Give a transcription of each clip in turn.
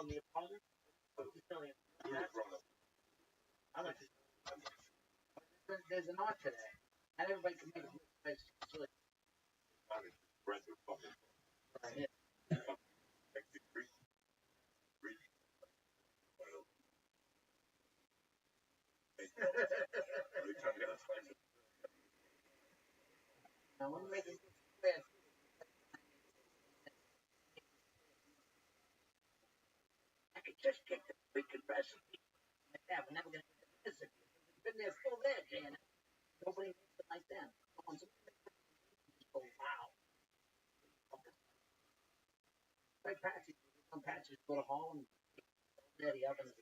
the opponent. There's an art to that. Not everybody can make a mistake. Right. Now, when you're making bad, I could just get the freaking recipe like that. We're never gonna get the recipe. It's been there still there, Jan. Nobody makes it like that. Oh, wow. Right, Patsy. Some Patsy go to Harlem. There, the oven is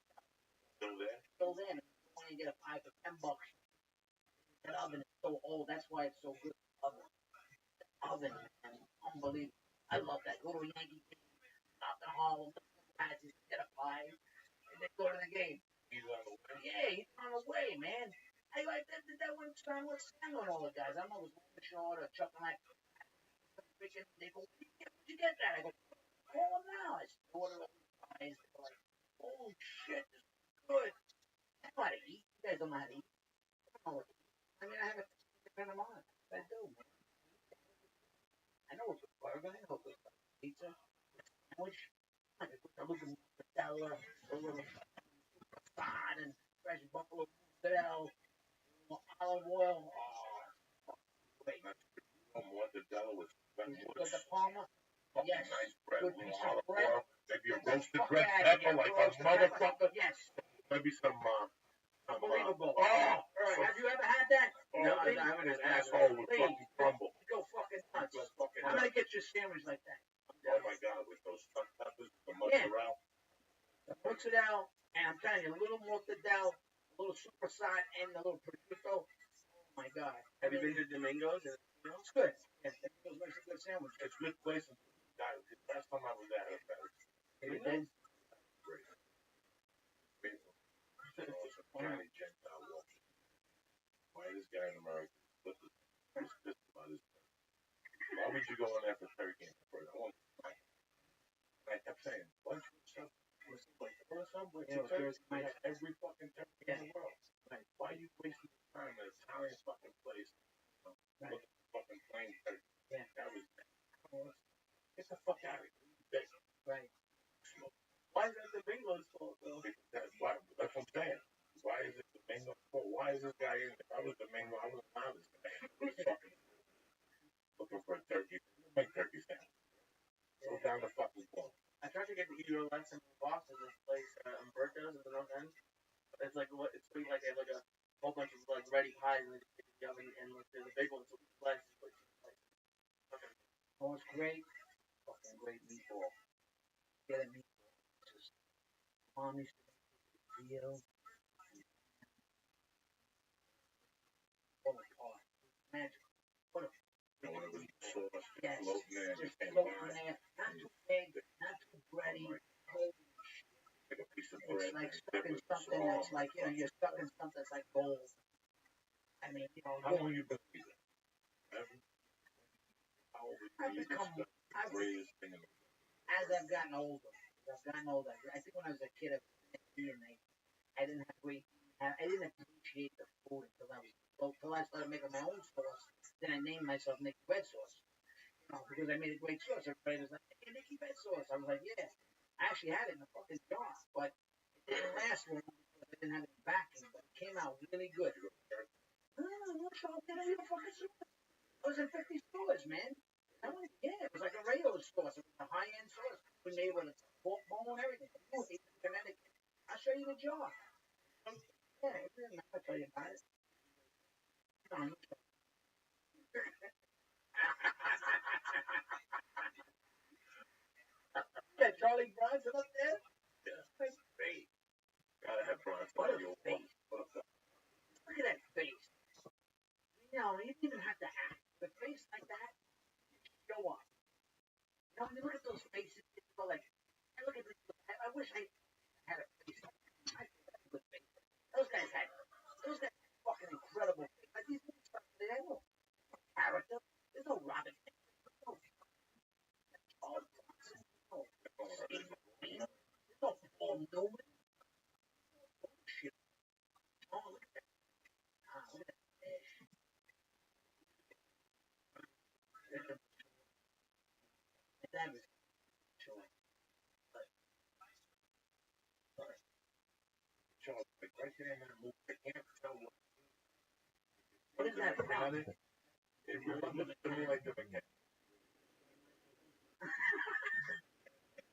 still there. Still there. When you get a pie for $10, that oven is so old. That's why it's so good. Oven, man. Unbelievable. I love that. Go to a Yankee game, stop in Harlem, Patsy, get a pie, and then go to the game. Yeah, he's on the way, man. I like that. Did that one time with Sam on all the guys. I don't know, it was Short or Chuck and I. They go, where'd you get that? I go, call them now. I said, order all these pies. They're like, holy shit, this is good. I know how to eat. You guys don't know how to eat. I don't know what to eat. I mean, I have a depend on. I do, man. I know a good burger. I know a good pizza. Sandwich. I look at mozzarella, a little fat and fresh buffalo mozzarella, olive oil. Oh, great. Mozzarella with the Palmer. Yes. Nice bread, good piece of bread. Maybe a roasted red pepper like a motherfucker. Yes. Maybe some. Unbelievable. Oh, have you ever had that? No, I haven't. An asshole would fucking crumble. Go fucking nuts. I'm gonna get you a sandwich like that. Oh my god, with those stuffed peppers, the mozzarella. The mozzarella, and I'm telling you, a little mozzarella, a little super side, and a little prosciutto. Oh my god. Have you been to Domingo's? It's good. Yes, Domingo's makes a good sandwich. It's good place. The last time I was at it, it is. Great. Johnny Gentile walking. Why this guy in America? He's pissed about his. Why would you go in there for turkey? I kept saying, lunch with stuff. Every fucking turkey in the world. Right. Why are you wasting your time at an Italian fucking place? Right. Fucking plain turkey. Yeah. That was. Get the fuck out of here. Right. Why is that the Bingo's fault, though? That's what I'm saying. Why is it the Bingo's fault? Why is this guy in? If I was the Bingo, I would have this guy. Looking for a turkey. Make turkey sandwich. Go down the fucking floor. I tried to get the euro lunch in Boston, this place, Umberto's in the North End. It's like what? It's like they have like a whole bunch of like ready pies in the oven, and like, there's a big one, so it's like. Okay. Oh, it's great. Fucking great meatball. Get a meatball. Just mommy real. Magic. What a sauce. Yes. Just floating there. Not too big, not too bready. Like a piece of bread. It's like stuck in something that's like, you're stuck in something that's like gold. I mean, how long have you been eating? As I've gotten older, I think when I was a kid, I didn't have I didn't appreciate the food until I started making my own sauce. Then I named myself Nicky Red Sauce, because I made a great sauce. Everybody was like, "Hey, Nicky Red Sauce." I was like, "Yeah." I actually had it in a fucking jar, but it didn't last long because I didn't have any backing. But it came out really good. I was in 50 stores, man. Yeah, it was like a radio sauce. It was a high-end sauce. We made it with a pork bone and everything. Connecticut. I'll show you the jar. Yeah, I'll tell you about it. Yeah, Charlie Bronson up there? Yeah. That's great. Gotta have Bronson. What a face. Look at that face. You didn't even have to act. The face like that, show up. When you look at those faces, like, I look at this, I wish I had a face like that. I had a good face. Those guys had fucking incredible face. Like these guys, they had no character. There's no Robin. There's no Charles Bronson. There's no called Newman. Shit. Oh, look at that. Look at that fish. That was showing. Charles, like right there in that movie, I can't tell what is that from? It remembers to me like the mechanic.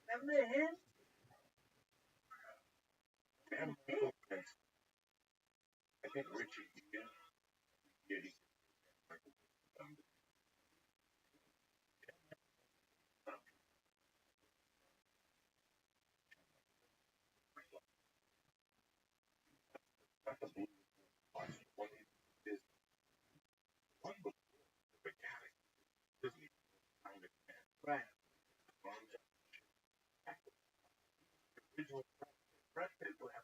Remember him? I think Richie, yeah, not the blue one. Is one with the mechanic. Disney found it. Right. Original Brad Pitt will have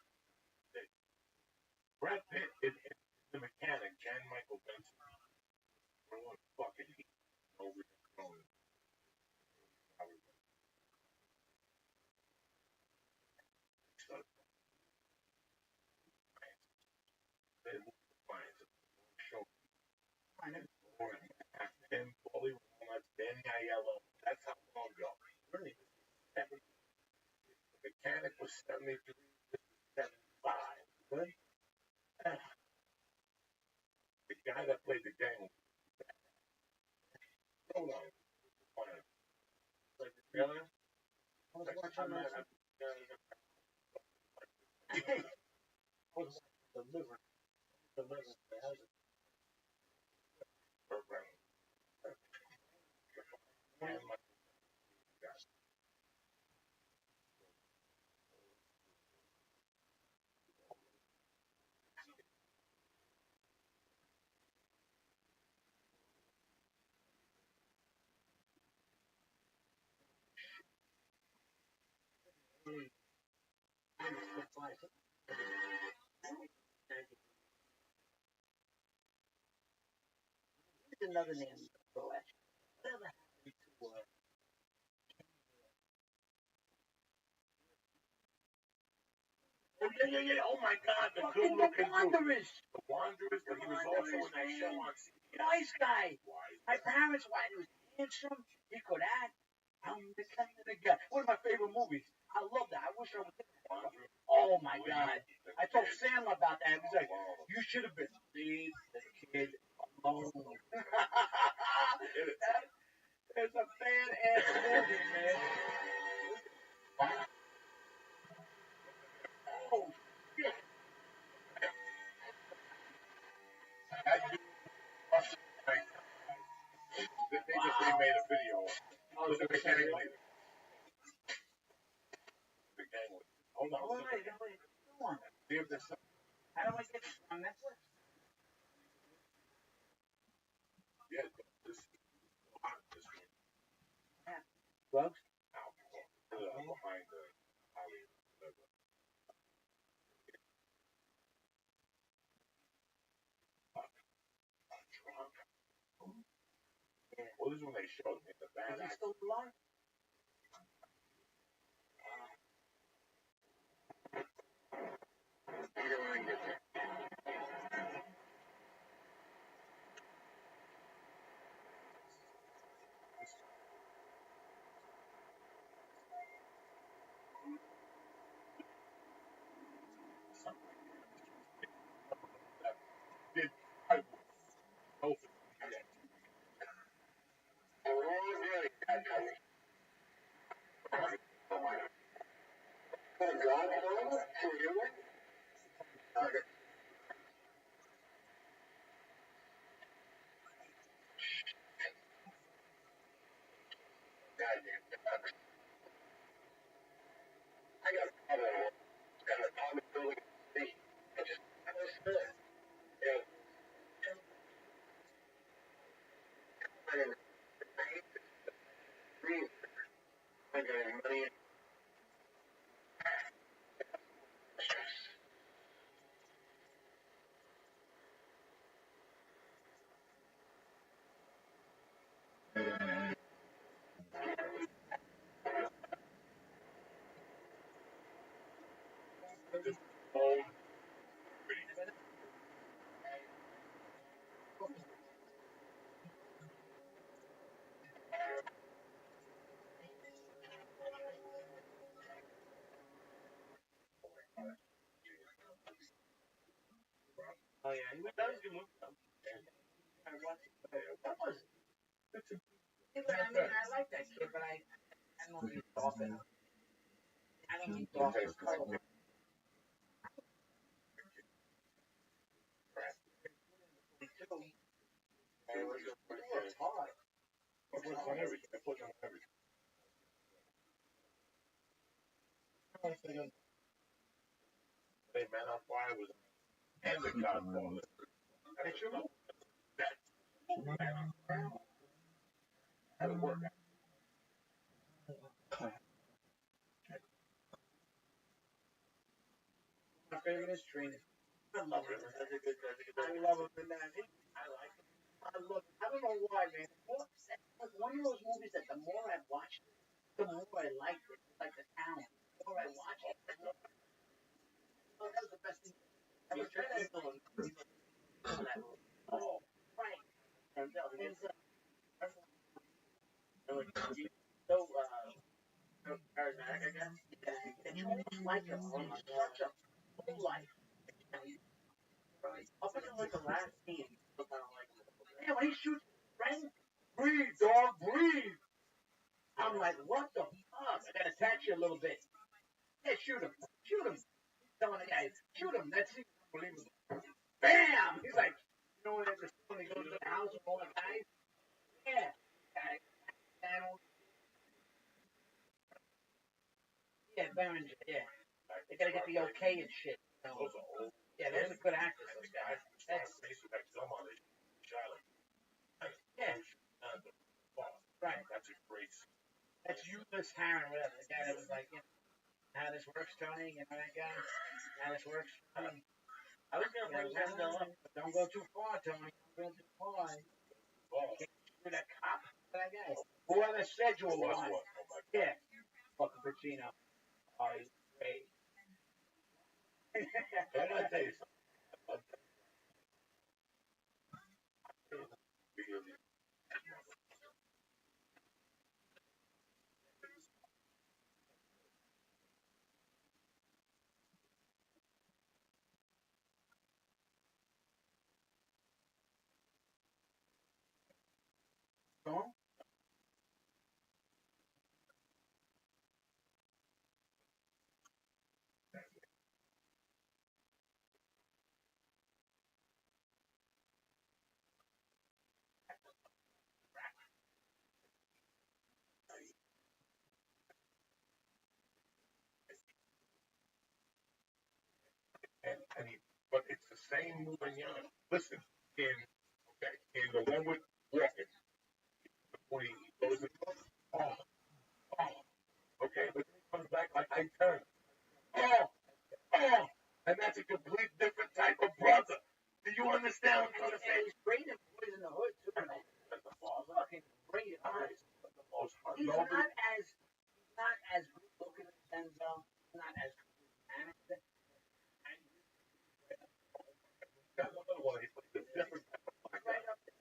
Brad Pitt is the mechanic, Jan Michael Benson. What fucking heat over the throne. And Paulie Walnuts, Danny Aiello. That's how long ago. Really? The mechanic was 73, 75. Good? The guy that played the game. Hold on. Like the trailer? I was watching that. Deliver. Here's another name. Whatever happened to Oh my God, the good looking Wanderers. The Wanderers, but he was also in that show on CBS. Nice guy. My parents, why he was handsome, he could act. I'm the kind of the guy. One of my favorite movies. I love that. I wish I was. Oh my God. I told Sam about that. He was like, you should have been. Leave the kid alone. It's a fan ass movie, man. Oh, shit. They just remade a video. Look at the mechanic later. The gang was. Hold on. Wait. See if there's something. How do I get this on Netflix? Yeah, this is drugs? Behind the alley. Well, this is when they showed me the bad. Is he still alive? Did I know? Oh yeah, that was a good movie. I watched it. That was. Yeah, but I mean, I like that kid, but I don't think he's off enough. I don't think he's off his color. It's hard. My favorite is Trina. I love him. I love him in that. I like him. I love him. I don't know why, man. It's one of those movies that the more I watch it, the more I like it. Like the town. The more I watch it, the more oh, that was the best thing. I was trying to oh, right. And so charismatic, I guess. Yeah. And you almost like him from such a full life. And he's right. Up until like the last scene, you still kind of like him. Yeah, when he shoots his friend, breathe, dog, breathe. I'm like, what the fuck? I gotta attach you a little bit. Yeah, shoot him. Shoot him. Telling the guy, shoot him. That's unbelievable. Bam! He's like, you know what? When he goes to the house with all the guys, yeah, guy, panel, yeah, Berenger, yeah. They gotta get the okay and shit. You know? Yeah, those are good actors. Those guys. That's yeah, right. That's Eunice Harron, whatever the guy that was like, you know, how this works, Tony. You know that guy? How this works, Tony. I was gonna bring Denzel up, but don't go too far, Tony. Don't go too far. Can't shoot that cop. That guy. Whoever said you were lying. Yeah. Fucking Pacino. Oh, he's great. I gotta tell you something. He's great in Boys in the Hood too. Fucking great in Boys. He's not as good looking as Denzel. Not as charismatic. Right up there.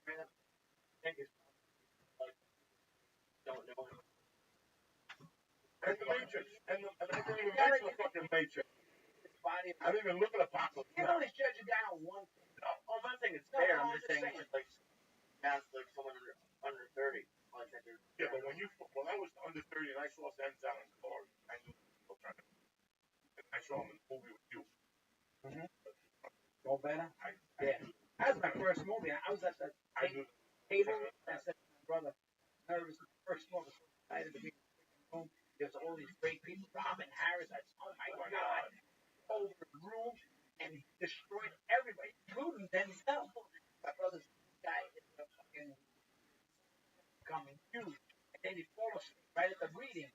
Right up there. Don't know him. His body. You can only judge a guy on one thing. Oh, I'm not saying it's No, fair. no, I'm just saying it's just like cast like someone under 30. Like that they're Mm-hmm. Go better. Yeah. That was my first movie. I was at the table. I said to my brother, nervous. First movie. So excited to be in the room. There's all these great people. Robin Harris. I said, oh my God. Over the room and he destroyed everybody, including Denzel. My brother's guy is a fucking coming huge. And then he fall asleep right at the reading.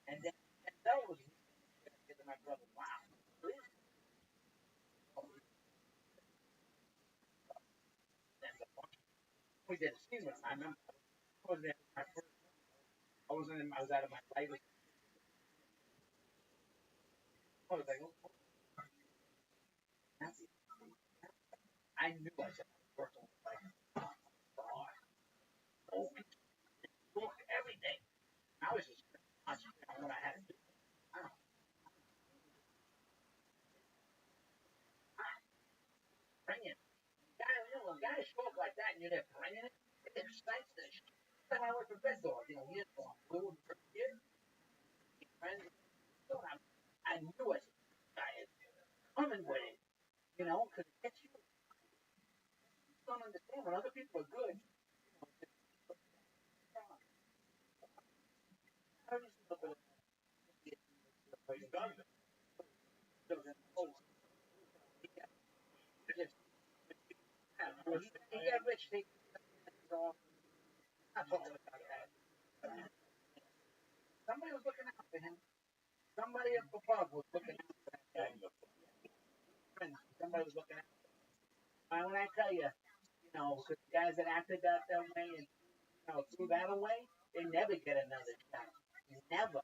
And then Denzel was I said to my brother, wow. We did a scene with him. I remember I was there my first I was out of my life. I was like, oh, I knew I said, working like, God, look, everything. I was just concentrating on what I had to do. I don't bring it. Guy, guys talk like that and you're there bringing it. It excites the shit. I worked for Red Dog, years ago. Blue and first year. Friends, I knew I said, guy is coming with it, because it gets you. You don't understand when other people are good. How do you see the little he got rich, they off. Not talking about that. Somebody was looking out for him. Somebody up above was looking out for that guy. Somebody was looking out. When I tell you, because guys that acted that way and threw that away, they never get another shot. Never.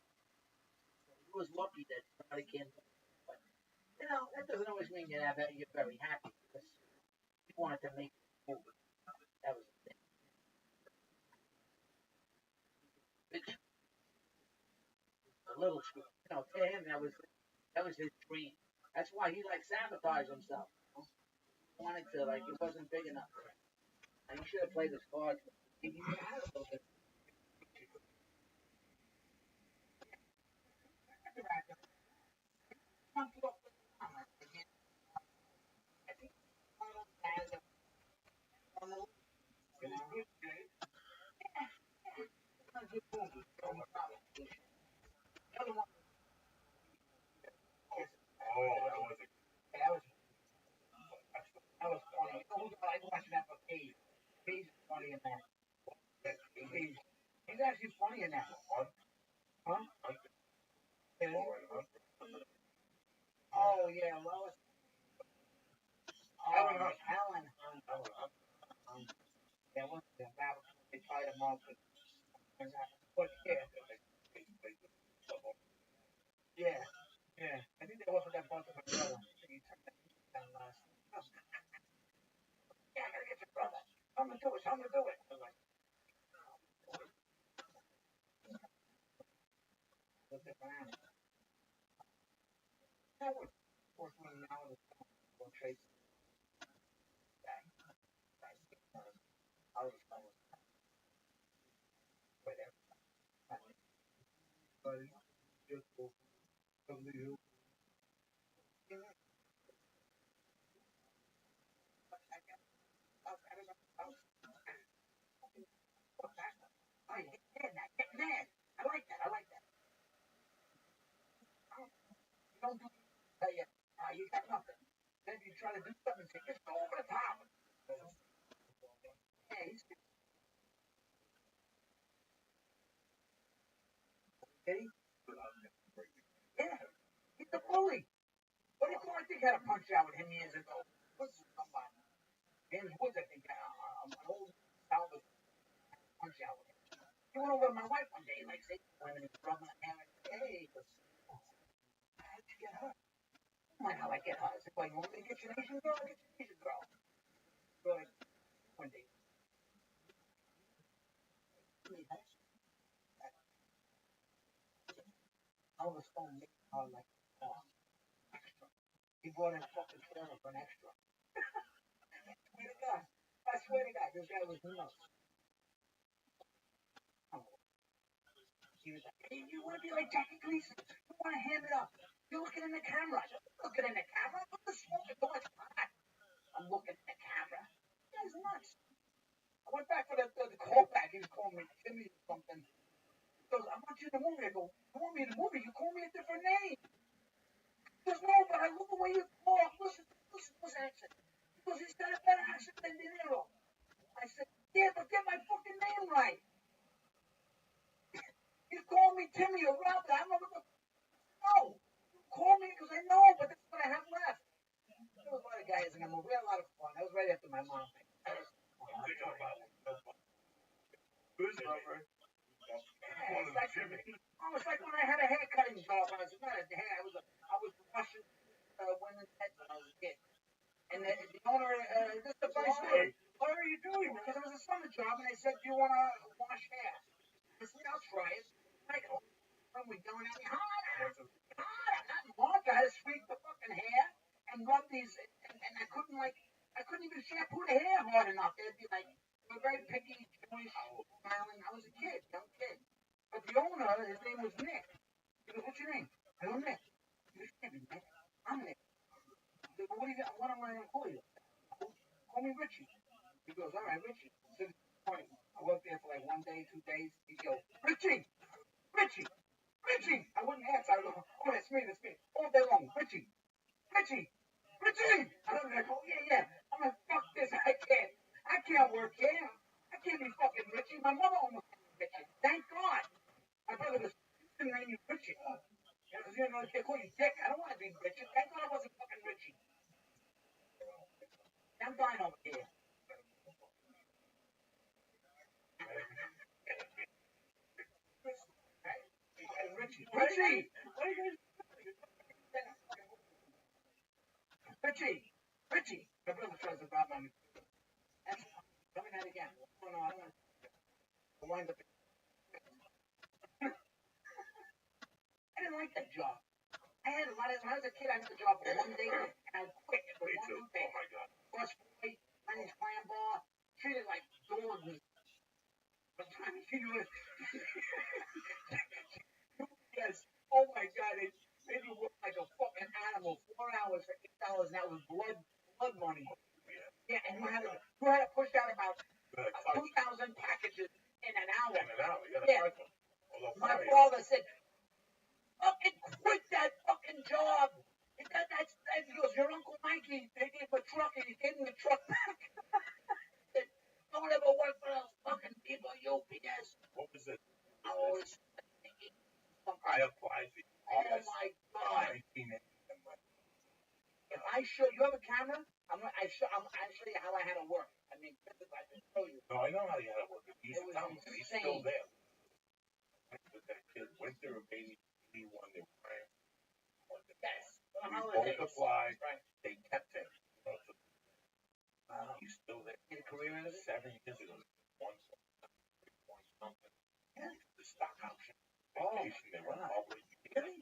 He was lucky that somebody came. But that doesn't always mean you're very happy because he wanted to make it move. That was the thing. A little screw. To him that was his dream. That's why he sabotaged himself. He wanted to it wasn't big enough for him. And he should have played his cards. He had a little bit. Funny. I watched that for Cage. Cage is funny in that. He's actually funny in that. Huh? Yeah. Oh yeah, Lois. Alan. Yeah, what's the battle? They tied him up. But yeah, yeah. I think they offered that bunch of my brother. He turned that down last. Yeah, I gotta get your brother. I'm gonna do it. I'm gonna do it. I was like, what's it for animal? That was fourth one now. We'll trace that. I was whatever. But just from the hill. I get that. Get mad. I like that. I like that. You don't do tell you, you got nothing. Then you try to do something and say, just go over the top. Yeah, he's kidding. Yeah, he's a bully. What do you call? I think had a punch out with him years ago. What's somebody? James Woods, I think, an old Salvador punch out with him. He went over to my wife one day, say, women and rubbing my hand. Hey, how'd you get hurt? Why how I get hurt? I said, well, you want me to get your Asian girl? Get your Asian girl. Good. One day. All the stone made out extra. He brought in fucking trailer for an extra. I swear to God, this guy was nuts. He was like, hey, you want to be like Jackie Gleason? You want to hand it up? You're looking in the camera. I'm looking in the camera. I'm the smoking so much pot. I'm looking in the camera. You guys nuts. I went back for the callback. He was calling me Timmy or something. He goes, I want you in the movie. I go, you want me in the movie? You call me a different name. He goes, no, but I love the way you talk. Listen to his accent. He goes, he's got a better accent than De Niro. I said, yeah, but get my fucking name right. You call me Timmy or Robert. I don't know what the. No. Call me because I know, but that's what I have left. There was a lot of guys in the movie. We had a lot of fun. That was right after my mom. Who's Robert? Yeah, it's like when I had a hair cutting job. I was not a hair. I was job and they said, "Do you want to wash hair?" I said, "I'll try it." I go, when we going at me harder, harder, not more. I had to sweep the fucking hair and rub these, and I couldn't even shampoo the hair hard enough. They'd be like, we're very picky, Jewish, smiling. I was a kid, young kid. But the owner, his name was Nick. He goes, "What's your name?" I go, "Nick." He goes, "Can't be Nick. I'm Nick." I go, "What do you got? What am I going to call you?" "Call me Richie." He goes, "All right, Richie." So this point, I worked there for like 1 day, 2 days. He goes, "Richie, Richie, Richie." I wouldn't answer. I go, "Oh, that's me, that's me." All day long, "Richie, Richie, Richie." I was like, "Oh, yeah, yeah." I'm like, "Fuck this. I can't work here. I can't be fucking Richie." My mother almost named me Richie. Thank God. My brother was, didn't name you Richie. Because you know, they call you Dick. I don't want to be Richie. Thank God I wasn't fucking Richie. I'm dying over here. Richie, Richie, Richie, Richie. My brother tries to rob me. That's coming out again. Oh no, I don't want to wind up. I didn't like that job. I had when I was a kid. I had the job for 1 day and I quit for Me too. 1 day. Oh my God. First fight, Chinese clam bar, treated like dogs. But Chinese, you know, yes. Oh my God, it made me work like a fucking animal. 4 hours for $8, and that was blood money. Yeah, and you had to push out about 2,000 packages in an hour. Yeah. My father said, "Fucking quit that fucking job." That's he goes, "Your Uncle Mikey, they gave him a truck and he gave him the truck back." Said, "Don't ever work for those fucking people, UPS." What was it? Oh, I applied for oh my God. 1980. If I show you have a camera, I'm I'll show you how I had to work. I mean, I can show you. No, I know how you had to work. He's It was telling me, and he's insane. still there. But that kid went there in 81. They were trying. Yes. He multiplied. Right. They kept him. He's still there. In career in it? 7 years ago. One something. Yeah. The stock option. Oh, Vacation. They went public. really?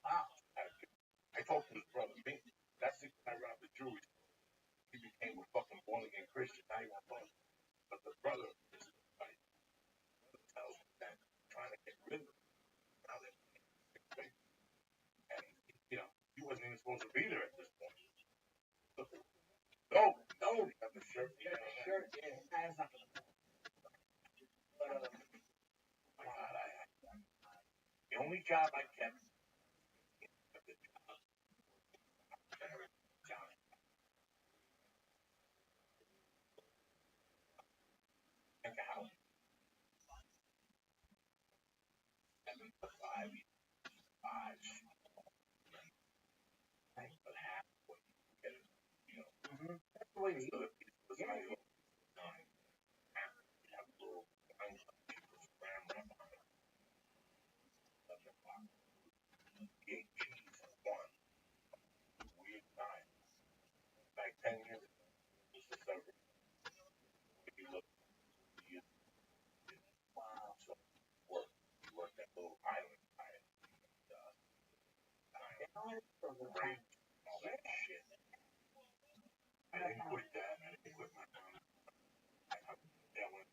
Wow. I talked to his brother. That's the guy Robert Jewish. He became a fucking born again Christian. Now he won't vote. But the brother is like, tells me that trying to get rid of him. Now that and he wasn't even supposed to be there at this point. No, he got the shirt. You got the shirt? Yeah. That's not gonna My God, the only job I kept a house. And the 5, but half what you get is, That's the way to so eat. it was my time. You have a little wine gram wrap on it. 7 o'clock. He ate cheese at 1. Weird time. Like 10 years ago. This is over. If you look, he Wow. so he worked that little island time. All that shit. I didn't quit that. I didn't quit my mom. I went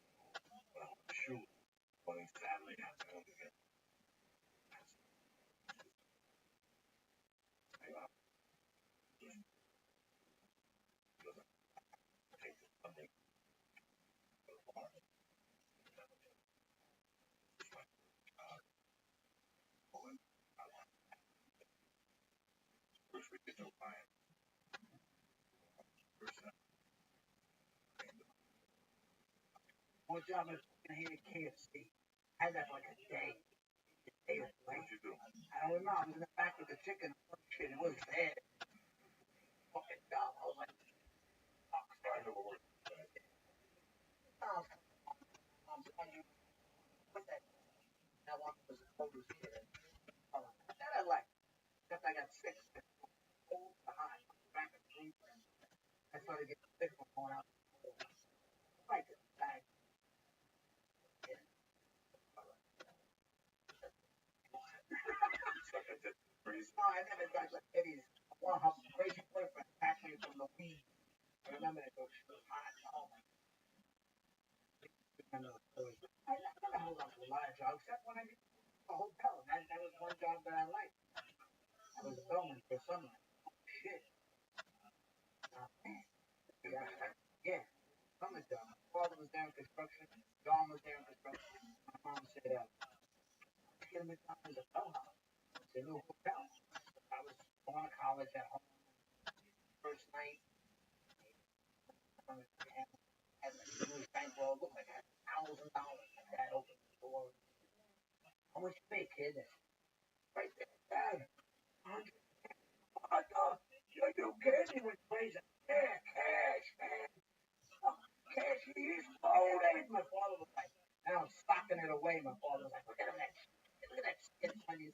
to shoot on Saturday afternoon again. Take the Sunday. First we get to Ryan. One job I was here at KFC. I had that for like a day. What'd you do? I don't know. I was in the back with the chicken. Shit, it was bad. Fucking job. I was like, fuck. I never worked. Put that. That one was the coldest here. That I like. Except I got sick. Cold to hot. Back in Cleveland. I started getting sick from going out. I like it. No, I never got like Eddie's. One her crazy boyfriend packed me from the weed. I remember that those shoes hot. Oh my God. I never held on to a lot of jobs except when I did a hotel. That was one job that I liked. I was a bellman for summer. Shit. Yeah. Yeah. Summer job. My father was there in construction. John was there in construction. My mom said, get him a job as a bellhouse. It's a new hotel. I was going to college at home. First night, had like a new bankroll. Looked like I had $1,000. My dad opened the door. How much you pay, kid? Right there, Dad. 100. What the? You kidding? He went crazy. Yeah, cash, man. Cash, he's loaded. My father was like, and I'm stocking it away. My father was like, look at him, look at that shit money.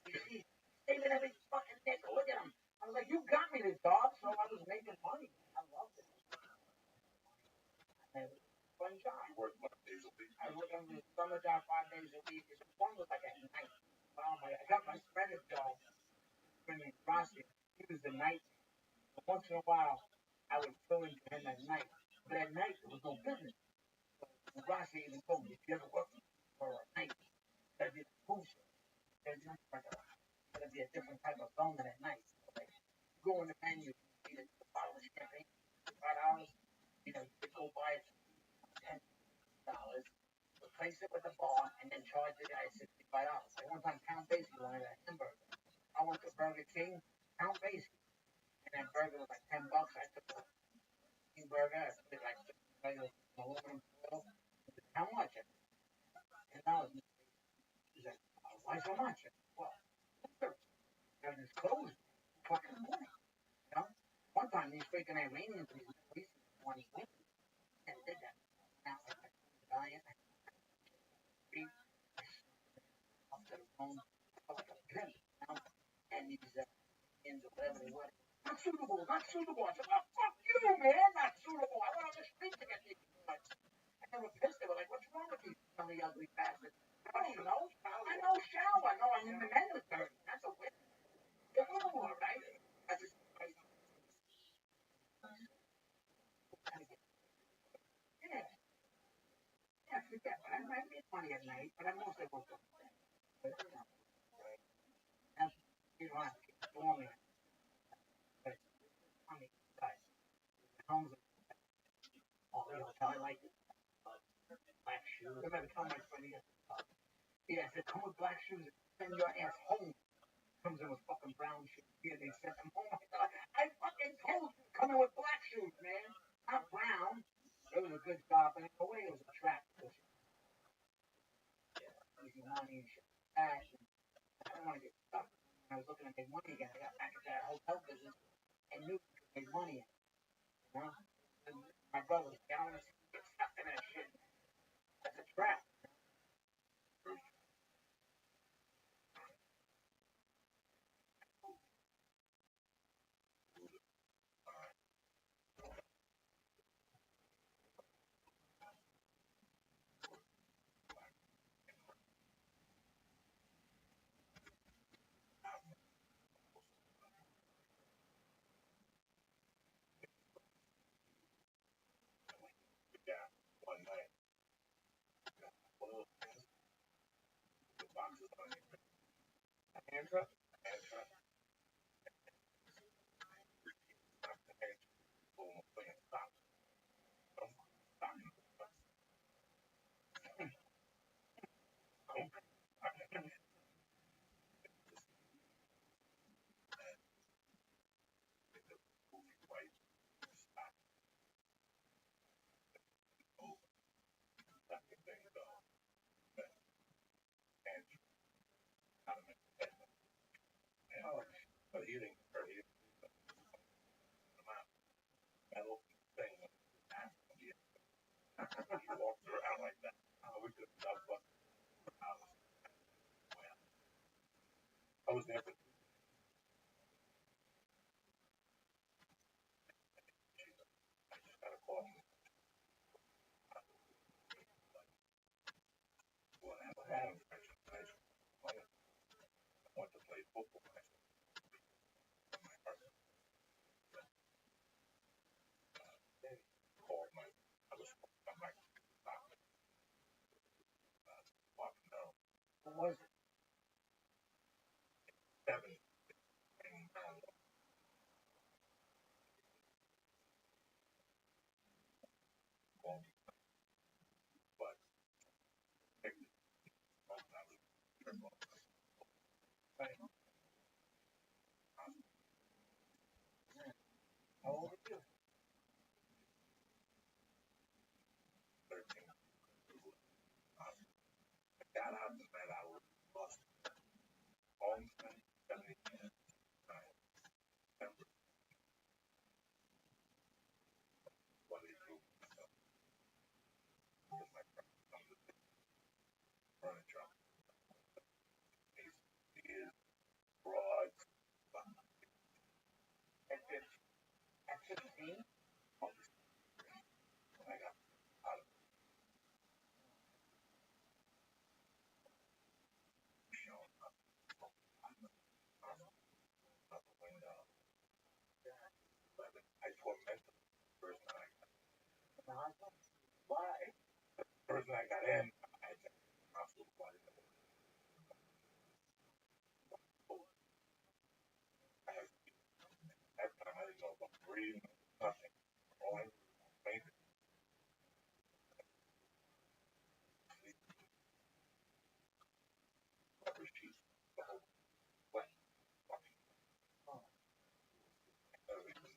He's saving every fucking nickel. Look at him. I was like, you got me this dog, so I was making money. I loved it. And it was a fun job. You work 5 days a week. I worked on the summer job 5 days a week. One was like at night. Oh my! I got my Spanish job in Rossi. He was the night. But once in a while, I would fill in for him at night. But at night, there was no business. So Rossi even told me, if you ever work for a night, you gotta be the bullshit. You gotta be a different type of bellman at night. So like, you go in the menu, you eat a bottle of champagne, $5. You know, you could go buy it for $10. Replace it with a bar, and then charge the guy $65. Like one time, Count Basie wanted a hamburger. I went to Burger King, Count Basie, and that burger was like $10. I took a King burger, I put it like regular aluminum foil. How much? $10. He's like, why so much? Well, and it's closed. Fucking morning. You know? One time, these freaking Iranians, these Middle Eastern ones, and did that. Now, like, dying, up to the phone, like a pimp, you know? And these Indians or whatever they were. Not suitable, not suitable. I said, oh, fuck you, man, not suitable. I went on the street to get these nuts. And they were pissed. They were like, what's wrong with these dummy, ugly bastards? I don't know. I know shower. No, I mean the men are dirty. That's a weird. Oh, all right. I just, yeah, yeah, forget. But I made money at night, but I mostly worked on it. But, that's, you know, I keep doing it. But on the side, homes, oh, you know, I like it. Black shoes. I remember telling my friend, yeah, I said, come with black shoes and send your ass home. Comes in with fucking brown shoes. Yeah, they sent him home. I fucking told you, coming with black shoes, man. Not brown. It was a good job, and in a way, it was a trap. Easy money and shit. I didn't want to get stuck. When I was looking to make money again, I got back into that hotel business and knew I could make money in it. You know? And my brother was like, I don't want to get stuck in that shit. That's a trap. Yeah, one night. One of those things, the boxes on it. Hands up. And stop the hands. Boom, playing stop. Don't stop. Don't right. Stop. Oh, stop the thing though. And out of it. Oh, But he didn't hurt. He didn't come out. Metal thing. He walked around like that. We could have stopped, but I was there for kind of call. Well, I had a friend. I want to play football. Why? First night I got in, I had to hospital body. That time I didn't know about breathing, nothing. All I knew was fainting. Rubber sheets, the whole wet, fucking everything.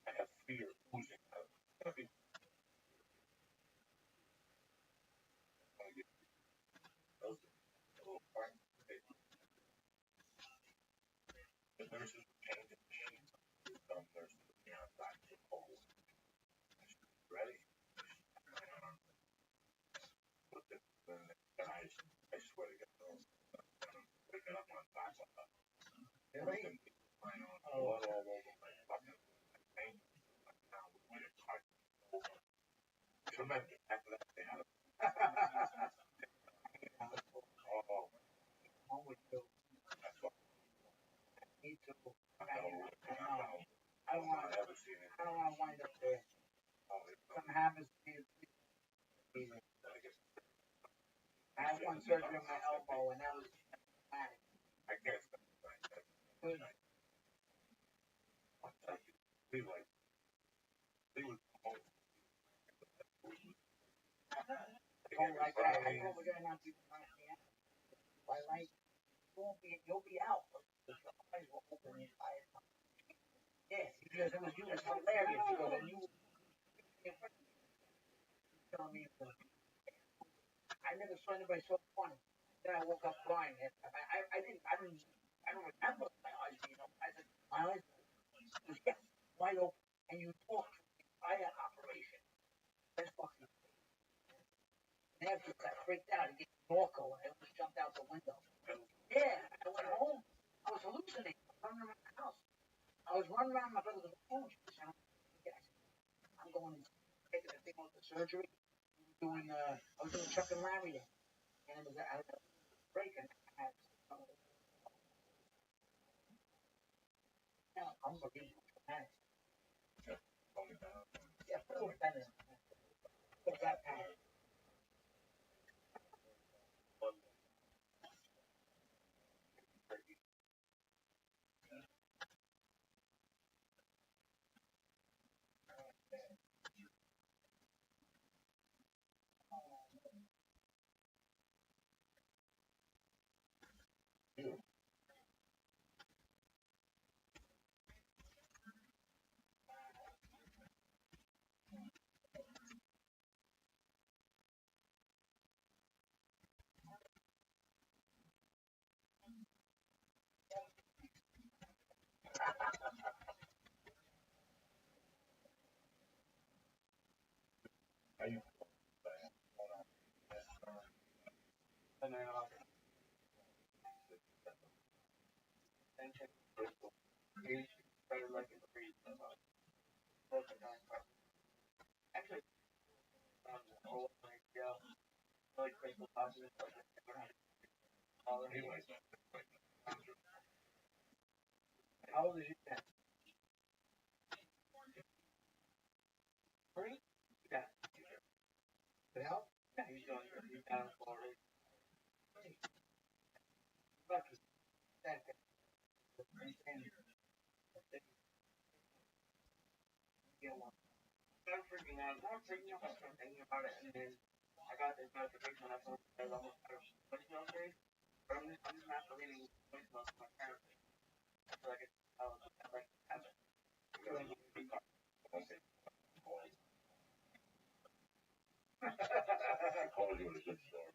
I have fear oozing out. Every time I get those little parts, the nurses were changing the sheets. Some nurses would be outside so cold. Ready? Put the guys, I swear to God, waking up on top of them. Everything blood all over my fucking pain. Now with my heart. Tremendous. After that, they had a oh, I'm with you. that's what Me too. I know. I don't want. I've never seen it. I don't want to wind up there. Oh, it's Something happens to me. I had one surgery on my elbow, and that was traumatic. I can't stop that. Good. I'll tell you, we like, they would promote. Oh, like I told the guy not to punch me out. Why, like, you'll be out. Your eyes will open the entire time. Yeah, because it was you. It's hilarious. He goes, and you tell me, I never saw anybody so funny. Then I woke up crying. I don't remember my eyes being open. I said, my eyes was yes, wide open, and you talk through the entire operation. That's fucking. And after I freaked out, I get Norco, and I almost jumped out the window. Yeah, I went home. I was hallucinating. I was running around the house. I was running around my brother's phone. I'm going to take the thing off the surgery. I was doing Chuck and Larry then. And it was I had a break and I had unbelievable traumatic. Yeah, put it better. Put that pad. Are you? And then attention, better like it breathe. Actually, oh my god, like crystal positive, like all of Anyways, How old is your dad? 3? Yeah. Well, Yeah, he's down in Florida. lucky. That get one. I'm freaking out. I'm freaking out. I started thinking about it, and then I got this notification on my phone that I almost got a voicemail today. But I'm just not deleting voicemails from my parents. I feel like I was like have it. I called you with a good story.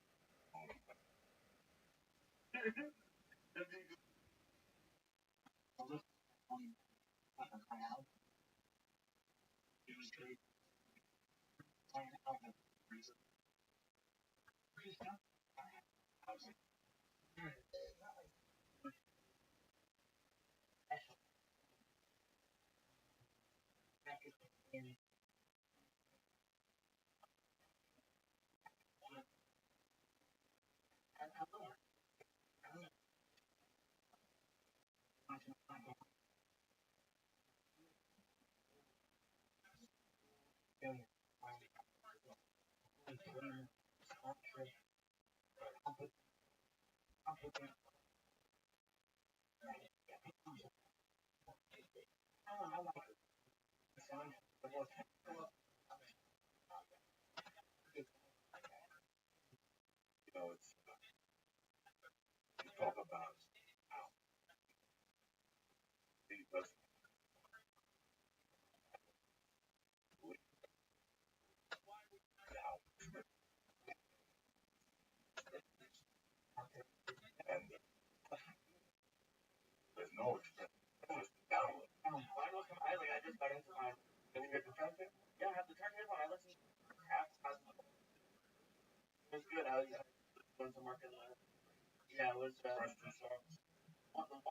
You know, it's you talk about how he does now, and there's no expense. It's just download. I just got into my. Did you get the turntable? Yeah, I have the turntable. I listened to half. It was good. I was doing some work in the. Yeah, it was. First two songs. The one song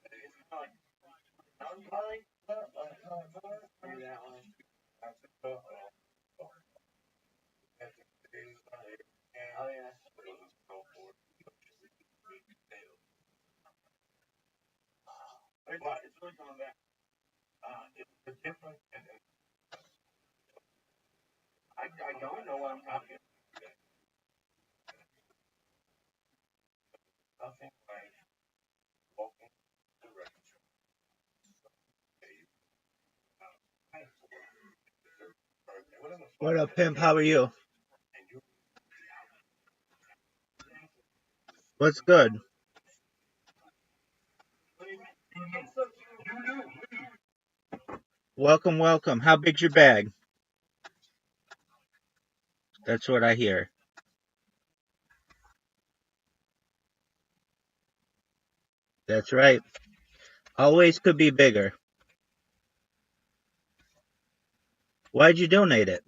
is kind of like melancholy. Maybe that one. Oh yeah. It's really coming back. It's different, and I don't know what I'm talking. nothing like walking the record shop. What up, pimp? How are you? What's good? Welcome, welcome. How big's your bag? That's what I hear. That's right. Always could be bigger. Why'd you donate it?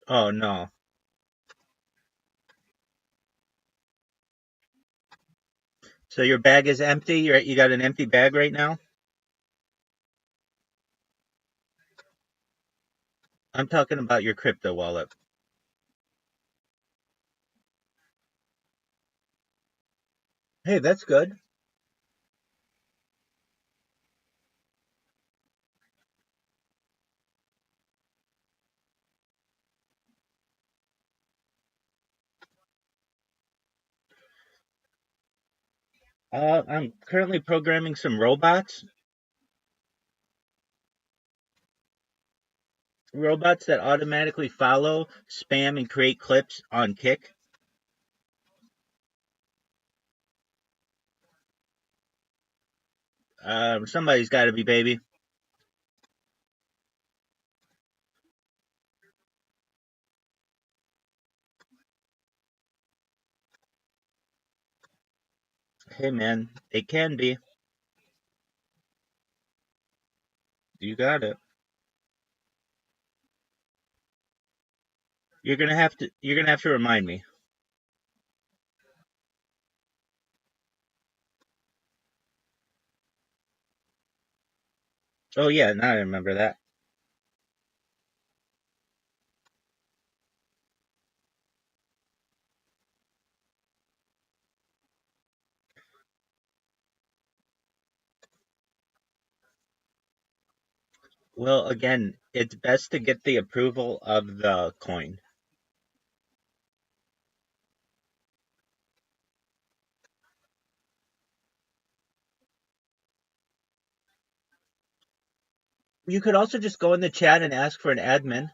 Oh, no. So your bag is empty? You got an empty bag right now? I'm talking about your crypto wallet. Hey, that's good. I'm currently programming some robots. Robots that automatically follow, spam, and create clips on Kick. Somebody's got to be, baby. Hey, man, it can be. You got it. You're gonna have to remind me. Oh yeah, now I remember that. Well, again, it's best to get the approval of the coin. You could also just go in the chat and ask for an admin.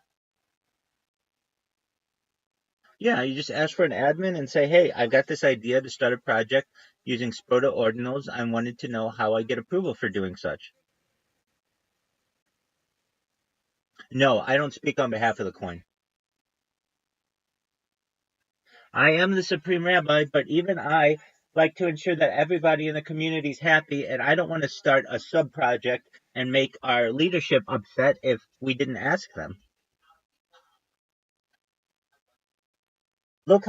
Yeah, you just ask for an admin and say, hey, I've got this idea to start a project using Sproto ordinals. I wanted to know how I get approval for doing such. No, I don't speak on behalf of the coin. I am the supreme rabbi, but even I like to ensure that everybody in the community is happy, and I don't want to start a sub project and make our leadership upset if we didn't ask them. Look,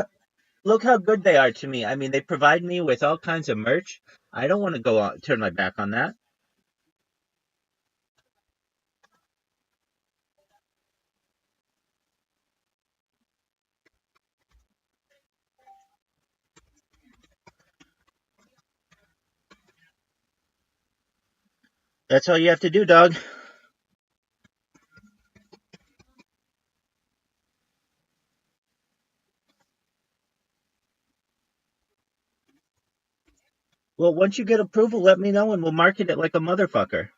look how good they are to me. I mean, they provide me with all kinds of merch. I don't want to go out, turn my back on that. That's all you have to do, dog. Well, once you get approval, let me know and we'll market it like a motherfucker.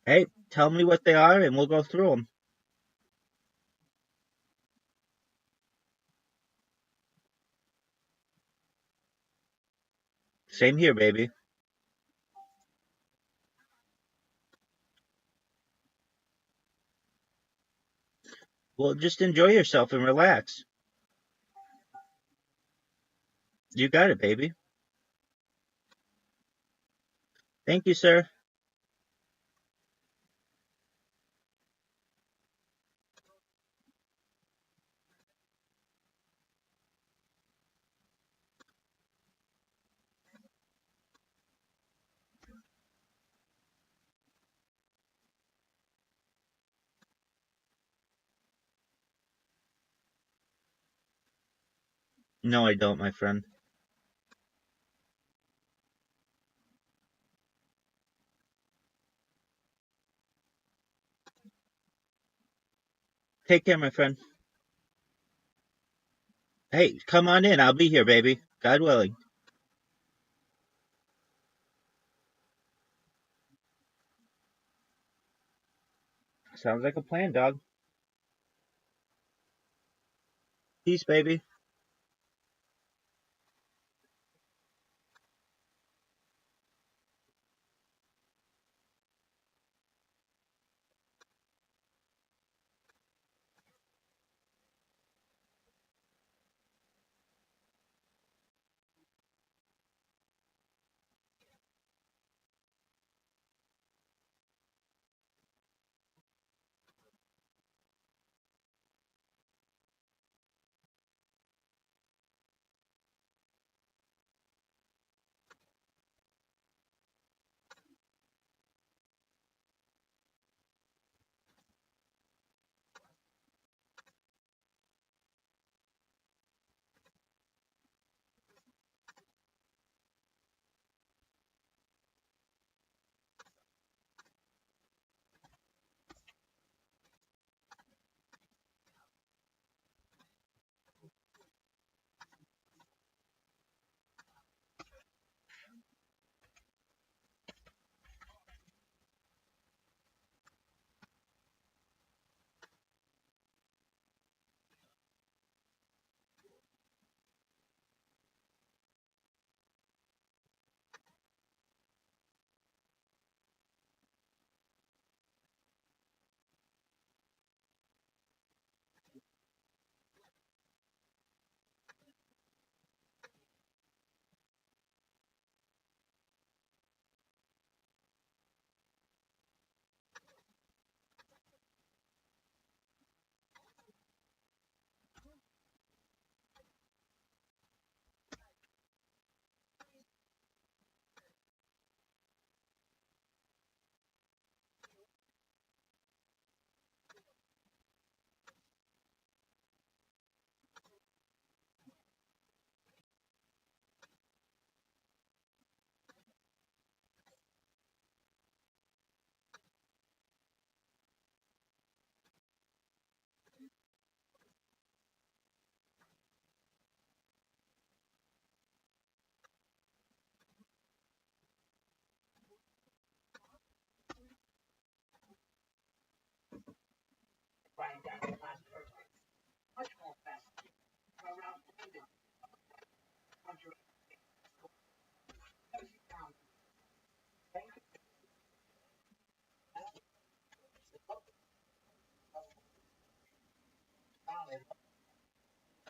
Hey, tell me what they are and we'll go through them. Same here, baby. Well, just enjoy yourself and relax. You got it, baby. Thank you, sir. No, I don't, my friend. Take care, my friend. Hey, come on in. I'll be here, baby. God willing. Sounds like a plan, dog. Peace, baby. Flying down the last perfect. Much more faster. Around London, country, down. Thank you.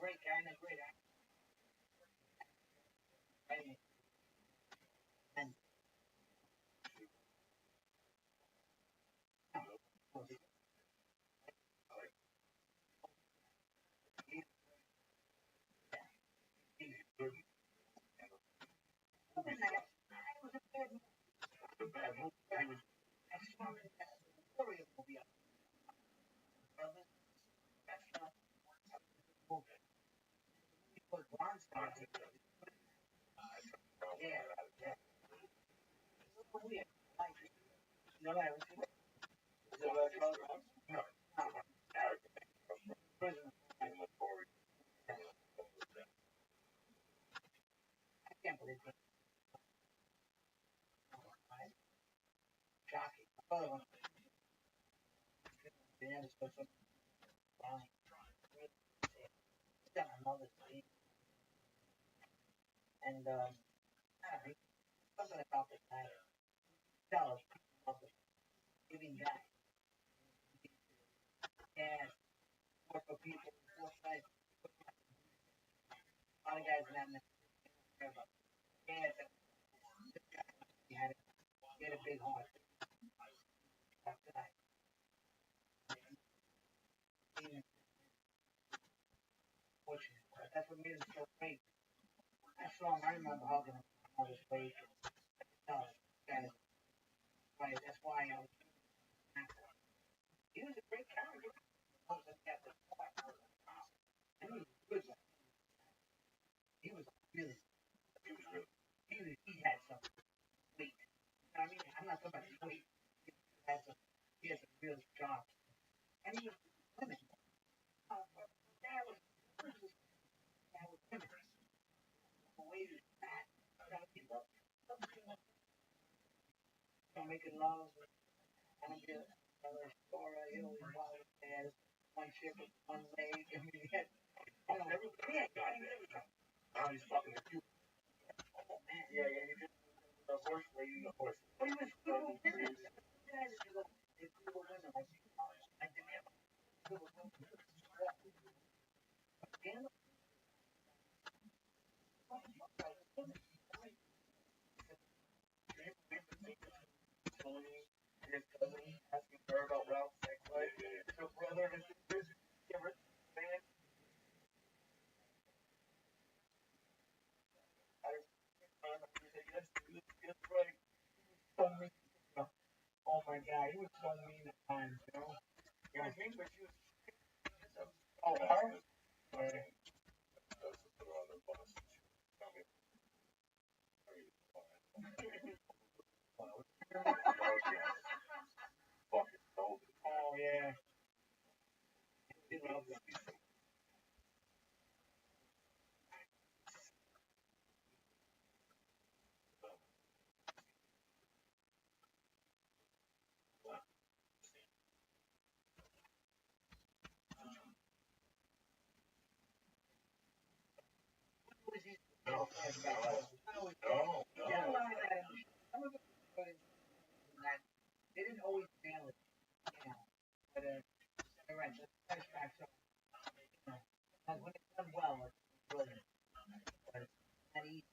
Great guy and a great actor. And The bad movie. He was Warrior movie, brother. That's not movie. Yeah, yeah. Weird. Like, no, I was prison. I can't believe it. Shocking. My brother went to the end of some line. He's got my mother's name. And, I don't know, something about this guy. Tell us, giving back. And work for people, force life. A lot of guys in that care about. Yeah, he had a big heart. After that, even fortunate. That's what made him so great. I saw him. I remember hugging him on his face. No, that is right. That's why I was. He was a great character. I was at the part. And he was good. He was really. He had some weight. I mean, I'm not talking about his weight. He had some. He had some real jobs. And he was women. That was women. The way he was fat. He loved making love. And another story. He always wanted to have one ship with one leg. I mean, he had. You know, Now he's fucking a few. oh man. Yeah, yeah, he just the horse lady. The horse. But he was good with women. Guys, if you look, they're good with women. Like they never good with women. Again, Tony, his cousin, asking her about Ralph's sex life. Her brother and sisters. Give her man. He said, yes, yes, right. so mean. Oh my God, he was so mean at times, you know. He was mean, but she was. Oh, her? Okay. That's put her on the bus. Tell me. Fucking told it. Oh yeah. He loved it. Who was he? No, no, Yeah, a no. lot of that. Some of it was that they didn't always nail it, you know. But you're right. The flashbacks are, you know, like when it's done well, it's brilliant. But it's not easy.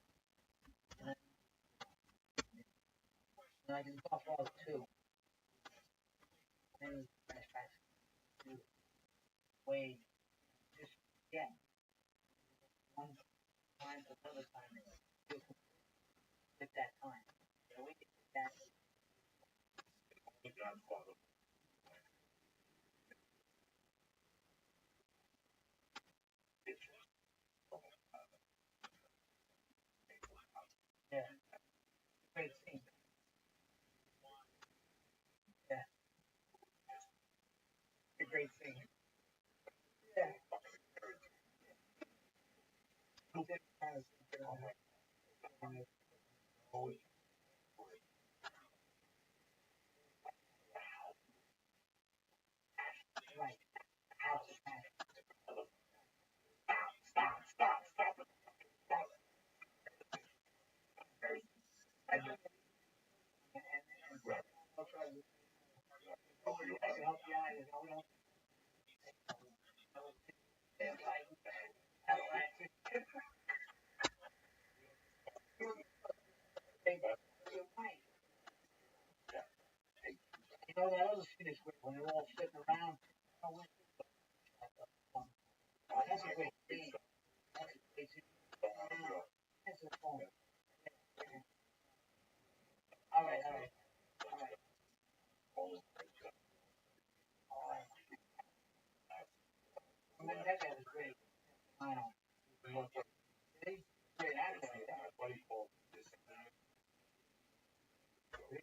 And like in Buffalo too, many flashbacks do way just yeah, one time to another time. You'll at that time. So we get that. The Godfather. Yeah, great scene. Yeah, a great scene. Yeah, he did kind of right. House is passion. I'll try to help you out. You know, we don't. Like, you're right. You know that other scene is great when they're all sitting around. Oh, that's a great scene. That's a great scene. That's a phone. All right, all right, all right, all right. I mean, that guy was great. I know. Did he? Why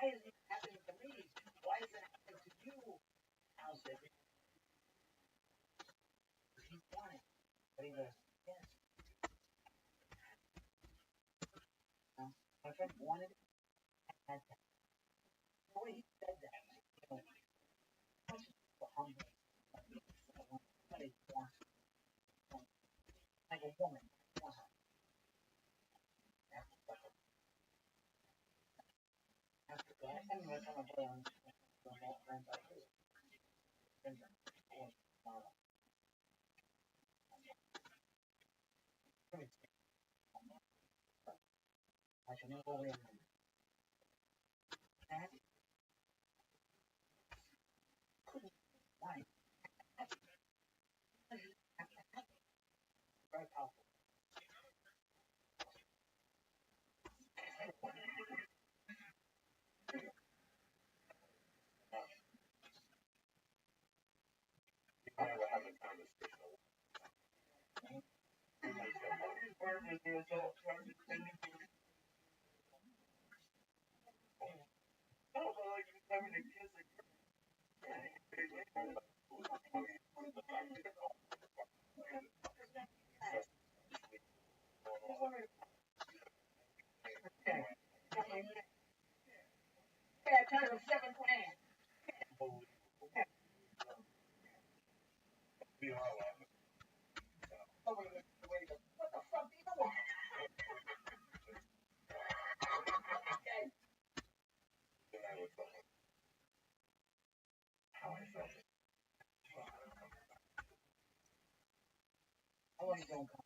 is it happening to me? Why is it happening to you? Al said, he wanted. But he goes, yes. My friend wanted it. Had that. The way he said that, much for humble. Somebody wants like a woman. Wants her. After that, and we're trying to play on the whole friends like this. I should never win. That couldn't. Why? Very powerful. Yeah, kind of 7 grand. Oh, wait, what the fuck do you want? Okay. How long you don't come?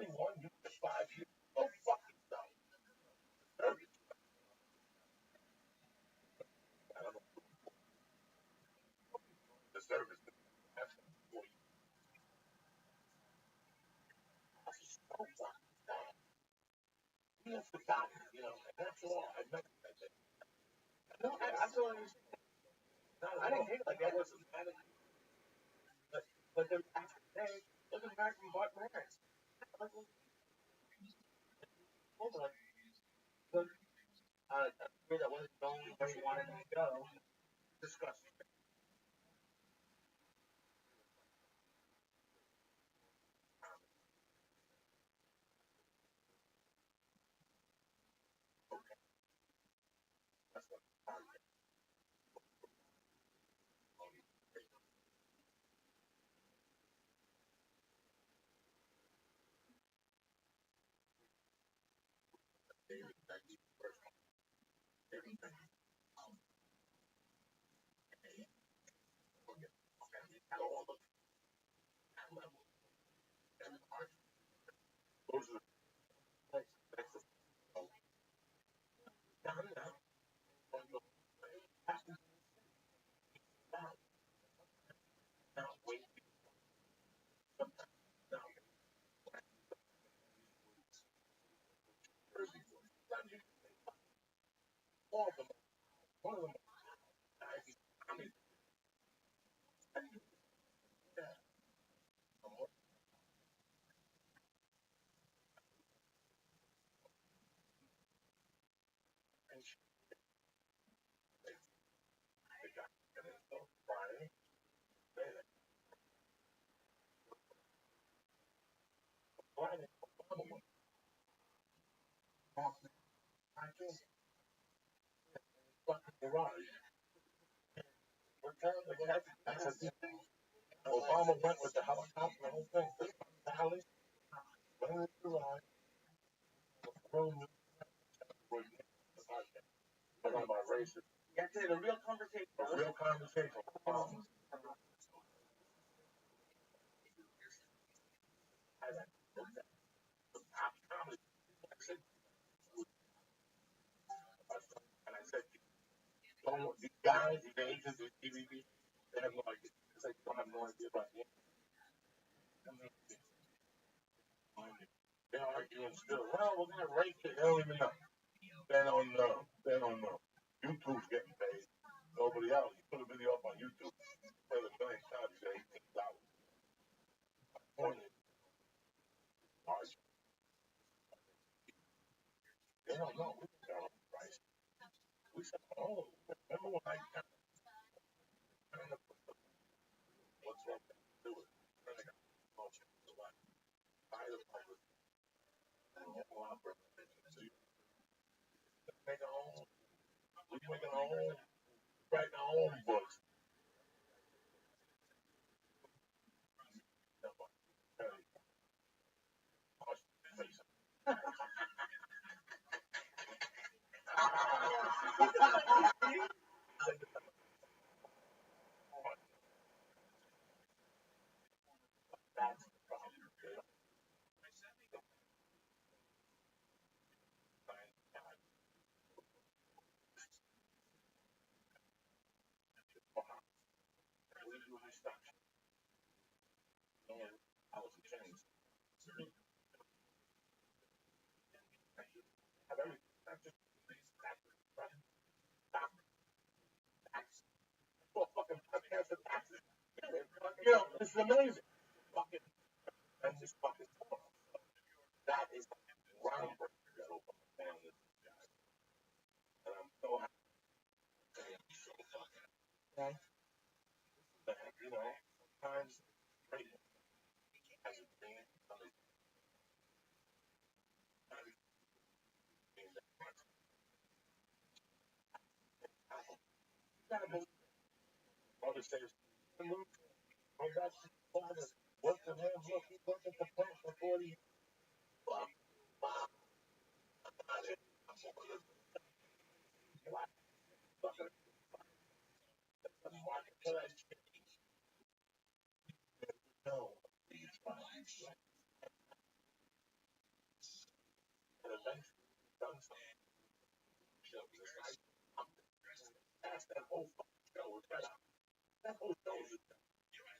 21, you get 5 years. Go fuck yourself. Service. I don't know the service. That's for you. That's so fucking sad. He has forgotten, and that's all. I never said that. No, that's all I was saying. I didn't think like that wasn't bad. But then after today, looking back from Bart Marks. Like, hold on. But, that wasn't going where you wanted to go. Disgusting. That's what those are the that's the down now. Now, wait, now, Jersey. All of them. One of them. I mean, yeah. And she got Friday. Friday. I just fucking garage. We're telling them that's a thing. Obama went with the helicopter, the whole thing. The Hallie, went in the garage, room, went on my races. That's it, a real conversation. A real conversation. And I said, these guys, these agents, these TVP, they have no idea. It's like, they don't have no idea about it. They're arguing still. Well, we're going to rate it. They don't even know. They don't know. They don't know. YouTube's getting paid. Nobody else. You put a video up on YouTube, play the million times, you get $18. Point is, they don't know. We got our own price. We said, oh, remember when I got what's wrong? Do it. Then I got motion. So I buy the pilot and get a lot of representation. So you make our own. We make our own. Write our own books. That's the problem. We do this stuff. No one else can change. Have everything. That's just tax. Well, fucking podcast and taxes. This is amazing. Fucking, and this fucking that is groundbreaking that Obama found this guy. And I'm so happy. So fucking, sometimes great as a thing, sometimes being that much. You gotta believe mother says, move. Oh, that's his father. Worked for him. Look, he worked at the plant for 40 years. Fuck. Fuck. Fucking the market for that shit. No. eventually done something. That's that whole fucking show was that out. That whole show is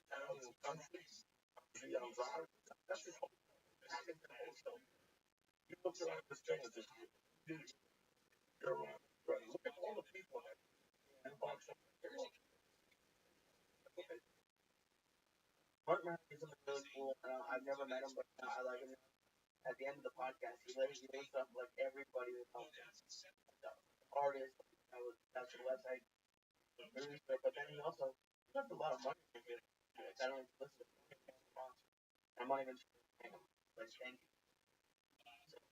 town and country. That's his whole show. That whole show. You look around this thing as if you're around. Look at all the people that box up. Mark Maron is really cool. I've never met him, but I like him. At the end of the podcast, he lists up like everybody that helped him. Artists, that's the website, producer, but then he also left a lot of money in it. I don't listen to sponsors. I'm not even paying him. Like, thank you. So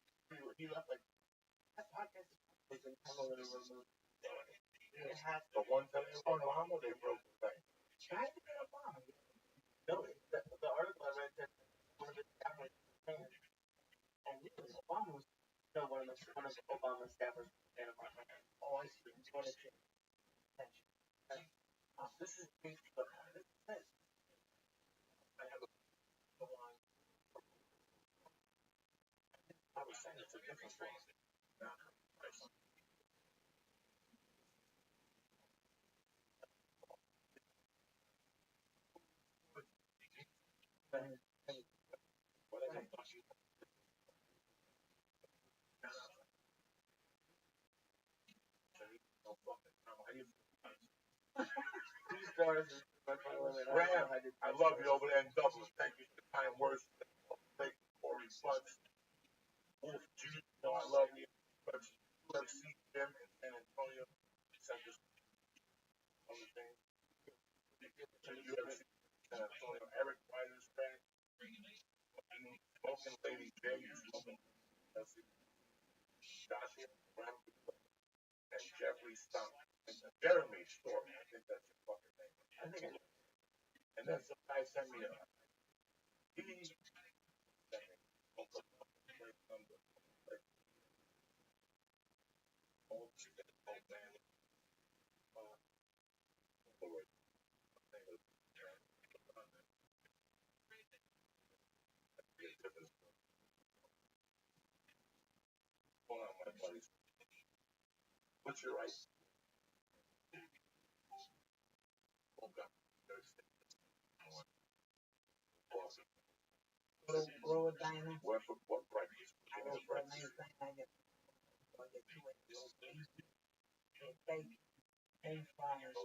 he left like that podcast is heavily removed. It has the one time in Obama, they broke the bank. Tried to get Obama. No, the article I read said one of his staffers and Obama was one of Obama's staffers and oh, I see. It's going to change. This is this. I have a line. I was saying it's a different one. Graham, I love you over there in Dublin. Thank you for the kind words. Thank you, Corey Bunch. Wolf G, I love you. UFC Jim in San Antonio. Sent us everything. UFC San Antonio. Eric Ryder's fan. Smoking Lady J. Smoking Joshua and Jeffrey Stump. Jeremy Storm. I think that's your fucking name. I think it is. And then some guy sent me a hold on, my buddies. What's your right? Oh, God. Blow it down. What breakfast? I don't know anything. I get 2 eggs. Egg fryers.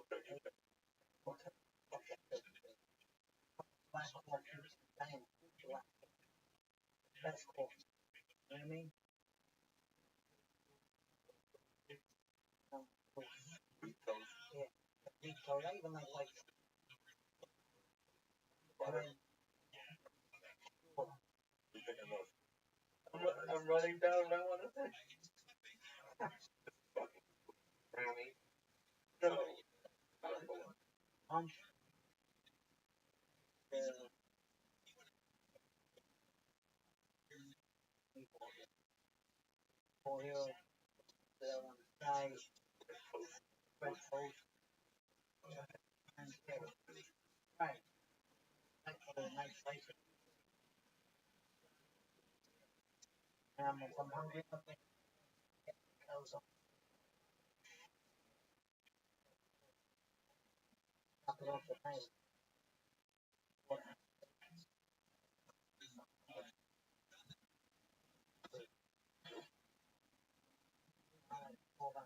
That's cool. You know what I mean? Yeah. Wheat toast. I even like I'm running down what I want to say. Brownie. No. oil, rice, French toast, and right. Nice slice. And if I'm hungry, I'll take those up. Knock it off the night. Hold on.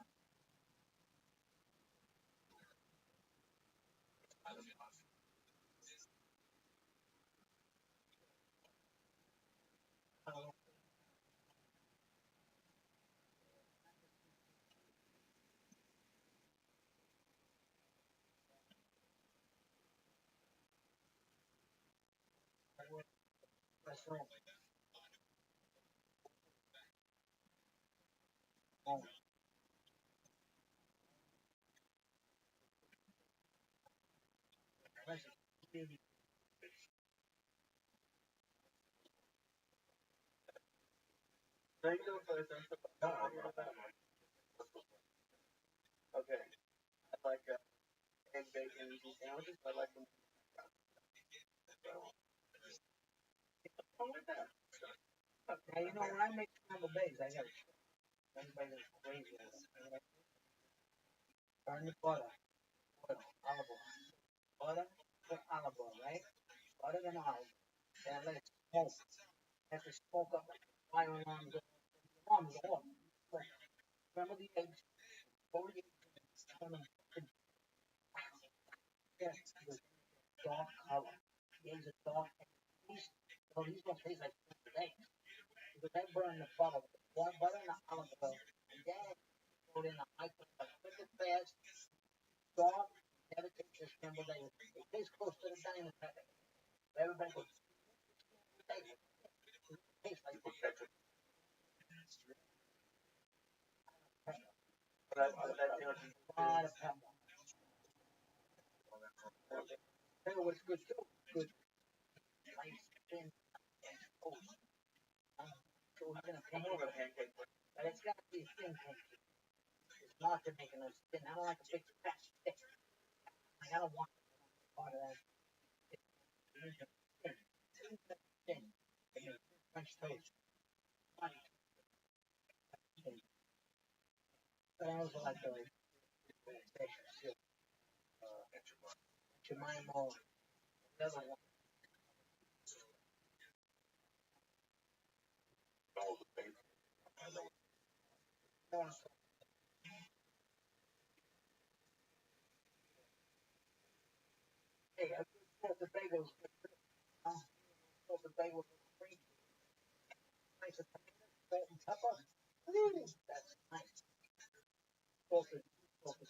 That's all. Oh. Thank you for this. Okay. I like egg bacon easy sandwiches. I like them. Now you know when I make my Scrambled eggs, I got it. Everybody goes crazy over it. Burn the butter, oil, olive oil. Butter, put olive oil, right? Butter and olive. Then let it smoke. Let it smoke up like a fire alarm goes. Alarm go off. Scramble the eggs, throw the eggs in, turn them dark color. The eggs are dark. These don't taste like eggs. Because they burn the butter. Butter and the olive oil. And then put in the microwave. Quick and fast. Dark. Never taste the scrambled eggs. It tastes close to the diner. Everybody goes, tastes like ketchup. A lot of pepper. Pepper was good too. Good. Nice thin. Oh, so we're gonna come over a pancake, but it's gotta be a thin pancake. It's not to make it thin. I don't like a big fat stick. Like, I don't want part of that. It's thin. Thin. French toast. But I also like the Jemima. The other one. Hey, I thought the bagels. Thought the bagels were great. Nice and salt and pepper. That's nice. Salted. Salted.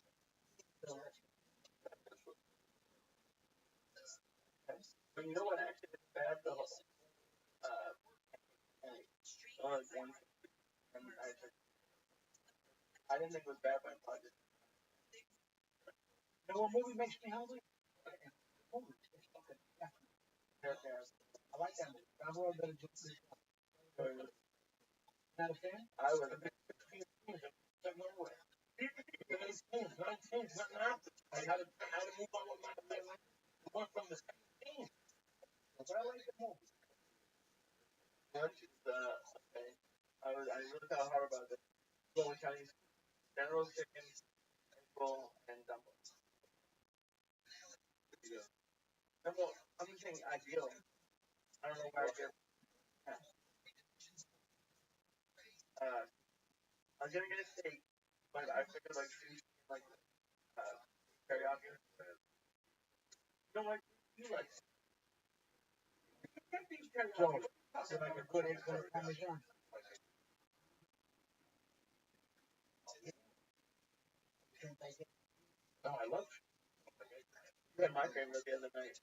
But you know what actually is bad though? Only one. I didn't think it was bad, but I thought it. You know what movie makes me hungry? I like that movie. I wrote a better joke. Not a fan? I was a big 16 games nowhere. 19, nothing happened. I had to move on with my life. I went from the 16. But I like the movie. Lunch is okay. I really thought hard about this. Going Chinese, General Chicken, roll, and dumplings. I'm just saying ideal. I don't know where I get. I was gonna get a steak, but I figured like sushi, like teriyaki. You know what? You like So, so like a good egg for the Parmesan. No, I love. You had my favorite the other night.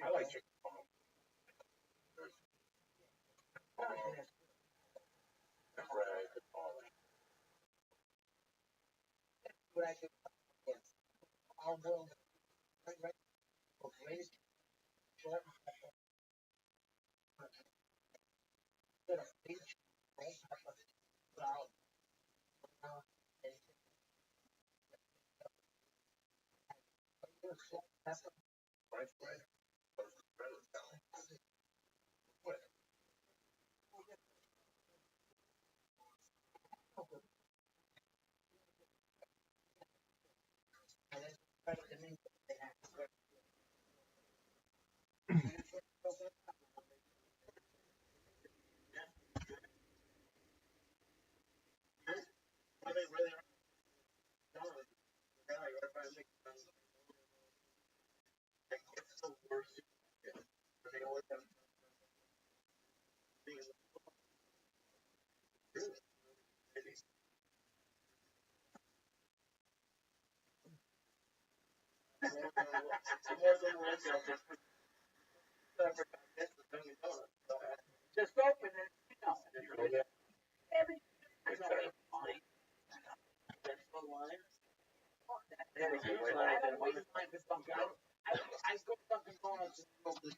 I like chicken. What I do, I'll boil right, raised short, bit of peach, French bread. just open it, everything. I go to Dunkin' Donuts and go to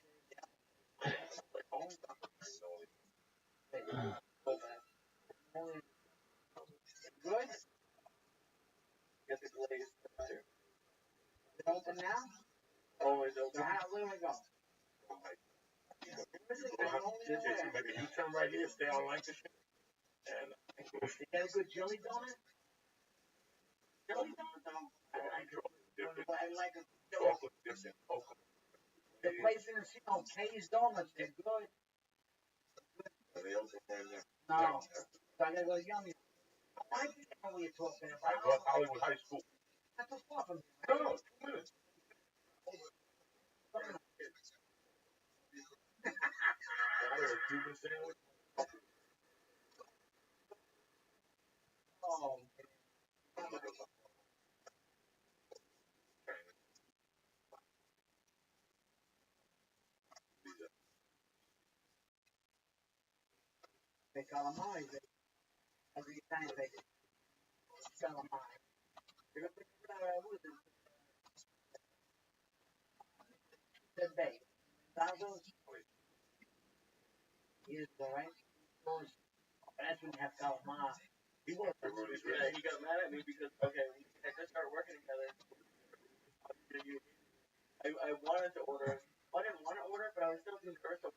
good. Is it open now? Always So open. where do I go? Maybe you turn right here, stay on Lancashire, and You got a good jelly donut? Jelly donut, though? I like a chocolate dips in cocoa. the place in K's Donuts, they're good. Are they open right now? No. So I gotta go to Yummy. I think I know what you're talking I about. go to Hollywood High School. Not too far from here. No, 2 minutes. I had a Cuban sandwich. Oh, they calamari. Every time they calamari. You're gonna put what is it? The bay. Tacos. Is alright. That's when you have calamari. He went to Rudy's. Yeah, he got mad at me because okay, we had just started working together. I wanted to order. I didn't want to order, but I was still too thirsty.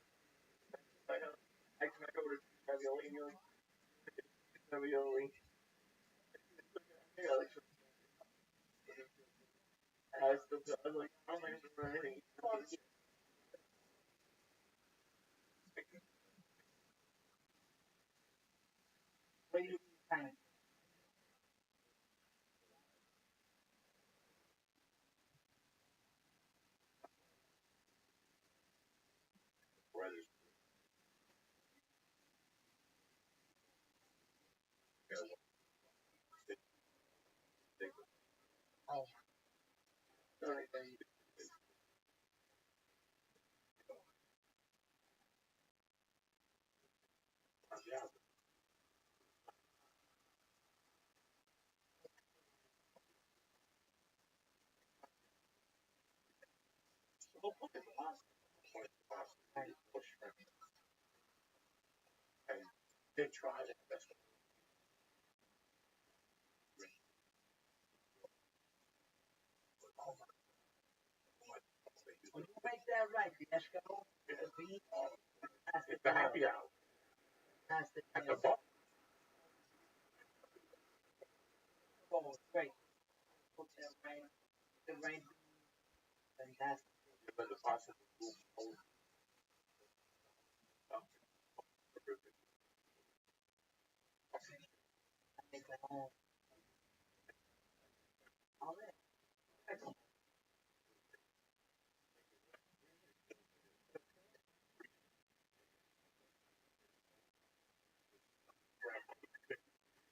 I tried to order ravioli, and you're like, ravioli. Yeah, like, I was like, I don't think it's for anything. What do you kind of Brothers. oh Anything. Yeah. And did try it. That's what when you make that right, the escargot, the beef, that's it's the happy hour. That's the At the bar. oh, it's great. Put that right, the right, fantastic. But the pasta food. I make my own. All that.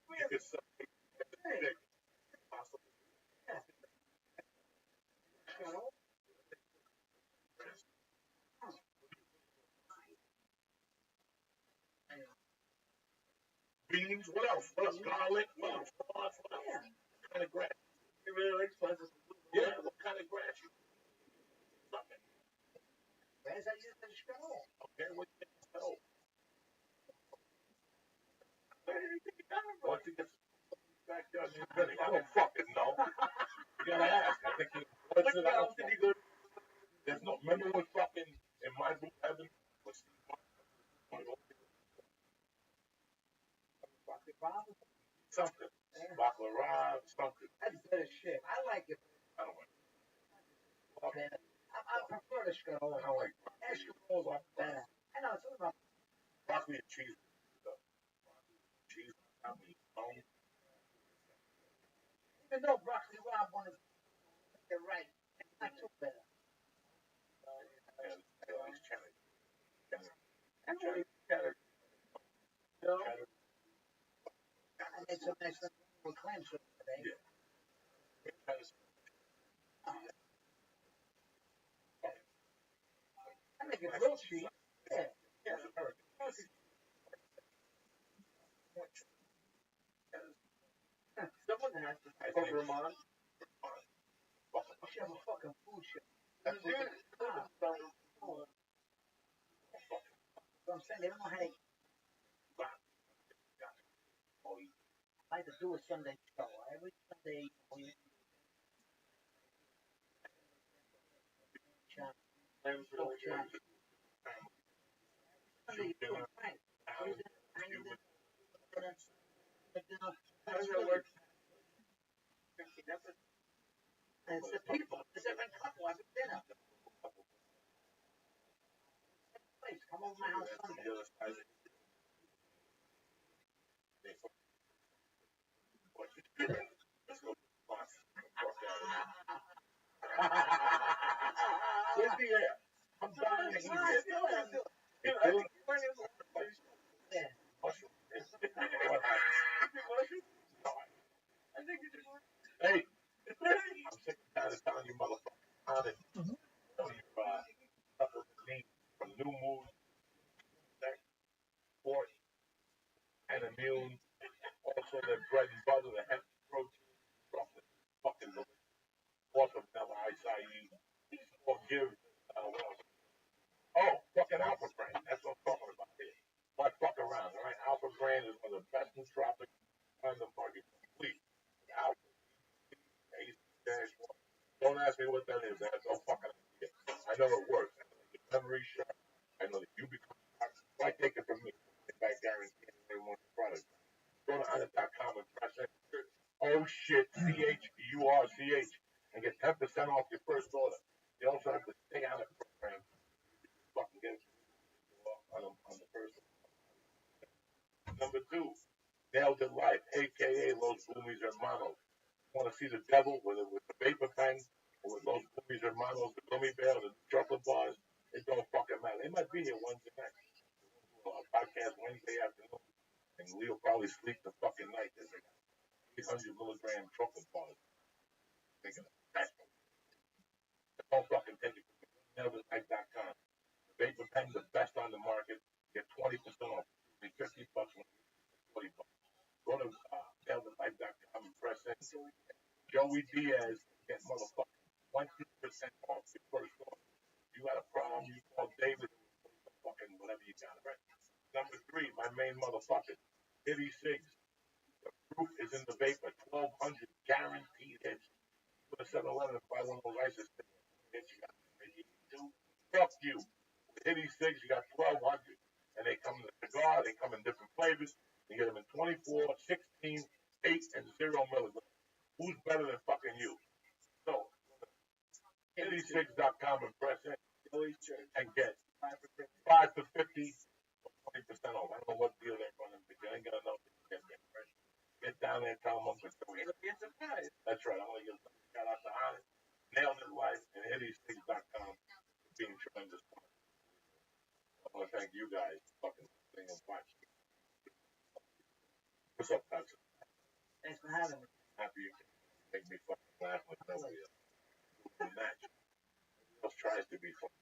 You could sell it. Pasta. Escargot, Beans. What else? What else? Garlic. What else? What else? What else? yeah. What kind of grass? He really likes spices. Yeah. What kind of grass? Nothing. Where's that use the escargot? Okay. What do you think? Oh, Where did he think he got it from? once he gets back there, I don't fucking know. You gotta ask. I think he. What What's it? I don't else did he go to? There's no. Remember when fucking in my blue heaven was Broccoli Rob, something. Baccarat, something. that's better shit. I like it I don't know. better. I prefer the escargot. I don't like Escargots are better. I know it's all about broccoli and cheese. Cheese. I mean, even though broccoli Rob wanted to get it right, it's not too better. and it's cheddar. I don't like cheddar. No. Cheddar. I made some nice little clam soup today. Yeah. Cheddar's I make it real cheap. Yeah. American. Someone has to I cook think- Ramon. We should have a fucking food show. That's So I'm saying they don't know how to. I like to do a Sunday show. Every Sunday, I'm really Yeah. good. Sunday, you do it fine. Hanging in- How does that work? It's the people. It's a different couple. I've been dinner. Please come over to my house Sunday. Where's the air? I'm dying to hear it. It's really hey, I'm sick and tired of telling you motherfuckers on it. Telling you stuff with the name from new moves, sex, sports, and immune. Also the bread and butter, the hemp protein, chocolate, fucking the fourth of vanilla ice IE. Or give what else? Oh, fucking Alpha Brain. That's what I'm talking about here. Why fuck around, all right? Alpha Brain is one of the best nootropics on the market. Complete. Alpha Don't ask me what that is. I have no fucking idea. I know it works. I know your memory sharp. I know that you become smart. Why take it from me? If I guarantee everyone product. Go to honest.com and press enter. Oh shit, CHURCH and get 10% off your first order. You also have to stay on the program. Fucking get it on the first. Number two, Nailed It Life, aka Los Boomies Hermanos. Want to see the devil with the vapor pen or with Los Boomies Hermanos, the gummy bear, the chocolate bars? It don't fucking matter. They might be here Wednesday night. A podcast Wednesday afternoon, and Leo probably sleep the fucking night. There's like 800 milligram chocolate bars. Thinking that's don't fucking take it. NailedItLife.com. The vapor pen's the best on the market. Get 20% off. Be $50 when you get 40 bucks. Go to NailedItLife.com and press in. Joey Diaz get motherfucking 20% off your first order. You got a problem, you call David, fucking whatever you got, right? Number three, my main motherfucker, Hitty Cigs. The proof is in the vapor, 1,200 guaranteed hits. Go to 7-Eleven and buy one of those ISIS hits you got. Fuck you. With Hitty Cigs, you got 1,200. And they come in a cigar, they come in different flavors. You get them in 24, 16, 8, and 0 milligrams. Who's better than fucking you? So, hitty6.com and press in and get 5 for 50 or 20% off. I don't know what deal they're running, but you ain't gonna know. Get down there and tell them I'm going to be a surprise. That's right. I'm going to give a shout out to Honest, Nailed It Life, and hitty6.com for being tremendous. I want to thank you guys for fucking listening and watching. What's up, Patrick? Thanks for having me. Happy you can make me fucking laugh with nobody else. Match. Else tries to be fun.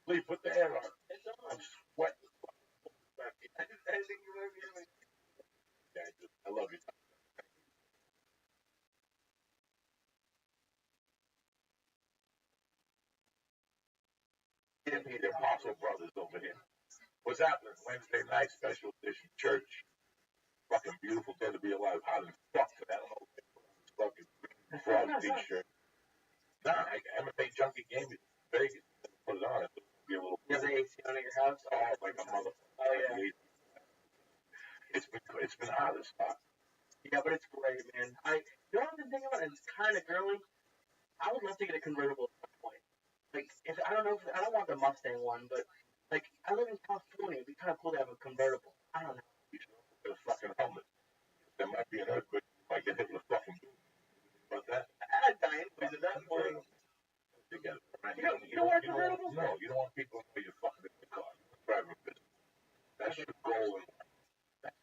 Please put the air on. I'm sweating. I think you might be having. Yeah, I do. I love you. Give me the Apostle Brothers over here. What's happening? Wednesday night special edition church. Fucking beautiful day to be alive. Hot as fuck today. I don't know what they put on this fucking frog t-shirt. Nah, MMA junkie gave me Vegas. Put it on. It would be a little. You have the AC on at your house? Oh, like a motherfucker. Oh, yeah. It's been hot as fuck. Yeah, but it's great, man. You know what I've been thinking about? It's kind of girly. I would love to get a convertible at some point. Like, if I don't know, I don't want the Mustang one, but like, I live in California. It'd be kind of cool to have a convertible. I don't know. You should put a fucking helmet. There might be an earthquake. You might get hit with a fucking boot. But that. I'd die anyways at that point. Together, right? You don't want a convertible? No, you don't want people to know you're fucking in the car. Driving a business. That's your goal in life.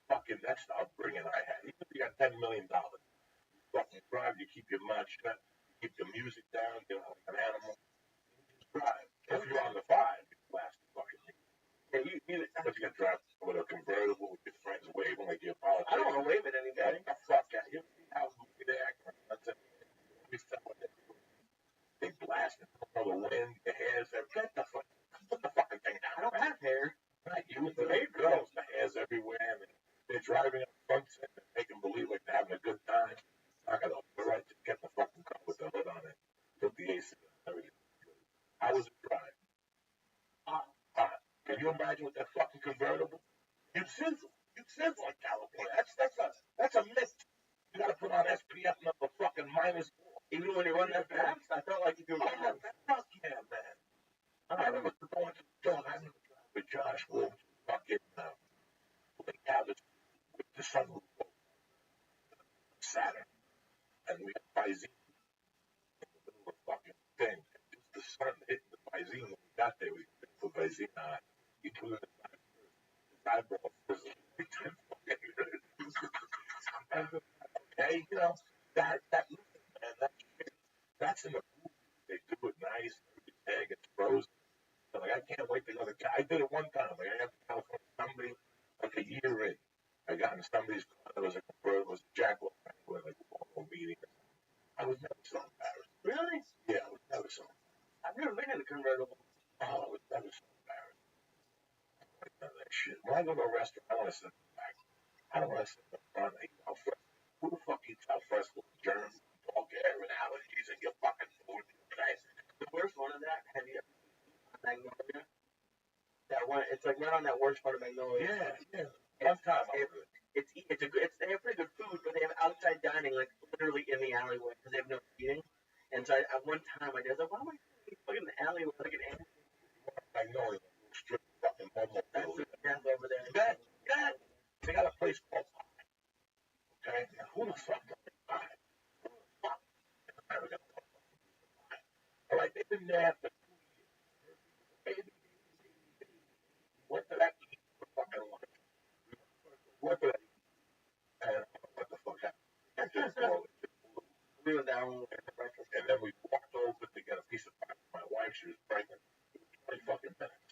That's the upbringing I had. Even if you got $10 million, you fucking drive, you keep your mouth shut, you keep the music down, you're like an animal. You just drive. If you're on the 5, you blast the fucking thing. Yeah, but you can drive with a convertible with your friends waving like you're a politician. I don't want to wave at anybody. Get the fuck out. You see how they act? That's it. Let me stop what they do. They blast it. All the wind, the hairs, get the fuck. Put the fucking thing down. I don't have hair. Not you, but hey, girls, the hair's everywhere. And they're driving up front and making believe like they're having a good time. I got the right to get the fucking car with the hood on it. Put the AC and everything. I was you imagine with that fucking convertible? You'd sizzle. You'd sizzle in California. That's a myth. You gotta put on SPF number fucking minus 4. Even when you run that fast, I felt like you could run that fast. Fuck yeah, man. I remember going to the dog. I remember driving with Josh Wolf to fucking Lake Habits with the sunroof Saturn. And we had Visine in the middle of the fucking thing. And just the sun hit the Visine when we got there. We put Visine on. He put it in his eyeball fizzled. Okay, you know, that look, man, that's in the movie. They do it nice. Every egg gets frozen. So, like, I can't wait to go to. I did it one time. Like, I got to California, somebody, like a year in. I got in somebody's car. It was a convertible. It was a Jaguar. Like a meeting. I was never so embarrassed. Really? Yeah, I was never so embarrassed. I've never been in a convertible. Oh, I was never so embarrassed. Like none of that shit. When I go to a restaurant, I want to sit in the back. I don't want to sit in the front and eat alfresco. Who the fuck eats alfresco with germs, dog hair, and allergies, and your fucking food? The worst one of that, have you ever seen Magnolia? That one, it's like right on that worst part of Magnolia. Yeah. One time I was they have pretty good food, but they have outside dining, like literally in the alleyway, because they have no seating. And so at one time I was like, why am I fucking in the alleyway like an animal? Magnolia, strip fucking homo. That's the death over there. Yeah. They got a place called Pie. Okay? Now, who the fuck does Pie? Who the fuck in America does Pie? All right, they've been there for 2 years. Baby. Went to that eat for fucking lunch. Went to that eat. And what the fuck happened? We went down for breakfast. And then we walked over to get a piece of pie for my wife. She was pregnant. It was 20 fucking minutes.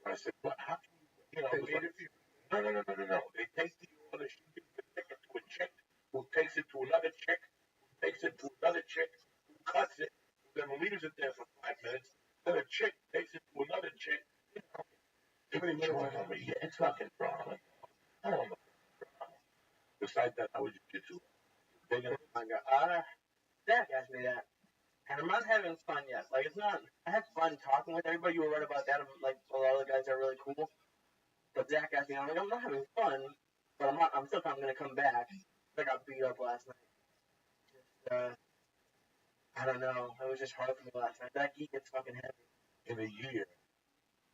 So I said, what? How can you know, they like, no. They take the order. She gives the ticket to a chick who takes it to another chick, who takes it to another chick, who cuts it, who then leaves it there for 5 minutes. Then a chick takes it to another chick. You know, everybody went on me. Yeah, it's fucking drama. I don't know. Besides that, how would you get to it? Zach asked me that. And I'm not having fun yet. Like, it's not. I had fun talking with everybody. You were right about that. Like, a lot of the guys are really cool. But Zach asked me, I'm like, I'm not having fun, but I'm still going to come back. I got beat up last night. Just, I don't know. It was just hard for me last night. That geek gets fucking heavy. In a year,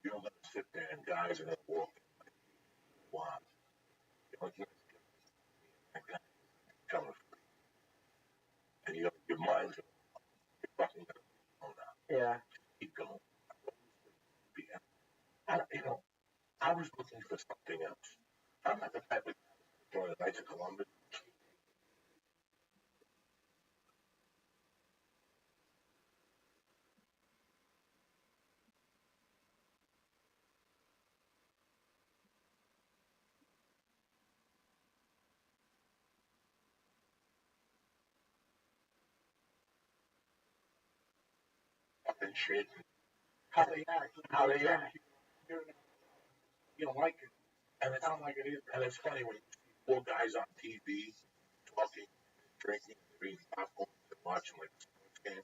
you're going to sit there and guys are going to walk in like, wow. You're like, coming free. And your mind's going to you're fucking going to go now. Yeah. Keep going. I was looking for something else. I'm not the type of guy who's going to the Knights of Columbus. Fucking shit. How they act. You don't like it. And it's not like it is. And it's funny when you see 4 guys on TV talking, drinking, eating popcorn, and watching like a sports game.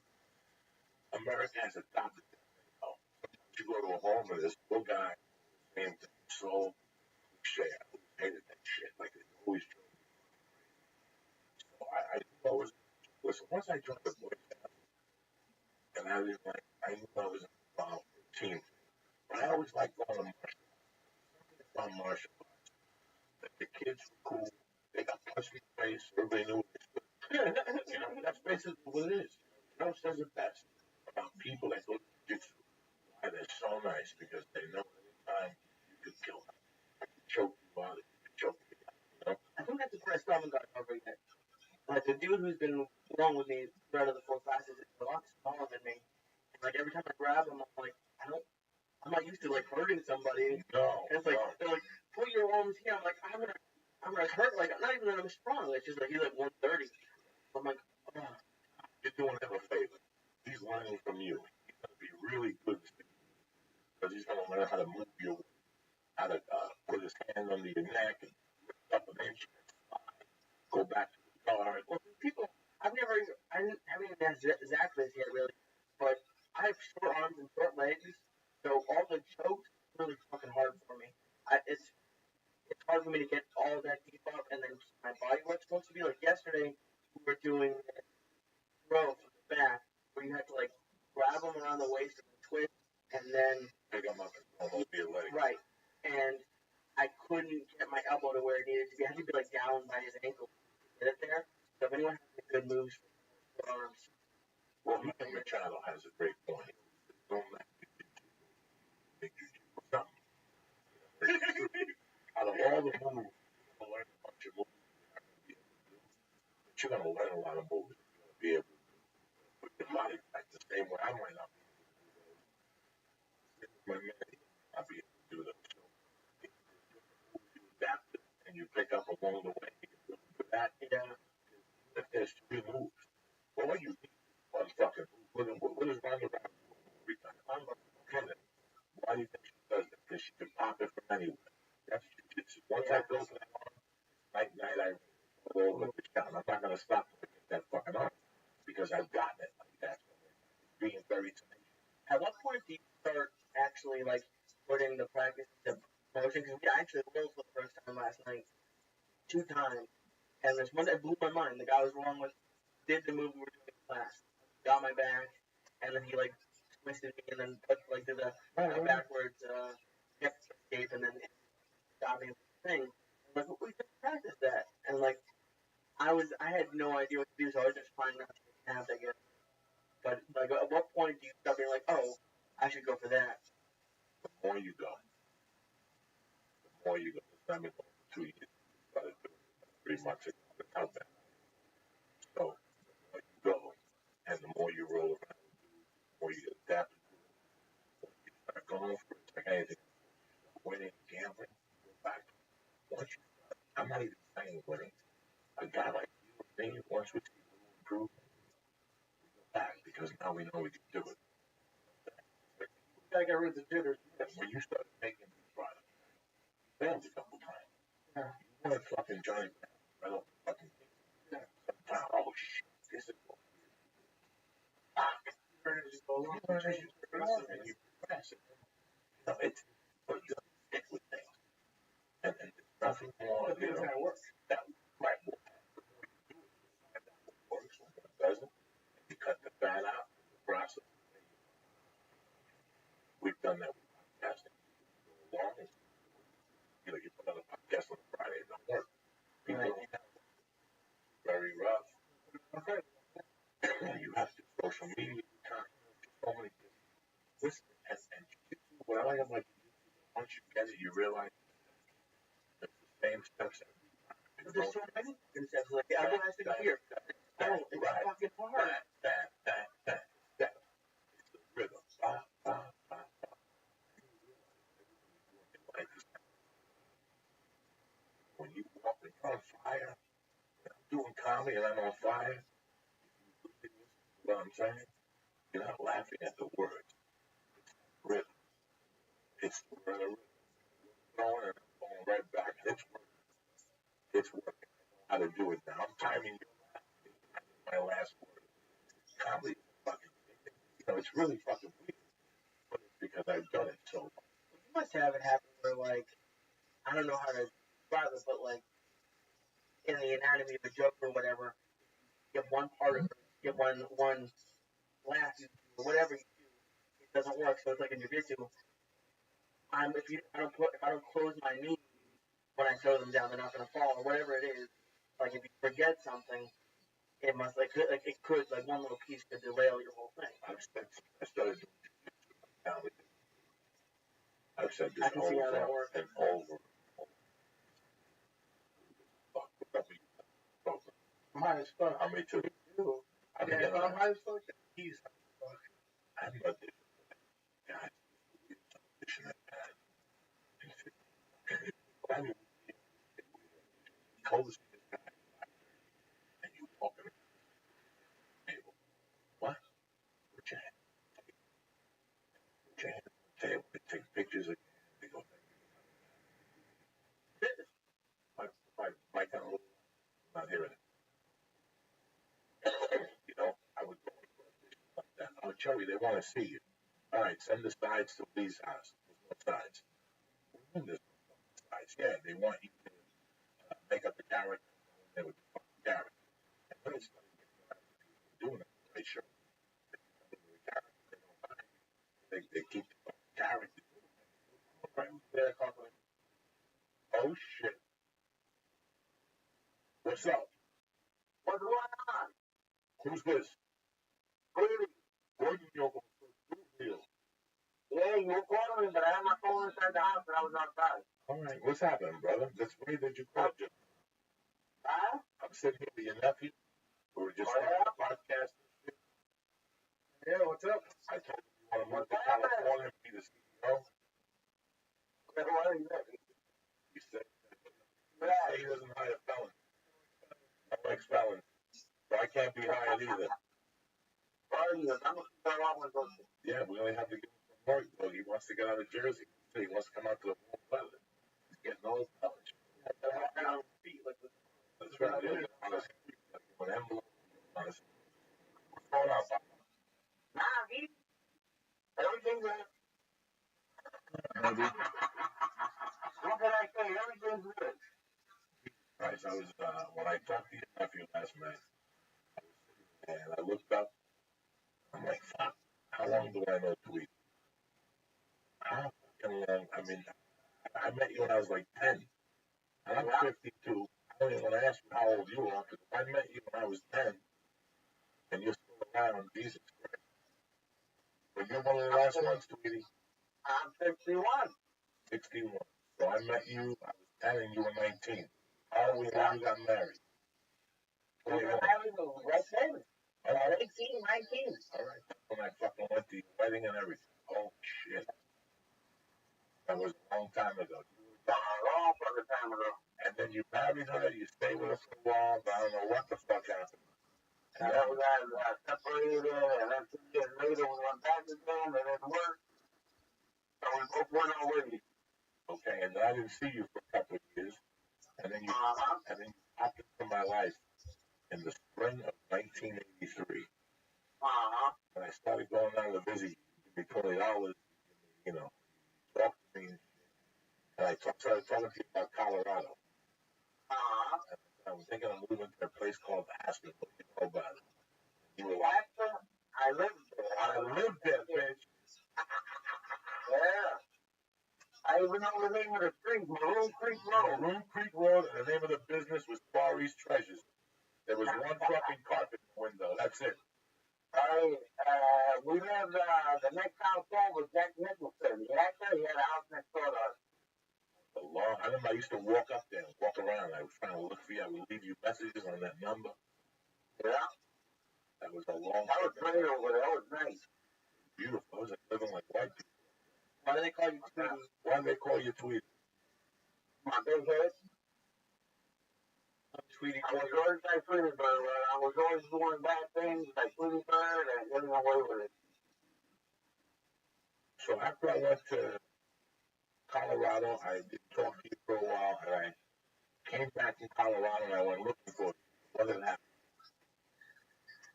America has adopted that. Sometimes you go to a home and there's 4 guys, same thing, so cliche. I always hated that shit. Like it's always joking. So I always listen. Once I joined the Boy Scouts, and I knew I was involved in a team. But I always liked going to martial arts. On martial arts. The kids were cool. They got punched in the face. Everybody knew what they stood. You know, that's basically what it is. You know, says it best about people that go to jiu-jitsu. Why they're so nice because they know every time you could kill them. I could choke you out. You could choke you out. You know? I think that's the first time I got over yet. Like, the dude who's been along with me throughout the 4 classes is a lot smaller than me. And, like, every time I grab him, I'm like, I'm not used to, like, hurting somebody. No. And it's like, they're like, put your arms here. I'm like, I'm gonna hurt. Like, not even that I'm strong. It's just like, he's like 130. I'm like, oh. You're doing him a favor. He's learning from you. He's going to be really good because he's going to learn how to move you, how to put his hand under your neck and lift up an inch, go back to the guard. Well, people, I haven't even asked Zach this yet, really, but I have short arms and short legs, so all the chokes really fucking hard for me. It's hard for me to get all that deep up and then keep my body where it's supposed to be. Like yesterday, we were doing a throw from the back where you had to like grab them around the waist and twist and then pick them up and almost be a leg. Right. And I couldn't get my elbow to where it needed to be. I had to be like down by his ankle to get it there. So if anyone has any good moves for arms. Well, Machado has a great point. Don't let me do something. Out of all the moves, you're gonna learn a bunch of moves but you're gonna learn a lot of moves. You're gonna be able to put your body back the same way I might not be able to do those. My man, I'll be able to do those. So if you adapt it and you pick up along the way, you can do that. If there's three moves, well, what you need one fucking move. What is Ronda Rousey doing every time? Why do you think she does that? Because she can pop it from anywhere. That's jiu-jitsu. Once I go to that arm, night, I roll over the shot. I'm not going to stop to get that fucking arm because I've gotten it like that. It's being very tenacious. At what point do you start actually like putting the practice into motion? Because we actually rolled for the first time last night, 2 times. And this one that blew my mind. The guy was wrong with, did the move we were doing in class. Got my back, and then he like twisted me and then put like did a backwards hip escape and then got me with the thing. And like, we just practiced that. And like, I had no idea what to do, so I was just trying not to get stabbed, I guess. But like, at what point do you start being like, oh, I should go for that? The more you go, I've been going for 2 years. Started doing it 3 months ago. How bad? So the more you go, and the more you roll around, the more you get adapted to it. When you start going for it, it's like anything. Winning, gambling, go back. Once you start, I'm not even saying winning. A guy like you and me, once we see little improvement, we go back because now we know we can do it. You gotta get rid of the jitters. When you start making these products, you failed a couple times. Yeah. You want fucking Johnny right off the fucking thing. Yeah. Sometimes, oh shit, this is what weird. Fuck. And you press it. You know, it's but it doesn't stick with things. And there's nothing more, you know, that right will happen. The more you do it, you find out what works and what doesn't. And you cut the fat out in the process. We've done that with podcasting. You go along and you know, you put on a podcast on a Friday, it don't work. People don't have it. Very rough. You have to social media content, so many things. Listen, and what I like about jiu-jitsu, once you get it, you realize it's the same steps every time. There's so many steps. Like, everyone has to go here. Oh, it's fucking hard. That. It's the rhythm. When you walk and you're on fire, and I'm doing comedy and I'm on fire, if you really listen to what I'm saying, you're not laughing at the words. It's rhythm. It's the rhythm. You're going and I'm going right back. And it's working. It's working. I know how to do it now. I'm timing your laugh. My last word. Comedy is fucking, you know, it's really fucking weird. But it's because I've done it so long. You must have it happen where, like, I don't know how to describe it, but like, in the anatomy of a joke or whatever, you have one part of it, you have one laugh, or whatever you do, it doesn't work. So it's like in jiu-jitsu, if I don't close my knees when I throw them down, they're not gonna fall or whatever it is. Like if you forget something, it must like one little piece could derail your whole thing. I started doing jiu-jitsu now. I've said this over and over. High as fuck. I mean, too. I mean, I'm high as fuck. He's high as fuck. I'm not this guy. This and that. I mean, cold as this guy, and you walk in the table. What? Put your hand. Put your hand on the table. They take pictures of you. They go, my kind of little, I'm not hearing it. You know, I would go like that. Oh, Joey, they want to see you. All right, send the sides to Lee's house. sides. Women, there's sides. Yeah, they want you to make up the character. They would fuck the character. And when it's doing it, they show the character. They don't mind. They keep the fucking character. Oh shit. What's up? What's going on? Who's this? Really? Gordon, you're here. Yeah, you were calling me, but I had my phone inside the house and I was outside. All right. What's happening, brother? That's weird that you called, Jim. Huh? I'm sitting here with your nephew. We were just starting a podcast. Yeah, what's up? I told him you want to move to California and be the CEO. What are you doing? He said he doesn't hire felons. I like felons. So I can't be hired either. Yeah, we only have to give him some work, though. He wants to get out of Jersey. He wants to come out to the warm weather. He's getting old, college. That's right. Yeah, on his feet, like an envelope on his feet. What's going on, Papa? Nah, dude. Everything's good. Maybe. What can I say? Everything's good. Right, so I was, when I talked to your nephew last night, and I looked up, I'm like, fuck, how long do I know Tweet? How fucking long? I mean, I met you when I was like 10, and I'm 52. I don't even want to ask you how old you are, because if I met you when I was 10, and you're still around, Jesus Christ. But you're one of the last ones, Tweety. I'm 61. 61. So I met you, I was 10, and you were 19. How old were you when you got married? We got married right then. 18, 19. All right, that's when I fucking went to your wedding and everything. Oh, shit. That was a long time ago. Long fucking time ago. And then you married her, you stayed with her for a while, but I don't know what the fuck happened. And then we got separated, and then 2 years later we went back again, and it worked. So we both went our ways. Okay, and I didn't see you for a couple of years, and then you popped into my life in the spring of 1983. And I started going down to visit you. Give me $20, you know, talk to me, and I started talking to you about Colorado. And I was thinking of moving to a place called Aspen. What do you know about it? You were like, I lived there. I lived there, bitch. Yeah. I even know the name of the street, Maroon Creek Road. Maroon Creek Road, and the name of the business was Far East Treasures. There was one fucking carpet in the window. That's it. We lived the next house over, Jack Nicholson. He had a house next door to us. I remember I used to walk up there and walk around. I was trying to look for you. I would leave you messages on that number. Yeah. That was a long. That was great over there. That was nice. Beautiful. I was living like white people. Why do they call you Tweety? Why do they call you Tweety? My big head. Tweety. I was always like Tweety Bird. I was always doing bad things like Tweety Bird and getting away with it. So after I went to Colorado, I did talk to you for a while, and I came back in Colorado, and I went looking for you. What did happen?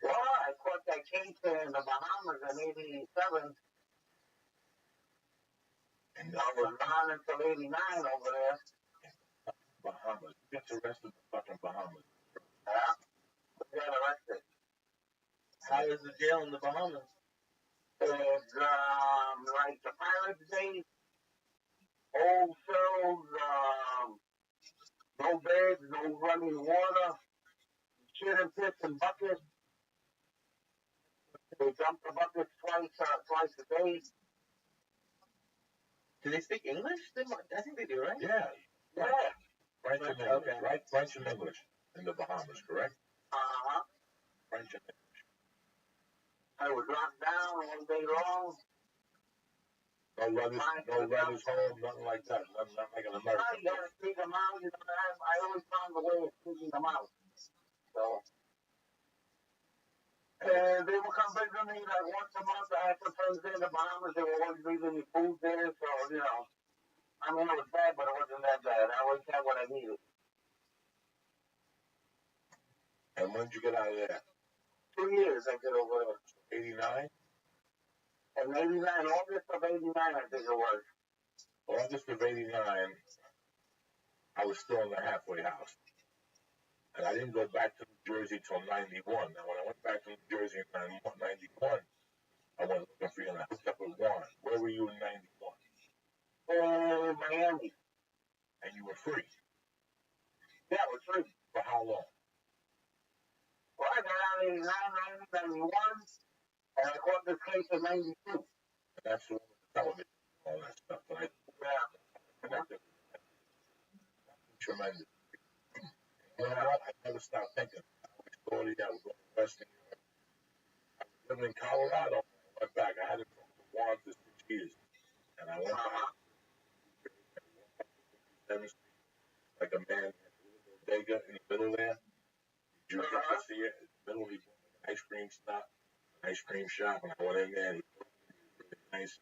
Well, I caught that case in the Bahamas in '87. And I was gone until '89 over there. Bahamas. You got arrested in the fucking Bahamas. Yeah. We got arrested. How is the jail in the Bahamas? It's like the Pirates days. Old cells, no beds, no running water, shit and piss and buckets. They dump the buckets twice a day. Do they speak English? I think they do, right? Yeah. Yeah. French and English. Okay. Right? French and English in the Bahamas, correct? French and English. I was locked down all day long. No letters home, nothing like that. Nothing like an American. You gotta speak them out. I always found a way of speaking them out. So, and they would come visit me like once a month. I had some friends there in the Bahamas. They were always leaving me food there. So, you know, I mean, it was bad, but it wasn't that bad. I always had what I needed. And when did you get out of there? 2 years I did over there. 89? And '89, August of '89, I think it was. August of '89, I was still in the halfway house. And I didn't go back to New Jersey till '91. Now, when I went back to New Jersey in '91, I went looking for you and I hooked up with Warren. Where were you in '91? Oh, Miami. And you were free. Yeah, I was free. For how long? Well, I got out in 1991, and I caught this case in '92. And that's the one with the television and all that stuff. And I connected. Tremendous. You know what? I never stopped thinking. I always thought I was going to West New York. I was living in Colorado. I went back. I hadn't talked to Juan for 6 years. And I went back. Like a man had a little bodega in the middle there. You get to see it. In the middle, he bought like an ice cream stop, an ice cream shop. And I went in there and he was really nice.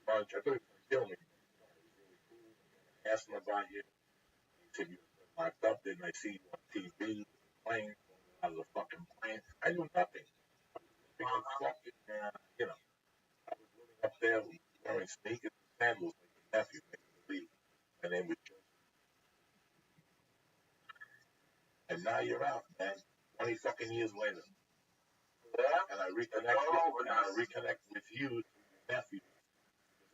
Lunch. I thought he was going to kill me. He was really cool. I asked him about you. He said, you were locked up. Didn't I see you on TV? Plane. I was a fucking plane. I knew nothing. I was living in fucking, you know, I was living up there wearing sneakers and sandals like your nephew made me believe. My name was Joe. And now you're out, man. 20 fucking years later. Yeah. And I reconnect with you through your nephew.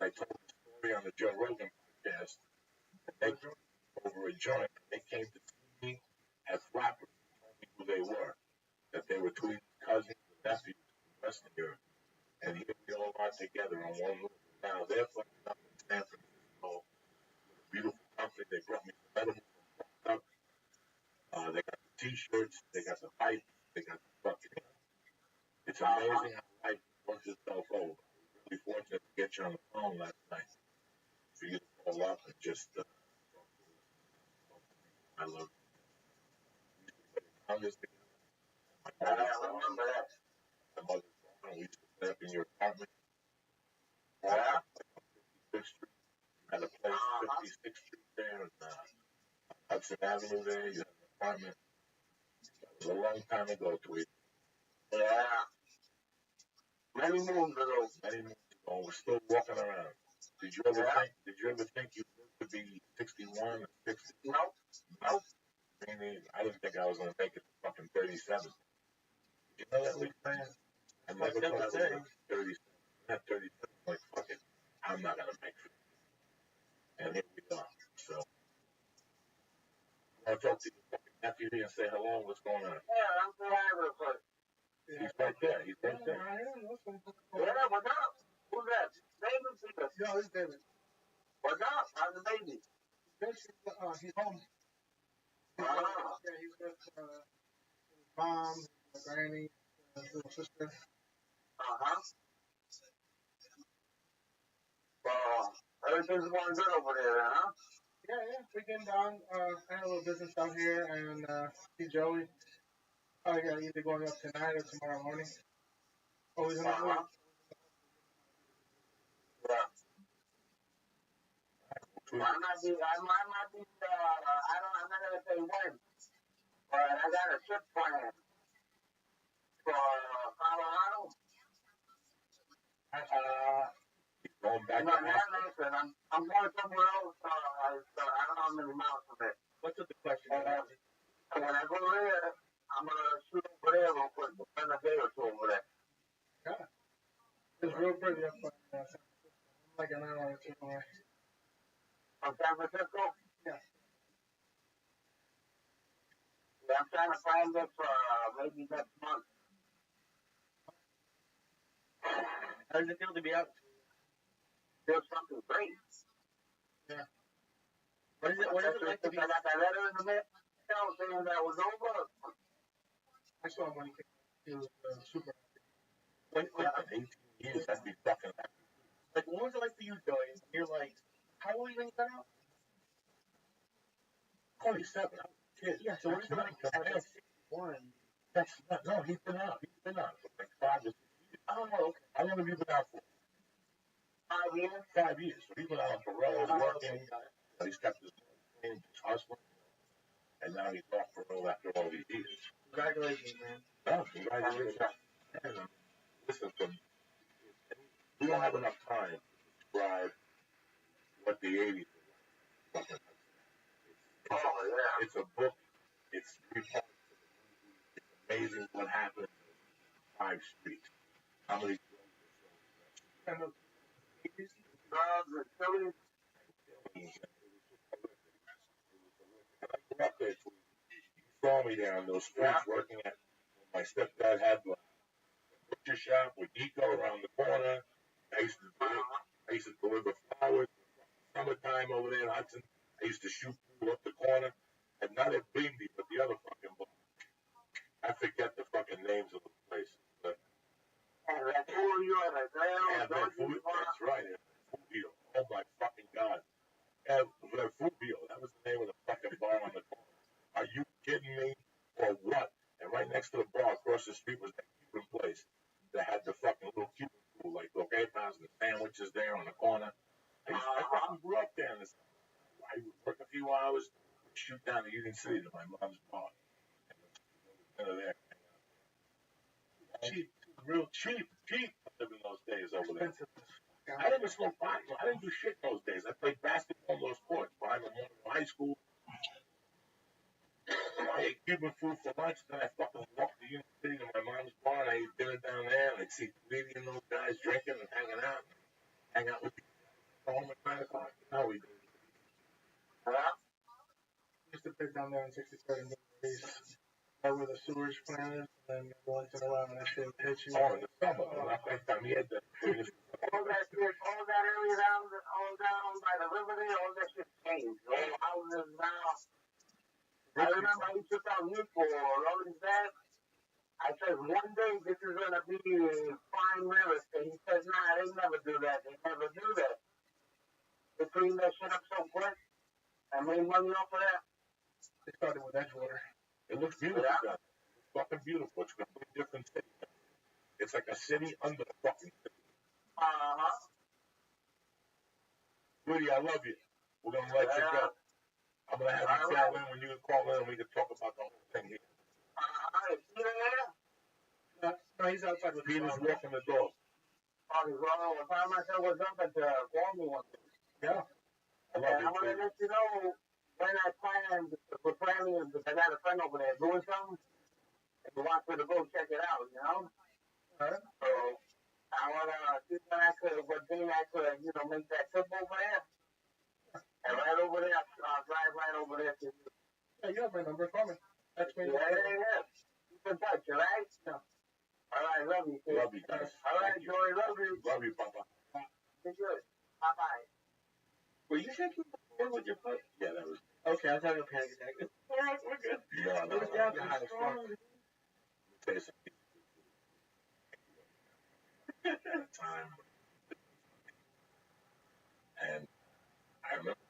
I told the story on the Joe Rogan podcast. And they came over a joint. They came to see me at Flappers and told me who they were. That they were twin cousins and nephews from Western Europe. And here we all are together on one room. Now they're fucking up in San Francisco with a beautiful company. They brought me some edibles and fucked up. They got the t-shirts, they got the pipes, they got the fucking. It's amazing how life works itself over. I was really fortunate to get you on the phone last night for you to call up and just talk to us. I love you. We used to play the Congress together. My remember that. My mother's gone. We used to play up in your apartment. Yeah. Like on 55th Street. You had a place, 56th Street there, and Hudson Avenue there. You had an apartment. That was a long time ago, Tweet. Yeah. Many moons ago. Many moons ago. We're still walking around. Did you ever think you'd live to be 61 or 60? Nope. Nope. Me neither. I didn't think I was going to make it to fucking 37. Did you know that, Lee? I never thought I was going to be 37. Not 37. I'm like, fuck it. I'm not going to make it. And here we are. So, I want to talk to your fucking nephew here and say hello. What's going on? Yeah, I'm forever, but. He's right there. He's right there. Yeah, what's up? Who's that? David Peter. Yeah, it's David. What's up? How's the baby? He's home. Yeah, he's with his mom, his granny, his little sister. Everything's going good over there, huh? Yeah. Weekend down. I had a little business out here and see Joey. Either going up tonight or tomorrow morning. Always in the mood. Yeah. I'm not gonna say when, but I got a trip planned for Colorado. Going back to Listen, I'm going somewhere else. I don't know how many miles from it. What's the question? And when I go there, I'm gonna shoot over there real quick. Spend a day or two over there. Yeah. It's real pretty up in San Francisco. Like an hour or two away. From San Francisco? Yeah. Yeah, I'm trying to find it for maybe next month. How does it feel to be out? Feels something great. Yeah. What is it like to be? I got that letter in the mail saying that was over. I saw him when he came. He was super happy. When 18 years, I'd be fucking happy. like, what was it like for you, Joey? You're like, how old were you when you got out? 27. I was a kid. Yeah, so what is it like at 61? That's not, no, he's been out. He's been out for like 5 or 6 years. Oh, okay. How long have you been out for? 5 years? 5 years. So he's been out on parole, working. He's kept his name, he's hustling. And now he's off parole after all these years. Congratulations, man. No, congratulations. And, listen, we don't have enough time to describe what the 80s were like. It's a book. It's 3 parts to the movie. It's amazing what happened in those 5 streets. How many drugs were sold in that street? And the 80s, Drugs and Phillies. It was just horrific. It was horrific. And I grew up there, too. You saw me there on those streets working at. My stepdad had the butcher shop with Nico around the corner. I used to deliver flowers. Summertime over there in Hudson. I used to shoot pool up the corner. And not at Bindi, but the other fucking bar. I forget the fucking names of the places. But And that fool you at a that's right. Fubio. Oh my fucking god. Fubio. That was the name of the fucking bar on the corner. Are you kidding me? Or what? And right next to the bar across the street was that Cuban place that had the fucking little Cuban food, like croquetas and the sandwiches there on the corner. I fucking grew up there in this. I would work a few hours, shoot down to Union City to my mom's bar. And go to dinner there. Cheap, real cheap. Living those days over there. I didn't smoke pot. I didn't do shit those days. I played basketball in those sports. By the high school, I ate Cuban food for lunch. Then I fucking walked to Union City to my mom's bar and I ate dinner down there. And I'd see Tweety and those guys drinking and hanging out. Hang out with these guys home at 9 o'clock. Now we do. used to pick down there in 67 days. Right where the sewage plant is, and then once in a while that shit would hit you. Oh, in the summer. Last time he had that. all that area down by the river there, all that shit changed. All houses now. I remember I used to tell Nico or Rollins Dad, I said, one day this is going to be prime real estate. He says, nah, they never do that. They never do that. They clean that shit up so quick and made money off of that. They started with Edgewater. It looks beautiful. Yeah. It's fucking beautiful. It's a completely different city. It's like a city under the fucking city. Woody, I love you. We're going to let you go. I'm going to have you call in when you can call in and we can talk about the whole thing here. Peter there? No, he's outside with Peter's walking the dog. Oh, he's wrong. I found myself was up at call me one day. Yeah. I love you, I'm going to let you know when I planned for planning, because I got a friend over there doing something, and he wants me to go check it out, you know? Alright. So, I want to see what day I could, make that trip over there. And right over there, I'll drive right over there to you. Yeah, you have my number. Call me. That's me. Yeah. Keep in touch, all right? Yeah. All right, love you, kid. Love you, guys. All right, Joey, love you. Love you, Papa. Be good. Bye-bye. Were you shaking with your foot? Yeah, that was. Okay, I was having a panic attack. Alright, we're good. Yeah, It was down to strong. Tell you something. Time. And I remember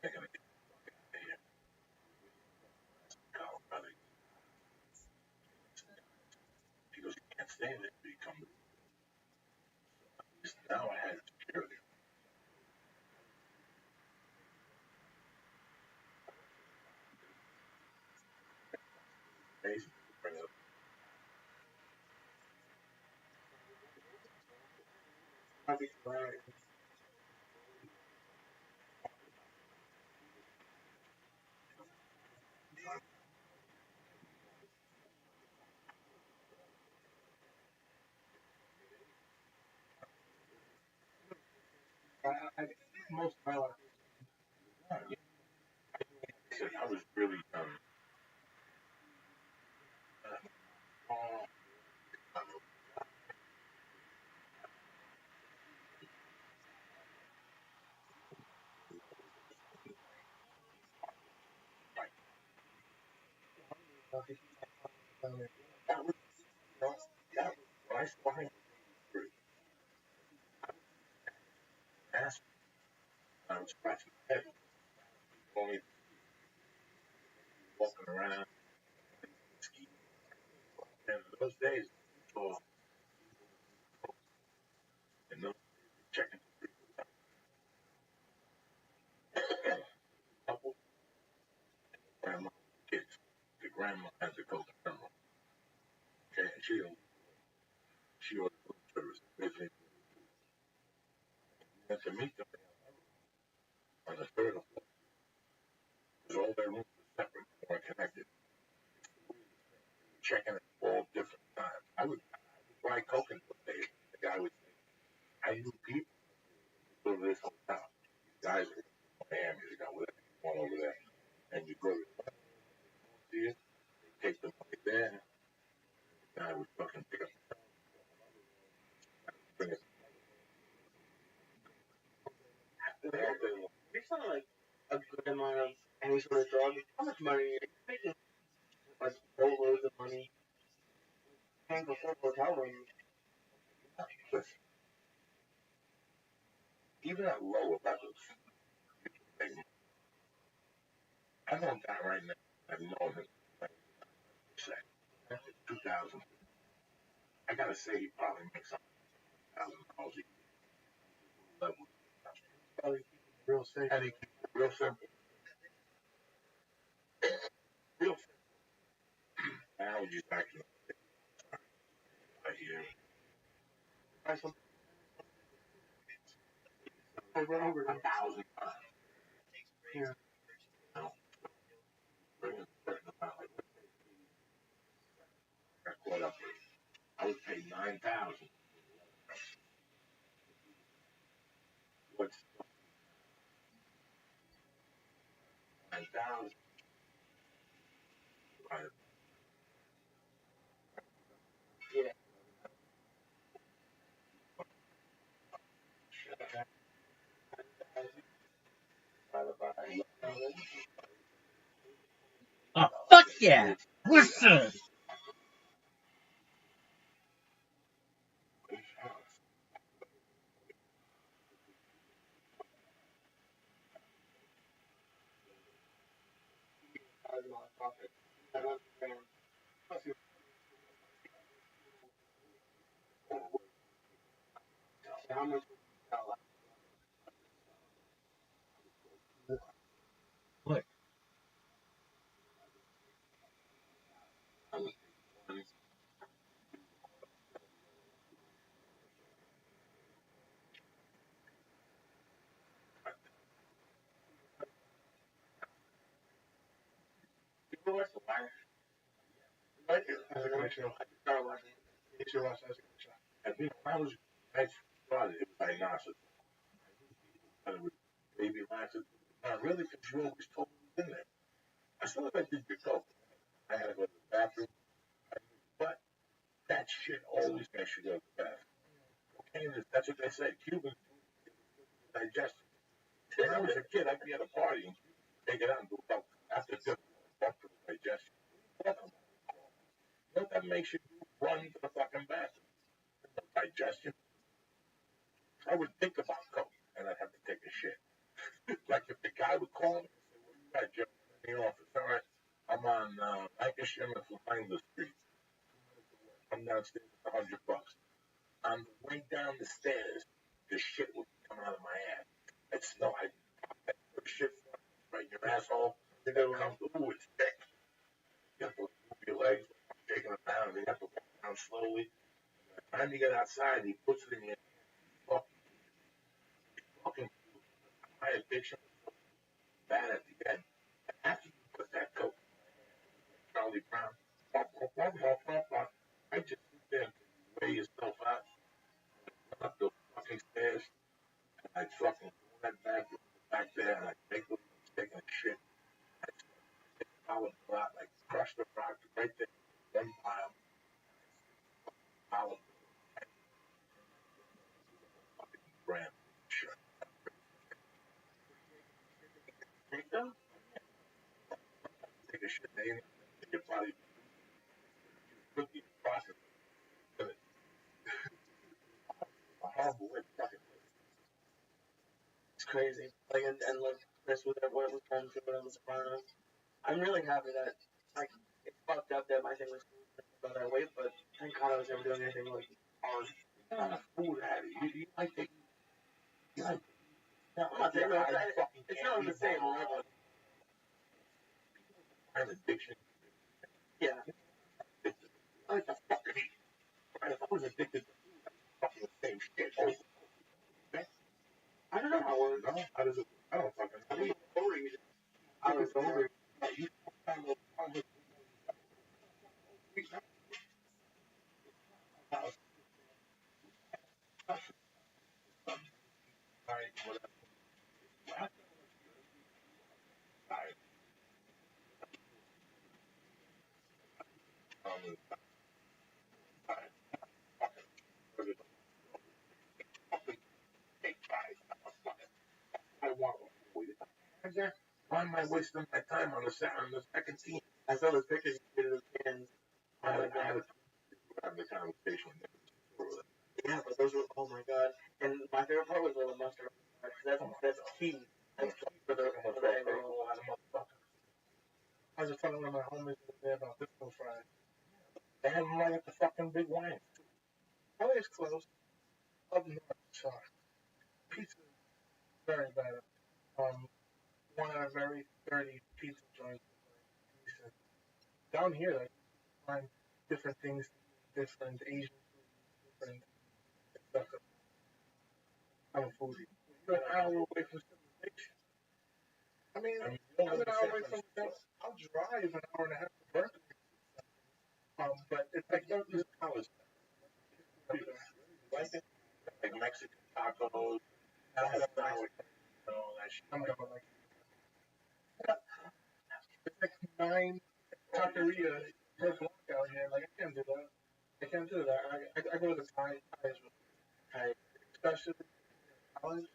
I gotta get here. He goes, you can't stay there. You come. Now I had security. Amazing. Bring it up. I'll be alright. Most of my life. I was really that was when I saw him. I was scratching my head. Only walking around, skiing. And in those days, so and those checking couple grandma kids. The grandma has a coach grandma. Okay, and she ordered food service. to meet them on the third floor. Because all their rooms were separate, they weren't connected. Checking at all different times. I would buy Coke and day. The guy would say, I knew people who go to this hotel. These guys are from Miami, they got whatever you want over there. And you go to see it, they take the money there. The guy would fucking pick up the phone, bring it. You're selling like a good amount of any sort of drug. How much money are you making? Like boatloads of money. Paying for full hotel rooms. Listen, even at lower levels, I know a guy right now, I've known him since 2000. I gotta say, he probably makes $1,000 a year. Level. Probably real safe. And he keeps it real simple. Real simple. Now he's just acting right here. Over and over again. 1,000 times. Yeah. Now, bring a certain amount. Like, got caught up with. I would pay 9,000. What's 9,000? Yeah. Oh, fuck yeah! Listen! How much? What? People watch The Wire. Like it. That's a great show. I started watching. You should watch that. That's a great show. And when I was started, it was like Narcissus. And it was baby Narcissus. Not really, because you always told me it was in there. As soon as I did the coke, I had to go to the bathroom. But that shit always makes you go to the bathroom. Cocaine is, that's what they say. Cubans digestion. When I was a kid, I'd be at a party and take it out and do coke. After dinner, walk to the digestion. You know what that makes you do? Run to the fucking bathroom. Digestion. I would think about coke, and I'd have to take a shit. Like if the guy would call me and say, "What you got, Joe?" In the office. All right, I'm on Lancashire and Langer Street. I'm downstairs with $100. On the way down the stairs, the shit would come out of my ass. It's no, I put shit right in your asshole. It comes, ooh, it's thick. You have to move your legs, shaking it down, and you have to walk down slowly. By the time you get outside, he puts it in your fucking my addiction was so bad at the end. After you put that coke, Charlie Brown, I just sit there until you weigh yourself out, run up those fucking stairs, and I fucking go in that bathroom back there, and I make a taking a shit. I follow the rock, like crush the rock right there, 1 mile, follow the fucking brand. Sure. Take a shit, they ain't your body. Cookie process. A horrible way to fucking live. It's crazy. Like and like Chris with what it was going through when I was Sopranos. I'm really happy that like it's fucked up that my thing was about that weight, but thank God I was never doing anything like hard. You're not a food addict. You like to eat. You like to eat. I'm not saying it's not on the same level. An addiction. Yeah. I like to fucking eat. Right? If I was addicted to food, I'd fucking the same shit. Okay? I don't No, how does it? I don't fucking know. I was over. Why am I wasting my time on the second team? I saw the picture you did of the cans. I had the conversation. Yeah, but those were, oh my god. And my favorite part was the mustard. That's key. That's key for the angle. I was just telling one of my homies the other day about this little fry. They have them right at the fucking big wine. LA is close. Up north, so pizza is very bad. One of the very dirty pizza joints. Decent. Down here, like, you find different things, different Asian foods, different stuff. I'm a foodie. You're an hour away from civilization. I mean, I'm an hour away from that. I'll drive an hour and a half to Berkeley. But it's like, This college. Like Mexican tacos, all that shit. I'm going like, it's like 9 taqueria per block out here. Like, I can't do that. I go to the Thais, especially college,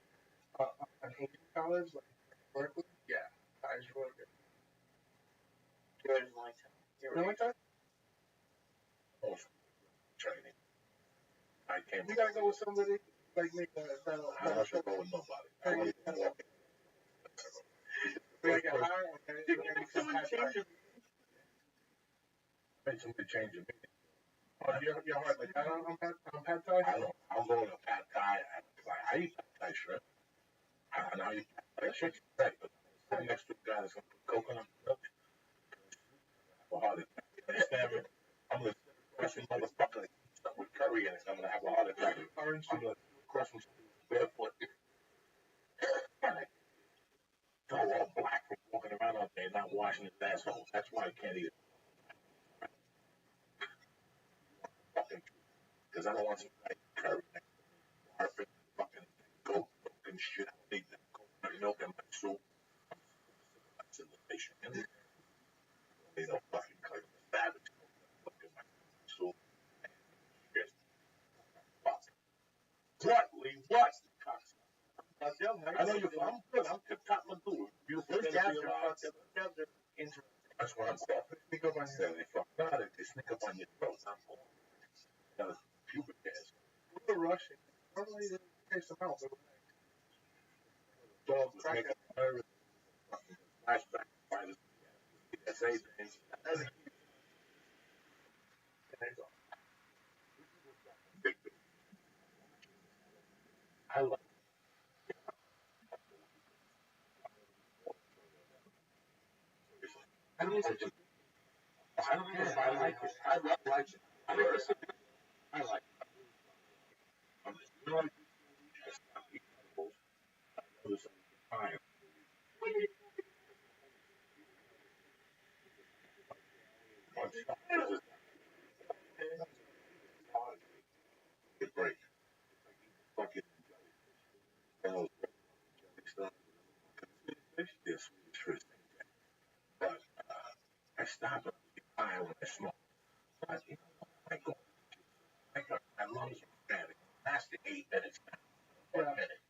an Asian college, like Berkeley. Yeah, Thais really good. You're in like You like that? Oh, training. I came. You gotta go with somebody like me. I don't should go with nobody. I don't even walk. We gotta get high. Okay. Made somebody change your meaning. You're hard like that on pad thai. I'll go to pad thai. I eat pad thai shrimp. And I eat pad thai shrimp. Right, but sitting next to a guy that's gonna put coconut milk. Have a heart attack. You understand me? I'm gonna crush some motherfucker that eats stuff with curry in it. I'm gonna have a heart attack. I'm gonna crush some barefoot. Go all black from walking around all day, not washing his asshole. That's why I can't eat it. Because I don't want some guy curry next to me, barfing, fucking goat milk and shit. I need that coconut milk in my soup. I'm civilization. They don't fucking claim the savage coconut milk in my soup. Shit. Fuck. What, Lee? What? I know you're. I'm good. I'm tip top Magoo. Beautiful. Those jabs are interesting. That's what I'm saying. They sneak up on you. They fuck not it. They sneak up on your throat. I'm all. Got a pubic hairs. A little rushing. Normally they taste them out, but Dog was making nervous. Fucking flashback fighters. PSA things. Big. I like. I don't know if I like it. I like it. I like it. I like it. I'm just, you know, I stopped eating edibles. I noticed over time. Once I noticed a break. Fucking jelly stuff. This Swedish fish. But I stopped high when I smoked. But you know, my lungs are bad. It lasted 8 minutes. 1 minute.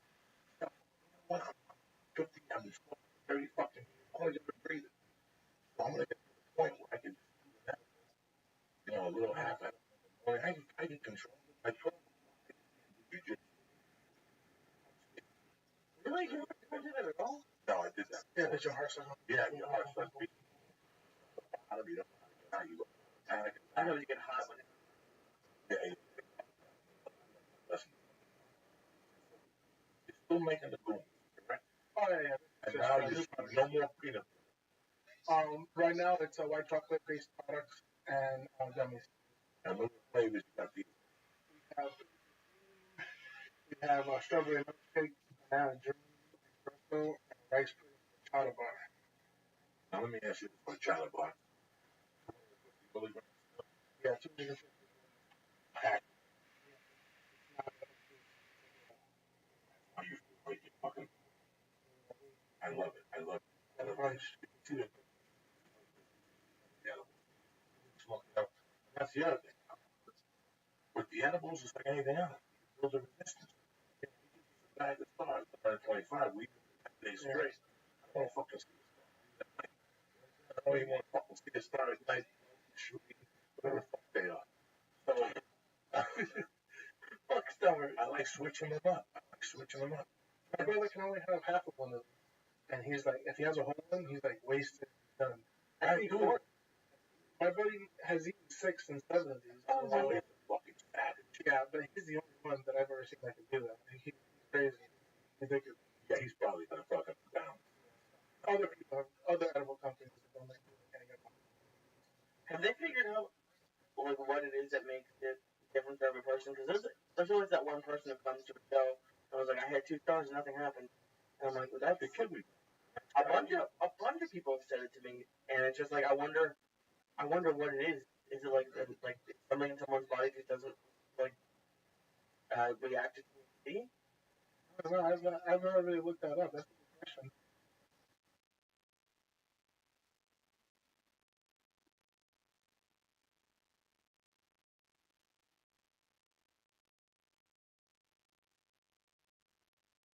When I'm 50, I'm just very fucking hard to breathe. So I'm gonna get to the point where I can just do that. You know, a little half hour. I can control it. I told you. really, you never did it at all? No, I did that. Yeah, but your heart starts. Yeah, your heart starts beating. How do you know how you go? Panic. I know you get hot when Yeah. Listen. You're still making the goon, correct? Oh yeah. And now you no more peanut. Right now it's white chocolate based products and gummies. And little flavors you got these. We have strawberry milkshake, banana dream, and rice pudding for chowder bar. Now let me ask you this for chowder bar. Yeah, 250 Pack. not enough food. How you feel like you fucking. I love it. I love it. I And love lunch, it. you can see the Yeah, smoke it up. that's the other thing. With the edibles, it's like anything else. You build a resistance. You can bag the stars, 125 weeks, days Yeah. straight. I don't fucking see the stars. I don't even want to fucking see the stars at night, shooting, whatever the fuck they are. So, Fuck stars. I like switching them up. My brother can only have half of one of them. And he's like, if he has a whole one, he's like wasted. Done. I do it. My buddy has eaten 6 and 7 of these. Oh, my man's a fucking savage. Yeah, but he's the only one that I've ever seen that can do that. He's crazy. Ridiculous. Yeah, he's probably gonna fucking down. Other people, other edible companies have done that. Can't get one. Have they figured out like what it is that makes it different for every person? Because there's always that one person who comes to a show and was like, I had 2 stars and nothing happened. And I'm like, well, that's They killed me. a bunch of people have said it to me, and it's just like I wonder what it is. Is it like something in someone's body just doesn't like react to THC? I don't know. I've never really looked that up. That's a good question.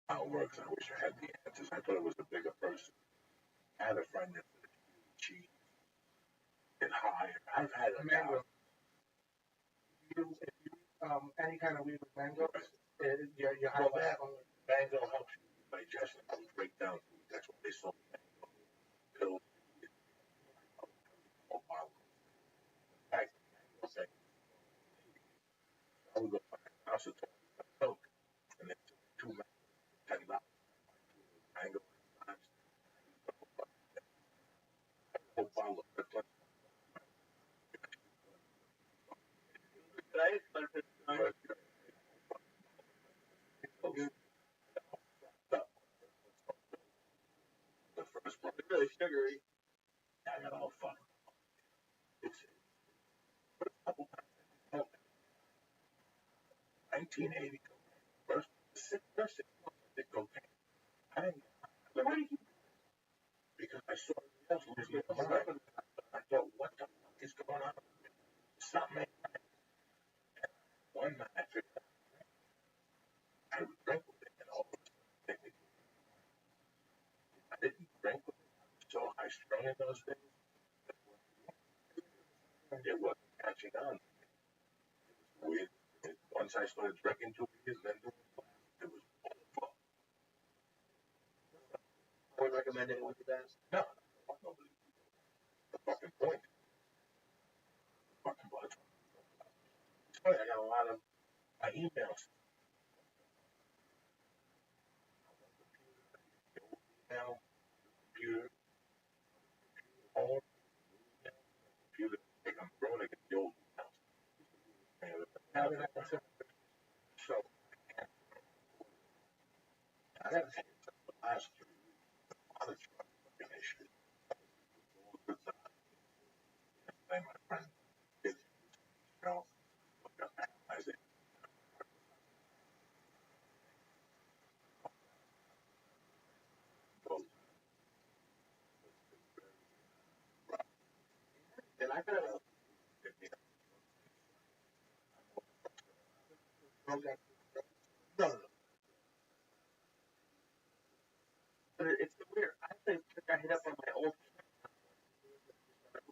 How it works. I wish I had the answers. I thought it was a bigger person. I had a friend that said she get high. I've had a Mango. If you any kind of weed with mango, you're high. Well, that mango helps you with digestion, helps break down food. That's what they sold me. Pills. Oh, wow. In fact, okay. I would go find a house of milk, and then 2 $10 mango. Whole bottle of Kirkland. Right? But if it's not The first one. it's really sugary. I got all fun. It's first couple times. 1980. First 6 months I did cocaine. I didn't. Why do you? Because I saw everybody else losing their mind. I thought, what the fuck is going on? Something ain't right. One night I figured out I would drink with it, and all of a sudden, I didn't drink with it. I was so high strung in those days. It wasn't catching on. It was weird. Once I started drinking 2 years, then doing it was fuck. I would recommend anyone do that. No, fuck nobody. The fucking point. Fucking blood. It's funny, I got a lot of my emails. Email, computer, phone, computer. I'm growing against the old emails. So, I gotta tell you, the last 3 weeks, a lot of fucking issues. My friend, you know, I said, And I could have no, no, no. but it's weird. I think I hit up on my old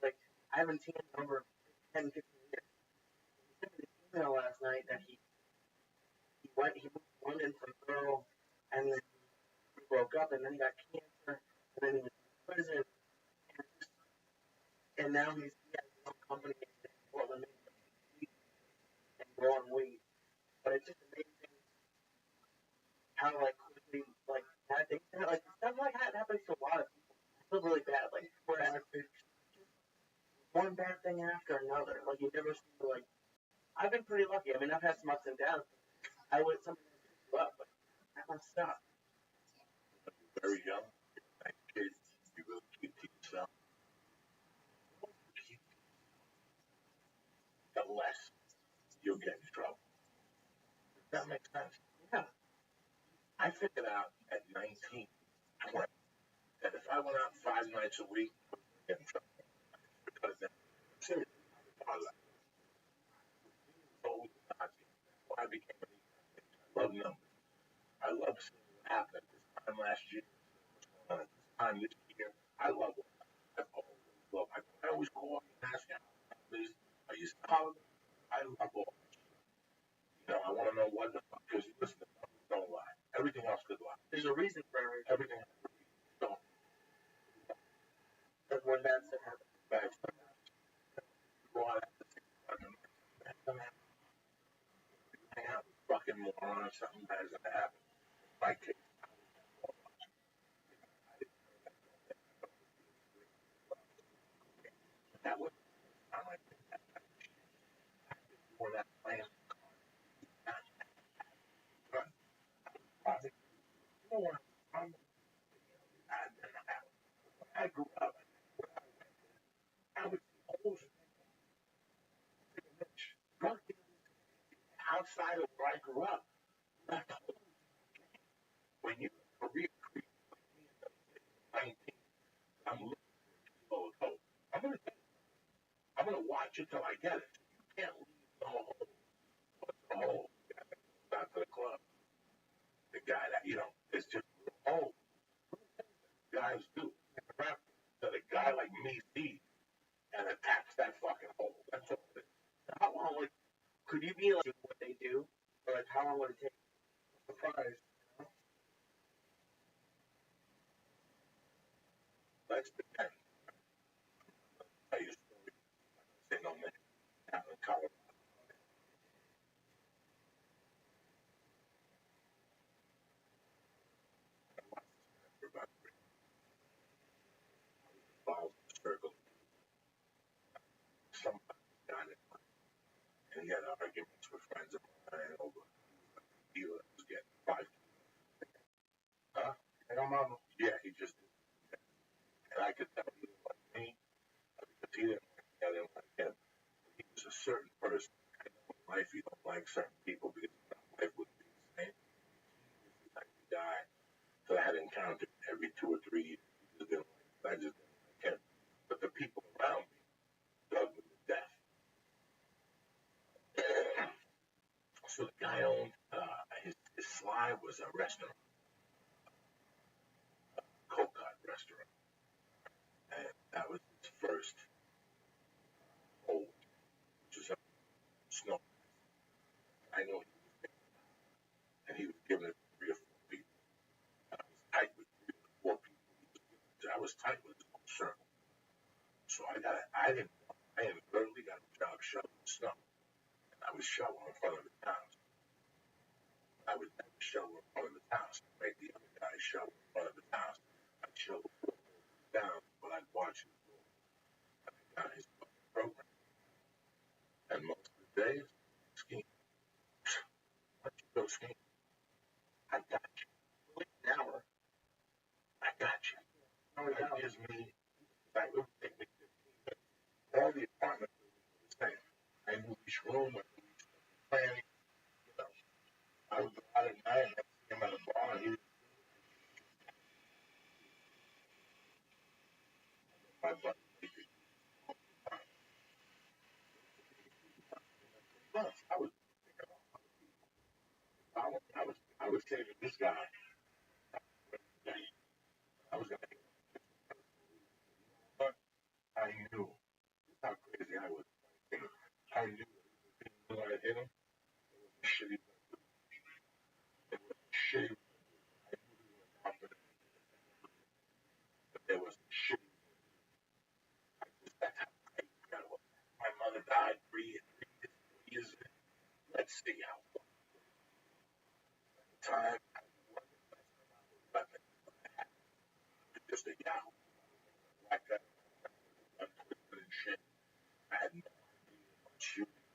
like I haven't seen him in over 10, 15 years. He sent me an email last night that he moved to London for a girl and then he broke up and then he got cancer and then he was in prison and now he has his own company in Portland and growing weed. But it's just amazing how like quickly like bad things like stuff like that happens to a lot of people. I feel really bad. Like whereas one bad thing after another. Like you never see like I've been pretty lucky. I mean I've had some ups and downs. I would something pick you up, but that must stop. very young, nice kid, you really keep to yourself. The more you keep, the less you'll get in trouble. Does that make sense? Yeah. I figured out at 19, 20, that if I went out 5 nights a week, I was going to get in trouble. Because then, seriously, I was always a Nazi. That's why I became an economist. I love numbers. I love seeing what happened at this time last year, what's going on at this time this year. I love it. I've always loved it. I always call you and ask you how it is. Are you solid? I love all that shit. You know, I want to know what the fuck, because listen, the numbers don't lie. Everything else could lie. There's a reason for everything. Everything has a reason. So, But when bad stuff happens. bad stuff happens. You go out after 6 o'clock and hang out with fucking morons, something bad is going to happen. In my case, that was the time I did that. When that plan run, you know what? I grew up, I was almost drunk outside of where I grew up. That's when you career creep 19, I'm looking for people. I'm gonna watch it till I get it. You can't leave the hole. What's the hole? Back to the club. The guy that it's just oh, guys do. That a guy like me sees and attacks that fucking hole. That's all it is. How long could you be like what they do? Or like how long would it take? Surprise. Let's pretend. Tell you a story. Say no name. Down in Colorado. Involved in the circle. Somebody got it. And he had arguments with friends of mine over deal that was getting 5. Huh? I don't know. Yeah, he just did. And I could tell he didn't like me because he didn't like me. I didn't like him. He was a certain person. I know in life you don't like certain people because life would be the same. He was the type of guy that I had encountered every 2 or 3 years. I just didn't like him. But the people around me dug me to death. So the guy owned his slide was a restaurant, coconut restaurant, and that was his first hold, which is a snow. I know he was getting it, and he was giving it to 3 or 4 people. I was tight with 3 or 4 people. I was tight with his whole circle. So I literally got a job shoveling snow, and I was shoveling in front of the house. I would never shovel in front of the house. I'd make the other guy shovel in front of the house. I'd shovel down, but I'd watch him go. I got his fucking program. And most of the days, skiing. Why don't you go skiing? I got you. Wait an hour. I got you. No, That gives me, that would take me 15 minutes. All the apartments were the same. I knew each room, I knew each planning, I would go out at night and I'd see him at a bar and he would my buddy. I was saving this guy. I was gonna. But I knew how crazy I was. I knew when I hit him, it was a shitty. It was a shitty. I knew he was confident, but there was a shitty. That's how I got away. My mother died 3 years. Let's see how time I wasn't weapon. Just a yahoo. Like that. Untwisted and shit. I had no idea about shooting,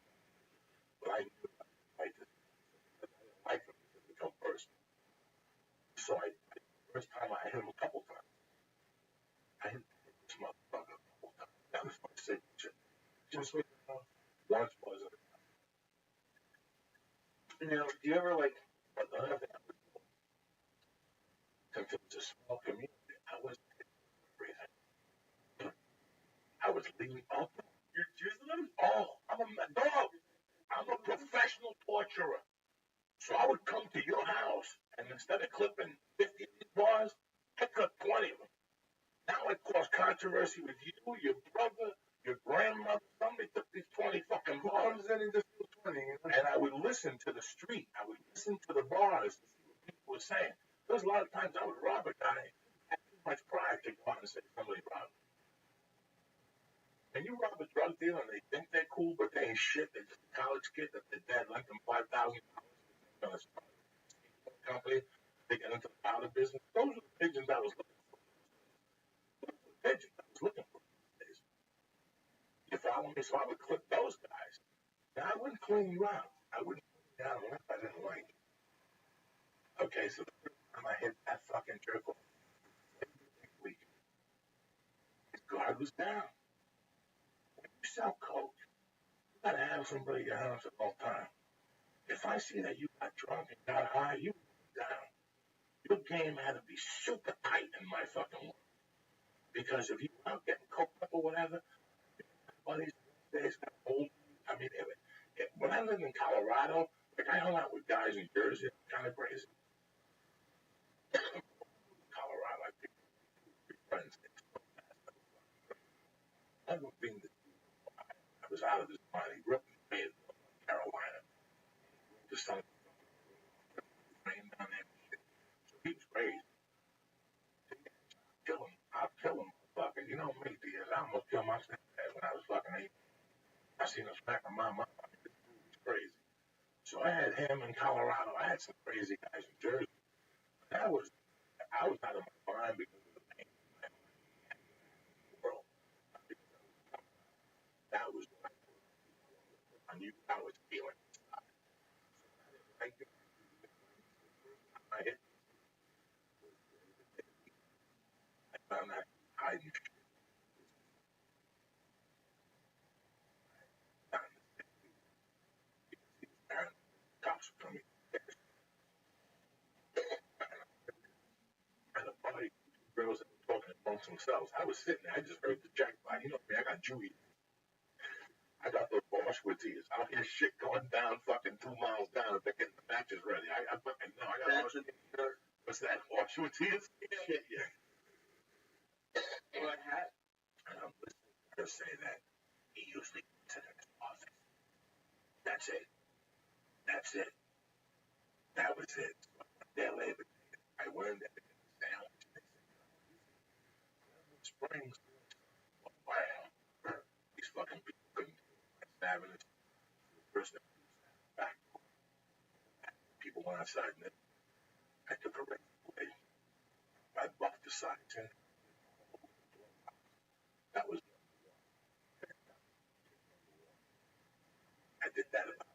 but I knew I didn't like this. I didn't like him to become personal. So the first time I hit him, signature. Just with, Once wasn't. do you ever like? But the other thing I was doing, since it was a small community, I was everything. I was leaving. Oh, You're choosing them? I'm a professional torturer. So I would come to your house, and instead of clipping 50 bars, I clipped 20 of them. Now it caused controversy with you, your brother, your grandmother. Somebody took these 20 fucking Who bars. comes in and just do 20? And I would listen to the street. I would listen to the bars to see what people were saying. There's a lot of times I would rob a guy, had too much pride to go out and say somebody robbed me. And you rob a drug dealer and they think they're cool, but they ain't shit. They're just a college kid that their dad lent them $5,000 to start a skateboard company. They get into the powder business. Those are the pigeons I was looking for. Those are the pigeons I was looking for these days. You follow me? So I would clip those guys. Now I wouldn't clean you out. I wouldn't clean you out unless I didn't like it. Okay, so the first time I hit that fucking jerk off, week, his guard was down. When you sell coke, you gotta have somebody at your house at all time. If I see that you got drunk and got high, you down. Your game had to be super tight in my fucking world. Because if you were out getting coked up or whatever, buddies days got old. I mean, when I lived in Colorado, like I hung out with guys in Jersey, kind of crazy. Colorado, I picked three friends. I was being I was out of his mind. He grew up in Fayetteville, Carolina. The son of rain down there. So he was crazy. Kill him. I'll kill him. Fucking, you know me, dude. I almost killed my stepdad when I was fucking 8. I seen him smack my mom up. This dude was crazy. So I had him in Colorado. I had some crazy guys in Jersey. I was out of my mind because of the pain in my world. That was what I knew I was feeling. I hit. I found that hiding shit. Cops were coming. And a buddy, girls that were talking amongst themselves. I was sitting there. I just heard the jackpot. You know me. I got Jewy. I got those Auschwitz ears. Out here, shit going down, fucking 2 miles down. If they're getting the matches ready, I fucking know. I got Auschwitz. What's that? Auschwitz ears? Shit, yeah. What hat? And I'm listening to her say that he usually gets in his office. That's it. That's it. That was it. Their Labor Day. I went in there to get the sandwich. Springs. Wow. These fucking people couldn't do it. Stabbing it. First thing back. People went outside and I took a razor blade. I buffed the sides in. That was I did that about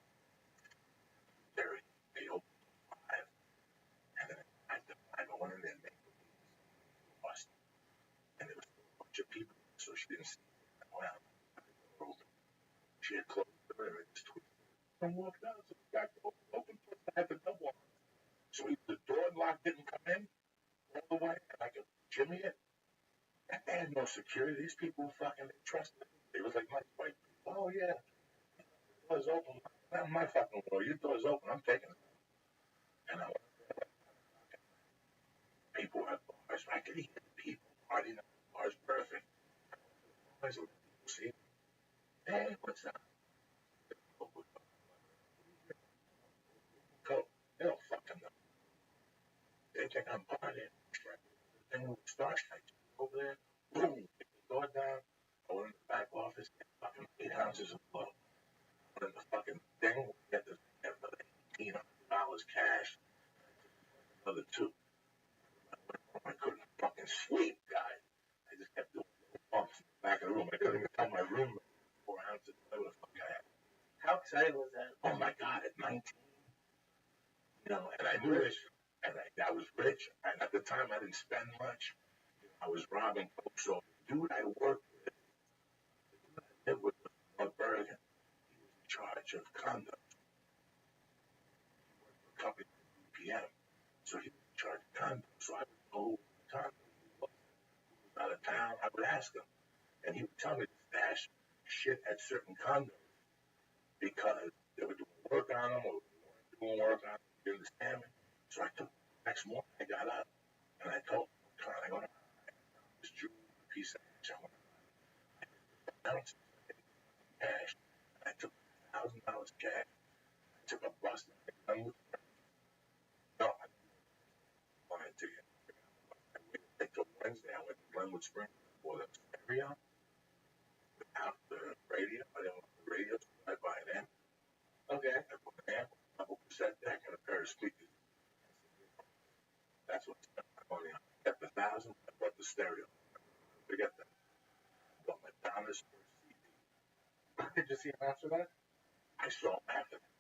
30. They opened 5. And then I went in there and made lost. And there was a bunch of people, so she didn't see me. Well, she had closed the door and just twisted. And walked out. So the guy open plus I had the double on. So the door lock didn't come in all the way, and I could jimmy it. And they had no security. These people fucking they trusted me. They was like my white people. Oh yeah. The door's open. Not my fucking door. Your door's open. I'm taking it. And I went people at bars. I could hear the people partying at the bars perfect. I was like, people see me. Hey, what's up? Go. They don't fucking know. They think I'm partying. Then we start. I just over there. Boom. Kick the door down. I went in the back office. Get fucking 8 ounces of blow. Went in the fucking thing. Get another $1,800 cash. Another 2. I couldn't fucking sleep, guys. I just kept doing bumps in the back of the room. I couldn't even tell my room 4 ounces. Whatever the fuck I had. How excited was that? Oh my God, at 19. You know, and I knew this. And I was rich. And at the time, I didn't spend much. I was robbing folks. So the dude I worked with, condo. He worked for a company called BPM. So he was in charge of condos. So I would go over the condo. Who was out of town, I would ask him. And he would tell me to stash shit at certain condos because they were doing work on them or they weren't doing work on them. You understand me? So I took next morning, I got up and I told him, I go to this jewelry piece of cash. I don't see cash. And I took $1,000 cash. I took a bus and I went no, I wanted to get. I waited until Wednesday. I went to Glenwood Springs for the stereo without the radio. I didn't want the radio, so I buy an amp. Okay. I put an amp, a double cassette deck, and a pair of speakers. That's what I spent my money on. I got the 1,000. I bought the stereo. Forget that. I bought my Donna's first CD. Did you see him after that? I saw him after that.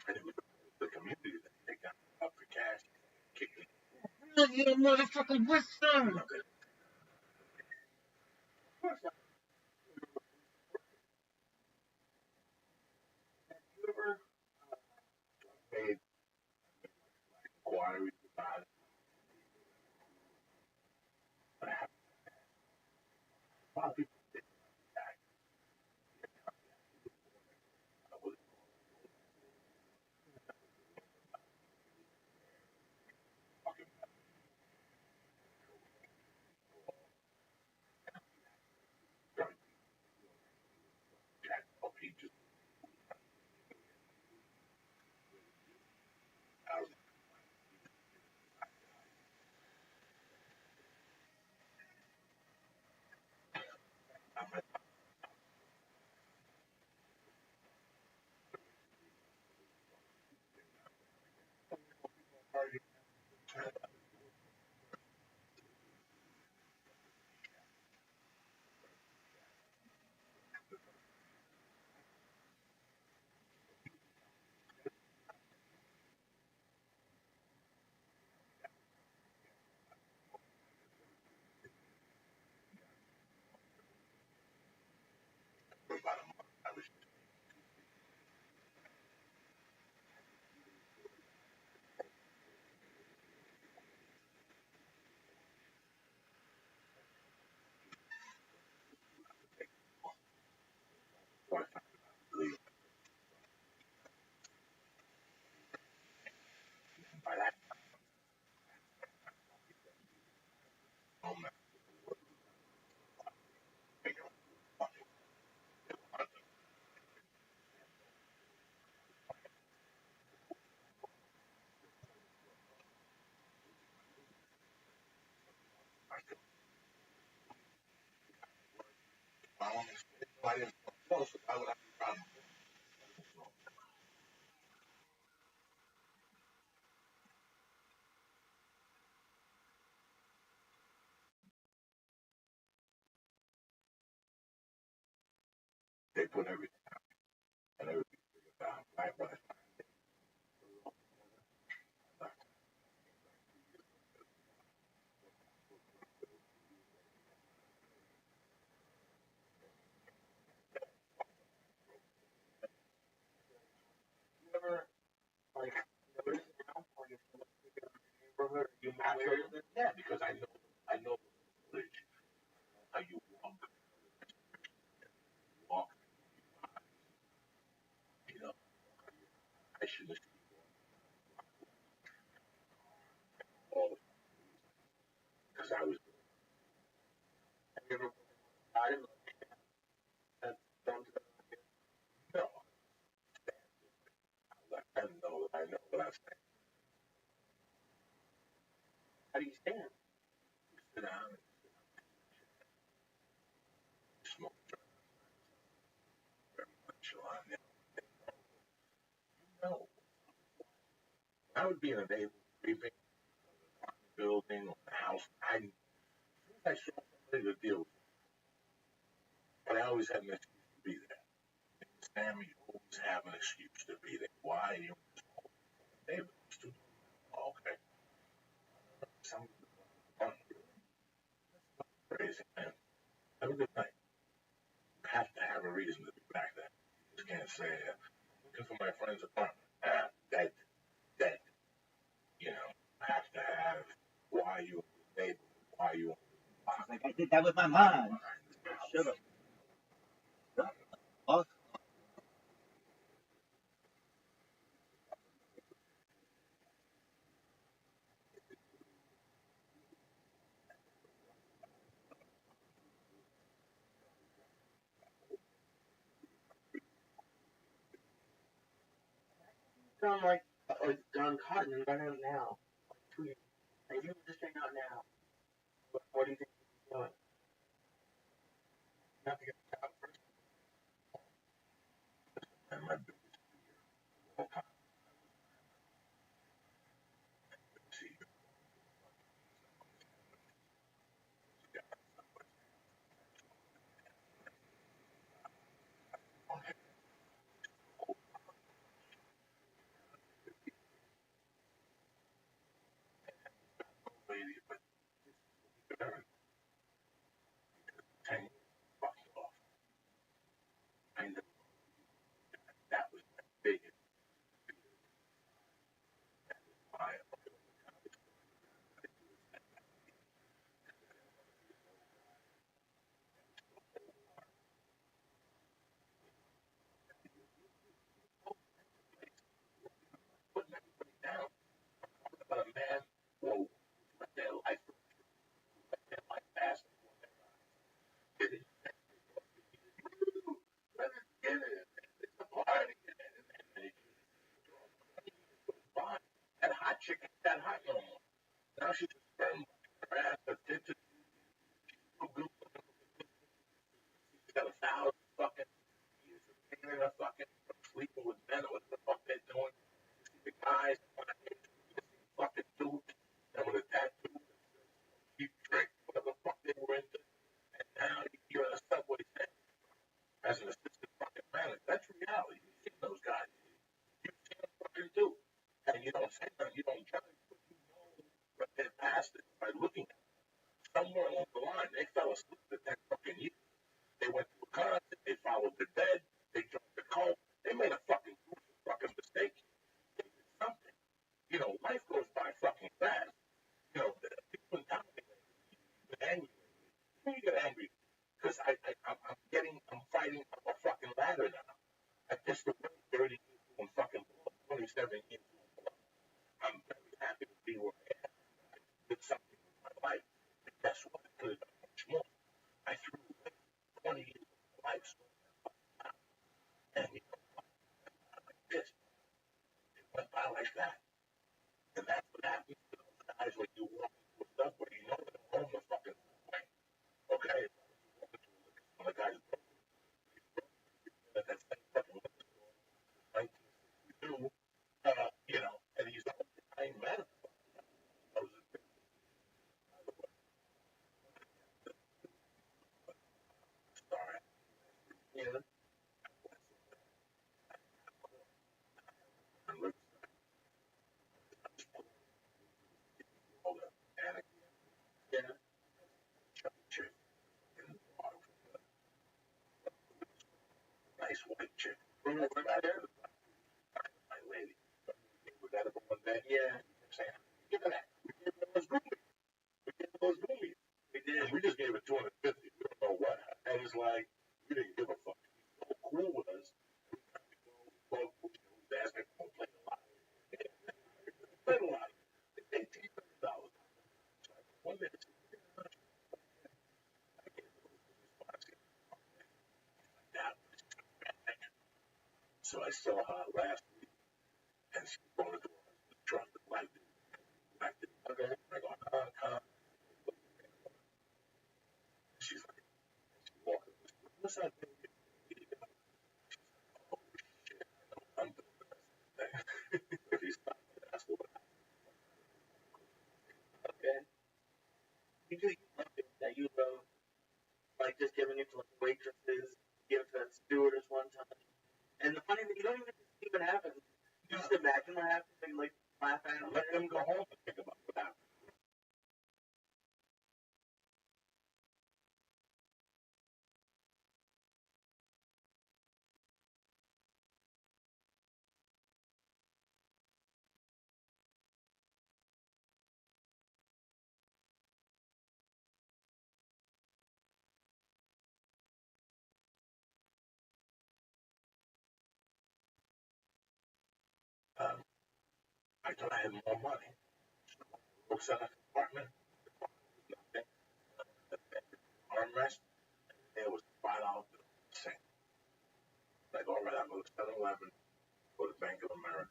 And it was the community that they got up for cash, kicking. You motherfucking wisdom! Look at it. Of course not. Have you ever Made inquiries about it. But I have a lot of people did that. I was fucking very jacked up. He just out of I'm at party? for about a month. I was so I found really by that moment make a fucking I could follow me. So I didn't close, so I would have a problem. They put everything and everything down. Right, but You ever like notice now when you're from the neighborhood, you move absolutely, away? yeah, because I know the village, how you walk, you know, I should have all the because I was Have you ever tried it? That's done to the no, I let them know that I know what I'm saying. How do you stand? Sit down and smoke very much on it. No, I would be in a neighborhood creeping building or the house. I saw somebody to deal with, but I always had an excuse to be there. Sam, you always have an excuse to be there. Why? You neighbors too. Okay, some fun, crazy man. Have a good night. You have to have reason to be back there. You just can't say, looking for my friend's apartment. Dead. You know, I have to have, why you in the neighborhood? Why you in the block? Like I did that with my mom. Should have. Oh, Sound like Don Cotton and right out now. Like 2 years. And you were just hang out now. What do you think he's doing? You have to get out first. And my biggest fear of all time, see you on that old lady, but very 10 years fucking off. I know that was my biggest fire. Putting everybody down. But a man will let their life pass before their eyes. Get it? Let it get it. It's a party. And it goes by. That hot chick ain't that hot no more. Now she's a sperm her ass addicted to good. She's got 1,000 fucking years of pain in her fucking sleeping with men or what the fuck they're doing. The guys fucking dude and with a tattoo, you drink whatever the fuck they were into, and now you're in a subway stand as an assistant fucking manager. That's reality. You've seen those guys. You've seen them fucking do. And you don't say that, you don't judge, but you know what their past is by looking at it. Somewhere along the line, they fell asleep at that fucking year. They went to a concert, they followed the dead, they joined the cult, they made a fucking mistake. They did something. You know, life goes by fucking fast. You know, people in town get angry. You get angry because I'm fighting up a fucking ladder now. I pissed away 30 years doing fucking 27 years. I'm very happy to be where I am. I did something with my life. And guess what? I could have done much more. I threw away 20 years of my life. So, and you know, like this, it went by like that. And that's what happens to those guys when you walk into a stuff where you know they're home the fucking way. Okay? When a guy's that same fucking 1962, you know, and he's not I ain't mad at him. I was sorry. Yeah. And look, all the panic, Yeah. chick, and nice white chick. When we worked there? My lady. We got it one day. Yeah. I'm saying, give it that. We gave those roomies. We did. We just gave it 250. We don't know what. And it's like, we didn't give a fuck. So cool with us. Well, they asked me if we play a lot. We played a lot. It's $1,800. One day, so I saw her last week, and she was going to the truck, like, okay. I go, she's like, she's walking. What's that thing? Oh, shit. I'm doing that. If he's not, that's what Okay. You do love it that you love, like just giving it to like waitresses, give it to that stewardess one time. And the funny thing, you don't even see what happens. You just imagine what happens and like laugh at it. let them go home and think about what happened. I thought I had more money. Looks at an apartment, nothing, armrest, there was $5 bill. Same. Like, all right, I'm going to 7-Eleven, go to Bank of America.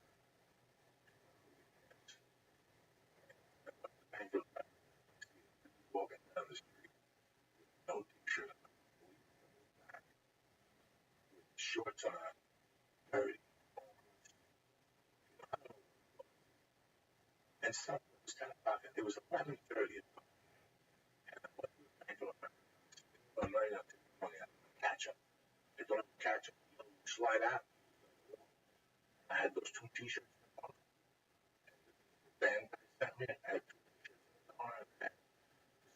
Bank of America, walking down the street, no t-shirt, shorts on, dirty, and something was 10 o'clock. It was 11:30. And I went to the Bank of America. I'm not going to money out. Catch up. They don't have to catch up. You slide out. I had those 2 t-shirts. Then I sent me. I had 2 t-shirts in the arm. I had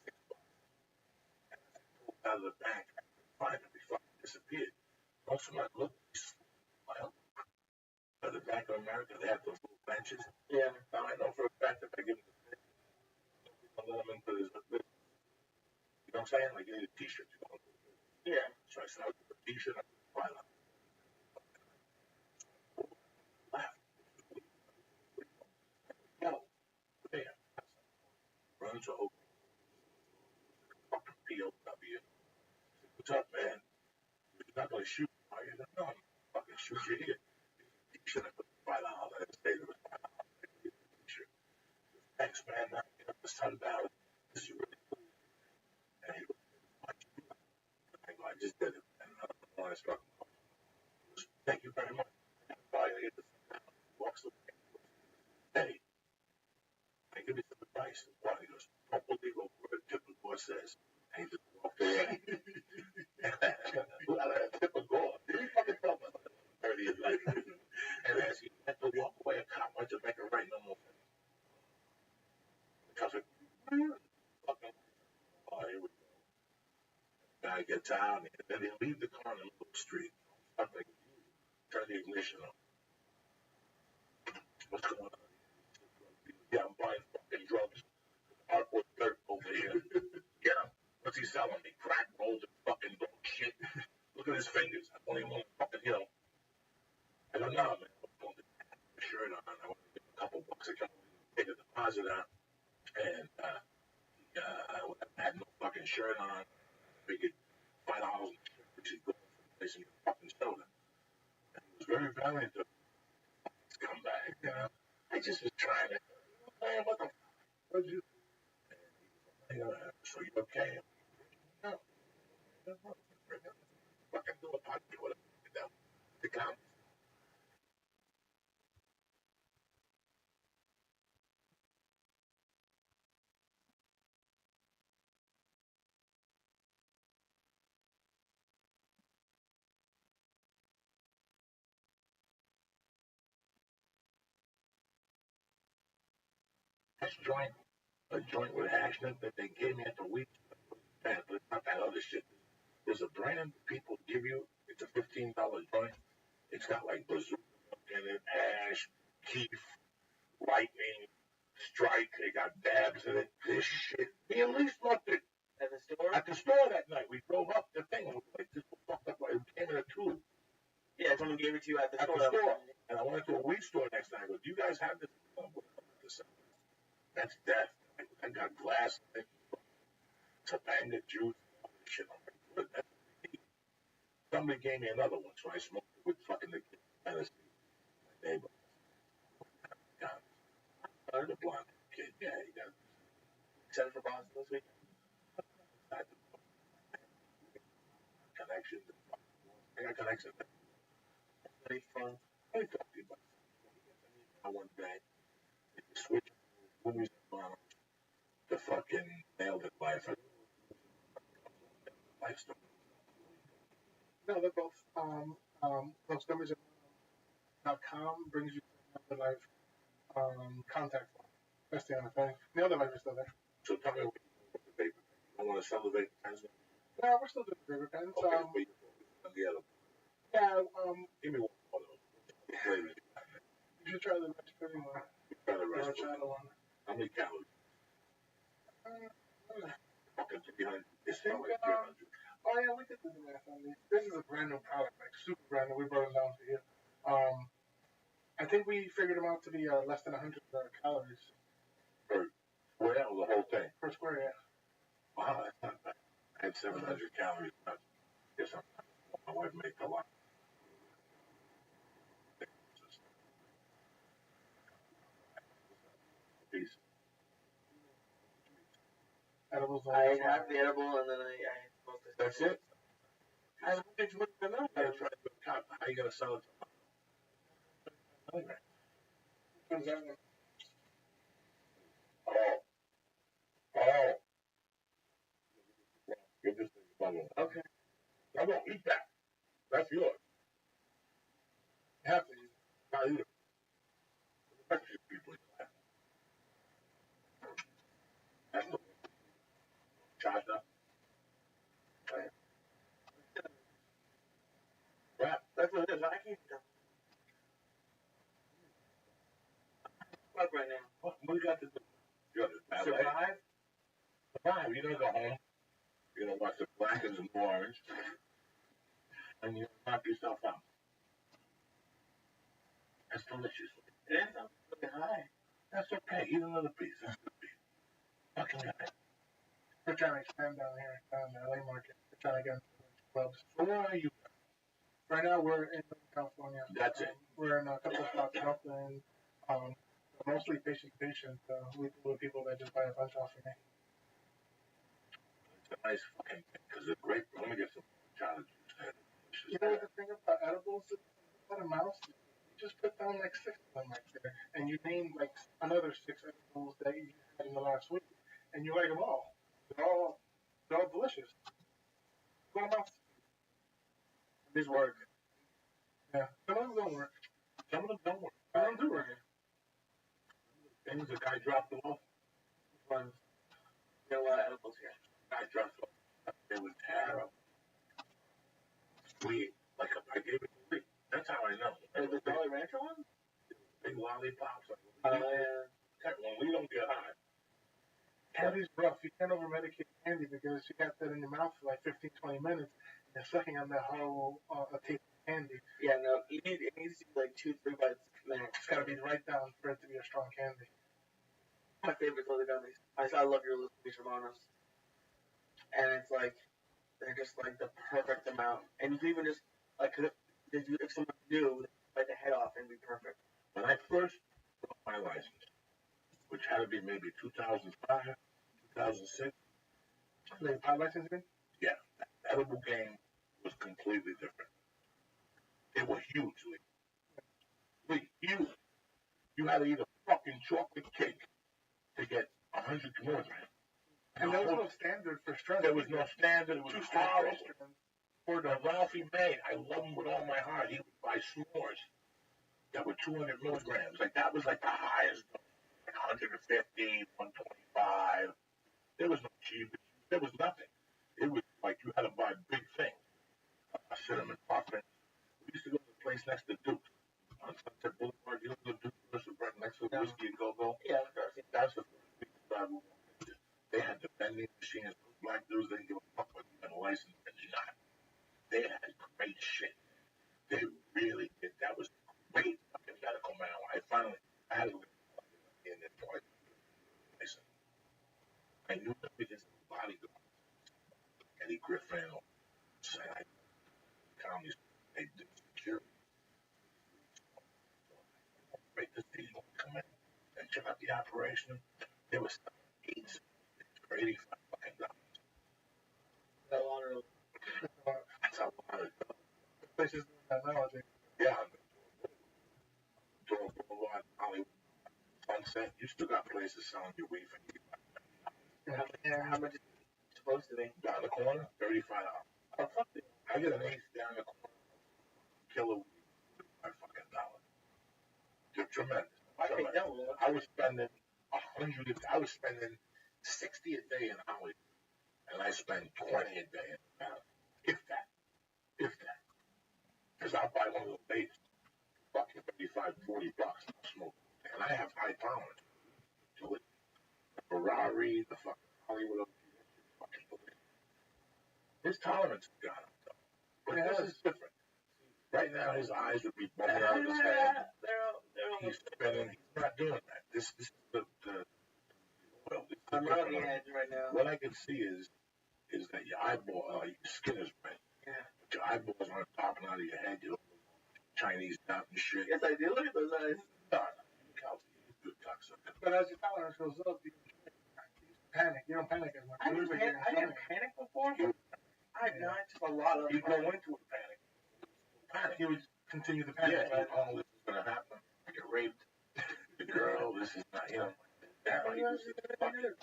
$6. And I pulled out of the bank. I couldn't find it before it disappeared. Most of my look, at the Bank of America, they have those little benches. Yeah. Now I know for a fact if I give them the thing, I'll let them into this business. You know what I'm saying? Like you need a t-shirt. You don't Yeah. So I said, I'll get a t-shirt, I'll get a $5. Laugh. No. There. Runs a whole fucking POW. What's up, man? You're not going to shoot, are you? No, I'm fucking shoot you here. T-shirt, I put $5. I didn't say there was $5. T-shirt. Thanks, man. Now you get up the sundown. This is really cool. And he goes, I just did it. And I don't know why I struck him. Thank you very much. Bye. I get the sundown. He walks away. Hey, I give you some advice. Why? He goes, don't believe a word Tipper says. And he just walked away. Well, typical. Did he fucking tell me? 30 at night. And as he went to walk away, a cop went to make a right no more. The cop's like, fucking, oh, here we go. Guy gets out, and then they leave the car in the middle of the street. Something, turn the ignition on. What's going on? Yeah, I'm buying fucking drugs. Hardwood dirt over here. Yeah. What's he selling me? Crack rolls and fucking bullshit. Look at his fingers. I don't even want to fucking, I don't know, man. I'm putting the shirt on. I want to give him a couple bucks. I can take a deposit out. And I had no fucking shirt on. I figured $5 a shirt, which is good for the place and get a fucking soda. And he was very valiant to come back. I just was trying to, man, what the fuck? What'd you do? And he was like, so you okay? No. Fucking do a podcast, whatever. The comments. This joint, a joint with hash nut that they gave me at the week, but it's not that other shit. There's a brand people give you, it's a $15 joint. It's got like bazooka in it, hash, keef, lightning, strike. They got dabs in it. This shit. Me and Lee smoked it. At the store? At the store that night. We drove up the thing and we were like, this was fucked up. It came in a tube. Yeah, someone gave it to you at the At store. the store. And I went to a weed store next night. I go, do you guys have this? That's death. I got glass. Topanga juice. Shit. I'm like, good. That's somebody gave me another one, so I smoked it with fucking the kid. My neighbor. God. The blonde kid. Yeah, he got Excited for Boston this week? Connection. I got connection. Pretty fun. I talked to you about one day. Switch movies to fucking nailed it life. Lifestyle. No, they're both thosegummies.com brings you to another life contact form. That's the only thing. The other life is still there. So tell me what you do with the paper. I want to sell the vape pens. No, we're still doing paper pens. Okay, but you on the other. Yeah, Give me one of those. you should try the rest pudding one. Try the rest. Rothschild one. How many calories? Fucking 300. It's think, like 300. Oh yeah, we did do the math on these. This is a brand new product, like super brand new. We brought them down to here. I think we figured them out to be less than 100 calories. Well, that was the whole thing. Per square, yeah. Wow, that's not bad. I had 700 calories. I guess my wife makes a lot. Piece. Edibles. I have the edible and then I smoke this. That's it? I don't think you would know. How are you going to sell it to them? Oh. Give this thing a bubble. Okay. I won't eat that. That's yours. You have to use it. Not eat it. That's your people eat that. That's the China. Crap. That's what it is. I can't tell. Fuck right now. What do you got to do? You got to Survive? Survive. You're going to go home. You're going to watch the black and the orange. And you're going to knock yourself out. That's delicious. It is. I'm fucking high. That's okay. Eat another piece. That's good piece. Fucking guy. We're trying to expand down here down the LA market. We're trying to get into clubs. So where are you? Right now we're in California. That's it. We're in a couple of spots in Oakland. Mostly patient. We deal with people that just buy a bunch off of me. It's a nice fucking thing. Because they're great. Let me get some China juice. You know what the thing about edibles is? About a mouse, you just put down like 6 of them right there, and you name like another 6 edibles that you had in the last week, and you like them all. They're all delicious. Go mouse. These work. Yeah, some of them don't work. Some of them don't work. Some of them do work. Things the guy dropped them off. Ones. You know what? Edibles here. Guy dropped them off. It was terrible. I gave it to Lee. That's how I know. The Jolly Rancher one? Big lollipops. Yeah. When we don't get high. Candy's rough. You can't over medicate candy because you got that in your mouth for like 15, 20 minutes, and you're sucking on that whole taste of candy. Yeah, no, it needs to be like 2-3 bites max. It's got to be right down for it to be a strong candy. My favorite are the gummies. I love your Louis Hermanos. And it's like, they're just like the perfect amount. And you can even just, like, if someone new, bite the head off and be perfect. When I first got my license, which had to be maybe 2005, 2006. The pot license again? Yeah, that edible game was completely different. They were huge, Lee. Huge. You had to eat a fucking chocolate cake to get 100 milligrams. And there was no standard for strength. There was no standard. It was horrible. For the Ralphie made, I love him with all my heart. He would buy s'mores that were 200 milligrams. Like, that was like the highest. Like 150, 125. There was no cheap. There was nothing. It was like you had to buy big things. Cinnamon muffins. We used to go to the place next to Duke's on Sunset Boulevard. You know the Duke's right next to the Whiskey and Go-Go? Yeah, of course. That's the first thing that I walked into. They had the vending machines. Those black dudes didn't give a fuck whether you had a license or not. They had great shit. They really did. That was great fucking medical marijuana. I had to in it twice. I knew that because of the bodyguard, Eddie Griffin, or commies, they did security. Right, this thing will come in and check out the operation. There was $8 for $85 fucking dollars. That's a lot of. That's a lot of dollars. The place is doing that nowadays. Yeah. Door Boulevard, Hollywood, Sunset. You still got places selling your weed for How much is it supposed to be? down the corner, $35. Oh, fuck it. I get an ace down the corner, killer weed, $5 fucking dollars. They're tremendous. I was spending 100. I was spending 60 a day in Hollywood, and I spend 20 a day in Nevada. If that. Because I'll buy one of those dates, fucking $35, $40 and smoke. And I have high tolerance. So the Ferrari, the fucking Hollywood, fucking his tolerance has gone up though. But this is different. Right now his eyes would be bumming out of his head. He's spinning. He's not doing that. this is the oil. This is I'm the right on the different- edge right now. What I can see is that your eyeball, your skin is red. Yeah. But your eyeballs aren't popping out of your head. You don't look Chinese out and shit. Yes, I do. Look at those eyes. No, look how good cocksucker. But as your tolerance goes up, you panic. You don't panic as much. I didn't panic before, but I took a lot of. You go into a panic. He would continue to panic. Yeah, Right? oh, this is gonna happen. I get raped. The girl, this is not, you know. Now you just said, fuck it.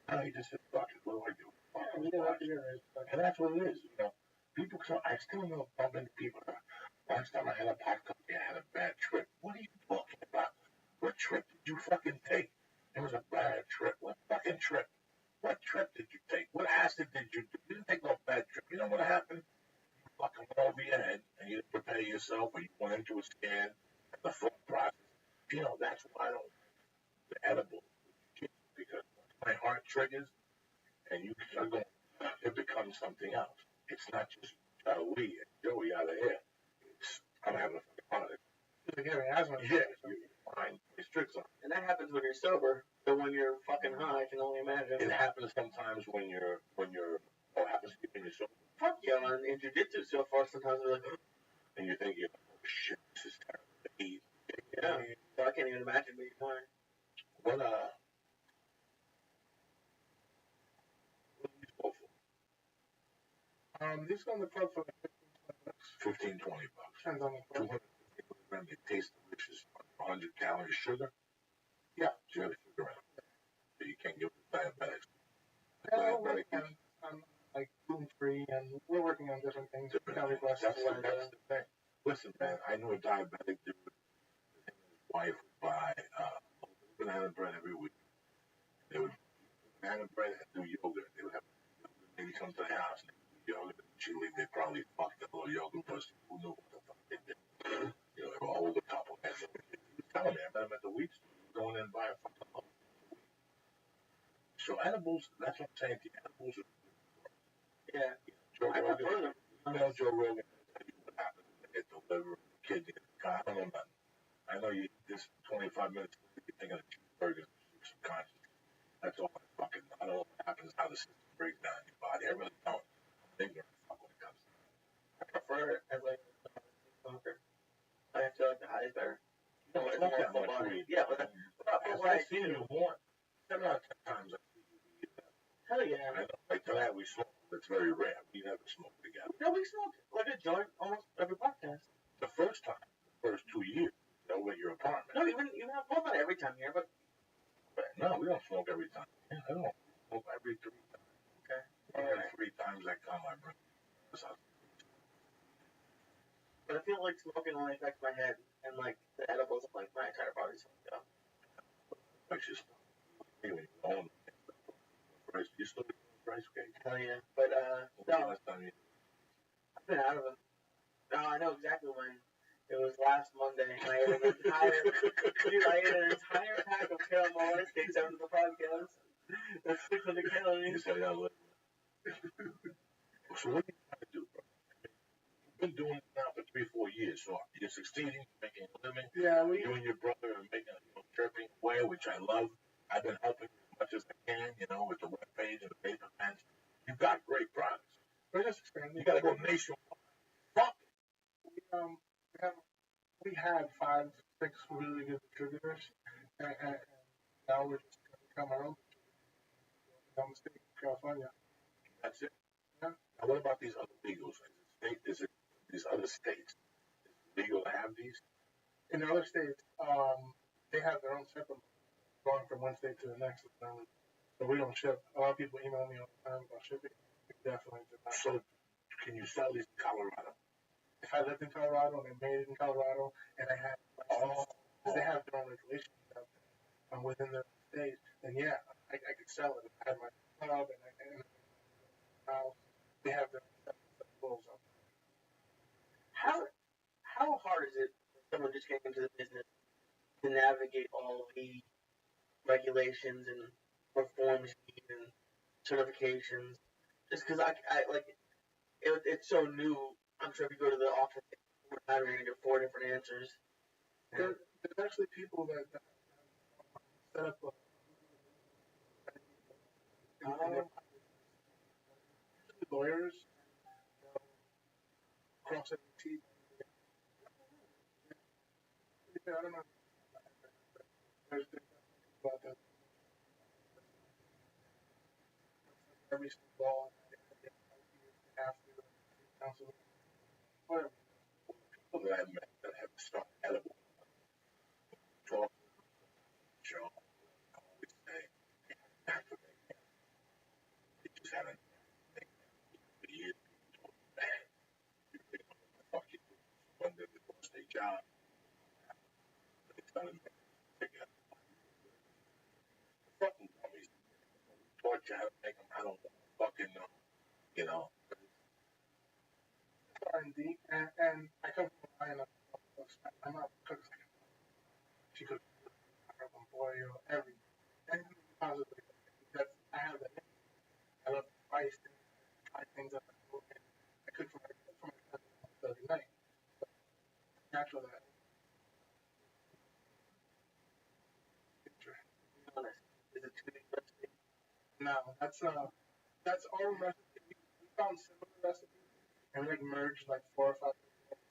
Now you just said, fuck it. What do I do? Fuck it. You don't have to get right. And that's what it is, you know. People, I still know bump into people. Last time I had a pot company, I had a bad trip. What are you talking about? What trip did you fucking take? It was a bad trip. What fucking trip? What trip did you take? What acid did you do? You didn't take no bad trip. You know what happened? You fucking went over your head and you didn't prepare yourself or you went into a scan. The thought process. You know, that's why I don't the edible because my heart triggers and you start going, it becomes something else. It's not just we and Joey out of here. I'm having a fucking heart attack. You're getting asthma. Yeah, you're fine. It's tricks on. And that happens when you're sober, but when you're fucking high, I can only imagine. It happens sometimes when you're oh, it happens to you when you're sober. Fuck yeah, in jiu-jitsu so far, sometimes we're like, And you're thinking, oh shit, this is terrible. yeah. So I can't even imagine being high. What do these go for? These go in the club for like $15, $20. depends on the club. 250 milligrams. They taste delicious. 100 calories sugar. Yeah. So you have sugar in them. So you can't give it to diabetics. Yeah, I'm like gluten free, and we're working on different things. That's the thing. Listen, man, I knew a diabetic dude. His wife would buy banana bread every week. They would banana bread and do yoga. They would have maybe come to the house and do yoga. She'd leave. They probably fucked that little yoga person. Who knew what the fuck they did? You know, they were older couple. And he was telling me, I met him at the weed store. Going in and buy a fucking loaf. So edibles, that's what I'm saying. The edibles are. Yeah. Joe I prefer Rogan. them. You know Joe Rogan. Tell you what happens. They get the liver, kidney, I don't know nothing. I know you this 25 minutes you're thinking of cheeseburgers and subconscious. That's all I fucking I don't know what happens, how the system breaks down in your body. I really don't. I'm ignorant fuck when it comes to that. I prefer it as like a smoker. I feel like the high is better. You don't smoke that much weed. Yeah, but As I've seen you more, 7 out of 10 times I've seen you eat that. hell yeah. I know. Like tonight we smoked. It's very rare. We never smoke together. No, we smoke like a joint almost every podcast. The first time, the first 2 years, over at your apartment. No, even well, not every time here, but No, we don't smoke every time. Yeah, I don't smoke every 3 times. okay. Every 3 times I come, I bring this out. But I feel like smoking only affects my head, and like the edibles, like my entire body's fucked up. Makes you stop. Anyway, own price. You still doing price cake? Hell yeah. But no, Last time you I've been out of them. No, I know exactly when. It was last Monday, and I ate an entire pack of caramel rice cakes after the podcast. That's 600 you calories. said that later. So what are you trying to do, bro? You've been doing it now for 3-4 years, so you're succeeding, making a living. Yeah, You and your brother are making a chirping way, which I love. I've been helping as much as I can, you know, with the webpage and the paper pens. You've got great products. we're just expanding. You got to go nationwide. Fuck it. We had 5, 6 really good distributors, and now we're just going to become our own distributor. State of California. That's it. Yeah. Now, what about these other legals? Is it these other states? Is it legal to have these? In other states, they have their own separate going from one state to the next. So we don't ship. A lot of people email me all the time about shipping. We definitely do not. So, can you sell these in Colorado? If I lived in Colorado and they made it in Colorado and I had because they have their own regulations out there within the state, then yeah, I could sell it. If I had my club and now they have their own rules out there. How hard is it for someone just getting into the business to navigate all the regulations and reforms and certifications? Just because I like it's so new. I'm sure if you go to the office, you're going to get 4 different answers. There's actually people that set up a lawyers and cross every T. Yeah, I don't know. There's about that every single law have to counsel whatever. People that I met that have started edible talk show always say back to they just haven't for years bad. You think what the fuck you do when they lost their job, but they started making it. Fucking dummies. Torture how to make them, I don't fucking know. You know? R&D, and I come from a line of I'm not cooks. She cooks boy or every anything positive. That's I have that. I love to spice things, try things up. I cook for my cousin on Thursday night. But natural that. Honest. Is it too expensive? No, that's our recipe. We found similar recipes and we like merged like 4 or 5 recipes.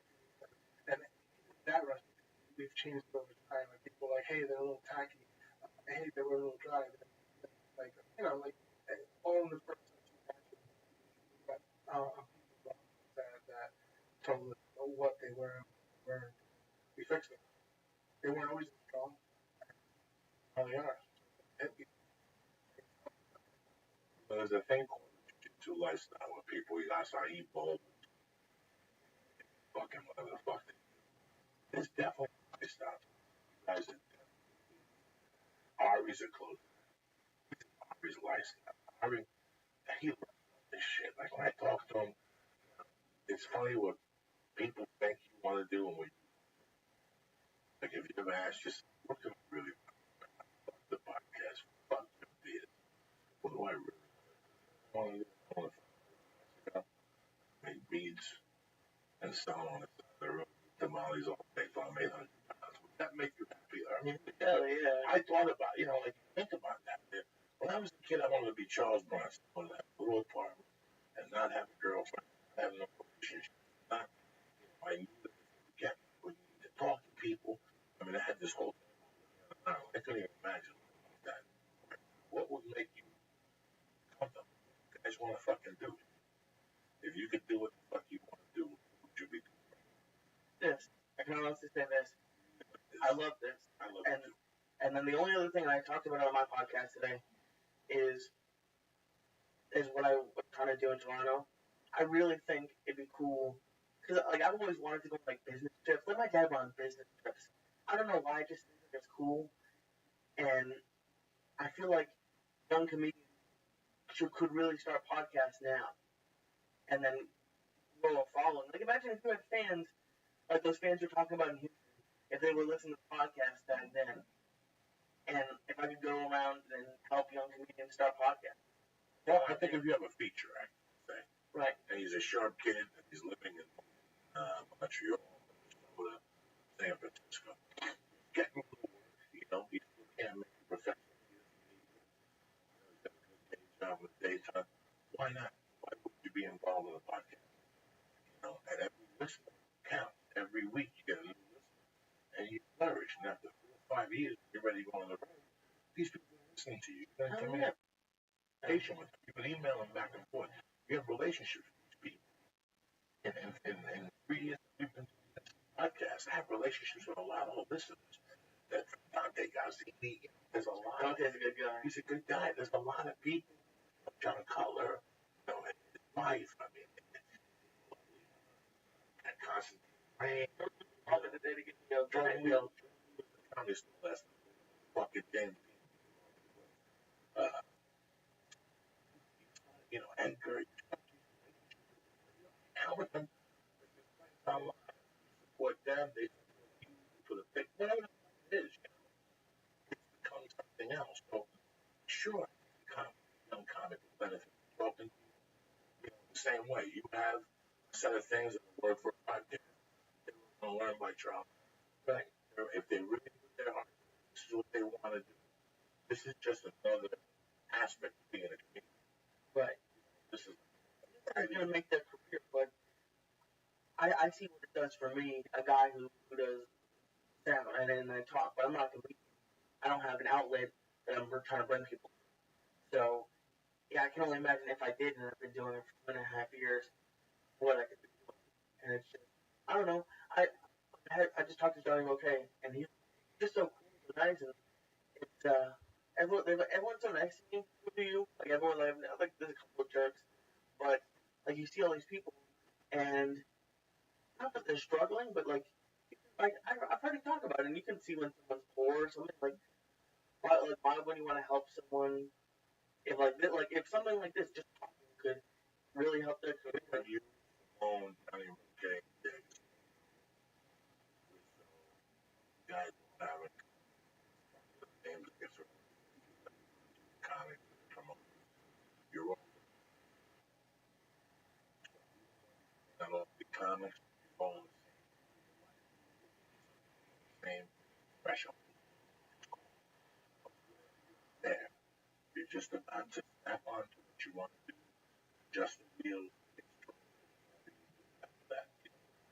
And that recipe we've changed it over time. Like people are like, hey, they're a little tacky. Hey, they were a little dry. Like like all in the process. But people that told us what they were. We fixed it. They weren't always strong. Now they are. There's a thing called the jiu-jitsu lifestyle where people eat acai bowl, fucking whatever the fuck they do. There's definitely a lifestyle. You guys are Ari's are close. Ari's lifestyle. Ari, he loves this shit. Like when I talk to him, it's funny what people think you want to do and what you like. If you ever ask yourself, what can I really fuck the podcast? Fuck the beer. What do I really want to do? I want to make beads and sell on it. The road tamales all day for $800. Would that make you happy? I mean, Yeah. I thought about, like think about that. When I was a kid, I wanted to be Charles Bronson. I wanted to have a little apartment and not have a girlfriend, have no relationship. Not, I knew that get would need to talk to people. I mean, I had this whole thing. I couldn't even imagine that. What would make you comfortable? You guys want to fucking do it. If you could do what the fuck you want to do, would you be doing This. I can honestly say this. this? I love this. I love And it too. and then the only other thing I talked about on my podcast today is what I was trying to do in Toronto. I really think it'd be cool because like I've always wanted to go on like business trips. Let my dad go on business trips. I don't know why. I just think it's cool, and I feel like young comedians could really start podcasts now, and then grow a following. Like imagine if you had fans like those fans you're talking about in Houston, if they were listening to podcasts back then, and if I could go around and help young comedians start podcasts. Well, I think if you have a feature act, say, Right. and he's a sharp kid, and he's living in Montreal, Minnesota, San Francisco, getting to work, he still can't make a professional. He's got a good day job in the daytime. Why not? Why would you be involved in a podcast? And every listener counts. Every week you get a new listener, and you flourish. And after 4 or 5 years, you're ready to go on the road. These people are listening to you. You're going to come in patient with them. You can email them back and forth. You have relationships with these people. In 3 years we've been doing this podcast, I have relationships with a lot of listeners. That Dante Gazzini, there's a lot. Dante's a good guy. He's a good guy. There's a lot of people. John Cutler, his wife. I mean, and Constantine Rain. Probably the day to get Jordan Wheel. Tommy still last fucking game. Edgar. How with them? Online. Support them. They support you for the pick. Whatever it is, it's become something else. So, sure, young comic will benefit from talking to you the same way. You have a set of things that work for a podcast. They want to learn by trial. Right. If they really put their heart, this is what they want to do. This is just another aspect of being a comedian. Right. This is. I'm gonna make that career, but I see what it does for me, a guy who does sound and then I talk, but I'm not gonna. I don't have an outlet that I'm trying to bring people. So yeah, I can only imagine if I did, and I've been doing it for 2.5 years, what I could be doing. And it's just, I don't know. I just talked to Johnny Okay, and he's just so cool, so nice, and it's everyone's so nice to you. Like everyone, like there's a couple of jerks, but like you see all these people, and not that they're struggling, but like I've heard you talk about it, and you can see when someone's poor or something. Like why would you want to help someone if if something like this just talking could really help their career? Have you owned Johnny Okay? Guys have it. Names get sort of comic come up. You're all not all the comics. You're all the same special. There. You're just about to snap onto what you want to do. Just a real that.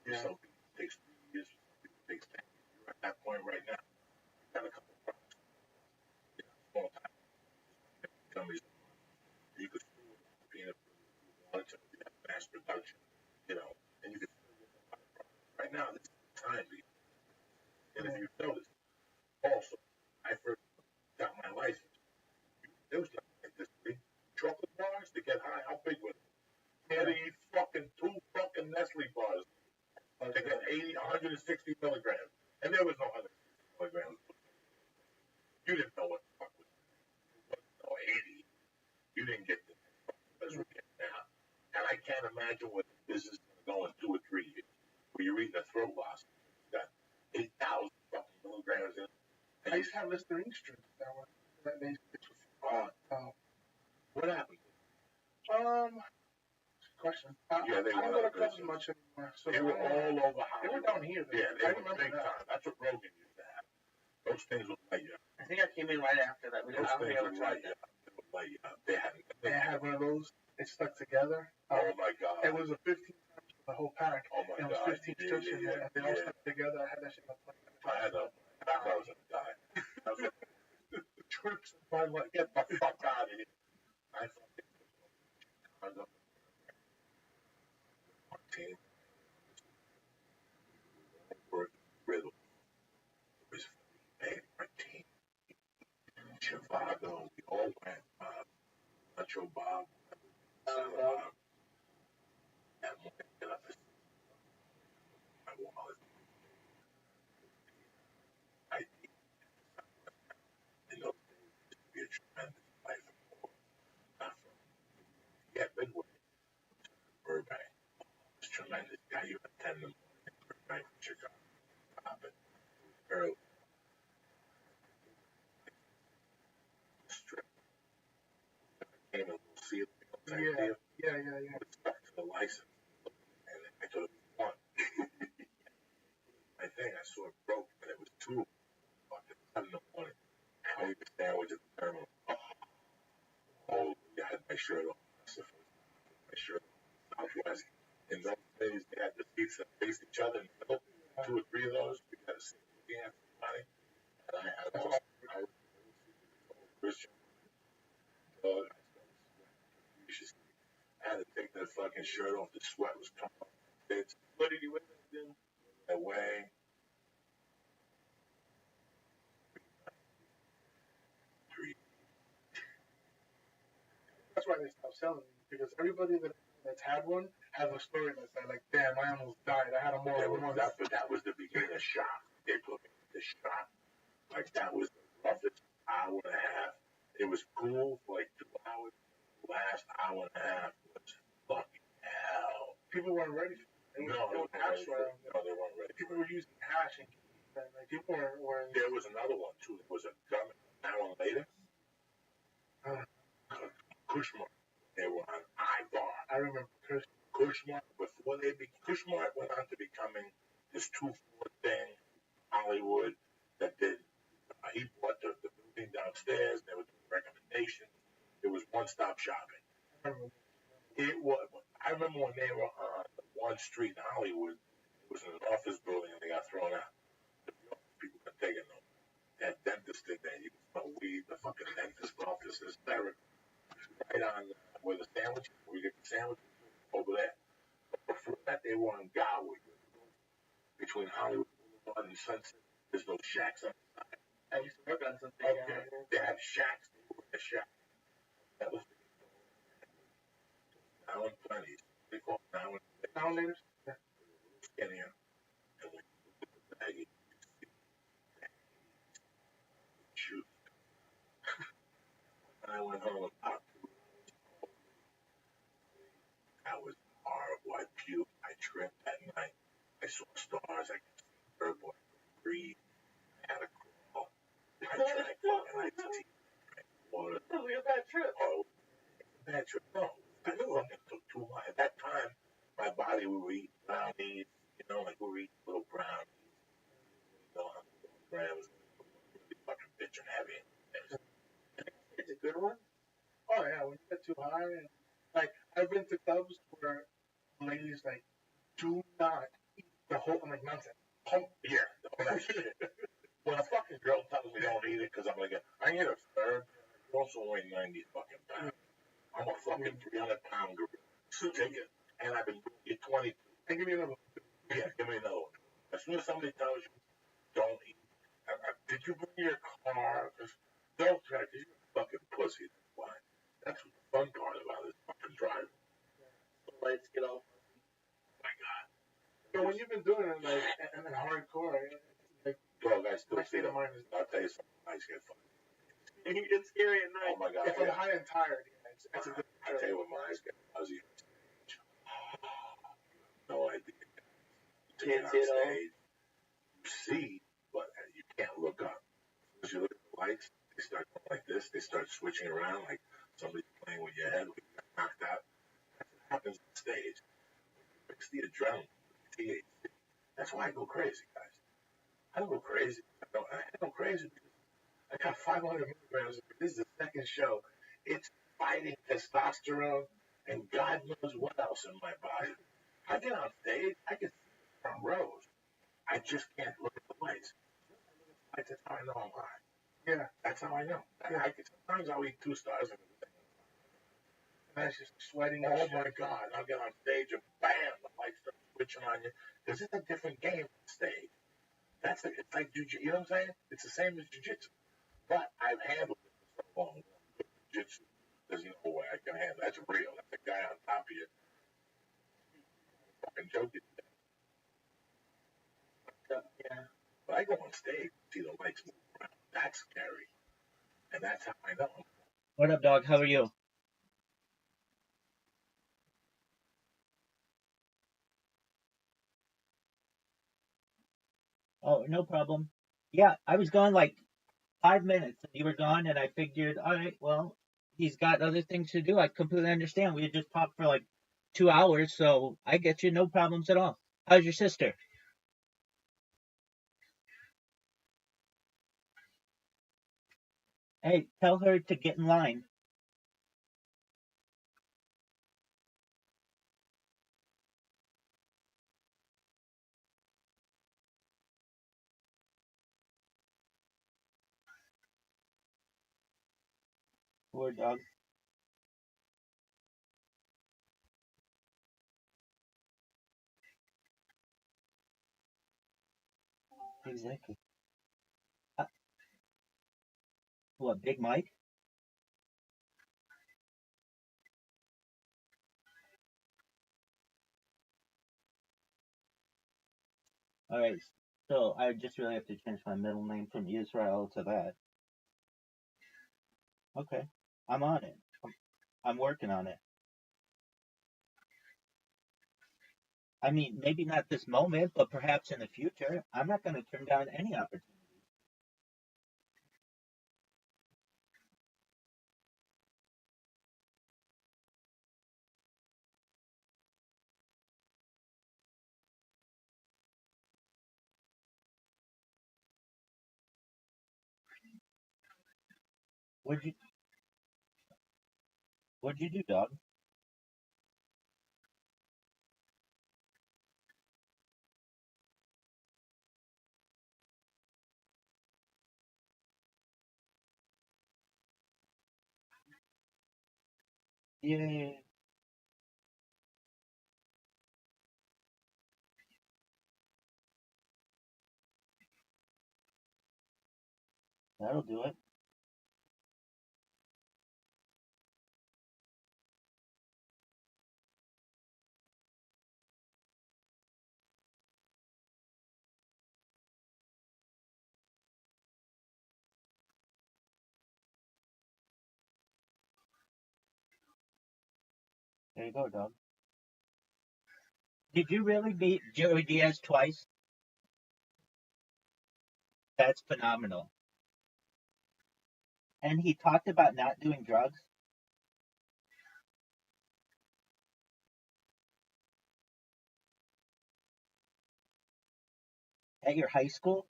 Yeah. Some people it takes 3 years, some people it takes 10 years. You're at that point right now. You got a couple of products. Small time. Companies. You could still peanut butter if you have mass production, and you could still get a lot of products. Right now, this is the time. And if you notice, also, I first got my license. There was nothing like this big. Chocolate bars to get high, how big was it? You had to eat fucking 2 fucking Nestle bars. They got 160 milligrams. And there was no 160 milligrams. You didn't know what the fuck was. No 80. You didn't get the as we're getting now. And I can't imagine what this is going to go in 2 or 3 years. Where you're eating a throat loss. It's got 8,000 fucking milligrams in it. I used to have Listerine strips that were what happened? Question. Yeah, they I don't were go to clubs much anymore. So they were all over They were down here. Though. Yeah, they I were remember big that. time. That's what Rogan used to have. Those things would light you up. I think I came in right after that. Those things would light you up. They would light you up. They had one of those. It stuck together. Oh my god. It was a 15 times for the whole pack. Oh my god. It was 15 strips in there, and they all stuck together. I had that shit in the plate. I was gonna die. I was like, the trips of my life. get the fuck out of here. I fucking Chicago. Martine. Riddle. It was fucking Martine. Chicago. We all went. Nacho Bob. Bob. And when I get up, my wallet. I in those days it used to be a tremendous life for not from Midway to Burbank. It's tremendous. Guy you attend them in Burbank, Chicago. But early strip. Came in a little seal. Yeah. But stuck to the license. And I thought it was one. I think I saw it broke and it was 2. Fucking 7 in the morning. I ate the sandwich at the terminal. Oh, I had my shirt on. My shirt on. Southwest. In those days, they had the seats that faced each other in the middle. 2 or 3 of those. We had a seat looking at somebody. And I was Christian. I had to take that fucking shirt off. The sweat was coming off my face. What did he wear then? Away. That's why they stopped selling them, because everybody that's had one has a story like that. Like, damn, I almost died. I had a more. That was the beginning of shock. They put me in the shock. Like, that was the roughest hour and a half. It was cool for like 2 hours. The last hour and a half was fucking hell. People weren't ready for it. No, they weren't ready. People were using hash and like people were. There was another one too. There was a gun an hour later. Kushmark. They were on Ibar. I remember Kushmark before Kushmark went on to becoming this 2-4 thing, Hollywood that did. He bought the everything downstairs. They were doing recommendations. It was one-stop shopping. It was. I remember when they were on one street in Hollywood. It was in an office building, and they got thrown out. The office people couldn't take it no more. That dentist thing there, you can smell weed. The fucking dentist office is there, right on where the sandwiches, where you get the sandwiches over there. But before that, they were on Garwood, between Hollywood Boulevard and Sunset. There's those shacks on the side. I used to work on something. Okay. They had shacks. They were in a shack. That was now in plenty. They call it now in Nowadays, skinnier. And when you look at the baggy, you see shoes. When I went home about 2 hours, I was horrible. I puked. I tripped that night. I saw stars. I could see purple. I could breathe. I had a crawl. I drank fucking iced tea. I drank water. That was a bad trip. Oh, bad trip. No, I fucking took too long. At that time, my body would eat brownies. You know, like we were eating little brownies. You know, 100 grams. Really fucking bitch and heavy. It's a good one. oh yeah, when you get too high, and like I've been to clubs where ladies like do not eat the whole. I'm like nonsense. Yeah, all that shit. When a fucking girl tells me don't eat it because I'm like, I need a third. You also weigh 90 fucking pounds. I'm a fucking 300-pound gorilla. Take it. And I've been doing it 20. And give me another one. Yeah, give me another one. As soon as somebody tells you don't eat, did you bring your car? Don't try, because you're a fucking pussy. That's why. That's what the fun part about this fucking driving. The lights get all. My God. So when you've been doing it like and then hardcore, like Dog, I still my see state of them. mind is I'll tell you something. I get fucked. It's scary at night. Oh my God. if I'm Yeah. high and tired, yeah, it's a good I tell you what, my eyes get fuzzy. No idea. Can't see it all. You see, but you can't look up. As you look at the lights, they start going like this. They start switching around like somebody's playing with your head, like you got knocked out. That's what happens on stage. It's the adrenaline, the THC. That's why I go crazy, guys. I don't go crazy. I go crazy because I got 500 milligrams. This is the second show. It's fighting testosterone and God knows what else in my body. I get on stage, I can see from rows. I just can't look at the lights. That's how I know I'm high. Yeah, That's how I know. Sometimes I'll eat 2 stars and and that's just sweating. oh my God, I'll get on stage and bam, the lights start switching on you. Because it's a different game on stage. It's like jiu-jitsu, you know what I'm saying? It's the same as jiu-jitsu. But I've handled it for so long. Jiu-jitsu, there's no way I can handle it. That's real. That's a guy on top of you. Fucking joking. Yeah. But I go on stage, see the lights move around. That's scary. And that's how I know. What up, dog? How are you? Oh, no problem. Yeah, I was gone like 5 minutes and you were gone, and I figured, all right, well, he's got other things to do. I completely understand. We had just talked for like 2 hours, so I get you, no problems at all. How's your sister? Hey, tell her to get in line. Poor dog. Exactly. Uh, what, Big Mike? All right, so I just really have to change my middle name from Israel to that. Okay, I'm on it. I'm working on it. I mean, maybe not this moment, but perhaps in the future. I'm not going to turn down any opportunity. What'd you do, dog? Yeah, that'll do it. There you go, dog. Did you really meet Joey Diaz twice? That's phenomenal. And he talked about not doing drugs at your high school.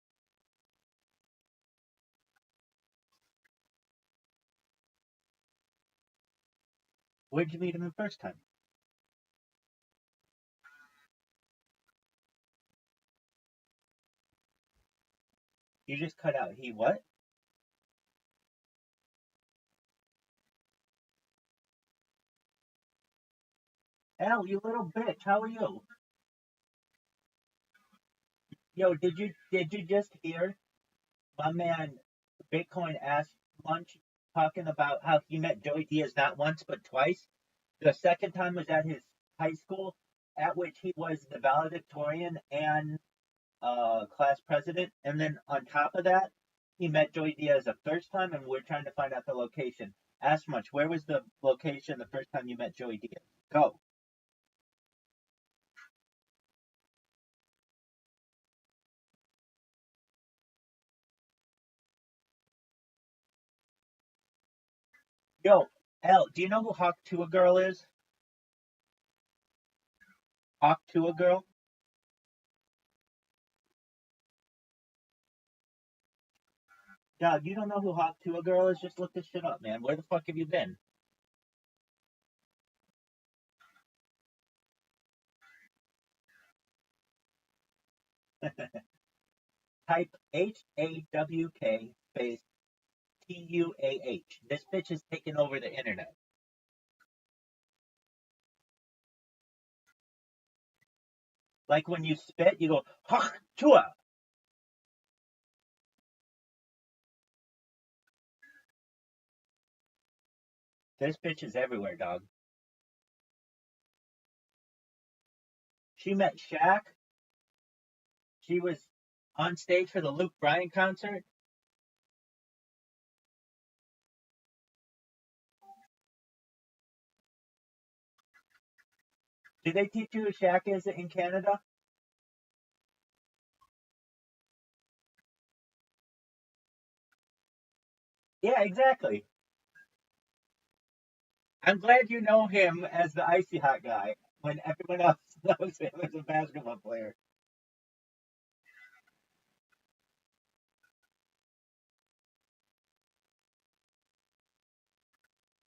Where'd you meet him the first time? You just cut out. He what? Al, you little bitch. How are you? Yo, did you just hear my man Bitcoin asked Munch talking about how he met Joey Diaz not once but twice? The second time was at his high school, at which he was the valedictorian and class president. And then on top of that, he met Joey Diaz the first time, and we're trying to find out the location. Ask Munch, where was the location the first time you met Joey Diaz? Go. Yo, L, do you know who Hawk Tua Girl is? Hawk Tua Girl? Dog, you don't know who Hawk Tua Girl is? Just look this shit up, man. Where the fuck have you been? Type HAWK space TUAH. This bitch is taking over the internet. Like when you spit, you go Hawk Tua. This bitch is everywhere, dog. She met Shaq. She was on stage for the Luke Bryan concert. Did they teach you who Shaq is in Canada? Yeah, exactly. I'm glad you know him as the icy hot guy when everyone else knows him as a basketball player.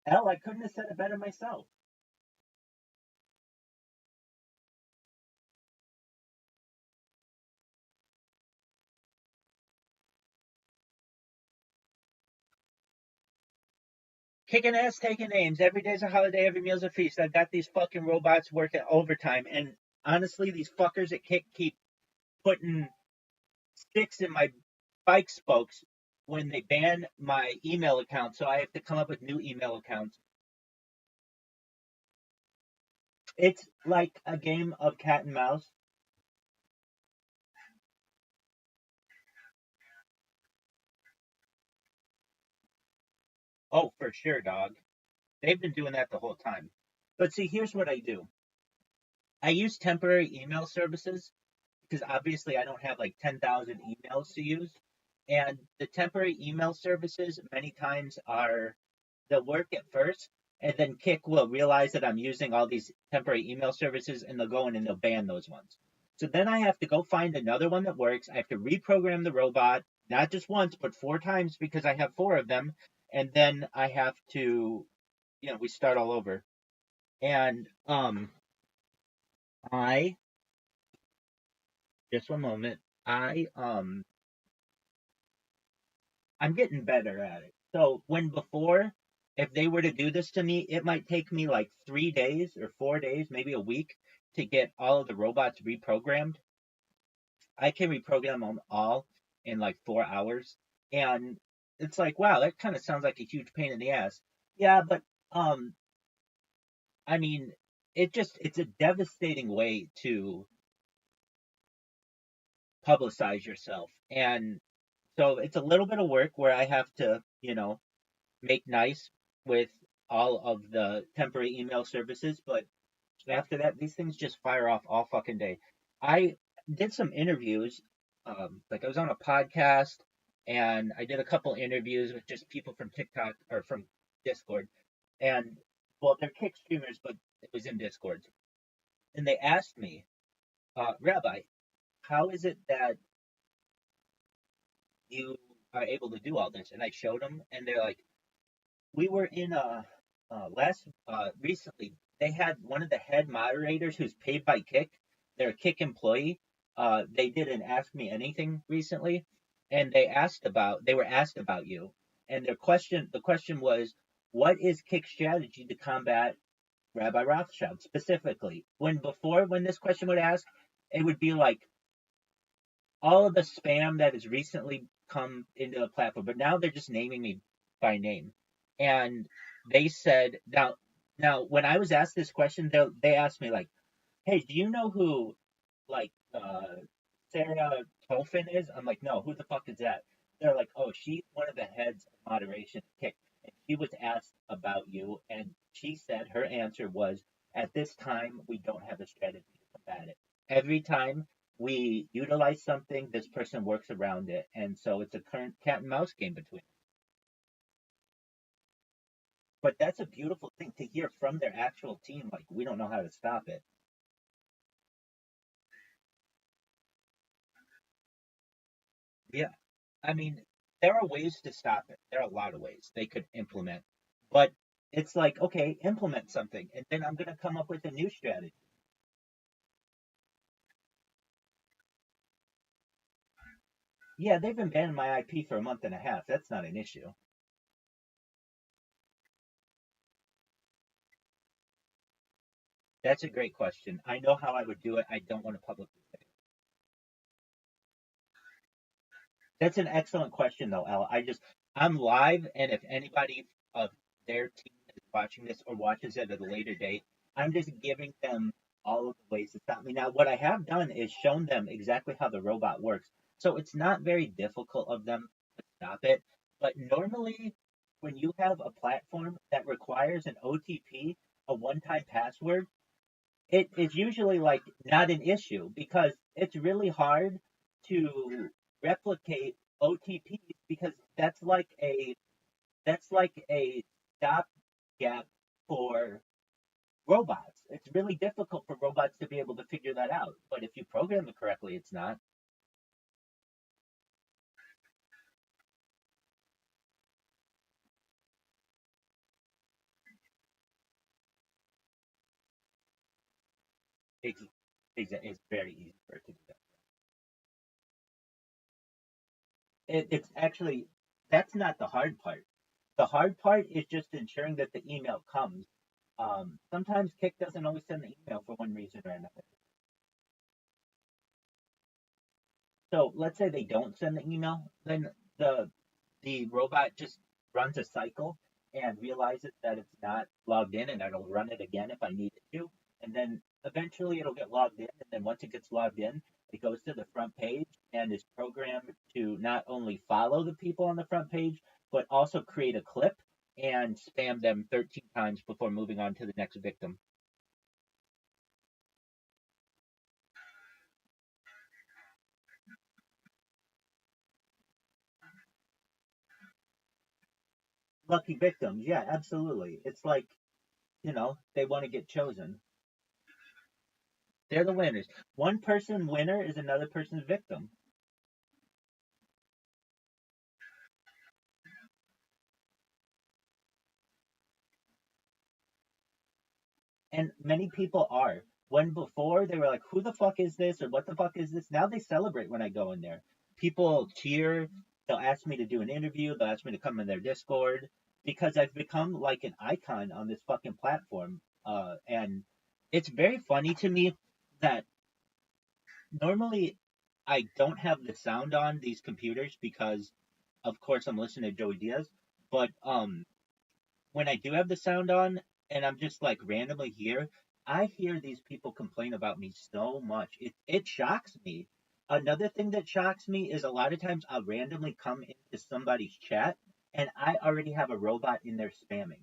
Hell, I couldn't have said it better myself. Kicking ass, taking names. Every day's a holiday, every meal's a feast. I've got these fucking robots working overtime, and honestly, these fuckers at Kick keep putting sticks in my bike spokes when they ban my email account, so I have to come up with new email accounts. It's like a game of cat and mouse. Oh, for sure, dog. They've been doing that the whole time. But see, here's what I do. I use temporary email services because obviously I don't have like 10,000 emails to use. And the temporary email services many times are, they'll work at first, and then Kick will realize that I'm using all these temporary email services, and they'll go in and they'll ban those ones. So then I have to go find another one that works. I have to reprogram the robot, not just once, but four times because I have four of them. and then I have to, we start all over. And I just one moment. I'm getting better at it. So when before, if they were to do this to me, it might take me like 3 days or 4 days, maybe a week to get all of the robots reprogrammed. I can reprogram them all in like 4 hours. And it's like, wow, that kind of sounds like a huge pain in the ass. Yeah, but um, I mean, it's a devastating way to publicize yourself. And so it's a little bit of work where I have to, make nice with all of the temporary email services, but after that, these things just fire off all fucking day. I did some interviews, like I was on a podcast, and I did a couple interviews with just people from TikTok or from Discord, and well, they're kick streamers, but it was in Discord, and they asked me, Rabbi, how is it that you are able to do all this? And I showed them, and they're like, we were in a last recently. They had one of the head moderators who's paid by Kick. They're a Kick employee. They did an Ask Me Anything recently, and they were asked about you, and the question was, what is Kick's strategy to combat Rabbi Rothschild specifically? When this question would ask, it would be like all of the spam that has recently come into the platform, but now they're just naming me by name. And they said, now when I was asked this question, they asked me like, "Hey, do you know who like Sarah Tolfin is?" I'm like, "No, who the fuck is that?" They're like, "Oh, she's one of the heads of moderation at Kick, and she was asked about you, and she said her answer was, at this time, we don't have a strategy to combat it. Every time we utilize something, this person works around it, and so it's a current cat and mouse game between." But that's a beautiful thing to hear from their actual team. Like, we don't know how to stop it. Yeah. I mean, there are ways to stop it. There are a lot of ways they could implement. But it's like, okay, implement something, and then I'm going to come up with a new strategy. Yeah, they've been banning my IP for a month and a half. That's not an issue. That's a great question. I know how I would do it. I don't want to publicly say it. That's an excellent question, though, Ella. I'm live, and if anybody of their team is watching this or watches it at a later date, I'm just giving them all of the ways to stop me. Now, what I have done is shown them exactly how the robot works. So it's not very difficult of them to stop it. But normally, when you have a platform that requires an OTP, a one-time password, it is usually like not an issue because it's really hard to replicate OTPs because that's like a stop gap for robots. It's really difficult for robots to be able to figure that out. But if you program it correctly, it's not. It's, it's very easy for it to do that. It's actually that's not the hard part. The hard part is just ensuring that the email comes. Sometimes Kick doesn't always send the email for one reason or another. So let's say they don't send the email, then the robot just runs a cycle and realizes that it's not logged in, and it'll run it again if I need it to, and then eventually it'll get logged in, and then once it gets logged in, it goes to the front page and is programmed to not only follow the people on the front page, but also create a clip and spam them 13 times before moving on to the next victim. Lucky victims, yeah, absolutely. It's like, they want to get chosen. They're the winners. One person winner is another person's victim. And many people are. When before they were like, who the fuck is this? Or what the fuck is this? Now they celebrate when I go in there. People cheer. They'll ask me to do an interview. They'll ask me to come in their Discord because I've become like an icon on this fucking platform. And it's very funny to me that normally I don't have the sound on these computers because, of course, I'm listening to Joey Diaz. But when I do have the sound on and I'm just like randomly here, I hear these people complain about me so much. It shocks me. Another thing that shocks me is a lot of times I'll randomly come into somebody's chat and I already have a robot in there spamming.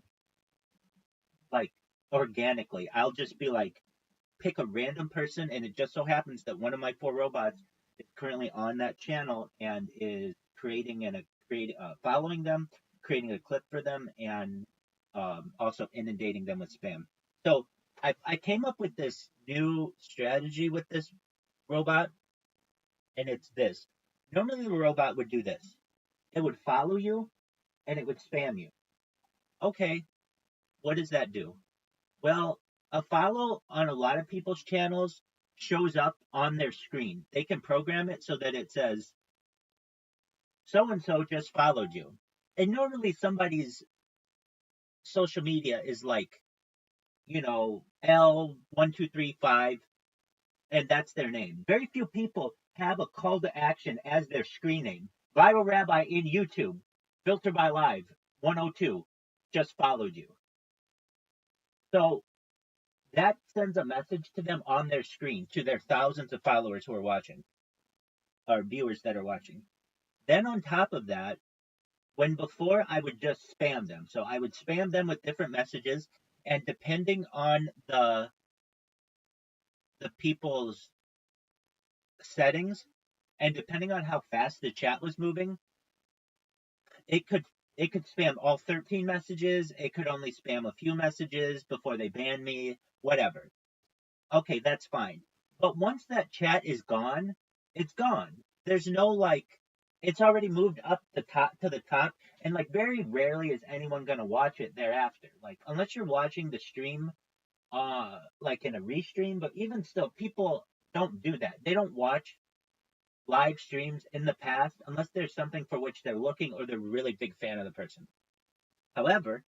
Like organically. I'll just be like, pick a random person, and it just so happens that one of my four robots is currently on that channel and is following them, creating a clip for them, and also inundating them with spam. So I came up with this new strategy with this robot, and it's this. Normally, the robot would do this. It would follow you, and it would spam you. Okay, what does that do? Well, a follow on a lot of people's channels shows up on their screen. They can program it so that it says, so and so just followed you. And normally somebody's social media is like, L1235, and that's their name. Very few people have a call to action as their screen name. Viral Rabbi in YouTube, Filter by Live 102, just followed you. So that sends a message to them on their screen to their thousands of followers who are watching or viewers that are watching. Then on top of that, when before I would just spam them. So I would spam them with different messages, and depending on the people's settings and depending on how fast the chat was moving, it could spam all 13 messages, it could only spam a few messages before they ban me, whatever. Okay, that's fine. But once that chat is gone, it's gone. There's no like, it's already moved up the top to the top, and like very rarely is anyone gonna watch it thereafter. Like unless you're watching the stream, like in a restream. But even still, people don't do that. They don't watch live streams in the past unless there's something for which they're looking or they're a really big fan of the person. However,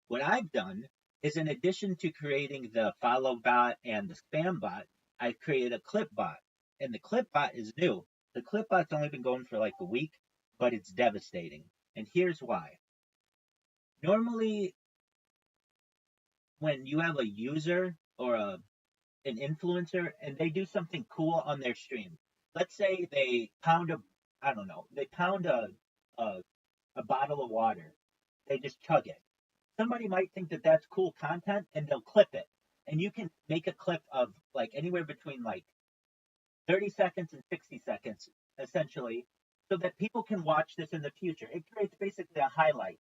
what I've done is in addition to creating the follow bot and the spam bot, I've created a clip bot. And the clip bot is new. The clip bot's only been going for like a week, but it's devastating. And here's why. Normally, when you have a user or an influencer and they do something cool on their stream, let's say they pound a, a bottle of water. They just chug it. Somebody might think that that's cool content and they'll clip it. And you can make a clip of like anywhere between like 30 seconds and 60 seconds, essentially, so that people can watch this in the future. It creates basically a highlight.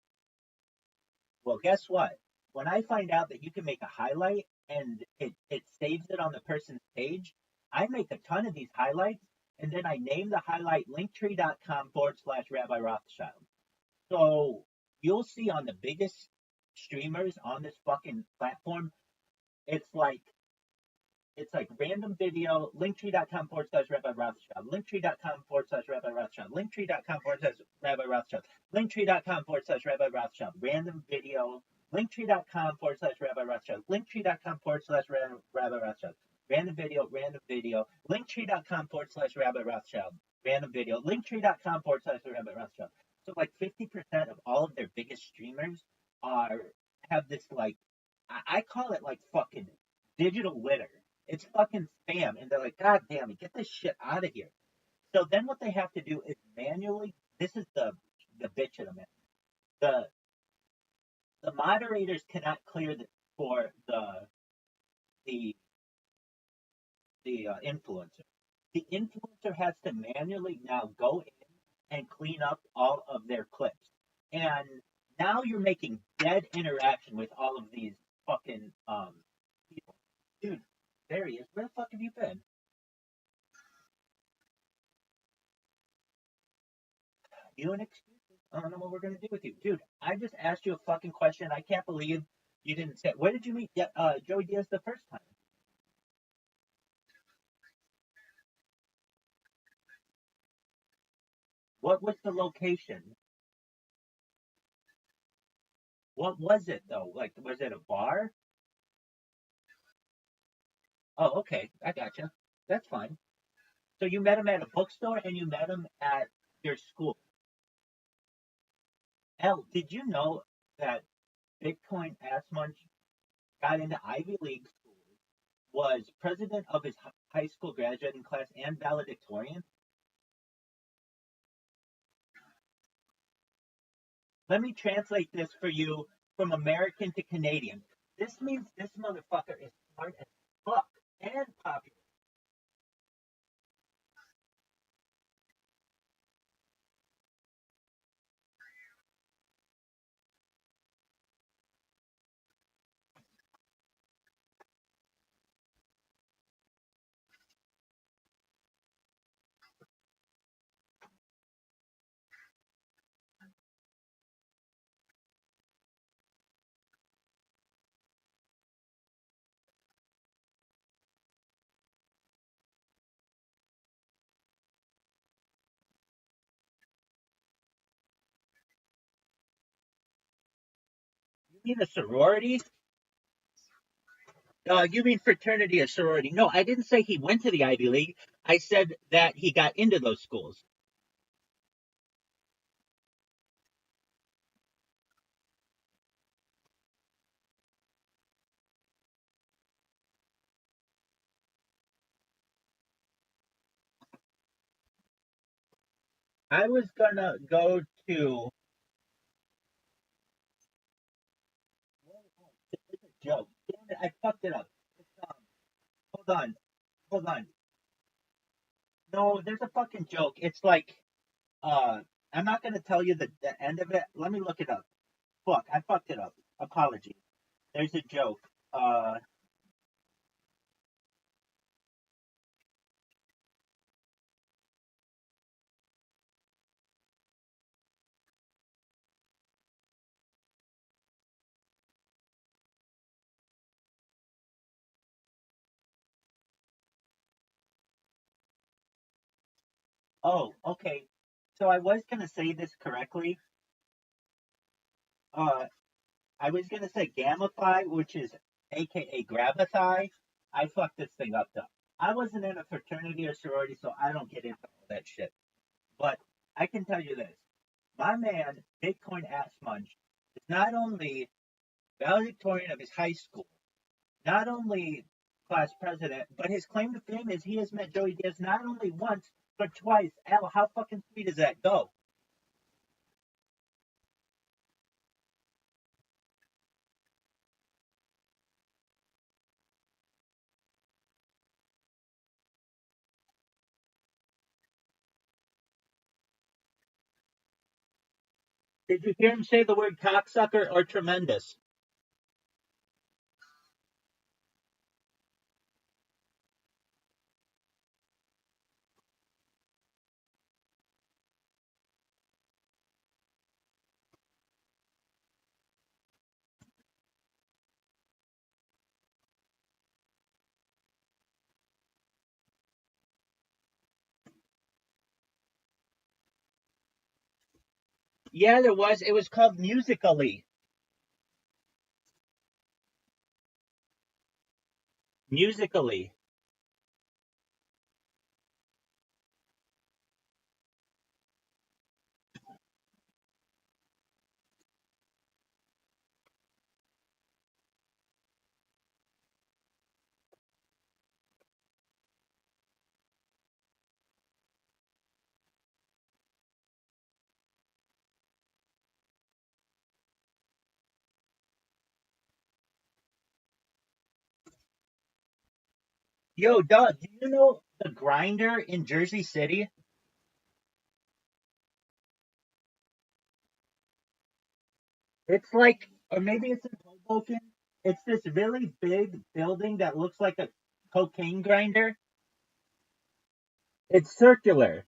Well, guess what? When I find out that you can make a highlight and it saves it on the person's page, I make a ton of these highlights and then I name the highlight linktree.com/Rabbi Rothschild. So you'll see on the biggest streamers on this fucking platform, it's like random video, linktree.com/Rabbi Rothschild, linktree.com/Rabbi Rothschild, linktree.com/Rabbi Rothschild, linktree.com/Rabbi Rothschild, random video, linktree.com/Rabbi Rothschild, linktree.com/Rabbi Rothschild, random video, linktree.com/Rabbi Rothschild, random video, linktree.com/Rabbi Rothschild. So like 50% of all of their biggest streamers are have this like I call it like fucking digital litter. It's fucking spam, and they're like, God damn it, get this shit out of here. So then what they have to do is manually. This is the bitch of the man. The the moderators cannot clear for the influencer. The influencer has to manually now go in and clean up all of their clips, and now you're making dead interaction with all of these fucking people. Dude, there he is. Where the fuck have you been? You and excuses. I don't know what we're gonna do with you, dude. I just asked you a fucking question. I can't believe You didn't say. Where did you meet Joey Diaz the first time? What was the location? What was it though? Like, was it a bar? Oh, okay, I gotcha. That's fine. So you met him at a bookstore and you met him at your school. Hell, did you know that Bitcoin Ass Munch got into Ivy League school, was president of his high school graduating class and valedictorian? Let me translate this for you from American to Canadian. This means this motherfucker is smart as fuck and popular. You mean a sorority? You mean fraternity or sorority? No, I didn't say he went to the Ivy League. I said that he got into those schools. I was gonna go to. It's a joke. Damn it, I fucked it up. Hold on, hold on. No, there's a fucking joke. It's like, uh, I'm not gonna tell you the end of it. Let me look it up. Fuck, I fucked it up. Apologies. There's a joke. Oh, okay. So I was gonna say this correctly. Uh, I was gonna say gamify, which is AKA grabify. I fucked this thing up though. I wasn't in a fraternity or sorority, so I don't get into all that shit. But I can tell you this: my man, Bitcoin Ass Munch, is not only valedictorian of his high school, not only class president, but his claim to fame is he has met Joey Diaz not only once but twice. Al, how fucking sweet is that? Go. Did you hear him say the word cocksucker or tremendous? Yeah, there was. It was called Musically. Musically. Yo, Doug, do you know the grinder in Jersey City? It's like, or maybe it's in Hoboken. It's this really big building that looks like a cocaine grinder. It's circular.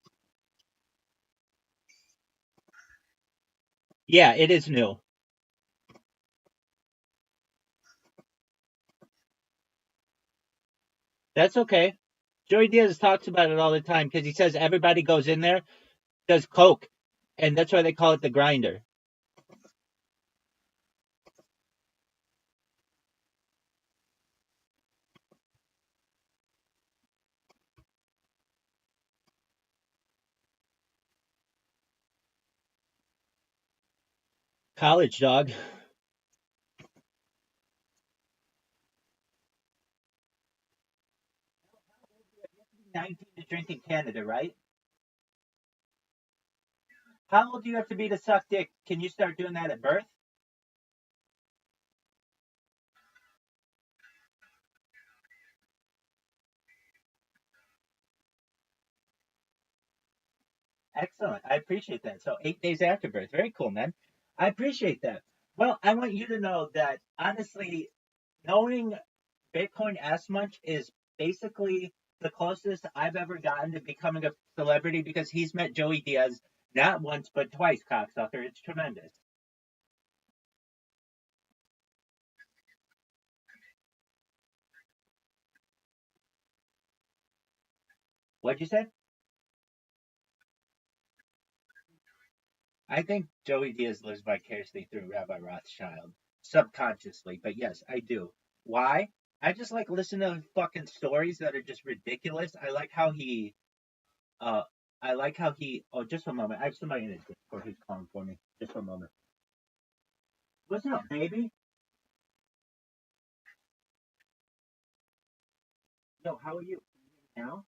Yeah, it is new. That's okay. Joey Diaz talks about it all the time because he says everybody goes in there, does coke, and that's why they call it the grinder. College dog. 19 to drink in Canada, right? How old do you have to be to suck dick? Can you start doing that at birth? Excellent. I appreciate that. So 8 days after birth. Very cool, man. I appreciate that. Well, I want you to know that honestly, knowing Bitcoin S Munch is basically the closest I've ever gotten to becoming a celebrity because he's met Joey Diaz not once but twice, cocksucker. It's tremendous. What'd you say? I think Joey Diaz lives vicariously through Rabbi Rothschild, subconsciously, but yes, I do. Why? I just like listening to fucking stories that are just ridiculous. Uh, I like how he, oh, just a moment. I have somebody in his Discord who's calling for me. Just a moment. What's up, baby? Yo, how are you? Now?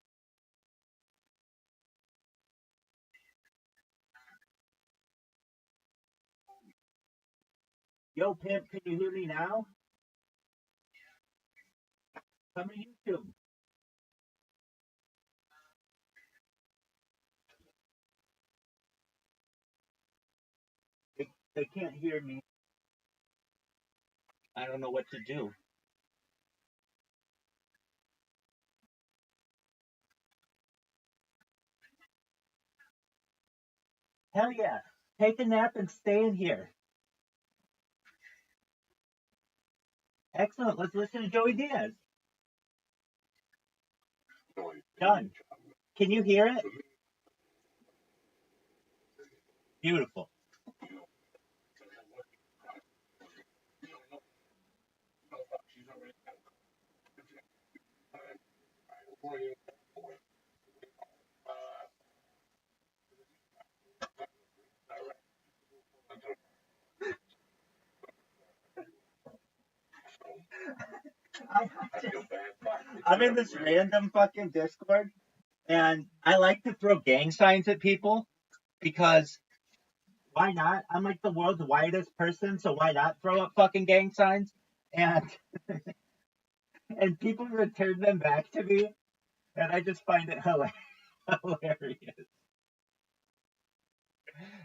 Yo, pimp, can you hear me now? Come to YouTube. They can't hear me. I don't know what to do. Hell yeah. Take a nap and stay in here. Excellent. Let's listen to Joey Diaz. Done. Can you hear it? Beautiful. I, I'm in this random fucking Discord, and I like to throw gang signs at people because why not? I'm like the world's whitest person, so why not throw up fucking gang signs? And and people return them back to me, and I just find it hilarious.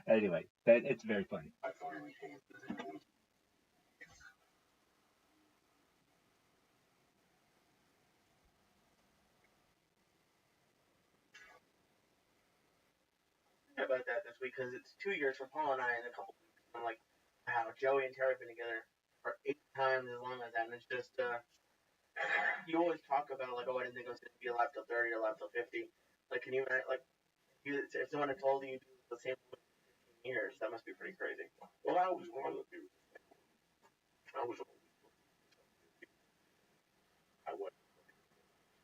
Anyway, it's very funny. About that this week because it's 2 years for Paul and I in a couple weeks. I'm like, wow, Joey and Terry have been together for 8 times as long as that, and it's just you always talk about like, oh, I didn't think I was gonna be alive till 30 or alive till 50. Like, can you like, if someone had told you the same for 15 years, that must be pretty crazy. Well, I was one of you. I was I wasn't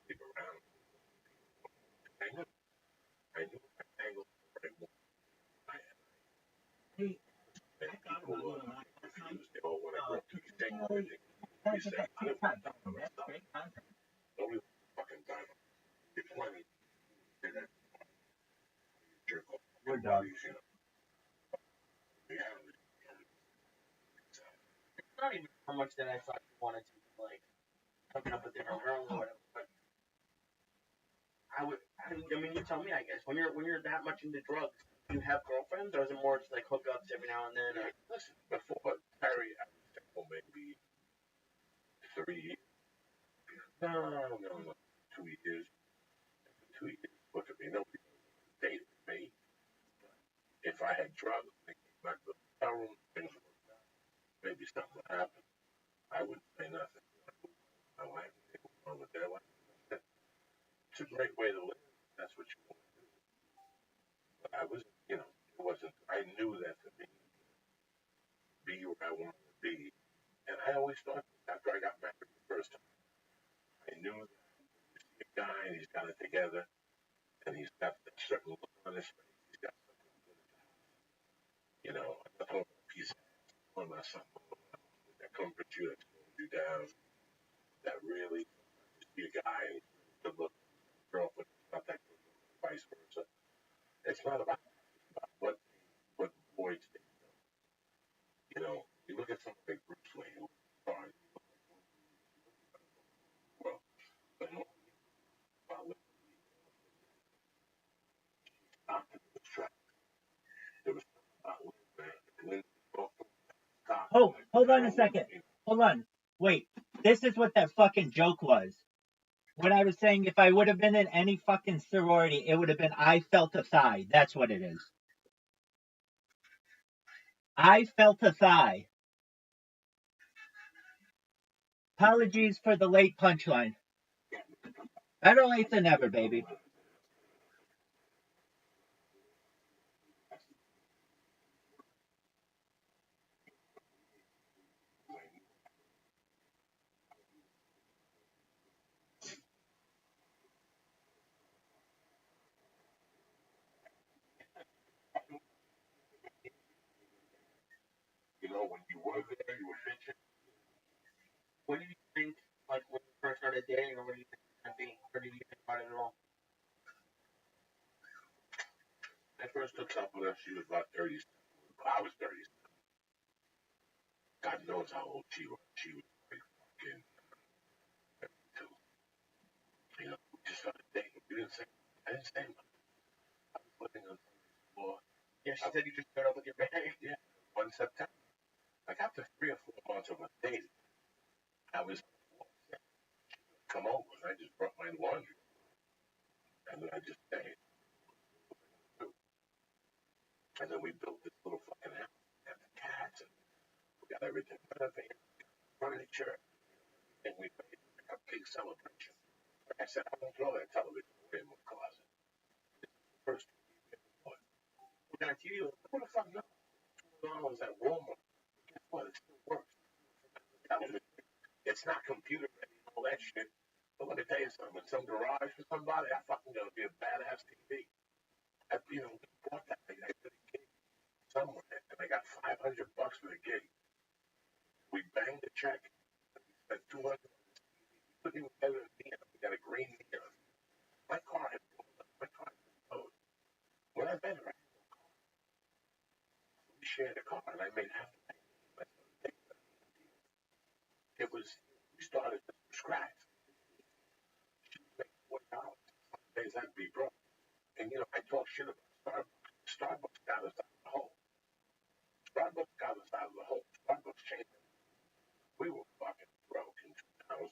stick around. I knew I angled right more. I Hey, and I thought people about doing a lot last night. refused to go when I wrote to you saying Really, everything. You that's say that I don't TikTok. want that other That's stuff. great content. Don't really fucking time. It's plenty. Say that jerk off. We're Your done. bodies, you know. Reality. It's not even how much that I thought you wanted to like hooking up with different girls or whatever, but I mean, you tell me, I guess. When you're that much into drugs, do you have girlfriends, or is it more just like hookups every now and then? Or Listen, before Terry, I was single maybe 3 years. No. 2 years. 2 years. Look at me. Nobody dated me. If I had drugs, they came back to the hotel room, things were maybe something would happen. I wouldn't say nothing. My wife, they were on with their life. a great way to live. That's what you want to do. But I was, it wasn't. I knew that for me to be where I wanted to be, and I always thought after I got married the first time, I knew that you see a guy and he's got it together, and he's got a certain look on his face. He's got something good at the house. I'm not talking about a piece of ass. I'm talking about something that comforts you, that slows you down, that really sometimes you see a guy and he's really good looking, girlfriend is not that good looking, or vice versa. It's not about that. It's about what voids they fill. You look at someone like Bruce Wayne, who was a star, and he looked like one of the world. But in all the about living the stopped in the track. There was something about living there. Lindsay talked to him, stopped. Oh, hold on a second. Hold on. Wait. This is what that fucking joke was. When I was saying if I would have been in any fucking sorority, it would have been I felt a thigh. That's what it is. I felt a thigh. Apologies for the late punchline. Better late than never, baby. When you were there, you were bitching. What do you think, like, when you first started dating, or what do you think it's going to be? Or did you think about it at all? I first took up with her. She was about 37. I was 37. God knows how old she was. She was like fucking 32. We just started dating. We didn't say, I didn't say much. I was living on somebody's floor. Yeah, she said you just showed up with your bag. Yeah, 1 September. Like after 3 or 4 months of us dating, I was on the floor. She would come over and I just brought my laundry. And then I just stayed. And then we built this little fucking house. We got the cats and we got everything. Furniture, everything we made like a big celebration. Like I said, I don't throw that television away in my closet. It's the first TV we ever bought. What kind of TV was it? Who the fuck knows? $2 at Walmart. Guess what? It still works. Television. It's not computer ready and all that shit. But let me tell you something. In some garage for somebody, I fucking gonna be a badass TV. We bought that. I did a gig somewhere, and I got $500 for the gig. We banged the check. And we spent $200 on this TV. We couldn't even get it in neon. We got a green neon. My car had blown up. My car had been towed. When I met her, we shared a car, and I made half the payment. It was, we started from scratch. She was making $40. Some days I'd be broke. And I talk shit about Starbucks. Starbucks got us out of the hole. Starbucks got us out of the hole. Starbucks changed it. We were fucking broke in 2003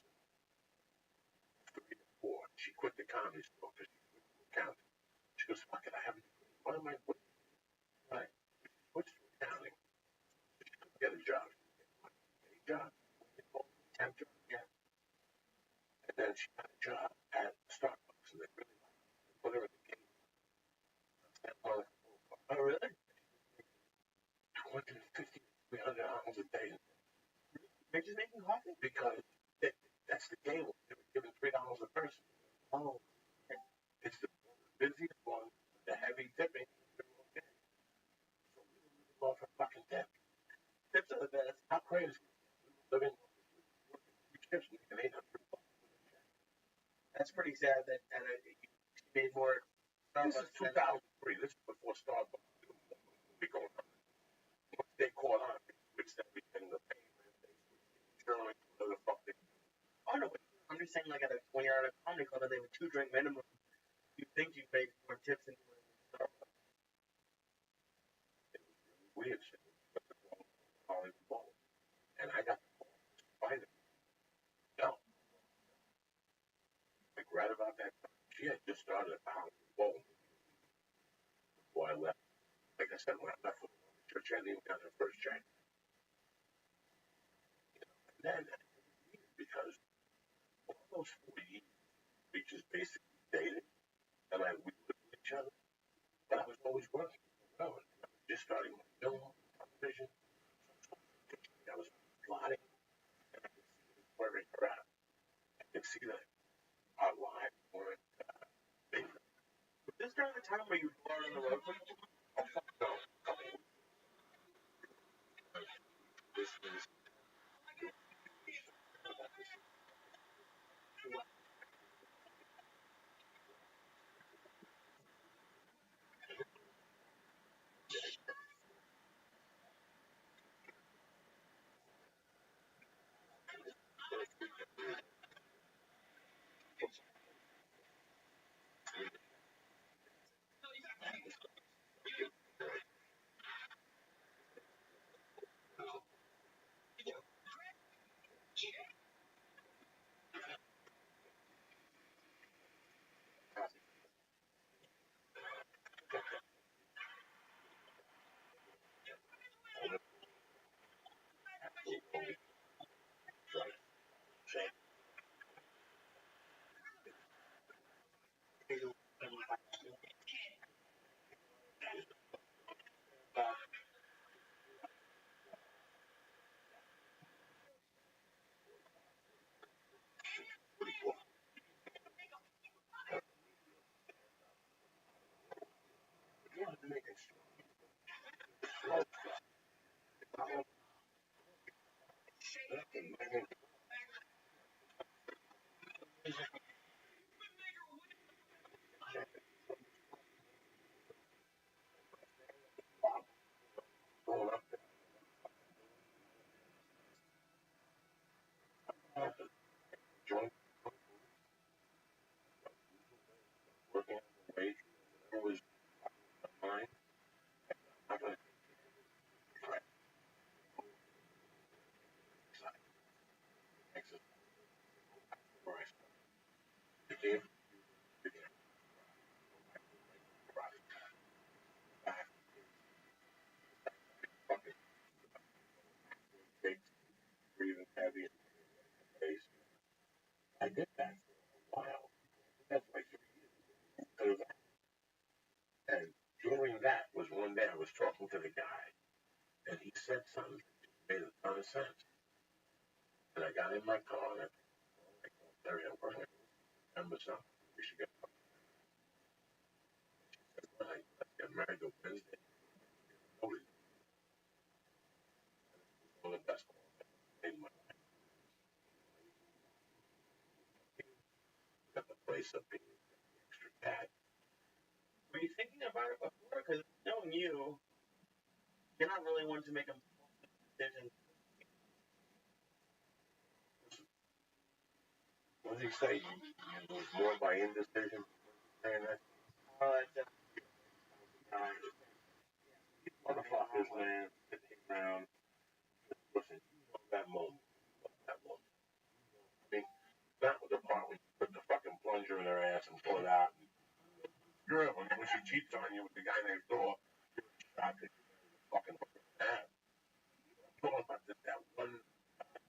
or 4. She quit the comedy store because she quit the accounting. She goes, fuck it, I have a degree. What am I doing? Right. She switched to accounting. She couldn't get a job. She couldn't get money. Get a job. Temp job. Yeah. And then she got a job at Starbucks, and they really liked her. They put her in the game. Oh, really? $250 to $300 a day. They're just making coffee? Because that's the game. They were giving $3 a person. Oh. It's the busiest one, the heavy tipping. So we were living off a fucking tip. Tips are the best. How crazy? We were living working 3 shifts, making $800 with a check. That's pretty sad that you made more. This is 2003. This is before Starbucks would be going on. Once they caught on, they switched everything, the payment, they switched the insurance, whatever the fuck they did. Oh, no, but I'm just saying, like, when you're at a comedy club and they have a 2-drink minimum, you think you make more tips than you would in Starbucks. It was really weird shit. But the call was Hollywood Bowl. And I got the call to find it. No. Like right about that time. She had just started at the Hollywood Bowl before I left. Like I said, when I left for the church, I hadn't even got her first check. And then it was weird because all those 4 years, we just basically dated. time where you go out on the road with them? Oh, fuck no. This is going up there. Joint working on the wage. Whatever was mine. I'm going to try to exit where I started. The game began back fucking takes breathing heavy and face. I did that for a while. That's like 3 years. And during that was one day I was talking to the guy, and he said something that made a ton of sense. And I got in my car and I told Terry, I'm going to remember something. We should get married. Let's get married on Wednesday. One of the best calls I made in my life. Got the place up being extra bad. Were you thinking about it before? Because knowing you, you're not really one to make a decision. What did he say? You was more by indecision? Saying that? Motherfuckers, man, sitting around. Listen, you know that moment. That moment. I mean, that was the part when you put the fucking plunger in her ass and pull it out. And girl, when she cheats on you with the guy next door, you're shocked that you're fucking mad. I'm talking about that one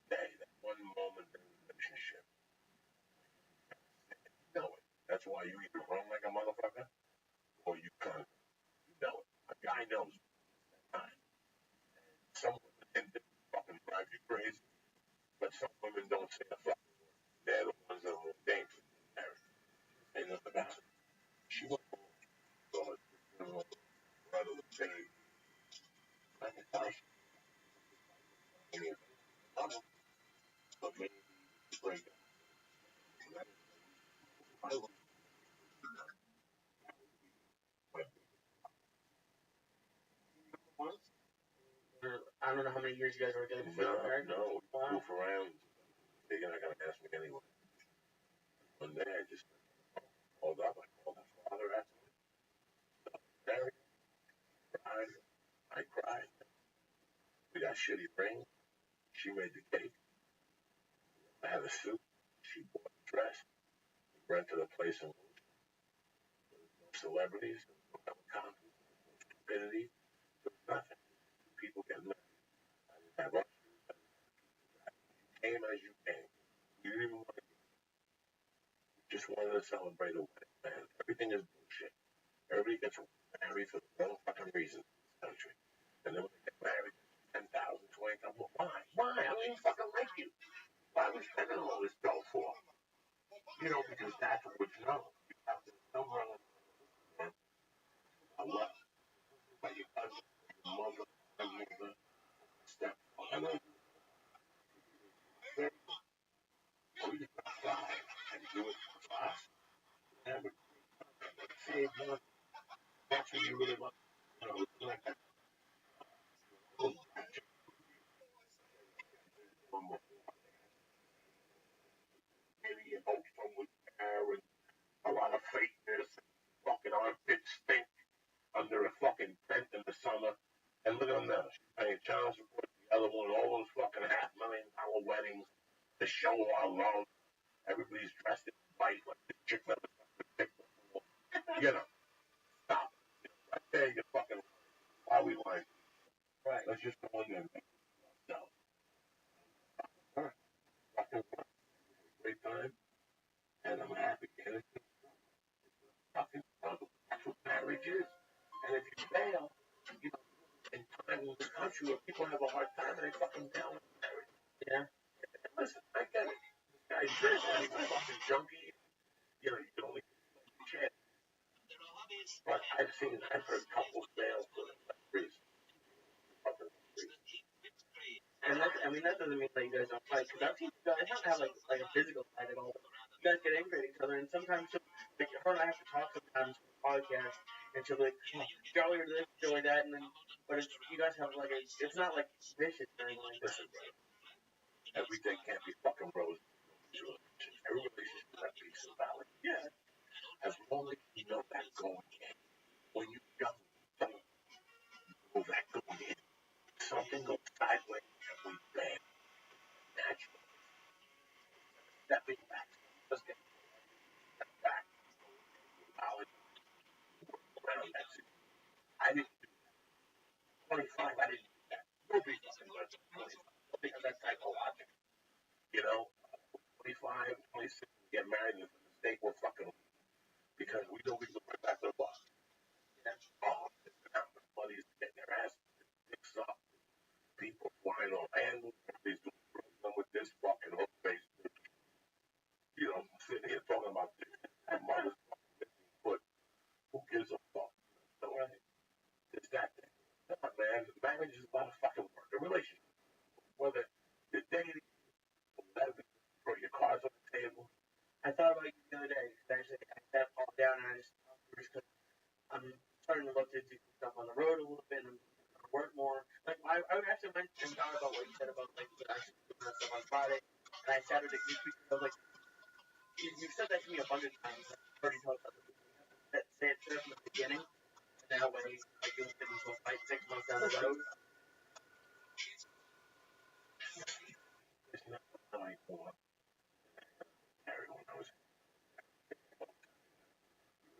day, that one moment in the relationship. You know it. That's why you either run like a motherfucker or you can't. You know it. A guy knows time. Some women can fucking drive you crazy, but some women don't say a fucking word. They're the ones that are more dangerous. They know about it. She went home, saw her brother was saying, I can tell she was but maybe break up. I don't Once? Or, I don't know how many years you guys were together before you got married. No, goof around. They're not gonna ask me anyway. One day I just called up. I called her father, asked him, married, cried. I cried. We got shitty rings. She made the cake. I had a suit. She bought a dress. We rented a place in celebrities, no conference, no stupidity, there was nothing. People getting married. I didn't have ushers. You came as you came. You didn't even want to. You just wanted to celebrate a wedding, man. Everything is bullshit. Everybody gets married for the wrong fucking reasons in this country. And then when they get married, 10,000, 20,000. Well, why? Why? I don't even fucking like you. Why are we spending all this dough for? You know, because that's what you know. You have to somewhere along the line. stage one. That's what you really want. You know, like that. Maybe you hope someone's there and a lot of fakeness, fucking armpits stink under a fucking tent in the summer. And look at them now. She's paying child support. The other one, all those fucking $500,000 weddings to show our love. Everybody's dressed in white like this chick never sucked a dick before. You know, stop. Right there, you're fucking. Why are we lying? Right. Let's just go in there and make ourselves. All right. Fucking great time. And I'm happy. And it's fucking struggle. That's what marriage is. And if you fail, you know, in time in this country where people have a hard time and they fucking down with marriage. Yeah. And listen, I get it. This guy's rich and he's a fucking junkie. You know, you can only get shit. But I've heard couples fail for that reason. Fucking reason. And that, I mean, that doesn't mean that you guys don't fight, because I've seen you guys not have like a physical fight at all. You guys get angry at each other, and sometimes like her and I have to talk sometimes for the podcast, and she'll be like, oh, Joey or this, Joey that, and then, but it's, you guys have like it's not like vicious or anything like that. Listen, bro. Everything can't be fucking rose. Every relationship has peace and balance. Yeah. As long as you know that going in. When you young, don't know that going in. Something goes sideways and we bang. Naturally. Stepping back. Just get back. Knowledge. Around that situation. I didn't do that. 25, I didn't do that. Nobody fucking learns at 25. Nobody has that type of logic. You know? 25, 26, we get married, and it's a mistake, we're fucking because we know we look right back to the boss. Yeah. Oh, it's been out with buddies getting their ass dicks up. People flying on angles. Everybody's doing program with this fucking hook face. You know, sitting here talking about this. That mother's fucking 15 foot. Who gives a fuck? So, it's that thing. Come on, man. Marriage is about a fucking work. A relationship. Whether you're dating, whatever, throw your cards on the table. I thought about you the other day, because actually I sat all down and I just because I'm starting to look to do stuff on the road a little bit and I'm going to work more. Like I actually went and thought about what you said about like actually doing that stuff on Friday, and I Saturday this week. I was like, you've said that to me a bunch of times. I've already told other people. Say it from the beginning, and that way like you won't get into a fight 6 months down the road. It's not like one. Everyone knows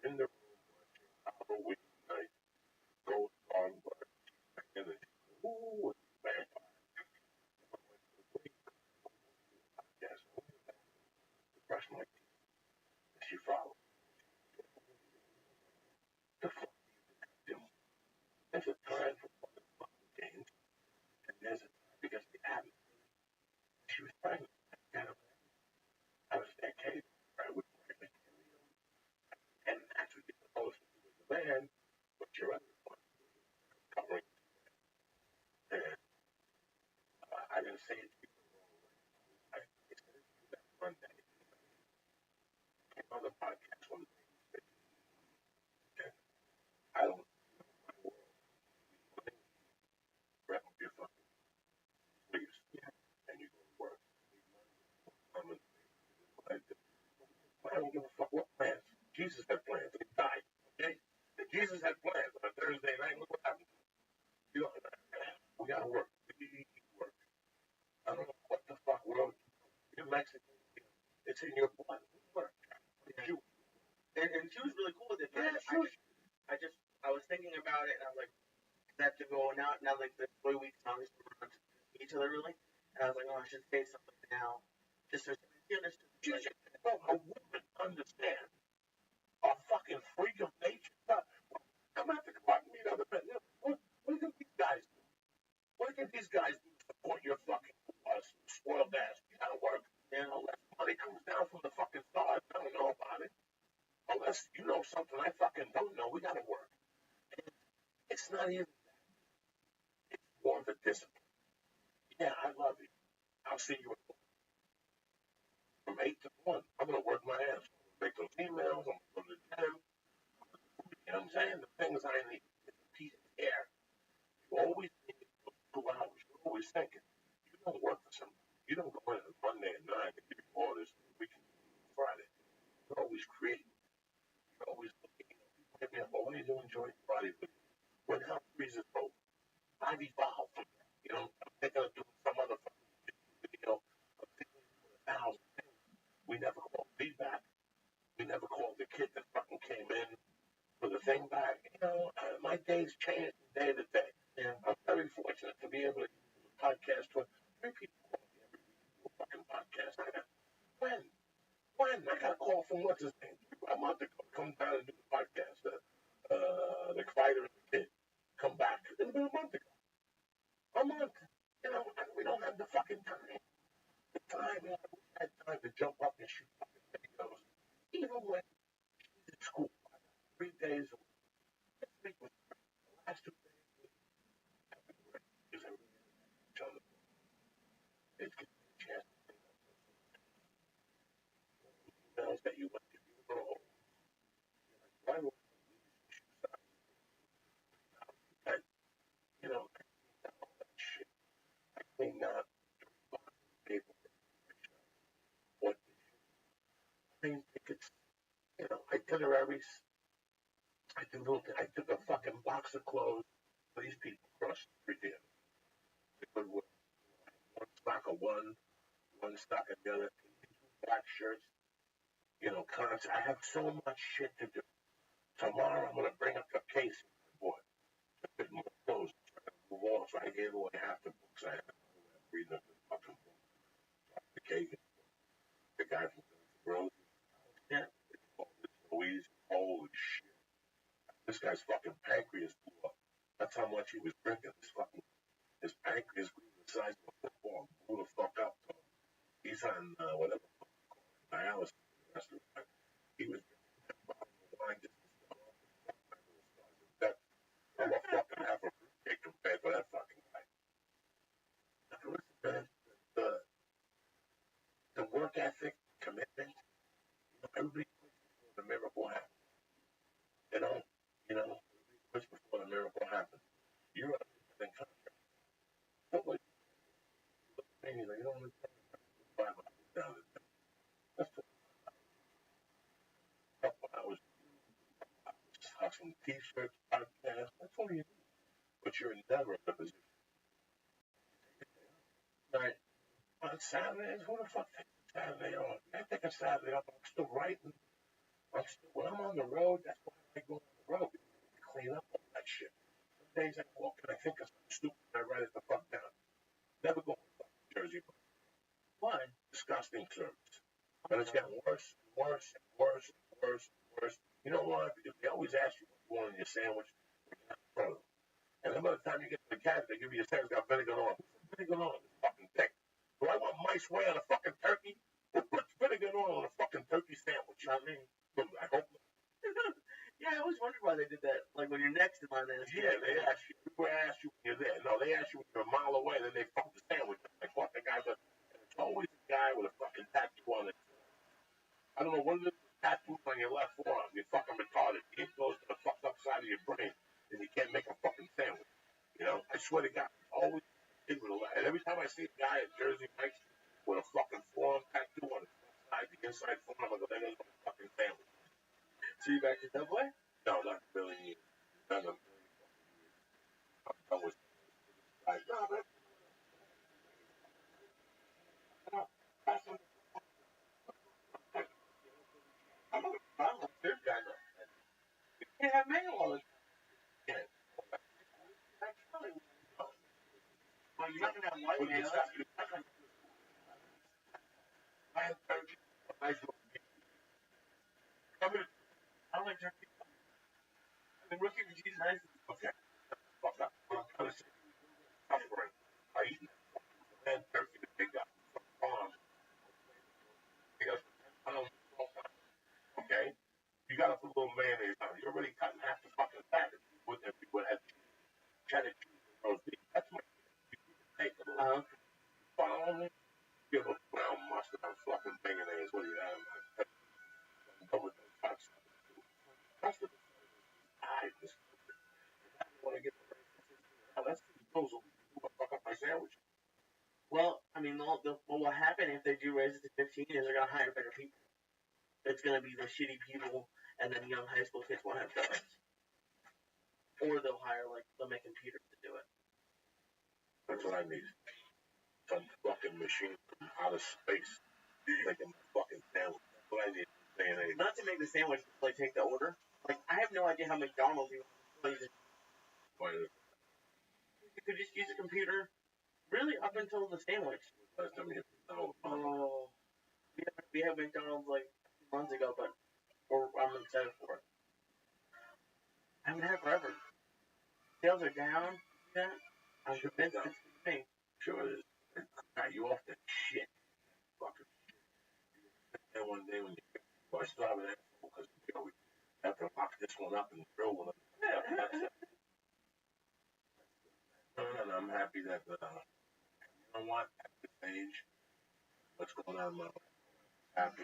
in the room watching Halloween night, goes on, but and then, ooh, vampire. Yes, brush my teeth. She followed. The fuck do? There's a time for fucking games, and there's a time because the habit. She was pregnant. I was that case. I was pregnant. And that's what you're supposed to do as a man, but you're other one covering. And I didn't say it to you the wrong way. I said it to you that Monday. I came on the podcast one day. And I don't know my world. Wrap up your fucking sleeves. Yeah. And you go to work. I don't give a fuck what plans. Jesus had plans. He died. Okay? And Jesus had plans on a Thursday night. Look what happened. You know, we gotta work. We work. I don't know what the fuck world you're Mexican. It's in your blood. We work. Yeah. And she was really cool with it. But Yeah, I was thinking about it, and I was like, I have to go now like the 3 weeks now, we're not to see each other really. And I was like, oh, I should say something now. Just so she understood. Jesus, a woman understands a fucking freak of nature. I'm gonna have to go out and meet other men. You know, what can these guys do? What can these guys do to support your fucking spoiled ass? You gotta work. Yeah. Unless money comes down from the fucking stars, I don't know about it. Unless you know something I fucking don't know, we gotta work. And it's not even that. It's more of a discipline. Yeah, I love you. I'll see you at from 8 to 1. I'm gonna work my ass. Make those emails. I'm gonna go to the gym. saying? The things I need is a piece of air. You always need those 2 hours. You're always thinking. You don't work for somebody. You don't go in on Monday at 9 and give you orders for the weekend Friday. You're always creating. You're always looking. People hit me up, what do you do enjoy Friday? When health freezes over, I've evolved from that. I'm thinking of doing some other fucking video. I'm thinking of doing 1,000 things. We never called feedback. We never called the kid that fucking came in for the thing back. My days change from day to day. Yeah. I'm very fortunate to be able to do a podcast with 3 people call me every week to do a fucking podcast. When? I got a call from what's his name? A month ago. Come down and do the podcast. The fighter and the kid. Come back. It's been a month ago. A month. We don't have the fucking time. The time, we had time to jump up and shoot fucking videos. Even when she's in school, 3 days a week. This week was the last 2 days was everywhere. Because I really had each other. It's given me a chance to think of emails that you went to your why would that, all that shit. I cleaned out paper, what plane tickets, itineraries. I took a fucking box of clothes for these people across the street here. Because one stock of one stock of the other, black shirts, cons. I have so much shit to do. Tomorrow I'm gonna bring up a case I bought. A bit more clothes. Move on. So I gave away half the books I had. Reading the fucking book. The cake. The guy from the road. Yeah. Louise. Holy shit. This guy's fucking pancreas blew up. That's how much he was drinking. His pancreas grew the size of a football. Blew the fuck up. So he's on whatever dialysis for the rest of his life. He was drinking that bottle of wine just to start off with my little stars of death. I'm a fucking half a fruitcake compared to that fucking guy. Listen, man, the work ethic, commitment, everybody puts before the miracle happens. Everybody puts before the miracle happens. You're an independent contractor. Nobody, you don't want to $5 down the day. That's I was hustling t-shirts, podcasts. That's all you do. But you're never in a position. Right. On Saturdays, who the fuck takes a Saturday off? I take a Saturday off. I'm still writing. When I'm on the road, that's why I go on the road. I clean up all that shit. Some days I walk and I think of something stupid and I write it the fuck down. Never go to fucking Jersey. Why? Disgusting service. And it's getting worse and worse and worse and worse and worse. You know why? Because they always ask you what you want in your sandwich. And then by the time you get to the cabinet, they give you a sandwich got vinegar on. What's vinegar on? It's fucking thick. Do I want mice way on a fucking turkey? Who puts vinegar on a fucking turkey sandwich? Not me. I hope not. Yeah, I always wondered why they did that. Like when you're next to mine, yeah, they ask you. People ask you when you're there. No, they ask you when you're a mile away, then they fuck the sandwich. Like, what the guy's like, and it's always a guy with a fucking tattoo on it. I don't know what it is, tattoo on your left forearm. You're fucking retarded. It goes to the fucked up side of your brain, and you can't make a fucking sandwich. I swear to God, always kid with a laugh. And every time I see a guy at Jersey Mike's with a fucking forearm tattoo on his side, the inside forearm, I go, there goes my fucking sandwich. So you back to Subway? No, not really. Not a million fucking years. I'm done with guys. No, but I'm a third guy now. You can't have mayo all the time. yeah. Well, you're not going to have white mayo. I have turkey. Nice little beef. I don't like turkey. The rookie with cheese nice. Okay. Fuck up. I'm going to say suffering. I eat man turkey that they got from farms. Because okay? You got to put a little mayonnaise on it. You're already cutting half the fucking fat if you would have cheddar cheese and roast beef. That's my you can take a little. Follow me? Get a little brown mustard on fucking mayonnaise. What do you have? I'm done with those cuts. Mustard. I what will happen if they do raise it to 15 is they're gonna hire better people. It's gonna be the shitty people, and then young high school kids won't have jobs. Or they'll hire they'll make computers to do it. That's what I need. Some fucking machine from outer space making my fucking sandwich. That's what I need. Not to make the sandwich, take the order. I have no idea how McDonald's even plays it. You could just use a computer, really, up until the sandwich. Last time you hit McDonald's. Oh, we had McDonald's 2 months ago, but I'm excited for it. I haven't had it forever. Sales are down. Yeah, I'm convinced it's for me. Sure it is. Are you off that shit? Fucking shit. And one day when you I still have an asshole because we have to lock this one up and drill one up. And I'm happy that you know what? At this age, what's going on in my life? Happy.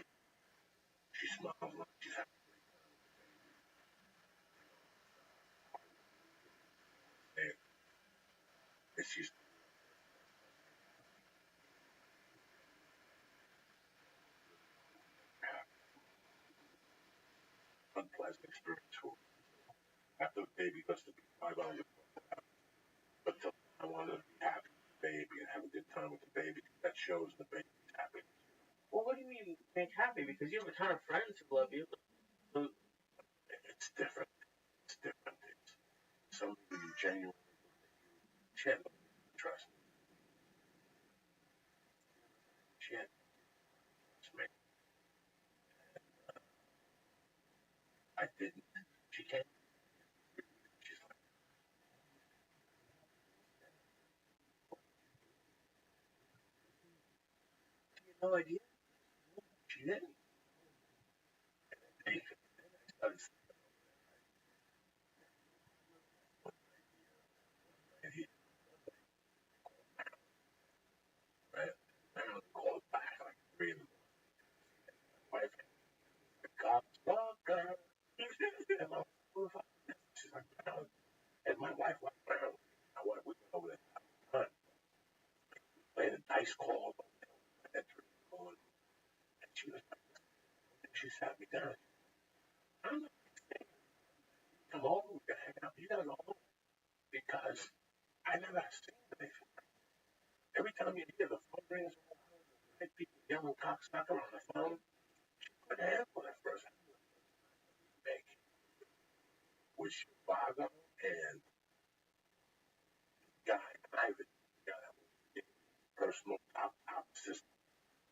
She smiles like she's happy. It's just unpleasant experience for me. After the baby goes to be $5 but I wanted to be happy with the baby and have a good time with the baby. That shows the baby's happy. Well, what do you mean make happy? Because you have a ton of friends who love you. It's different. It's different. It's some people you genuinely shit trust. Shit. It's me. I didn't. She came. She's like, she had no idea. She didn't. And I started and he right? I don't call it back like 3 in the morning. My wife, the cops, fucker. And I'm like, she's like, no. And my wife went around. I went over there. Playing a dice call. And she was like, she sat me down. I'm not come home. We're gonna hang out. You gotta go home because I never seen anything. Every time you hear the phone rings, people yelling cocksucker on the phone, she couldn't handle it first. Make with Chicago and guy Ivan, guy that was personal top assistant.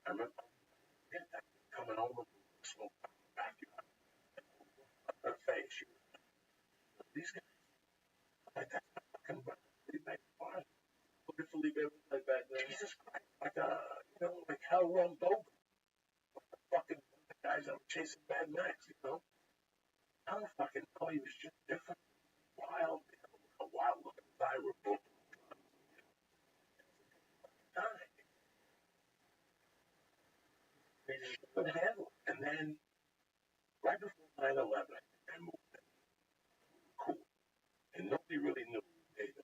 I remember that coming over, smoke back her face. She was, these guys, like that fucking make fun. What did Felipe look like back then? Jesus Christ, like like Hell Run Bogan. Fucking guys that were chasing Mad Max, I don't fucking know. He was just different, wild, a wild looking guy with both died. Couldn't handle it. And then, right before 9/11, I moved in. Cool. And nobody really knew David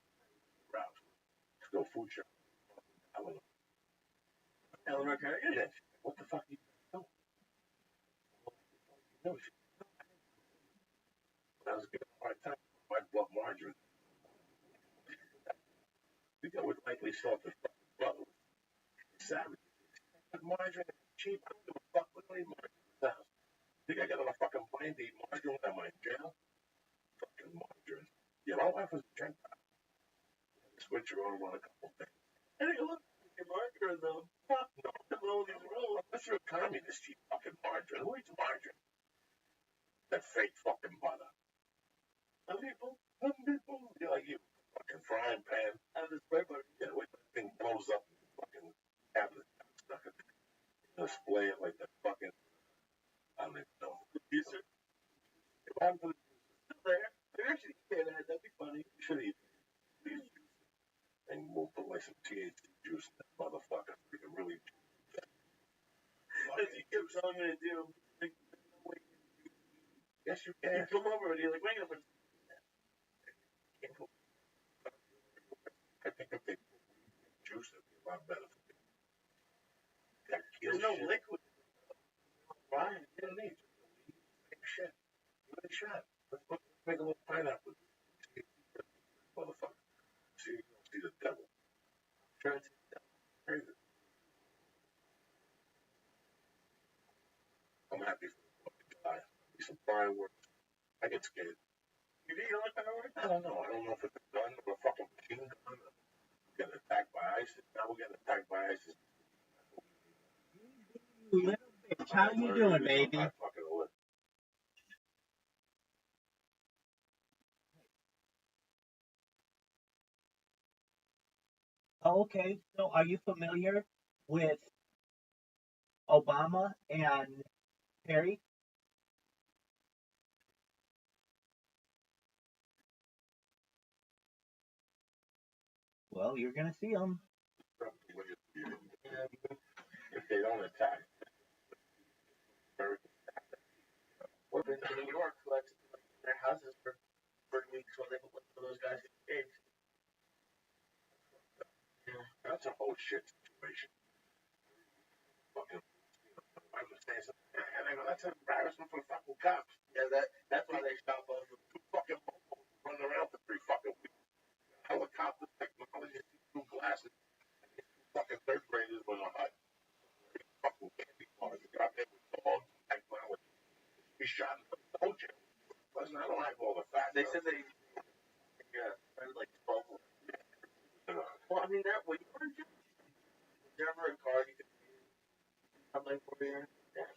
Rouse to go food shop. Eleanor Kerrigan? Yeah. What the fuck are you doing? No, I was giving a hard time. My blood margarine. We go with likely salt and butter. Savage. Margarine cheap. I don't give a fuck. We don't eat margarine in the house. Think I got a fucking blind to eat margarine when I'm in jail? Fucking margarine. Yeah, my wife was a Gentile. Switch her on a couple things. I think I look like your margarine though. Fuck no. All these rules. Unless you're a communist, you fucking margarine. Who eats margarine? That fake fucking butter. Some people. You're like you. Fucking frying pan. I have this spray butter. Yeah, wait, the thing blows up in the fucking cabinet. Stuck it. Display it like that fucking. I don't even know. Producer? If I'm for the Still there. Maybe I should eat that. That'd be funny. you should eat these juices. And we'll put like some THC juice in that motherfucker. We can really. That's what I'm gonna do. Yes, you You can. come over and you're like, wait a minute. I think if they put juice, it'd be a lot better for me. There's no liquid. Fine, you don't need to. Take a shit. Give it a shot. Let's make a little pineapple. Motherfucker. See the devil. Try to see the devil. Crazy. I'm happy for the 4th of July. Some fireworks. I get scared. You like fireworks? I don't know. I don't know if it's a gun or a fucking machine gun. We're getting attacked by ISIS. Now we're getting attacked by ISIS. Little bitch, how you doing, baby? Oh, okay. So, are you familiar with Obama and Perry? Well, you're gonna see them. If they don't attack. Or been to New York, who had to do their houses for weeks while they look for those guys who escaped. Yeah. That's a whole shit situation. Fucking, I was saying something, and I go, that's an embarrassment for the fucking cops. Yeah, that's why they shot both of them. 2 fucking running around for 3 fucking weeks. Helicopter technology, through glasses. 2 fucking 3rd graders with a hut. Fucking candy bars. They got there with dogs. We shot the soldier. Listen, I don't have all the facts. They said they like 12 of them. Well, I mean, when you were in jail, was there ever a card you could come like for you? Yeah.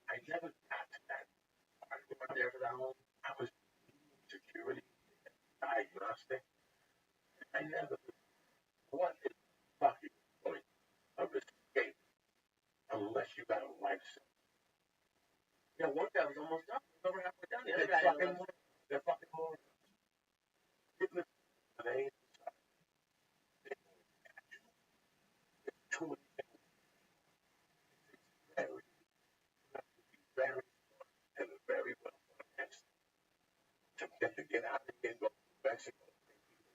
I never got to that. You weren't there for that long? I was security, diagnostic. I never. What is the fucking point of escape unless you got a life sentence? Yeah, one guy was almost done. Over halfway done. The other guy they're fucking more. They too many things. Very, very, and very well financed to get out of here and go to Mexico.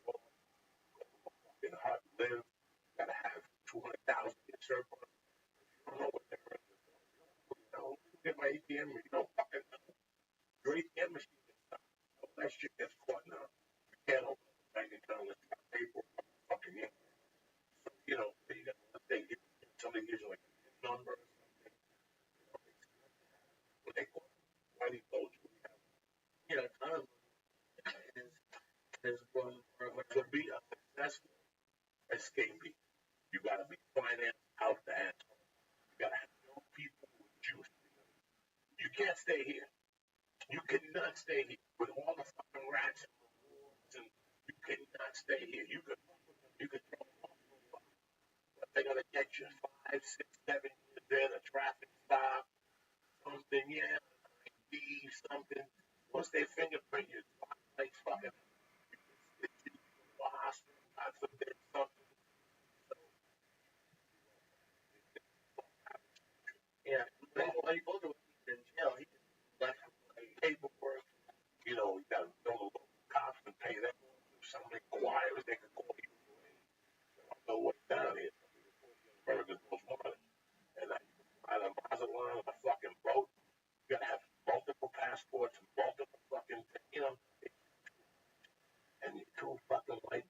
Fucking hard to live. Gotta have 200,000 in surplus. You don't know what they're in. You know, get my ATM. You don't fucking know. Your ATM machine is stuff. That shit gets caught now. You can't open the bank account unless you got paper fucking in. So, you know, somebody gives you like a number or something. What they call Whitey told you. You know, kind of is one for to be a successful escapee, you gotta be financed out the ass. You gotta have no people with juice. You can't stay here. You cannot stay here with all the fucking rats and rewards, and you cannot stay here. You could throw them off. But they're gonna get you 5, 6, 7 years there, the traffic stop, something, yeah, ID, something. Once they fingerprint you, like fucking hospital, God forbid, something. Yeah, when he pulled it in jail, he just left Paperwork. You know, you gotta go to local cops and pay them. If somebody inquires, they can call you. I don't know what's down here. America's most wanted. And I either Mazatlan or a fucking boat. You gotta have multiple passports, multiple fucking, you know. And you 2 fucking white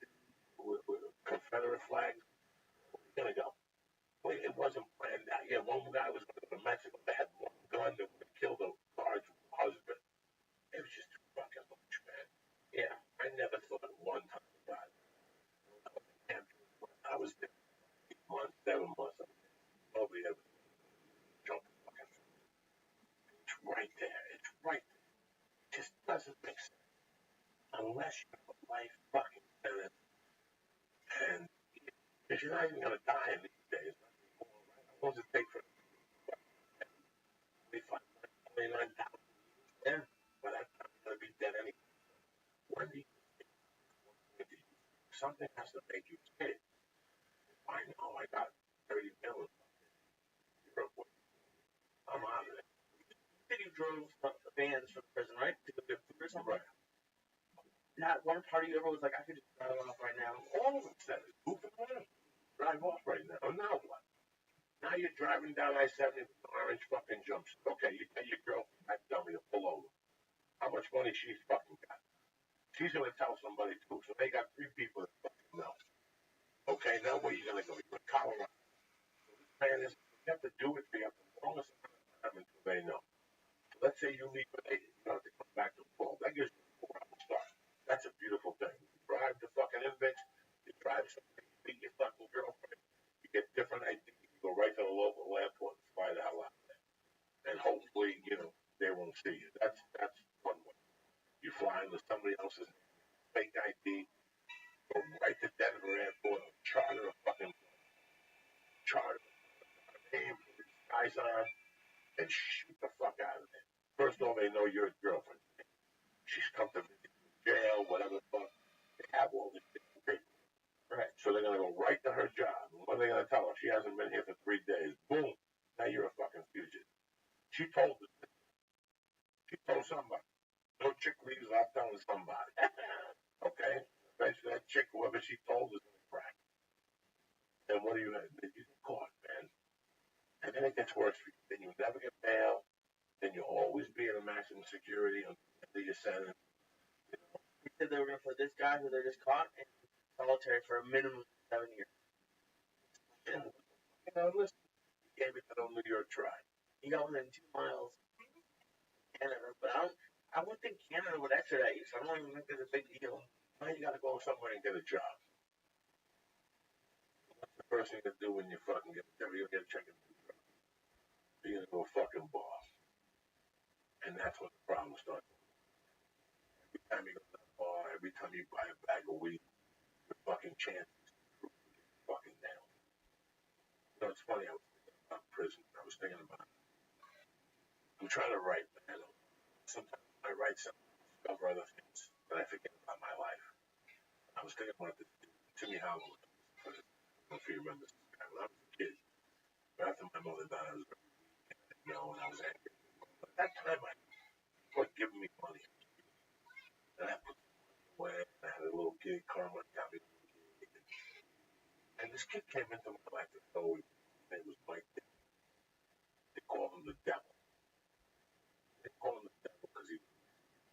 with Confederate flags. Where are you gonna go? Well, it wasn't planned out. Yeah, one guy was going to go to Mexico. They had one gun that would kill the large husband. It was just too fucking much, man. Yeah, I never thought one time about it. I was there 8 months, 7 months. Nobody ever jumped fucking. It's right there. It's right there. It just doesn't make sense. Unless you have a life fucking sentence. And because you're not even going to die in these days. How long does it take for 29,000? Yeah, but I'm going to be dead anyway. When do you something has to make you scared? I know I got 30 million. I'm out of it. You said you drove vans from prison, right? To go get food or something? Right. Not one part of you ever was like, I could just drive off right now. All of them said it. Who can drive off right now? Now what? now you're driving down I-70 with an orange fucking jumpsuit. Okay, you got your girlfriend, I tell me to pull over. How much money she's fucking got? She's gonna tell somebody too. So they got 3 people that fucking know. Okay, now where you gonna go? You're in Colorado. So this man is, you have to do it for you the longest amount of time until they know. So let's say you leave at 8, you don't have to come back to 12. That gives you a 4-hour start. That's a beautiful thing. You drive to fucking Invex, you drive somewhere, you meet your fucking girlfriend, you get different ideas, you go right to the local airport and fly the hell out there. And hopefully, they won't see you. That's one way. You fly into somebody else's fake ID, go right to Denver Airport, charter a fucking name, put the disguise on, and shoot the fuck out of there. First of all, they know you're his girlfriend. She's come to visit you in jail, whatever the fuck. They have all this shit. Right. So they're gonna go right to her job. What are they gonna tell her? She hasn't been here for 3 days. Boom. Now you're a fucking fugitive. She told us. She told somebody. No chick leaves without telling somebody. Okay? Eventually that chick, whoever she told, is gonna crack. And what do you have? You get caught, man. And then it gets worse for you. Then you never get bail. Then you'll always be in a maximum security until your sentence. He said they were going to put this guy who they just caught in solitary for a minimum of 7 years. Listen, he gave it to the New York tribe. He got within 2 miles of Canada, but I wouldn't think Canada would extradite you, so I don't even think there's a big deal. Now you gotta go somewhere and get a job. What's the first thing to do when you fucking get a check in the job? You're gonna go fucking boss. And that's when the problem starts. Every time you go to the bar, every time you buy a bag of weed, your fucking chances get fucking down. It's funny, I was thinking about prison. I was thinking about I'm trying to write, man. Sometimes I write something, discover other things that I forget about my life. I was thinking about this Timmy Howell. I don't know if you remember this guy. When I was a kid, after my mother died, I was very and I was angry. But at that time, I was giving me money. And I put some money away, and I had a little gig, Karma got me a little gig. And this kid came into my life that his name was Mike. They called him the devil. They called him the devil because he was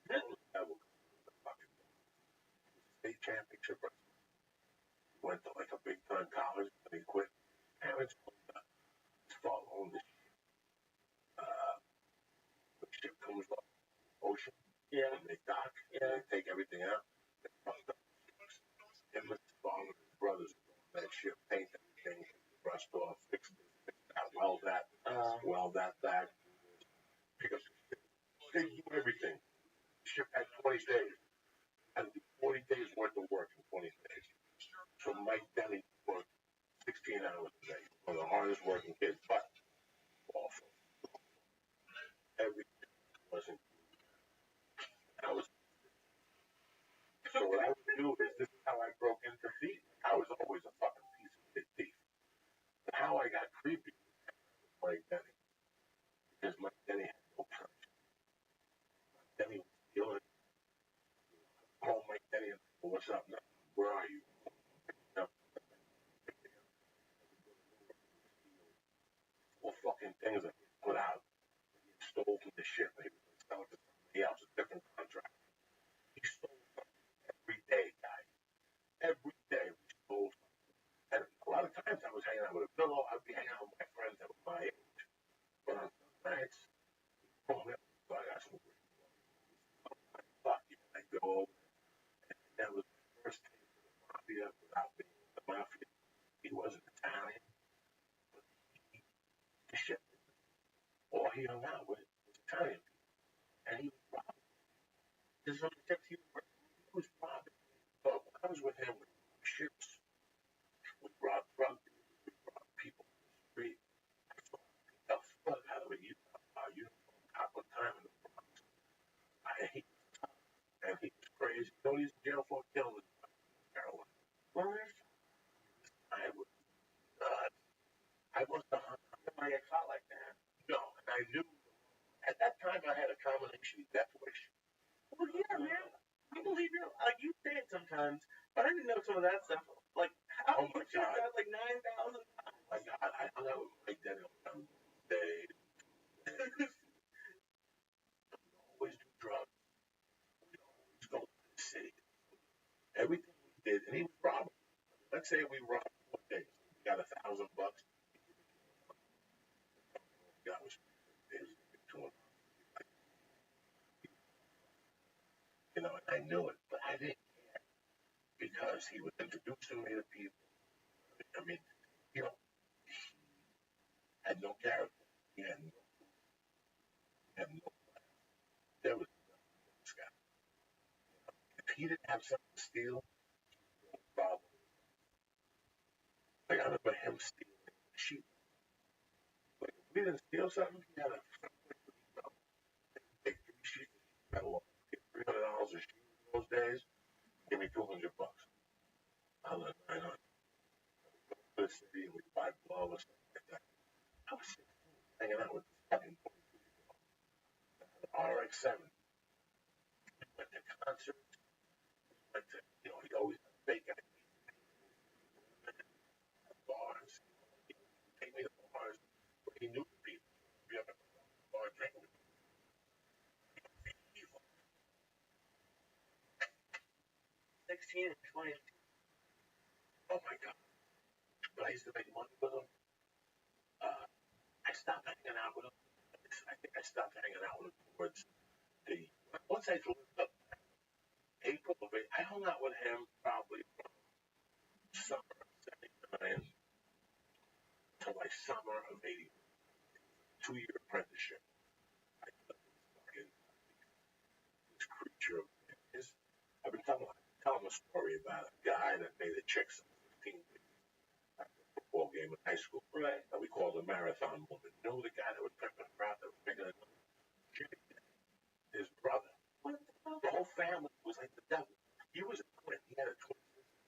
the devil because he was the fucking devil. He was a state championship wrestler. He went to like a big time college, but he quit. Parents owned up. His father owned the ship. The ship comes off the ocean. Yeah. And they dock. Yeah. And they take everything out. They fucked up the ships. Him and his father and his brothers go on that ship, paint everything, rust off, fix this, fix that, weld that back, pick up the ship. They do everything. The ship had 20 days. Had to do 40 days worth of work in 20 days. So Mike Denny worked 16 hours a day. One of the hardest working kids, but awful. Everything wasn't. I was. So what I would do is, this is how I broke into thief. I was always a fucking piece of shit thief. But how I got creepy with Mike Denny, because Mike Denny had no conscience. Mike Denny was stealing. Call Mike Denny and say, well, what's up now? Where are you? Four fucking things that he put out. He stole from the ship. He was selling to somebody else, a different contract. He stole something every day, guys. Every day we stole something. And a lot of times I was hanging out with a pillow. I'd be hanging out with my friends that were my age. But on some nights, oh, man, I got some weird fuck you. I go, and that was my first taste of the mafia without being the mafia. He wasn't Italian, but he shit. All he hung out with was Italian people. And he was robbing. This is what he kept he was robbing. But when I was with him, we robbed ships, we robbed drug dealers, we robbed people in the street. I saw the fuck out of a uniform cop one time in the Bronx. He was tough, and he was crazy. You know what he's in jail for? Killing his wife with heroin. I was nuts. I wasn't a hunter. I get caught like that. No, and I knew. At that time, I had a combination death wish. Well, yeah, man. I believe you. You say it sometimes, but I didn't know some of that stuff. Like, how Oh my you should have God. got like 9,000 times. My God, I hung out with Mike Daniel on days. Always do drugs. We always go to the city. Everything we did, and he was robbing. Let's say we robbed 4 days. We got $1,000. That was $200. You know, and I knew it, but I didn't because he was introducing me to people. I mean, you know, he had no character. He had no there was this guy. If he didn't have something to steal, problem. Like I remember him stealing sheep. Like if we didn't steal something, he had a take 3 sheep. Got $300 a sheep in those days. Give me $200. I was like, 900. To the city and we buy blow or something like that. I was 16, hanging out with this fucking RX-7. Went to concerts. Went to, you know, he always had fake bars. He would take me to bars where he knew the people. If you ever go to a bar drinking with people, 16 and 20. oh my God. But I used to make money with him. I stopped hanging out with him. I think I stopped hanging out with him towards the, once I lived up April of it, I hung out with him probably from summer of 79 to like summer of 80. 2-year apprenticeship. I got this fucking this creature of his. I've been telling a story about a guy that made a chick 15 after a football game in high school. Right. That we called a marathon woman. You know the guy that was pimping her out that was making it? His brother. What the hell? The whole family was like the devil. He was a twin. He had a twin sister,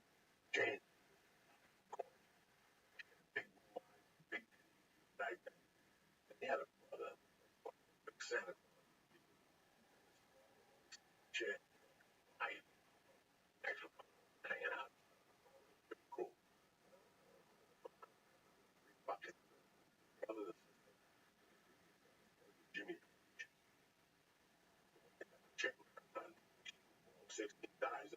Jane. Big blonde, big like that. And he had a brother, big Santa Claus. Shit. I actually hanging out. Pretty cool. Fucking brother, Jimmy. Chick, 16 dies.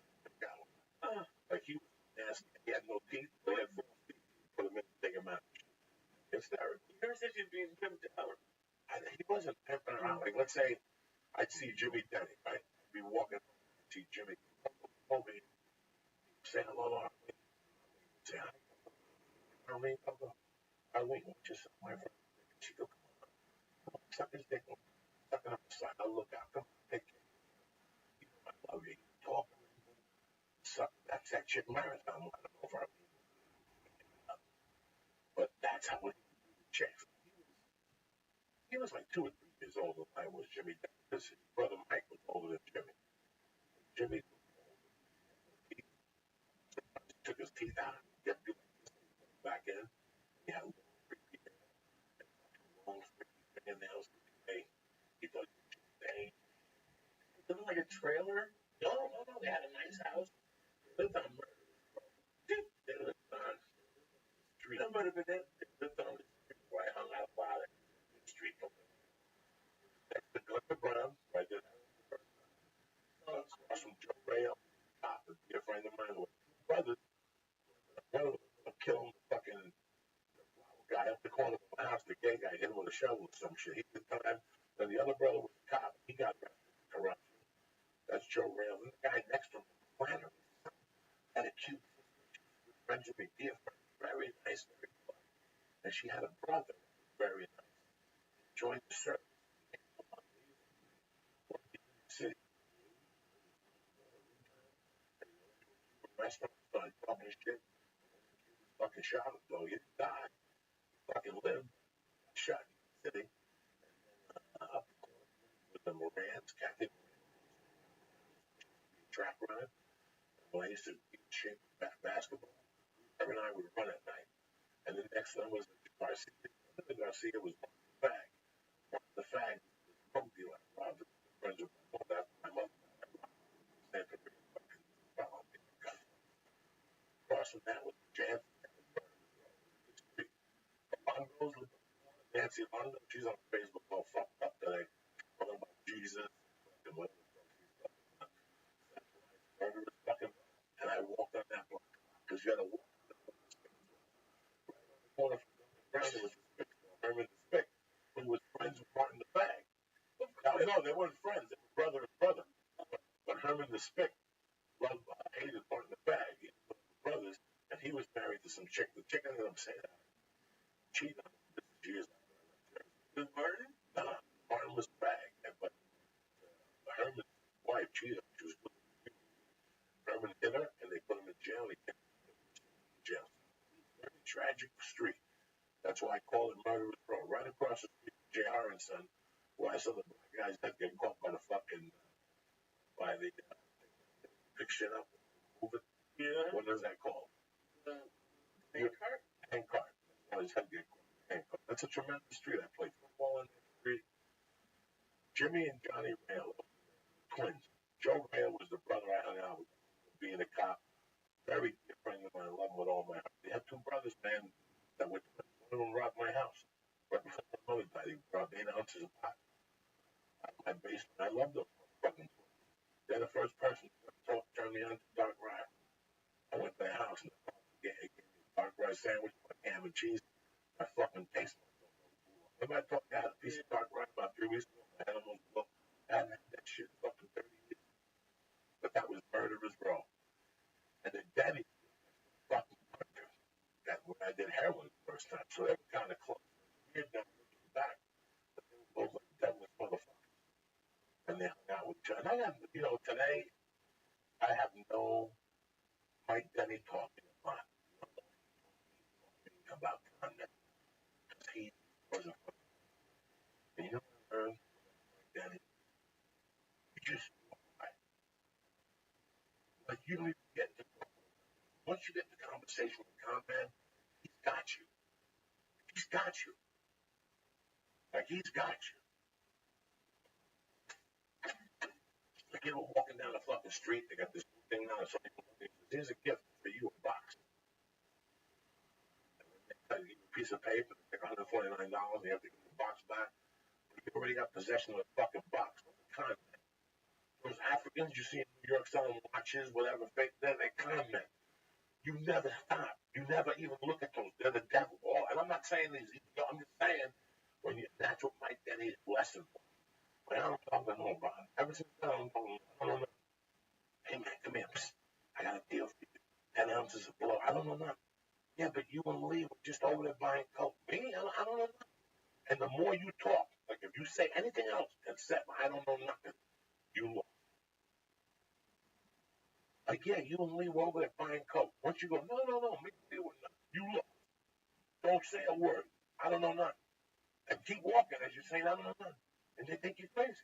Like he was nasty. He had no teeth. He had false teeth. Put him in and take him out. It's terrible. Yours said you'd be pimped out. He wasn't pimping around. Like, let's say I'd see Jimmy Denny, right? I'd be walking home, I'd see Jimmy over here, say hello to Arlene, say hi. Arlene, Arlene, what's your son, my friend? She go, come on, suck his dick, suck it up the side. I'll look out, come on, take care. You know, I love you. Talk to me. Suck. That's that chick marathon. I don't know if Arlene, but that's how it chicks. He was like 2 or 3 years older than I was, Jimmy. Because his brother Mike was older than Jimmy. Jimmy took his teeth out, kept doing this back in. He had long, freaky hair, long, freaky fingernails. He thought he was Jimmy. Living like a trailer? No, they had a nice house. They lived on Murder. They lived on the street. That might have been it. They lived on the street where I hung out by the street. Next to Gunter Brown, right there. Across from Joe Ray, a dear friend of mine, who had 2 brothers. One of them killed the fucking guy up the corner of my house, the gay guy, hit him with a shovel or some shit. He did time. Then the other brother was a cop. He got arrested for corruption. That's Joe Rail. And the guy next to him, Flannery, had a cute sister. She was friends with me, dear friend. Very nice, very polite. And she had a brother, very nice. Joined the service. City. Restaurant started talking shit. Fucking shot him, though. He didn't die. He fucking lived. Shot in the city. Up with the Morans, Captain track running. When I used to be in shape with basketball, every night we would run at night. And the next one was Garcia. The Garcia was one of the fag. One of the fags was a drug dealer. Robbed the friends of my mother. Stand for being fucking foul. Across from that was Jansen. Nancy London, she's on Facebook all fucked up today, talking about Jesus, fucking whatever the fuck she's talking about. Centralized murderous fucking. And I walked on that block because you had to walk on the corner from Dunkin' Brown. There was this big Herman the Spick, who was friends with Martin the Bag. Now, no, they weren't friends. They were brother and brother. But Herman the Spick hated Martin the Bag. He was brothers, and he was married to some chick. The chick ended up saying that cheated on him. This is years after I left Jersey. With Martin? No, Martin was the bag, but Herman's wife cheated on him. She was with him. Herman hit her, and they put him in jail. He kept him in jail. Very tragic street. That's why I call it Murderers Row. Right across the street from J.R. and Son, where I saw the black guys that get caught by the fucking by the pick shit up, move it. Yeah. What is that called? Handcart? Handcart. His head get caught. Handcart. That's a tremendous street. I played football in that street. Jimmy and Johnny Rail, twins. Joe Rail was the brother I hung out with, being a cop. Very different than I love him with all my heart. They had two brothers, man, that were twins. One of them robbed my house. Right before my mother died, he robbed 8 ounces of pot out of my basement. I love those fucking twins. They're the first person to turn me on to dark rye. I went to their house and they gave me a dark rye sandwich with ham and cheese. My fucking taste buds don't know. Remember I told you I had a piece of dark rye about 3 weeks ago? My head almost blew. I hadn't had that shit in fucking 30 years. But that was Murderers Row. And then Daddy fucking puncher. That when I did heroin the first time, so they were kind of close. Weird now looking back, but they were both like devilish motherfuckers. And they hung out with each other. And I got, today, I have no Mike Denny talking about content. Because he wasn't fucking. And you know what I learned from Mike Denny? You just right. Like you don't even get to talk. Once you get the conversation with Conman, he's got you. He's got you. Like he's got you. Like you know, walking down the fucking street, they got this thing now. So here's a gift for you, a box. And they give you a piece of paper, they take $149, and you have to give the box back. You already got possession of the fucking box. Con men. Those Africans you see in New York selling watches, whatever, fake, they're con men. You never stop. You never even look at those. They're the devil. And I'm not saying these. I'm just saying when you that's what Mike Denny's lesson. But I don't talk to nobody. Ever since then, I don't know. Hey man, come here. Psst. I got a deal for you. 10 ounces of blow. I don't know nothing. Yeah, but you and Lee were just over there buying coke. Me? I don't know nothing. And the more you talk, like if you say anything else except I don't know nothing, you lost. Like, yeah, you and Lee were over there buying coke. Once you go, no, me and Lee were nothing. You lost. Don't say a word. I don't know nothing. And keep walking as you're saying, I don't know nothing. And they think you're crazy.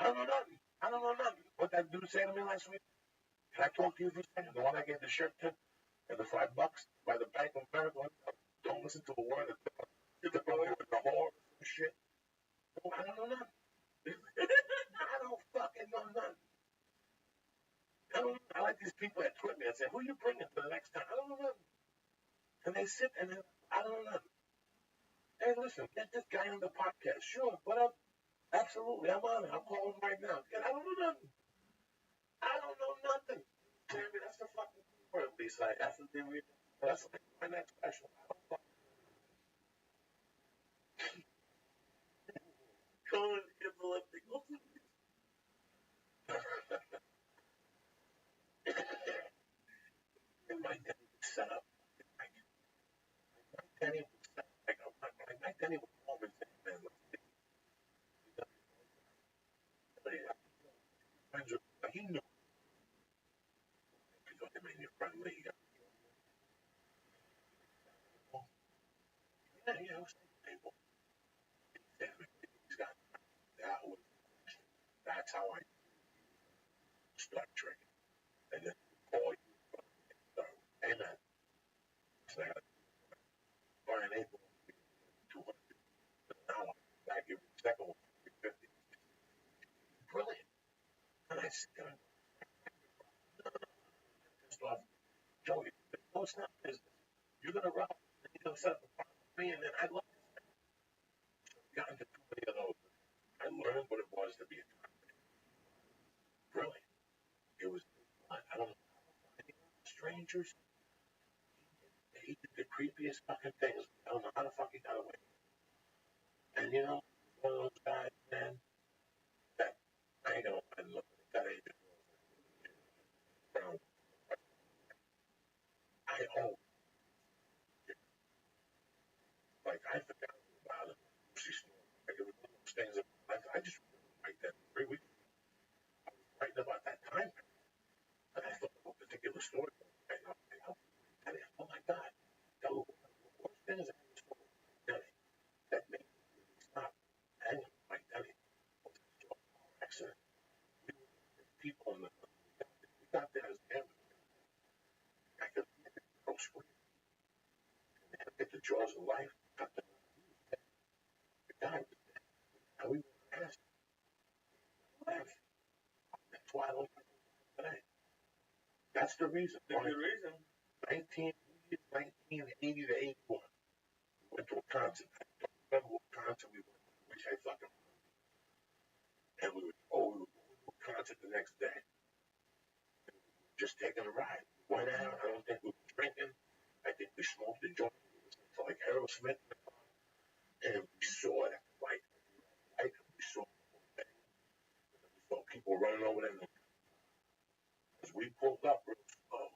I don't know nothing. I don't know nothing. What that dude said to me last week? Can I talk to you for a second? The one I gave the shirt to and the $5 by the Bank of America. Don't listen to a word of the brother with the whore and shit. No, I don't know nothing. I don't fucking know nothing. I like these people that tweet me and say, who you bringing for the next time? I don't know nothing. And they sit and I don't know nothing. Hey, listen, get this guy on the podcast. Sure, what up? Absolutely, I'm on it. I'm calling right now. I don't know nothing. I don't know nothing. Sammy, that's the fucking word, Lisa. That's the thing. That's like my next question. I don't fucking Colin is elliptical. And my daddy would set up. My daddy would set up. My daddy would call me and say, man, let's get friends with he knew. He goes, hey, man, you're friendly. Yeah, I was thinking, well, he's got that was that's how I start tricking. And then call you. Hey, man. So I got Brian April, 200. But now I give the second one 350. Brilliant. And I sit there and pissed off. Joey, no, it's not business. You're going to rob and you're going to set up a problem with me, and then I love this. got into too many of those. I learned what it was to be a convict. Really. It was, I don't know, strangers. He did the creepiest fucking things. I don't know how the fuck he got away. And you know, one of those guys, man, that I ain't gonna lie, look at that age. I owe, like, I forgot about it. Like, it was one of those things that I just remember right then, 3 weeks ago, writing about that time. And I thought of a particular story. And I'm like, oh my God. The worst thing is that made me stop hanging with my daddy. Accident. We were people in the, we got there as amateur. I could go scream. And hit the jaws of life. Got the guy was dead. And we were asked, that's why I don't today. That's the reason. That's the reason. 1980 to 81. We went to a concert. I don't remember what concert we went to. I wish I fucking remember. And we were going to a concert the next day. Just taking a ride. Went out. I don't think we were drinking. I think we smoked a joint. We listened to like Aerosmith. And we saw that light. We saw the whole thing. We saw people running over there. As we pulled up real slow,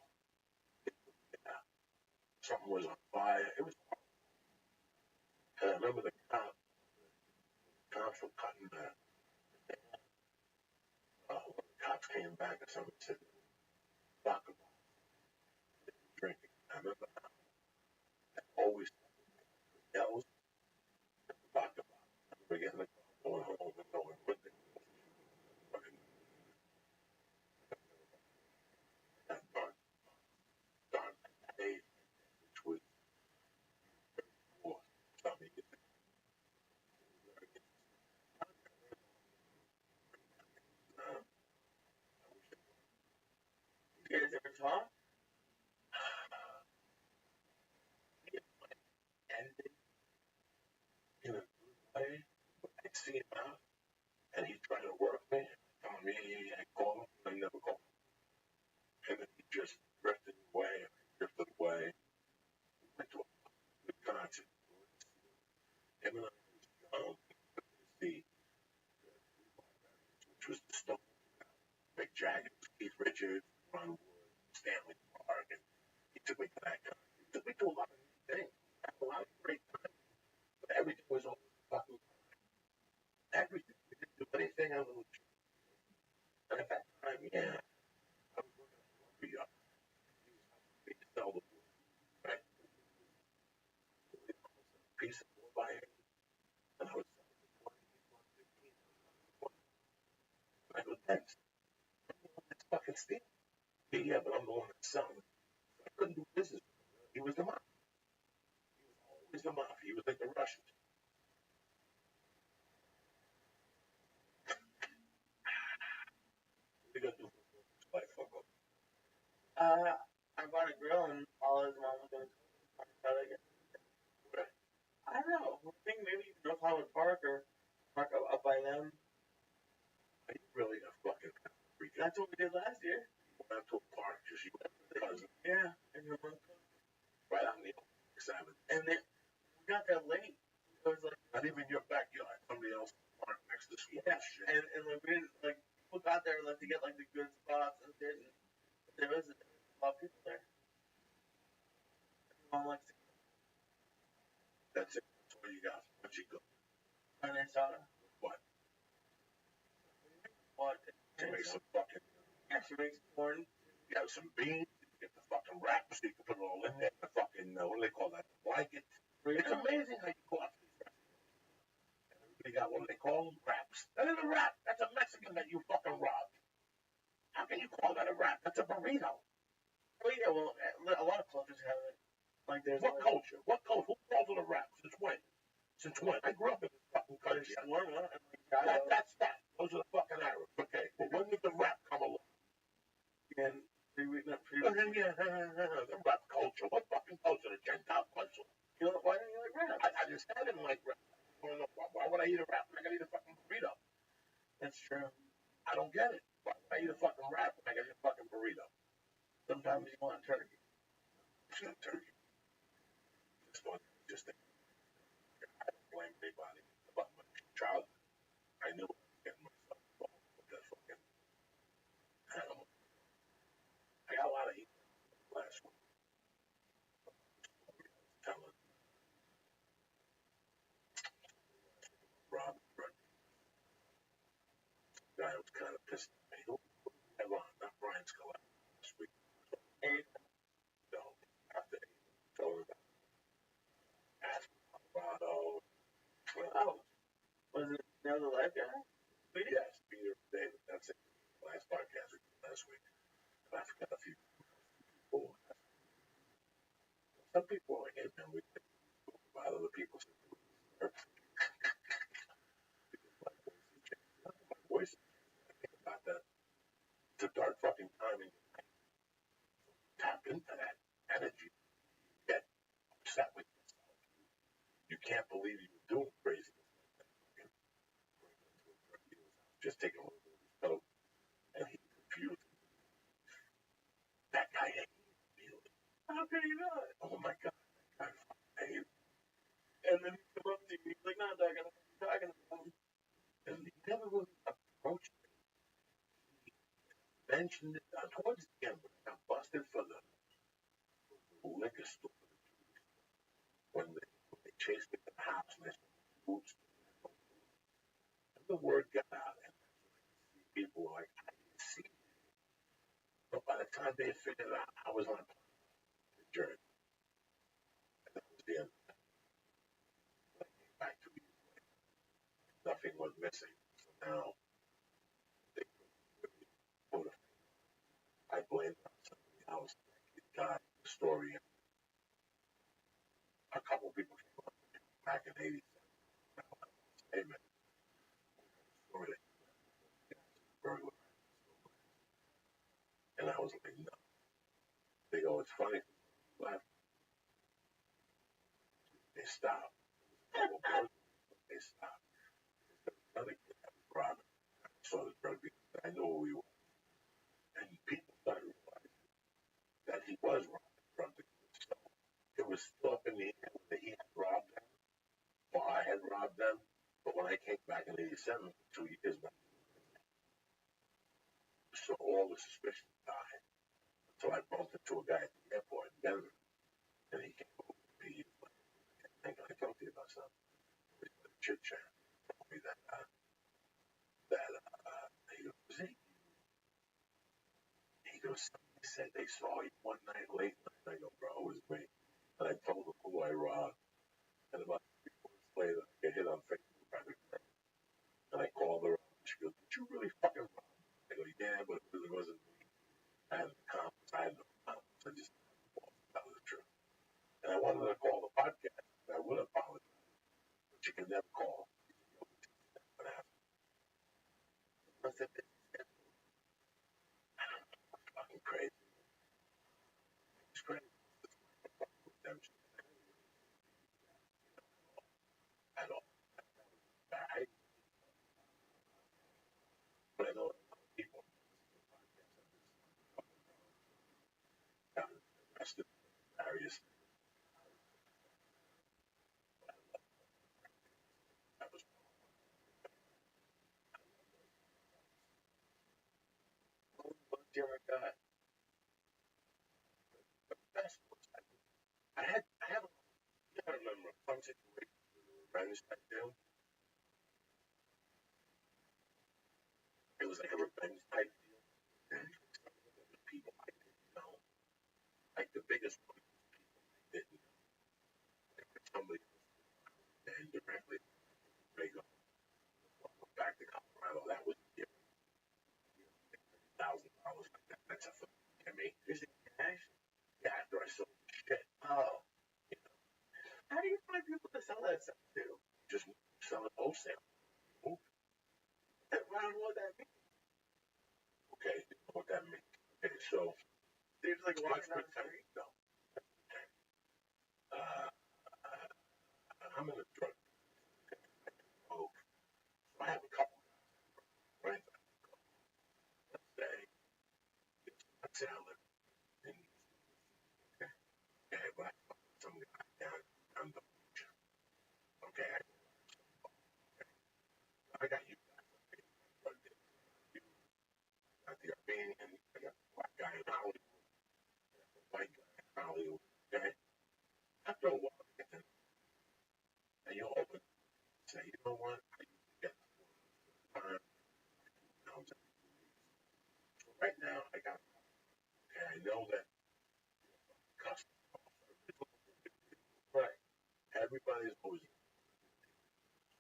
something was on fire. It was horrible. And I remember the cops were cutting that. When the cops came back and somebody said, vodka drinking. I remember always yells, vodka. I remember getting the car going home and going with it. That dark day, which was more something. You guys ever talk? Ended in a good way. I'd see him out, and he'd try to work me, tell me, I call him, I never call him. And then he just drifted away, drifted away. We went to a good concert. Him and I was young, see, which was the Stone, Mick Jagger, Keith Richards, Ron Wood, Stanley Clark, and he took me to that concert. He took me to a lot of things. I had a lot of great times. But everything was always fucking everything. We didn't do anything on the legit. And at that time, yeah, I was working at a lumber yard. He was helping me to sell the wood, right? So we almost a piece of wood by hand, and I was selling for 20, he bought 15, I was selling for 20. And I go, that's fucking steal. Yeah, but I'm the one that's selling. I couldn't do business with him. He was the mafia. He was always the mafia. He was like the Russians. What are you gonna do for his life, Uncle? I bought a grill and all his mom was doing. Right. I don't know. I think maybe North Hollywood Park or park up by them. Are you really a fucking freak? That's what we did last year. We went out to a park, just you and your cousin, Yeah, and your mom. right on the Avenue. And then we got there late. It was like Not even your backyard, somebody else's park next to school. yeah, Shit. and like we didn't like people got there like to get like the good spots and didn't. There was a lot of people there. Mom likes to That's it. That's all you got. Once you go, carne asada. what? What? To make some fucking, Yeah, she makes corn. you have some beans, you get the fucking wraps, you can put it all in there, the fucking, what do they call that? The blanket. It's amazing how you go out to these restaurants. And everybody got what do they call them? Wraps. That is a wrap. That's a Mexican that you fucking robbed. How can you call that a wrap? That's a burrito. Well, yeah, well, a lot of cultures have it. Like there's What like, culture? What culture? Who calls it a wrap? Since when? Since when? I grew up in this fucking there's country. shawarma and like That's that. Those are the fucking Arabs. Okay. But when did the rap come along? and not The rap culture. What fucking culture? The Gentile culture. You know, why don't you like rap? I just I didn't like rap. I don't know why I eat a wrap when I gotta eat a fucking burrito? That's true. I don't get it. Why would I eat a fucking wrap when I gotta eat a fucking burrito? Sometimes you want turkey. It's not turkey. Just think. I don't blame anybody about my childhood. I knew I was getting myself involved with that fucking animal. I got a lot of heat last week. Telling Rob, guy was kind of pissed at me. Not Brian Scaletta last week. So after he told him about Colorado. Oh, was it another life guy? Yes, Peter David. That's it. Last podcast we did last week. And I forgot a few people. Some people are like, hey man, we think about other people's my voice. I think about that. It's a dark fucking time and tap into that energy. Get upset with yourself. You can't believe you were doing crazy. Just taking a little bit of his coke and he confused me. That guy hated me. How could he not? Oh my god, that guy fucking hated me. And then he come up to you, he's like, not talking about you, talking about him. And he never really approached me. He mentioned it towards the end when I got busted for the liquor store when they chased me to the house and they said boots. And the word got out and people were like, I didn't see it. But by the time they figured it out, I was on the journey. And that was the end. When I came back 2 years later, nothing was missing. So now they really put a I blame it on somebody else. That guy, the story. A couple people came up back in '87. Hey man, story very well. And I was like, no. They go, it's funny. Left. They stopped. They stopped. Another kid that was robbing. I saw the drug dealer. I knew who he was. And people started realizing that he was robbing drug dealers. So it was still up in the air whether he had robbed them or I had robbed them. But when I came back in '87, 2 years back, so all the suspicion died. So I bumped into a guy at the airport in Denver, and he came over to me. He was like, "Hey, can I talk to you about something?" We had a chit chat. He told me that he goes, somebody said they saw you one night late night. I go, bro, it was me. And I told him who I robbed. And about 3 months later, I get hit on Facebook by the girl. And I called her up. She goes, did you really fucking rob me? I go, yeah, but it really wasn't me. I had no confidence. I had no confidence. I just tell the truth. And I wanted to call the podcast. I would apologize. But you can never call. What happened? What's that? Fucking crazy. It's crazy. Redemption. At all. I but I know people have arrested various that was What you ever got? the best ones. I have I remember a fun situation with revenge type deal. It was like a revenge type deal. And the people I didn't know. Like the biggest one was people I didn't know. Like when somebody indirectly they go back to Colorado, that was different. $1,000 like that. That's a fucking to me. Is it cash? Yeah, after I sold the shit. Oh. You know, How do you find people to sell that stuff to? just sell it wholesale. I don't know what that means. Okay, you know what that means. Okay, so They're just like walking down the street. no. I'm in a drug. Okay. let's say I live in okay, but I talk to some guy down the beach. Okay, I got you guys. Okay, you got the Albanian, I got the black guy in Hollywood, the white guy in Hollywood. Okay, after a while, you get to know, and you'll open and say, you know what? I used to get time. So right now, I got. Okay, I know that custom. Right. Everybody's always.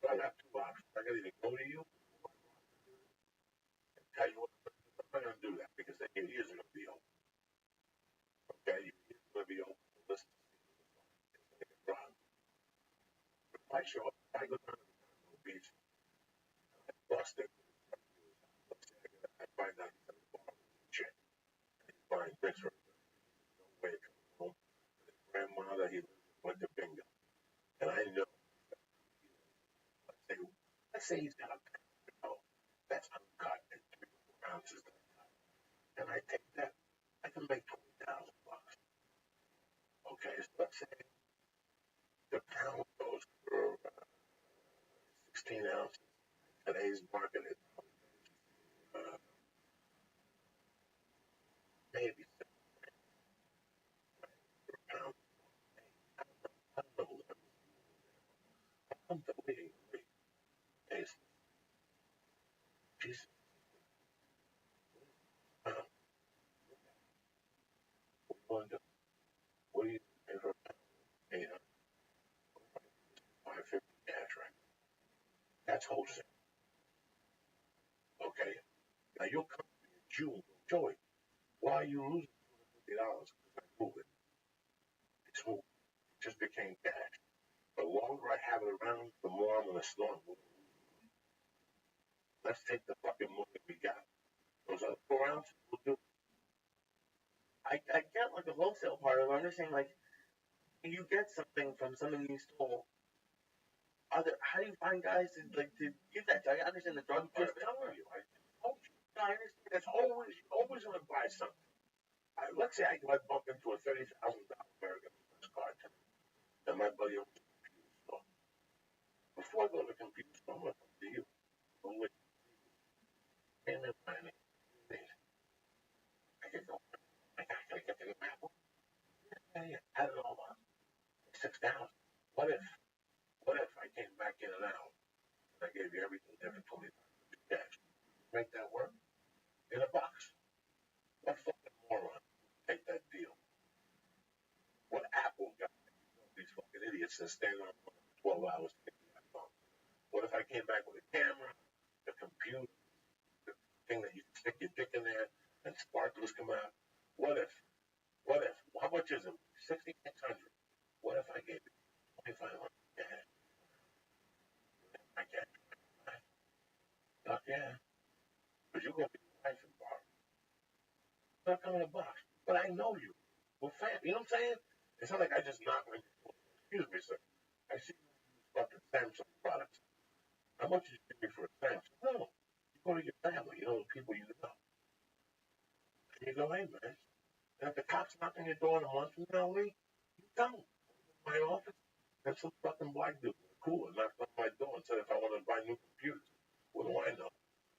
So I got two options. I can either go to you and tell you what I'm not going to do that because the ears are going to be open. Okay, your ears are going to be open. Listen to me. Wrong. If I show up, I go down to the beach, I bust it. Let's say I find out he's at a bar with a chick. And he's buying drinks for no way to come home. And his grandmother, he went to bingo. And I know, let's say he's got a pound that's uncut and 3 or 4 ounces uncut. And I take that, I can make $20,000. Okay, so let's say the pound goes for 16 ounces. Today's market is maybe 7 per pound. I don't know who that is. I'm deleting the case. Jesus, what do you pay for a pound? 800, 550 cash, right? That's wholesale. Okay, now you'll come to me in June, Joey, why are you losing $250? Because I move it. It's moved. It just became cash. The longer I have it around, the more I'm going to snort. Let's take the fucking money we got. Those other 4 ounces will do. I get like the wholesale part of it. I'm just saying, like, you get something from something you stole. How do you find guys to give that to? I understand the drug part. I'm just telling you. I told you. I understand. It's always going to buy something. Let's say I bump into a $30,000 American Express card tonight, and my buddy owns a computer store. Before I go to the computer store, I'm going to come to you. I'm with you. And then finally, I can go. I got to get to the Apple. Yeah. Add it all up. 6,000. What if I came back in and out and I gave you everything there for 20 cash? Make that work? In a box. What fucking moron take that deal? What Apple got? These fucking idiots that stand on 12 hours to get to that phone. What if I came back with a camera, the computer, the thing that you stick your dick in there and sparklers come out? What if? How much is it? 6,600. What if I gave you 2,500 cash? I can't. Fuck yeah. Because you're going to be wife and bar. It's not coming in a box. But I know you. We're fam. You know what I'm saying? It's not like I just knock on your door. Excuse me, sir. I see you use fucking Samsung products. How much did you give me for a Samsung? No. You go to your family, you know, the people you know. And you go, hey, man. And if the cops knock on your door in a month from now, Lee, you tell them. My office, and some fucking black dude with a cooler knocked on my door and said if I wanted to buy new computers. What do I know?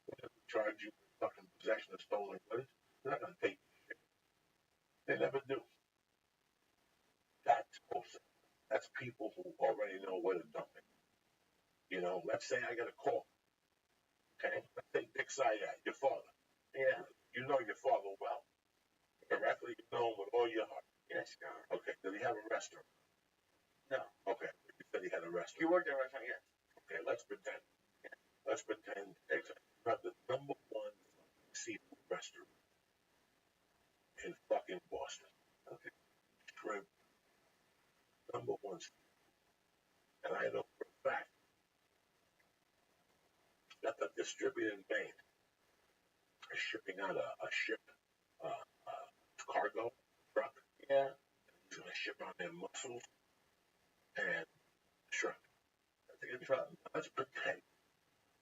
They're going to charge you with fucking possession of stolen goods. They're not going to take your shit. They never do. That's wholesale. That's people who already know where to dump it. You know, let's say I get a call. Okay? Let's say Dick Syed, your father. Yeah. You know your father well. Correctly, you know him with all your heart. Yes, God. Okay, did he have a restaurant? No. Okay, you said he had a restaurant. You worked at a restaurant, yes. Okay, let's pretend. Let's pretend you have the #1 seafood restaurant in fucking Boston. Okay, shrimp, #1 seafood. And I know for a fact that the distributing bank is shipping out a ship, cargo truck. Yeah. He's going to ship out their mussels and shrimp. That's a good truck. Let's pretend,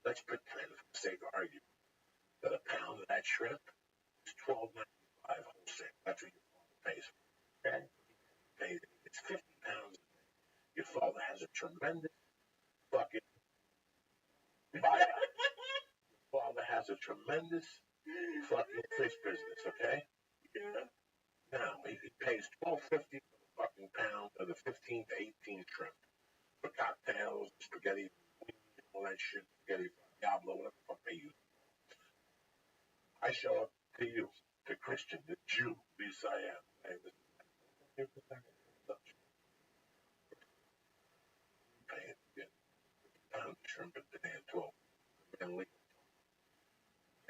for the sake of argument, that a pound of that shrimp is $12.95 wholesale. wholesale. That's what your father pays for. Okay. It's 50 pounds a day. Your father has a tremendous fucking buyout. Your father has a tremendous fucking fish business, okay? Yeah. Now, he pays $12.50 for the fucking pound of the 15 to 18 shrimp for cocktails, spaghetti, all that shit, spaghetti, Diablo, whatever the fuck they use. I show up to you, to Christian, the Jew, Lisa I am. Hey, listen, here's the second touch. Paying, yeah, pound of shrimp a day at 12. And legal.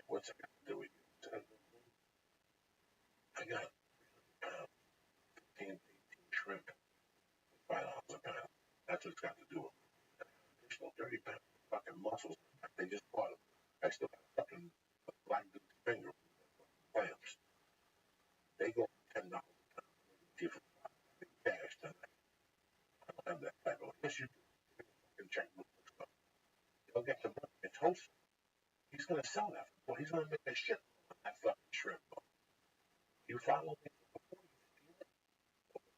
What's it got to do with you? I got pound, 15 to 18 shrimp, $5 a pound. That's what it's got to do with it. Additional 30 pounds of fucking muscles. They just bought them. I still got fucking black dude's finger clamps. They go $10 a pound. Cash tonight. I don't have that type of. Yes, you do. You can check the books. They'll get the money. It's wholesale. He's gonna sell that. Well, he's gonna make a shit on that fucking shrimp. You follow me?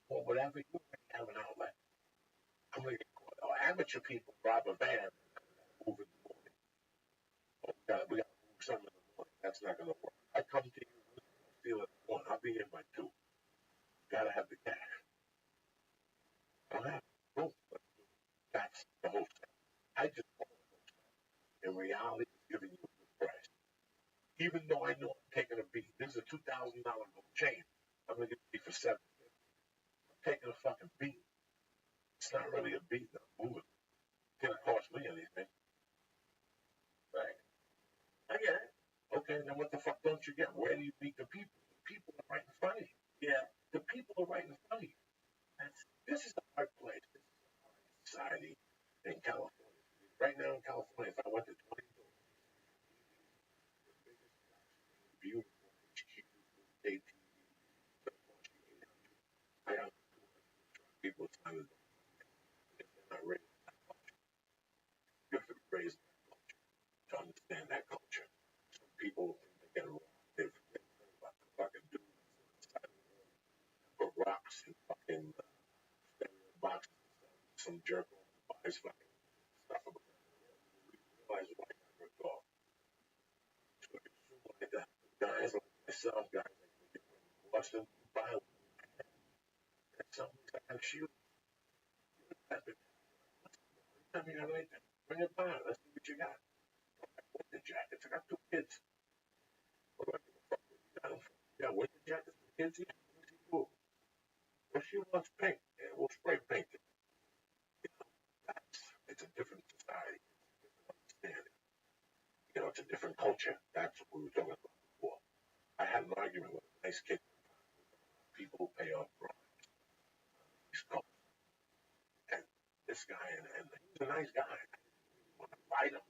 Or whatever. You already have an outlet. I'm gonna get caught. Amateur people rob a van and move in the morning. Oh, we gotta move something in the morning. That's not gonna work. I come to you, steal it at 1. I'll be here by 2. Gotta have the cash. I don't have it. Boom. That's the wholesale. I just call it wholesale. In reality, it's giving you a good price. Even though I know I'm taking a beat. This is a $2,000 gold chain. I'm gonna get it for $750. I'm taking a fucking beat. It's not really a beat that I'm moving. It's gonna cost me anything. Right. I get it. Okay, then what the fuck don't you get? Where do you meet the people? The people are right in front of you. Yeah. The people are right in front of you. This is a hard place. This is a hard society in California. Right now in California, if I went to 20 buildings, the biggest, beautiful HQ, state TV, I have 200 people trying to do it. If they're not raised that much, you have to be raised that much to understand that culture. Some people get wrong. They forget about the fucking dude inside the room. Put rocks and fucking stereo boxes and stuff. Some jerk off buys fucking stuff about it. We realize why I got ripped off. So it's like that. Guys like myself, guys like me from Boston, buy one. And something's like a shoe. Anytime you have anything, bring it by. Let's see what you got. Winter jackets. I got 2 kids. What do I give a fuck what you got them for? Yeah, winter jackets for kids. Yeah, what's he do? Well, she wants pink. Yeah, we'll spray paint it. You know, it's a different society. It's a different understanding. You know, it's a different culture. That's what we were talking about before. I had an argument with a nice kid. People who pay off bribes. He's called. And this guy, and he's a nice guy. I didn't want to fight him.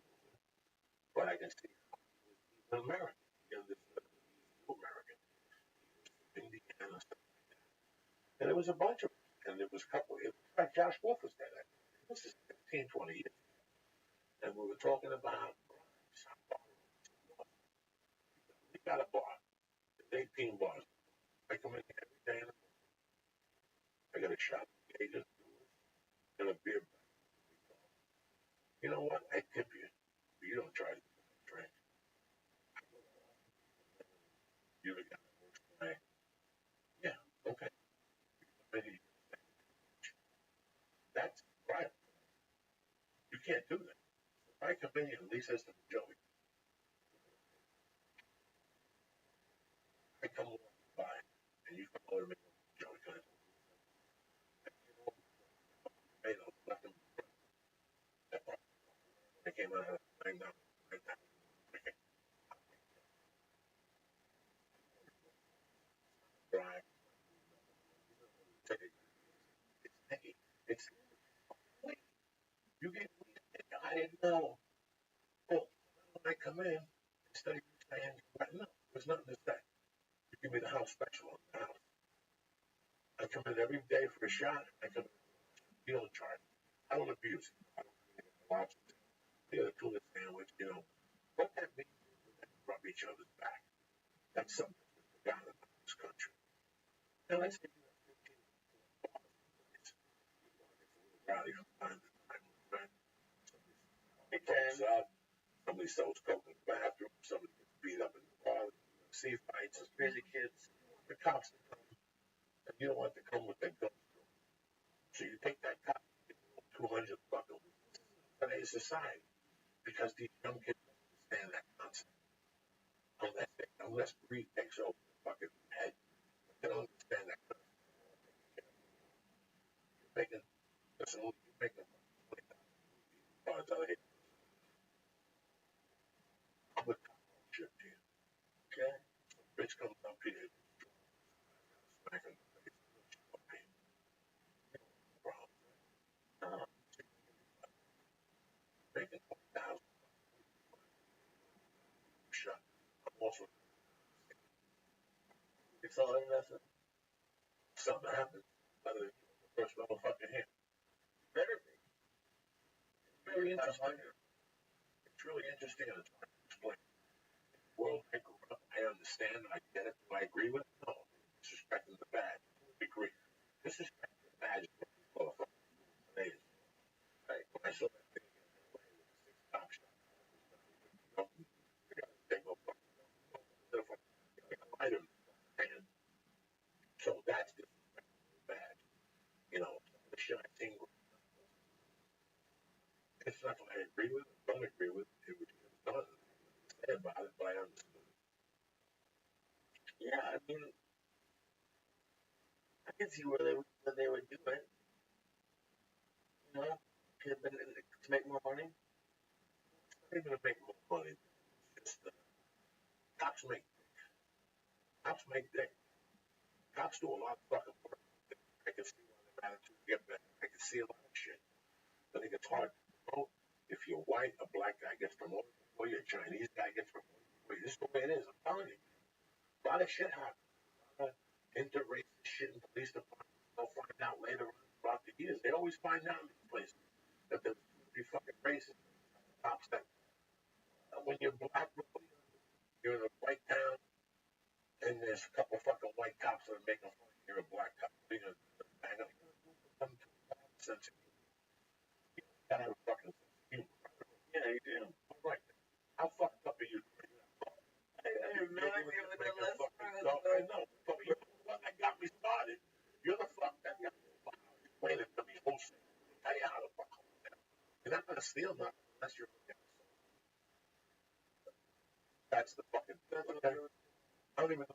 But I can see he's an American. He understood he's an American. He was from Indiana, stuff like that. And there was a bunch of us. And there was a couple. In fact, Josh Wolf was there. This is 15, 20 years ago. And we were talking about bribes. We got a bar. There's 18 bars. I come in every day in the morning. I got a shot of Cajun and a beer back. You know what? I tip you. But you don't charge me for that drink. You're the guy that works for me. Yeah, okay. Maybe that's right. You can't do that. If I come in and Lee says to me, Joey, I come walking by and you come over to me, Joey, can I talk to you? Tomatoes left them. They came out of $9. Drive. It's Nicky. It's wait. You get I didn't know. Oh, when I come in, instead of you saying, no, there's nothing to say. You give me the house special on the house. I come in every day for a shot. I come in, you don't charge me. I don't abuse it. I don't bring in the lobster. I got a tuna sandwich, you know. What that means is we rub each other's back. That's something that's been forgotten about this country. No, I said Rowdy from time to time. Right? it Somebody can. out, somebody sells coke in the bathroom, somebody gets beat up in the bar, UFC fights, Those crazy kids. the cops to come, and you don't want to come with their guns. So you take that cop, 200 fucking today's society, because these young kids don't understand that concept. Unless greed takes over the fucking head, they don't understand that concept. You're making, listen, you're making $20,000 out of here. I'm with cop shit to you. Okay. Bitch comes up here, smack him in the face, okay, problem. Uh, Making 20,000 shot. I'm also it's all or nothing. something happens, whether it's the first motherfucker here. Better be. Very interesting. It's really interesting and it's hard to explain. The world I grew up, I understand, I get it. Do I agree with it? No. Disrespecting the badge to a degree. Disrespecting the badge is what these motherfuckers do today. Right? When I saw that thing in LA with the 6 cop shot, I gotta take no fucking lighter in the hand. So that's disrespecting the badge. You know, some of the shit I've seen, it's not that I agree with it, don't agree with it. It was done. I didn't say about it, but I understood it. Yeah, I mean, I can see where they would do it. You know, could have been to make more money. Not even to make more money. It's just cops make dick. Cops do a lot of fucking work. I can see why their attitude get better. I can see a lot of shit. I think it's hard to promote. If you're white, a black guy gets promoted before you, a Chinese guy gets promoted before you. This is the way it is. I'm telling you. A lot of shit happens. A lot of interracist shit in police departments. They'll find out later on throughout the years. They always find out in these places that there's two or three fucking races. Cops that when you're black, you're in a white town, and there's a couple fucking white cops that are making fun of you. You're a black cop. You're gonna bang up. Some sense of humor. You gotta have a fucking sense of humor. Yeah, you do. All right. How fucked up are you? I have no idea what the last part was I about. know, but you're the one that got me started. You're the fuck that got me started. Explain it to me wholesale. Tell you how to fuck wholesale. You're not gonna steal nothing unless you're fucking. That's the fucking. Okay? I don't even know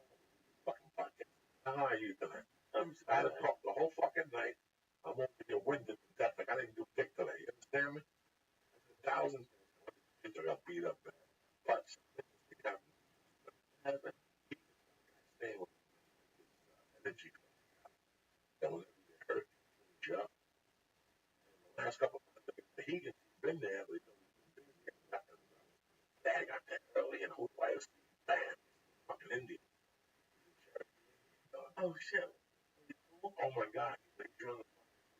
what fucking podcast. How are you tonight? I had to talk the whole fucking night. I'm over here winded to death. Like I didn't do dick today. You understand me? Thousands of kids are got beat up. But something happened. Staying with energy. That was hurt. Job. The last couple of months, the Hegan's been there. Dad got there early and whole wife bam, fucking Indian. Oh shit. Oh my God, they drew on the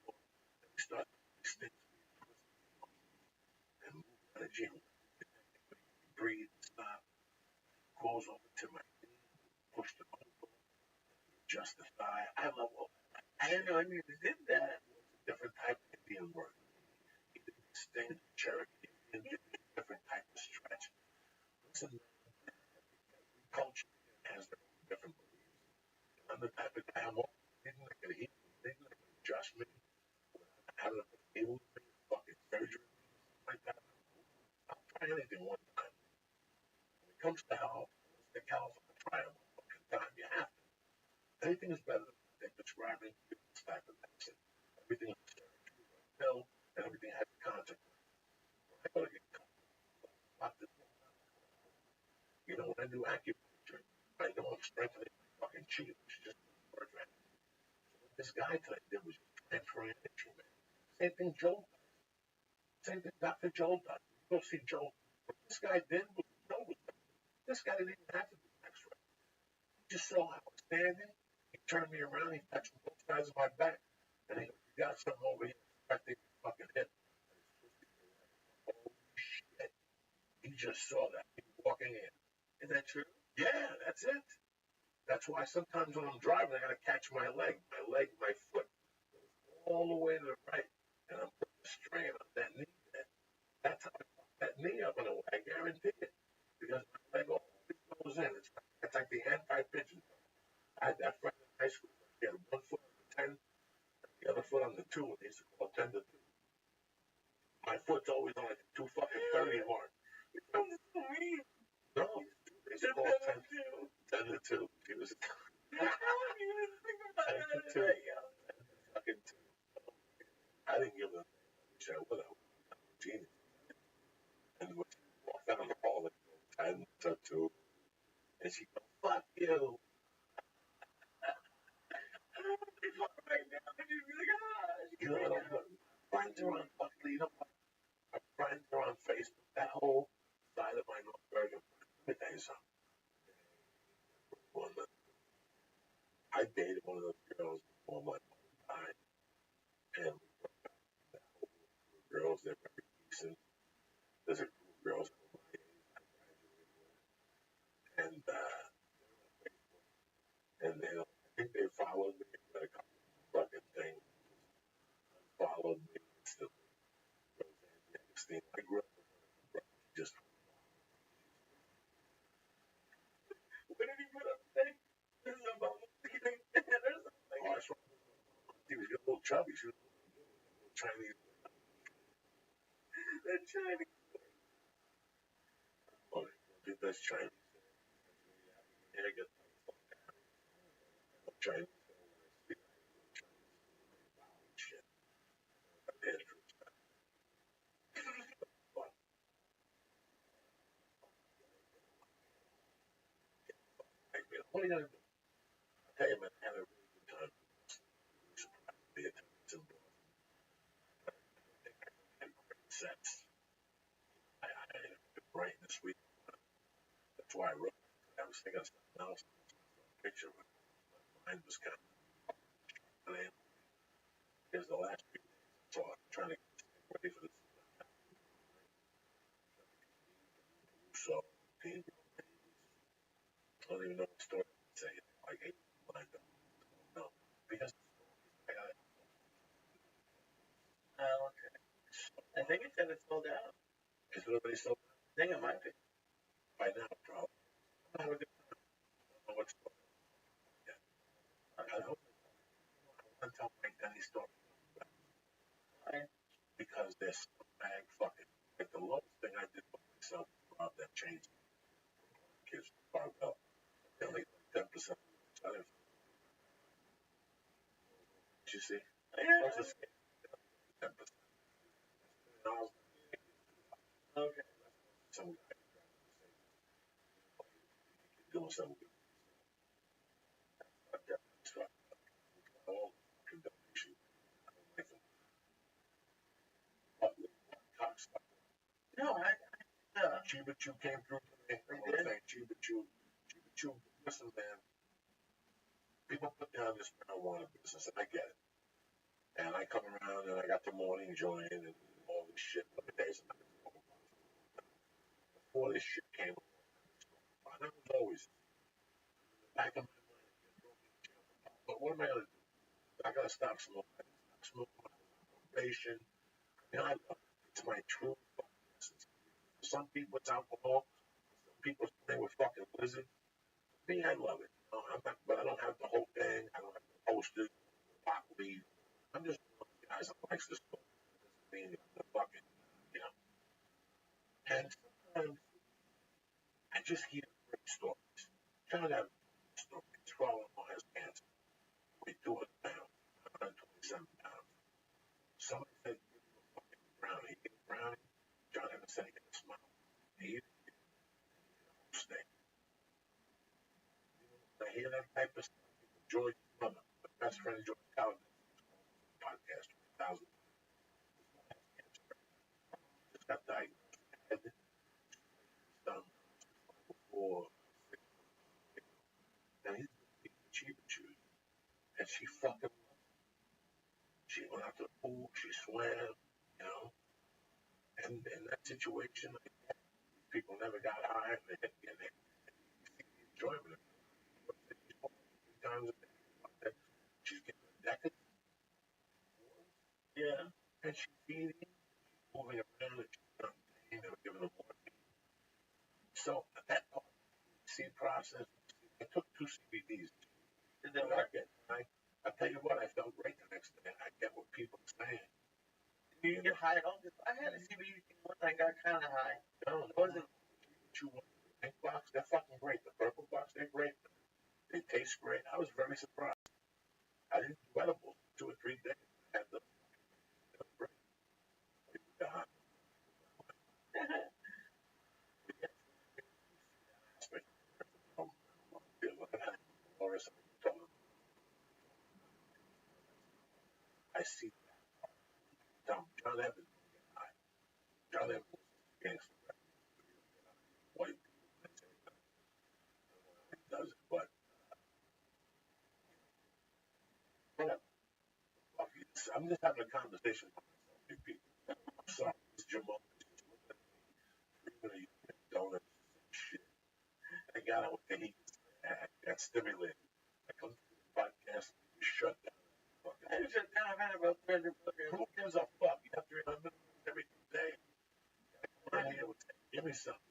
floor. They start sticks and move energy. Breathe, stop, goes over to my knee, push the over, justify. I love all that. I didn't know any of you did that. Different type of Indian word. Sting, Cherokee, Indian, different type of stretch. Listen, every culture has their own different beliefs. I'm the type of guy I'm all things that can heal, things that can adjust me. I don't know if it was fucking surgery or something like that. I'll try anything one time. When it comes to health, the health, I'll try it one fucking time. You have to. Anything is better than what they're prescribing to this type of medicine. Everything is surgery or a pill, and everything has a consequence. I go to get doctors. You know, when I do acupuncture, I know I'm strengthening my fucking chi, which is just word for it. So what this guy today did was just transferring an instrument. Same thing Joe does. Same thing Dr. Joe does. You go see Joe. What this guy did was Joe was doing. This guy didn't even have to do an x-ray. He just saw how I was standing. He turned me around. He touched both sides of my back. And he goes, you got something over here affecting your fucking hip. Holy shit. He just saw that. He was walking in. Is that true? Yeah, that's it. That's why sometimes when I'm driving, I gotta catch my foot all the way to the right, and I'm putting a strain on that knee. That's how I fuck that knee up in a way. I guarantee it, because my leg always goes in. It's like the anti-pigeon. I had that friend in high school. He had one foot on the 10, the other foot on the 2, and they used to call it 10 to 2. My foot's always on like a 2 fucking 30 mark. No, they used to call it 10 to 2. He was 10 to 2. Fucking 2. I didn't give them. I wish I would have. Genius. And when she walked out of the hall, like 10 to 2. And she goes, fuck you. You know, I don't know. Friends are on fucking, you know what? My friends are on Facebook. That whole side of my North Bergen. Let me tell you something. I dated one of those girls before my time. And girls, they're very decent. There's a group of girls who are my age, I graduated with. And they, I think they followed me, but a couple of fucking things followed me instantly. I grew up with her, just What did he put up today? This is about getting or something. oh, that's right. She was a little chubby. She was a little Chinese. That Chinese. Oh, that's Chinese. Yeah, get Chinese. Shit. What are you gonna do? I tell you, man, I had a really good time. Surprised me at times in Boston. I had great sets. I had a good brain this week. That's why I wrote. I was thinking of something else. A picture, but my mind was kind of. Here's the last few days. So I'm trying to get ready for this. So, I don't even know what story to say. Like 8 lined up. No, because I got it. Oh, okay. I think it said it sold out. Is everybody still? I think it might be. By now, probably. I don't know what's going on. Yeah. I hope I want to tell Mike Denny's story. Right. Because they're bag fucking. Like the lowest thing I did for myself was rob that change. Kids barbell. They're like 10%. Did you see? Yeah. What's the scale? 10%. Okay. Some guy doing something good. All fucking donation. I don't like them. No, Chiba Chew came through today. I want to thank Chiba Chew. Chiba Chew, listen, man. People put down this marijuana business, and I get it. And I come around and I got the morning joint and all this shit. Let me tell you something. Before this shit came along, that was always in the back of my mind. But what am I going to do? I got to stop smoking. I stop smoking. I was on probation. I love it. It's my true fucking essence. For some people, it's alcohol. For some people, it's playing with fucking lizard. Me, I love it. I'm not, but I don't have the whole thing. I don't have the posters, the pot weed. I'm just one of the guys that likes to smoke. That doesn't mean I'm the fucking, you know. And sometimes I just hear great stories. Found out a story. His father-in-law has cancer. Weighed 200 pounds, 127 pounds. Somebody said, give him a fucking brownie. He ate a brownie. John Evans said he got a smile. He ate it. Stay. I hear that type of stuff. George's mother, my best friend George Cowden, podcast 1,000. Just got diagnosed. Had done before. And he's been cheaper shoes. And she fucking loved it. She went out to the pool, she swam, you know. And in that situation, like, people never got high and they didn't get it. You see the enjoyment of it. process. I took 2 CBDs. Did they work? I tell you what, I felt great the next day. I get what people are saying. Do you get high at all? I had a CBD once. I got kind of high. No, It wasn't. you want the pink box? They're fucking great. The purple box, they're great. They taste great. I was very surprised. I didn't do edibles 2 or 3 days. I had the great. I see John Evans. John Evans gangster. White people does it, but whatever. I'm just having a conversation with myself, you people. I'm sorry, it's Jamal. Donuts, shit. I got out with the heat. I got stimulated. I come to the podcast, shut down. I just kind of had about 300 milligrams. Who gives a fuck? You have 300 every day. Come on here with give me something.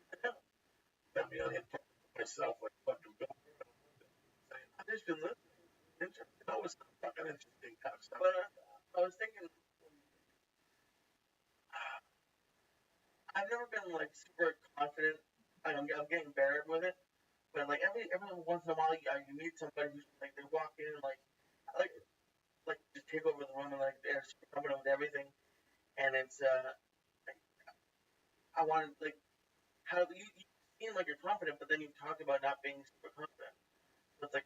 Got me on here talking to myself like fucking Bill. I've just been listening. Interesting. No, it's not fucking interesting, cocksucker. But I was thinking, I've never been like super confident. I'm getting better with it. But like every once in a while, you meet somebody who's like they walk in and like just take over the room and like they're super confident with everything. And it's I wanted like how you seem like you're confident, but then you talk about not being super confident. So it's like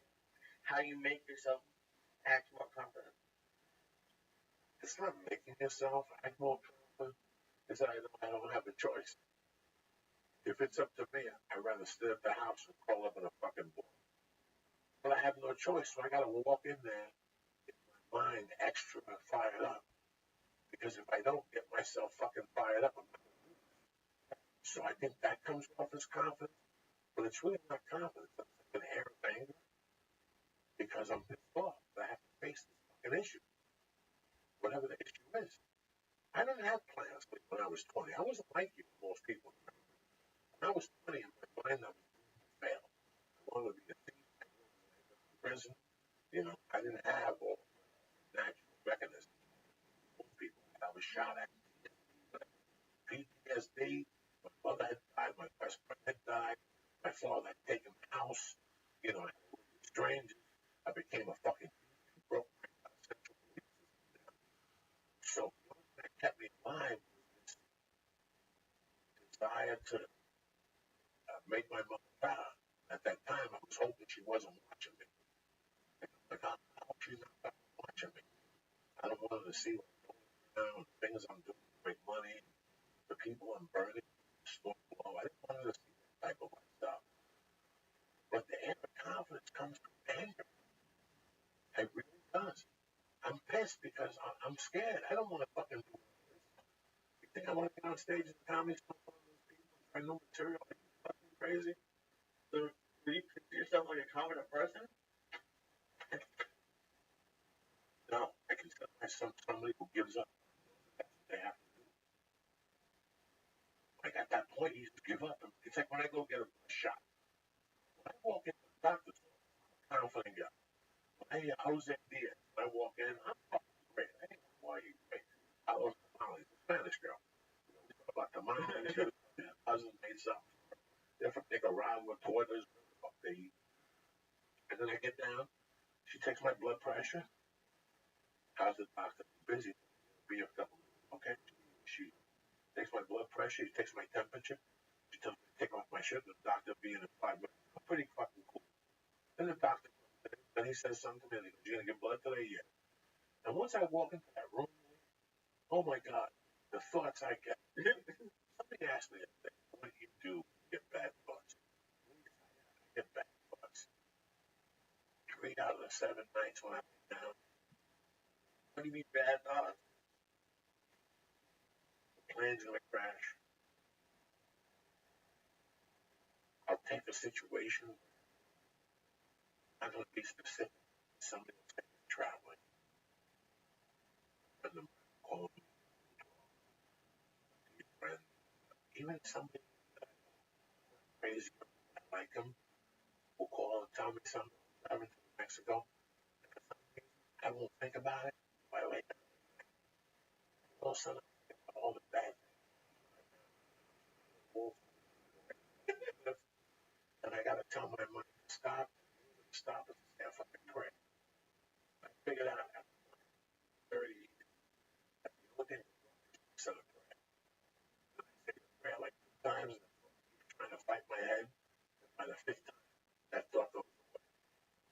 how you make yourself act more confident. It's not making yourself act more confident. It's that I don't have a choice. If it's up to me, I'd rather sit at the house and crawl up in a fucking ball. But I have no choice, so I gotta walk in there in my mind extra fired up. Because if I don't get myself fucking fired up, I'm not gonna do it. So I think that comes off as confidence, but it's really not confidence. It's like an air of anger because I'm pissed off. I have to face this fucking issue, whatever the issue is. I didn't have plans when I was 20. I wasn't like you, most people. When I was 20, in my mind, I was doomed to fail. I wanted to be a thief. I wanted to end up in prison. You know, I didn't have all the natural mechanisms. Most people had. I was shot at. PTSD. My mother had died. My best friend had died. My father had taken the house. You know, I was with strangers. I became a fucking thief and broke my central belief system down. So the only thing that kept me alive was this desire to make my mother proud. At that time, I was hoping she wasn't watching me. Like, I hope she's not watching me. I don't want her to see what's going on, the things I'm doing to make money, the people I'm burning, the store below. I didn't want her to see that type of stuff. But the air of confidence comes from anger. It really does. I'm pissed because I'm scared. I don't want to fucking do this. You think I want to get on stage and comedy show with those people and try new material? Are you fucking crazy? So do you consider yourself like a confident person? No, I consider myself somebody who gives up. That's what they have to do. Like at that point, you just give up. It's like when I go get a shot. When I walk into the doctor's office, I'm a confident guy. When I hear Jose Diaz, when I walk in, I'm fucking great. I ain't why you great. I love tamales, the Spanish girl. We talk about tamales. Her husband made something. They're from Nicaragua, tortas, what the fuck they eat. And then I get down. She takes my blood pressure. How's the doctor? Busy. Be a couple minutes. Okay. She takes my blood pressure. She takes my temperature. She tells me to take off my shirt. The doctor be in 5 minutes. I'm pretty fucking cool. Then the doctor comes in. Then he says something to me. He goes, "You gonna get blood today?" Yeah. And once I walk into that room, oh my God, the thoughts I get. Somebody asked me, what do you do when you get bad thoughts? I get bad thoughts. 3 out of the 7 nights when I lay down, What do you mean bad thoughts? the plane's gonna crash. I'll take a situation. I'm gonna be specific. Somebody will take me traveling. And then call me, your friend, even somebody that I know crazy, I like them, will call and tell me something. Driving to Mexico. I won't think about it. I wake up. All of a sudden, I think about all the bad things. And I gotta tell my mind to stop. Stop and say, I fucking pray. I figured out after 30 years that the only thing I said a prayer. And I say the prayer like 2 times and the thought keeps trying to fight my head. And by the 5th time, that thought goes away.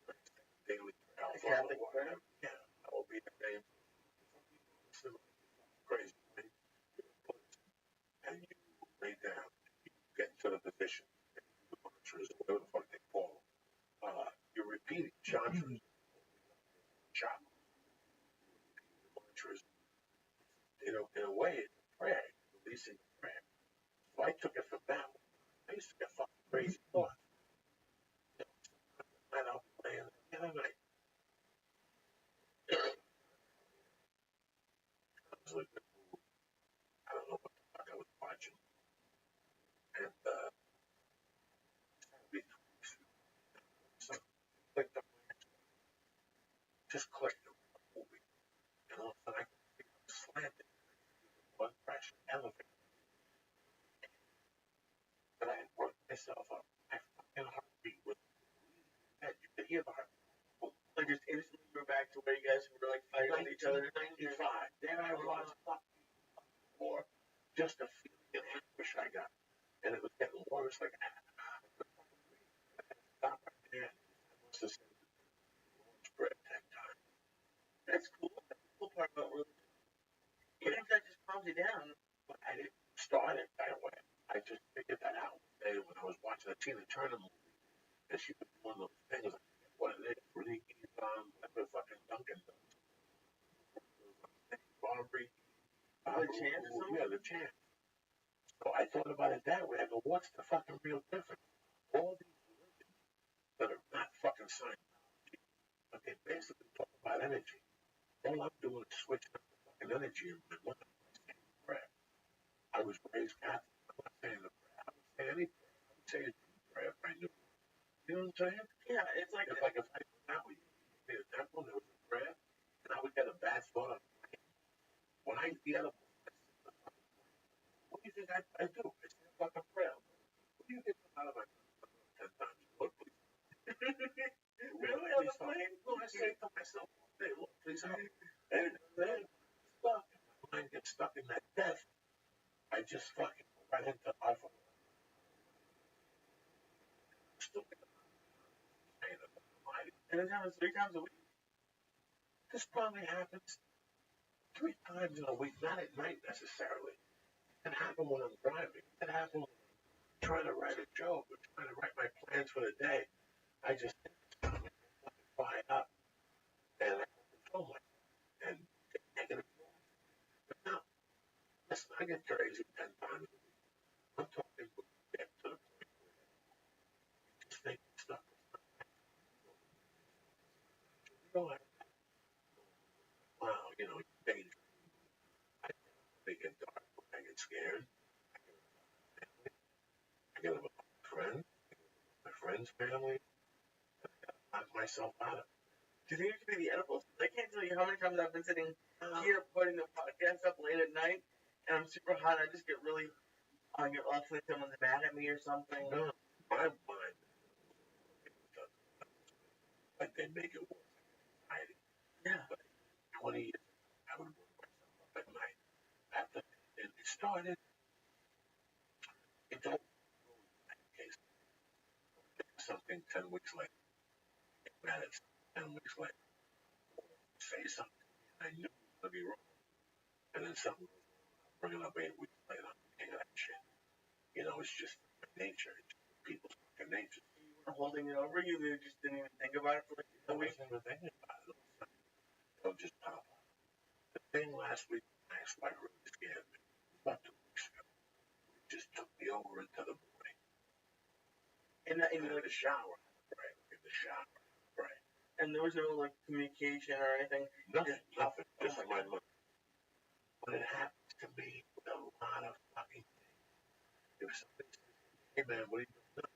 I just take a daily prayer. I'll Catholic follow prayer? Yeah, I will be the name. Some people listen like you're crazy, right? You're a Buddhist, and you lay down, you get into the position, and you do the mantras, or whatever the fuck they call them. You're repeating chantras, chakras, mantras. In a way, it's a prayer, releasing a prayer. So I took it from that one. I used to get fucking crazy thoughts. You know, sometimes I'll be laying there the other night. I was like, I don't know what the fuck I was watching. And something clicked on my head. Just clicked on the movie. And all of a sudden I could feel it slanted. The blood pressure elevated. But I had worked myself up. My fucking heartbeat was dead. You could hear the heartbeat. Like just instantly go back to where you guys were like fighting with each other. 1995. There I was, fucking war. Just a feeling of anguish I got. And it was getting worse. Like, stop right there. I must have said the Lord's Prayer 10 times. That's cool. That's the cool part about religion. Even if that just calms you down. But I didn't start it that way. I just figured that out one day when I was watching a Tina Turner movie. And she was doing those things. I forget what it is. Reiki, whatever fucking Duncan does. Barbary. The chant or something? Yeah, the chant. So I thought about it that way. I go, what's the fucking real difference? All these religions that are not fucking Scientology, but they basically talk about energy. All I'm doing is switching up the fucking energy in my mind by saying the prayer. I was raised Catholic. I'm not saying the prayer. I would say any prayer. I would say a Jewish prayer if I knew. You know what I'm saying? Yeah, it's like if I went out with you, in a temple, there was a prayer, and I would get a bad thought on my head. When I eat the edible, what do you think I do? I say a fucking prayer. What do you think comes out of my mouth 10 times? Lord, please. really on the plane? No, I say to myself all day, Lord, please help me. And then stuck, and my mind gets stuck in that death. I just fucking go right into life. Still get and it happens 3 times a week. This probably happens 3 times in a week, not at night necessarily. It can happen when I'm driving. It can happen when I'm trying to write a joke or trying to write my plans for the day. I just think it's coming. I fucking fire up. And I can control myself and get negative thoughts. But no, listen, I get crazy 10 times a week. I'm talking when you get to the point where you just think stuff is not natural. You don't have to, wow, you know, you're dangerous. I get dark, I get scared. I get about my friends, my friend's family. I gotta knock myself out of it. Do you think it could be the edibles? I can't tell you how many times I've been sitting here putting the podcast up late at night, and I'm super hot. I just get really, I get lost like someone's mad at me or something. No, my mind, like they make it worse. Anxiety. Yeah. But 20 years ago, I would work myself up at night. After it started, it don't go in that case. Something 10 weeks later, get mad at something 10 weeks later, or say something, and I knew it was going to be wrong. And then something goes wrong, I'll bring it up 8 weeks later, I'm king of that shit. You know, it's just my nature. It's just people's fucking nature. You were holding it over you, you just didn't even think about it for like a week. I wasn't even thinking about it. It'll just pop up. The thing last week, my ex-wife really scared me. About 2 weeks ago. It just took me over into the morning. In the shower, right? In the shower, right? And there was no like communication or anything. Nothing. Just oh my mind. But it happens to me with a lot of fucking things. If somebody says, "Hey man, what are you doing?"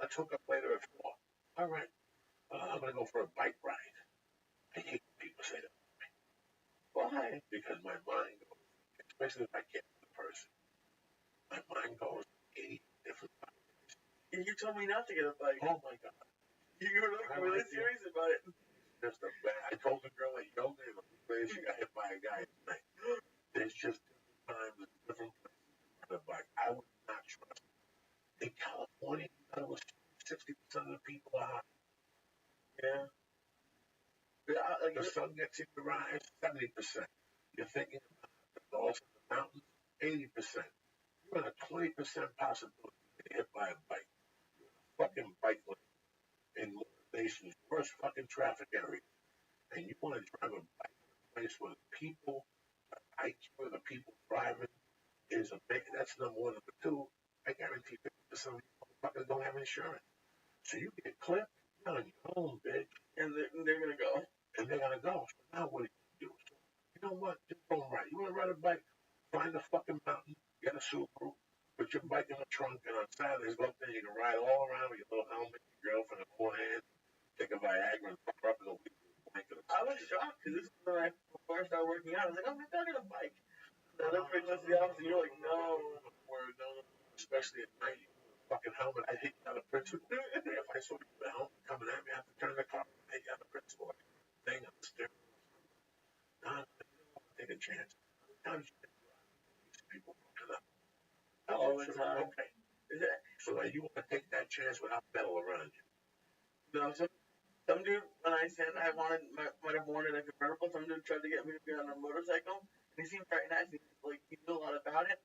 Let's hook up later at 4. All right. I'm going to go for a bike ride. I hate when people say that. Why? Because my mind goes, especially if I get with the person, my mind goes 80 different ways. And you told me not to get a bike. Oh my God. You were really serious about it. Just a bad. I told the girl at yoga in the place she got hit by a guy tonight. There's just different times and different places to ride a bike. I would not trust. In California, you got over 60% of the people are. Yeah. The sun gets in your eyes, 70%. You're thinking about the north of the mountains, 80%. You're in a 20% possibility of getting hit by a bike. You're in a fucking bike lane in one of the nation's worst fucking traffic areas. And you want to drive a bike in a place where the people, the IQ of the people driving is amazing. That's number one. Number two, I guarantee 50% of these motherfuckers don't have insurance. So you get clipped, you're on your own, bitch. And they're going to go. And they're going to go. So now what do? So, you know what? Just don't ride. You want to ride a bike? Find a fucking mountain, get a Subaru, put your bike in the trunk, and on Saturdays go up there, you can ride all around with your little helmet, your girlfriend in one hand, take a Viagra and fuck her up in a week with a blanket. I was shocked because this is when before I started working out. I was like, oh, maybe I'll get a bike. And I looked right close to the office, and you're like, no. Especially at night, you put a fucking helmet. I hate out of principle. If I saw you with a helmet coming at me, I have to turn the car. I hate out of principle. Thing on the steering wheel. Nah, you don't want to take a chance. Sometimes you can drive these people fucking up. All the time. Okay. So that you want to take that chance without metal around you. No, some dude, when I said I might have wanted a convertible, some dude tried to get me to be on a motorcycle, and he seemed very nice. He knew a lot about it,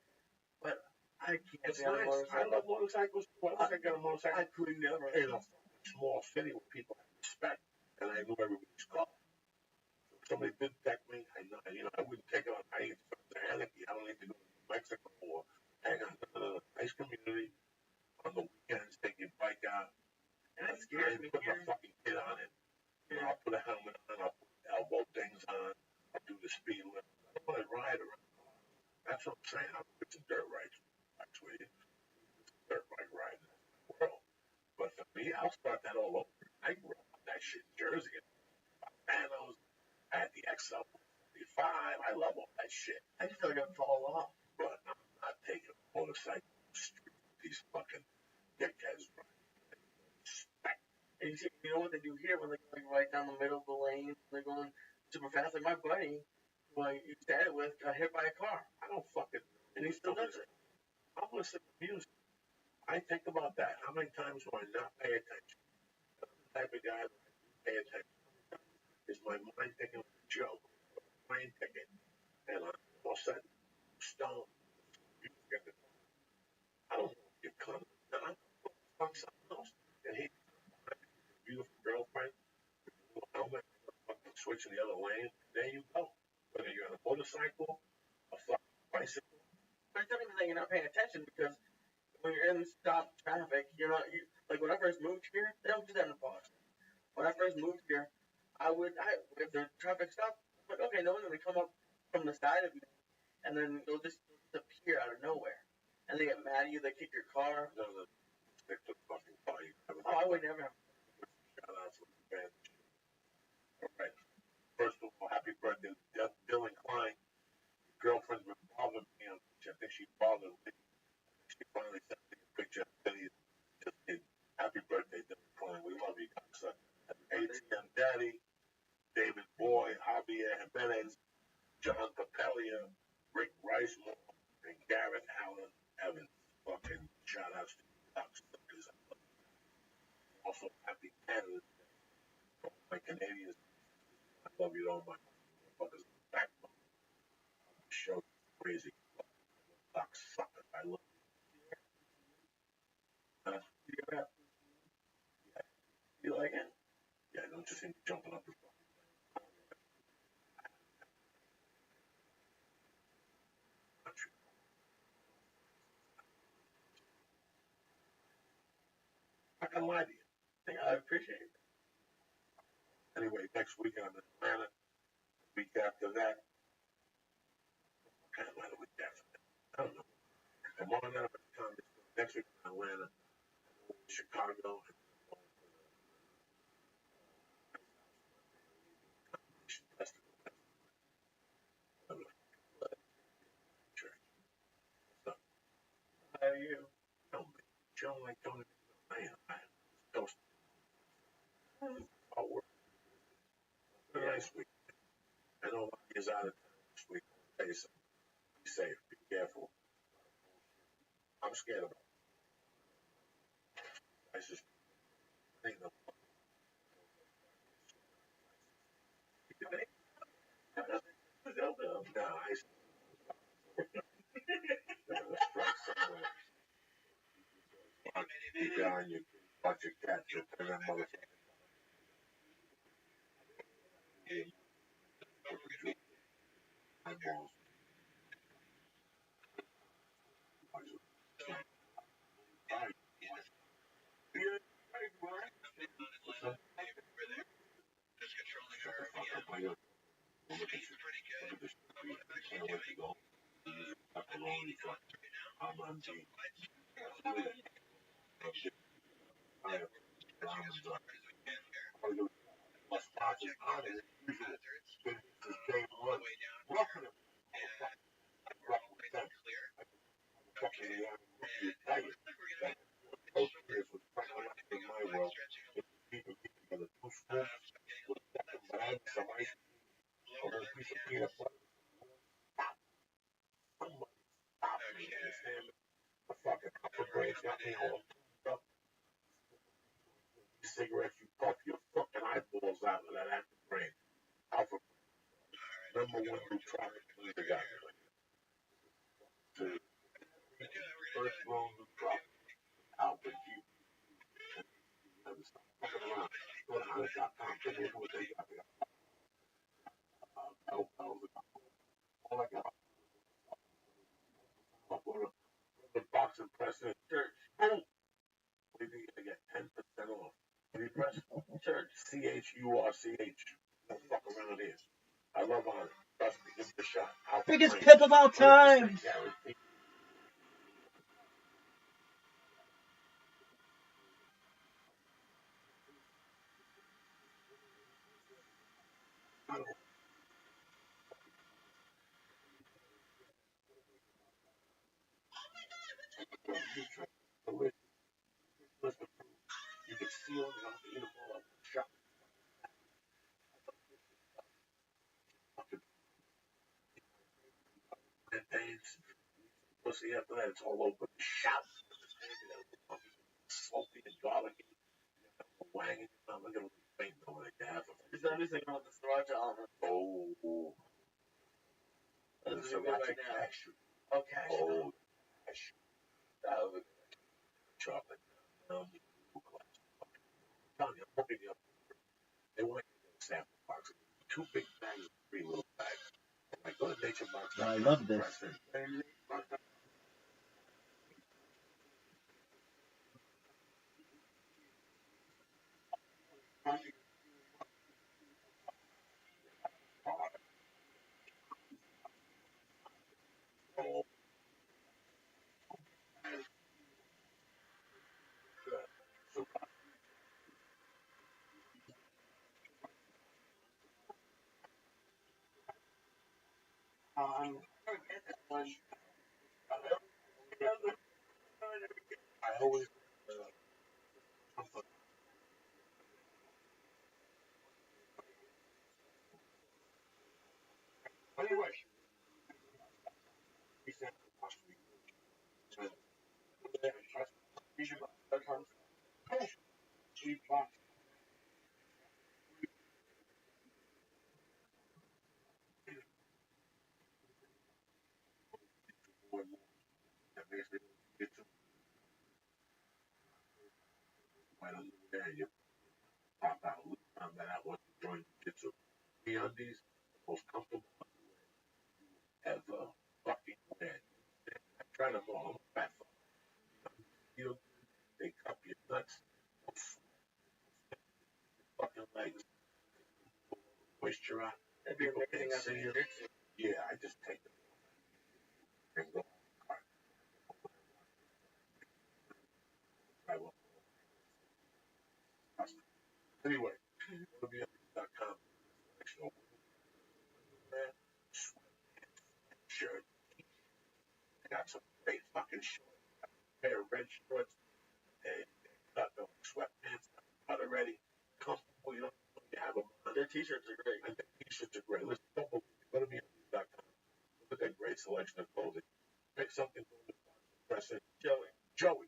but I can't. It's nice. I love motorcycles. I wish I got a motorcycle. I could never. In a small city where people have respect, and I knew everybody's car. So if somebody did deck me, I wouldn't take it on. I ain't anarchy. I don't need to go to Mexico or hang on. Nice community. On the weekends, take your bike out. And it scares me. Put my fucking kid on it. Yeah. I'll put a helmet on. I'll put elbow things on. I'll do the speed limit. I don't want to ride around. That's what I'm saying. I'll put some dirt rides. Actually, dirt bike riding in the world. But for me, I'll start that all over. I grew up on that shit in Jersey. Manos. I had the XL 45. I love all that shit. I just feel like I'd fall off. But I'm not taking a motorcycle on the street with these fucking dickheads riding. And you know what they do here when they're going right down the middle of the lane and they're going super fast? Like my buddy, who I started with, got hit by a car. I don't fucking know. And he still does it. I'm listening to music. I think about that. How many times do I not pay attention? I'm the type of guy that I do pay attention. Is my mind thinking of a joke, a plane ticket, and I'm all of a sudden stoned. I don't know if you're coming. I'm fuck something else. And he, beautiful girlfriend, with a little helmet, fucking switching the other lane. There you go. Whether you're on a motorcycle, a fucking bicycle. But it doesn't mean that you're not paying attention because when you're in stop traffic, you're not. Like when I first moved here, they don't do that in Boston. When I first moved here, if the traffic stopped, I'm like, okay, no one's gonna come up from the side of me, and then they'll just appear out of nowhere, and they get mad at you. They kick your car. No, stick to the fucking car. Oh, I would never have. Shout out for the band. All right. First of all, happy birthday to Dylan Klein. Your girlfriend's been bothering me. I think she bothered me. She finally sent me a picture of Billy. Just did. Happy birthday, Dylan Klein. We love you, son. ATM Daddy, David Boy, Javier Jimenez, John Papelia, Rick Reismore, and Garrett Allen Evans. Fucking shout outs to you, cocksuckers. Also, happy Canada Day. All my Canadians, I love you all my motherfuckers. Backbone. The show is crazy. Cocksucker. I love you. Yeah. You like it? Yeah, don't you see me jumping up the fucking country? I can lie to you. I appreciate it. Anyway, next week I'm in Atlanta. The week after that, kind of like the week after that. I don't know. I'm on that by the time next week in Atlanta. Chicago. How are you? Joe, like, don't man, don't I'll work nice week. I know he's out of town this week. Tell you something. Be safe. Be careful. I'm scared about it. I just think no. No, I strike somewhere. Keep your eye on your watch your cat. You'll turn that motherfucker. Eyeballs. I'm on G. Cigarettes, you puff your fucking eyeballs out of that active brain. Alpha, number one nootropic in the guy. First round nootropic, Alpha G. Stop fucking around. Go to Honda.com. Check out what they got. They got all I got. Go to the box and press it. Church. Boom. Maybe I get 10% off. Maybe press church. CHURCH. Don't fuck around here. I love Honda. Trust me. Give it a shot. Biggest pip of all time. You can see on the uniform shop. Pussy after that, it's all over the shop. Salty and garlicky. Wanging. I'm not gonna paint over the gas. It's anything about the sriracha on it. Oh. That's a good right now. Cashew. Oh, cashew. Oh, cashew. That was chocolate. I'm telling you, I'm hoping you. They want to get a sample box. 2 big bags, 3 little bags. Like, go to Nature Box. I love this. I get that one. I always. Anyway, he said, you should buy that cheap box. That makes me get to my there. You pop out, that I want to join jiu-jitsu. The undies, the most comfortable ever fucking wear. I try them all. I'm a fat fuck. Feel good. They cup your nuts. Fucking legs. Moisture out. People can't see you. Yeah, I just take them and go. I will. Anyway, go to BFB.com. Selection of underwear, sweatpants, shirts. I got some great fucking shorts. I got a pair of red shorts. They got the sweatpants cut already. Comfortable. You don't you have them on. Their t-shirts are great. And their t-shirts are great. Listen, don't believe me. Go to BFB.com. Look at that great selection of clothing. Pick something from the press it. Joey. 20%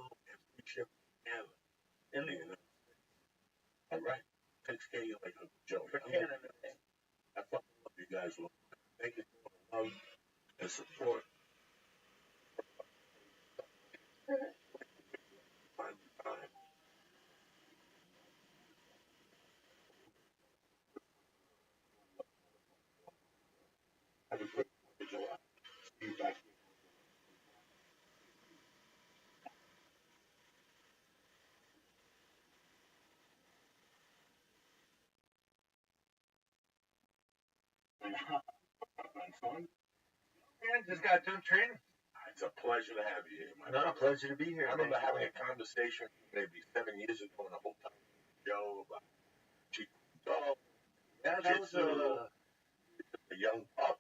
off and free shipping in the United States. All right. Takes care of you like a Joey. For Canada. I fucking love you guys. Thank you for the love and support. Time to time. Have a good 4th of July. See you back here. Fun. Man, just got done training. It's a pleasure to have you here, my Not a pleasure to be here. I remember having a conversation maybe 7 years ago in a hotel show about Chief Dog. Yeah, that was A young pup.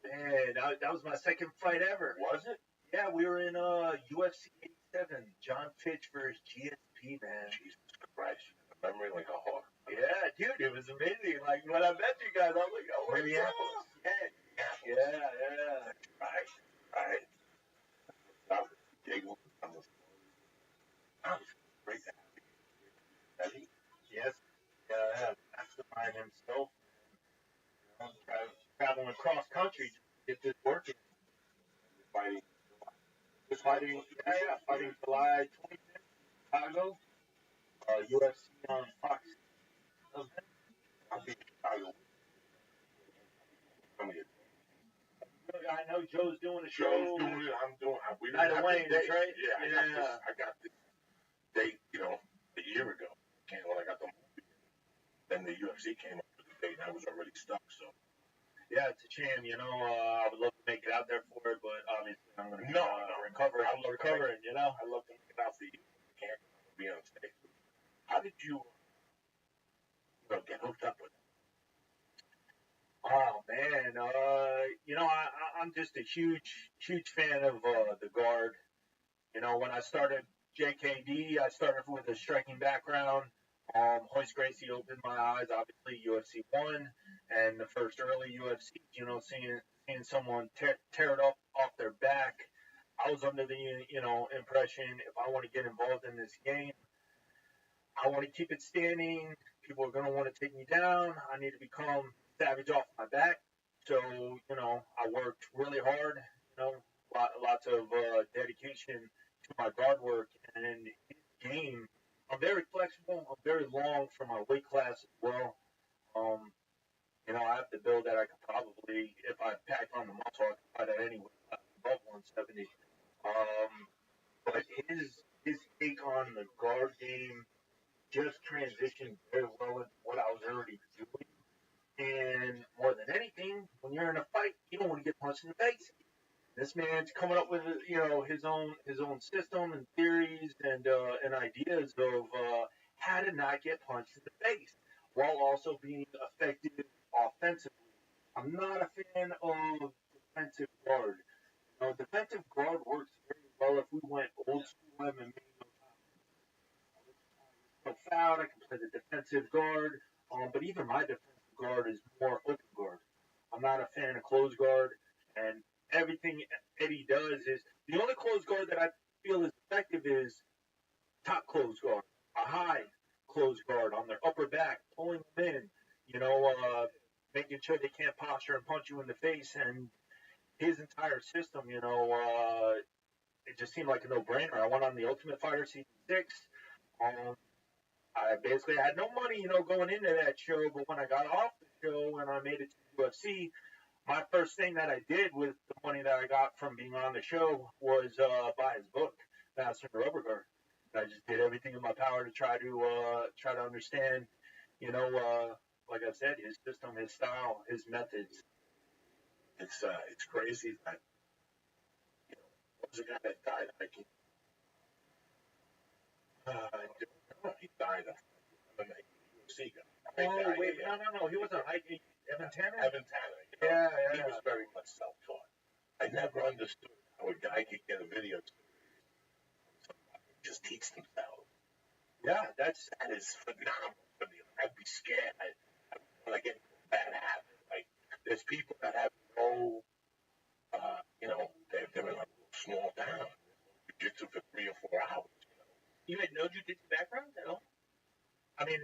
man. That was my second fight ever. Was it? Yeah, we were in UFC 87. John Fitch versus GSP, man. Jesus Christ. Memory like a hawk. Yeah, dude, it was amazing. Like when I met you guys, I was like, oh, what's Minneapolis. up? Yeah. Right. That was giggling on the story. That was great to have you. Eddie? Yes. Yeah. Mastermind himself. You know, traveling across country to get this working. Fighting. Fighting July 25th in Chicago. UFC on Fox. I'll be in Chicago. I know Joe's doing a show. Joe's doing it. I'm doing it. We Night of Wayne, date. right? Yeah, I got this date, a year ago. When I got the movie. Then the UFC came up with the date, and I was already stuck, so. Yeah, it's a shame, I would love to make it out there for it, but obviously I'm going to recover. I'm recovering, I love to make it out for you. I can't be on stage. How did you, get hooked up with it? Oh man, I'm just a huge fan of the guard. When I started JKD, I started with a striking background. Hoist Gracie opened my eyes. Obviously, UFC 1 and the first early UFC. Seeing someone tear it up off their back. I was under the impression if I want to get involved in this game, I want to keep it standing. People are going to want to take me down. I need to become savage off my back. So, I worked really hard, lots of dedication to my guard work. And in this game, I'm very flexible. I'm very long for my weight class as well. I have the build that I could probably, if I pack on the muscle, I could fight at any weight class above 170. But his take on the guard game just transitioned very well into what I was already doing. And more than anything, when you're in a fight, you don't want to get punched in the face. This man's coming up with his own system and theories and ideas of how to not get punched in the face while also being effective offensively. I'm not a fan of defensive guard. Defensive guard works very well if we went old school MMA. Out, I can play the defensive guard, but even my defensive guard is more open guard. I'm not a fan of closed guard, and everything Eddie does is the only closed guard that I feel is effective is top closed guard, a high closed guard on their upper back, pulling them in, making sure they can't posture and punch you in the face, and his entire system, it just seemed like a no-brainer. I went on the Ultimate Fighter season 6. I basically had no money, going into that show, but when I got off the show and I made it to UFC, my first thing that I did with the money that I got from being on the show was buy his book, Master of the Rubber Guard. I just did everything in my power to try to understand, like I said, his system, his style, his methods. It's crazy that there was a guy that died hiking. He died of MMA UFC guy. Oh, wait, no. He wasn't hiking. Evan Tanner? Evan Tanner. Yeah. He was very much self-taught. I never understood how a guy could get a video just teach themselves. Yeah, that is phenomenal for me. I'd be scared. When I get into a bad habit, like there's people that have no, they're in a small town, jiu-jitsu for 3 or 4 hours. You had no jiu-jitsu background at all? I mean,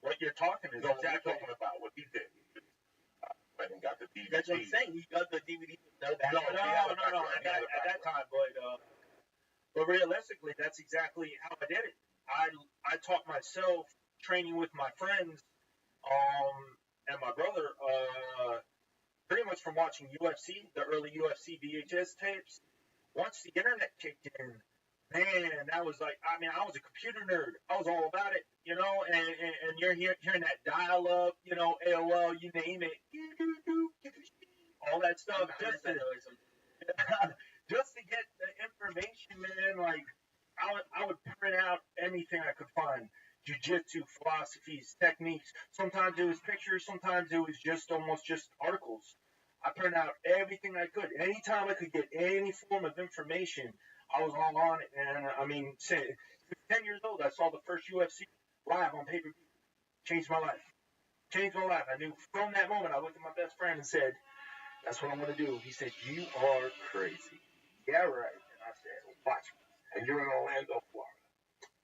what you're talking is exactly talking about what he did. Went and got the DVD. That's what I'm saying. You got the DVD with no No. background. At that time, but realistically, that's exactly how I did it. I taught myself training with my friends, and my brother, pretty much from watching UFC, the early UFC VHS tapes. Once the internet kicked in, man, that was like, I mean, I was a computer nerd. I was all about it, and you're hearing that dial-up, AOL, you name it, all that stuff, just to get the information, man. Like, I would print out anything I could find. Jiu-jitsu, philosophies, techniques. Sometimes it was pictures, sometimes it was almost just articles. I printed out everything I could. Anytime I could get any form of information, I was all on it. And I mean, 10 years old, I saw the first UFC live on pay-per-view. Changed my life. I knew from that moment, I looked at my best friend and said, that's what I'm going to do. He said, you are crazy. Yeah, right. And I said, watch me. And you're in Orlando, Florida.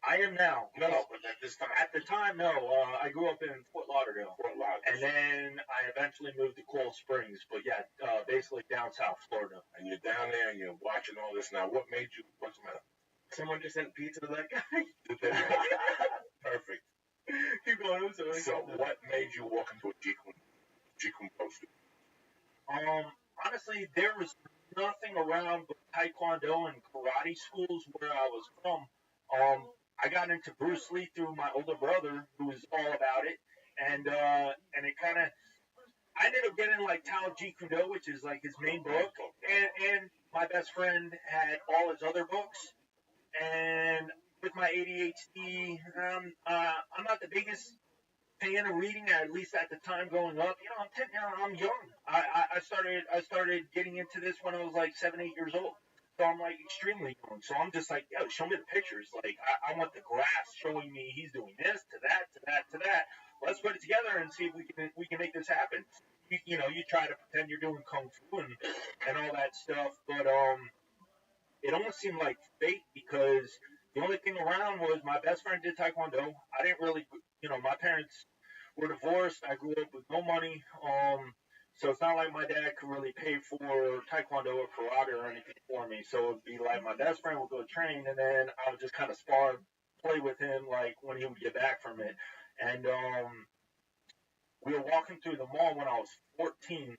I am now. No, but at this time. At the time, no. I grew up in Fort Lauderdale. And then I eventually moved to Coral Springs. But yeah, basically down south Florida. And you're down there and you're watching all this. Now, what's the matter? Someone just sent pizza to that guy. Perfect. Keep going. So what made you walk into a Jeet Kune Do studio? Honestly, there was nothing around but Taekwondo and karate schools where I was from. I got into Bruce Lee through my older brother, who was all about it, and it kind of, I ended up getting like Tao Jeet Kune Do, which is like his main book, and my best friend had all his other books, and with my ADHD, I'm not the biggest fan of reading, at least at the time growing up. I'm young. I started getting into this when I was like 7, 8 years old. So I'm like extremely young. So I'm just like, yo, show me the pictures. Like I want the graph showing me he's doing this to that to that to that. Let's put it together and see if we can make this happen. You try to pretend you're doing kung fu and all that stuff, but it almost seemed like fate because the only thing around was my best friend did Taekwondo. I didn't really, my parents were divorced. I grew up with no money. So it's not like my dad could really pay for Taekwondo or karate or anything for me. So it would be like my best friend would go train, and then I would just kind of spar, play with him, like when he would get back from it. And we were walking through the mall when I was 14,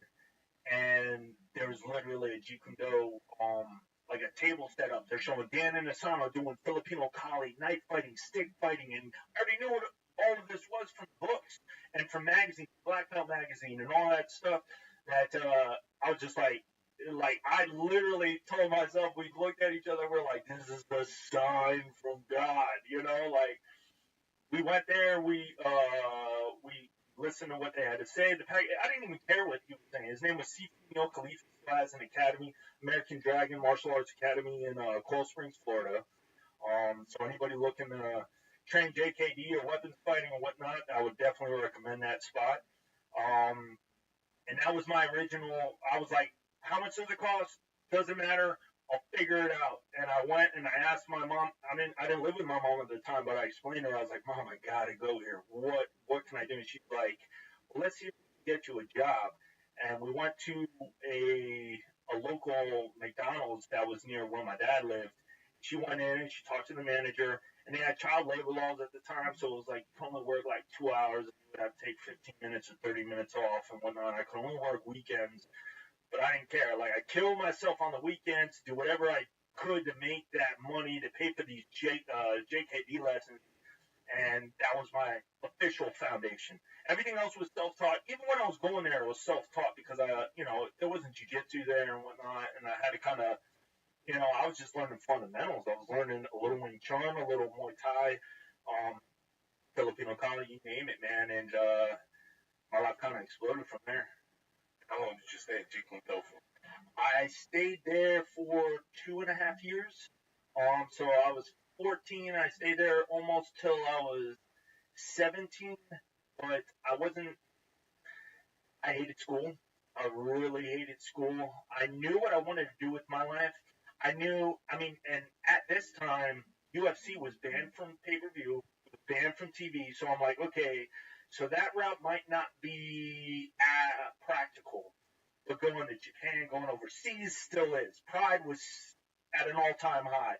and there was literally a Jeet Kune Do, like a table set up. They're showing Dan and Asano doing Filipino Kali, knife fighting, stick fighting, and I already knew what all of this was from books and from magazines, Black Belt magazine and all that stuff, that I was just like I literally told myself, we looked at each other, we're like, this is the sign from God, like we went there, we listened to what they had to say. I didn't even care what he was saying. His name was Sifu Khalifa, who has an academy, American Dragon Martial Arts Academy in Coral Springs, Florida. So anybody looking to train JKD or weapons fighting or whatnot, I would definitely recommend that spot. And that was my original. I was like, how much does it cost? Doesn't matter. I'll figure it out. And I went and I asked my mom. I didn't live with my mom at the time, but I explained to her. I was like, Mom, I gotta go here. What can I do? And she's like, well, let's see if we can get you a job. And we went to a local McDonald's that was near where my dad lived. She went in and she talked to the manager, and they had child labor laws at the time, so it was like you could only work like 2 hours, and you would have to take 15 minutes or 30 minutes off and whatnot. I could only work weekends, but I didn't care. Like I killed myself on the weekends, do whatever I could to make that money to pay for these JKD lessons, and that was my official foundation. Everything else was self-taught. Even when I was going there, it was self-taught because there wasn't jiu-jitsu there and whatnot, and I had to kind of, I was just learning fundamentals. I was learning a little Wing Chun, a little Muay Thai, Filipino college, you name it, man. And my life kind of exploded from there. How long did you stay at Jeet Kune Do for? I stayed there for 2.5 years. So I was 14. I stayed there almost till I was 17, but I wasn't. I hated school. I really hated school. I knew what I wanted to do with my life. And at this time, UFC was banned from pay per view, banned from TV. So I'm like, okay, so that route might not be practical. But going to Japan, going overseas still is. Pride was at an all-time high.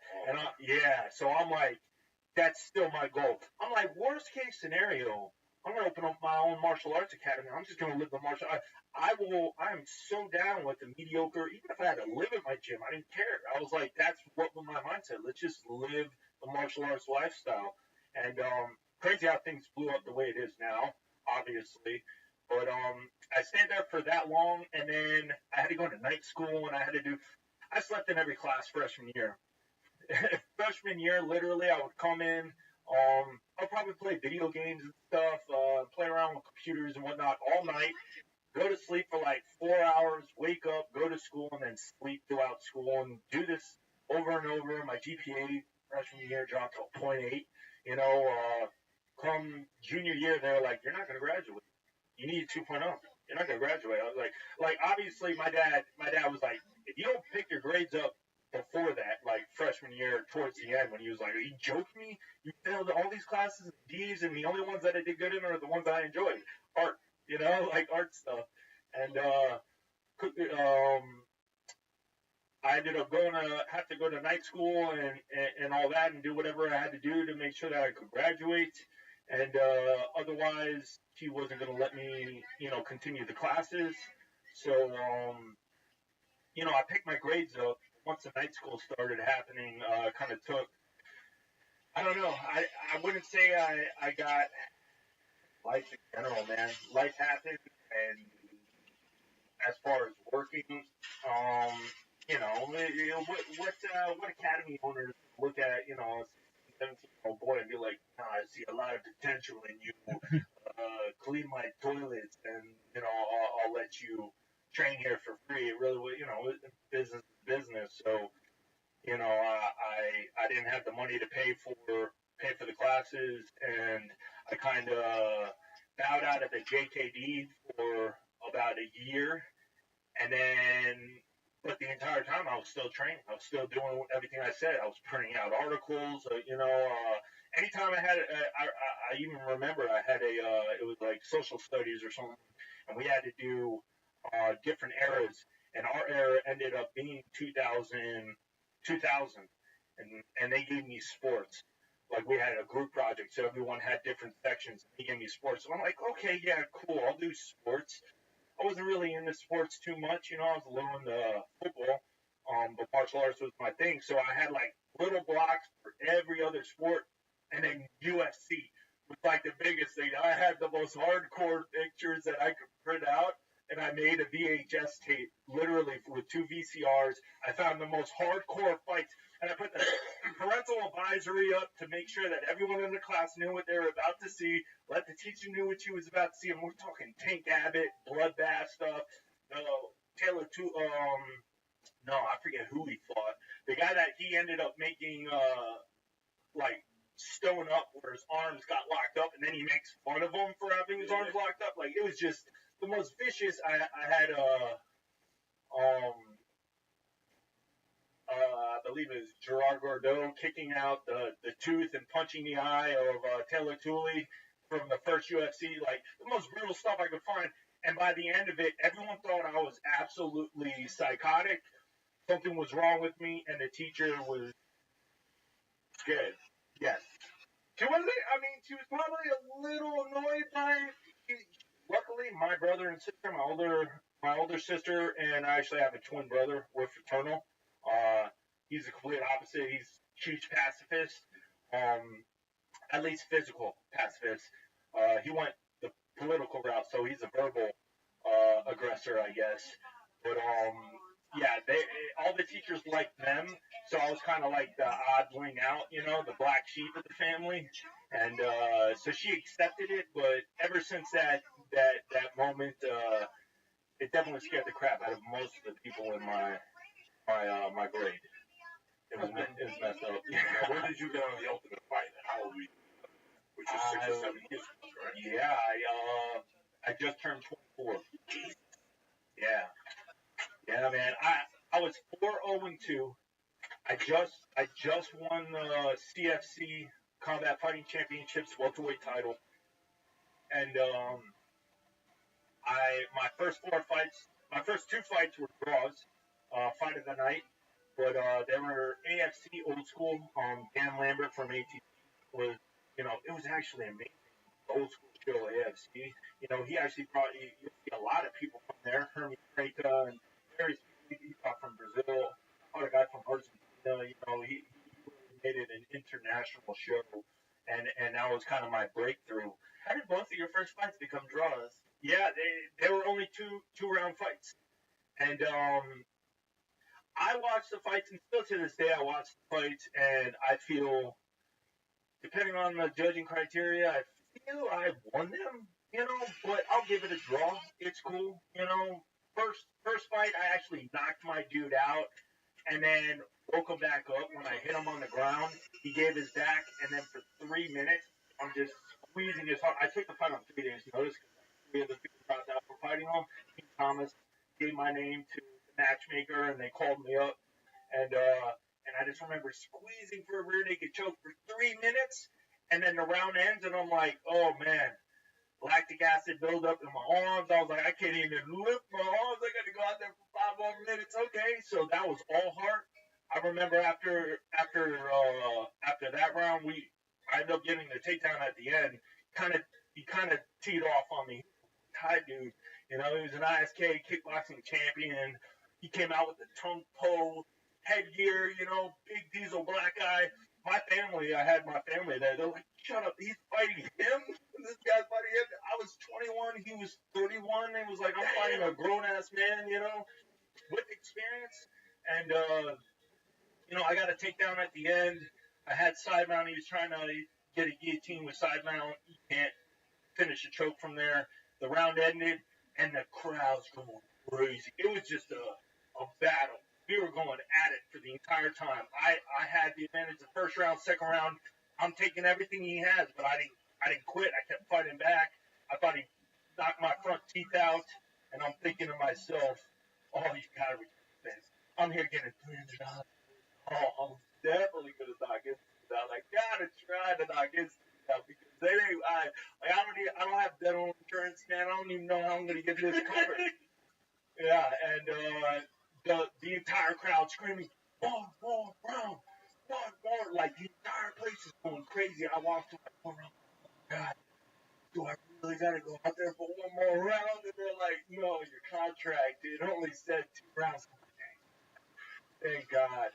So I'm like, that's still my goal. I'm like, worst case scenario, I'm gonna open up my own martial arts academy. I'm just gonna live the martial art. I am so down with the mediocre. Even if I had to live at my gym, I didn't care. I was like, that's what was my mindset. Let's just live the martial arts lifestyle. And crazy how things blew up the way it is now, obviously. But I stayed there for that long, and then I had to go to night school, and I slept in every class freshman year. Freshman year, literally, I would come in. I'll probably play video games and stuff, play around with computers and whatnot all night. Go to sleep for like 4 hours, wake up, go to school, and then sleep throughout school, and do this over and over. My GPA freshman year dropped to a .8. Come junior year, they're like, "You're not going to graduate. You need a 2.0. You're not going to graduate." I was like, obviously, my dad was like, if you don't pick your grades up before that, like freshman year, towards the end, when he was like, "Are you joking me? You failed all these classes and D's, and the only ones that I did good in are the ones I enjoyed. Art, like art stuff." And I ended up have to go to night school and all that, and do whatever I had to do to make sure that I could graduate. And otherwise, he wasn't going to let me, continue the classes. So, I picked my grades up once the night school started happening. Kind of took, I don't know, I wouldn't say I got life in general, man. Life happened, and as far as working, what academy owners look at, a 17-year-old boy and be like, "No, I see a lot of potential in you. Clean my toilets, and I'll let you train here for free." It really was, business is business. So, I didn't have the money to pay for the classes, and I kind of bowed out of the JKD for about a year, and then, but the entire time I was still training. I was still doing everything I said. I was printing out articles. Anytime I had, I even remember I had it was like social studies or something, and we had to do different eras, and our era ended up being 2000, and they gave me sports. Like, we had a group project, so everyone had different sections. They gave me sports, so I'm like, okay, yeah, cool, I'll do sports. I wasn't really into sports too much, I was a little into football, but martial arts was my thing. So I had like little blocks for every other sport, and then UFC was like the biggest thing. I had the most hardcore pictures that I could print out, and I made a VHS tape, literally with 2 VCRs. I found the most hardcore fights, and I put the parental advisory up to make sure that everyone in the class knew what they were about to see. Let the teacher knew what she was about to see, and we're talking Tank Abbott, bloodbath stuff. Taylor too. No, I forget who he fought. The guy that he ended up making like stone up, where his arms got locked up, and then he makes fun of him for having his arms locked up. Like, it was just the most vicious. I had I believe it was Gerard Gordeau kicking out the tooth and punching the eye of Taylor Tooley from the first UFC, like the most brutal stuff I could find. And by the end of it, everyone thought I was absolutely psychotic. Something was wrong with me, and the teacher was scared. Yes. She wasn't, she was probably a little annoyed by it. Luckily, my brother and sister, my older sister, and I actually have a twin brother. We're fraternal. He's the complete opposite. He's a huge pacifist, at least physical pacifist. He went the political route, so he's a verbal aggressor, I guess. But yeah, all the teachers liked them, so I was kind of like the oddling out, you know, the black sheep of the family, and so she accepted it. But ever since that moment, it definitely scared the crap out of most of the people in my grade. It was messed up. Now, when did you get on the Ultimate Fighter? How old were you? Which is 6 or 7 years ago, correct? Yeah, I just turned 24. Yeah, yeah, man. I was 4-0-2. I just won the CFC Combat Fighting Championships welterweight title, and my first 4 fights, my first 2 fights were draws, fight of the night, but they were AFC old school. Dan Lambert from ATP was, it was actually amazing. The old school show AFC. He actually brought you see a lot of people from there. Hermie Preka and various people he brought from Brazil. A guy from Argentina. He really made it an international show, and that was kind of my breakthrough. How did both of your first fights become draws? Yeah, they were only two-round fights, and I watched the fights, and still to this day I watch the fights, and I feel, depending on the judging criteria, I feel I won them, but I'll give it a draw. It's cool, First fight, I actually knocked my dude out, and then woke him back up when I hit him on the ground. He gave his back, and then for 3 minutes, I'm just squeezing his heart. I took the fight on 3 days' notice because 3 of the people dropped out for fighting him. King Thomas gave my name to the matchmaker, and they called me up, and I just remember squeezing for a rear naked choke for 3 minutes, and then the round ends, and I'm like, oh man, lactic acid buildup in my arms. I was like, I can't even lift my arms. I got to go out there for 5 more minutes. Okay, so that was all heart. I remember after that round, I ended up getting the takedown at the end. He kind of teed off on me. Thai dude, he was an ISK kickboxing champion. He came out with the tongue pole, headgear, big diesel black guy. I had my family there. They're like, shut up, he's fighting him? This guy's fighting him? I was 21, he was 31. It was like, I'm fighting a grown-ass man, with experience. And, I got a takedown at the end. I had side mount. He was trying to get a guillotine with side mount. He can't finish a choke from there. The round ended, and the crowd's going crazy. It was just a battle. We were going at it for the entire time. I had the advantage the first round, second round. I'm taking everything he has, but I didn't quit. I kept fighting back. I thought he knocked my front teeth out, and I'm thinking to myself, oh, you gotta return this. I'm here getting $300. Oh, I'm definitely gonna knock his teeth out. I gotta try to knock his teeth out because I don't have dental insurance, man. I don't even know how I'm gonna get this covered. Yeah, and the entire crowd screaming, one more round, one more. Like, the entire place is going crazy. I walked to my phone, God, do I really got to go out there for one more round? And they're like, no, your contract, it only said 2 rounds. Thank God.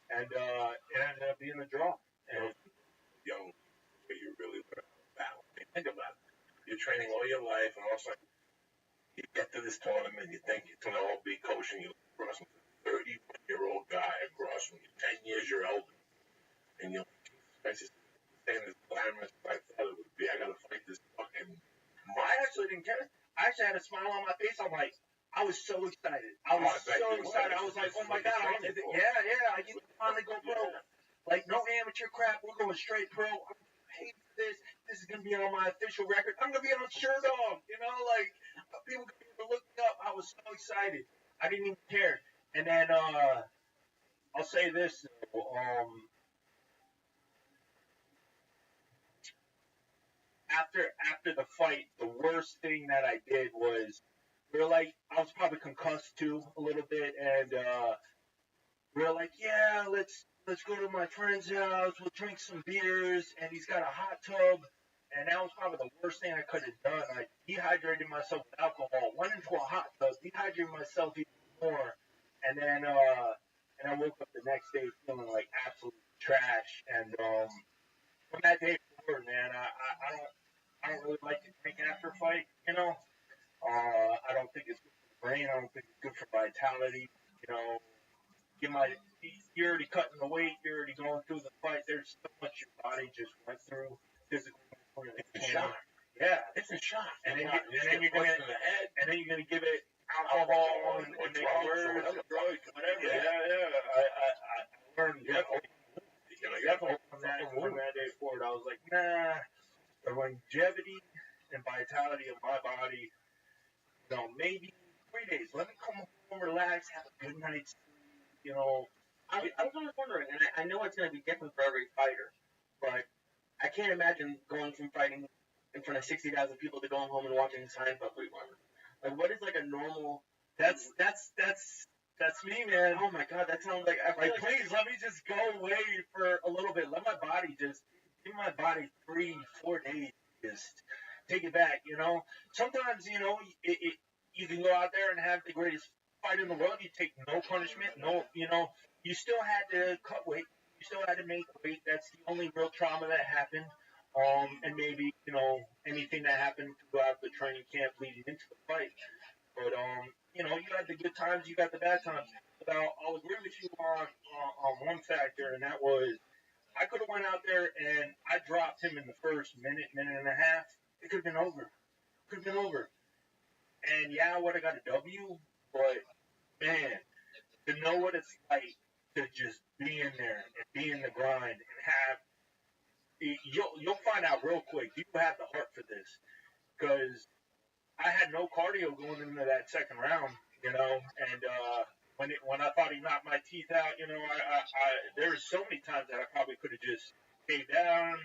And it ended up being a draw. And Young, you really learn about. Think about it. You're training all your life, and all of a sudden, you get to this tournament, you think you're going to all be coaching you across from a 31-year-old guy across from you, 10 years your elder. And you're like, Jesus Christ, saying this glamorous I thought it would be. I got to fight this fucking. I actually didn't care. I actually had a smile on my face. I'm like, I was so excited. I was like, oh my God. I get to finally go pro. Like, no amateur crap. We're going straight pro. I'm paid for this. This is going to be on my official record. I'm going to be on Sherdog. Like, people going to be able to look me up. I was so excited. I didn't even care. And then, I'll say this, after the fight, the worst thing that I did was, I was probably concussed too a little bit, and we were like, yeah, let's go to my friend's house, we'll drink some beers, and he's got a hot tub, and that was probably the worst thing I could have done. I dehydrated myself with alcohol, went into a hot tub, dehydrated myself even more, and then I woke up the next day feeling like absolute trash, and from that day forward, man, I don't really like to drink after a fight, I don't think it's good for the brain. I don't think it's good for vitality. you know, you're already cutting the weight, you're already going through the fight. There's so much your body just went through physically. It's a shock. Yeah, it's a shock. And then, and then you're gonna give it alcohol and make it worse, whatever. Yeah. I learned definitely from that day forward. I was like, nah, the longevity and vitality of my body. You know, maybe 3 days. Let me come home, relax, have a good night's sleep. You know, I was always wondering, and I know it's going to be different for every fighter, but I can't imagine going from fighting in front of 60,000 people to going home and watching Seinfeld rerun. Like, what is like a normal? That's me, man. Oh my God, that sounds like. Please let me just go away for a little bit. Let my body just give my body 3-4 days. Just take it back. You know, sometimes you can go out there and have the greatest fight in the world. You take no punishment, you still had to cut weight. You still had to make weight. That's the only real trauma that happened. And maybe anything that happened throughout the training camp leading into the fight. But you had the good times, you got the bad times. But I'll agree with you on one factor, and that was I could have went out there and I dropped him in the first minute and a half. It could have been over. And yeah, I would have got a W. But man, to know what it's like to just be in there and be in the grind and have you'll find out real quick. You have the heart for this because I had no cardio going into that second round, and when I thought he knocked my teeth out, there were so many times that I probably could have just gave down,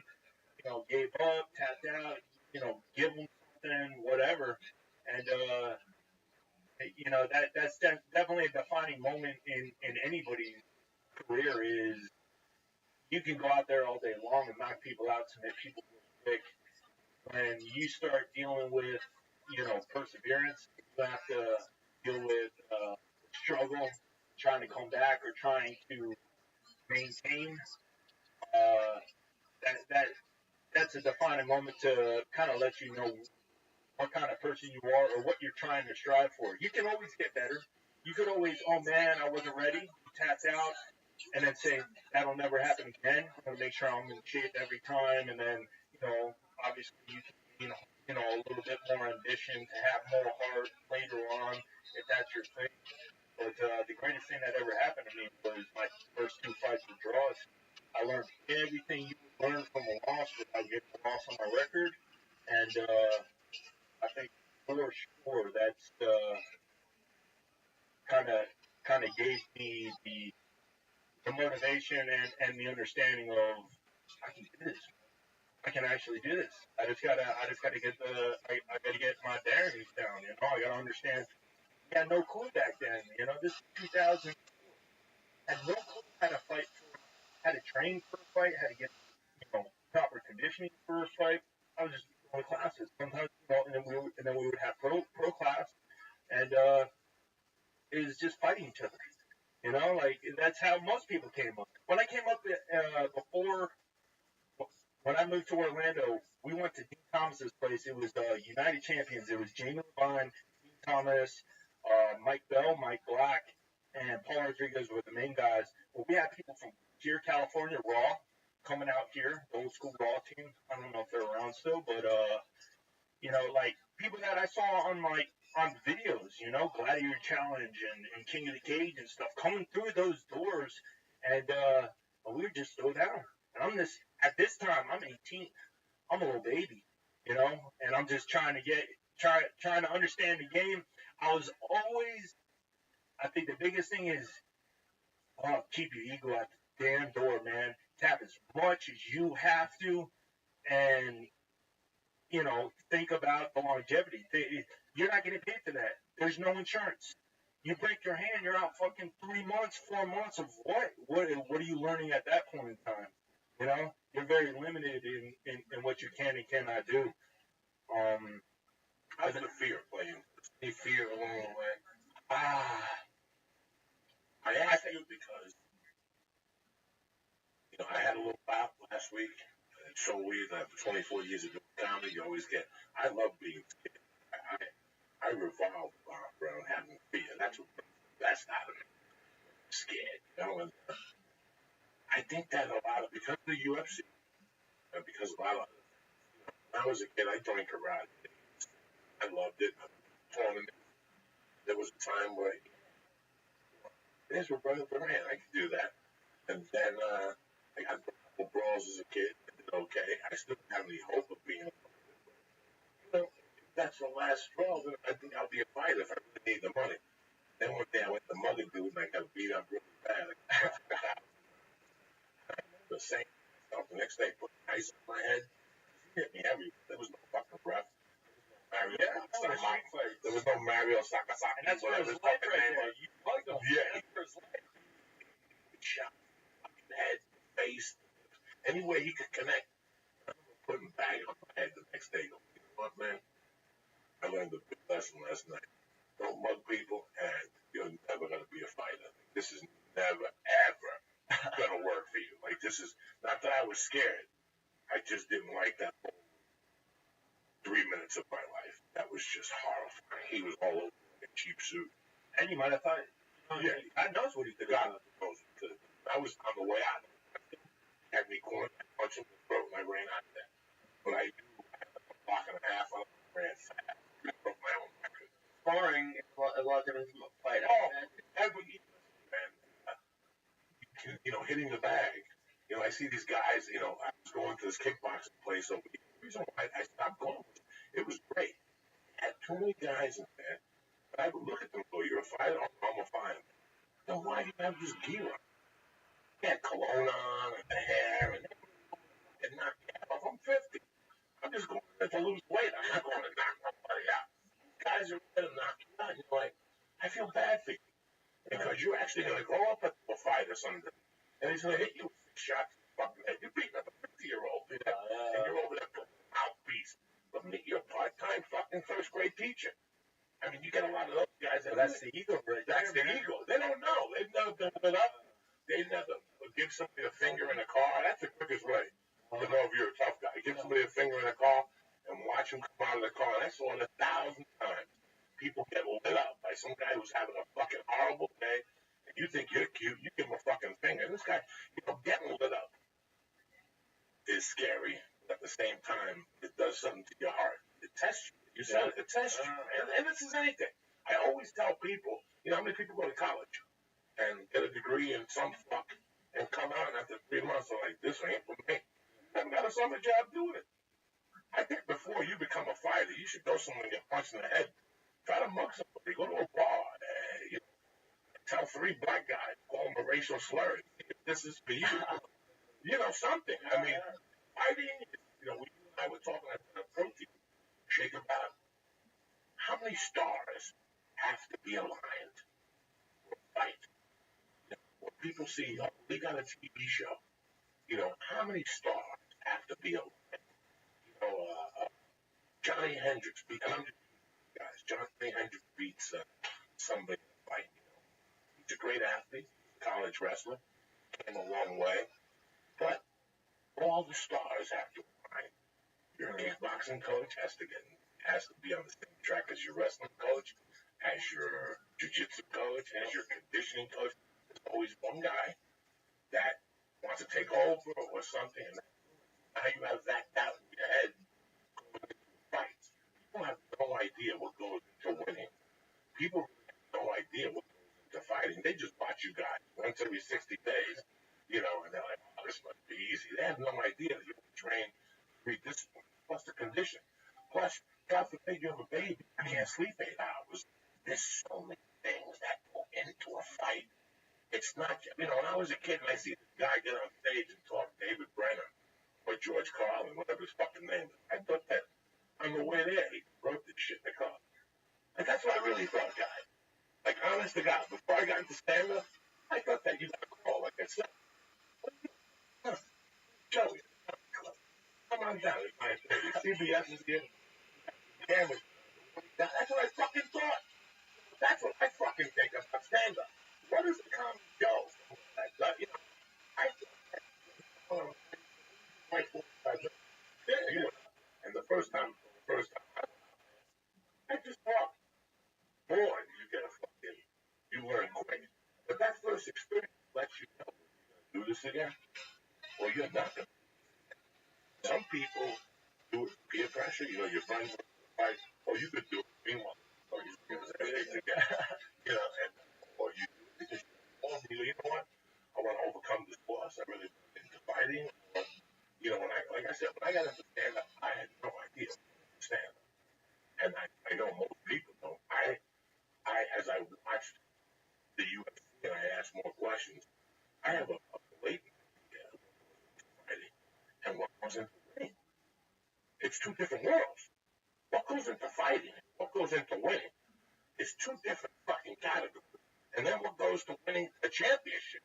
gave up, tapped out, give him something, whatever, and that's definitely a defining moment in anybody's career. Is you can go out there all day long and knock people out, submit people quick. When you start dealing with perseverance, you have to deal with struggle, trying to come back or trying to maintain. Uh, that's a defining moment to kind of let you know what kind of person you are or what you're trying to strive for. You can always get better. You could always, oh man, I wasn't ready, tapped out, and then say that'll never happen again. I'm gonna make sure I'm in shape every time, and then obviously you can a little bit more ambition to have more heart later on if that's your thing. But the greatest thing that ever happened to me was my first 2 fights were draws. I learned everything you would learn from a loss without getting a loss on my record, and I think for sure that's kind of gave me the motivation and the understanding of I can do this. I can actually do this. I just gotta get I gotta get my bearings down. I gotta understand. I had no clue back then. This is 2000. I had no clue how to fight, how to train for a fight, how to get proper conditioning for a fight. I was just going to classes sometimes, and then we would have pro class, and it was just fighting each other. Like that's how most people came up. When I came up before. When I moved to Orlando, we went to Dean Thomas's place. It was United Champions. It was Jamie Levine, Dean Thomas, Mike Bell, Mike Black, and Paul Rodriguez were the main guys. Well, we had people from here, California, Raw, coming out here, the old school Raw team. I don't know if they're around still, but like people that I saw on videos, Gladiator Challenge and King of the Cage and stuff, coming through those doors, and we were just so down. And at this time, I'm 18. I'm a little baby, and I'm just trying to understand the game. I think the biggest thing is keep your ego at the damn door, man. Tap as much as you have to, and think about the longevity. You're not getting paid for that. There's no insurance. You break your hand, you're out fucking 3 months, 4 months of what? What are you learning at that point in time? You're very limited in what you can and cannot do. How's the fear playing? Any fear along the way? I asked you because I had a little bout last week. It's so weird that after 24 years of doing comedy, you always get. I love being scared. I revolve around having fear. That's out of me. scared, you know. And I think that a lot of, because of the UFC, and because a lot of, when I was a kid, I joined karate. I loved it. Tournament. There was a time where, there's my brother Durant, I could do that. And then I got a couple brawls as a kid. I did okay. I still don't have any hope of being a fighter. But, if that's the last straw, then I think I'll be a fighter if I really need the money. Then one day I went to Mother Dude and I got beat up really bad. I remember saying to myself the next day, put ice on my head. He hit me everywhere. There was no fucking ref. Mario There was no Mario Sakasaki. And that's where his life right there. You bugged him. Yeah. That's where his life. Shot. Fucking head, face, anywhere he could connect. I remember putting a bag on my head the next day. You know what, man? I learned a big lesson last night. Don't mug people, and you're never going to be a fighter. This is never, ever going to work for you. Like, this is, not that I was scared. I just didn't like that whole 3 minutes of my life. That was just horrifying. He was all over in a cheap suit. And you might have thought, Yeah. God knows what he could God have done. knows what he could. I was on the way out. He had me cornered. I punched him in the throat, and I ran out there. But I knew I had like a block and a half on him. I ran fast. I broke my own record. Sparring is a lot different from a fight. Oh, every man, hitting the bag. I see these guys. I was going to this kickboxing place over here. The reason why I stopped going was it was great. I had too many guys in there. But I would look at them and go, "You're a fighter? I'm a fighter." Then why do you have this gear on? He had cologne on and the hair and knock me off. I'm 50. I'm just going there to lose weight. I'm not going to knock nobody out. Guys are going to knock you out. And you're like, I feel bad for you. Because you're actually going to grow up into a fighter someday. And he's going to hit you with 6 shots in the fucking head. You're beating up a 50-year-old. And you're over there putting a mouthpiece. But you're a part-time fucking first-grade teacher. I mean, you get a lot of those guys. That's the ego, right? That's the ego. They don't know. They've never been lit up. They never give somebody a finger in a car. That's the quickest way to know if you're a tough guy. Give somebody a finger in a car and watch them come out of the car. And I saw it 1,000 times. People get lit up by some guy who's having a fucking horrible day. And you think you're cute. You give him a fucking finger. This guy, getting lit up is scary. But at the same time, it does something to your heart. It tests you. You said it. It tests you. And this is anything. I always tell people, how many people go to college and get a degree in some fuck and come out and after 3 months are like, this ain't for me. I haven't got a summer job doing it. I think before you become a fighter, you should go somewhere and get punched in the head. Try to mug somebody. Go to a bar. Tell 3 black guys. Call them a racial slur. This is for you. Something. I mean, fighting, we and I were talking about a protein shake about how many stars have to be aligned for a fight. When people see, they got a TV show, how many stars have to be aligned? Johnny Hendricks beat, and I'm just guys, Johnny Hendricks beats somebody in a fight. He's a great athlete, college wrestler, came a long way, but all the stars have to align. Your kickboxing coach has to be on the same track as your wrestling coach, as your jiu-jitsu coach, as your conditioning coach. There's always one guy that wants to take over or something, and now you have that doubt in your head going into a fight. People have no idea what goes into winning. People have no idea what goes into fighting. They just watch you guys once every 60 days, and they're like, oh, this must be easy. They have no idea that you train 3 disciplines, plus the condition. Plus, God forbid you have a baby, you can't sleep 8 hours. There's so many things that go into a fight. It's not, when I was a kid and I see this guy get on stage and talk David Brenner or George Carlin, whatever his fucking name is, I thought that on the way there, he wrote this shit in the car. Like, that's what I really thought, guys. Like, honest to God, before I got into stand-up, I thought that you got to call, like I said. Joey, come on down. CBS is here. Cameras. That's what I fucking thought. That's what I fucking think about stand-up. What is the common Joe? I thought like 45 minutes. And the first time, I just thought, boy, you learn quick. But that first experience, this again? Well, you're not going to. Some people do it for peer pressure. You know, your friends fight, or you could do it. Meanwhile, or you do it again. You know, and or you do it because you know what? I want to overcome this loss. I really into fighting. Or, you know, like I said, when I got into stand up, I had no idea stand up, and I know most people don't. As I watched the UFC and I asked more questions, I have a blatant idea of what goes into fighting and what goes into winning. It's two different worlds. What goes into fighting, what goes into winning, is two different fucking categories. And then what goes to winning a championship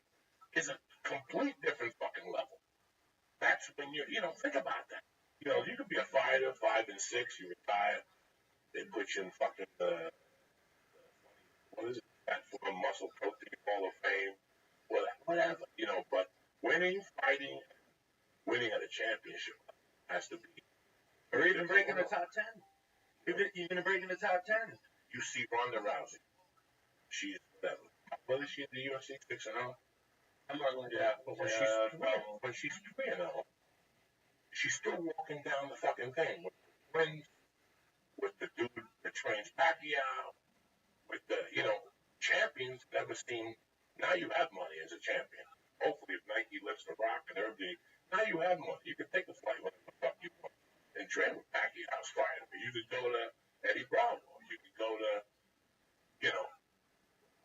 is a complete different fucking level. That's when you know, think about that. You know, you could be a fighter, 5 and 6, you retire, they put you in fucking, what is it, platform muscle protein hall of fame, whatever, you know, but winning, fighting, winning at a championship has to be. Or even breaking the top 10. Even breaking the top 10. You see Ronda Rousey. She's whatever. What is she in the UFC? 6-0? Yeah, but when she's 3-0, she's still walking down the fucking thing with the twins, with the dude that trains Pacquiao, with the, you know, champions never seem. Now you have money as a champion. Hopefully, if Nike lifts the rock and everything, now you have money. You can take a flight whatever the fuck you want and train with Pacquiao's fighter. You could go to Eddie Bravo. You could go to, you know,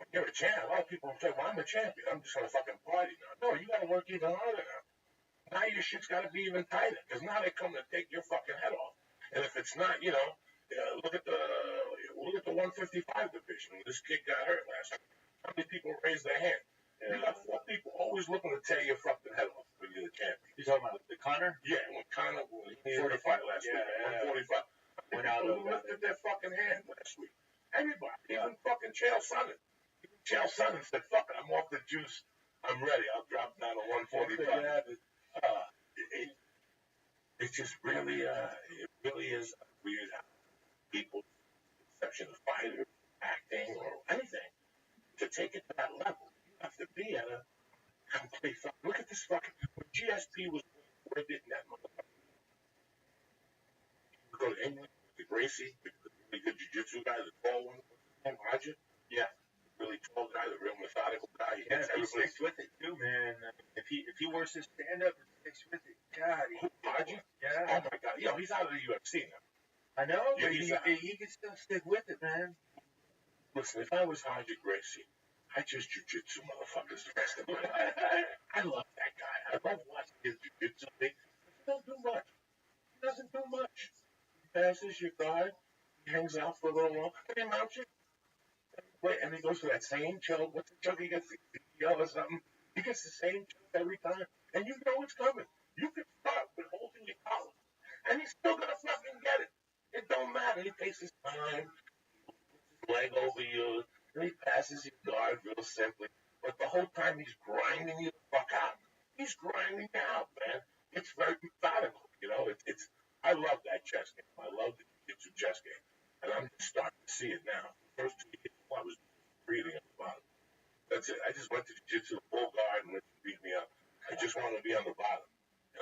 when you're a champ. A lot of people say, well, I'm a champion. I'm just going to fucking party now. No, you got to work even harder now. Now your shit's got to be even tighter because now they come to take your fucking head off. And if it's not, you know, look at the 155 division. This kid got hurt last time. How many people raised their hand? You got 4 people always looking to tear your fucking head off when you're the champion. You talking about the Connor? Yeah, when he had a fight last week, 145. People lifted their fucking hand last week. Everybody, even fucking Chael Sonnen. Chael Sonnen said, "Fuck it, I'm off the juice. I'm ready. I'll drop down to 145." It's just really, it really is weird how people's perception of fighters, acting, or anything, to take it to that level, you have to be at a complete fucking. Look at this fucking. When GSP was where didn't that motherfucker go to England with the Gracie, the really good jiu-jitsu guy, the tall one, what's his name, Roger? Yeah. Really tall guy, the real methodical guy. He sticks with it too, man. If he works his stand up and sticks with it, God, Roger? Yeah. Oh my God, yo, he's out of the UFC now. I know, Yeah, but he can still stick with it, man. Listen, if I was Roger Gracie, I just jiu-jitsu motherfuckers the rest of my life. I love that guy. I love watching his jiu-jitsu thing. He don't do much. He doesn't do much. He passes your guard. He hangs out for a little while. And he mounts you. Wait, and he goes for that same choke. What's the choke he gets? CPO or something. He gets the same choke every time. And you know it's coming. You can start with holding your collar. And he's still going to fucking get it. It don't matter. He takes his time. Leg over you, and he passes your guard real simply. But the whole time he's grinding you the fuck out. He's grinding you out, man. It's very methodical, you know. It's I love that chess game. I love the jiu-jitsu chess game, and I'm just starting to see it now. The first 2 years, I was breathing at the bottom. That's it. I just went to jiu-jitsu full guard and let you beat me up. I just wanted to be on the bottom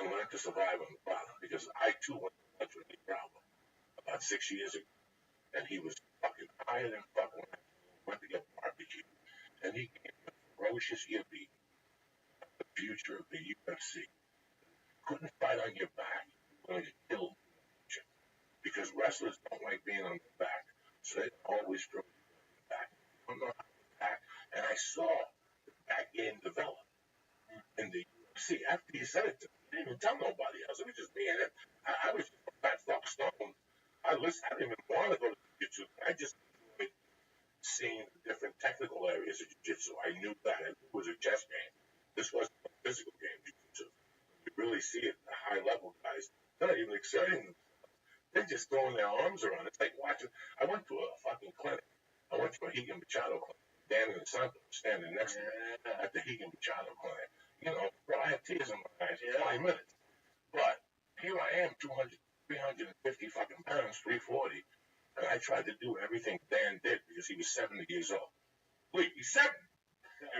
and learn to survive on the bottom because I too went to lunch with Eddie Bravo about 6 years ago. And he was fucking higher than fucking went to get barbecue. And he gave a ferocious ear beat. The future of the UFC. Couldn't fight on your back. You're going to get killed. Because wrestlers don't like being on the back. So they always throw you on the back. You don't know how to back. And I saw the back game develop in the UFC. After you said it to me, I didn't even tell nobody else. It was just me and him. I was just a fat fuck stone. I didn't even want to go to jiu-jitsu. I just enjoyed seeing the different technical areas of jiu-jitsu. I knew that. It was a chess game. This wasn't a physical game, jiu-jitsu. You really see it, the high-level guys. They're not even exerting themselves. They're just throwing their arms around. It's like watching. I went to a fucking clinic. I went to a Higan Machado clinic. Dan and Santo standing next to me at the Higan Machado clinic. You know, bro, I had tears in my eyes for 20 minutes. But here I am, 350 fucking pounds, 340, and I tried to do everything Dan did because he was 70 years old. Wait, he's 70.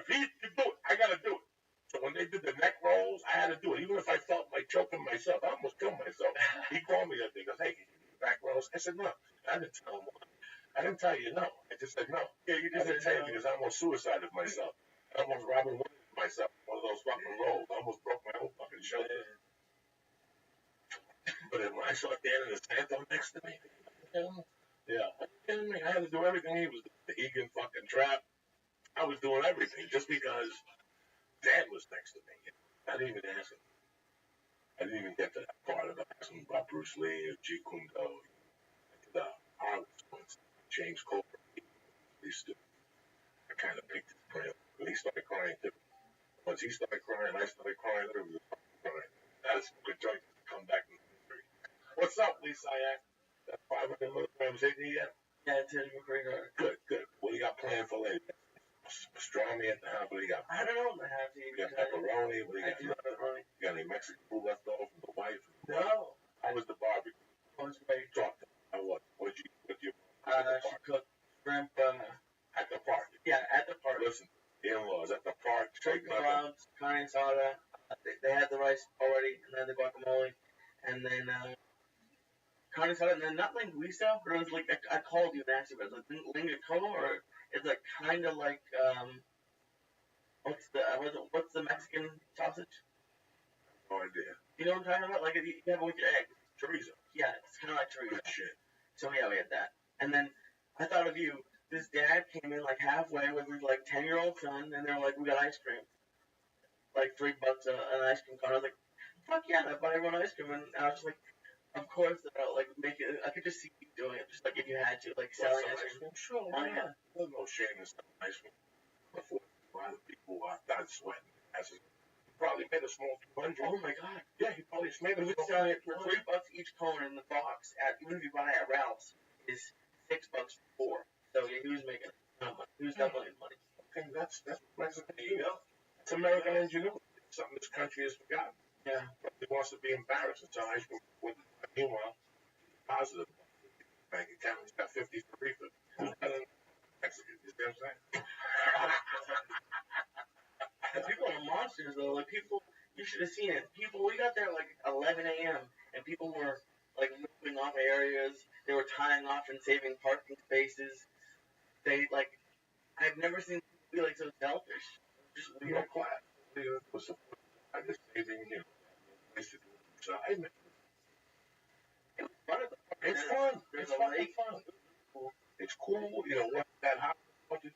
If he can do it, I gotta do it. So when they did the neck rolls, I had to do it. Even if I felt like choking myself, I almost killed myself. He called me that day. He goes, hey, can you do back rolls? I said, no. I didn't tell him why. I didn't tell you no. I just said no. Yeah, you I just didn't said tell you no. because I almost suicided myself. I almost Robin Williams myself. One of those fucking rolls. I almost broke my whole fucking shoulder. But then when I saw Dan and the Santo next to me, yeah, are you kidding me? I had to do everything he was doing. The Egan fucking trap. I was doing everything just because Dan was next to me. I didn't even ask him. I didn't even get to that part of asking about Bruce Lee or Jeet Kune Do. The Harlem ones, James Coburn. I kind of picked his brain. When he started crying too. Once he started crying, I started crying. There was a fucking crying. That's a good joint to come back in the history. What's up, Lisa? That 500 milligrams in yet? Yeah, it's in McGregor. Good, good. What do you got planned for later? Pastrami at the house. What do you got? I don't know what I have to eat. You got pepperoni. What do you I got? do have pepperoni. You got any Mexican food left over from the wife? No. How was the barbecue? I was great. Talk to me. How was it? What did you She cooked shrimp. at the park? Yeah, at the park. Listen, the in-laws at the park. Chicken browns, carne asada. They had the rice already, and then the guacamole, and then carne asada, and then not linguiça, but it was like I called you and asked you, but it's like linguiça, or it's like kind of like what's the Mexican sausage? No idea. You know what I'm talking about? Like you have it with your egg. Chorizo. Yeah, it's kind of like chorizo. Good shit. So yeah, we had that, and then I thought of you. This dad came in like halfway with his like 10-year-old son, and they're like, we got ice cream, like $3 an ice cream cone. I was like, fuck yeah, I bought everyone ice cream, and I was just like, of course, like make it. I could just see you doing it, just like if you had to, like selling ice cream. Sure, Oh yeah. There's no shame in selling ice cream. Before a lot of people died sweating. He probably made a small 200. Oh my god. Yeah, he probably made He was selling it for $3 each cone in the box. Even if you buy it at Ralph's, is $6 for 4. So yeah, he was making he was definitely money. Okay, that's Mexican. You know, it's American ingenuity. It's something this country has forgotten. Yeah. He wants to be embarrassed and sell ice cream. Meanwhile, positive bank account. He's got 53 for Mexican. You see what I'm saying? People are monsters though. Like people, you should have seen it. People, we got there like 11 a.m. and people were like moving off areas. They were tying off and saving parking spaces. They like, I've never seen people be like so selfish. Just No class. I just saving, place to do it. So I mean, it was fun. it's fun. There's It's a fucking lake. fun. It's cool. What that hot. It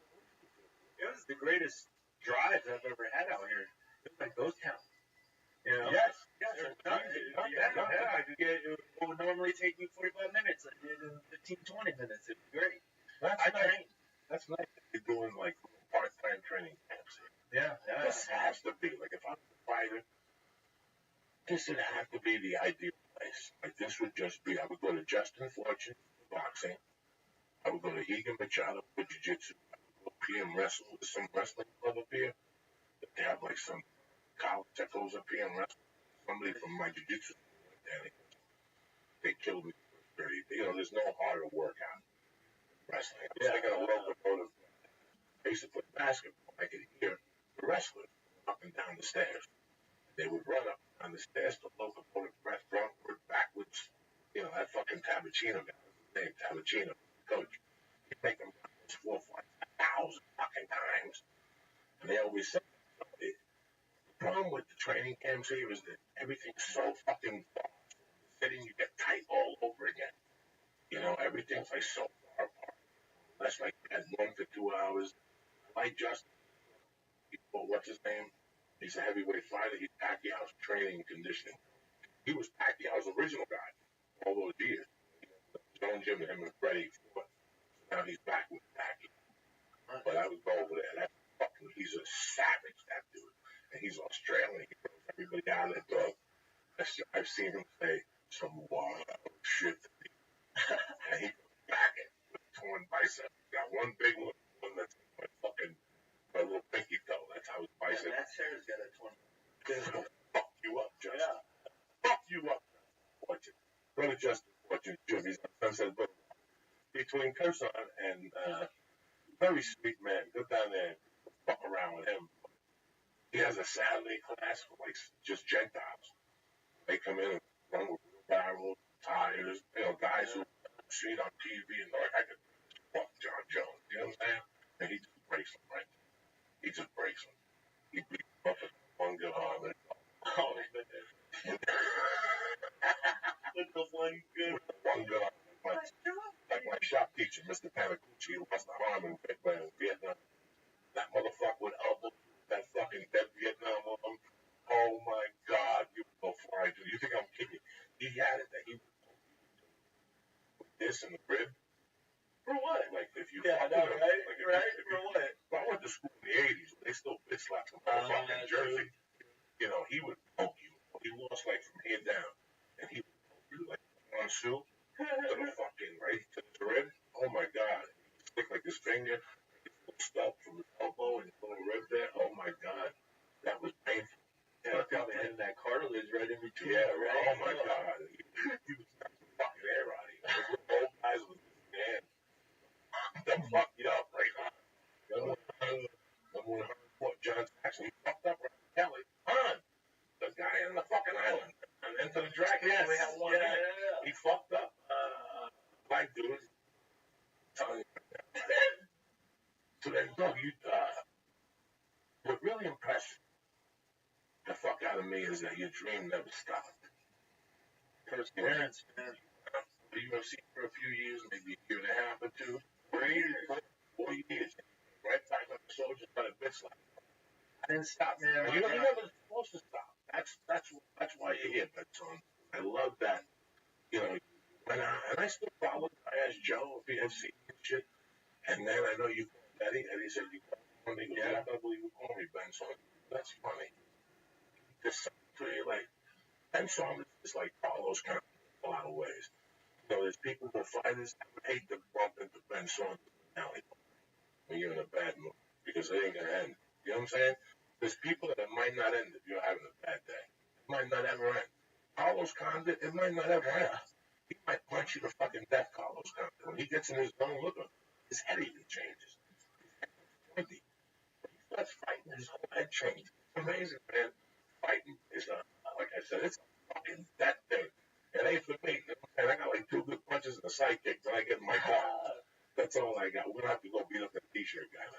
was the greatest drive I've ever had out here. It was like ghost town. Yes. It would normally take me 45 minutes. I did in 15, 20 minutes. It was great. That's I nice. trained. That's nice. You're doing like part-time training camps. Yeah. This has to be like if I'm a fighter. This would have to be the ideal place. Like this would just be. I would go to Justin Fortune for boxing. I would go to Egan Machado for jiu-jitsu. I would go up here and wrestle with some wrestling club up here. They have like some college that goes up here and wrestle. Somebody from my jiu-jitsu. They killed me. There's no harder workout wrestling. I was thinking of locomotive. Basically basketball. I could hear the wrestlers up and down the stairs. They would run up on the stairs to locomotive press frontward, backwards. That fucking Tabachino guy. His name Tabachino, coach. He'd make them run those 4, 5, 1,000 fucking times. And they always said, the problem with the training camps here is that everything's so fucking far. Sitting, you get tight all over again. Everything's like so far apart. That's like at 1 to 2 hours. Like Justin, what's his name? He's a heavyweight fighter. He's Pacquiao's training and conditioning. He was Pacquiao's original guy all those years. His own gym and him and Freddie fought. Now he's back with Pacquiao. But I would go over there. He's a savage, that dude. And he's Australian. He throws everybody out of the dog. I've seen him say some wild shit to me. And he goes back with torn bicep. He got one big one that's my little pinky toe. That's how his bicep. That Sarah's got a 20. Fuck you up, Justin. Fuck you up, Fortune. Brother Justin Fortune, Jimmy's on Sunset Boulevard. Between Curson and very sweet man. Go down there and fuck around with him. He has a Saturday class for like just Gentiles. They come in and run with wheelbarrows, tires, guys who see it on TV and they're like, I could fuck John Jones. You know what I'm saying? And he just breaks them right. He just breaks them. He beats them up with one good arm. Oh, with the one good arm. Like my shop teacher, Mr. Panacucci, who lost an arm in Vietnam. That motherfucker would elbow that fucking dead Vietnam arm. Oh my God, you go flying through. You think I'm kidding? He had it that he would with this in the rib. For what? Like if you fuck with him, right? Like right? For what? Well, I went to school in the 80s. They still bitch slapped him in Jersey. He would poke you. He lost like from here down. And he would poke you like one shoe to the fucking right to the rib. Oh my God. He'd stick like his finger, stuff from his elbow and his little rib there. Oh my God. That was painful. Yeah, probably hitting that cartilage right in between. Yeah, right. Oh my God. He was knocking the fucking air out of you. Those little old guys with his hands. That fucked you up right now. Someone heard what John Jackson, he fucked up right Kelly. The guy in the fucking island. And into the dragon. Yes. Only had one hand. Yeah. He fucked up. Black dude. Telling you. So then, no, what really impressed the fuck out of me is that your dream never stopped. Perseverance, man. The UFC for a few years, maybe a year and a half or two. 4 years. Right back on the soldiers by the bitch line. I didn't stop, man. You're never supposed to stop. That's why you're here, Benson. I love that. And I still follow. I asked Joe if he had seen shit. And then I know you called Eddie. Eddie said you called me. Yeah, I don't believe you called me, Benson. That's funny. Just to you, like, Benson is like Carlos kind of in a lot of ways. There's people who are fighters. I would hate to bump into Benson now when you're in a bad mood because it ain't gonna end. You know what I'm saying? There's people that it might not end if you're having a bad day. It might not ever end. Carlos Condit, it might not ever end. He might punch you to fucking death, Carlos Condit. When he gets in his zone, look at him. His head even changes. His head is 20. When he starts fighting, his whole head changes. It's amazing, man. Fighting is like I said, it's a fucking that thing. It ain't for me. And I got like 2 good punches and a sidekick when I get in my car. That's all I got. We're gonna have to go beat up that t-shirt guy.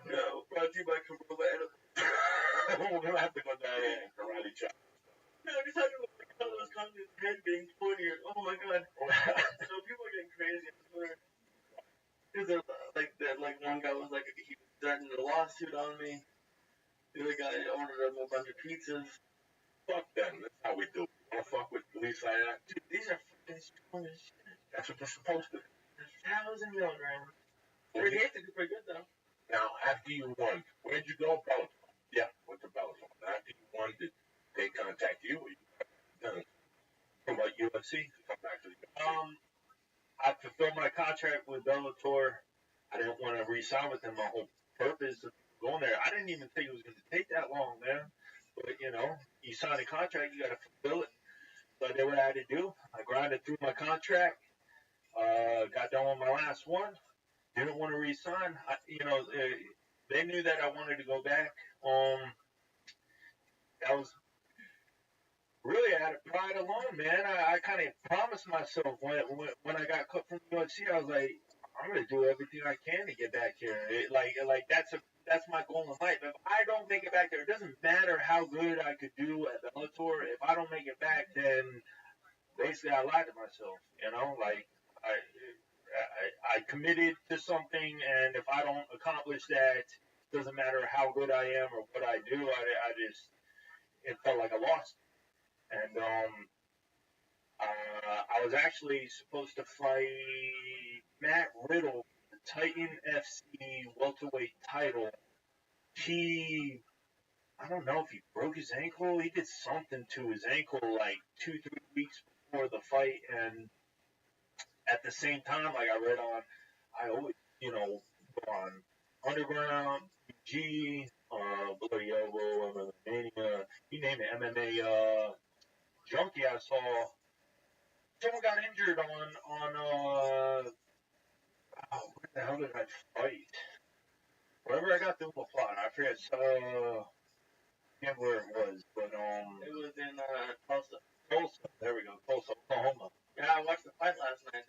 No, brought to you by Cabrola. We're gonna have to go down there and karate chop. No, you're talking about Carlos Condit's head being 20. Oh my God. So people are getting crazy on Twitter. Because like one guy was like, he was threatening a lawsuit on me. The other guy ordered him a bunch of pizzas. Fuck them. That's how we do. Wanna fuck with police like that? Dude, these are fucking strong as shit. That's what they're supposed to do. 1,000 milligrams. Pretty good though. Now, after you won, where'd you go? Bellator. Yeah, went to Bellator. After you won, did they contact you or you done? From like UFC to come back to the UFC? I fulfilled my contract with Bellator. I didn't want to re-sign with them. My whole purpose of going there, I didn't even think it was going to take that long, man. But, you sign a contract, you got to fulfill it. So I did what I had to do. I grinded through my contract. Got done with my last one. Didn't want to re-sign. They knew that I wanted to go back. That was really out of pride alone, man. I kind of promised myself when I got cut from the UFC, I was like, I'm gonna do everything I can to get back here. That's my goal in life. If I don't make it back there, it doesn't matter how good I could do at Bellator. If I don't make it back, then basically I lied to myself. I committed to something, and if I don't accomplish that, it doesn't matter how good I am or what I do. It felt like a loss. And I was actually supposed to fight Matt Riddle, the Titan FC welterweight title. I don't know if he broke his ankle. He did something to his ankle like 2-3 weeks before the fight, and at the same time, like I always, go on Underground, G, Bloody Elbow, MMA, you name it, MMA, Junkie. I saw someone got injured on where the hell did I fight? Wherever I got the plot, I forget. forget where it was, but It was in Tulsa. Tulsa. There we go, Tulsa, Oklahoma. Yeah, I watched the fight last night.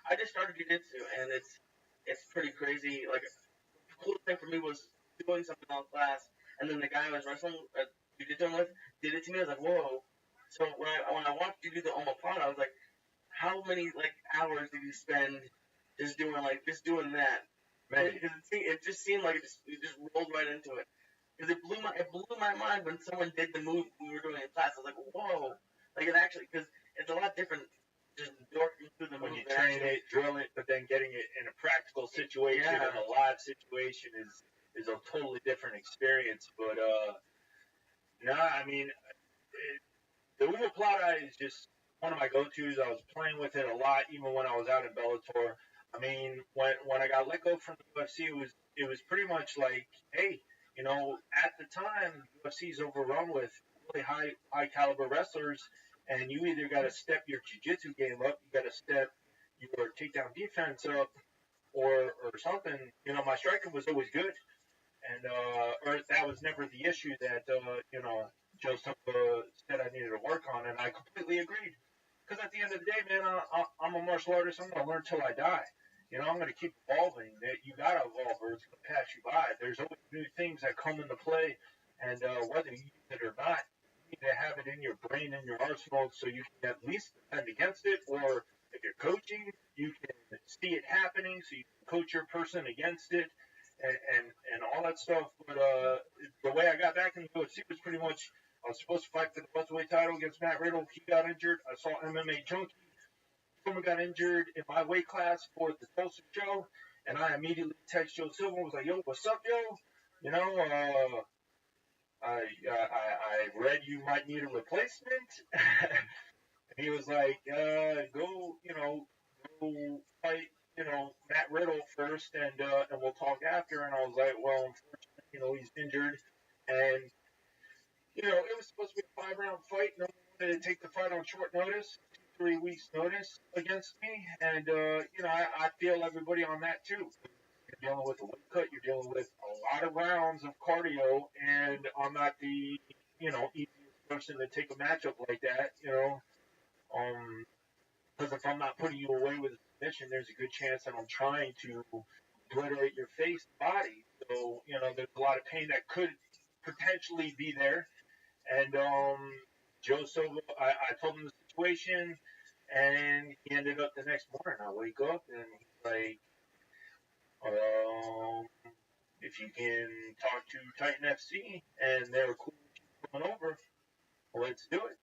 I just started jiu-jitsu, and it's pretty crazy. Like the coolest thing for me was doing something else class, and then the guy I was wrestling jiu-jitsu with did it to me. I was like, whoa. So when I watched you do the omoplata, I was like, how many like hours did you spend just doing that? Because it just seemed like it just rolled right into it. Because it blew my mind when someone did the move we were doing in class. I was like, whoa! Like it actually, because it's a lot different just working through the When move. you train it, drill it, but then getting it in a practical situation, Yeah. in a live situation is a totally different experience. But no, I mean, the Uva Plata is just one of my go-tos. I was playing with it a lot, even when I was out in Bellator. I mean, when I got let go from the UFC, it was pretty much like, hey, you know, at the time, UFC is overrun with really high caliber wrestlers, and you either got to step your jiu-jitsu game up, you got to step your takedown defense up, or something. You know, my striking was always good, and or that was never the issue that you know, Joseph said I needed to work on, and I completely agreed. Because at the end of the day, man, I'm a martial artist. I'm gonna learn till I die. You know, I'm gonna keep evolving. That you gotta evolve, or it's gonna pass you by. There's always new things that come into play, and whether you use it or not, you need to have it in your brain, in your arsenal, so you can at least defend against it. Or if you're coaching, you can see it happening, so you can coach your person against it and all that stuff. But the way I got back in the UFC was pretty much I was supposed to fight for the welterweight title against Matt Riddle. He got injured. I saw MMA Junkie. Someone got injured in my weight class for the Tulsa show, and I immediately texted Joe Silva and was like, "Yo, what's up, yo? You know, I read you might need a replacement." And he was like, "Go, you know, go fight, you know, Matt Riddle first, and we'll talk after." And I was like, "Well, unfortunately, you know, he's injured, and you know, it was supposed to be a 5-round fight. No one wanted to take the fight on short notice, 2-3 weeks notice against me, and you know, I feel everybody on that too. You're dealing with a weight cut, you're dealing with a lot of rounds of cardio, and I'm not the, you know, easiest person to take a matchup like that, you know, because if I'm not putting you away with a submission, there's a good chance that I'm trying to obliterate your face, body. So, you know, there's a lot of pain that could potentially be there. And Joe Silva, I told him the situation, and he ended up the next morning. I wake up and he's like, if you can talk to Titan FC and they're cool with you coming over, let's do it.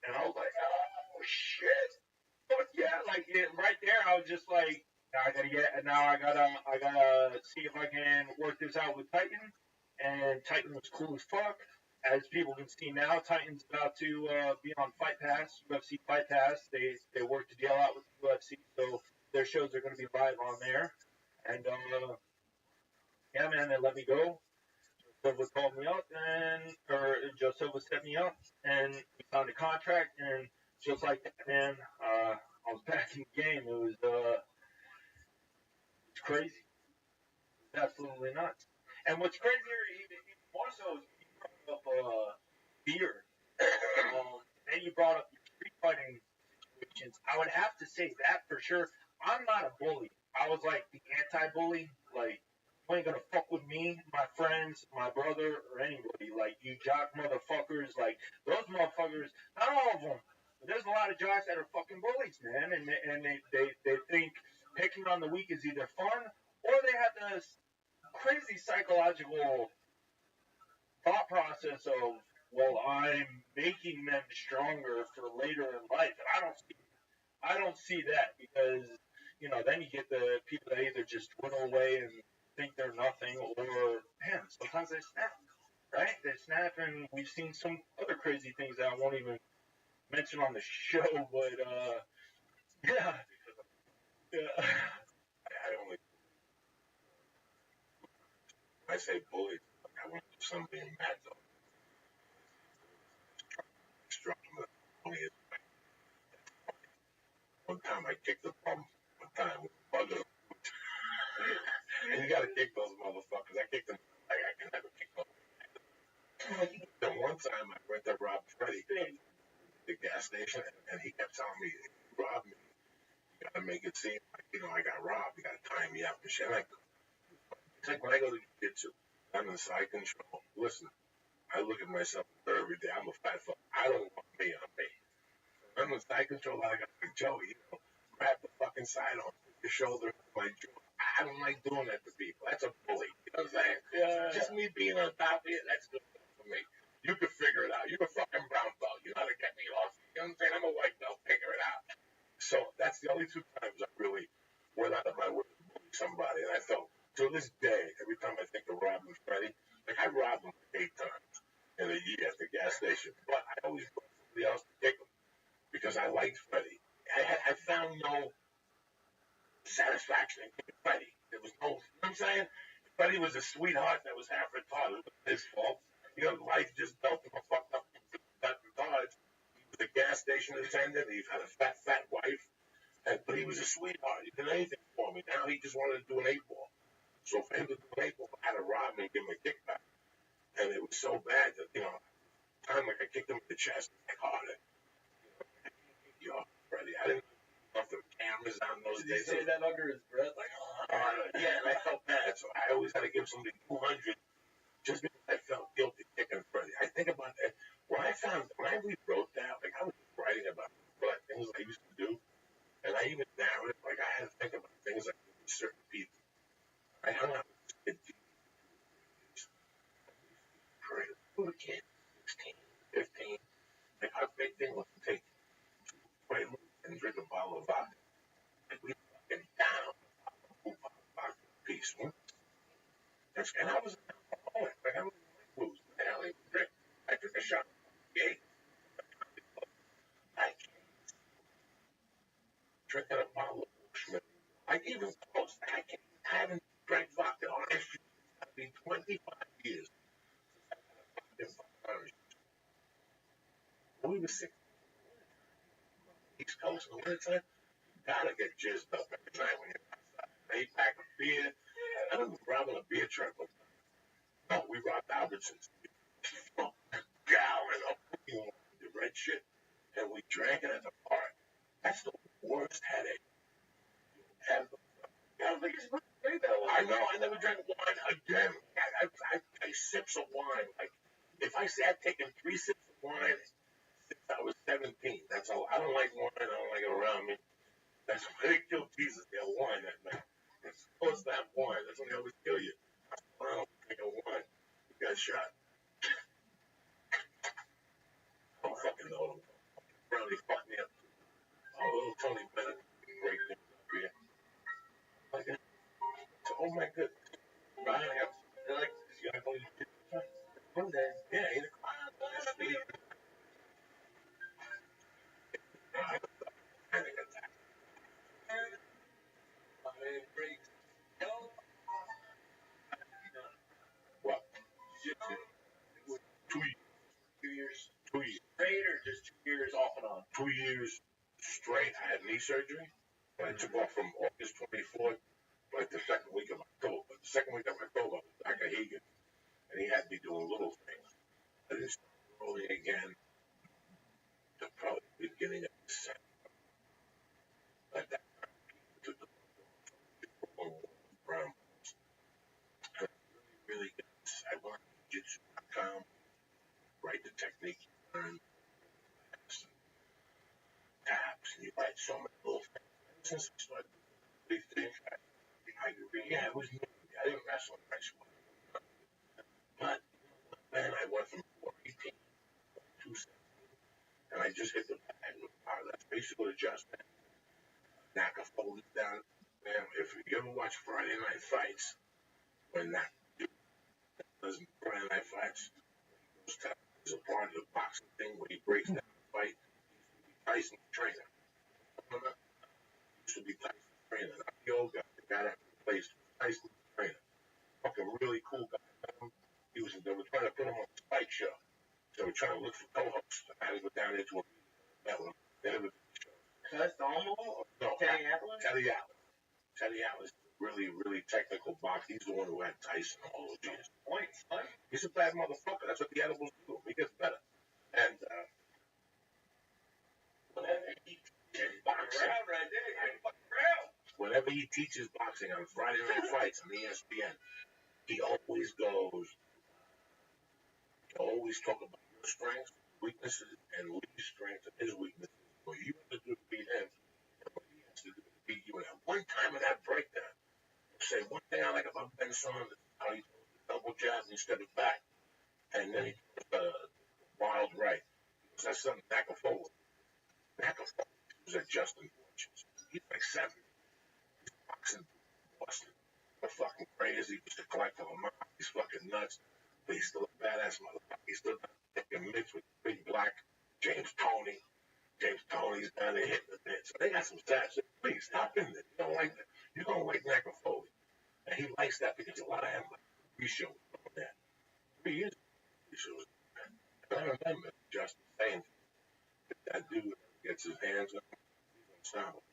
And I was like, oh shit, fuck yeah! Like right there, I was just like, I gotta see if I can work this out with Titan. And Titan was cool as fuck. As people can see now, Titan's about to be on Fight Pass, UFC Fight Pass. They worked a deal out with the UFC, so their shows are going to be live on there. And yeah, man, they let me go. Joe Silva called me up, Joe Silva set me up, and we signed a contract. And just like that, man, I was back in the game. It's crazy. It's absolutely nuts. And what's crazier, even more so, is you brought up beer. And you brought up your street fighting situations. I would have to say that for sure. I'm not a bully. I was like the anti-bully. Like, you ain't gonna fuck with me, my friends, my brother, or anybody. Like, you jock motherfuckers. Like, those motherfuckers, not all of them, but there's a lot of jocks that are fucking bullies, man. And they think picking on the weak is either fun or they have this crazy psychological thought process of, well, I'm making them stronger for later in life. And I don't see that because, you know, then you get the people that either just dwindle away and think they're nothing, or man, sometimes they snap, right? They snap, and we've seen some other crazy things that I won't even mention on the show, but yeah. Yeah. I say bully, I want to do something mad though. One time I kicked the bum. One time with a bugger. And you gotta kick those motherfuckers. I kicked them like I can never kick them. Then once Freddie at the gas station, and he kept telling me, if you rob me, you gotta make it seem like, I got robbed. You gotta tie me up and shit. It's like when I go to jiu-jitsu, I'm in side control. Listen, I look at myself every day. I'm a fat fuck. I don't want me on me. I'm in side control. I got like Joey, grab the fucking side on your shoulder, my jaw. I don't like doing that to people. That's a bully. You know what I'm saying? Yeah. Just me being on top of you, that's good for me. You can figure it out. You're a fucking brown belt. You know how to get me off. You know what I'm saying? I'm a white belt. Figure it out. So that's the only 2 times I really went out of my way to bully somebody. And I felt, to this day, every time I think of robbing Freddie, like I robbed him 8 times in a year at the gas station. But I always brought somebody else to kick him because I liked Freddie. I found no satisfaction in kicking Freddie. There was no, you know what I'm saying? Freddie was a sweetheart that was half retarded. It wasn't his fault. Life just dealt him a fucked up retarded. He was a gas station attendant. He had a fat wife. But he was a sweetheart. He did anything for me. Now he just wanted to do an 8-ball. So for him to do an 8-ball, I had to rob him and give him a kickback. And it was so bad that, time like I kicked him in the chest, like harder. I can't kick you off, Freddie. I didn't know if there were cameras on those days. Did he say that under his breath? Like, yeah, and I felt bad. So I always had to give somebody 200 just because I felt guilty kicking Freddie. I think about that. When I rewrote that, like I was writing about things I used to do. And I even narrowed it, like I had to think about things like with certain people. I hung out with this kid for a little kid, 16, 15. Like our big thing was to take 2 Quaaludes and drink a bottle of vodka. Like we fucking down a piece. And I was an alcoholic. Like I was like booze. The hell I would drink. I took a shot of gate. I can't drink a bottle of Schmidt. Like even close. I haven't drank vodka on ice cream. It's gotta be 25 years since I had a fucking orange juice. We were 6 East Coast in the wintertime. You gotta get jizzed up every night when you're outside. 8-pack of beer. I remember robbing a beer truck one time. No, we robbed Albertsons. A gallon of the red shit, and we drank it at the park. That's the worst headache you ever. I know. I never drank wine again. I sips of wine. Like if I say I've taken 3 sips of wine since I was 17, that's all. I don't like wine. I don't like it around me. That's why they killed Jesus. They had wine that night. It's supposed to have wine. That's when they always kill you. I don't drink a wine. You got shot. I don't fucking know. Brownie fucked me up. Oh, little Tony Bennett. Great thing up here. Like, oh my goodness. Brian, I like this guy. One day. Yeah, 8 o'clock. Panic attack. What? 2 years. 2 years. 2 years. Straight or just 2 years off and on? 2 years straight. I had knee surgery. I took off from August 24th, like the second week of October. The second week of October, I was back at Hagen, and he had me doing little things. I didn't start rolling again until probably the beginning of December. Like that, to the brown. Really good. I went to jiu-jitsu.com, write the technique you learn, taps, and you write so many little things. Since I started these things, it was new. I didn't wrestle in high school. But then I went from 418 to 217, and I just hit the bag with power. That's basically adjustment. Knock a folded down. Man, if you ever watch Friday Night Fights, when that does Friday Night Fights, is a part of the boxing thing where he breaks down the fight. Tyson's trainer. Used to be Tyson's trainer. Not the old guy, the guy that replaced Tyson's trainer. Fucking really cool guy. They were trying to put him on a Spike show. So they were trying to look for co-hosts. I had to go down there to a that one. They never did the show. That's Almo? No, Teddy Atlas? Teddy Atlas. Teddy Atlas is a really, really technical boxer. He's the one who had Tyson all those years. He's a bad motherfucker. That's what the edibles do. He gets better. And boxing. Whenever he teaches boxing on Friday Night Fights on ESPN, he always talk about your strengths, weaknesses, and Lee's strengths and his weaknesses. What you have to do to beat him, and what he has to do to beat you. And at one time in that breakdown, say one thing I like about Ben Saunders, how he throws the double jab instead of back, and then he throws the wild right. That's something back and forward. Was at Justin Fortunes. He's like 70. He's boxing Boston. The fucking crazy. He used to collect all the money. He's fucking nuts. But he's still a badass motherfucker. He's still taking mix with big black James Toney. James Toney's down there hitting the bit. So they got some stats. Please stop in there. You don't like that. You don't like necrophilia. And he likes that because a lot of him pre-show was on that. 3 years ago, pre-show was on that. And I remember Justin saying that dude gets his hands on him, he's unstoppable.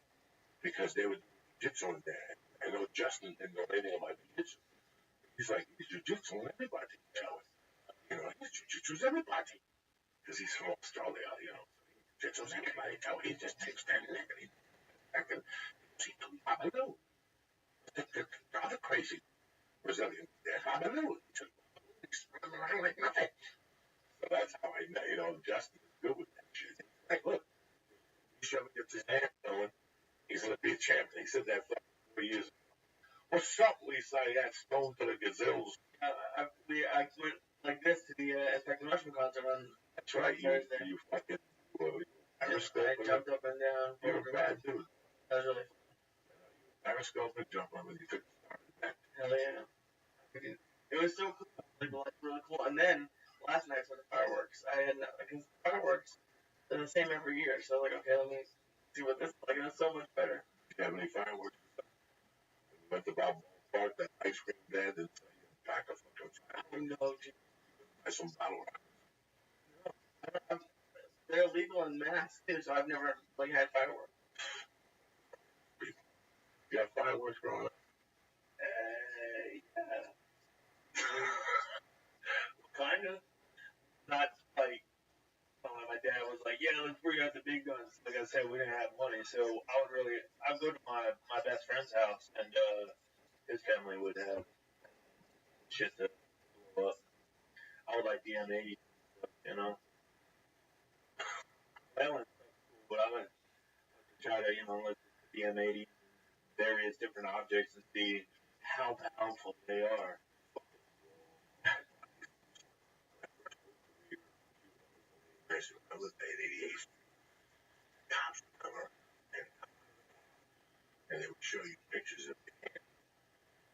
Because they were jiu-jitsu in there. I know Justin didn't know anything about jiu-jitsu. He's like, he's jiu-jitsu and everybody. You know, he's jiu-jitsu's everybody. Because he's from Australia, you know. Jiu-jitsu's everybody. So he just takes that neck and he Babalu. The other crazy Brazilian there, Babalu. He's running around like nothing. So that's how I know, you know, Justin is good with that shit. Like, look, he gets his hand going. He's going to be a champion. He said that 4 years ago. What's up, Lisa? I got stoned to the gazelles. I went like this to the Effective Russian concert on That's right. Thursday. You fucking I jumped up and down. You're a bad dude. That was really fun. Periscope and jump on with you. Could start that. Hell yeah. It was so cool. Like, really cool. And then last night for the fireworks, I had because fireworks are the same every year. So like, okay, let me see what this is like. And it's so much better. Do you have any fireworks? We went to Bob Park, that ice cream there, and pack of fucking fireworks. Buy some bottle rockets. They're illegal in Mass too, so I've never like had fireworks. You have fireworks growing up? Yeah. Kind of. Not like my dad was like, yeah, let's bring out the big guns. Like I said, we didn't have money, so I'd go to my best friend's house, and his family would have shit to blow up. I would like the M80, you know. That one's so cool, but I would try to, you know, look at the M80, various different objects, and see how powerful they are. I was at 88th cops cover, and they would show you pictures of the hand.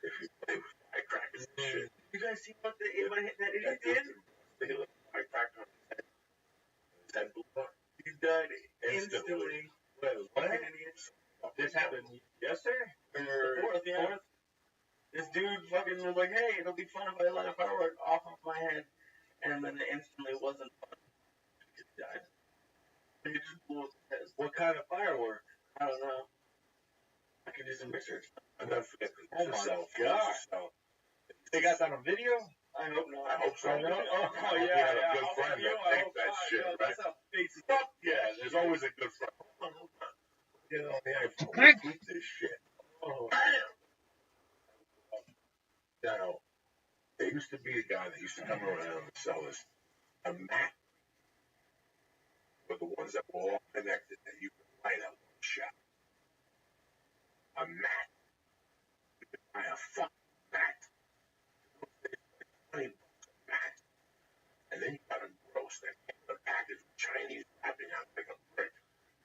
If you play with firecrackers and shit. You guys see what that idiot did? They look firecracker on his head. His head blew up. He died instantly. What? This happened yesterday? Or the 4th? This dude fucking was like, hey, it'll be fun if I let a firework off of my head. And then it instantly wasn't fun. He died. And he just blew up his head. What kind of firework? I don't know. I could do some research. I'm not forgetting. Oh my God. They got that on video? I hope not. I hope so. Oh, yeah. You have a good friend that takes that shit, right? That's how basic. Fuck yeah, there's always a good friend. Hold on. Get on the iPhone. Keep this shit. Oh. Now, there used to be a guy that used to come around and sell us a Mac. But the ones that were all connected that you could light up one shot. A Mac. You could buy a fucking Mac. $20 a Mac. And then you got a gross that came in a package with Chinese wrapping out like a brick.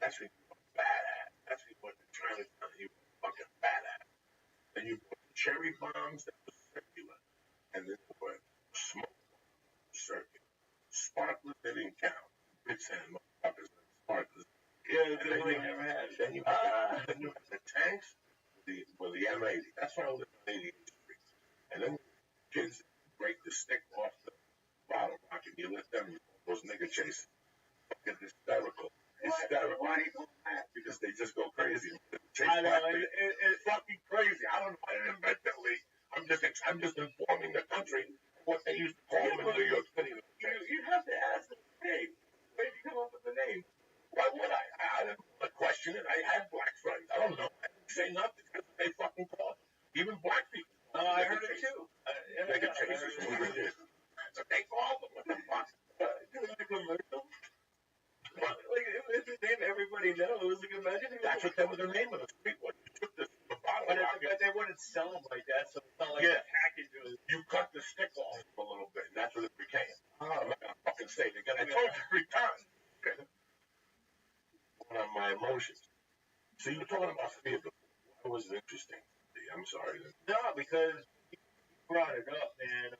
That's when you were badass. That's when you went to Chinatown and you were fucking badass. Then you put the cherry bombs that were circular. And then there were smoke circular. Sparklers that didn't count. Bits and motherfuckers like sparklers. Yeah, the thing I never had. Then you had the tanks with the M80. That's why I lived on 88th Street. And then kids break the stick off the bottle rocket. You let them, those nigga chasers. Fucking hysterical. Why do you go back? Because they just go crazy. I know, it's fucking crazy. I don't know. I didn't invent that, Lee. I'm just informing the country what they used to call them in New York City. You'd have to ask them, hey, where did you come up with the name? Why would I? I That's what we did. That's what they called them. What the fuck? Like a commercial? Like, it's a name everybody knows. Like, imagine if That's what they were the name of the street was. You took the bottle but rocket, they wouldn't sell them like that, so it's not like Yeah. the package was. you cut the stick off a little bit, and that's what it became. Oh, I'm not gonna fucking say it again. I told you 3 times. One of my emotions. So you were talking about fear before. That was interesting. I'm sorry. no, because you brought it up, man.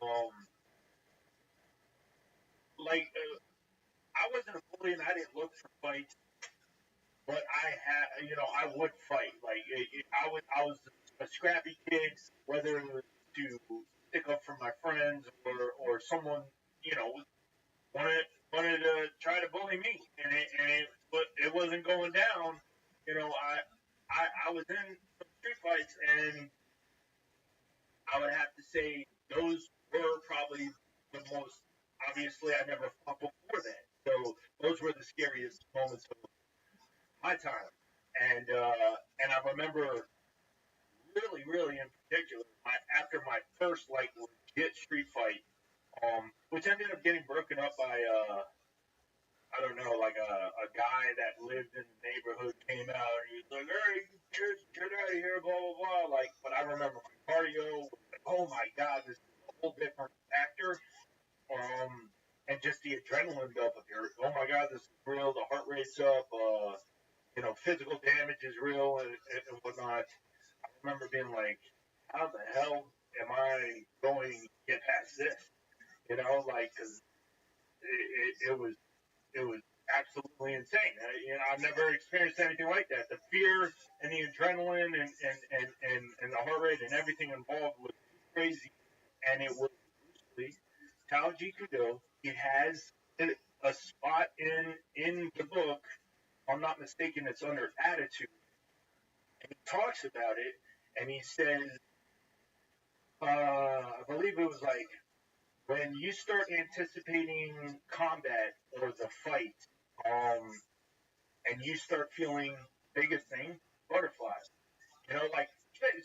Like, I wasn't a bully and I didn't look for fights, but I had, I would fight. Like, I was a scrappy kid, whether it was to stick up for my friends or someone, wanted to try to bully me, but it wasn't going down. I was in some street fights, and I would have to say those were probably the most. Obviously, I never fought before that, so those were the scariest moments of my time. And I remember really, really in particular, after my first like legit street fight, which ended up getting broken up by I don't know, like a guy that lived in the neighborhood came out and he was like, "Hey, get out of here, blah blah blah." Like, but I remember my cardio was like, "Oh my god, this is a whole different factor." And just the adrenaline built up here. Oh my god, this is real. The heart rate's up. Physical damage is real and whatnot. I remember being like, "How the hell am I going to get past this?" Like, because it was absolutely insane. I've never experienced anything like that. The fear and the adrenaline and the heart rate and everything involved was crazy. And it was loosely Taiji Kudo. It has a spot in the book. If I'm not mistaken, it's under attitude. And he talks about it, and he says, I believe it was like, when you start anticipating combat or the fight, and you start feeling biggest thing, butterflies. Like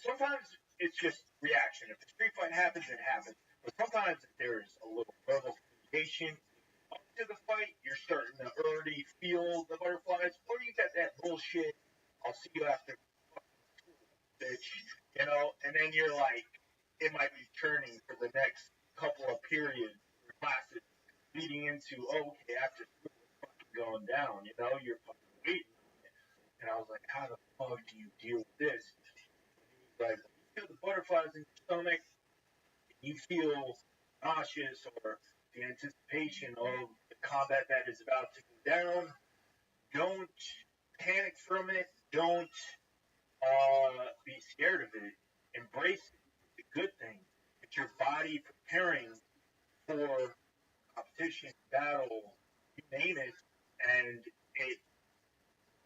sometimes it's just reaction. If the street fight happens, it happens. But sometimes there's a little verbal communication up to the fight. You're starting to already feel the butterflies, or you got that bullshit. I'll see you after, bitch. And then you're like, it might be churning for the next couple of periods or classes leading into, okay, after school it's fucking going down, you're fucking waiting. And I was like, how the fuck do you deal with this? And he's like, when you feel the butterflies in your stomach, you feel nauseous or the anticipation of the combat that is about to go down, don't panic from it. Don't be scared of it. Embrace it. It's a good thing. It's your body preparing for competition, battle, you name it, and it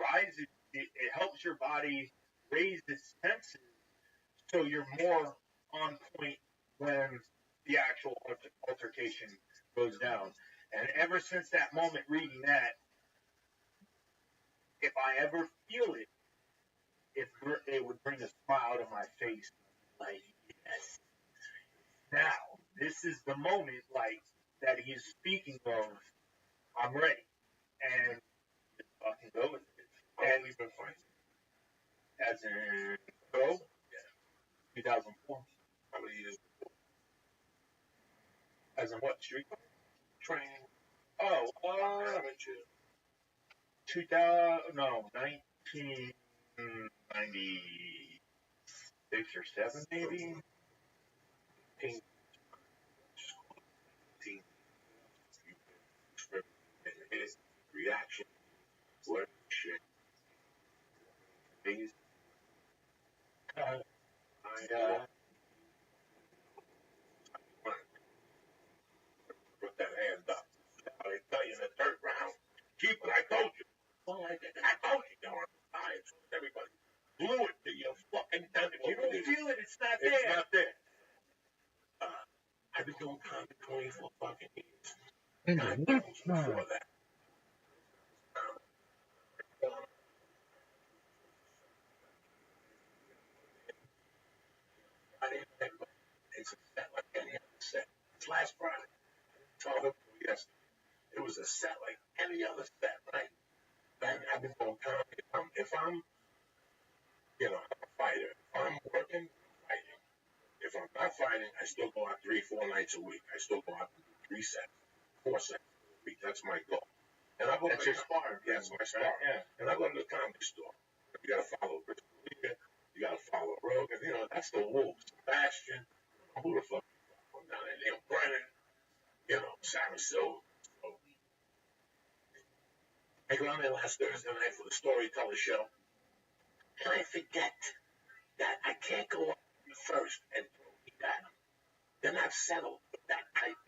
rises. It helps your body raise its senses so you're more on point when the actual altercation goes down. And ever since that moment reading that, if I ever feel it, it would bring a smile to my face. Like, yes, now this is the moment, like, that he's speaking of. I'm ready, and just fucking go with it. And we've been fighting. As in go, 2004. How many years before? As in what street? Training. Oh, Amateur. 1996 or 7, maybe. Reaction. What shit. Things. Put that hand up. I tell you in the third round. Keep it. I told you. Well, I told you. I told everybody. Blew it to you. Fucking done it. You don't feel it. It's not there. It's not there. I've been doing comedy 24 fucking years. And I know before that. I didn't think it's a set like any other set. if I'm not fighting, I still go out 3-4 nights a week. I still go out and do 3 sets, 4 sets a week. That's my goal. And I go to your spar. Yeah, it's my spar. Yeah. And I go to the comedy store. You gotta follow Chris D'Elia. You gotta follow Rogan. You know, that's the wolves. Sebastian. Who the fuck from down there? Neil Brennan. You know, Sarah Silver. So, I go down there last Thursday night for the storyteller show. And I forget that I can't go up first and throw me at them. They're not settled with that type.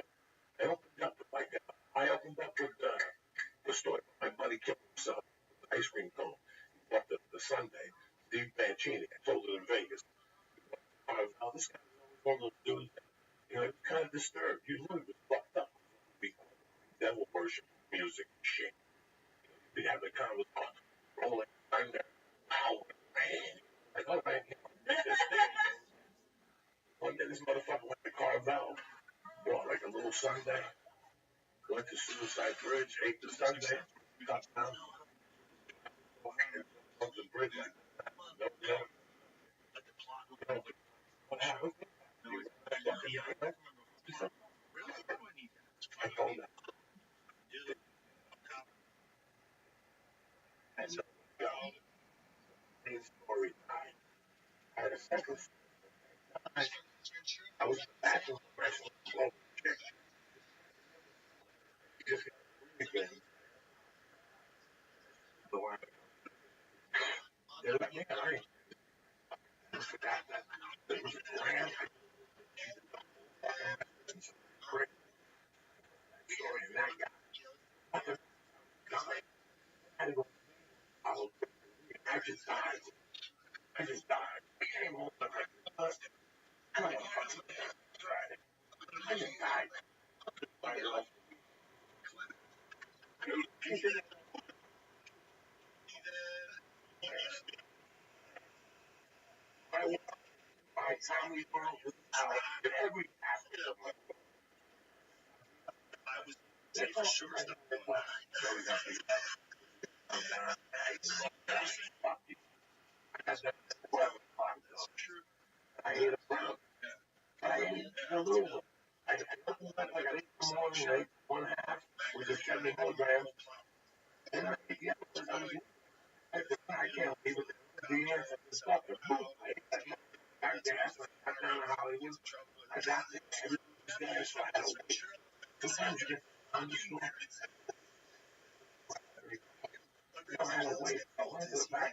I opened up with the story. My buddy killed himself with the ice cream cone. He bought the Sunday. Steve Mancini. I told it in Vegas. Oh, this guy was always one of those dudes that, you know, he was kind of disturbed. He literally was fucked up. Devil worship, music, shit. You have the kind of rolling thunder, power, rain. Like, all right, one day this motherfucker went to Carvel, bought like a little Sunday, went to Suicide Bridge, ate the Sunday, got down, on the bridge like that. No, what happened? I told him. And so, main story time. I had a second story. I was back in the wrestling. Well, just again. The one. Yeah, I forgot that. There was a grand. Great story. And that guy. I had to go. I just died. I came home and I just died. My family world was out in every aspect of my life. They for sure I ate a brown. I ate a little one. I ate the morning, I ate 1/2, which is 70 milligrams. And I ate the other one. I can't believe it. The answer is stuff. I ate that gas. I got down to Hollywood. I got there. Everything's there. So I had to wait. Sometimes you get on the store. I had to wait. I went to the back.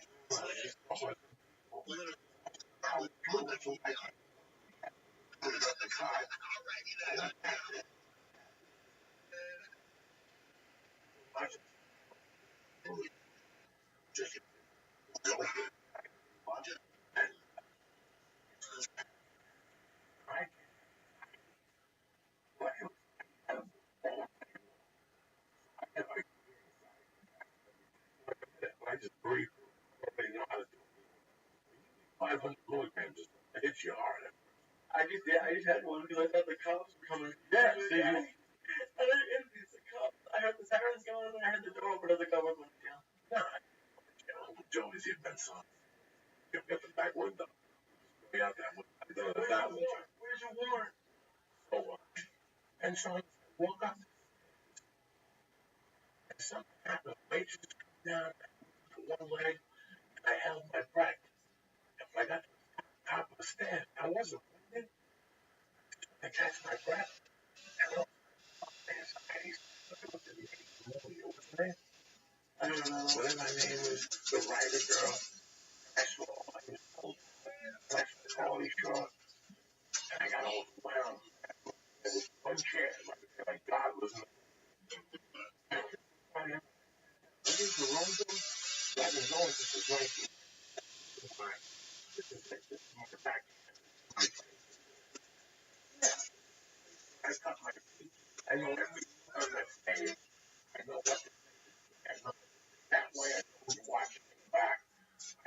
I just breathe. Nobody know how to do it. 500 milligrams just hits you hard. I just had one because I thought the cops were coming. Yeah, see, and it's the cops. I heard the sirens going and I heard the door open as the cops went down. Nah, Joey's here, Ben son. You get the back window. Way out that window. Where's your warrant? So, and so I woke up. And something happened. Waitress came down one leg. And I held my breath. If I got to the top of the stairs, I wasn't breathing. I catch my breath. And I don't know. Whatever my name is, the writer girl. I saw all my results. I saw the quality short. And I got overwhelmed. There was one chair. Like God was. What is the wrong thing? I've been going since the 19th. This is my back. I cut my feet. I know every on that stage. I know what to say. I know that way. I know who's watching me back.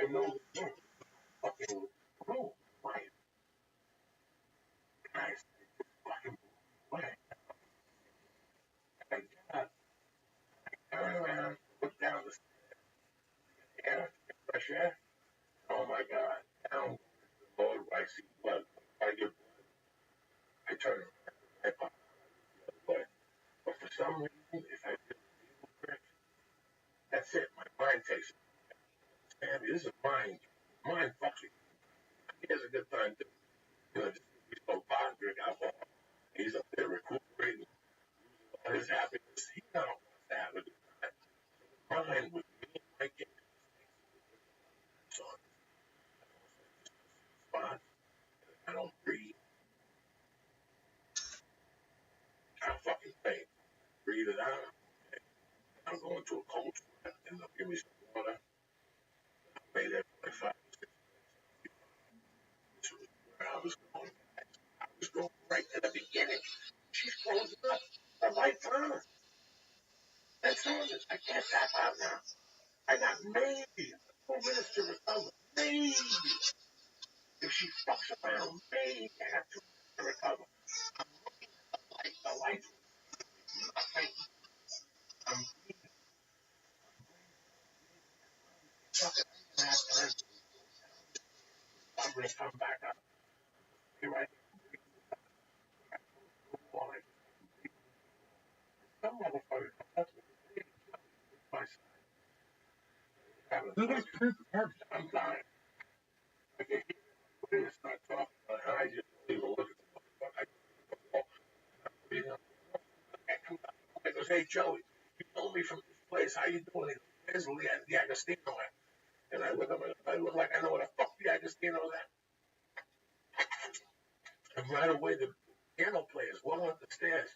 I know the room. Fucking room. Why? Guys, fucking way. I got turn around, look down the stairs. Fresh air. Oh my God. Down the Lord, I see blood. I get blood. turn around. I pop the other way. But for some reason, if I feel a needle prick, that's it. My mind takes it. Sam, this is mind. Mind fucks you. He has a good time too. Just we smoke pot and drink alcohol. He's up there recuperating, losing all his happiness. He now wants to have a good time. So the mind with me and my game just makes it. So spot. I don't breathe. I fucking faint. Breathe it out. Okay. I'll go into a cold sweat and they'll give me some water. I'll lay there for like 5 or 6 minutes. This was where I was going. I was going right to the beginning. She's closing up. The light's on. That's on it. I can't tap out now. I got maybe 2 minutes to recover. Maybe. If she fucks around, maybe I got 2 minutes to recover. I'm looking at the light. The light's nothing. I'm breathing. Fucking, I'm gonna have time to I'm gonna come back up. Be right there. I told you all I just some motherfucker comes up to me. Hey, my side. You guys I'm dying. I can hear it. Start talking. And I just don't even look at the motherfucker. I go to the wall. You know, I come up. I goes, hey Joey, you know me from this place. How you doing? He goes, where's the Agostino at? And I look up and I look like I know where the fuck the Agostino's at. And right away the piano player's well up the stairs.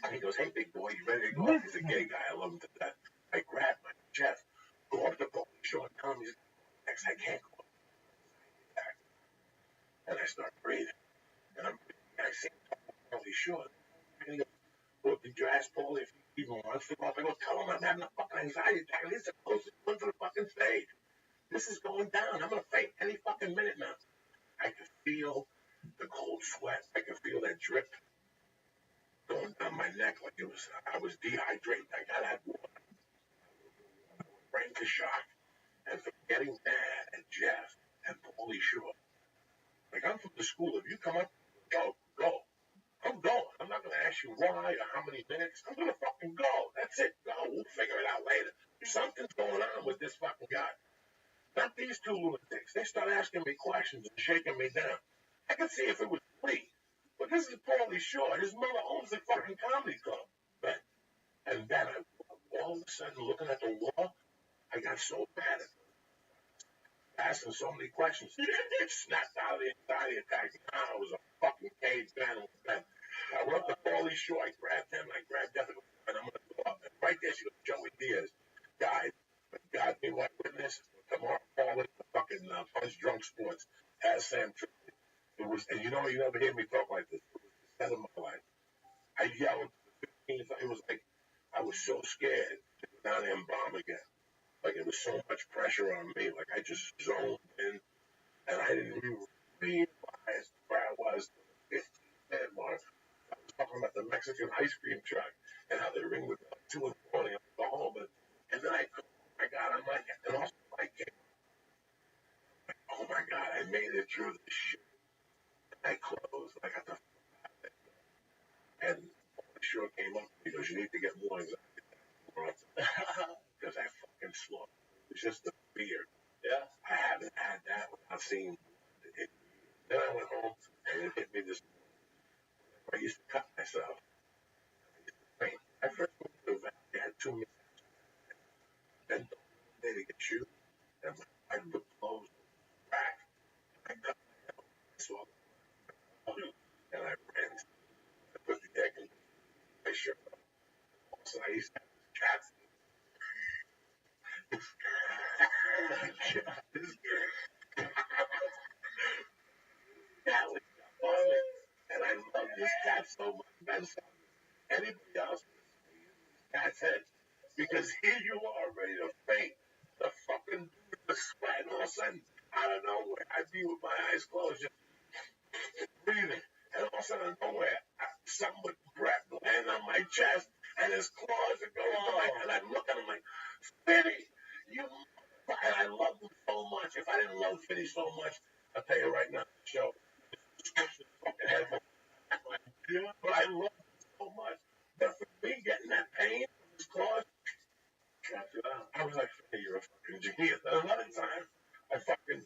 And he goes, hey big boy, you ready to go? He's a gay guy. I love him to death. I grab my chest, go up to Bobby Shaw and tell him he's next. I can't go up. And I start breathing. And I'm breathing. I say, Bobby Shaw. And he goes, well, did you ask Paulie if he even wants to go up? I go, tell him I'm having a fucking anxiety attack. This is the closest one to the fucking stage. This is going down. I'm going to faint any fucking minute now. I could feel the cold sweat. I could feel that drip going down my neck like I was dehydrated. I got that water. I went right into shock. And forgetting Dad and Jeff and Paulie Shaw. Like, I'm from the school. If you come up, go. I'm going. I'm not going to ask you why or how many minutes. I'm going to fucking go. That's it. Go. We'll figure it out later. Something's going on with this fucking guy. Not these two lunatics. They start asking me questions and shaking me down. I could see if it was me. But this is Paulie Shaw. His mother owns the fucking comedy club. And then all of a sudden, looking at the wall, I got so bad at asking so many questions. It snapped out of the anxiety attack. I was a fucking caged animal then. I went up to Paulie Shaw. I grabbed him. I grabbed Jessica. And I'm going to go up. And right there, she goes, Joey Diaz died. But God be my witness. Tomorrow, Paulie, the fucking Punch Drunk Sports has Sam Tripley. It was, and you know, you never hear me talk like this. It was the set of my life. I yelled to the 15th. It was like I was so scared to go down there and bomb again. Like, it was so much pressure on me. Like, I just zoned in, and I didn't even realize where I was till the 15th minute mark. I was talking about the Mexican ice cream truck and how they ring with like 2 in the morning. I go home, and then oh my God, I'm like, and also the light came on. Like, oh my God, I made it through this shit. And I closed. I got the and the show came up because you need to get more anxiety because I fucking slumped. It was just the fear. Yeah. I haven't had that without seeing it. Then I went home and it hit me this morning. I used to cut myself. I used to faint. I first moved to the valley. I had 2 mishaps. Then the day to get shoot. And my lip closed, back. I cut my elbow. I saw the blood. And I ran. I put the egg in my shirt up. Also, I used to have this cat. This cat was on it. And I love this cat so much. Man, anybody else would have stayed in this cat's head. Because here you are, ready to faint. The fucking dude, the sweat, and all of a sudden, out of nowhere, I'd be with my eyes closed, just breathing. And all of a sudden, nowhere, something would land on my chest, and his claws would go into my, and I'd look at him like, Finny, you motherfucker. And I loved him so much. If I didn't love Finny so much, I'll tell you right now, the show, fucking head. Yeah, but I love it so much. But for me, getting that pain from his claws, I was like, hey, you're a fucking genius. And another time, I started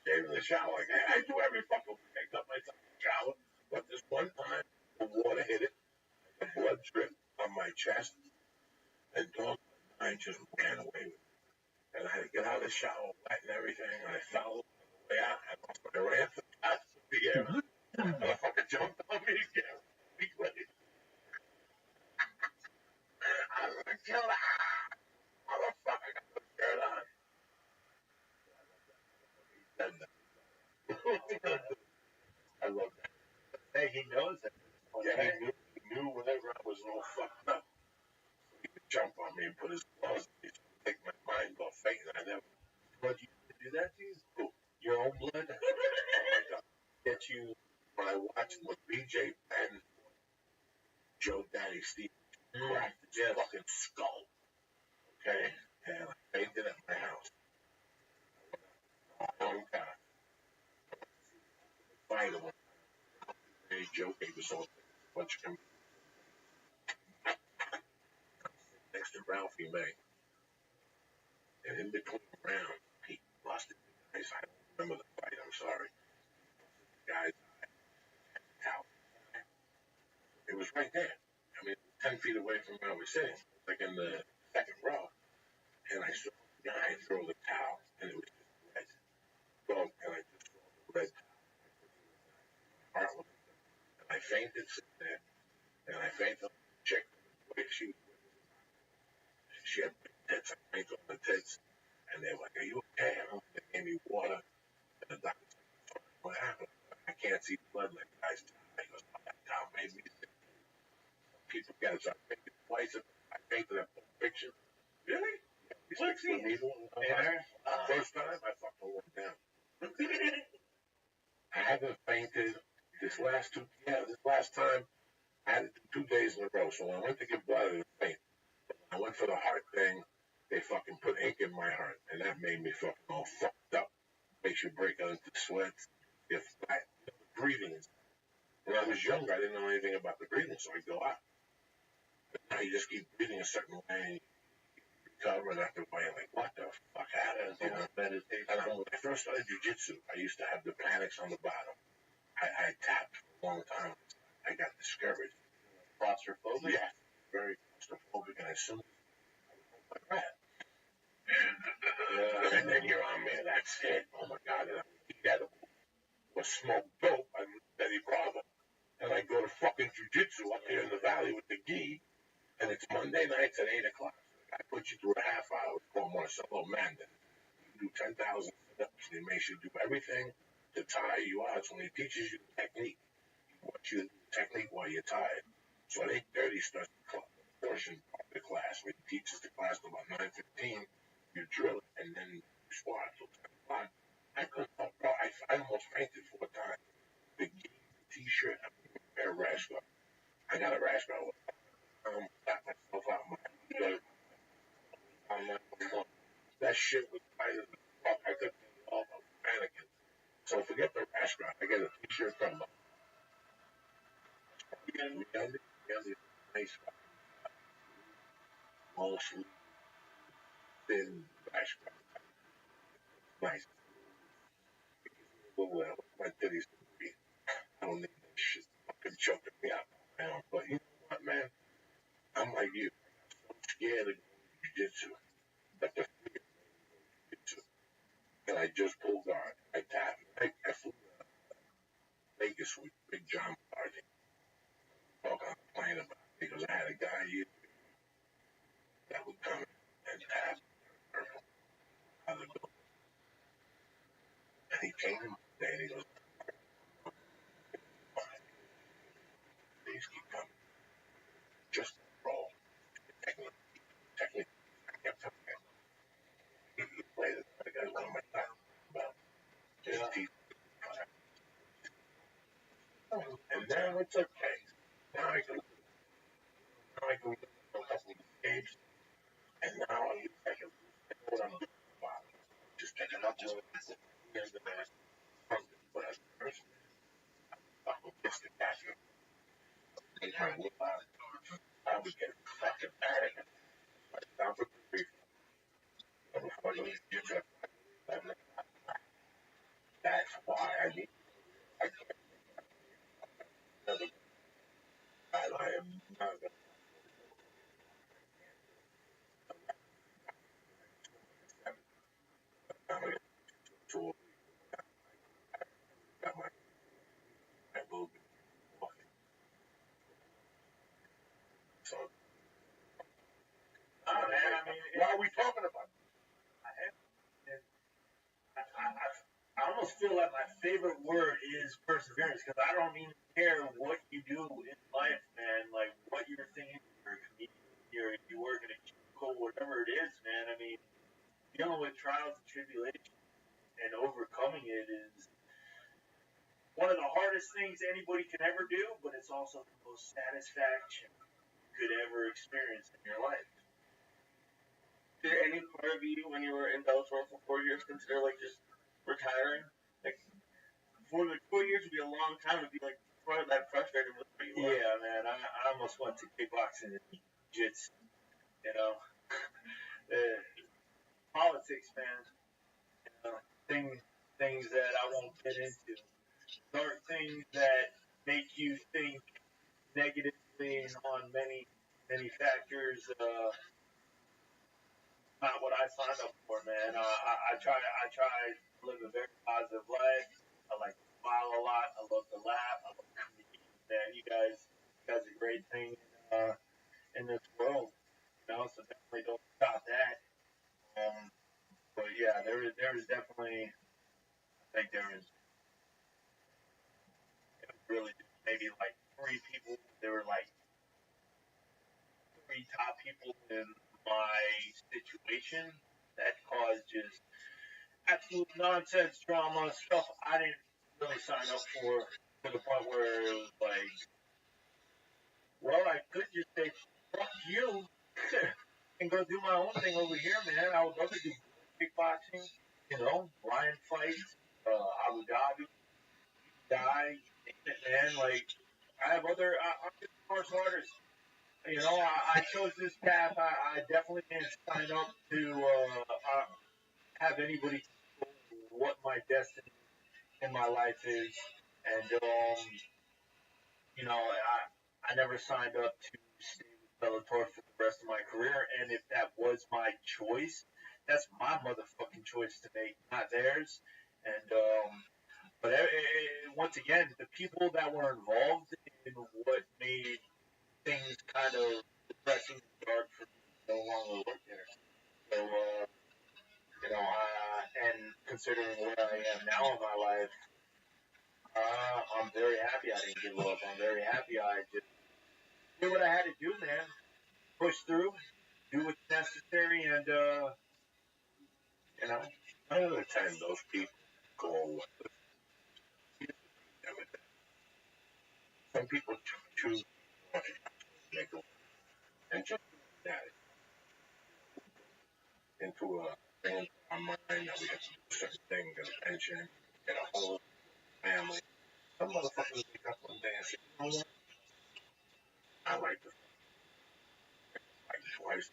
shaving in the shower. Like, I do every fucking week. I cut myself in the shower. But this one time, the water hit it, the blood dripped on my chest, and dog, I just ran away with it. And I had to get out of the shower, wet and everything, and I fell on the way out. I ran for the air. And I fucking jumped on me again. I was gonna kill that motherfucker. Got the shirt on. I love that. Hey, he knows it. Yeah, he knew whenever I was all fucked up, he would jump on me and put his claws on me to make my mind go faint. I never. But you do that to you? Who? Your own blood? Oh my God. Get you. When I watched when BJ Penn, Joe Daddy Steve cracked his fucking skull, okay, and I fainted at my house. Oh God. Fight him. Hey, Joe gave us all a bunch of him next to Ralphie May. And in between rounds, he busted the guy's eye. I don't remember the fight, I'm sorry. The guy's out. It was right there. I mean, 10 feet away from where I was sitting, like in the second row. And I saw the guy throw the towel, and it was just red. Well, and I just saw the red towel. My heart was, and I fainted sitting there. And I fainted on the chick. She had big tits. I fainted on the tits. And they were like, are you okay? And they gave me water. And the doctor said, what happened? I can't see blood in the guy's towel. He goes, oh, that towel made me sick. People get it. So I fainted twice. I fainted that picture. Really? He's like, see, first time I fucking went down. I haven't fainted this last time I had it 2 days in a row. So when I went to get blood, I didn't faint. I went for the heart thing. They fucking put ink in my heart, and that made me fucking all fucked up. Makes you break out into sweats. If I, the breathing is. When I was younger, I didn't know anything about the breathing, so I go out. But now you just keep breathing a certain way, and you recover, and after a while, you're like, what the fuck happened? You know, meditation. And when I first started jiu-jitsu, I used to have the panics on the bottom. I tapped for a long time. I got discouraged. Claustrophobic? Yeah, very claustrophobic, and as soon as I was like that, and then you're on me, that's it. Oh my God, and I would eat edible or smoke dope. I knew Betty Bravo. And I go to fucking jiu-jitsu up here in the valley with the gi, and it's Monday nights at 8 o'clock. I put you through a half hour. It's called Marcelo Mandan. You do 10,000 sit-ups. He makes you do everything to tire you out. So when he teaches you the technique, he wants you to do the technique while you're tired. So at 8:30 starts the portion of the class where he teaches the class till about 9:15. You drill it, and then you squat till 10 o'clock. I couldn't help, bro. I almost fainted 4 times. The t-shirt, I put a pair of rash guard. I got a rash guard. Got myself out my that shit was tight as fuck. I couldn't get it off. I was panicking. So forget the rash guard. I get a t-shirt from Really nice long sleeve, thin rash guard. Nice. Well, my titties I don't need that shit fucking choking me out. But you know what, man? I'm like you. I'm scared of jiu-jitsu. But the fear of jiu-jitsu. And I just pulled guard. I tapped. I flew to Vegas with Big John Party. Talk on the plane about it because I had a guy here that would come and tap out of the building. And he came in one day and he goes, please keep coming. Just roll. Technically, I kept telling him. He played it. The guy's one of my time about his teeth. And now it's okay. Now I can win a couple of games. And now I can know what I'm doing. Just picking up just here's the man from the first fucking kiss the casket. we get fucking mad at it. Like, down for grief. Before you leave, you just that's why I need. I can't never. I am not gonna. To got my movie. So, man, I mean, what are we talking about? I almost feel like my favorite word is perseverance because I don't even care what you do in life, man. Like what you're thinking, you're a comedian, you work in a cubicle, whatever it is, man. I mean, dealing with trials and tribulations and overcoming it is one of the hardest things anybody can ever do, but it's also the most satisfaction you could ever experience in your life. Did any part of you, when you were in Bellator for 4 years, consider like just retiring? Like, 4 years would be a long time to be like that frustrated with where you are. Yeah, man. I almost went to kickboxing and jiu-jitsu. You know, politics, man. You know, things that I won't get into. Dark things that make you think negatively on many factors. Not what I signed up for, man. I try to live a very positive life. I like to smile a lot. I love to laugh. I love comedians, man. You guys are a great thing in this world. You know, so definitely don't stop that. But yeah, there is definitely. I think there is really maybe like three people. There were like three top people in my situation that caused just absolute nonsense drama stuff I didn't really sign up for to the point where it was like, well, I could just say fuck you and go do my own thing over here, man. I would love to do kickboxing, you know, lion fights, Abu Dhabi, die, man. Like I have other, I'm just a martial artist. You know, I chose this path. I definitely didn't sign up to have anybody control what my destiny in my life is, and you know, I never signed up to stay with Bellator for the rest of my career. And if that was my choice, that's my motherfucking choice to make, not theirs. And but once again, the people that were involved in what made things kind of depressing and dark for me no longer work there. So, you know, and considering where I am now in my life, I'm very happy I didn't give up. I'm very happy I just did what I had to do, man. Push through, do what's necessary, and, you know. I understand those people go away. Some people choose to make a and just that into a thing in our mind that we have to do certain things, get a pension, get a whole family. Some motherfuckers wake up one day and say, you know what? I like to fight twice.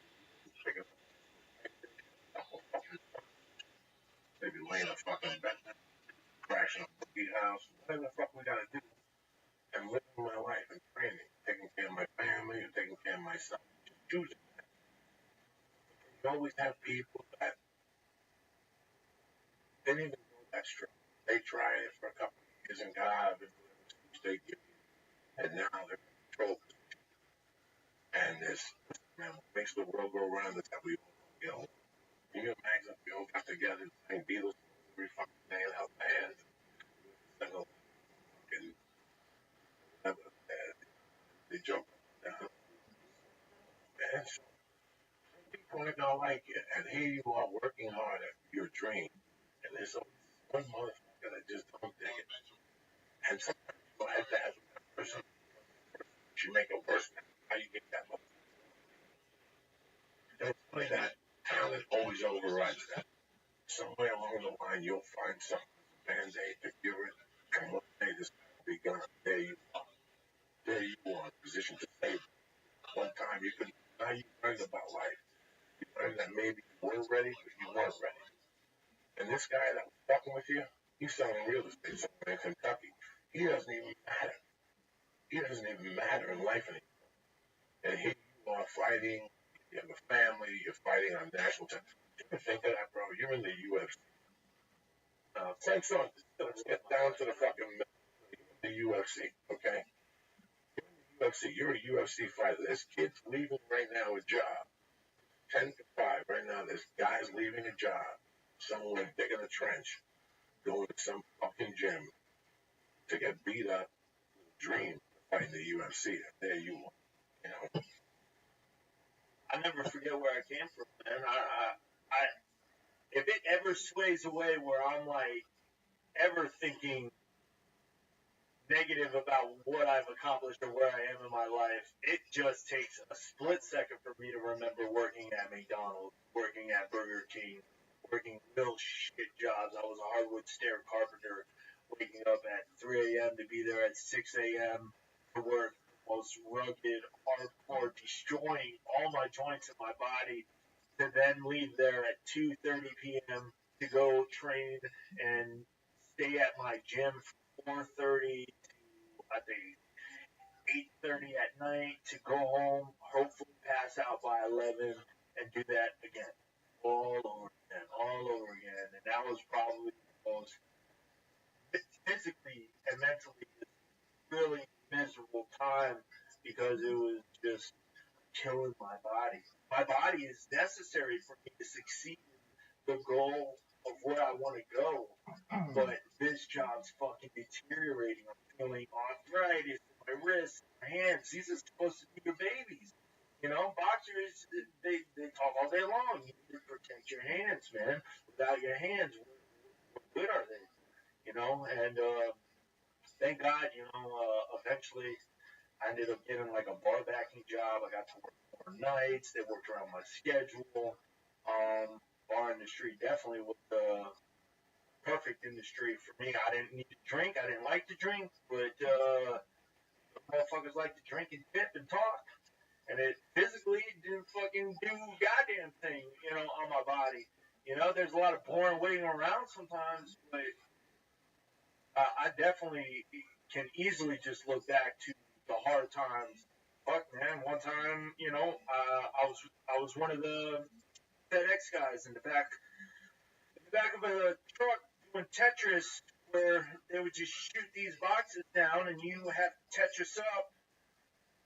Pick up a fucking maybe lay in a fucking bed, crashing a cookie house, whatever the fuck we gotta do. And living my life and training, taking care of my family and taking care of myself. Just choosing. You always have people that didn't even go that strong. They tried it for a couple of years and got out of it, whatever excuse they give you. And now they're in control. And this, man, what makes the world go round is that we all get old. Can you imagine if we all got together and sang Beatles every fucking day and held hands and sang a fucking whatever they joke down. And so people ain't gonna like it. And here you are working hard at your dream. And there's always one motherfucker that just don't dig it. And sometimes you have to have that person. You make it worse. How you get that motherfucker? And it's funny that talent always overrides that. Somewhere along the line, you'll find something, band-aid to cure it. And one day this will be gone. There you are. There you are in a position to save it. One time you learned about life. You learned that maybe you were ready, but you weren't ready. And this guy that was talking with you, he's selling real estate somewhere in Kentucky. He doesn't even matter. He doesn't even matter in life anymore. And here you are fighting. You have a family. You're fighting on national television. You ever think of that, bro? You're in the UFC. Thanks on. Let's get down to the fucking middle. The UFC, okay? UFC. You're a UFC fighter. There's kids leaving right now a job. 10 to 5. Right now, there's guys leaving a job. Someone digging a trench, going to some fucking gym to get beat up, dream of fighting the UFC. And there you are. You know? I never forget where I came from, man. I if it ever sways away where I'm like ever thinking negative about what I've accomplished or where I am in my life, it just takes a split second for me to remember working at McDonald's, working at Burger King, working real shit jobs. I was a hardwood stair carpenter, waking up at 3 a.m. to be there at 6 a.m. to work the most rugged, hardcore, destroying all my joints in my body, to then leave there at 2:30 p.m. to go train and stay at my gym from 4:30 to I think 8:30 at night to go home, hopefully pass out by 11, and do that again, all over again. And that was probably the most physically and mentally really miserable time because it was just killing my body. My body is necessary for me to succeed in the goal of where I want to go. But this job's fucking deteriorating. I'm feeling arthritis in my wrists, my hands. These are supposed to be your babies. You know, boxers, they talk all day long. You need to protect your hands, man. Without your hands, what good are they? You know, and thank God, you know, eventually I ended up getting like a bar backing job. I got to work more nights. They worked around my schedule. Bar industry definitely was the perfect industry for me. I didn't need to drink. I didn't like to drink, but motherfuckers like to drink and tip and talk. And it physically didn't fucking do goddamn thing, you know, on my body. You know, there's a lot of boring waiting around sometimes, but I definitely can easily just look back to the hard times. Fuck, man, one time, you know, I was one of the FedEx guys in the back of a truck doing Tetris, where they would just shoot these boxes down, and you have to Tetris up,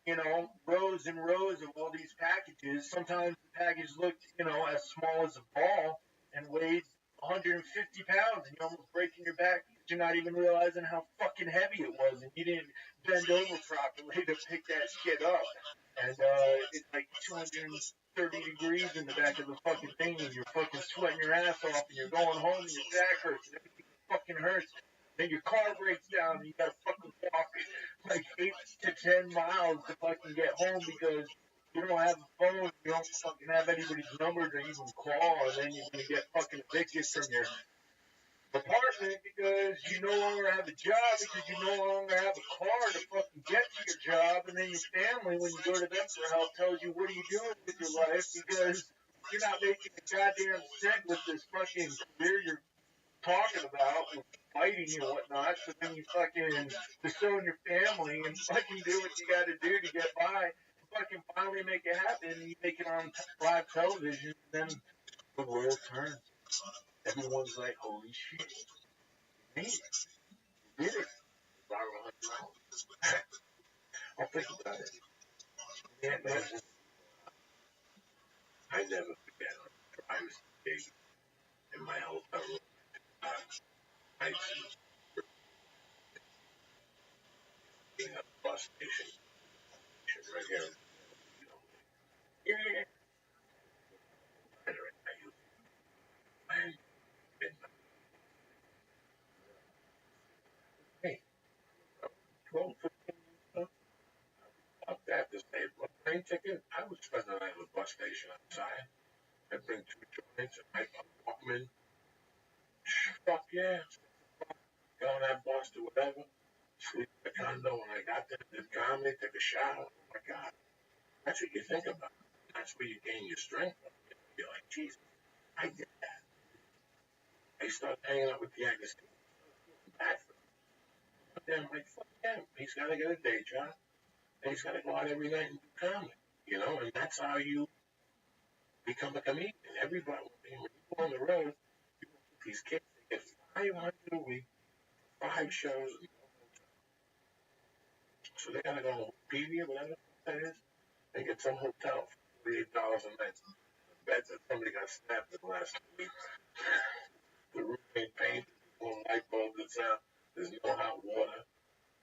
you know, rows and rows of all these packages. Sometimes the package looked, you know, as small as a ball and weighed 150 pounds, and you're almost breaking your back. You're not even realizing how fucking heavy it was, and you didn't bend over properly to pick that shit up. And it's like 230 degrees in the back of the fucking thing, and you're fucking sweating your ass off, and you're going home, and your back hurts, and everything fucking hurts. Then your car breaks down, and you gotta fucking walk like 8 to 10 miles to fucking get home because you don't have a phone, you don't fucking have anybody's number to even call, and then you're gonna get fucking evicted from your apartment because you no longer have a job, because you no longer have a car to fucking get to your job, and then your family, when you go to them for help, tells you, what are you doing with your life, because you're not making a goddamn cent with this fucking career you're talking about, with fighting and whatnot, so then you fucking disown your family and fucking do what you gotta do to get by, and fucking finally make it happen, and you make it on live television, and then the world turns. Everyone's like, holy shit, you made it. You did it. I'll think about it. Yeah, man. I never forget. I was big in my hotel room. I was being a bus station right here. Yeah. Hey, 12, 15 minutes up that to save my plane ticket. I would spend the night at the bus station outside. I'd bring 2 joints and I'd walk them in. Fuck yeah. Go on that bus to whatever. Sleep in the condo. When I got there, did comedy, took a shower. Oh my God. That's what you think about. that's where you gain your strength. You're like, Jesus, I did that. I started hanging out with the actors. Bad for him. But then I'm like, fuck him. He's got to get a day job. And he's got to go out every night and do comedy. You know, and that's how you become a comedian. Everybody, when you go on the road, these kids, they get 500 a week, 5 shows. So they got to go to Wikipedia, whatever that is, and get some hotel for $48 a night. Bet that somebody got snapped in the last 2 weeks. The roof ain't painted, one light bulb that's out, there's no hot water,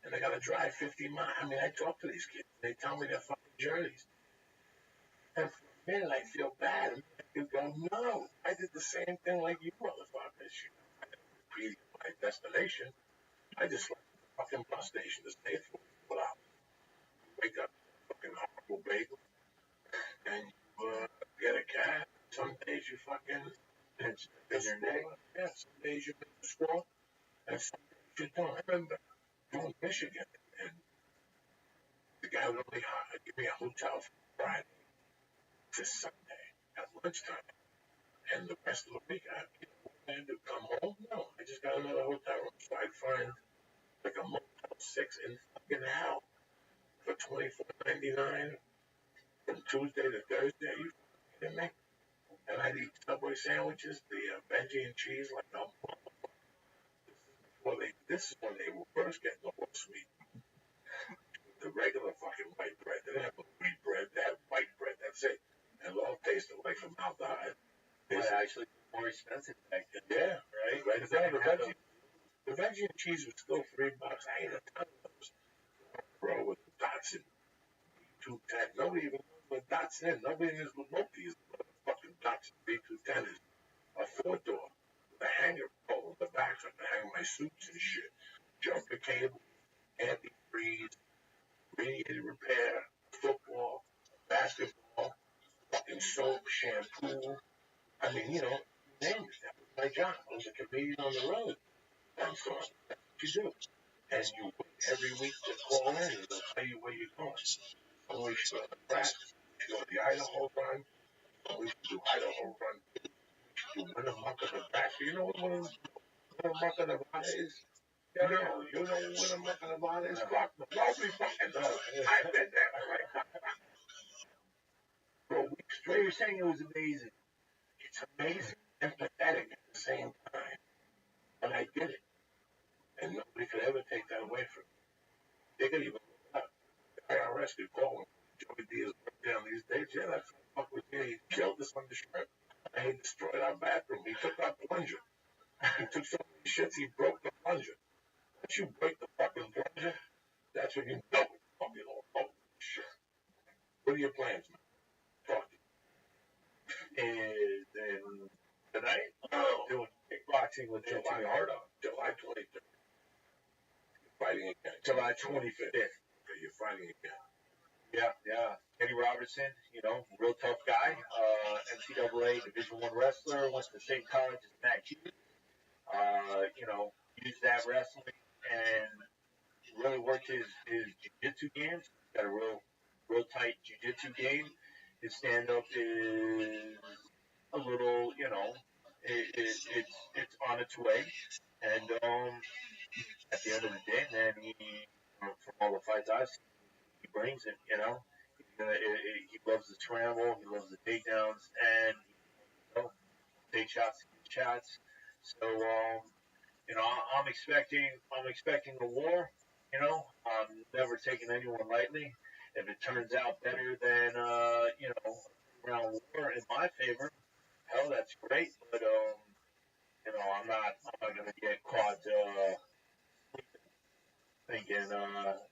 and they got to drive 50 miles. I mean, I talk to these kids, they tell me their fucking journeys. And for a minute, I feel bad. And you go, no, I did the same thing like you motherfuckers. I didn't repeat my destination. I just went to the fucking bus station to stay for 4 hours. Wake up, fucking horrible bagel, and you get a cab. Some days you fucking it's your name. Yeah, some days you make the score, and some days you don't. I remember doing Michigan, and the guy would only give me a hotel from Friday to Sunday at lunchtime, and the rest of the week I had to come home. No, I just got another hotel room, so I'd find like a Motel 6 in fucking hell for $24.99 from Tuesday to Thursday. Are you kidding me? And I'd eat Subway sandwiches, the veggie and cheese, like a this is when they were first getting the whole sweet. The regular fucking white bread. They didn't have wheat bread, they had white bread, that's it. And it all tasted like formaldehyde. It's actually more expensive back then. Yeah, right? The veggie and cheese was still $3. I ate a ton of those. Bro, with the Datsun 210. Nobody even knows what Datsun is. Nobody knows what Mopi is. Fucking Datsun B210 is. A 4-door with a hanger pole in the back so I can hang my suits and shit. Jumper cable, antifreeze, radiator repair, football, basketball, fucking soap, shampoo. I mean, you know, name it. That was my job. I was a comedian on the road. And so that's what you do. And you wait every week to call in and they'll tell you where you're going. Oh, we should go to Nebraska. We should go to the Idaho run. Oh, we should do Idaho run. You win a month of Nebraska. You know what a month of Nevada is? No, you know what a month of Nevada is? Fuck, nobody fucking knows. I've been there. For a week So you're saying it was amazing. It's amazing and pathetic at the same time. But I did it. And nobody could ever take that away from me. They could even look up. The IRS could call him. Joey Diaz broke down these days. Yeah, that's what fuck was here. He killed us on the strip. And he destroyed our bathroom. He took our plunger. He took so many shits, he broke the plunger. Once you break the fucking plunger, that's when you know it's fucking all shit. What are your plans, man? Talk to And then tonight, doing kickboxing with July, July 23rd. You're fighting again. July 25th. Okay, you're fighting again. Yeah. Kenny Robertson, you know, real tough guy. NCAA Division I wrestler, went to the same college as Matt Hughes. You know, used that wrestling and really worked his jiu-jitsu games. Got a real tight jiu-jitsu game. His stand-up is a little, you know, it's on its way. And at the end of the day, man, from all the fights I've seen, he brings it, you know. He loves the scramble, he loves the takedowns, and you know, take shots. So you know, I'm expecting a war. You know, I'm never taking anyone lightly. If it turns out better than you know, round war in my favor, hell, that's great. But you know, I'm not gonna get caught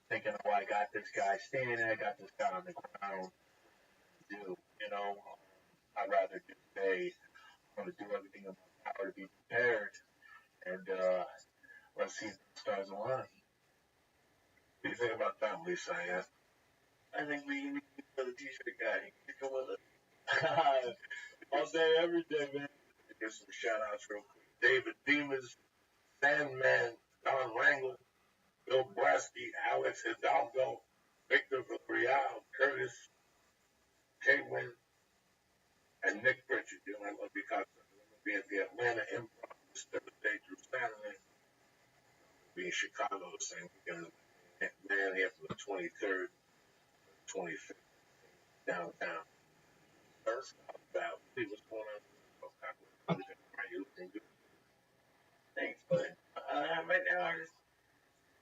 thinking, oh, I got this guy standing, I got this guy on the ground. You know, I'd rather just say I'm gonna do everything in my power to be prepared, and let's see if the stars align. What do you think about that, Lisa? I think we need the t-shirt guy. He can come with us. All day, every day, man. Give some shout outs real quick. David Demas, Sandman, Don Langle, Bill Brasky, Alex Hidalgo, Victor Villarreal, Curtis K-Win, And Nick Pritchard, you know, I love you guys. I'm going to be at the Atlanta Improv this Thursday through Saturday. I'll be in Chicago the same weekend as man here from the 23rd to the 25th downtown. First, about see what's going on. Are you looking good? Thanks, but right now I'm just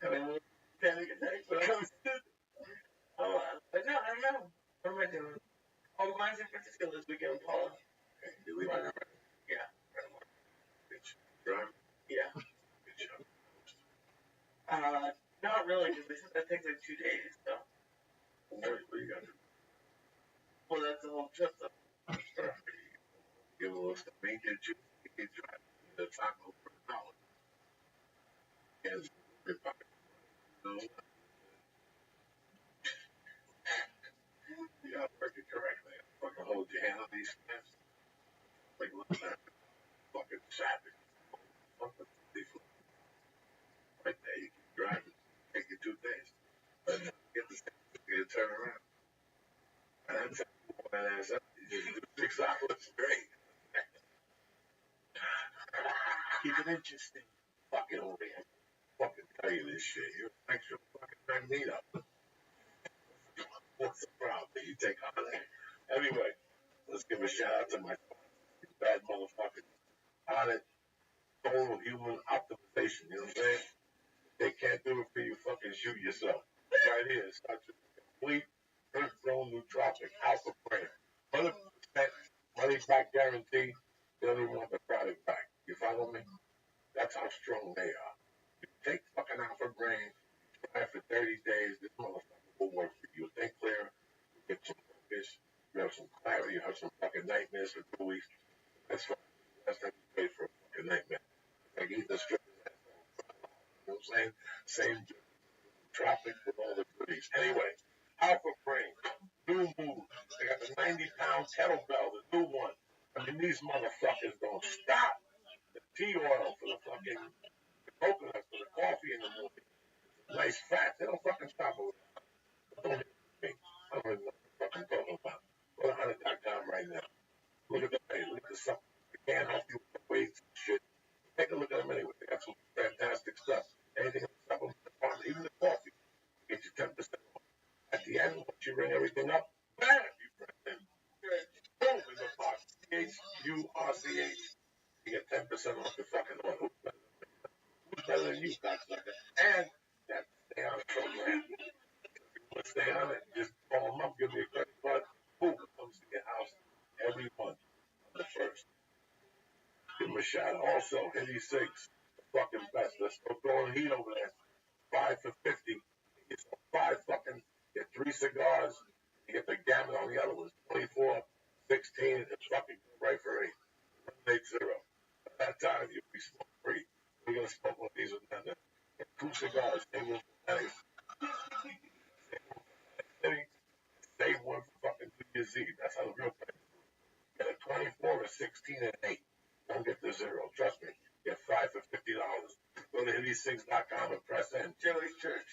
having a little panic attack when it comes to. But no, I don't know. What am I doing? Oh, mine's in Francisco this weekend, Paula. Okay, you leave on Yeah. Drive? Yeah. Good job. Not really, because they said that takes like 2 days, so. What do you got to do? Well, that's the whole trip, though. Give a list of me, get you drive the taco for $1. Yes, everybody. No, you gotta work it correctly. Fucking hold your hand on these steps. Like, look at that. Fucking savage. Fucking right there, you keep driving. Take you 2 days. But get the steps, you turn around. And I'm telling you, that ass up. You just do 6 hours straight. Keep it interesting. Fucking over here. Fucking tell you this shit. You're an extra fucking magneto. What's the problem? You take on that. Anyway, let's give a shout out to my bad motherfuckers on it. Total human optimization. You know what I'm saying? They can't do it for you. Fucking shoot yourself. Right here. It's such a complete earth-grown nootropic alpha brain. 100% money back guarantee. They don't even want the product back. You follow me? That's how strong they are. You take fucking alpha brain, try it for 30 days. This motherfucker will work for you. Think clear. You get some focus. You have some clarity. You have some fucking nightmares for 2 weeks. That's fine. That's not pay for a fucking nightmare. Like eat the strip. You know what I'm saying? Same tropic with all the goodies. Anyway, alpha brain, new move. They got the 90-pound kettlebell, the new one. I mean, these motherfuckers don't stop. The tea oil for the fucking coconut for the coffee in the morning. Nice fat. They don't fucking stop over there. Don't hit me. I don't even know what the fuck I'm talking about. Go to hunter.com right now. Look at the pay. Look at the stuff. They can't help you with the weights and shit. Take a look at them anyway. They got some fantastic stuff. Anything in the supplement department, even the coffee, get you 10% off. At the end, once you ring everything up, bam, you press in. Boom, in the box. CHURCH. You get 10% off your fucking order. Who's better than you, cocksucker? And that stay on the program. Let's stay on it. Just call them up, give me a credit card. Boom, it comes to your house every month on the first. Give them a shot. Also, Henny Six, the fucking best. Let's go throwing heat over there. 5 for 50. You get 5 fucking, get 3 cigars. You get the gamut on the other ones. 24, 16, and fucking right for 8. 180. At that time, you'll be smoke free. We're gonna smoke one of these with that. 2 cigars. They will save one for fucking New Year's Eve. That's how the real thing is. Get a 24, a 16, and 8. Don't get the 0. Trust me. Get 5 for $50. Go to hitty6.com and press in. Joey's Church.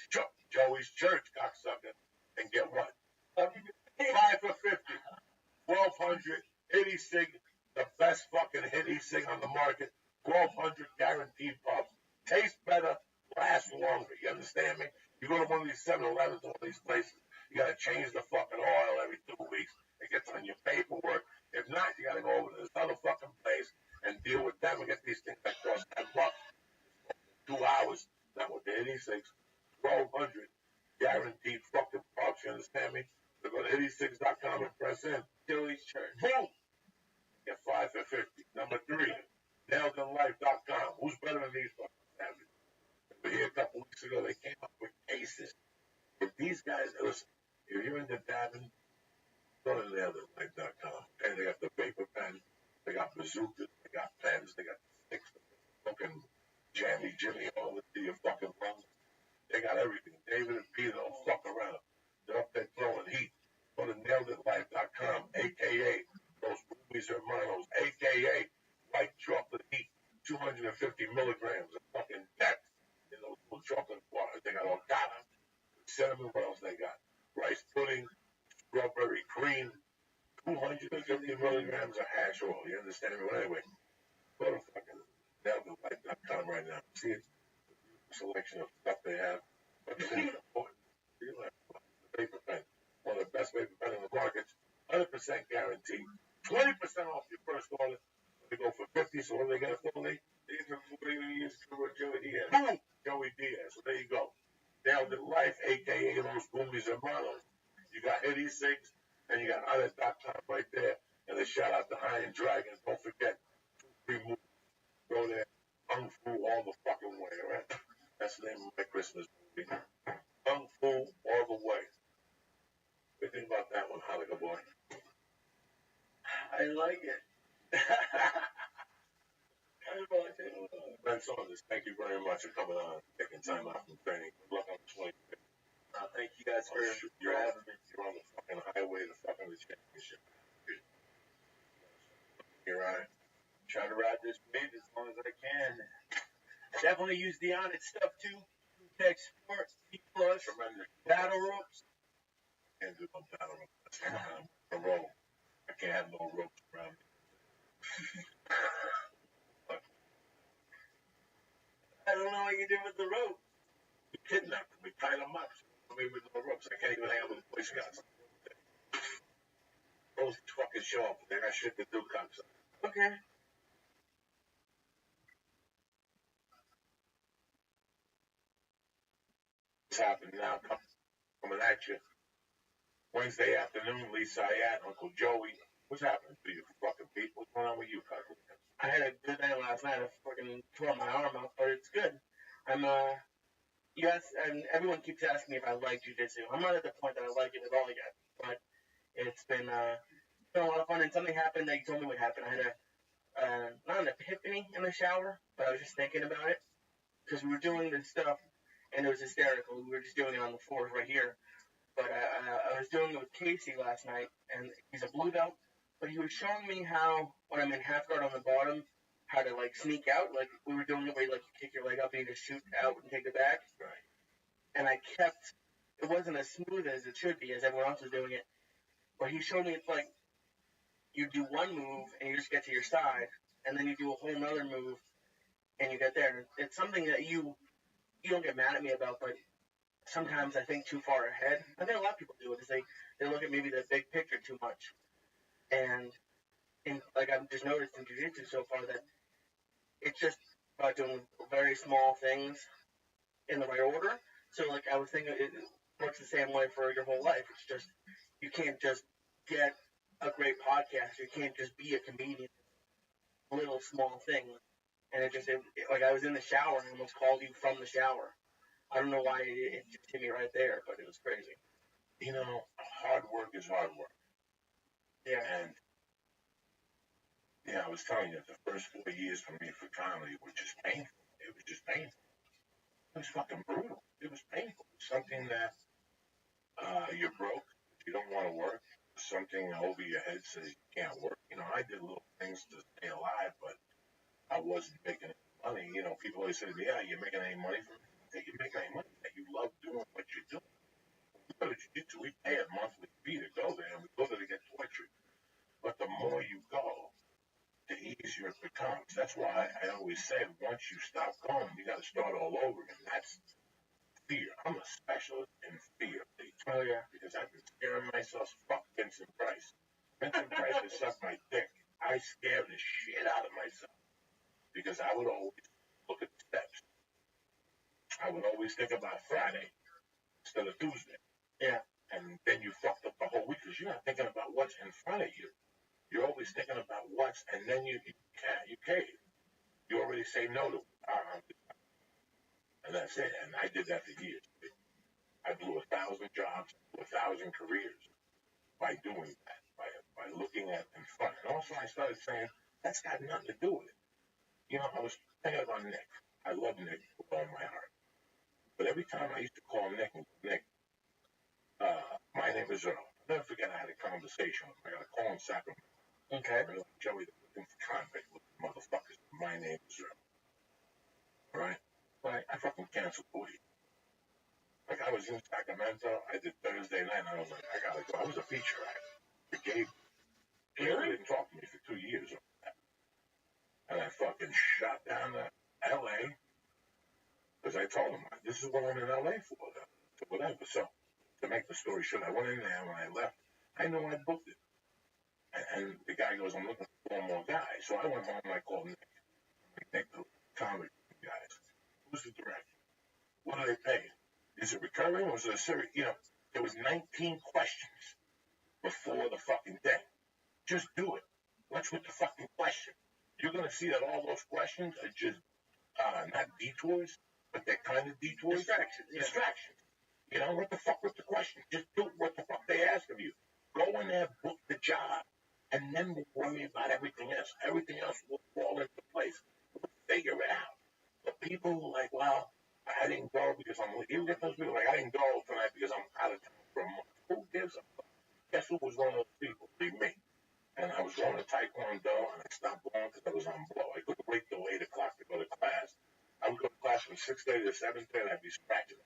Joey's Church, cocksucker. And get what? 5 for 50. 1,200. Hitty Sig, the best fucking Hitty Sig on the market. 1,200 guaranteed puffs. Taste better, last longer. You understand me? You go to one of these 7-Elevens or one of these places, you gotta change the fucking oil every 2 weeks. It gets on your paperwork. If not, you gotta go over to this other fucking place and deal with them and get these things that cost $10. 2 hours. Not with the 86. 1,200 guaranteed fucking puffs. You understand me? So go to hitty6.com and press in. Joey's Church. Boom! Get 5 for 50. Number 3, nailedinlife.com. Who's better than these fucking savages? But here a couple weeks ago, they came up with cases. If these guys, listen, if you're into dabbing, go to nailedinlife.com. And they got the paper pen, they got bazookas, they got pens, they got sticks, fucking jammy Jimmy all into your fucking lungs. They got everything. David and Peter don't fuck around. They're up there throwing heat. Go to nailedinlife.com, a.k.a. those movies hermanos, a.k.a. white chocolate heat, 250 milligrams of fucking depth in those little chocolate waters. They got all cinnamon, what else they got? Rice pudding, strawberry cream, 250 milligrams of hash oil. You understand me? Well, anyway, go to fucking nailthelight.com right now. See it? Selection of stuff they have. But the thing is important. The paper pen. One of the best paper pen in the market. 100% guaranteed. 20% off your first order. They go for 50, so what are they going to call me? These are 40 years for Joey Diaz. Boom! Joey Diaz. So there you go. Down to life, a.k.a. those boomies and models. You got Eddie Six, and you got Honest.com right there. And a shout out to Iron Dragon. Don't forget, 2-3 movies. Go there. Kung Fu all the fucking way, all right? That's the name of my Christmas movie. Kung Fu all the way. What do you think about that one, Hanukkah boy? I like it. Ben Saunders, thank you very much for coming on, taking time out from training. Good luck on the 25th. Thank you guys for having me. You're on the fucking highway to fucking the championship. You're right. Try to ride this wave as long as I can. I definitely use the Onyx stuff too. Tech Sport, C+, Tremendous. battle ropes. Can't do no battle ropes. A rope. I can't have no ropes around me. I don't know what you did with the rope. We kidnapped them. We tied them up. I mean, with no ropes. I can't even hang out with the Boy Scouts. Those fucking show up. They got shit to do, cops. Okay. What's happening now? Coming at you. Wednesday afternoon, Lisa Ayat, Uncle Joey. What's happening to you, fucking Pete? What's going on with you, cousin? I had a good night last night. I fucking tore my arm out, but it's good. I'm, yes, and everyone keeps asking me if I like jiu-jitsu. I'm not at the point that I like it at all yet, but it's been a lot of fun, and something happened that you told me would happen. I had not an epiphany in the shower, but I was just thinking about it, because we were doing this stuff, and it was hysterical. We were just doing it on the floor right here, but I was doing it with Casey last night, and he's a blue belt, but he was showing me how, when I'm in half guard on the bottom, how to, like, sneak out. Like, we were doing it where you, like, you kick your leg up and you just shoot out and take it back. Right. And I kept, it wasn't as smooth as it should be, as everyone else was doing it. But he showed me it's like, you do one move and you just get to your side, and then you do a whole nother move and you get there. It's something that you don't get mad at me about, but sometimes I think too far ahead. I think a lot of people do it, is they look at maybe the big picture too much. And like I've just noticed in jiu-jitsu so far that it's just about doing very small things in the right order. So like I was thinking it works the same way for your whole life. It's just, you can't just get a great podcast. You can't just be a comedian. Little small things. And it like I was in the shower and almost called you from the shower. I don't know why it just hit me right there, but it was crazy. You know, hard work is hard work. Yeah. And yeah, I was telling you, the first 4 years for me for comedy were just painful. It was just painful. It was fucking brutal. It was painful. Something that you're broke, you don't want to work. Something over your head says you can't work. You know, I did little things to stay alive, but I wasn't making any money. You know, people always say to me, yeah, you're making any money from it? You're making any money. You love doing what you're doing. We go to jiu-jitsu, we pay a monthly fee to go there, and we go there to get tortured. But the more you go, the easier it becomes. That's why I always said, once you stop going, you got to start all over again. That's fear. I'm a specialist in fear. Oh, yeah. Because I've been scaring myself. Fuck Vincent Price. Vincent Price has sucked my dick. I scared the shit out of myself. Because I would always look at the steps. I would always think about Friday instead of Tuesday. Yeah. And then you fucked up the whole week because you're not thinking about what's in front of you. You're always thinking about what's, and then you cave. You already say no to and that's it. And I did that for years. I blew 1,000 jobs, 1,000 careers by doing that, by looking at in front. And also I started saying, that's got nothing to do with it. You know, I was thinking about Nick. I love Nick with all my heart. But every time I used to call Nick, my name is Earl. I'll never forget I had a conversation with him. I got a call in Sacramento. Okay. Like, Joey, they're looking for convict with motherfuckers. My name is Earl. All right? Right. I fucking canceled the week. Like, I was in Sacramento. I did Thursday night, and I was like, I gotta go. I was a feature actor. Brigade. He didn't talk to me for 2 years. And I fucking shot down to L.A. because I told him, this is what I'm in L.A. for. Whatever. So, to make the story short, I went in there. When I left, I knew I booked it. And the guy goes, I'm looking for one more guy. So I went home and I called Nick. Nick, the comedy guys. Who's the director? What do they pay? Is it recurring or is it a series? There was 19 questions before the fucking thing. Just do it. What's with the fucking question? You're going to see that all those questions are just not detours, but they're kind of detours. Distractions. Yeah. Distractions. What the fuck with the question? Just do what the fuck they ask of you. Go in there, book the job, and then we'll worry about everything else. Everything else will fall into place. We'll figure it out. But people who are like, well, I didn't go because I'm like, you get those people like, I didn't go tonight because I'm out of town for a month. Who gives a fuck? Guess who was one of those people? Me. And I was going to Taekwondo, and I stopped going because I was on blow. I couldn't wait till 8 o'clock to go to class. I would go to class from 6:30 to 7:30, and I'd be scratching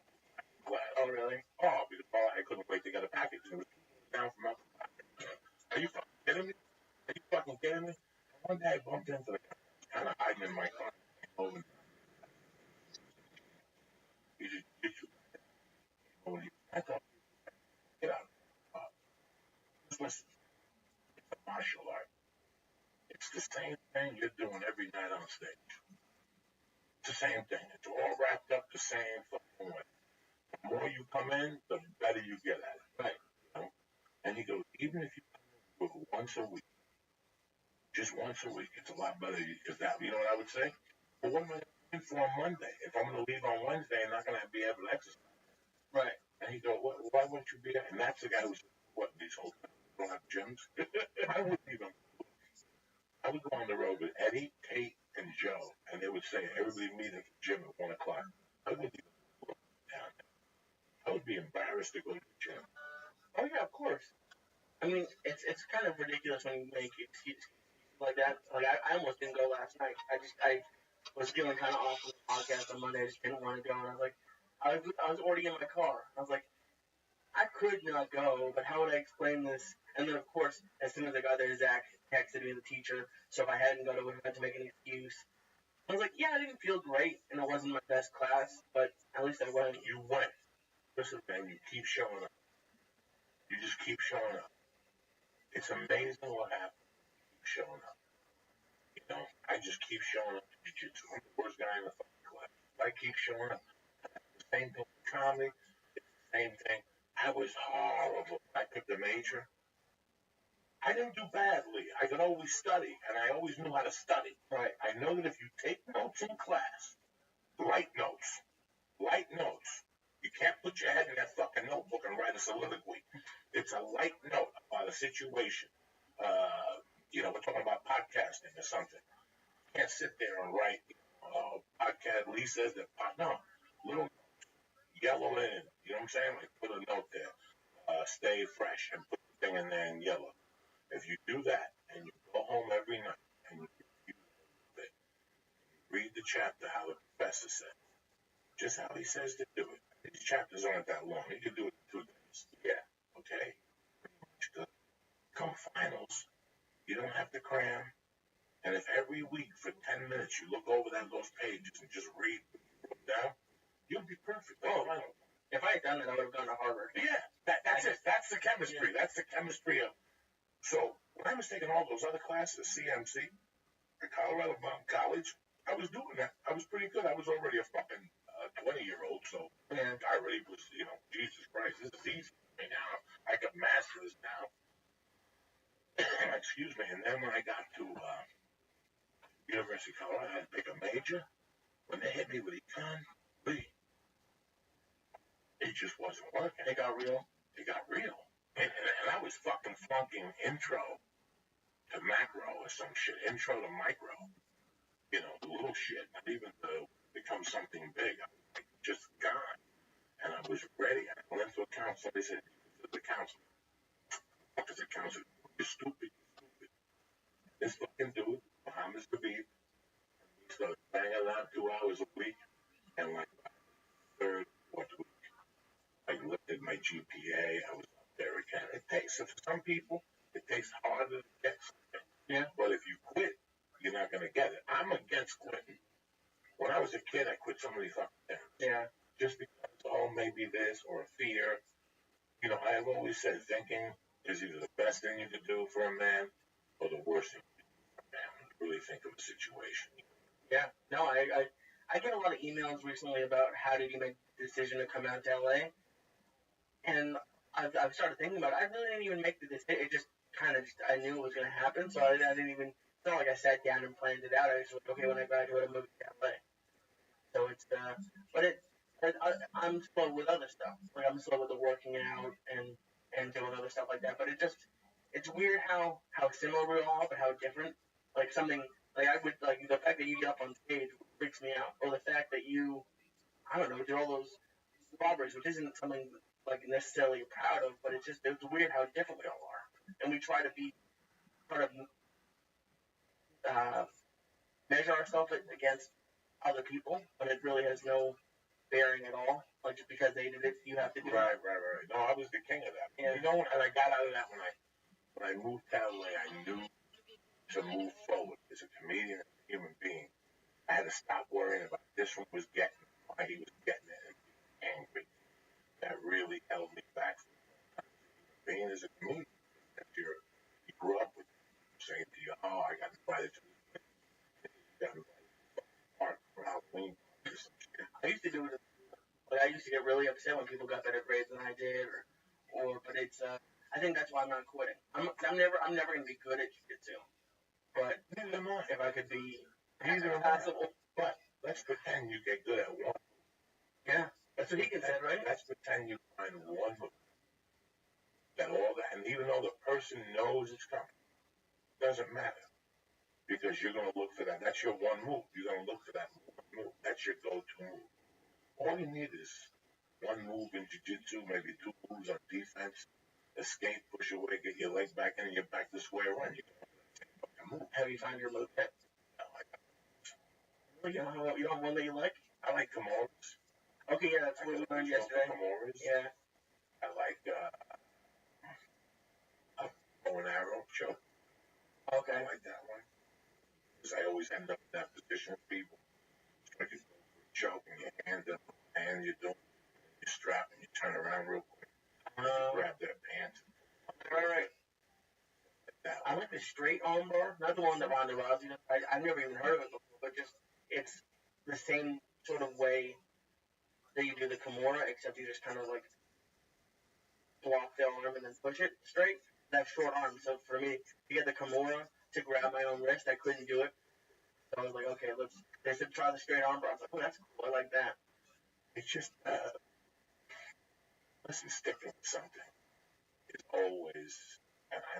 class. Oh, really? Oh, because I couldn't wait to get a package. It was down from up. Are you fucking kidding me? Are you fucking kidding me? One day I bumped into the guy, kind of hiding in my car. Over. He just get you. I thought, get out. Just listen. It's a martial art. It's the same thing you're doing every night on stage. It's the same thing. It's all wrapped up the same fucking way. The more you come in, the better you get at it. Right. And he goes, even if you come in once a week, just once a week, it's a lot better. Is that, you know what I would say? But what am I doing for on Monday? If I'm going to leave on Wednesday, I'm not going to be able to exercise. Right. And he goes, why wouldn't you be there? And that's the guy who's, these whole don't have gyms? I wouldn't even. I would go on the road with Eddie, Kate, and Joe, and they would say, everybody meet at the gym at 1 o'clock. I wouldn't even look down there. I would be embarrassed to go to the gym. Oh, yeah, of course. I mean, it's kind of ridiculous when you make excuses like that. Like, I almost didn't go last night. I was feeling kind of off on the podcast on Monday. I just didn't want to go. And I was like, I was already in my car. I was like, I could not go, but how would I explain this? And then, of course, as soon as I got there, Zach texted me, the teacher. So if I hadn't gone, I would have had to make an excuse. I was like, yeah, I didn't feel great, and it wasn't my best class, but at least I went. You went. Listen, man, you keep showing up. You just keep showing up. It's amazing what happens. Keep showing up. I just keep showing up to jiu-jitsu. I'm the worst guy in the fucking class. I keep showing up. The same thing with comedy. It's the same thing. I was horrible. I picked a major. I didn't do badly. I could always study, and I always knew how to study. Right. I know that if you take notes in class, write notes. You can't put your head in that fucking notebook and write a soliloquy. It's a light note about a situation. We're talking about podcasting or something. You can't sit there and write, podcast, Lee says that, no, little yellow in, you know what I'm saying? Like, put a note there. Stay fresh and put the thing in there in yellow. If you do that and you go home every night and you read the chapter how the professor said, just how he says to do it. These chapters aren't that long. You can do it in 2 days. Yeah. Okay? Come finals, you don't have to cram. And if every week for 10 minutes you look over those pages and just read down, you'll be perfect. Oh, if I had done that, I would have gone to Harvard. Yeah, that's it. That's the chemistry. Yeah. That's the chemistry of. So when I was taking all those other classes, CMC, at Colorado Mountain College, I was doing that. I was pretty good. I was already a fucking 20-year-old, so I already was, Jesus Christ, this is easy for me now. I could master this now. Excuse me. And then when I got to University of Colorado, I had to pick a major. When they hit me with econ, it just wasn't working. It got real. And I was fucking flunking intro to macro or some shit. Intro to micro. The little shit. Not even to become something big. I was like, just gone. And I was ready. I went to a counselor. They said, the counselor. What is a counselor? You're stupid. This fucking dude, Muhammad Habib, he started banging out 2 hours a week. And like third, fourth week, I lifted my GPA. I was up there again. It takes, for some people, it takes harder to get You know, I have always said thinking is either the best thing you could do for a man or the worst thing you could do for a man when you really think of a situation. Yeah. No, I get a lot of emails recently about how did you make the decision to come out to LA, and I've started thinking about it. I really didn't even make the decision. It just kind of I knew it was going to happen, so I didn't even. It's not like I sat down and planned it out. I just went, okay, when I graduate, I'm moving to LA. So it's but I'm slow with other stuff. Like I'm slow with the working out and doing other stuff like that. But it's weird how similar we all are, but how different. Like something like I would like the fact that you get up on stage freaks me out, or the fact that you I don't know did all those robberies, which isn't something like necessarily proud of, but it's weird how different we all are, and we try to be sort of uh, measure ourselves against other people, but it really has no bearing at all. Like just because they did it, you have to do it. Right. No, I was the king of that. Yeah. You know, and I got out of that when I moved to LA. I knew to move forward as a comedian, as a human being. I had to stop worrying about this one was getting it, why he was getting it, and being angry. That really held me back from being as a comedian. That you grew up with saying to you, oh, I got invited to this, got invited to park for Halloween or some shit. I used to do it. Like I used to get really upset when people got better grades than I did, but it's I think that's why I'm not quitting. I'm never gonna be good at jiu-jitsu, but Neither am I. if I could be Neither am I. possible, But let's pretend you get good at one. yeah, that's what he said, right? Let's pretend you find one move that all that, and even though the person knows it's coming, it doesn't matter because you're gonna look for that. That's your one move. You're gonna look for that one move. That's your go-to move. All you need is one move in jiu-jitsu, maybe two moves on defense, escape, push away, get your leg back in, and you're back to square one. You don't have that same fucking move. Have you found your move yet? You don't have one that you like? I like Kimoras. Okay, yeah, that's what we learned yesterday. Kimoras. Yeah. I like bow and arrow choke. Okay. I like that one because I always end up in that position with people. So I can go for a choke and your hand up, and you don't, you strap and you turn around real quick. Grab their pants. Right. That I like the straight arm bar, not the one that Ronda Rousey does. I've never even heard of it before, but just it's the same sort of way that you do the Kimura, except you just kind of like block the arm and then push it straight. That short arm. So for me, to get the Kimura to grab my own wrist, I couldn't do it. So I was like, okay, they said try the straight arm bar. I was like, oh, that's cool. I like that. it's just listen, sticking with something is always, and I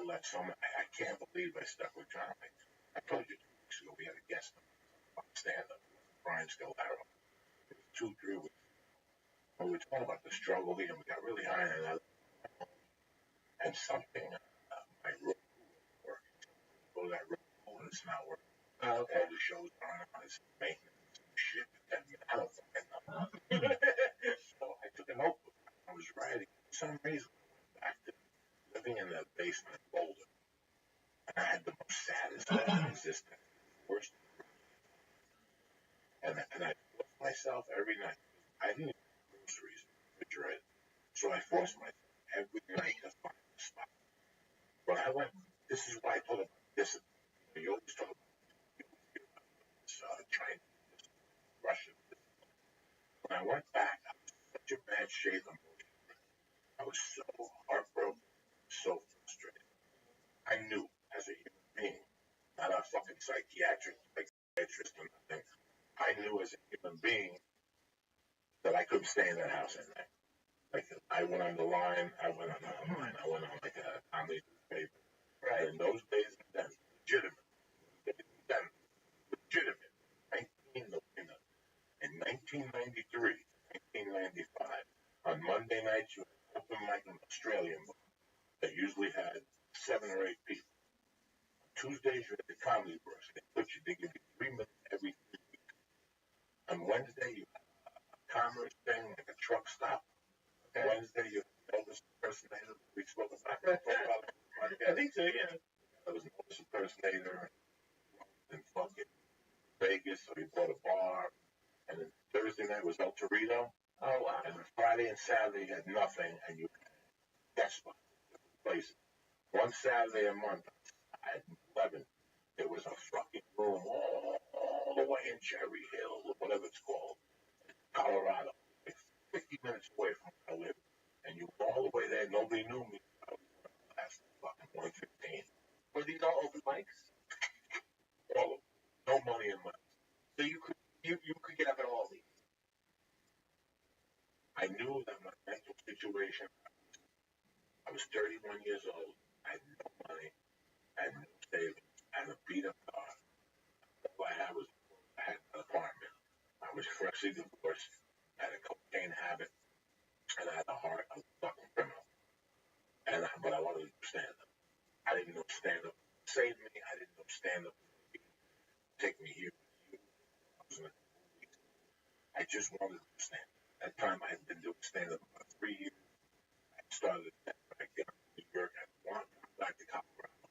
let I can't believe I stuck with John. I told you 2 weeks ago we had a guest on stand-up, Brian Scalaro. It was 2-3 weeks. And we were talking about the struggle here, and we got really high on that. And something, my road working. Go to that road and it's not working. Okay. All the shows are on its maintenance and shit. I don't fucking know. So I took a notebook. I was writing. For some reason, I went back to living in that basement in Boulder. And I had the most saddest life in existence. Worst. And I forced myself every night. I didn't even have groceries, refrigerator. So I forced myself every night to find a spot. When I went, this is why I talk about discipline. You always talk about this, China, this, Russia. This. When I went back, I was in such a bad shape emotionally. I was so heartbroken, so frustrated. I knew as a human being, not a fucking psychiatrist or nothing. I knew as a human being that I couldn't stay in that house at night. Like I went on the line, I went on like a comedy newspaper. Right. In those days, then legitimate. Then legitimate. In 1993, 1995, on Monday nights you had open mic in Australian bar that usually had 7 or 8 people. Tuesdays you had the comedy bars. They give you 3 minutes every 3 weeks. On Wednesday you had a commerce thing like a truck stop. Okay. Wednesday you had Elvis impersonator. We spoke about it. I think so, yeah. There was an Elvis impersonator in fucking Vegas, so he bought a bar. And then Thursday night was El Torito. Oh, wow. And Friday and Saturday had nothing, and you had guest spots in places. One Saturday a month, at 11, there was a fucking room all the way in Cherry Hill, or whatever it's called, Colorado, like 50 minutes away from where I live. And you go all the way there, nobody knew me. I was last fucking 115. Were these all open mics? All of them. No money in money. So you could get up at all of these. I knew that my mental situation, I was 31 years old. I had no money. I had no savings. I had a beat up car. All I had was I had an apartment. I was freshly divorced. I had a cocaine habit. And I had the heart of a fucking criminal. But I wanted to do stand up. I didn't know stand up saved me. I didn't know stand up take me here. I just wanted to stand up. At that time, I had been doing stand up about 3 years. I started when I got to New York. I wanted to come back to Colorado.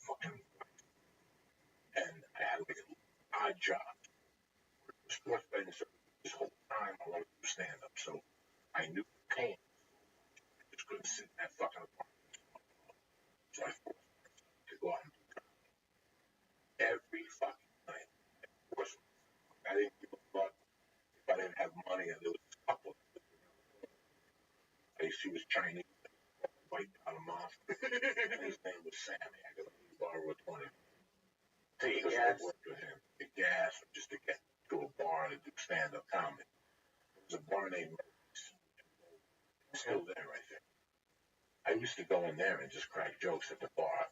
Fucking. And I had like an odd job. Sports betting service. This whole time, I wanted to do stand up. So I knew the pain. I just couldn't sit in that fucking apartment. So I forced myself to go out and do comedy every fucking night. I forced myself. I didn't give a fuck if I didn't have money. And there was this couple. He was Chinese, white out of mosque. And his name was Sammy. I could only borrow a 20. Take gas. I worked with him. The gas, just to get to a bar to do stand-up comedy. There was a bar named Murphy's. It's still there right there. I used to go in there and just crack jokes at the bar.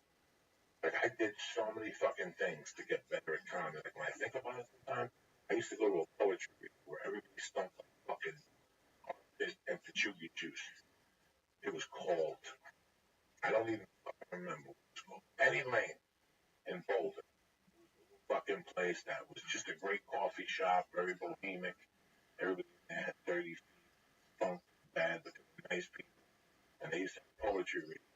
Like, I did so many fucking things to get better at comedy. Like, when I think about it sometimes, I used to go to a poetry reading where everybody stunk like fucking armpit and patchouli juice. It was called, I don't even fucking remember what it was called. Penny Lane in Boulder. Fucking place that was just a great coffee shop, very bohemic. Everybody had 30 feet, funk bad, but they were nice people. And they used to have poetry reading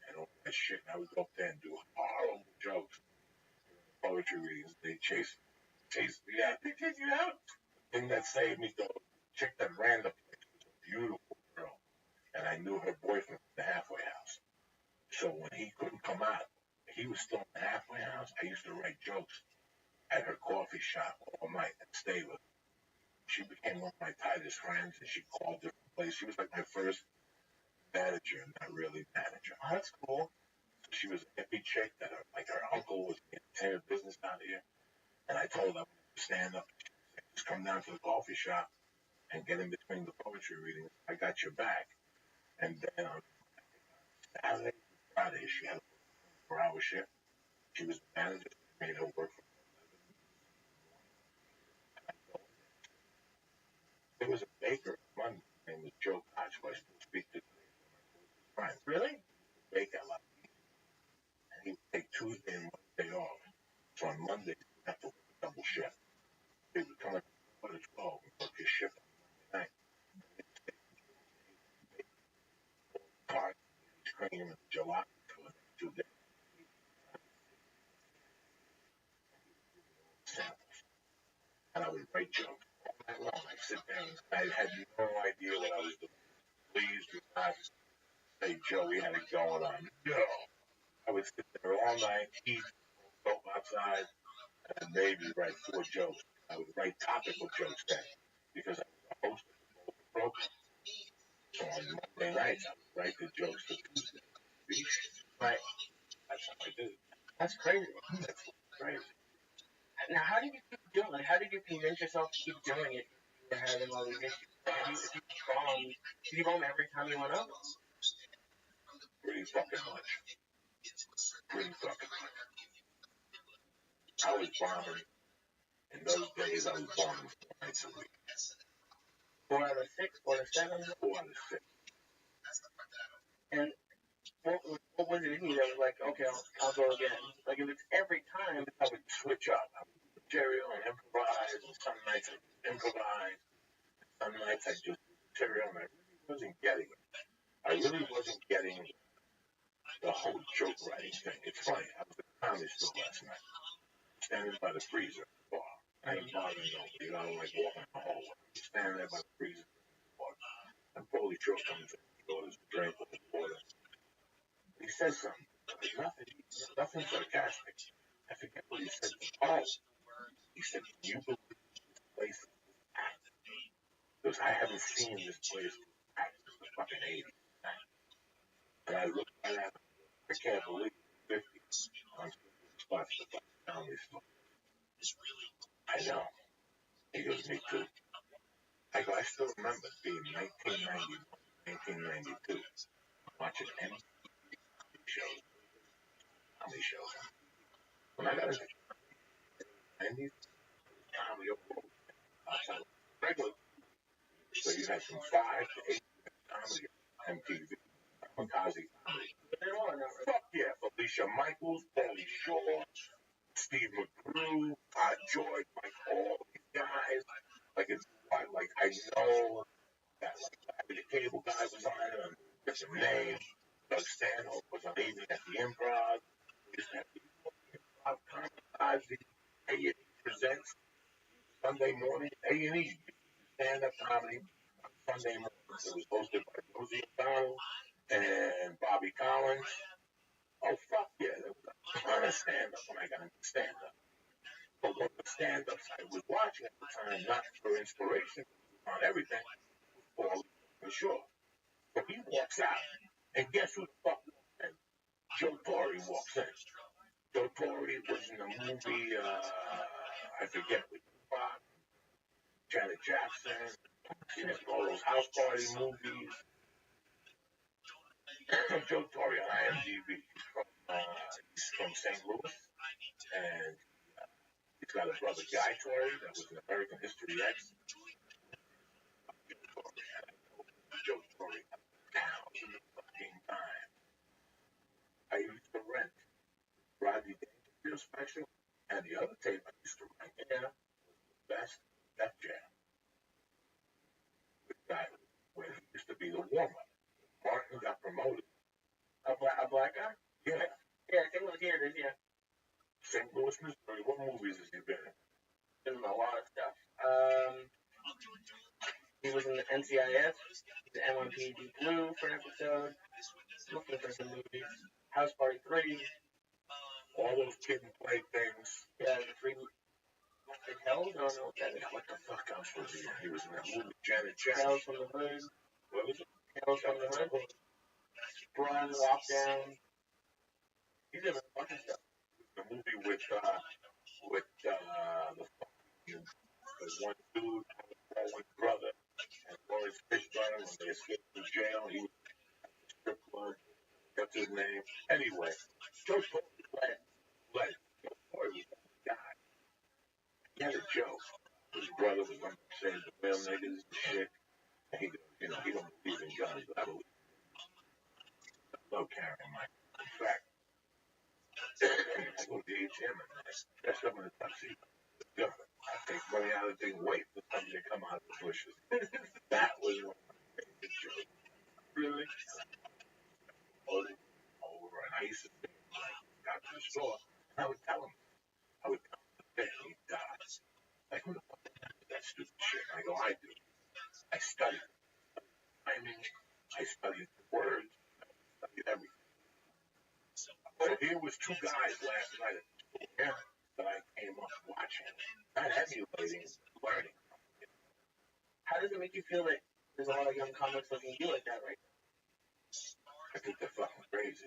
and all that shit. And I would go up there and do horrible jokes. Poetry readings, they chased me out. They chased you out. The thing that saved me though, the chick that ran the place was a beautiful girl. And I knew her boyfriend from the halfway house. So when he couldn't come out, he was still in the halfway house. I used to write jokes at her coffee shop all night and stay with her. She became one of my tightest friends, and she called different places. She was like my first manager, not really manager. Oh, that's cool. So she was a hippie chick that her uncle was in the entertainment business out here. And I told her to stand up. She said, just come down to the coffee shop and get in between the poetry readings. I got your back. And then on Saturday, Friday, she had a 4-hour shift. She was the manager. She made her work for 11. There was a baker on Monday. His name was Joe Koch, who I still speak to today. One of my closest friends. Really? Bake a lot. And he would take Tuesday and Wednesday off. So on Monday, he would have to work a double shift. He would come at 12 and work his shift on Monday night. Card, ice cream, and gelato for the next 2 days. Samples. And I would write jokes all night long. I'd sit there and I had no idea what I was doing. Please do not say Joey had it going on. No. I would sit there all night, eat, go outside, and maybe write 4 jokes. I would write topical jokes then because I was the host of the program. So on Monday nights, I would write the jokes for Tuesday. Right. That's how I did it. That's crazy. That's crazy. Now, how did you keep doing it? Like, how did you convince yourself to keep doing it? You were having all these issues. If you bomb every time you went up? Pretty fucking much. Pretty fucking much. I was bombing. In those days, I was bombing 4 nights a week. 4 out of 6, 4 out of 7? 4 out of 6. And what was it in you that was like, okay, I'll go again? Like, if it's every time, I would switch up. I would do material and improvise, and some nights I would improvise, some nights I just do material, and I really wasn't getting it. I really wasn't getting the whole joke writing thing. It's funny. I was at the comedy store last night, standing by the freezer bar. I ain't bothering nobody. I don't like walking in the hallway. I'm standing there by the freezer. I'm probably sure coming to the orders to drink with the water. He says something. Nothing sarcastic. I forget what he said. Oh, he said, "Can you believe this place is packed?" Because I haven't seen this place packed since the fucking 80s. And I looked at it. I can't believe it. 50 on spots the fucking family store. I know. He goes, me too. I go, I still remember being 1992, watching MTV shows, comedy shows. When I got into the 90s, comedy overall, regular. So you had from 5 to 8 comedy on MTV. Kamikaze comedy. Fuck yeah, Felicia Michaels, Pauly Shore, Steve McGrew, George, like all these guys. Like it's like I know that like the cable guy was on it, and what's his name? Doug Stanhope was on Evening at the Improv. We used to have the Improv Kamikaze. A&E presents Sunday morning. A&E stand-up comedy on Sunday mornings. It was hosted by Rosie O'Donnell and Bobby Collins. Oh fuck yeah, there was a ton of stand-up when I got into stand-up. But one of the stand-ups I was watching at the time, not for inspiration, on everything, was Pauly Shore. So he walks out, and guess who the fuck walks in? Joe Torre walks in. Joe Torre was in the movie, I forget what, Janet Jackson, all those house party movies. Joe Torre on IMDb. He's from St. Louis, and he's got a brother, Guy Torre, that was in American History X. Joe Torre, $1,000 fucking time. I used to rent Rodney Dangerfield special, and the other tape I used to rent, Best Def Jam. The guy where he used to be the warm-up. Martin got promoted. A black guy? Yeah. Yeah, St. Louis, here it is, yeah. St. Louis, Missouri. What movies has he been in? Been in a lot of stuff. He was in the NCIS, the NYPD Blue for an episode. Looking for some movies. House Party 3. All those kid and play things. Yeah, the free Hell? I don't know what that is. What the fuck else was he in? He was in that movie, Janet Jackson. Tales from the Hood. What was it? Tales from the Hood. Sprung, Lockdown. He's in a bunch of stuff. The movie with the one dude, one brother, and Lawrence Fishburne when they escaped from jail. He was at the strip club. That's his name. Anyway, Joe Torre led. Joe Torre was that guy. He had a joke. His brother was going to say the real niggas and shit. And he goes, he don't believe in guns, but I believe in guns. I love carrying my. In fact, I go to the ATM and I dress up in a tuxedo. I take money out of the thing, wait for somebody to come out of the bushes. That was one of my favorite jokes. Really? Over, and I used to think, got to the store, and I would tell him, he dies. Like, who the fuck did that stupid shit? I go, I do. I studied. I mean, I studied the words, I studied everything. So here was two guys last night at the store that I came up watching, not emulating, learning. How does it make you feel that there's a lot of young comics looking at you like that right now? I think they're fucking crazy.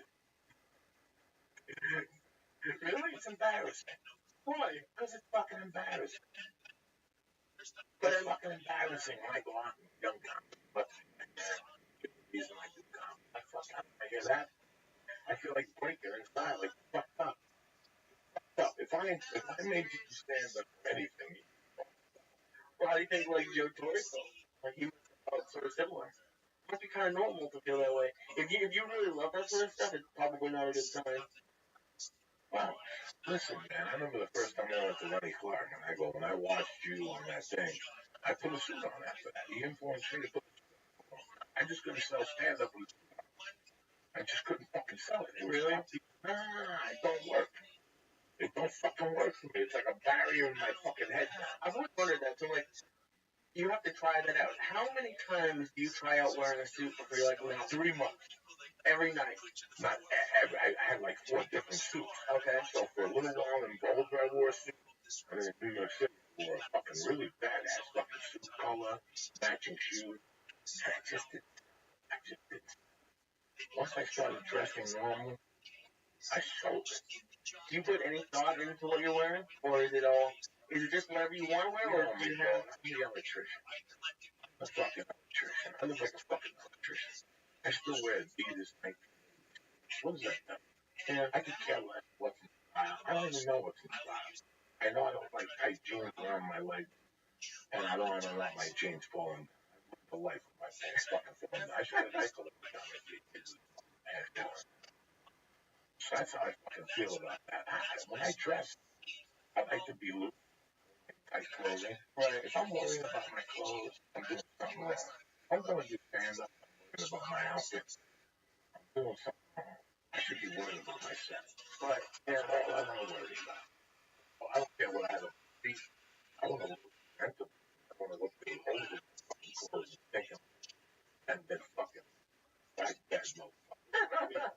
Really? It's embarrassing. Why? Because it's fucking embarrassing. But it's fucking embarrassing when I go out and young comics, but the reason I do comics, I fucking, I hear that, I feel like breaking inside, like fucked up. If I made you stand up for anything, well, how do you think like Joe Torre felt? Like he was sort of similar. It must be kind of normal to feel that way. If you really love that sort of stuff, it's probably not a good sign. Well, listen, man. I remember the first time I went to Lenny Clark, and I go, when I watched you on that thing, I put a suit on after that. He influenced me to put a suit on. I just couldn't sell stand-up with a suit on. I just couldn't fucking sell it. It was really? Nah, it don't work. It don't fucking work for me. It's like a barrier in my fucking head now. I've always wondered that. So, like, you have to try that out. How many times do you try out wearing a suit before you're like, well, 3 months. every night? Not every. I had like 4 different suits. Okay. So for a little while in Boulder, I wore a suit. And then in New York City, I wore a fucking really badass fucking suit color, matching shoes. And I just didn't. Once I started dressing normal, I sold it. Do you put any thought into what you're wearing, or is it just whatever you want to wear, or do you have? I'm the electrician. I'm a fucking electrician. I look like a fucking electrician. I still wear Adidas 1980s. What does that mean? Yeah. I could care less what's in style. I don't even know what's in style. I know I don't like tight jeans around my legs, and I don't want to let my jeans fall in. I live the life of my pants fucking falling down. I should have a nice little down at the kids. So that's how I fucking feel about that. When I dress, I like to be loose in tight clothing. Right. If I'm worrying about my clothes, I'm doing something wrong. If I'm going to do stand-up, I'm worrying about my outfit. I'm doing something wrong. I should be worrying about myself. Right. That's all I want to worry about. I don't care what I have to be. I want to look presentable. I want to look good older than fucking clothes and thinking and then fucking like that motherfucker.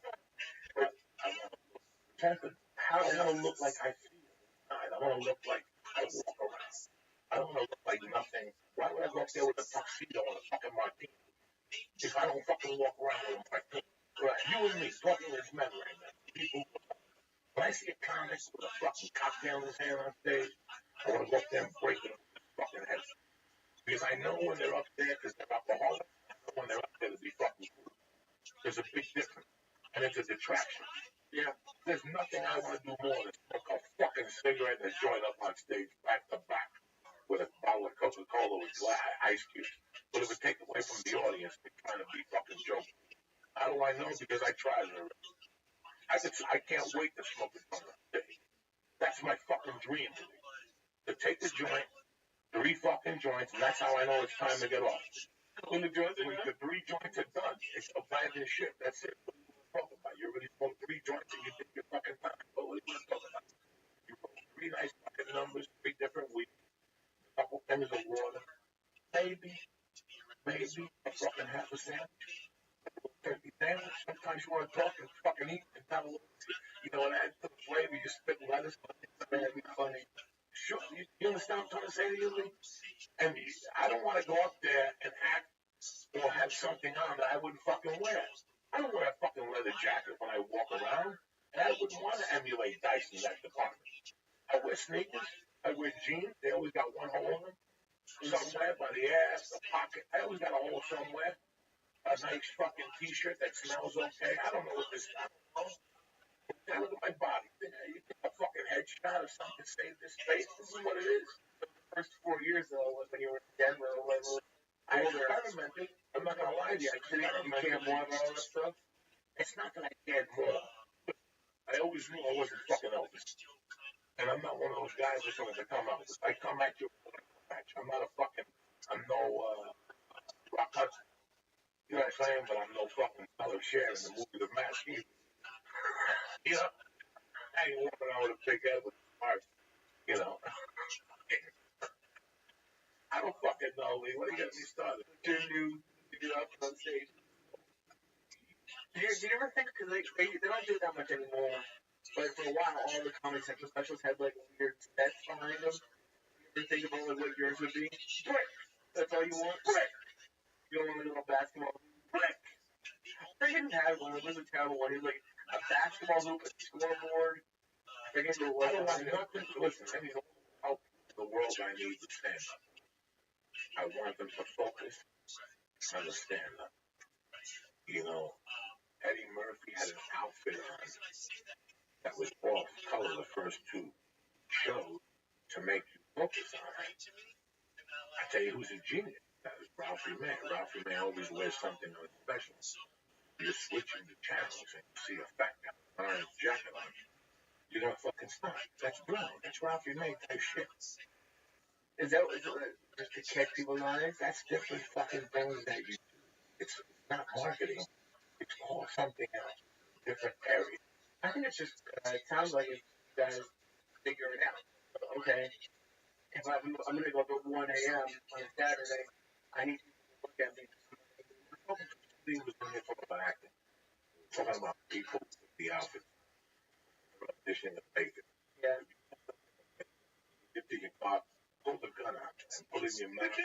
But I want to look presentable. I want to look like I feel inside. I want to look like I walk around. I don't want to look like nothing. Why would I go up there with a tuxedo and a fucking martini if I don't fucking walk around with a martini? Right. You and me talking as men right now. People. When I see a comic with a fucking cocktail in his hand on stage, I want to go up there and break it on his fucking head. Because I know when they're up there because they're alcoholics, I know when they're up there to be fucking cool. There's a big difference. And it's a detraction. Yeah. There's nothing I want to do more than smoke a fucking cigarette and join up on stage back to back with a bottle of Coca-Cola with ice cubes. But it would take away from the audience trying to be fucking joking. How do I know? Because I tried it already. I can't wait to smoke it on stage. That's my fucking dream to take the joint, 3 fucking joints, and that's how I know it's time to get off. When the 3 joints are done, it's abandoned shit. That's it. What are you going to talk about? You already smoked 3 joints and you did your fucking time. But what are you going to talk about? You wrote 3 nice fucking numbers, 3 different weeks, a couple things of water, maybe a fucking half a sandwich. Turkey sandwich. Sometimes you want to talk and fucking eat and have a little, add to the flavor. You spit lettuce on it. That'd be funny. Sure. You understand what I'm trying to say to you, Lee? And I don't want to go up there and act or have something on that I wouldn't fucking wear. I don't wear a fucking leather jacket when I walk around, and I wouldn't want to emulate Dice in that department. I wear sneakers. I wear jeans. They always got one hole in them. Somewhere by the ass, the pocket. I always got a hole somewhere. A nice fucking t-shirt that smells okay. I don't know what this is. I don't know. Now look at my body. You get a fucking headshot or something, save this face. This is what it is. The first 4 years, though, was when you were in Denver or whatever. I experimented. I'm not going to lie to you. You cared more about all that stuff? It's not that I cared more. I always knew I wasn't fucking Elvis. And I'm not one of those guys that's going to come Elvis. I come at you. I'm not a fucking, I'm no Rock Hudson. You know what I'm saying? But I'm no fucking fellow share in the movie The Mask. You know? I ain't walking out with a big head with a smart, I don't fucking know, Lee. What are you getting me started? Did you get up on stage? Do you ever think, because they don't do it that much anymore, but for a while, all the Comedy Central specials had like weird sets behind them. You ever think about like what yours would be? Brick! That's all you want? Brick! You don't want a little basketball hoop? Brick! They didn't have one. It was a terrible one. It was like a basketball hoop, a scoreboard. I forget what it was. I don't want nothing. Listen, I need help the world I need to stand up. I want them to focus on the stand up. Eddie Murphy had an outfit on that was off color the first 2 shows to make you focus on it. I tell you who's a genius. That was Ralphie May. Ralphie May always wears something on special. You're switching the channels and you see a fat guy with an orange jacket on you. You're gonna fucking stop. That's brilliant. That's Ralphie May type shit. Is that just to catch people's eyes? That's different fucking things that you do. It's not marketing. It's called something else. Different area. I think it's just, it sounds like it's you guys figure it out. Okay, if I'm going to go to 1 a.m. on a Saturday, I need people to look at me. He was talking about acting. Talking about people with the outfit. Auditioning the bacon. Yeah. Get to your car, pull the gun out, and put it in your mouth.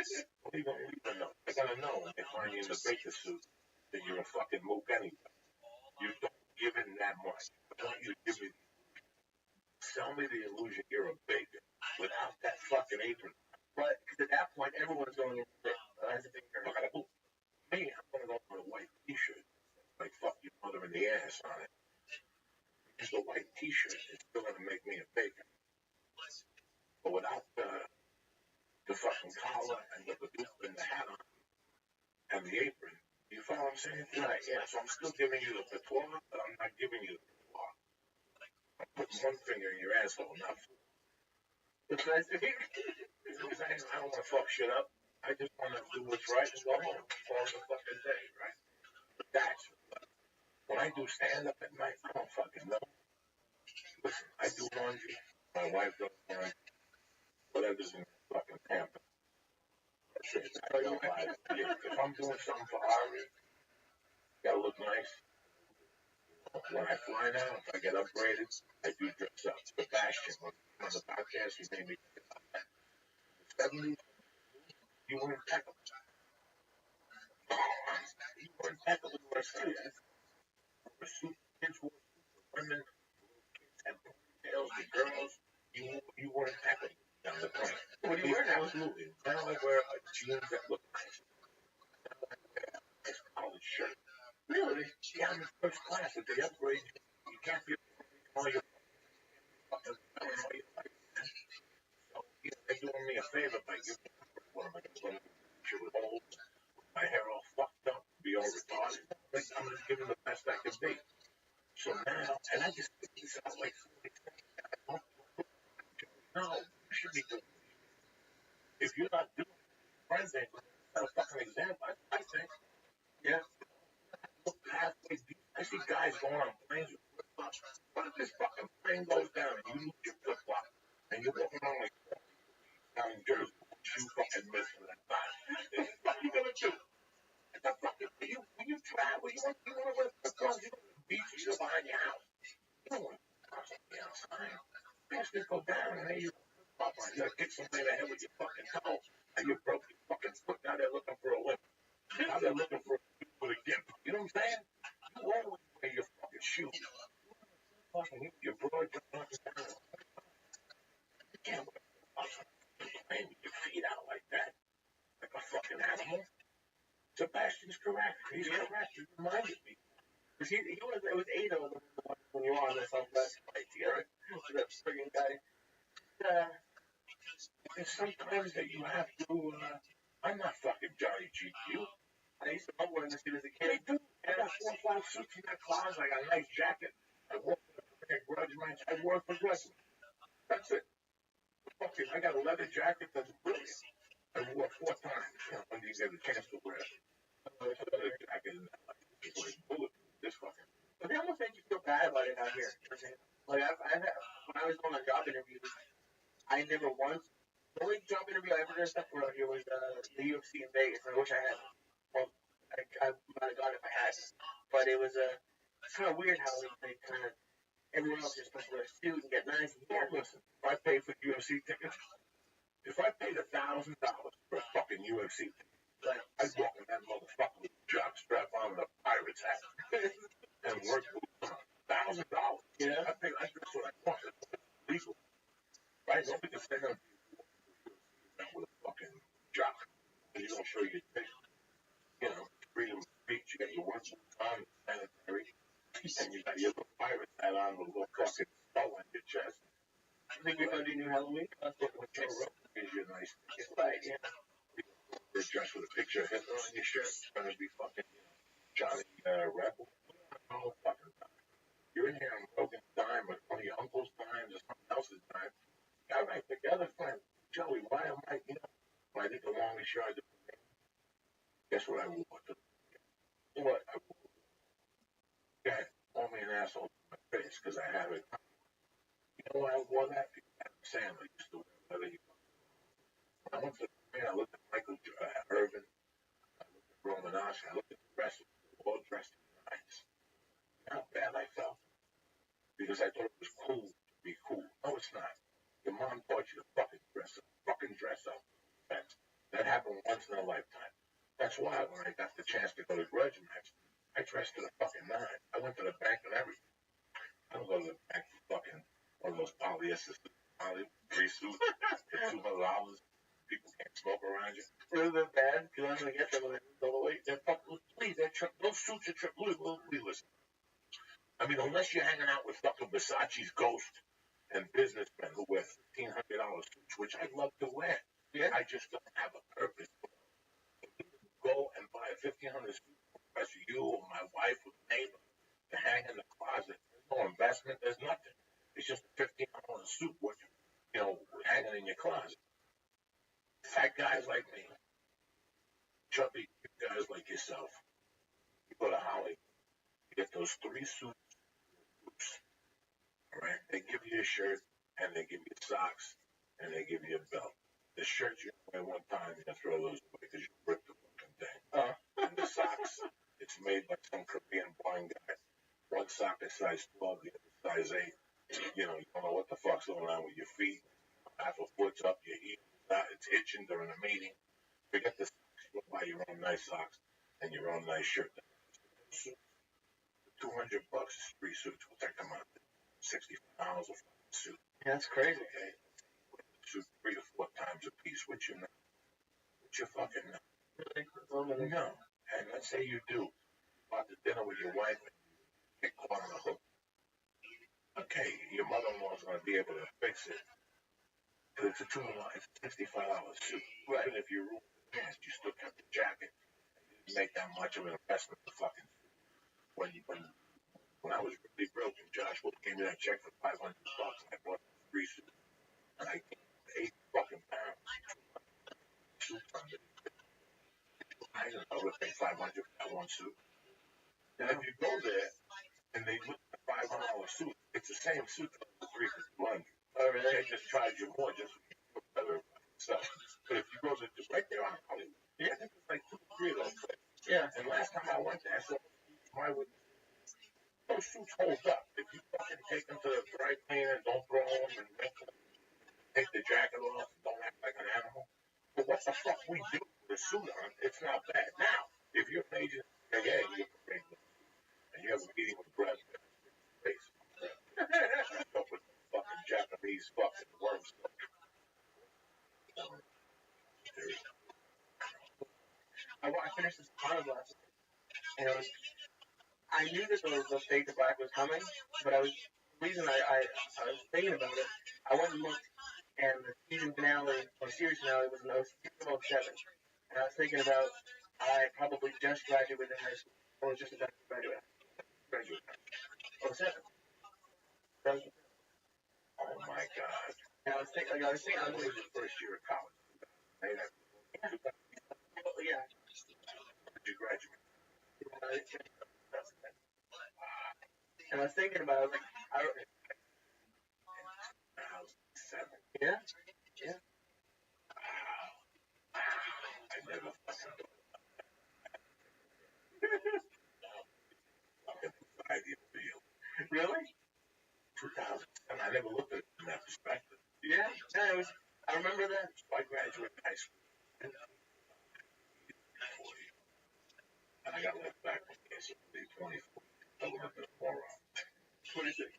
What are you going to know? They're going to know when they find you in the baker suit that you're a fucking mook anyway. You don't give in that much. I want you to give me, sell me the illusion you're a baker without that fucking apron. But at that point, everyone's going in as a baker. Me, I'm going to go with a white t-shirt. Like, fuck your mother in the ass on it. Just a white t-shirt is still going to make me a baker. But without the fucking collar and the badoof and the hat on and the apron, you follow what I'm saying? Right, yeah. So I'm still giving you the patois, but I'm not giving you the patois. I'm putting one finger in your asshole, not four. It's nice to hear. Because I don't want to fuck shit up. I just want to do what's right and go home. Call the fucking day, right? But that's when I do stand up at night, I don't fucking know. Listen, I do laundry. My wife does laundry. Whatever's in the fucking pamper. That's it. I realize if I'm doing something for Ari, gotta look nice. When I fly now, if I get upgraded, I do dress up. Sebastian, when on the podcast, he made me. In the 70s, you were impeccable. You were impeccable. You were a suit. Kids wore suits. Women, kids had ponytails. The girls, you were impeccable down the point. What do you wear now? Absolutely. Now I wear a jeans that look nice. Now I wear a nice collared shirt. Really? Yeah, I'm in first class. If they upgrade you, you can't be all your fucking all your life, man. So they're doing me a favor by giving me what am I going to do? She was old, my hair all fucked up, be all retarded. I'm just giving the best I can be. So now, and I just think this out like no, you should be doing it. If you're not doing it, friends ain't going to set a fucking example. I think. Yeah. Look halfway deep. I see guys going on planes with flip-flops. What if this fucking plane goes down and you lose your flip-flop and you're walking around like down in Jersey, you fucking miss for that time? What the fuck you gonna do? The fucking when you travel, you want to wear flip-flops, you go to the beach, you go behind your house. You don't want to cross the outside. Things just go down and then you flip-flop on. You gotta kick somebody in the head with your fucking toe and you broke your fucking foot. Now they're looking for a limp. Now they're looking for a gimp. You know what I'm saying? You always wear your fucking shoes. Your broad down. You can't wear flip-flops with your feet out like that. Like a fucking animal. Sebastian's correct. He's correct. He reminded me. It was Ada when you were on this last fight together. That friggin' guy. There's sometimes that you have to, I'm not fucking Johnny GQ. I used to love wearing this suit as a kid. They do. I got 4 or 5 suits in that closet. I got a nice jacket. I wore for a grudge match. I wore it for wrestling. That's it. Fucking, I got a leather jacket that's brilliant. I wore it 4 times. You know, when you get a chance to wear it. A leather jacket and it's like bulletproof. This fucking. But they almost make you feel bad about it out here. Like I've had, when I was going on job interviews, I never once. The only job interview I ever dressed up for out here was the UFC in Vegas. I wish I had. Well, I might have got it if I had. But it was it's kind of weird how they kind of everyone else is supposed to wear a suit and get nice. And listen, if I pay for UFC tickets, if I paid $1,000 for a fucking UFC ticket, I'd walk in that motherfucker with a jock strap on and a pirate's hat and work boots on. $1,000. Yeah, I dress what I want. It's legal, right? Nobody can say that with a fucking jock. You don't show your face. You know, freedom of speech. You got your work boots on, sanitary, and you got your little pirate's hat on with a little fucking skull on your chest. I think we're gonna do New Halloween. That's what gives you a nice ticket. Right, yeah. You're dressed with a picture of Hitler on your shirt. It's gonna be fucking Johnny Rebel. No fucking time. You're in here on Rogan's dime or one of your uncle's dimes or someone else's dime. Got right together, friend. Joey, why am I, when I did the longest yard, guess what I wore? What? I wore. Yeah, call me an asshole to my face because I have it. You know why I wore that? Because I Sandler used to wear whatever he wanted. When I went to the premiere, I looked at Michael Irvin, I looked at Roman Oscar, I looked at the wrestlers, they were all dressed in nice. You know how bad I felt? Because I thought it was cool to be cool. No, it's not. Your mom taught you to fucking dress up. Fucking dress up. That happened once in a lifetime. That's why when I got the chance to go to Grudge Match, I dressed to the fucking nine. I went to the bank and everything. I don't go to the bank for fucking one of those polyester three suits for $200. People can't smoke around you. Really that bad? Because I'm gonna get them when I go away. Please, those suits are listen. I mean, unless you're hanging out with fucking Versace's Ghost and businessmen who wear $1,500 suits, which I love to wear. Yeah. I just don't have a purpose. Go and buy a $1,500 suit for you or my wife or neighbor to hang in the closet. There's no investment. There's nothing. It's just a $1,500 suit, hanging in your closet. Fat guys like me, chubby guys like yourself, you go to Hollywood, you get those 3 suits, all right? They give you a shirt, and they give you socks, and they give you a belt. The shirt you wear one time, you throw those away because you ripped the fucking thing. And the socks, it's made by some Korean blind guy. One sock is size 12, the other size 8. You don't know what the fuck's going on with your feet. Half a foot's up, your heel is not, it's itching during a meeting. Forget the socks. You go buy your own nice socks and your own nice shirt. $200 is 3 suits. We'll take them out. $65 a suit. Yeah, that's crazy. Okay. Suit 3 or 4 times a piece. What you fucking know? No. And let's say you do. Go out to dinner with your wife and get caught on a hook. Okay, your mother-in-law's going to be able to fix it. But it's a $65 suit. Right. Even if you ruin the pants, you still kept the jacket. You didn't make that much of an investment in the fucking suit. When I was really broke and Josh gave me that check for $500 and I bought 3 suits. And I gained 8 fucking pounds. Suits under it. I don't know if they $500 for that one suit. And if you go there and they look at the $500 suit, it's the same suit that was $3 for $200. Oh, really? They just charge you more just to look better stuff. But if you go to just right there on Hollywood, I think it's like 2 or 3 of those places. Yeah. And last time I went there, I saw those suits hold up. If you fucking take them to the dry cleaner, don't throw them and take the jacket off and don't act like an animal. But what the fuck we do with the suit on, it's not bad. Now, if you're an agent, and you have a meeting with Brad Pitt, up with fucking Japanese fucking worms. I finished this Sopranos last night, and I knew that the Fade to Black was coming, but the reason I was thinking about it, I went and looked, and the season finale, or series finale, was in 07, and I was thinking about, I probably just graduated high school, or was just about to graduate. 07. Oh my God. And I was thinking, I was your first year of college. Yeah. Did you graduate? And I was thinking about it, like, 2007. Yeah? Yeah. I never fucking idea for you. Really? 2007. I never looked at it from that perspective. Yeah. I remember that. So I graduated high school. And I got left back with the 24. I would have been a moron. 26.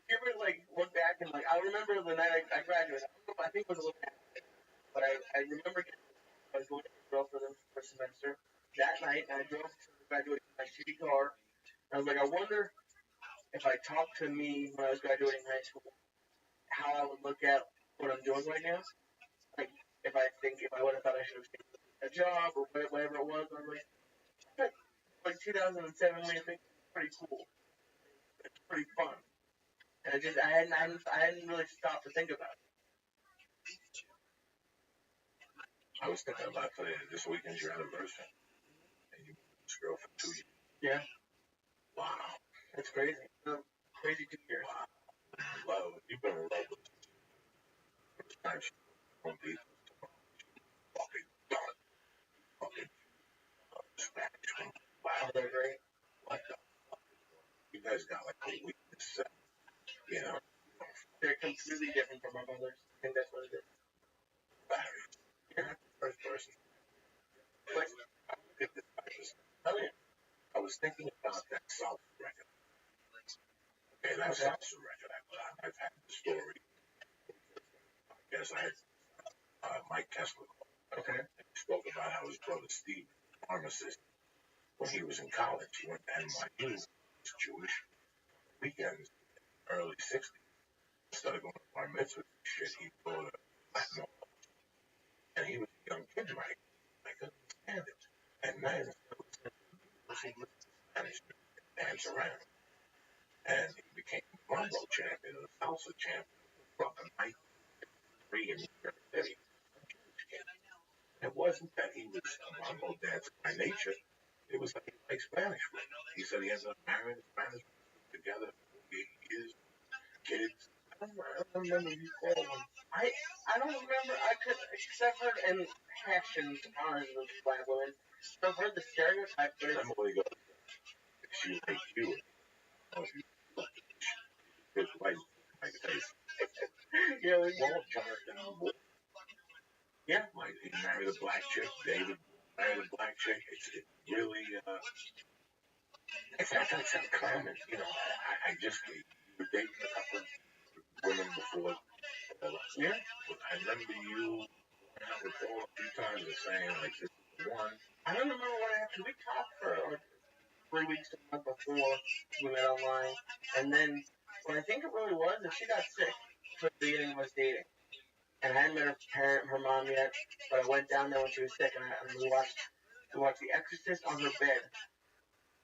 You ever, like, look back and, like, I remember the night I graduated. I think it was a little bit, but I remember I was going to girl for the first semester. That night, I drove to graduate in my shitty car. I was like, I wonder if I talked to me when I was graduating high school, how I would look at what I'm doing right now. Like, if I would have thought I should have taken a job or whatever it was. I was like 2007, I think it's pretty cool. It's pretty fun. And I hadn't really stopped to think about it. I was thinking about today, this weekend's your anniversary. And you met this girl for 2 years. Yeah. Wow. That's crazy. Crazy 2 years. Love, you've been in love with her. First time she on people, fucking done. Fucking Spanish. Wow, they're great. what the fuck? You guys got like a weakness, you know? They're completely different from our mothers. I think that's what it is. Barry, you're not the first person. But I look at this. I was thinking about that salsa record. Okay, that salsa record. I've had the story. I guess I had Mike Kessler. okay. He spoke about how his brother Steve, pharmacist, when he was in college, he went to NYU, was Jewish, weekends, early 60s, started going to bar mitzvahs and shit. He bought a Latin, and he was a young kid, right? I couldn't stand it. And then he was Spanish, dance around. And he became a mambo champion, a salsa champion, fucking 93 in New York City. It wasn't that he was a mambo dancer by nature. It was that he liked Spanish. He said he ended up marrying a Spanish together for 8 years, kids. I don't remember you calling one. I don't remember. I could, because I've heard, and passion honors those black women. So I've heard the stereotype, but it's. Emily goes, she like you. His wife, like face. Yeah, Well, Jonathan, yeah. Like he married a black chick. David married a black chick. It's really, it's not common. You know, I just you were dating a couple of women before. Yeah. I remember you going out with Paul a few times and saying like this is the one. I don't remember what happened. We talked for like 3 weeks to a month before we met online, and then what I think it really was is she got sick for the beginning of us dating. And I hadn't met her mom yet, but I went down there when she was sick, and we watched The Exorcist on her bed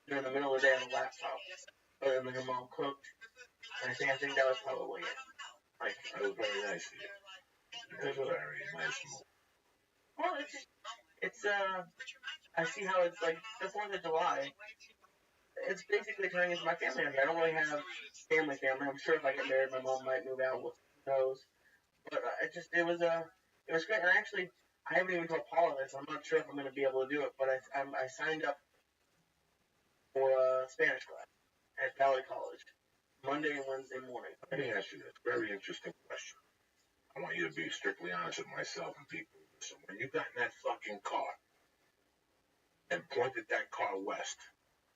during the middle of the day on the laptop. And then her mom cooked, and I think that was probably it. Like, it was very nice of you. It was very nice move. Well, I see how it's like the 4th of July. It's basically turning into my family. I don't really have family. I'm sure if I get married, my mom might move out. Who knows? But it was great. And actually, I haven't even told Paula this. I'm not sure if I'm going to be able to do it, but I signed up for a Spanish class at Valley College, Monday and Wednesday morning. Let me ask you this very interesting question. I want you to be strictly honest with myself and people. So when you got in that fucking car and pointed that car west,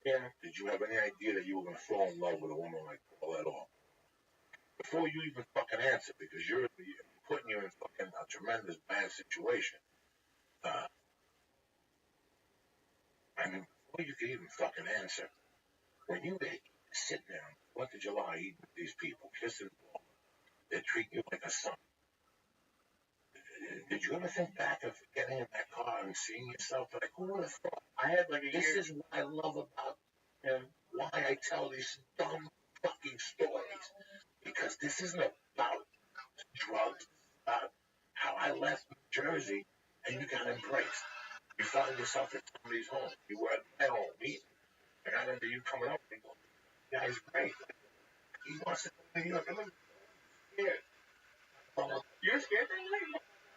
yeah, did you have any idea that you were going to fall in love with a woman like Paul at all? Before you even fucking answer, because you're putting you in fucking a tremendous bad situation. I mean, before you can even fucking answer, when you sit down, 4th of July, eating with these people, kissing them, they treat you like a son. Did you ever think back of getting in that car and seeing yourself like, who would have thought? I had like a This year. is what I love about why I tell these dumb fucking stories. Because this isn't about drugs. It's about how I left New Jersey and you got embraced. You found yourself at somebody's home. You were at my home meeting. And I remember you coming up and going, yeah, he's great. He wants to come to New York. I'm scared. You're scared?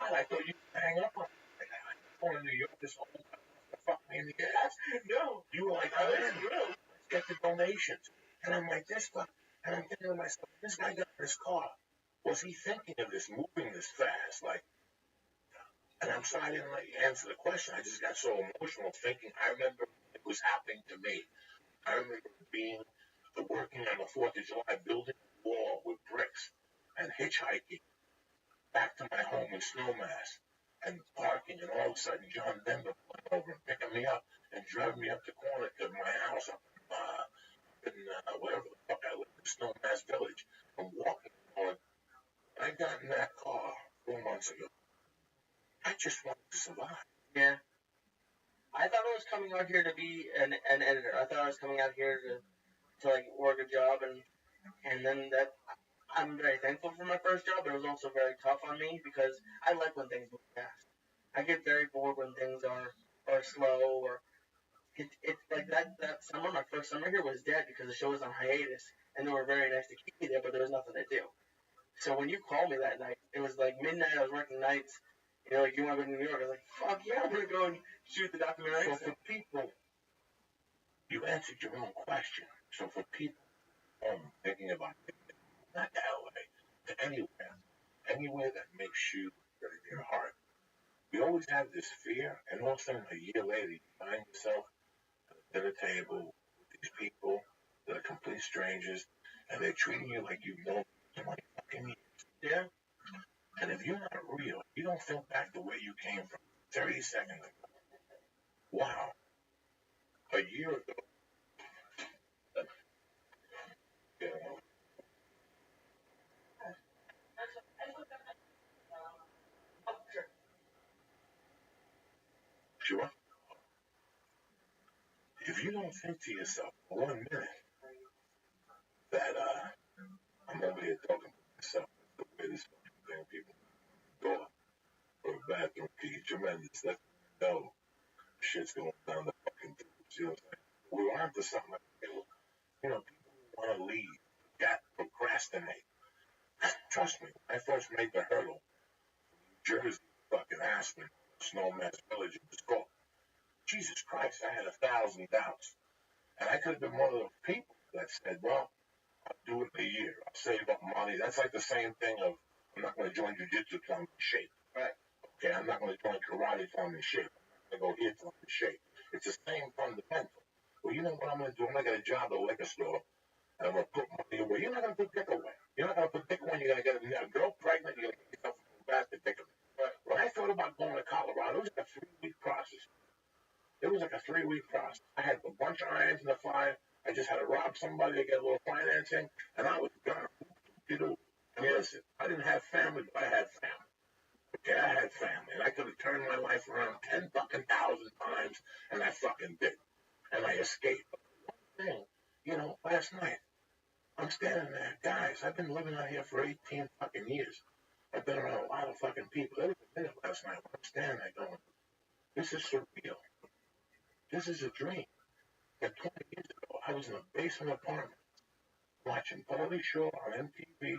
I thought you would hang up on me. I'm going to New York this whole time. Fuck me in the ass. No. You were like, I'm in. Let's get the donations. And I'm like, this guy. And I'm thinking to myself, this guy got in his car. Was he thinking of this, moving this fast? Like, and I'm sorry I didn't let you answer the question. I just got so emotional thinking. I remember it was happening to me. I remember working on the 4th of July, building a wall with bricks and hitchhiking back to my home in Snowmass and parking, and all of a sudden John Denver went over and picking me up and driving me up the corner to my house up in whatever the fuck I lived in Snowmass Village, and walking on. I got in that car 4 months ago. I just wanted to survive. Yeah. I thought I was coming out here to be an editor. I thought I was coming out here to like work a job, and then that. I'm very thankful for my first job, but it was also very tough on me because I like when things move fast. I get very bored when things are slow, or it's like that summer, my first summer here was dead because the show was on hiatus, and they were very nice to keep me there, but there was nothing to do. So when you called me that night, it was like midnight. I was working nights. You know, like, you want to go to New York? I was like, fuck yeah, I'm gonna go and shoot the documentary. So for people, you answered your own question. So for people thinking about it, not to LA, to anywhere that makes you in your heart, you always have this fear, and all of a sudden, a year later, you find yourself at a dinner table with these people that are complete strangers, and they're treating you like you've known them for 20 fucking years. Yeah. And if you're not real, you don't think back the way you came from 30 seconds ago. Wow. A year ago. You know, sure. If you don't think to yourself for 1 minute that I'm over here talking to myself, the way this fucking thing people go or a bathroom key, tremendous. That's no shit's going down the fucking tubes. You know what I'm saying? We're on to something like, you know, people want to leave, that procrastinate. Trust me, when I first made the hurdle from New Jersey, fucking Aspen, Snowmass Village, it was called. Jesus Christ, I had 1,000 doubts. And I could have been one of those people that said, well, I'll do it in a year. I'll save up money. That's like the same thing of, I'm not going to join jiu-jitsu till I'm in shape. Right. Okay, I'm not going to join karate till I'm in shape. I'm going to go here till I'm in shape. It's the same fundamental. Well, you know what I'm going to do? I'm going to get a job at a liquor store, and I'm going to put money away. You're not going to put dick away. You're not going to put dick away. You're going to get a girl pregnant. You're going to get yourself a bastard dick away. Right. When I thought about going to Colorado, it was like a 3-week process. It was like a 3-week process. I had a bunch of irons in the fire. I just had to rob somebody to get a little financing, and I was gone. And listen, I didn't have family, but I had family. Okay, I had family, and I could have turned my life around 10 fucking thousand times, and I fucking did. And I escaped. But one thing, you know, last night, I'm standing there, guys, I've been living out here for 18 fucking years. I've been around a lot of fucking people. There was a minute last night when I'm standing there going, this is surreal. This is a dream. And 20 years ago, I was in a basement apartment watching Pauly Shore on MTV.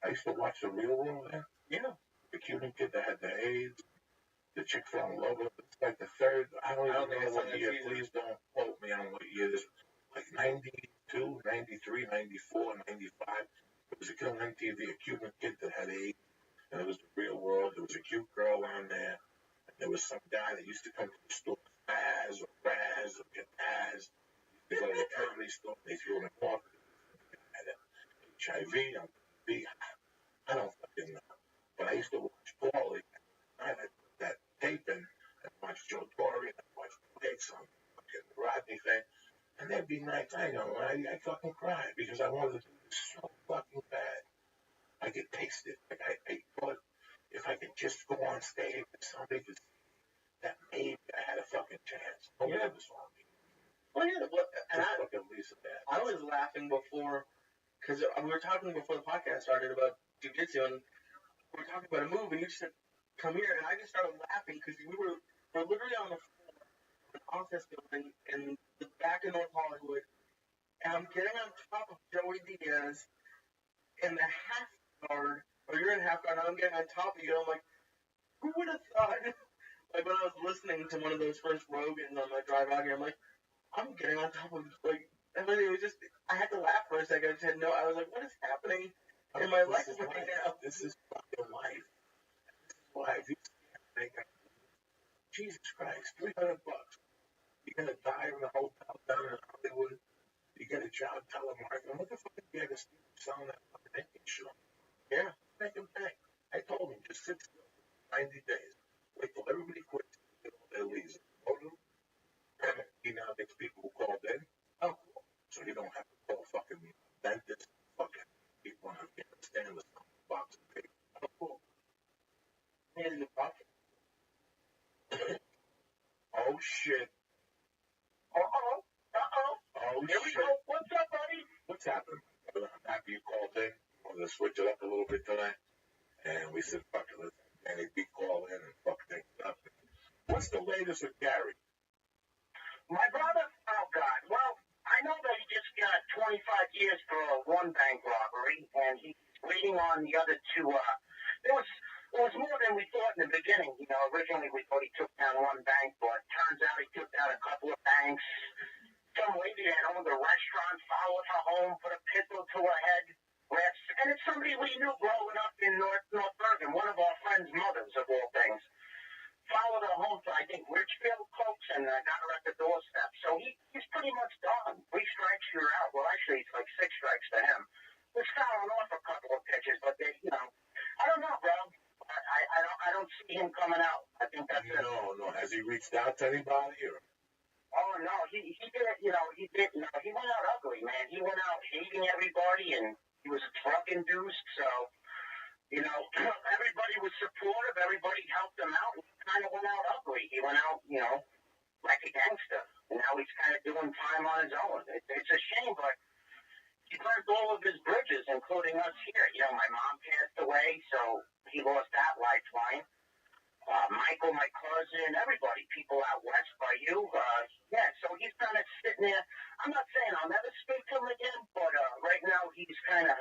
I used to watch The Real World then. Yeah. The Cuban kid that had the AIDS, the chick fell in love with him. It's like the third, I don't even know what year. Please don't quote me on what year this was. Like 92, 93, 94, 95. It was a kid on MTV, a Cuban kid that had AIDS. And it was The Real World. There was a cute girl on there. And there was some guy that used to come to the store, Spaz or Raz or Gaz. They go to the comedy store, they threw him in the office. Had HIV, on TV. I don't fucking know. But I used to watch Pauly. I had that tape in and watch Joe Torre and watch Gates on fucking Rodney thing. And there'd be nights, I know, I fucking cried because I wanted to do this so fucking bad. I could taste it. Like I thought if I could just go on stage and somebody could see that maybe I had a fucking chance. Nobody ever saw me. Well, yeah, and I was bad. laughing before, because we were talking before the podcast started about jiu-jitsu, and we were talking about a move, and you just said, come here, and I just started laughing, because we're literally on the floor of an office building in the back of North Hollywood, and I'm getting on top of Joey Diaz in the half guard, or you're in half guard, and I'm getting on top of you, and I'm like, who would have thought? Like, when I was listening to one of those first Rogans on my drive out here, I'm like, I'm getting on top of, like, I mean, it was just, I had to laugh for a second. I just had I was like, what is happening in my life right now? This is fucking life. This is life. You can't make it. Jesus Christ, $300. You're gonna die in a hotel down in Hollywood. You get a job telemarketing. What the fuck did you ever see selling that fucking Indian show? Yeah, make him bank. I told him, just sit still for 90 days. Wait till everybody quits. Get all their leads. He now gets people who called in. Oh, cool. So you don't have to call fucking dentists, fucking people who can't stand the box of paper. Oh, cool. He has a new pocket. Oh, shit. Uh-oh. Oh, Here we shit. go. What's up, buddy? What's happening? I'm happy you called in. I wanted to switch it up a little bit tonight. And we said, fuck it, let's have Danny B call in and fuck things up. What's the latest with Gary? My brother, oh God, well, I know that he just got 25 years for a one bank robbery, and he's waiting on the other two. It was more than we thought in the beginning. You know, originally we thought he took down one bank, but turns out he took down a couple of banks. Some lady that owned a restaurant followed her home, put a pistol to her head. And it's somebody we knew growing up in North Bergen, one of our friends' mothers, of all things. Followed her home to, I think, Richfield Cokes, and got her at the doorstep. So he's pretty much done. 3 strikes, you're out. Well, actually, it's like 6 strikes to him. We're fouling off a couple of pitches, but they, you know, I don't know, bro. I don't see him coming out. I think that's it. No. Has he reached out to anybody? Or? Oh, no. He did, you know, he went out ugly, man. He went out hating everybody, and he was drug-induced, so... You know, everybody was supportive. Everybody helped him out. He kind of went out ugly. He went out, you know, like a gangster. And now he's kind of doing time on his own. It's a shame, but he burnt all of his bridges, including us here. You know, my mom passed away, so he lost that lifeline. Michael, my cousin, everybody, people out west by you. Yeah, so he's kind of sitting there. I'm not saying I'll never speak to him again, but right now he's kind of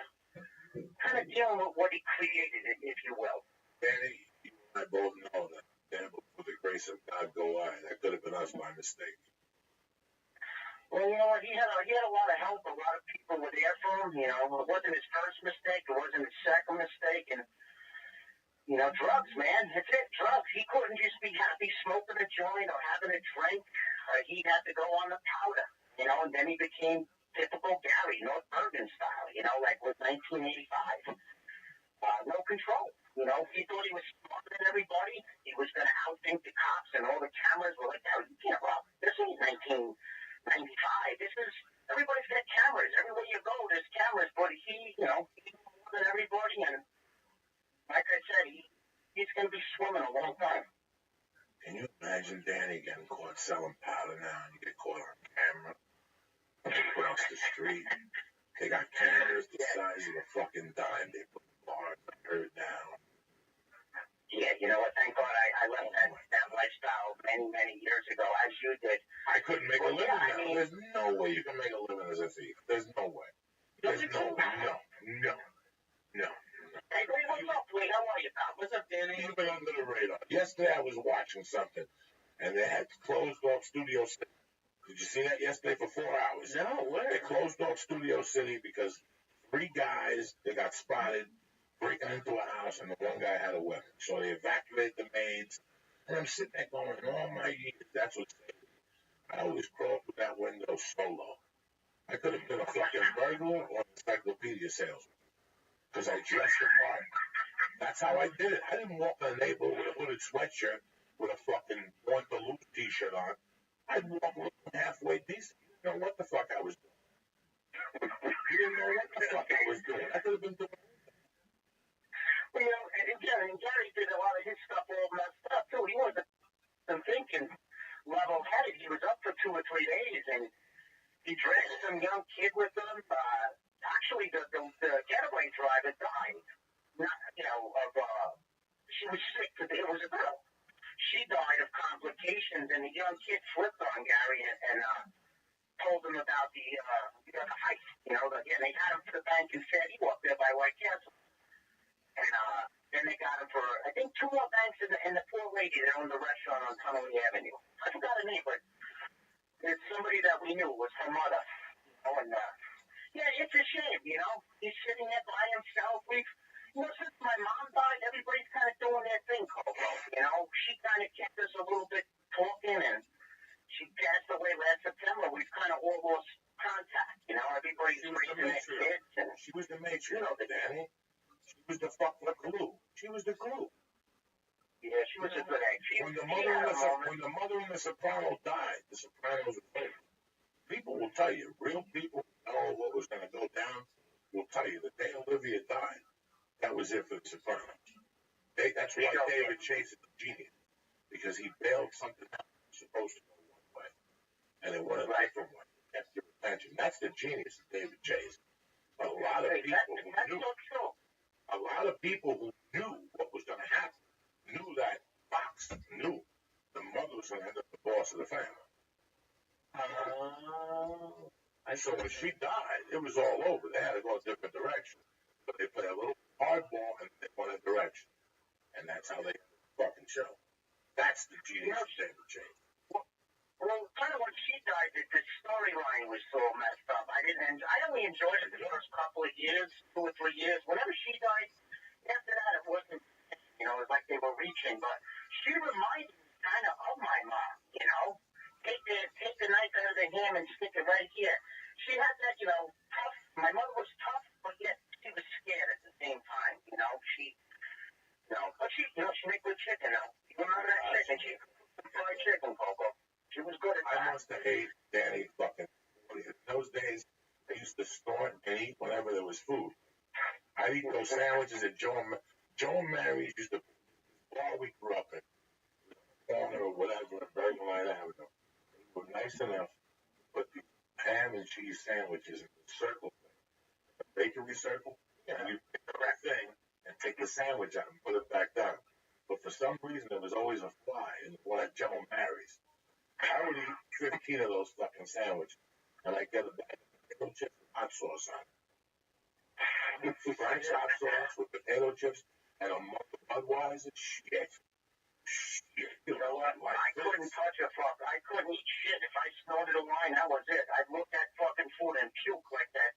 dealing with what he created, if you will. Danny, you and I both know that, with the grace of God, go I. That could have been us by mistake. Well, you know what? He had a lot of help. A lot of people were there for him. You know, it wasn't his first mistake. It wasn't his second mistake. And, you know, drugs, man. It's it, drugs. He couldn't just be happy smoking a joint or having a drink. He had to go on the powder, you know, and then he became typical Gary, North Bergen style, you know, like with 1985. No control, you know. He thought he was smarter than everybody. He was going to outthink the cops, and all the cameras were like, "Gary, you can't rob. This ain't 1995. This is, everybody's got cameras. Everywhere you go, there's cameras." But he, you know, he knew more than everybody, and like I said, he's going to be swimming a long time. Can you imagine Danny getting caught selling powder now, and you get caught on camera? Across the street. They got cameras the size of a fucking dime. They put the bars her down. Yeah, you know what? Thank God I left that lifestyle many years ago, as you did. I couldn't make a living now. I mean, there's no way you can make a living as a thief. There's no way. There's no. Hey, what's up, Lee? How are you, pal? What's up, Danny? You've been under the radar. Yesterday I was watching something, and they had closed off Studio City. Did you see that yesterday for 4 hours? No, where? They closed off Studio City because 3 guys, they got spotted breaking into a house, and the one guy had a weapon. So they evacuated the maids. And I'm sitting there going, in all my years, that's what's I always crawled through that window solo. I could have been a fucking burglar or an encyclopedia salesman. Because I dressed the part. That's how I did it. I didn't walk in the neighborhood with a hooded sweatshirt with a fucking Want to Lose t-shirt on. I'd walk looking halfway decent. You didn't know what the fuck I was doing. You didn't know what the fuck I was doing. I could have been doing. Well, you know, and Gary did a lot of his stuff all messed up, too. He wasn't thinking level-headed. He was up for 2 or 3 days, and he dragged some young kid with him. Actually, the getaway driver died. Not, you know, she was sick. It was a girl. She died of complications, and the young kid flipped on Gary and told him about the heist. You know, they had him to the bank and said he walked there by White Castle. And then they got him for, I think, 2 more banks and the poor lady that owned the restaurant on Connolly Avenue. I forgot her name, but it's somebody that we knew was her mother. You know, and yeah, it's a shame, you know. He's sitting there by himself. You know, since my mom died, everybody's kind of doing their thing, Coco. You know, she kind of kept us a little bit talking, and she passed away last September. We've kind of all lost contact, you know. Everybody's raising their kids. And, she was the matriarch, you know, Danny. She was the fucking glue. She was the glue. Yeah, she was a good egg. When the mother and the soprano died, the Sopranos were famous. People will tell you, real people know what was going to go down, will tell you the day Olivia died, that was it for the Sopranos. That's why David Chase is a genius, because he bailed something out that was supposed to go one way, and it went a different way. Kept your attention. That's the genius of David Chase. But a lot of people who knew what was going to happen, knew that Fox knew the mother was going to end up the boss of the family. So when she died, it was all over. They had to go a different direction. But they play a little hardball and they went a direction. And that's how they fucking show. That's the genius of David James. Well, kind of when she died, the storyline was so messed up. I only enjoyed it the first couple of years, 2 or 3 years. Whenever she died, after that, it wasn't, it was like they were reaching. But she reminded me kind of my mom, Take the knife out of the ham and stick it right here. She had that, tough. My mother was tough, but yet she was scared at the same time, But she made good chicken, You remember that chicken? She cooked fried chicken, Coco. She was good at that. I must have hated Danny fucking. In those days, I used to snort and eat whenever there was food. I'd eat those sandwiches at Joe and Mary's used to bar we grew up in, corner or whatever, in Bergenline Avenue. They were nice enough to put the ham and cheese sandwiches in the circle thing, the bakery circle, and you pick the right thing and take the sandwich out and put it back down. But for some reason, there was always a fly in the one at Joe and Mary's. I would eat 15 of those fucking sandwiches, and I get a bag of potato chips and hot sauce on it. French hot sauce with potato chips and a mug of Budweiser. Shit. You know what? I couldn't touch a fuck. I couldn't eat shit. If I snorted a line, that was it. I'd look at fucking food and puke like that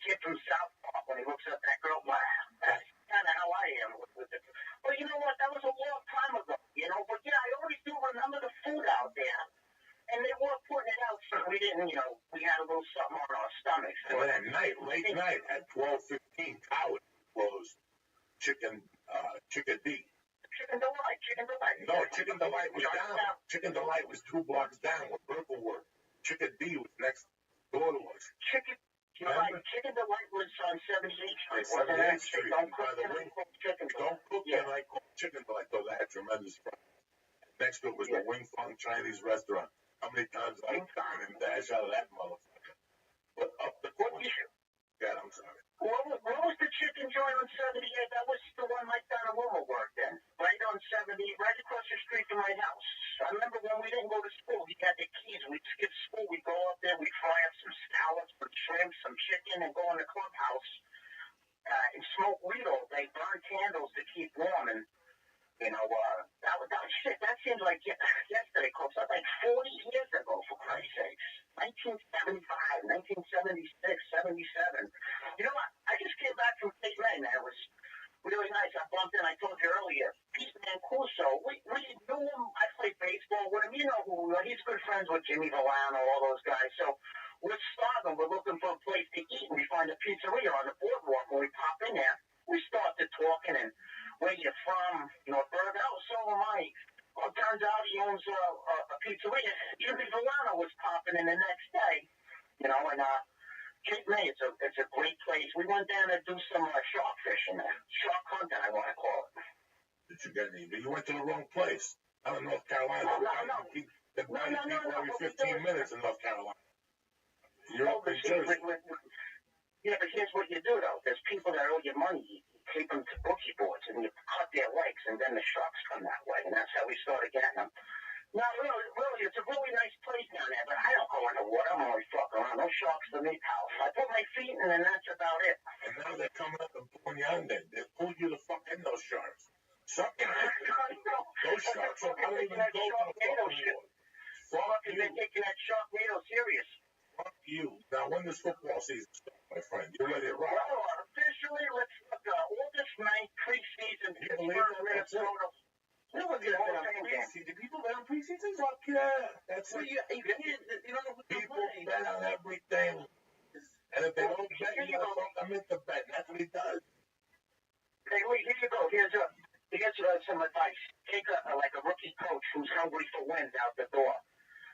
kid from South Park when he looks at that girl. Wow. That's kind of how I am with it. But you know what? That was a long time ago, But yeah, I always do remember the food out there. And they weren't putting it out so we didn't, we had a little something on our stomachs. And then at night, late night, at 12:15, Coward closed Chicken D. Chicken Delight. No, Chicken Delight was down. Chicken Delight was 2 blocks down with Purple Work. Chicken D was next door to us. Chicken Delight was on 78th Street. 78th Street. Don't cook it like Chicken Delight, though that had tremendous fries. Next to it was the Wing Fung Chinese restaurant. How many times I dine and dash out of that motherfucker? But up the corner. God, I'm sorry. What was the chicken joint on 78? That was the one Mike Donaluma worked in. Right on 70, right across the street from my house. I remember when we didn't go to school, he had the keys. We'd skip school, we'd go up there, we'd fry up some scallops, some shrimp, some chicken, and go in the clubhouse and smoke weed all day, burn candles to keep warm. And that seems like yesterday, Coach. That's like 40 years ago, for Christ's sakes. 1975, 1976, 77. You know what? I just came back from Cape May, man. It was really nice. I bumped in. I told you earlier. Pete Mancuso. We knew him. I played baseball with him. You know who? He's good friends with Jimmy Villano, all those guys. So we're starving. We're looking for a place to eat. And we find a pizzeria on the boardwalk. When we pop in there, we started talking and where you're from, Berg. Oh, so am I. Well, it turns out he owns a pizzeria. Jimmy Villano was popping in the next day, and Cape May, it's a great place. We went down to do some shark fishing there. Shark hunting, I want to call it. Did you get any? You went to the wrong place. Out in North Carolina. No. People every 15 minutes in North Carolina. You're up in Jersey. Yeah, but here's what you do, though. There's people that owe you money. You take them to boogie boards, and you cut their legs, and then the sharks come that way, and that's how we started getting them. No, really, it's a really nice place down there, but I don't go in the water. I'm always fucking around. No sharks to me, pal. I put my feet in, and that's about it. And now they're coming up and pulling you on there. They're pulling you the fuck in, those sharks. Something those sharks are not even go to the fucking Fuck you. They're taking that Sharknado serious. Fuck you. Now, when does football season start, my friend? You ready to rock? Well, officially, let's look. August 9th, preseason. Pittsburgh, Minnesota. No one's going to bet on preseason. Do people bet on preseason? Fuck yeah. That's well, it. You don't know who's People playing. bet on everything. And if they don't bet, you gotta fuck them into bet. That's what he does. Hey, wait, here you go. Here's some advice. Take a rookie coach who's hungry for wins out the door.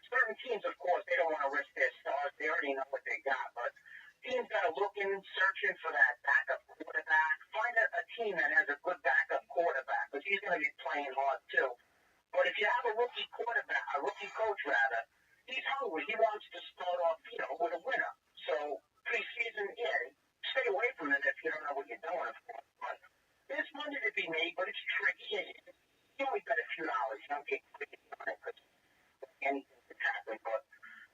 Certain teams, of course, they don't want to risk their stars. They already know what they got. But teams that are looking, searching for that backup quarterback, find a team that has a good backup quarterback, because he's going to be playing hard too. But if you have a rookie quarterback, a rookie coach rather, he's hungry. He wants to start off, with a winner. So preseason, stay away from it if you don't know what you're doing, of course. But there's money to be made, but it's tricky. You only bet a few dollars. You don't get quick on it because anything can happen. But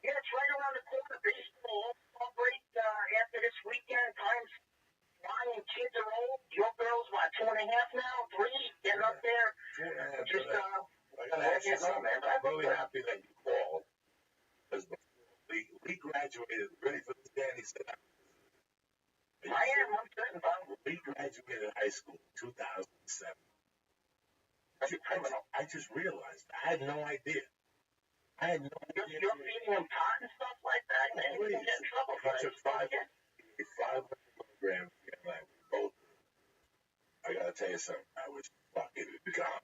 yeah, it's right around the corner. Baseball, really happy that you called because before Lee graduated. Ready for this, Dan? He said, I am. I'm certain, Bob. Lee graduated high school in 2007. I just realized. I had no idea. I had no idea. You're feeding him pot and stuff like that, man. You can get in trouble for He took 500 milligrams. And like, both. I gotta tell you something. I was fucking gone.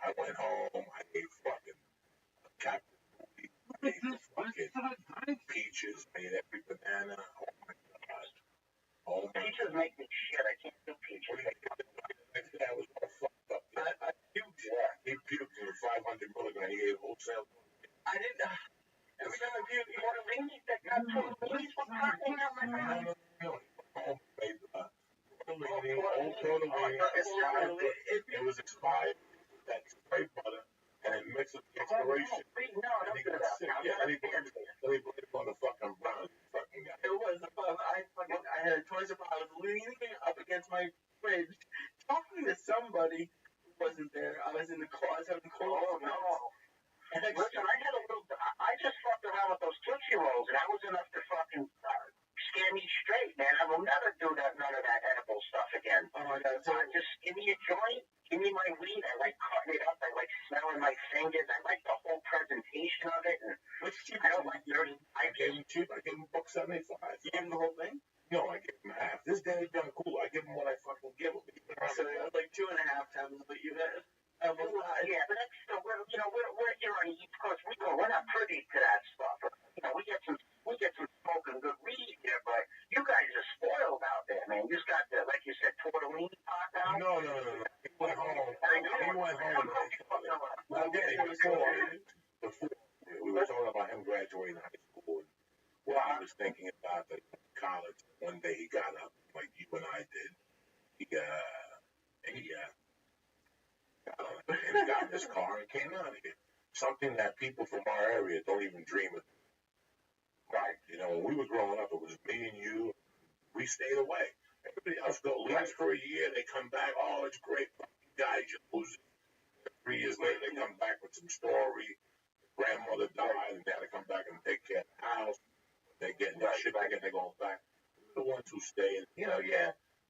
I went home. I ate fucking Captain Movie. I ate the fucking peaches. I ate every banana. Oh my god. Oh my Peaches god. make me shit. I can't do peaches. That was all fucked up. I puked. He puked in 500 milligrams. He ate wholesale. I didn't. Every time I puke, You want to ring me? That got two leaves for talking out my mouth. It was expired. That spray butter and it mixed with the expiration. No, And he got sick. Yeah, and he blamed it on the fucking brown fucking guy. it was above. I had a Toys R Us. I was leaning up against my fridge, talking to somebody who wasn't there. I was in the car. I was having cold. Oh no. And Listen, I just fucked around with those Tootsie Rolls, and that was enough to fucking scare me straight, man. I will never do none of that edible stuff again. oh my god! So Just give me a joint, give me my weed. I like cutting it up. I like smelling my fingers. I like the whole presentation of it. And what's cheap? I don't like dirty. I gave him cheap. I gave him $1.75. You gave him the whole thing? No, I gave him half. This Danny done cool. I give him what I fucking give him. So it was like 2.5 times what you had. Yeah, but that's still, we're here on the East Coast. We're not privy to that stuff. We get some smoking good weed here, but you guys are spoiled out there, man. You just got the, like you said, tortellini pot now. No. He went home. Before we were talking about him graduating high school and what he was thinking about the college. One day he got up like you and I did. He got in his car and came out here. Something that people from our area don't even dream of. Right. When we were growing up, it was me and you. We stayed away. Everybody else leaves for a year. They come back. Oh, it's great. Guys, you lose it. 3 years later, they come back with some story. Grandmother died, and they had to come back and take care of the house. They're getting their shit back, and they're going back. We're the ones who stay. And,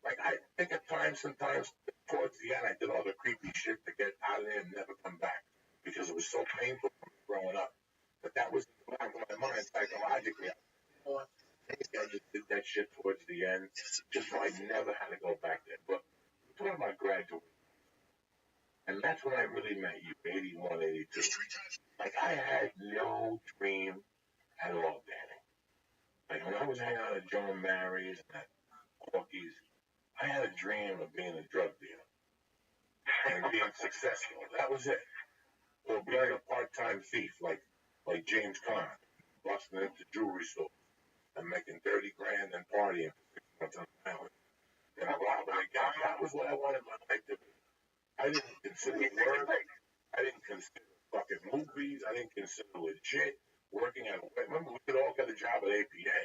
like I think at times, sometimes towards the end, I did all the creepy shit to get out of there and never come back because it was so painful for me growing up. But that was in the back of my mind psychologically. I just did that shit towards the end, just so I never had to go back there. But we're talking about graduating. And that's when I really met you, 81, 82. Like, I had no dream at all, Danny. Like, when I was hanging out at Joan Mary's and at Corky's, I had a dream of being a drug dealer and being successful. That was it. Or being a part-time thief like James Conn, busting into jewelry stores and making $30,000 and partying for 6 months on an island. And robbing a guy. That was what I wanted my life to be. I didn't consider work. I didn't consider fucking movies. I didn't consider legit working at a way. Remember, we could all get a job at APA,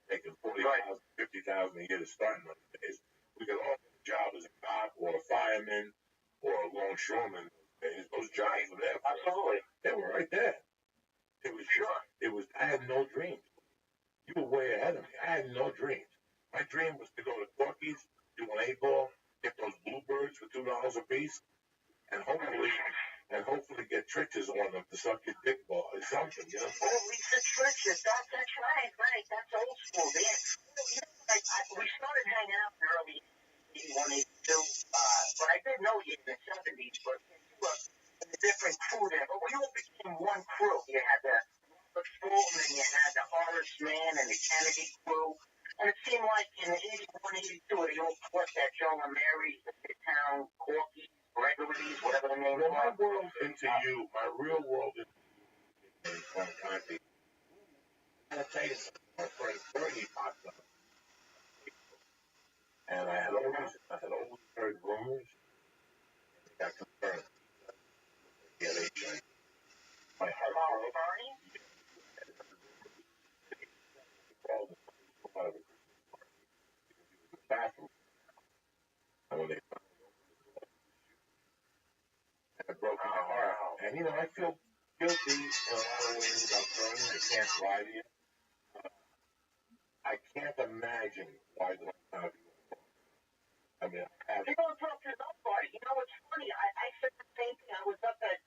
making $40,000, $50,000 a year to start in those days. We could all get a job as a cop or a fireman or a longshoreman. Those jobs were there. Absolutely. They were right there. It was sure. I had no dreams. You were way ahead of me. I had no dreams. My dream was to go to Corky's, do an 8-ball, get those bluebirds for $2 a piece, and hopefully get Triches on them to suck your dick ball or something, Oh, Lisa Triches. That's right. That's old school, man. We started hanging out in early 81, 82, but I did know you in the 70s, but you were in a different crew there. But we all became one crew. You had the Robert Fulton, and you had the Horace Mann and the Kennedy crew. And it seemed like in 81, 82, the old course that Joan Mary's, the Midtown, Corky, Gregory's, whatever the name was. My world into you, my real world into you, Frank Conte. I'm going to tell you something. My friend Bernie popped up. And I had always heard rumors. It got confirmed. Yeah, they tried. My heart broke. Bernie? Called him out of a bathroom. And when they found it broke my heart. And I feel guilty in a lot of ways about burning. I can't lie to you. I can't imagine why the lifestyle you want. I mean, I have. People talk to nobody. You know, it's funny. I said the same thing. I was up at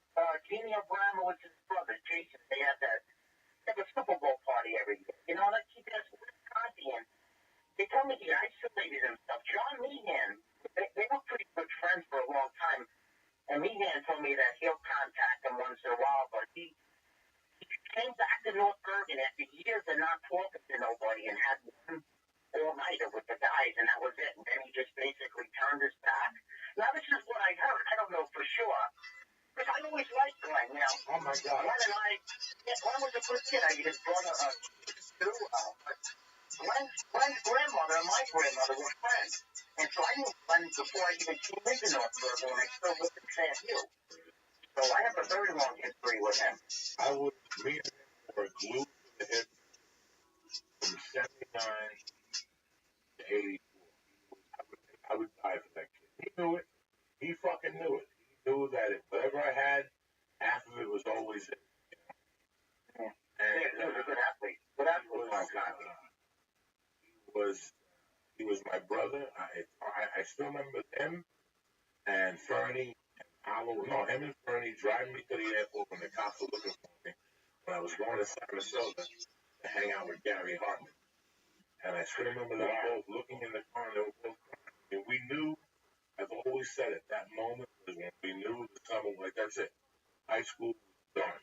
Jeannie Abramowitz's brother, Jason. They have a Super Bowl party every year. You know, like he does Wisconsin. They told me he isolated himself. John Meehan, they were pretty good friends for a long time. And Meehan told me that he'll contact him once in a while, but he came back to North Bergen after years of not talking to nobody and had one all-nighter with the guys, and that was it. And then he just basically turned his back. Now, this is what I heard. I don't know for sure. Because I always liked Glenn, you know. Oh, my God. Glenn was a good kid. His brother, too. Glenn's grandmother and my grandmother were friends. And so I knew Glenn before I even came into North Bergen, and I still lived in San Diego. So I have a very long history with him. I was meeting him for a glue to the hip from 79 to 84. I would die for that kid. He knew it. He fucking knew it. He knew that whatever I had, half of it was always it. Yeah. And he was a good athlete. Good athlete. He was my brother. I still remember him and Fernie and Paolo. No, him and Fernie driving me to the airport when the cops were looking for me when I was going to Sarasota to hang out with Gary Hartman. And I still remember them both looking in the car and they were both crying. And we knew, I've always said it, that moment was when we knew the summer, like that's it. High school was done.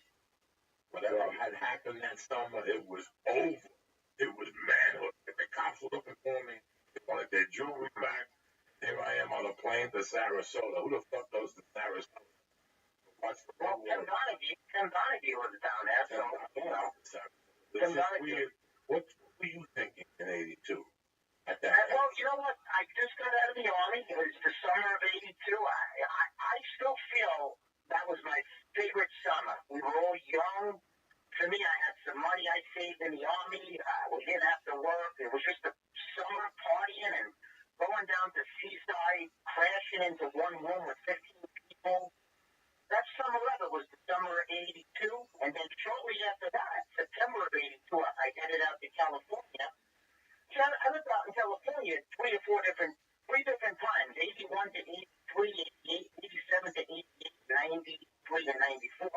Whatever had happened that summer, it was over. It was manhood. If the cops were looking for me, they wanted their jewelry back. Here I am on a plane to Sarasota. Who the fuck goes to Sarasota? Well, Tim Donaghy was down there, so, you know. Tim Donaghy. What were you thinking in 82? At that well, you know what? I just got out of the Army. It was the summer of 82. I still feel that was my favorite summer. We were all young. For me, I had some money I saved in the Army. We didn't have to work. It was just a summer partying and going down to Seaside, crashing into one room with 15 people. That summer ever was the summer of 82. And then shortly after that, September of 82, I headed out to California. So I lived out in California three different times, 81 to 83, 87 to 88, 93 to 94.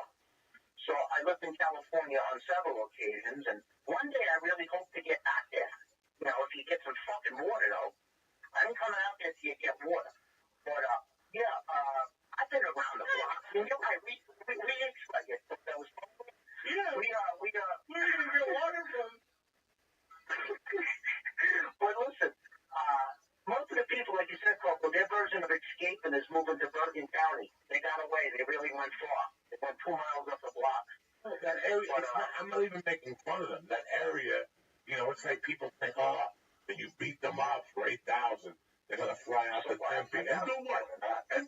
So I lived in California on several occasions, and one day I really hope to get back there. You know, if you get some fucking water, though. I'm coming out there till you get water. But, I've been around the block. I mean, you're right, we ex-legged. That was fun. Yeah. Where did you get water from? But listen, most of the people, like you said, Coco, their version of escaping is moving to Bergen County. They got away. They really went far. They went 2 miles up the block. That area, I'm not even making fun of them. That area, you know, it's like people think, when you beat them up for 8,000, they're going to fly out to Tempe. And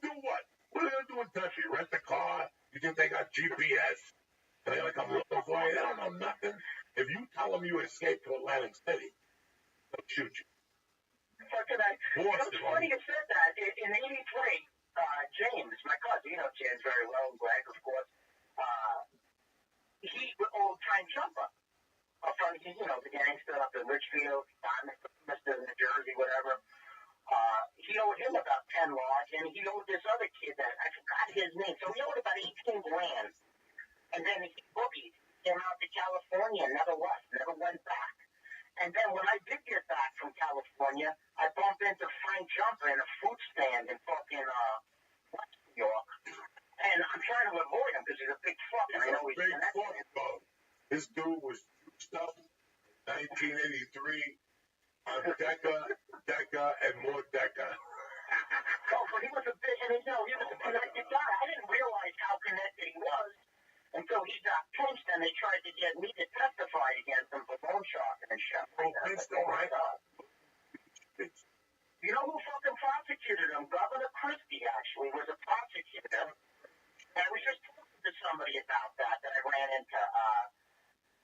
do what? What are they going to do in Tempe? Rent a car? You think they got GPS? And they're going to come looking for you? They don't know nothing. If you tell them you escaped to Atlantic City, they'll shoot you. It's funny you said that. In 83, James, my cousin, you know James very well, Greg, of course, he was old-time jumper. From, you know, the gangster up in Richfield, Mr. New Jersey, whatever. He owed him about 10 logs, and he owed this other kid that I forgot his name. So he owed about 18 grand. And then he boogied, came out to California, never went back. And then when I did get back from California, I bumped into Frank Jumper in a fruit stand in fucking West New York. And I'm trying to avoid him because he's a big fuck, and I know he's connected. This dude was juiced up in 1983 on Deca, and more Deca. Oh, but he was a big, and he was a connected guy. I didn't realize how connected he was until he got pinched and they tried to get me to testify against him for loan sharking and shit. Right? You know who fucking prosecuted him? Governor Christie, actually, was a prosecutor. And I was just talking to somebody about that I ran into.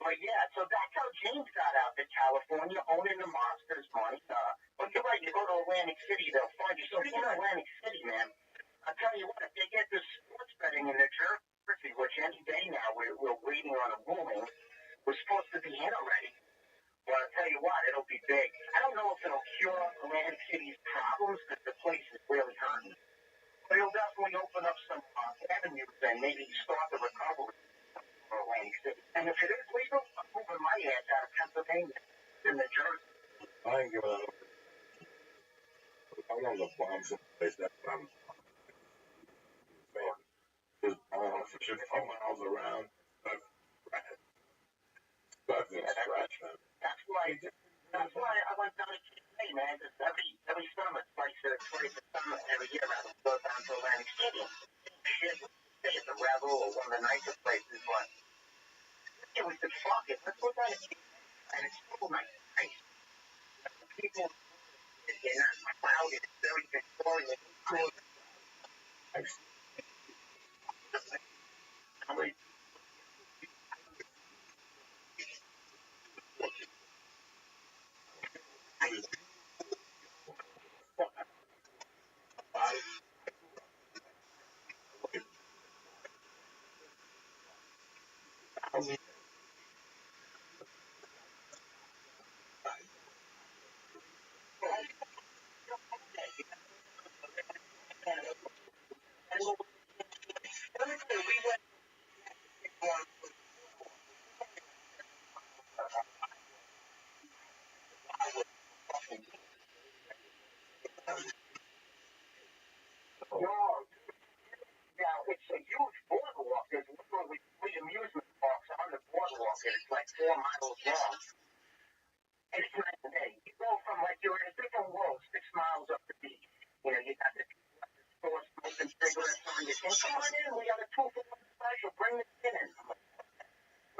But yeah, so that's how James got out to California, owning the Monsters money. But you're right, you go to Atlantic City, they'll find you. So if you go to Atlantic City, man, I'll tell you what, if they get this sports betting in the church, which any day now we're waiting on a ruling. We're supposed to be in already. Well, I'll tell you what, it'll be big. I don't know if it'll cure Atlantic City's problems because the place is really hurting. But it'll definitely open up some avenues and maybe start the recovery for Atlantic City. And if it is legal, I'm moving my ass out of Pennsylvania to New Jersey. I ain't giving that up. I want to bomb someplace that I'm saying. Just bomb for 50 miles around. That's trash, man. That's why I went down to Cape, man. Because every summer, twice a summer, every year, I would go down to Atlantic City. Shit, stay at the Rebel or one of the nicer places, but yeah, we said, fuck it, let's go down to Cape, and it's so nice. People, they're not crowded, it's very Victorian. Now, it's a huge boardwalk. There's literally 3 amusement parks on the boardwalk, and it's like 4 miles long. And it's night and day. You go from, like, you're in a different world 6 miles up the beach. You know, you got the people at the store smoking cigarettes on your thing. Come on in, we got a 2 for 1 special, bring the kid in.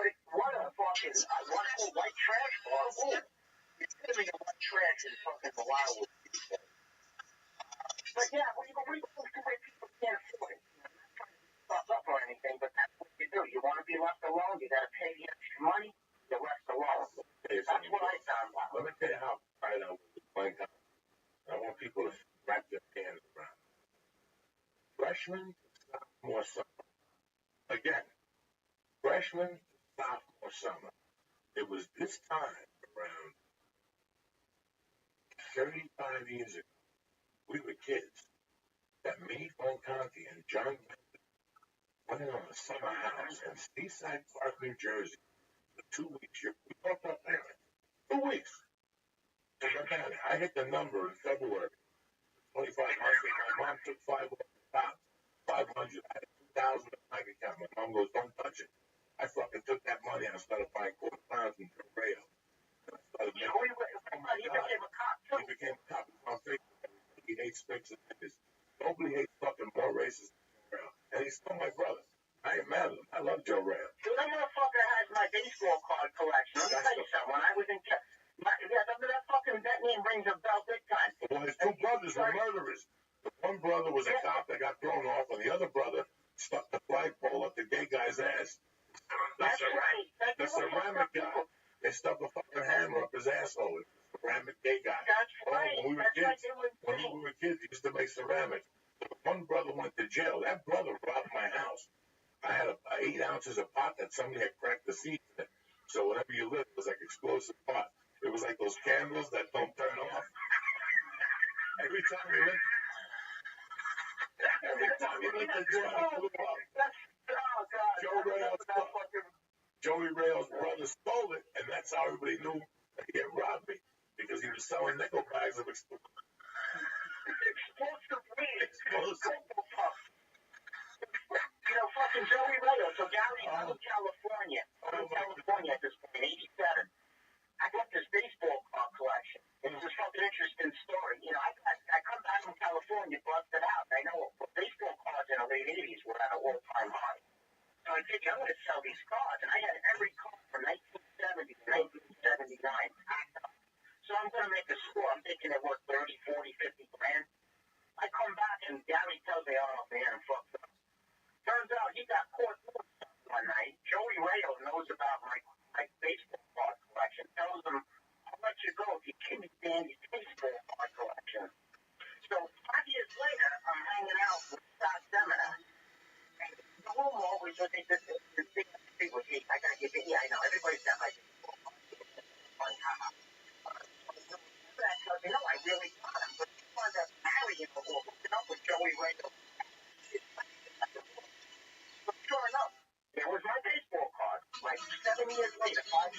But what a fucking, one whole white trash bar. Ooh, it's gonna be a white trash in fucking Wildwood. But yeah, we go to where people can't afford it. Stuff up or anything, but that's what you do. You want to be left alone, you gotta pay the extra money, you're left alone. That's what I found out. Let me tell you how pride I was with playing time. I want people to wrap their hands around. Freshman, sophomore, summer. Again, freshman, sophomore, summer. It was this time around 35 years ago. We were kids. That me, Conti, and John went in on a summer house in Seaside Park, New Jersey. For 2 weeks. We talked our parents. 2 weeks. I hit the number in February. 2,500. My mom took 5 off the top. 500. I had 2,000 in my bank account. My mom goes, don't touch it. I fucking took that money and I started buying quarter pounds in the rail. He became a cop. He became a cop. On Facebook. He hates Spicks and niggas. Nobody hates fucking more racist than Joe Rail. And he's still my brother. I ain't mad at him. I love Joe Rail. So that motherfucker has my baseball card collection. Let me tell you something. When I was in that fucking, that name rings a bell big time. Well, his 2 brothers were murderers. The one brother was a cop that got thrown off, and the other brother stuck the flagpole up the gay guy's ass. That's right. The ceramic guy. They stuck a fucking hammer up his asshole. The ceramic gay guy. That's right. When we were kids, he used to make ceramic. So one brother went to jail. That brother robbed my house. I had 8 ounces of pot that somebody had cracked the seeds in it. So whenever you lit, it was like explosive pot. It was like those candles that don't turn off. Every time you lit the joint, it blew up. Joey Rail's brother stole it, and that's how everybody knew that he had robbed me, because he was selling nickel bags of explosive weed. Explosive. You know, fucking Joey Rail. So Gary, I'm in California. At this point, 87. I got this baseball card collection. It's just fucking interesting story. You know, I come back from California, busted out. I know baseball cards in the late 80s were at an all-time high. So I figured I'm going to sell these cards. And I had every card from 1970 to 1979 packed up. So I'm going to make a score. I'm thinking it was 30, 40, 50 grand. I come back and Gary tells me, oh, man, I'm fucked up. Turns out he got caught one night. Joey Rail knows about my baseball card collection. Tells him, I'll let you go if you give me Danny's baseball card collection. So 5 years later, I'm hanging out with Scott Semina. And the room always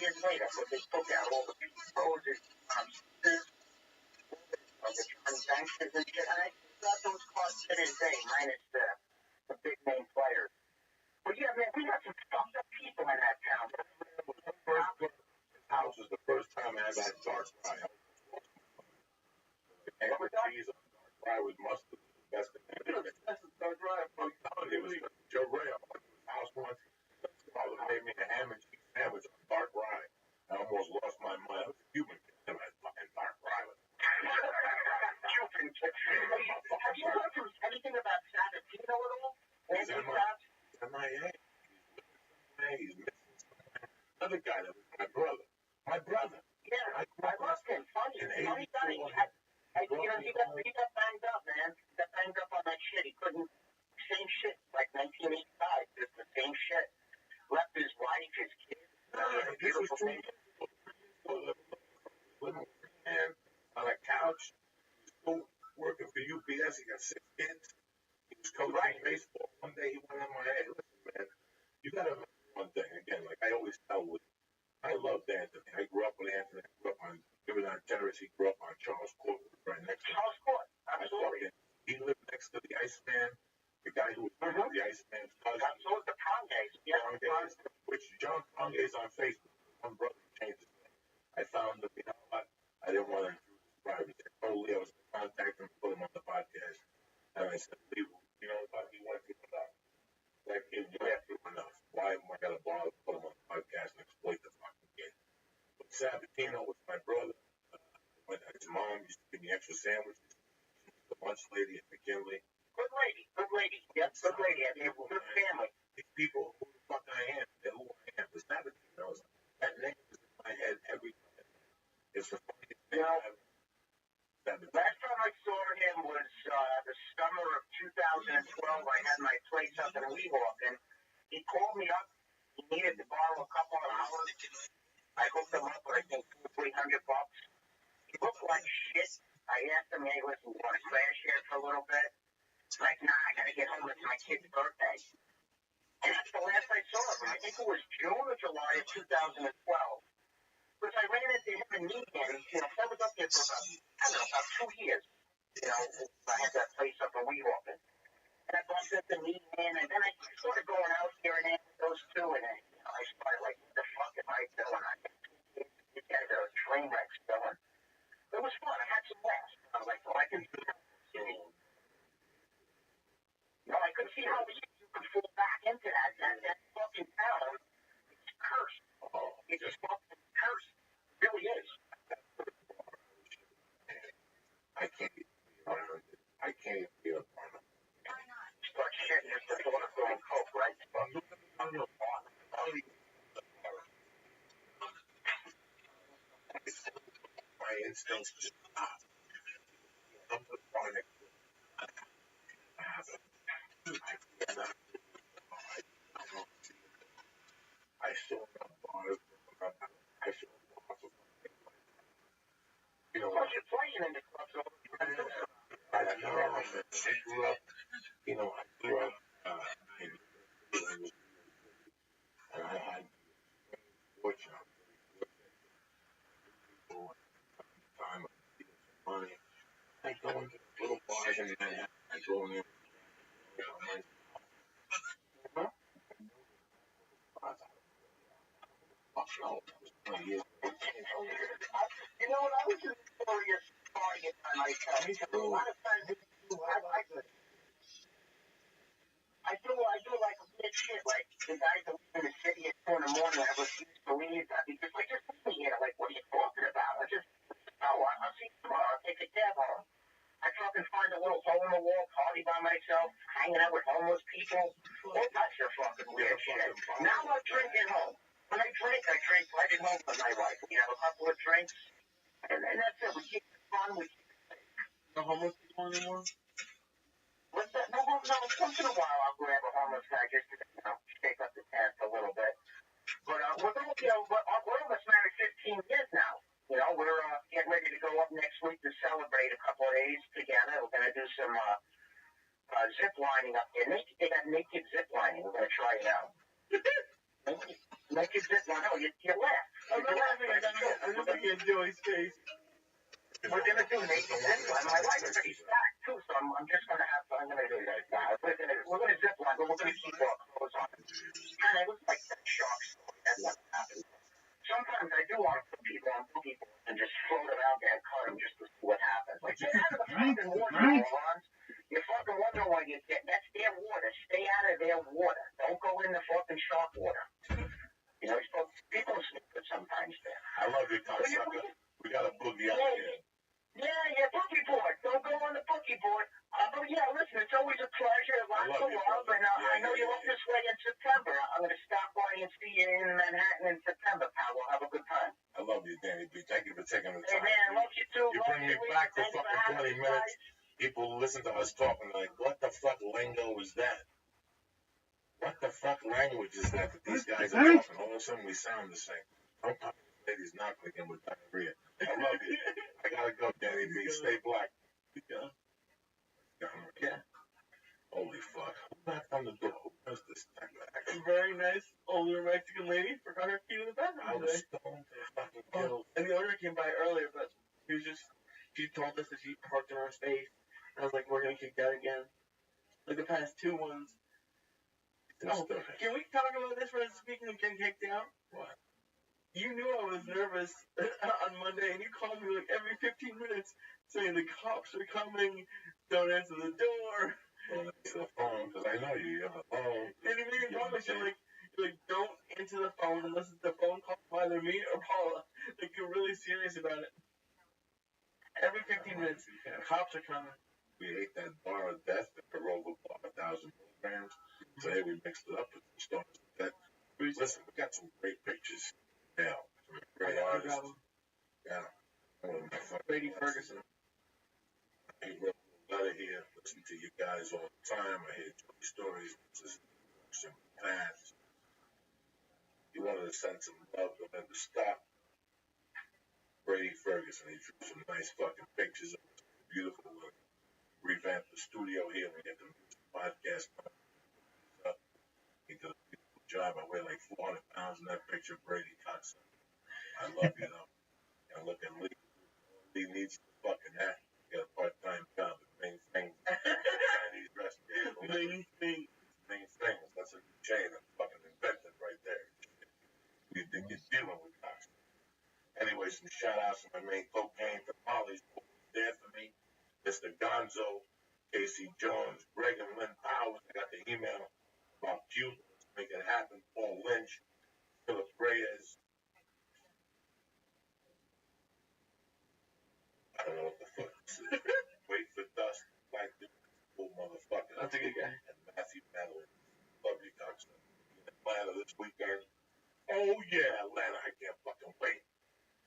years later, because they took out all the roses, of the Johnny Bankers and shit. And I got those cars to this day, minus the big name players. But yeah, man, we got some fucked up people in that town. House was the first time I ever had dark fry. And the cheese on dark fry with mustard was the best thing ever. That's the dark fry. It was Joe Ray up at his house once. His father made me a ham and cheese sandwich on dark fry. I almost lost my mind. I was a Cuban kid. I had fucking dark fry. Cuban kid. Have you heard from anything about Sabatino at all? He's MIA. He's missing somewhere. Another guy that was my brother. My brother. Yeah, I loved him. Funny guy. He got banged up, man. He got banged up on that shit. He couldn't. Same shit, like 1985. Just the same shit. Left his wife, his kids. This was 2 years ago. Man, on a couch. He was still working for UPS. He got 6 kids. He was coaching baseball. One day he went on my head. Listen, man, you gotta remember one thing. Again, like I always tell Woody, I loved Anthony. I grew up with Anthony. I grew up on, he was on Tenerife. He grew up on Charles Court, right next to him. Charles Court, absolutely. He lived next to the Iceman, the guy who was the Iceman's cousin. So was the Prongays. Yeah, which John Prongays on Facebook. One brother changed his name. I found him, you know what? I didn't want to intrude his privacy. I told Lee I was going to contact him, put him on the podcast. And I said, Lee, you know what? He went through enough. That kid went through enough. Why am I going to bother to put him on the podcast and exploit the fucking kid? But Sabatino was my brother. His mom used to give me extra sandwiches. She was the lunch lady at McKinley. Good lady. Yep, good lady. I mean, good family. These people, who the fuck I am, they're who I am. The Sabatino, that name is in my head every time. It's the funniest thing ever. Last time I saw him was the summer of 2012. I had my place up in Weehawken. He called me up. He needed to borrow a couple of hours. I hooked him up with, I think, $300. He looked like shit. I asked him, hey, listen, you want to crash here for a little bit? He's like, nah, I got to get home. It's my kid's birthday. And that's the last I saw of him. I think it was June or July of 2012. Because I ran into him in Meehan. You know, I was up there for about 2 years. You know, I had that place up in Weehawken. And I bumped into Meehan, and then I started going out here and there with those two, and then, you know, I started like, what the fuck am I doing? These guys are train wrecks going. It was fun. I had some laughs. I was like, well, I can see how I could see how you could fall back into that. That fucking town is cursed. It's just fucking cursed. It really is. I can't be around it. I can't be around it. Why not? Start shitting yourself. You want to throw in coke, right? My instincts just stop. I'm the chronic. I saw enough bars. I saw lots of, you know, You're playing in the clubs all the time. I grew up, you know, and I had fortune. Time of money. I go into little bars and I go in there. You know what? I was just curious partying by myself. A lot of times, I do like weird shit. Like the guys that live in the city at 2 in the morning, I refuse to leave. I'd be just like, just leave me here. Like, what are you talking about? I'll see you tomorrow. I'll take a cab home. I fucking find a little hole in the wall party by myself, hanging out with homeless people. All types of fucking weird shit. Now I drink at home. When I drink right at home with my wife. We have a couple of drinks, and that's it. We keep it fun. No homeless people anymore? What's that? No, once in a while I'll grab a homeless guy just to, you know, shake up the tent a little bit. But we're going, you know, we're almost married 15 years now. You know, we're getting ready to go up next week to celebrate a couple of days together. We're going to do some zip lining up there. They got naked zip lining. We're going to try it out. Naked zip lining. Oh, you laugh. I'm not laughing at that. I'm just looking at Joey's face. We're gonna do Navy zip line. My wife's pretty stacked too, so I'm just gonna have to. I'm gonna do that. We're gonna zip line, but we're gonna keep our clothes on. And it was like that shark story. That never happened. Sometimes I do want to put people on boogie boards and just float around there and cut them just to see what happens. Like, get out of the fucking water, morons. You fucking wonder why you get. That's their water. Stay out of their water. Don't go in the fucking shark water. You know, people are stupid sometimes there. I love you, cocksucker. We got a boogie out here. Yeah, boogie board. Don't go on the boogie board. But yeah, listen, it's always a pleasure. Lots of love, and I know you're up this way in September. I'm going to stop by and see you in Manhattan in September, pal. We'll have a good time. I love you, Danny B. Thank you for taking the time. Hey, man, I love you too. You bring me back for fucking 20 minutes. People listen to us talking like, what the fuck lingo is that? What the fuck language is that these guys are talking? All of a sudden we sound the same. Don't come ladies not clicking with diarrhea. I love you. I gotta go, Danny B. Stay black. Yeah. Holy fuck. Who knocked on the door? Who does this type of A action? very nice older Mexican lady forgot her key to the I bathroom was today. stoned to fucking kill. And the owner came by earlier, but she told us that she parked in our space. And I was like, we're gonna kick that again. Like the past two ones. Oh, can we talk about this for speaking of getting kicked out? What? You knew I was nervous on Monday, and you called me like every 15 minutes saying the cops are coming, don't answer the door. Well, answer the phone, because I know you have a phone. And you made me promise you're like, don't answer the phone unless it's the phone call from either me or Paula. Like, you're really serious about it. Every 15 minutes, cops are coming. We ate that bar of death, the Corova bar, 1,000 milligrams. Today we mixed it up with some stones. Listen, we got some great pictures now. Some great artists. Yeah. Brady Ferguson. I wrote a letter here. Listen to you guys all the time. I hear stories. Listen to past. You wanted to send some love, don't have to stop. Brady Ferguson. He drew some nice fucking pictures of us. Beautiful. Revamp the studio here. We get the podcast up. He did a beautiful job. I weigh like 400 pounds in that picture. Brady Cox. I love you though. I'm looking Lee needs the fucking hat. He got a part-time job at main thing. Chinese restaurant. Main things. That's a chain that's fucking invented right there. You're dealing with Cox. Anyway, some shout outs to my main cocaine tamales there for me. Mr. Gonzo, Casey Jones, Greg and Lynn Powers. I got the email about you. Let's make it happen. Paul Lynch, Philip Reyes. I don't know what the fuck this is. Wait for Dust, Black Dude, cool motherfucker. That's a good guy. And Matthew Madeline. Love you, Cox. Atlanta this weekend. Oh yeah, Atlanta. I can't fucking wait.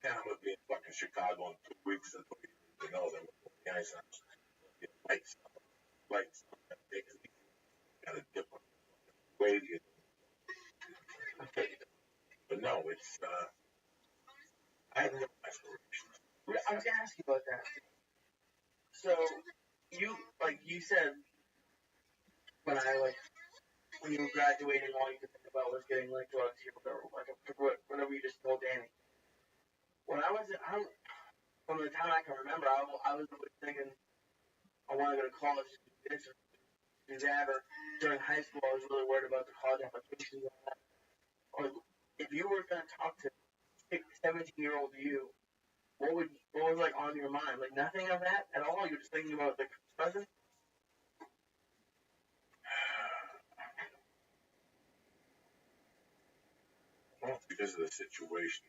And I'm gonna be in fucking Chicago in 2 weeks. That's what you know. Then we'll the ice house. Lights. Got a different way to get. But no, it's I have no aspirations. I was gonna ask you about that. So, you said when you were graduating, all you could think about was getting like drugs or whatever you just told Danny. When from the time I can remember, I was always thinking I want to go to college to do this or do that. Or during high school, I was really worried about the college applications and all that. Or if you were going to talk to 17-year-old you, what was like on your mind? Like nothing of that at all. You're just thinking about the present. Well, because of the situation,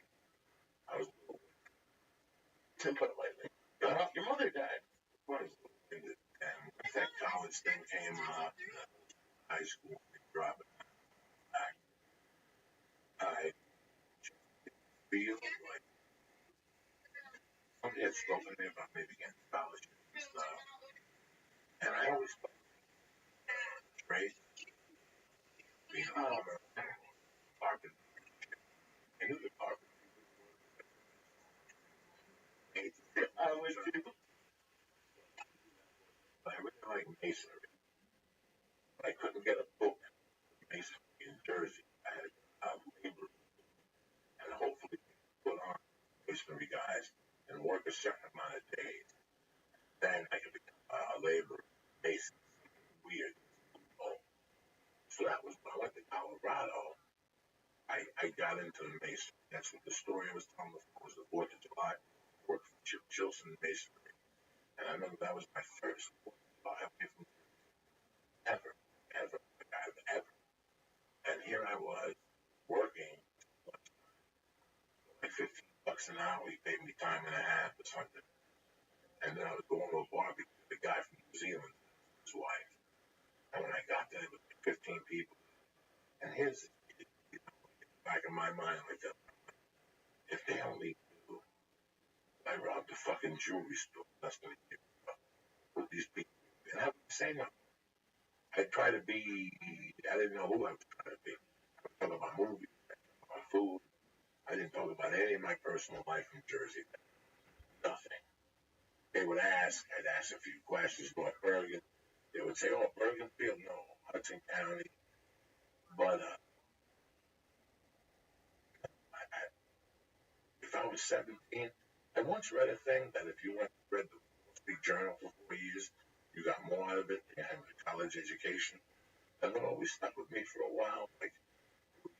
I was a little To put it lightly. Your mother died. once that college thing came up, high school, dropping back, I feel like somebody had spoken to me about maybe getting scholarship and stuff. And I always thought, right? Being a farmer, carpenter. I knew the carpenter. I would too. But I really like masonry. But I couldn't get a book for masonry in Jersey. I had to go out labor and hopefully masonry guys and work a certain amount of days. Then I could become a laborer, mason, weird. Oh, so that was when I went to Colorado. I got into the masonry. That's what the story I was telling before was the 4th of July. I worked for Chip Chilson Masonry. And I remember that was my first 4th of July away from ever. And here I was working like $15 an hour. He paid me time and a half or something. And then I was going to a barbecue with a guy from New Zealand, his wife. And when I got there, there was like 15 people. And here's back in my mind, like, if they only knew I robbed a fucking jewelry store less than a year ago with these people. And I would say no. I try to be, I didn't know who I was trying to be. I was talking about movies, about food. I didn't talk about any of my personal life in Jersey. Nothing. They would ask, I'd ask a few questions about Bergen. They would say, oh, Bergenfield? No, Hudson County. But if I was 17, I once read a thing that if you read the Wall Street Journal for 4 years, you got more out of it than having a college education. And that always stuck with me for a while. Like,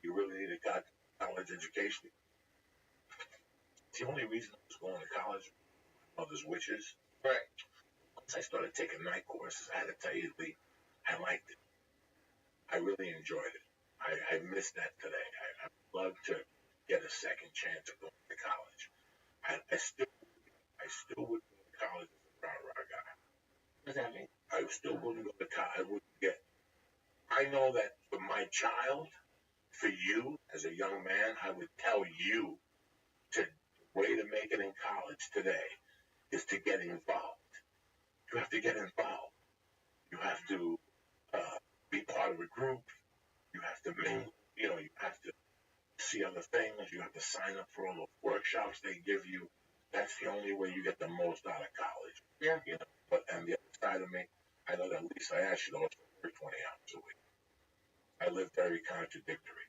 you really need a college education. It's the only reason I was going to college was my mother's wishes. Right. Once I started taking night courses, I had to tell you, Lee, I liked it. I really enjoyed it. I miss that today. I would love to get a second chance of going to college. I still would go to college as a rah-rah guy. What does that mean? I still wouldn't go to college. I know that for my child, for you as a young man, I would tell you the way to make it in college today is to get involved. You have to get involved. You have to be part of a group. You have to mingle. You have to see other things. You have to sign up for all those workshops they give you. That's the only way you get the most out of college. Yeah. But on the other side of me, I know that Lisa Ash should also work 20 hours a week. I live very contradictory.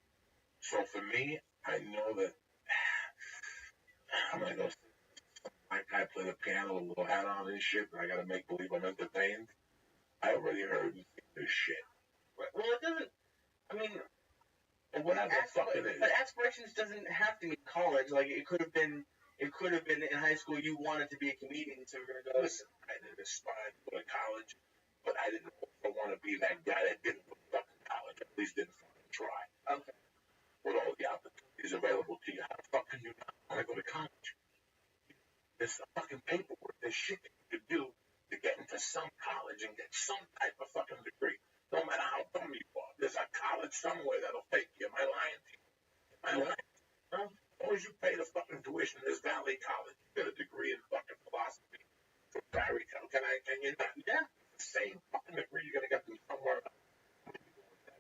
So for me, I know that I'm going to go my guy play the piano with a little hat on and shit, and I got to make believe I'm entertained. I already heard this shit. Well, it doesn't, I mean, whatever the fuck it is. But aspirations doesn't have to mean college. Like, it could have been in high school you wanted to be a comedian, so you're going to go. Listen, I didn't aspire to go to college, but I didn't also want to be that guy that didn't go to fucking college. At least didn't fucking try. Okay. With all the opportunities available to you, how the fuck can you not want to go to college? There's the fucking paperwork. There's shit that you could do to get into some college and get some type of fucking degree. No matter how dumb you are, there's a college somewhere that'll take you. Am I lying to you? Am I lying? Huh? As long as you pay the fucking tuition, there's Valley College. You get a degree in fucking philosophy from Barry. Can you not? Yeah. The same fucking degree. You're gonna get them somewhere.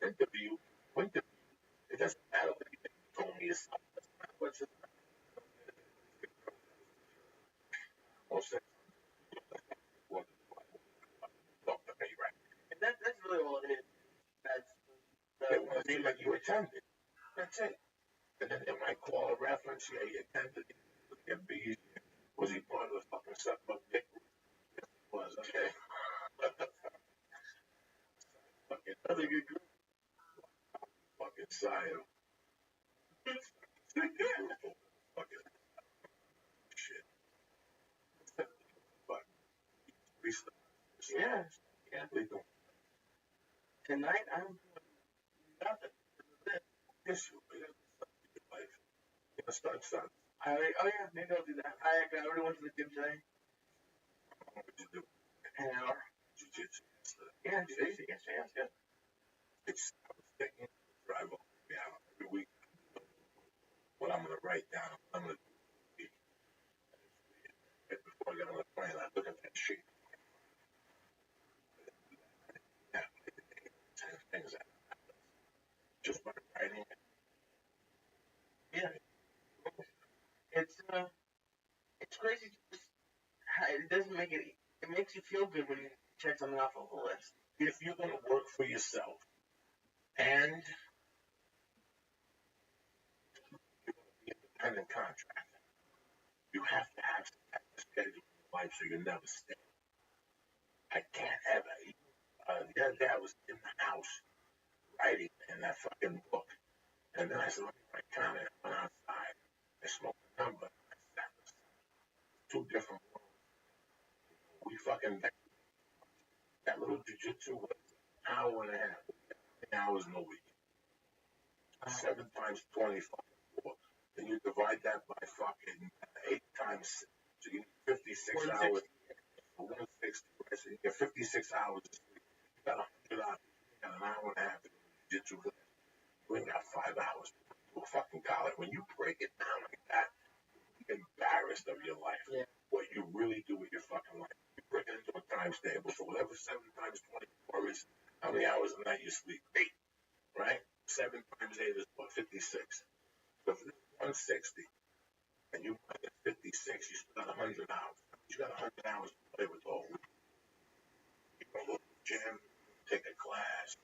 Interview. It doesn't matter what you told me to stop. That's not what's it. And that's really all it is. They want to see that you attended. That's it. And then they might call a reference. Yeah, he attended. Was he part of the fucking stuff about Dick? Yes, he was. Okay. Fucking another good group. Fucking Sio. Fucking shit. But Yeah. Legal. Tonight, I'm doing nothing. Yes, you will. Life. You know, start. Oh yeah, maybe I'll do that. I already went to the gym today. What did you do? An hour. Jiu-jitsu. Yeah, jiu-jitsu. Yes, good. I was thinking drive over every week. What I'm gonna write down. I'm gonna do before I get on the plane. I look at that sheet. Yeah, 10 things that just by writing it. Yeah. It's crazy. It doesn't make it. It makes you feel good when you check something off of the list. If you're gonna work for yourself and you're gonna be an independent contractor, You have to have a schedule in your life so you never stay. I can't ever. The other day I was in the house writing in that fucking book. And then I said, let me write down it. I went outside. I smoked a number. I sat in two different worlds. We fucking, that little jiu-jitsu was an hour and a half. 10 hours in a week. 7 times 20 fucking 4. Then you divide that by fucking 8 times 6. So you need 56 hours. 160, right? So you get 56 hours a week. You got 100 hours. You got an hour and a half to jiu-jitsu class. You ain't got 5 hours to go fucking college. When you break it down like that, you're embarrassed of your life. Yeah. What you really do with your fucking life. You break it into a times table. So whatever 7 times 24 is, how many hours a night you sleep? 8, right? 7 times 8 is what? 56. So if it's 160 and you minus 56, you still got 100 hours. You got 100 hours to play with all week. You go to the gym, take a class,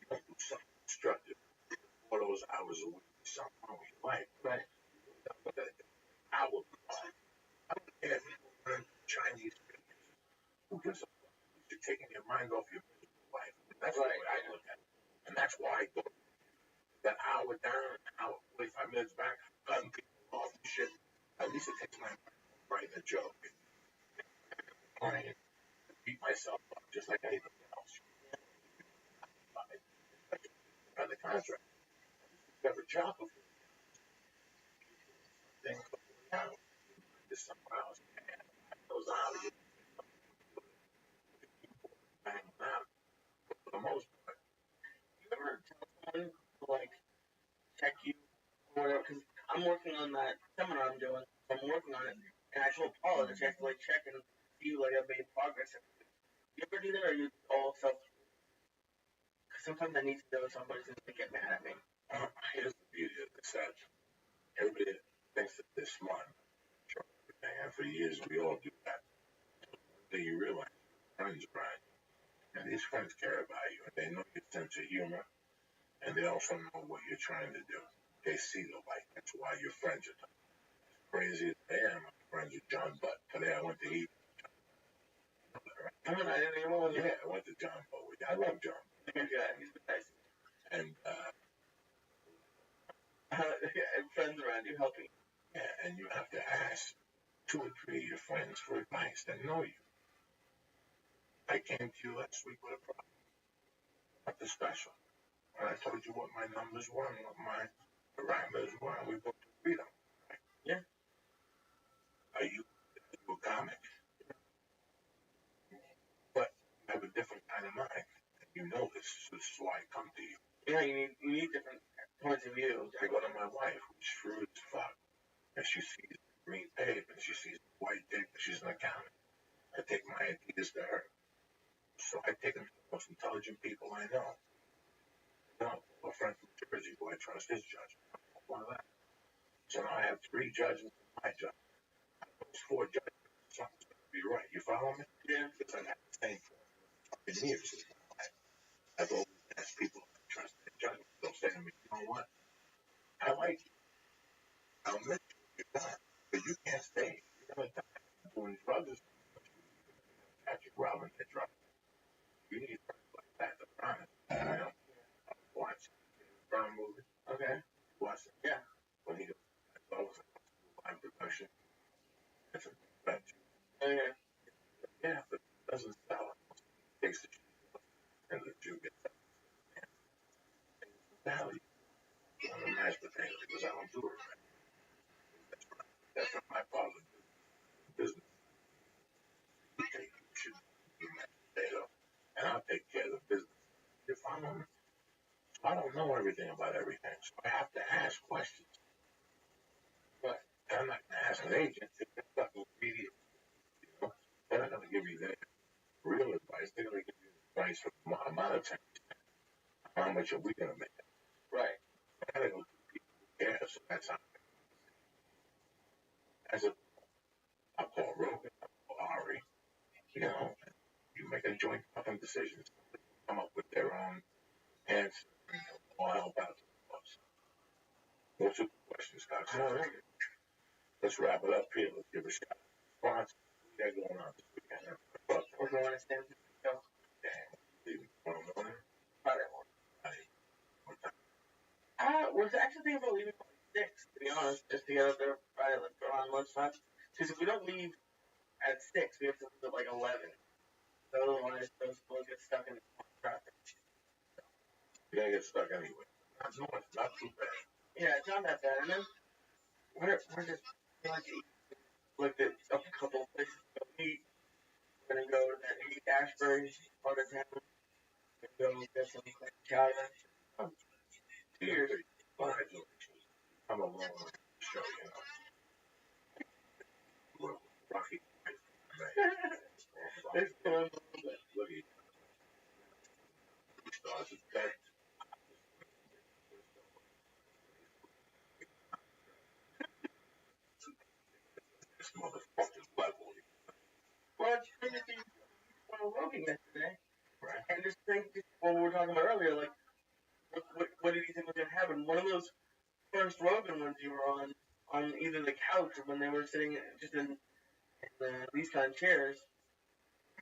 you go do something constructive. 4 of those hours a week, something wrong with your life. Right. I don't care if you learn Chinese fitness. Who gives a fuck? You're taking your mind off your miserable life. That's right. The way I look at it. And that's why I go that hour down, an hour, 45 minutes back, cutting people off and shit. At least it takes my mind off writing a joke. Playing, beat myself up just like anything else. By the contract. You have a job before then go down. There's somewhere else. Those hours. Bang out. For the most part. You ever tell someone to, like, check you or whatever? Because I'm working on that seminar I'm doing. So I'm working on it. And I told Paula that she has to, like, check and see, like, I've made progress. You ever do that, or are you all self? Because sometimes I need to know somebody's going to get mad at me. Here's the beauty of this. Everybody thinks that they're smart. And for years, we all do that. One day you realize friends around you. And these friends care about you. And they know your sense of humor. And they also know what you're trying to do. They see the light. That's why your friends are talking. As crazy as I am, I'm friends with John Butt. Today I went to eat. I didn't even know. Yeah, I went to John Butt. I love John. Yeah, he's nice. And, and friends around you helping. Yeah, and you have to ask 2 or 3 of your friends for advice that know you. I came to you last week with a problem. Nothing special. And I told you what my numbers were and what my parameters were, and we both agreed on it. Right? Yeah. Are you a comic? But you have a different kind of mind. And you know this. So this is why I come to you. Yeah, you need different points of view. I go to my wife, who's shrewd as fuck. And she sees green tape, and she sees white tape, and she's an accountant. I take my ideas to her. So I take them to the most intelligent people I know. A friend from Jersey who I trust his judgment. One of that. So now I have 3 judges in my judgment. Those 4 judgments, something's going to be right. You follow me? Yeah. Because I've had the same for fucking years. I've always asked people to trust their judgment. They'll say to me, you know what? I like you. I'll let you get done. But you can't stay. You're going to die doing drugs. Patrick Robin did drugs. You need friends like that to be honest. I don't watch Brown movie. Okay. Watch it. Yeah. When he goes live production. It's a bench. Okay. Yeah, but it doesn't sell it. It takes the shoe and the shoe gets up. Value on the mashed potato because I don't do it right. That's not my problem. Business. You take the shoe, the mashed potato, and I'll take care of the business. You follow me? I don't know everything about everything, so I have to ask questions. But I'm not going to ask an agent if they're fucking greedy. You know, they're not going to give you their real advice. They're going to give you advice from the amount of time. How much are we going to make? Right. I got to go to people who care, so that's how. As a, I'll call Rogan, I'll call Ari. You know, you make a joint fucking decision. Come up with their own answer. I'll help out. Those are the questions, Cox. let's wrap it up here. Let's give a shout out to sponsors. What we got going on this weekend? We're going to San Francisco. Damn, leaving tomorrow morning. Friday morning. What time? We're actually thinking about leaving by 6, to be honest, just to get out there Friday, like around lunchtime. Because if we don't leave at 6, we have to leave at like 11. So otherwise, those boys get stuck in traffic. You gotta get stuck anyway. Not too bad. Yeah, it's not that bad. And then we're just looked at a couple of places to go eat. We're gonna go to that Ashbury part of town. We're gonna go get some chowder. 2 years. I'm a long show, you know. We're Rocky. It's fun. Look at you. Stars is dead. This motherfucker's level. Well, it's crazy thing on Rogan yesterday. Right. And just think, what we were talking about earlier, like, what did you think was going to happen? One of those first Rogan ones you were on either the couch or when they were sitting just in these kind of chairs.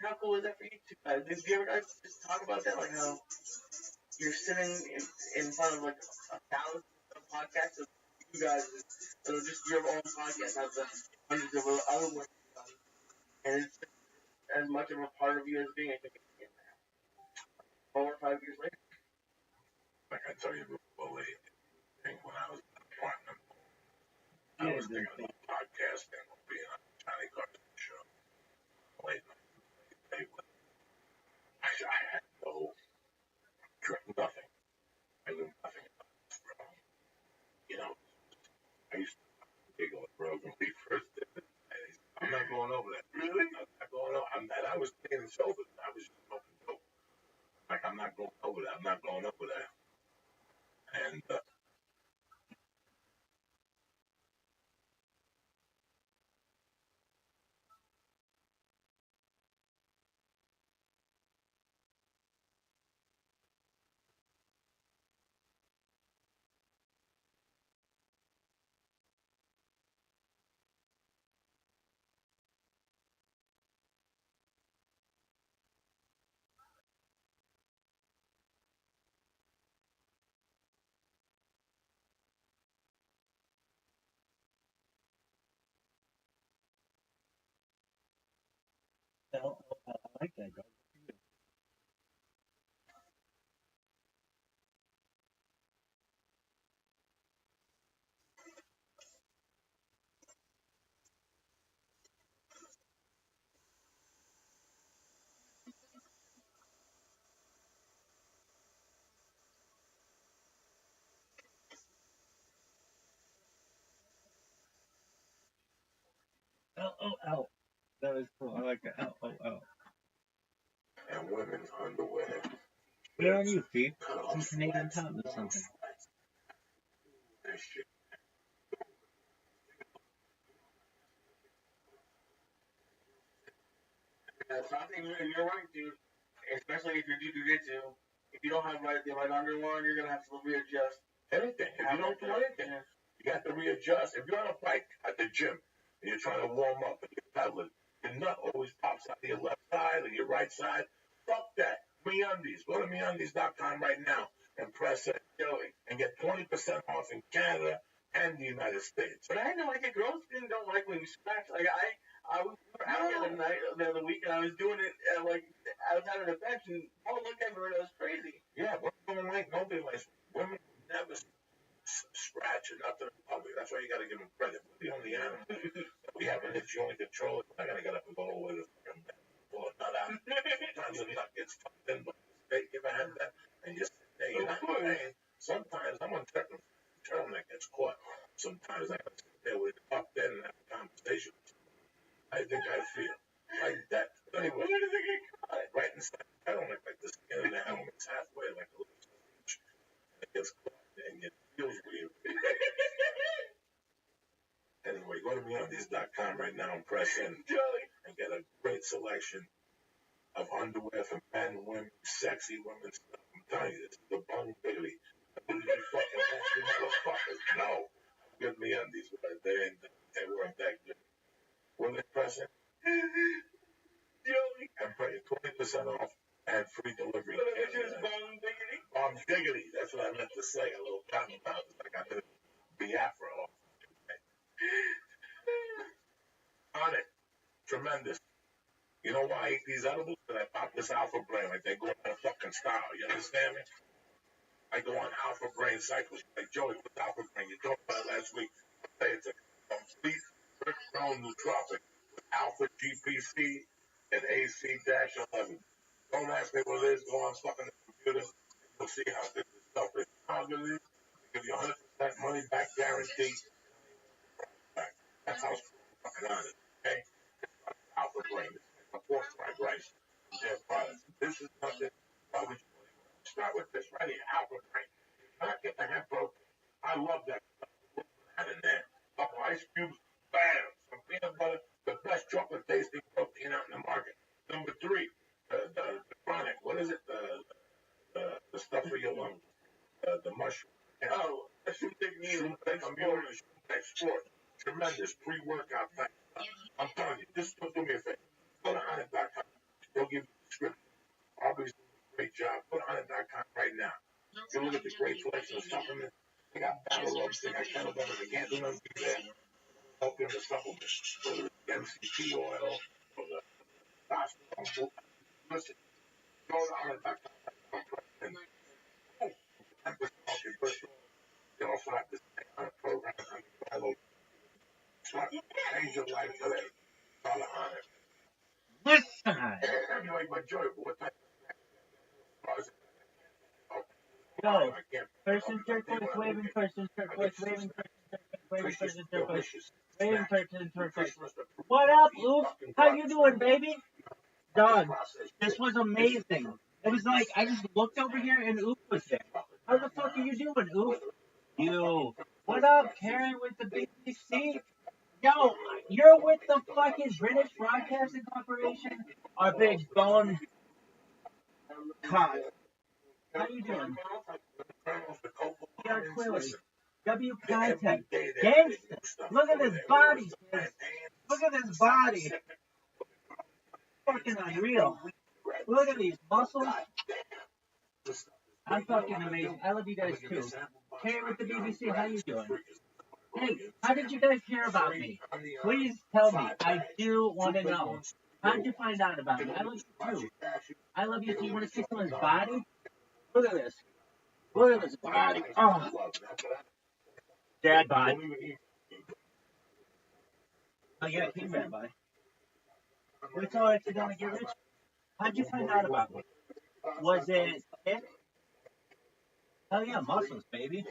How cool is that for you two guys? Did you ever guys just talk about that? Like how you're sitting in front of like 1,000 podcasts of you guys, so just your own podcast, not the hundreds of other ones, and it's as much of a part of you as being a comedian now. 4 or 5 years later. Like I tell you, when I was an apartment, I was thinking about podcasting or being on the Johnny Carson show. Late night. I had nothing. I knew nothing about this, bro. You know, I used to giggle at Rogan when he first did it. I'm not going over that. Really? I'm not going over. I was thinking it's over. I was just smoking dope. Like, I'm not going over that. I'm not going over that. And, I like that, bro. LOL. That was cool. I like that. LOL. and women's underwear. Good on you, Steve. Some Canadian top or something. That shit. Something, and you're right, dude. Especially if you do jiu-jitsu, if you don't have the right underwear on, you're gonna have to readjust. Anything. If you don't do anything, you have to readjust. If you're on a bike at the gym and you're trying to warm up and you're pedaling, your nut always pops out of your left side or your right side. Fuck that. MeUndies. Go to MeUndies.com right now and press it and get 20% off in Canada and the United States. But I know, like, a girls don't like when you scratch. Like, I was out the other week and I was doing it like I was out on the bench and all looked at me and it was crazy. Yeah, women like nobody likes women never scratch or nothing in public. That's why you got to give them credit. We're the only animal that we have an itch only control. I gotta get up and go over the fucking pull a nut out. Sometimes the nut gets tucked in by mistake. You ever had that? And you sit there, you're not playing. Sometimes I'm on turtleneck gets caught. Sometimes I gotta sit there with it tucked in and have a conversation. I think I feel like that. Anyway, where does it get caught? Right inside the turtleneck, like the skin of the helmet's halfway, like a little stitch. It gets caught and it feels weird. Anyway, go to MeUndies.com right now and press in and get a great selection of underwear for men, women, sexy women stuff. I'm telling you, this is the bum baby. You fucking motherfuckers know. Good MeUndies, but they weren't 20% off and free delivery. Bomb diggity. That's what I meant to say. A little cotton mouth. Like I did Biafra off. On it. Tremendous. You know why I eat these edibles? Because I pop this alpha brain. Like they go on a fucking style. You understand me? I go on alpha brain cycles. Like Joey, what's alpha brain? You talked about it last week. I say it's a complete brick-grown nootropic with alpha GPC and AC-11. Don't ask me what it is. Go on fucking the computer and you'll see how good this stuff is. How good it is? They give you 100% money back guarantee. That's how fucking on it. Okay? Alpha brain. It's like a pork fried rice. Their products. This is nothing. Why would you start with this right here? Alpha brain. Not get the hemp protein. I love that stuff. Put that in there. Couple ice cubes. Bam. Some peanut butter. The best chocolate tasting protein out in the market. Number 3. The chronic. What is it? The stuff for your lungs. The mushroom. Oh, mushroom technique. Sport. Tremendous pre-workout thing. I'm telling you, just do me a favor. Go to Honda.com. They'll give you a description. Aubrey's doing a great job. Go to Honda.com right now. You look at the great selection of supplements. They got battle ropes. They got kettlebells. They can't do nothing there. Help you in the supplements. Whether it's the MCT oil or the testosterone. Listen, go to Honda.com. And boom, they also have this thing on a program on the change your life today. Call it Honda. This time. Anyway, my joy, what type Go. Person, turquoise, waving person, turquoise, waving person, turquoise, waving person, turquoise. What up, Oof? How you doing, baby? Dog, this was amazing. It was like, I just looked over here and Oof was there. How the fuck are you doing, Oof? You. What up, Karen with the BBC? Yo, you're with the fucking British Broadcasting Corporation? Our big bone cock. How you doing? PR Quilly. W Content. Gangsta. Look at this body, kids. Look at this body. Fucking unreal. Look at these muscles. I'm fucking amazing. I love you guys too. Hey, with the BBC, how you doing? Hey, how did you guys hear about me? Please tell me. I do want to know. How did you find out about me? I love you too. I love you too. You want to see someone's body? Look at this. Look at this body. Oh. Dad bod. Oh yeah, King Dad bod. What's all right to don't get rich? How'd you find out about me? Was it Kick? Hell yeah, muscles, baby.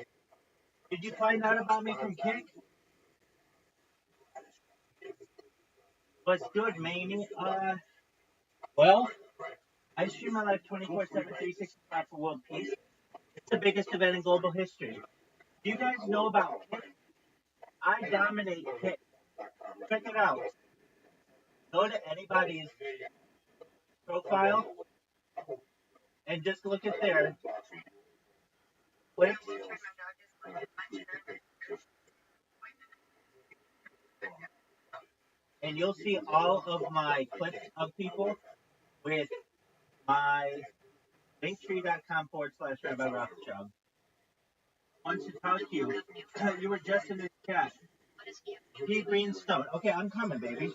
Did you find out about me from Kick? What's good, Mamie? Well, I stream my life 24/7, 365 for world peace. It's the biggest event in global history. Do you guys know about Kick? I dominate Kick. Check it out. Go to anybody's profile and just look at their clips. And you'll see all of my clips of people with my linktree.com/Rabbi Rothschild. Wants to talk to you. You were just in the chat. P. Greenstone. Okay, I'm coming, baby.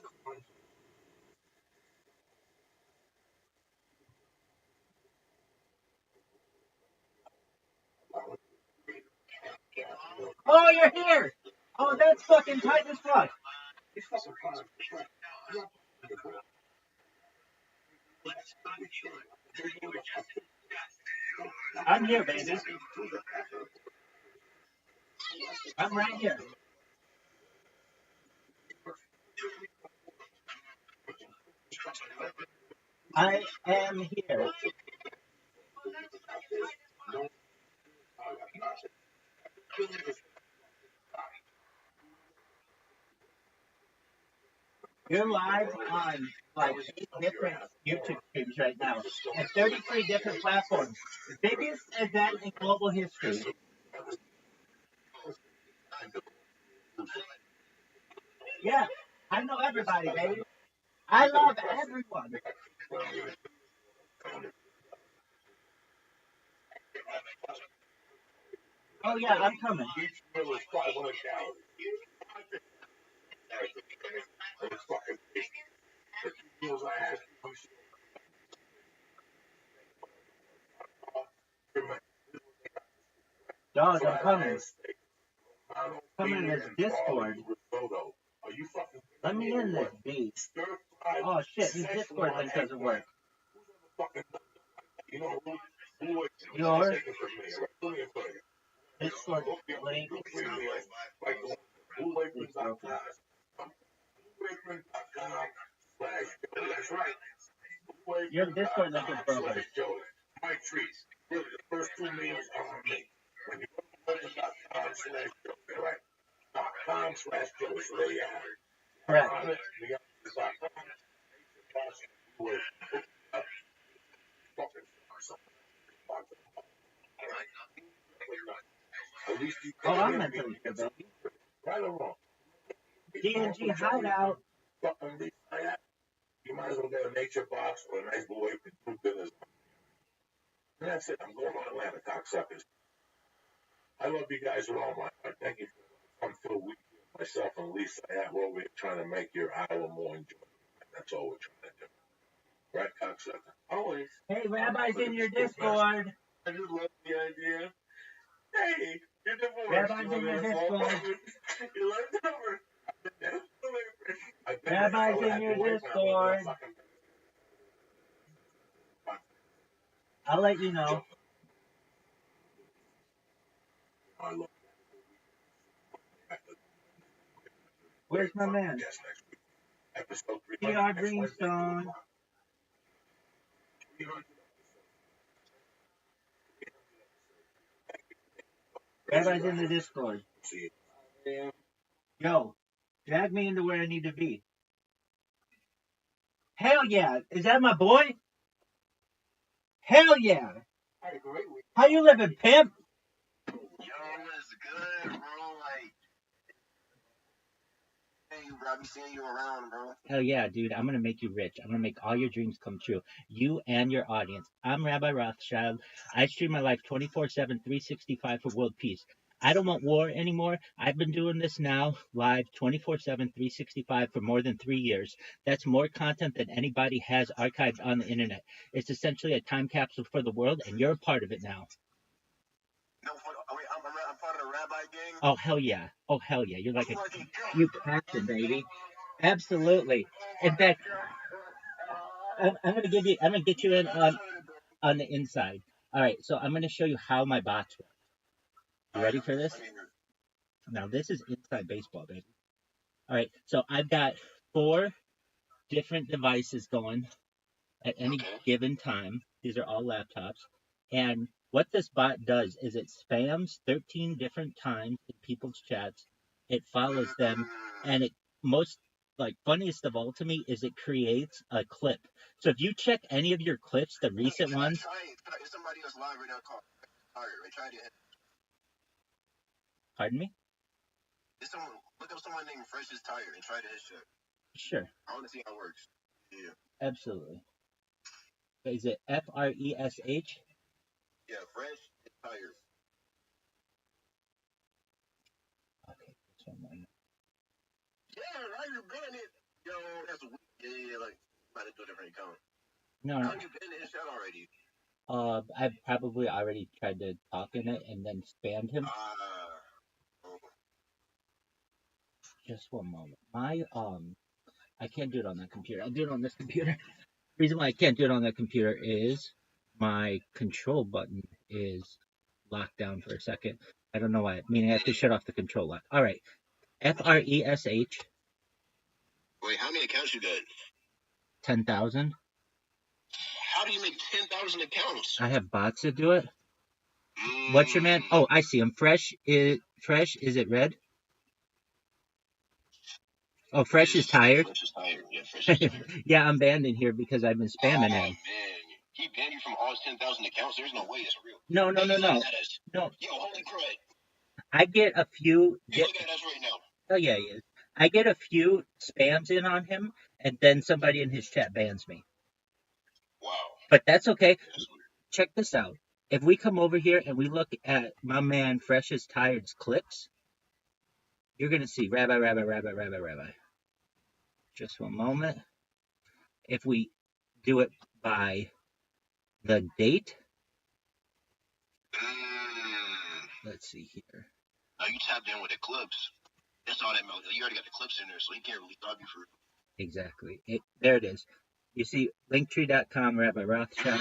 Oh, you're here! Oh, that's fucking tight as fuck. I'm here, baby. I'm right here. I am here. You're live on like 8 different YouTube streams right now and 33 different platforms. Biggest event in global history. Yeah, I know everybody, baby. I love everyone. Oh yeah, I'm coming. Each meal is 500 calories. It's fucking tasty. The 2 meals I had, Dog, I'm coming. Come in this Discord. Are you fucking? Let me in this beast. Oh shit, his Discord link doesn't work. You know who Yours? take it from me, right? Discord link. That's right. Your Discord link is broken. My treats. Really, the first 2 meals are on me. When you go to local.com/Joe, right? .com/Joe, so there you have it. Correct. Oh, I'm mentally good, baby. Right or wrong? D&G Hideout. You might as well get a nature box or a nice boy with 2 dinners. And that's it. I'm going to Atlanta, cocksuckers. I love you guys with all my heart. Thank you for coming to the week. Myself and Lisa, we're over here trying to make your hour more enjoyable. That's all we're trying to do. Right, cocksucker? Always. Hey, Rabbi's in your Discord. I just love the idea. Hey, you're divorced. Rabbi's in your Discord. You left over. Rabbi's in your Discord. I'll let you know. Where's my man? PR Greenstone. Rabbi's in the Discord. Yo, drag me into where I need to be. Hell yeah. Is that my boy? Hell yeah. How you living, pimp? Yo, what's good, bro? Like, hey, bro, I be seeing you around, bro. Hell yeah, dude. I'm going to make you rich. I'm going to make all your dreams come true. You and your audience. I'm Rabbi Rothschild. I stream my life 24/7, 365 for world peace. I don't want war anymore. I've been doing this now live 24/7, 365 for more than 3 years. That's more content than anybody has archived on the internet. It's essentially a time capsule for the world, and you're a part of it now. No, wait, I'm part of the Rabbi gang. Oh hell yeah! Oh hell yeah! You're like you captain, baby. Absolutely. In fact, I'm gonna get you in on the inside. All right, so I'm gonna show you how my bots work. You ready for this? Now this is inside baseball, baby. All right, so I've got 4 different devices going at any given time. These are all laptops, and what this bot does is it spams 13 different times in people's chats. It follows them, and it most funniest of all to me is it creates a clip. So if you check any of your clips, the recent ones. Somebody else live right now called tired. Try to hit. Pardon me? Look up someone named Fresh is Tired and try to hit shit. Sure. I want to see how it works. Yeah. Absolutely. Is it Fresh? Yeah, Fresh is Tired. Okay, this one. Yeah, right, you banned it. Yo, that's weird. Yeah, like, might have to do a different account. No. How you banned his shit already? I've probably already tried to talk in it and then spammed him. Just one moment. I can't do it on that computer. I'll do it on this computer. The reason why I can't do it on that computer is my control button is locked down for a second. I don't know why. Meaning I have to shut off the control lock. All right. Fresh. Wait, how many accounts you got? 10,000. How do you make 10,000 accounts? I have bots that do it. What's your man? Oh, I see him. Fresh. Is it red? Oh, Fresh is tired. Fresh is tired. Yeah, Fresh is tired. Yeah, I'm banned in here because I've been spamming him. Man, he banned you from all his 10,000 accounts. There's no way it's real. No. No. Yo, holy crud. I get a few. Look at us right now. Oh yeah, he is. I get a few spams in on him, and then somebody in his chat bans me. Wow. But that's okay. Check this out. If we come over here and we look at my man Fresh's Tired's clips, you're gonna see rabbi. Just one moment. If we do it by the date, let's see here. Now you tapped in with the clips. That's all that matters. You already got the clips in there, so he can't really stop you for real. Exactly. There it is. You see, linktree.com, Rabbi Rothschild.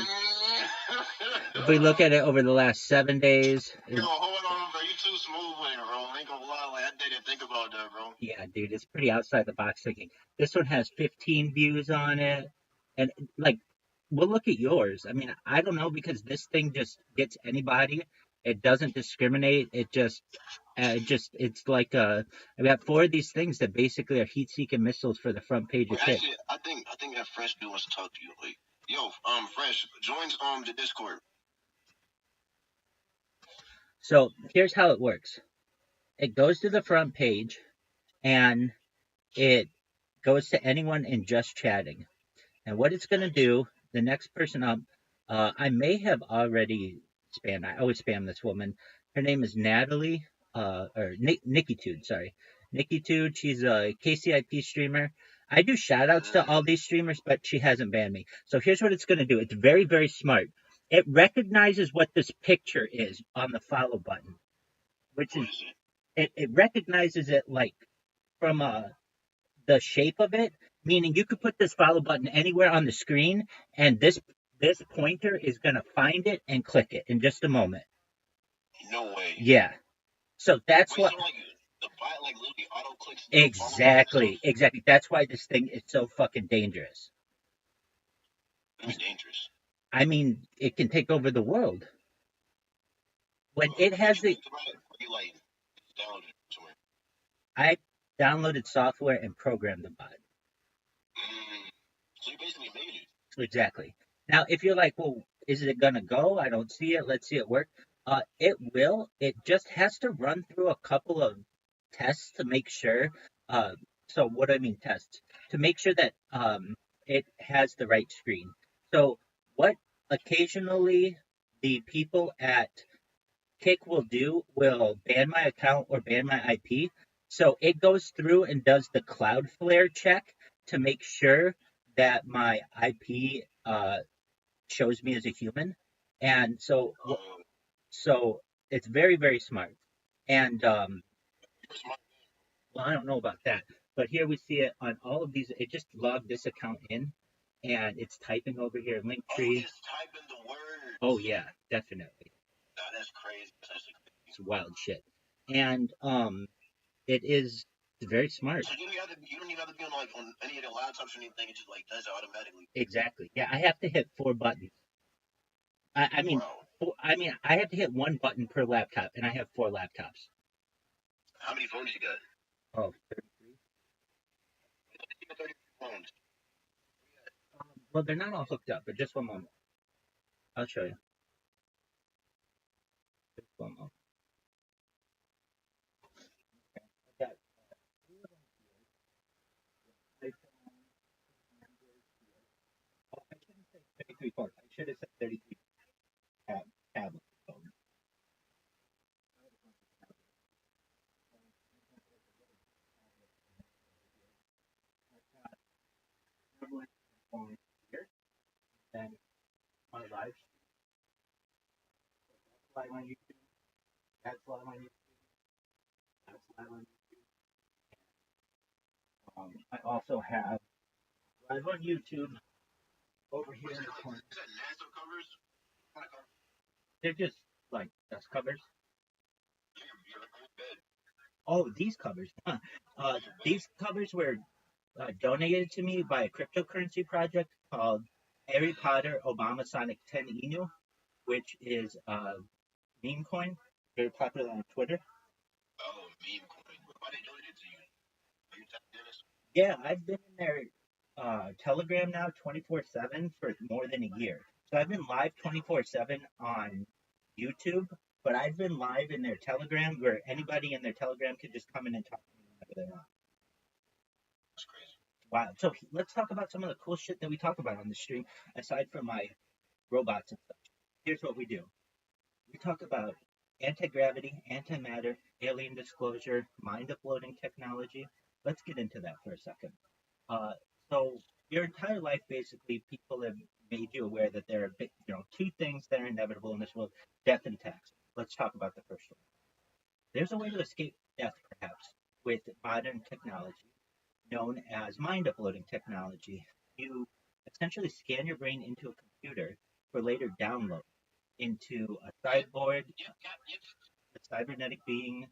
If we look at it over the last 7 days. Yo, hold on, bro. You too smooth with it, bro. I ain't gonna lie. Like, I didn't think about that, bro. Yeah, dude, it's pretty outside the box thinking. This one has 15 views on it. And, like, we'll look at yours. I mean, I don't know because this thing just gets anybody. It doesn't discriminate. It's like I got 4 of these things that basically are heat-seeking missiles for the front page of Kick. Actually, I think that Fresh dude wants to talk to you. Like, yo, Fresh, joins the Discord. So here's how it works. It goes to the front page, and it goes to anyone in just chatting. And what it's going to do, the next person up, I may have already spammed. I always spam this woman. Her name is Natalie, or Nikitude, sorry. Nikitude, she's a KCIP streamer. I do shout outs to all these streamers, but she hasn't banned me. So here's what it's going to do. It's very, very smart. It recognizes what this picture is on the follow button, which is, it recognizes it like from the shape of it, meaning you could put this follow button anywhere on the screen, and this pointer is going to find it and click it in just a moment. No way. Yeah. So that's what. So, like, the bot, like, literally auto clicks. Exactly. That's why this thing is so fucking dangerous. It's dangerous. I mean, it can take over the world. When it has the. I downloaded software and programmed the bot. So you basically made it. Exactly. Now, if you're like, well, is it gonna go? I don't see it. Let's see it work. It will. It just has to run through a couple of tests to make sure. So what do I mean tests? To make sure that it has the right screen. So what occasionally the people at Kick will do will ban my account or ban my IP. So it goes through and does the Cloudflare check to make sure that my IP shows me as a human. And so it's very, very smart. And well, I don't know about that, but here we see it on all of these. It just logged this account in, and it's typing over here, Linktree. Oh, it's typing the words. Oh yeah, definitely. Nah, that's crazy. It's wild shit. And it's very smart. So you don't even have to be on any of the laptops or anything. It just like does it automatically. Exactly. Yeah, I have to hit 4 buttons. I mean, I have to hit 1 button per laptop, and I have 4 laptops. How many phones you got? Oh, 33. You got 33 phones. Well, they're not all hooked up, but just one moment. I'll show you. Just one moment. Okay. I shouldn't say 33 phones. I should have said 33 tablet phones. Here, then my live stream. That's live on YouTube. That's live on YouTube. That's live on YouTube. I also have live on YouTube over here in the corner. Is that NASA covers? They're just like dust covers. Oh, these covers. These covers were donated to me by a cryptocurrency project called Harry Potter Obama Sonic 10 Inu, which is a meme coin, very popular on Twitter. Oh, meme coin. Why they donated it to you? Are you tapped in? Yeah, I've been in their Telegram now 24/7 for more than a year. So I've been live 24/7 on YouTube, but I've been live in their Telegram where anybody in their Telegram can just come in and talk to me whenever they want. That's crazy. Wow. So let's talk about some of the cool shit that we talk about on the stream, aside from my robots and stuff. Here's what we do. We talk about anti-gravity, antimatter, alien disclosure, mind uploading technology. Let's get into that for a second. Uh, so your entire life, basically, people have made you aware that there are, two things that are inevitable in this world: death and tax. Let's talk about the first one. There's a way to escape death, perhaps, with modern technology known as mind uploading technology. You essentially scan your brain into a computer for later download into a cyborg, a cybernetic being,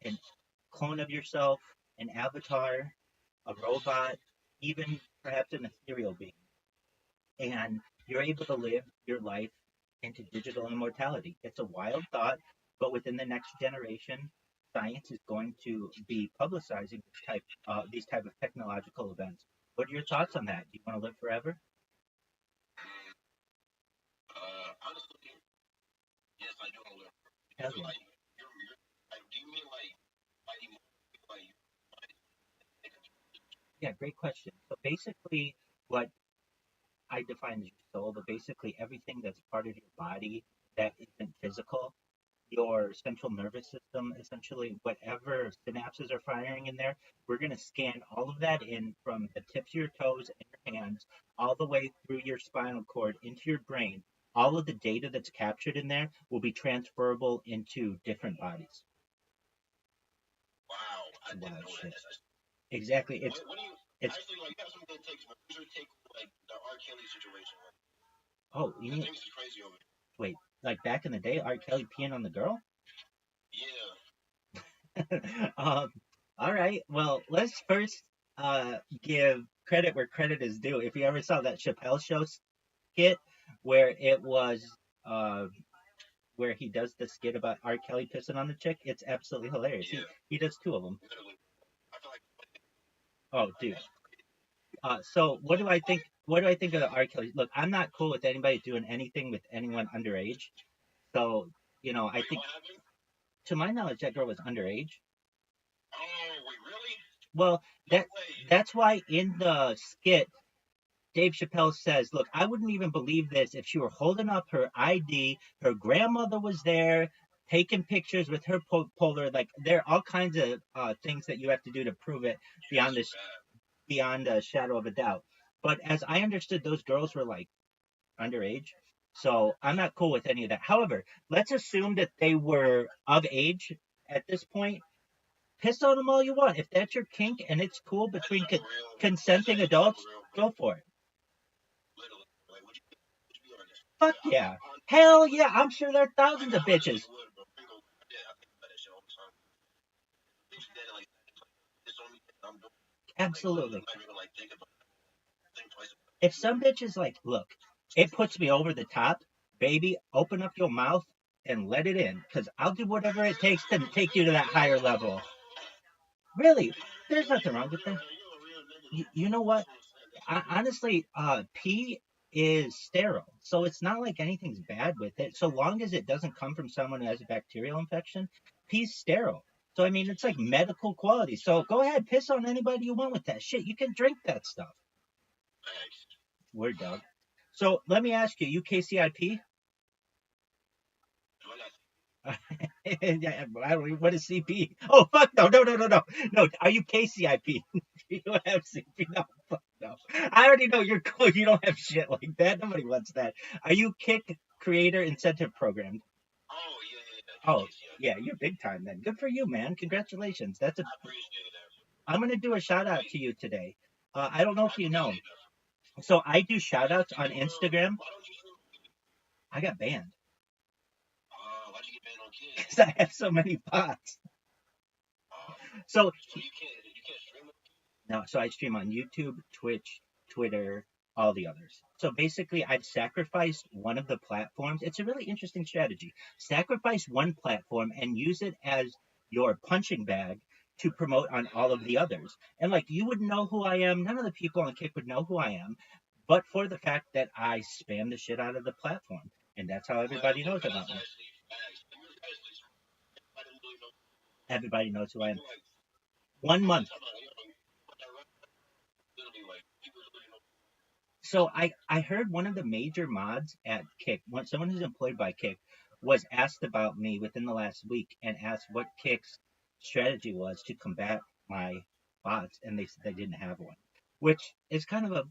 a clone of yourself, an avatar, a robot, even perhaps an ethereal being. And you're able to live your life into digital immortality. It's a wild thought, but within the next generation, science is going to be publicizing these type of technological events. What are your thoughts on that? Do you want to live forever? Honestly, yes, I do want to live. Hell So, yeah. like, do you mean like, Yeah, great question. So basically, what I define as your soul, but basically everything that's part of your body that isn't physical, your central nervous system, essentially whatever synapses are firing in there, we're going to scan all of that in from the tips of your toes and your hands all the way through your spinal cord into your brain. All of the data that's captured in there will be transferable into different bodies. wow, I didn't Wow, know shit. that. Exactly. It's What do you it's actually like? You have some good takes, but what's your take on like the R. Kelly situation? oh, you mean Things is crazy over there. wait, like back in the day, R. Kelly peeing on the girl? Yeah. All right. Well, let's first give credit where credit is due. If you ever saw that Chappelle Show skit where it was uh, where he does the skit about R. Kelly pissing on the chick, it's absolutely hilarious. Yeah. He does two of them. Literally. I feel like Oh, dude. So what do I think? What do I think of the R. Kelly? Look, I'm not cool with anybody doing anything with anyone underage. So I think, to my knowledge, that girl was underage. oh wait, really? Well, No that way. that's why in the skit, Dave Chappelle says, "Look, I wouldn't even believe this if she were holding up her ID. Her grandmother was there, taking pictures with her polar. Like there are all kinds of things that you have to do to prove it beyond this, beyond a shadow of a doubt. But as I understood, those girls were like underage, so I'm not cool with any of that. However, let's assume that they were of age at this point. Piss on them all you want. If that's your kink and it's cool between consenting adults, go for it. Literally. Like, would you be honest? Fuck yeah. Hell yeah. I'm sure there are thousands of bitches. Would, bro. Yeah, I think about that shit all the time. Think she did it like it's on me. I'm doing. Absolutely. I'm not even like think about it. Think twice. If some bitch is like, look, it puts me over the top, baby, open up your mouth and let it in, because I'll do whatever it takes to take you to that higher level. Really, there's nothing wrong with that. You know what? Honestly, pee is sterile, so it's not like anything's bad with it. So long as it doesn't come from someone who has a bacterial infection, pee's sterile. So I mean, it's like medical quality. So go ahead, piss on anybody you want with that shit. You can drink that stuff. Word, dog. So let me ask you, KCIP? What is CP? Oh fuck no. No, are you KCIP? You don't have CP. No, fuck no. I already know you're cool. You don't have shit like that. Nobody wants that. Are you Kick Creator Incentive Program? Oh yeah. Oh yeah, you're big time then. Good for you, man. Congratulations. I appreciate that. I'm gonna do a shout out to you today. I don't know if you know. So I do shout outs on Instagram. I got banned. Why'd you get banned on Kids? Because I have so many bots. So you can't stream it? No, so I stream on YouTube, Twitch, Twitter, all the others. So basically, I've sacrificed one of the platforms. It's a really interesting strategy. Sacrifice one platform and use it as your punching bag to promote on all of the others. And like, you wouldn't know who I am. None of the people on Kick would know who I am, but for the fact that I spam the shit out of the platform. And that's how everybody knows about me. Everybody knows who I am. 1 month. So I heard one of the major mods at Kick, someone who's employed by Kick, was asked about me within the last week and asked what Kick's strategy was to combat my bots, and they said they didn't have one, which is kind of a So you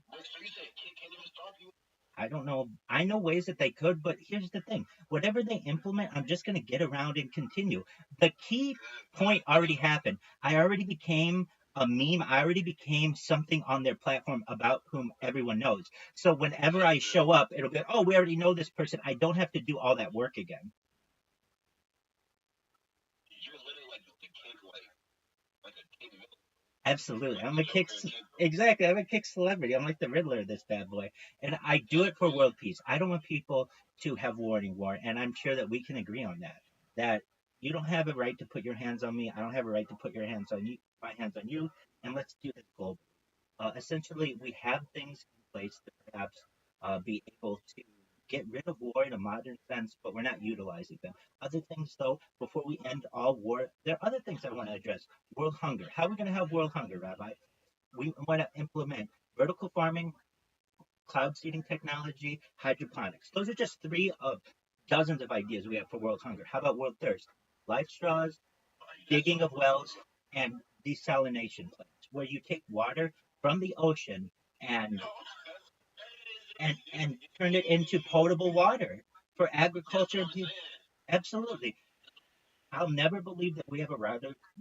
said Kick can't even stop you? I don't know. I know ways that they could, but here's the thing. Whatever they implement, I'm just going to get around and continue. The key point already happened. I already became a meme. I already became something on their platform about whom everyone knows. So whenever I show up, it'll be, oh, we already know this person. I don't have to do all that work again. You're literally like the Kick, like a Kick villain. Absolutely. I'm a Like, kick. you're a Kick, bro. Exactly. I'm a kick celebrity. I'm like the Riddler of this bad boy. And I do it for world peace. I don't want people to have war anymore. And I'm sure that we can agree on that. That you don't have a right to put your hands on me. I don't have a right to put your hands on you, my hands on you. And let's do this globally. Essentially, we have things in place to perhaps be able to get rid of war in a modern sense, but we're not utilizing them. Other things, though, before we end all war, there are other things I want to address. World hunger. How are we going to have world hunger, Rabbi? We want to implement vertical farming, cloud seeding technology, hydroponics. Those are just three of dozens of ideas we have for world hunger. How about world thirst? Life straws, digging of wells, and desalination plants, where you take water from the ocean and and turn it into potable water for agriculture. Absolutely. I'll never believe that we have a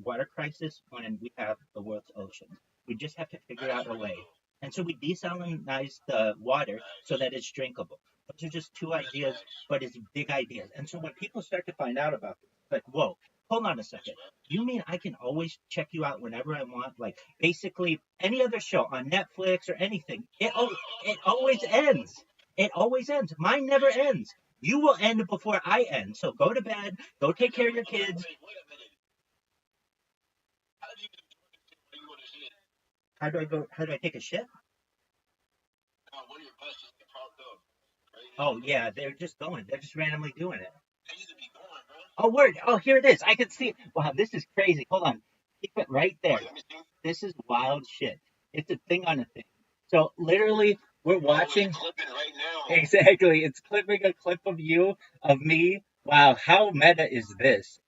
water crisis when we have the world's oceans. We just have to figure out a way. And so we desalinize the water so that it's drinkable. Those are just two ideas, but it's big ideas. And so when people start to find out about this, it's like, whoa, hold on a second. You mean I can always check you out whenever I want? Like basically any other show on Netflix or anything. It always ends. It always ends. Mine never ends. You will end before I end. So go to bed. Go take care of your kids. Wait a minute. How do you do when you go to shit? How do I go? How do I take a shit? One of your butts just get propped up. Right? Oh yeah, they're just going. They're just randomly doing it. They used to be going, bro. Oh word. Oh here it is. I can see it. Wow, this is crazy. Hold on. Keep it right there. Let me see. This is wild shit. It's a thing on a thing. So literally, we're watching. It's clipping right now. Exactly. It's clipping a clip of you, of me. Wow, how meta is this?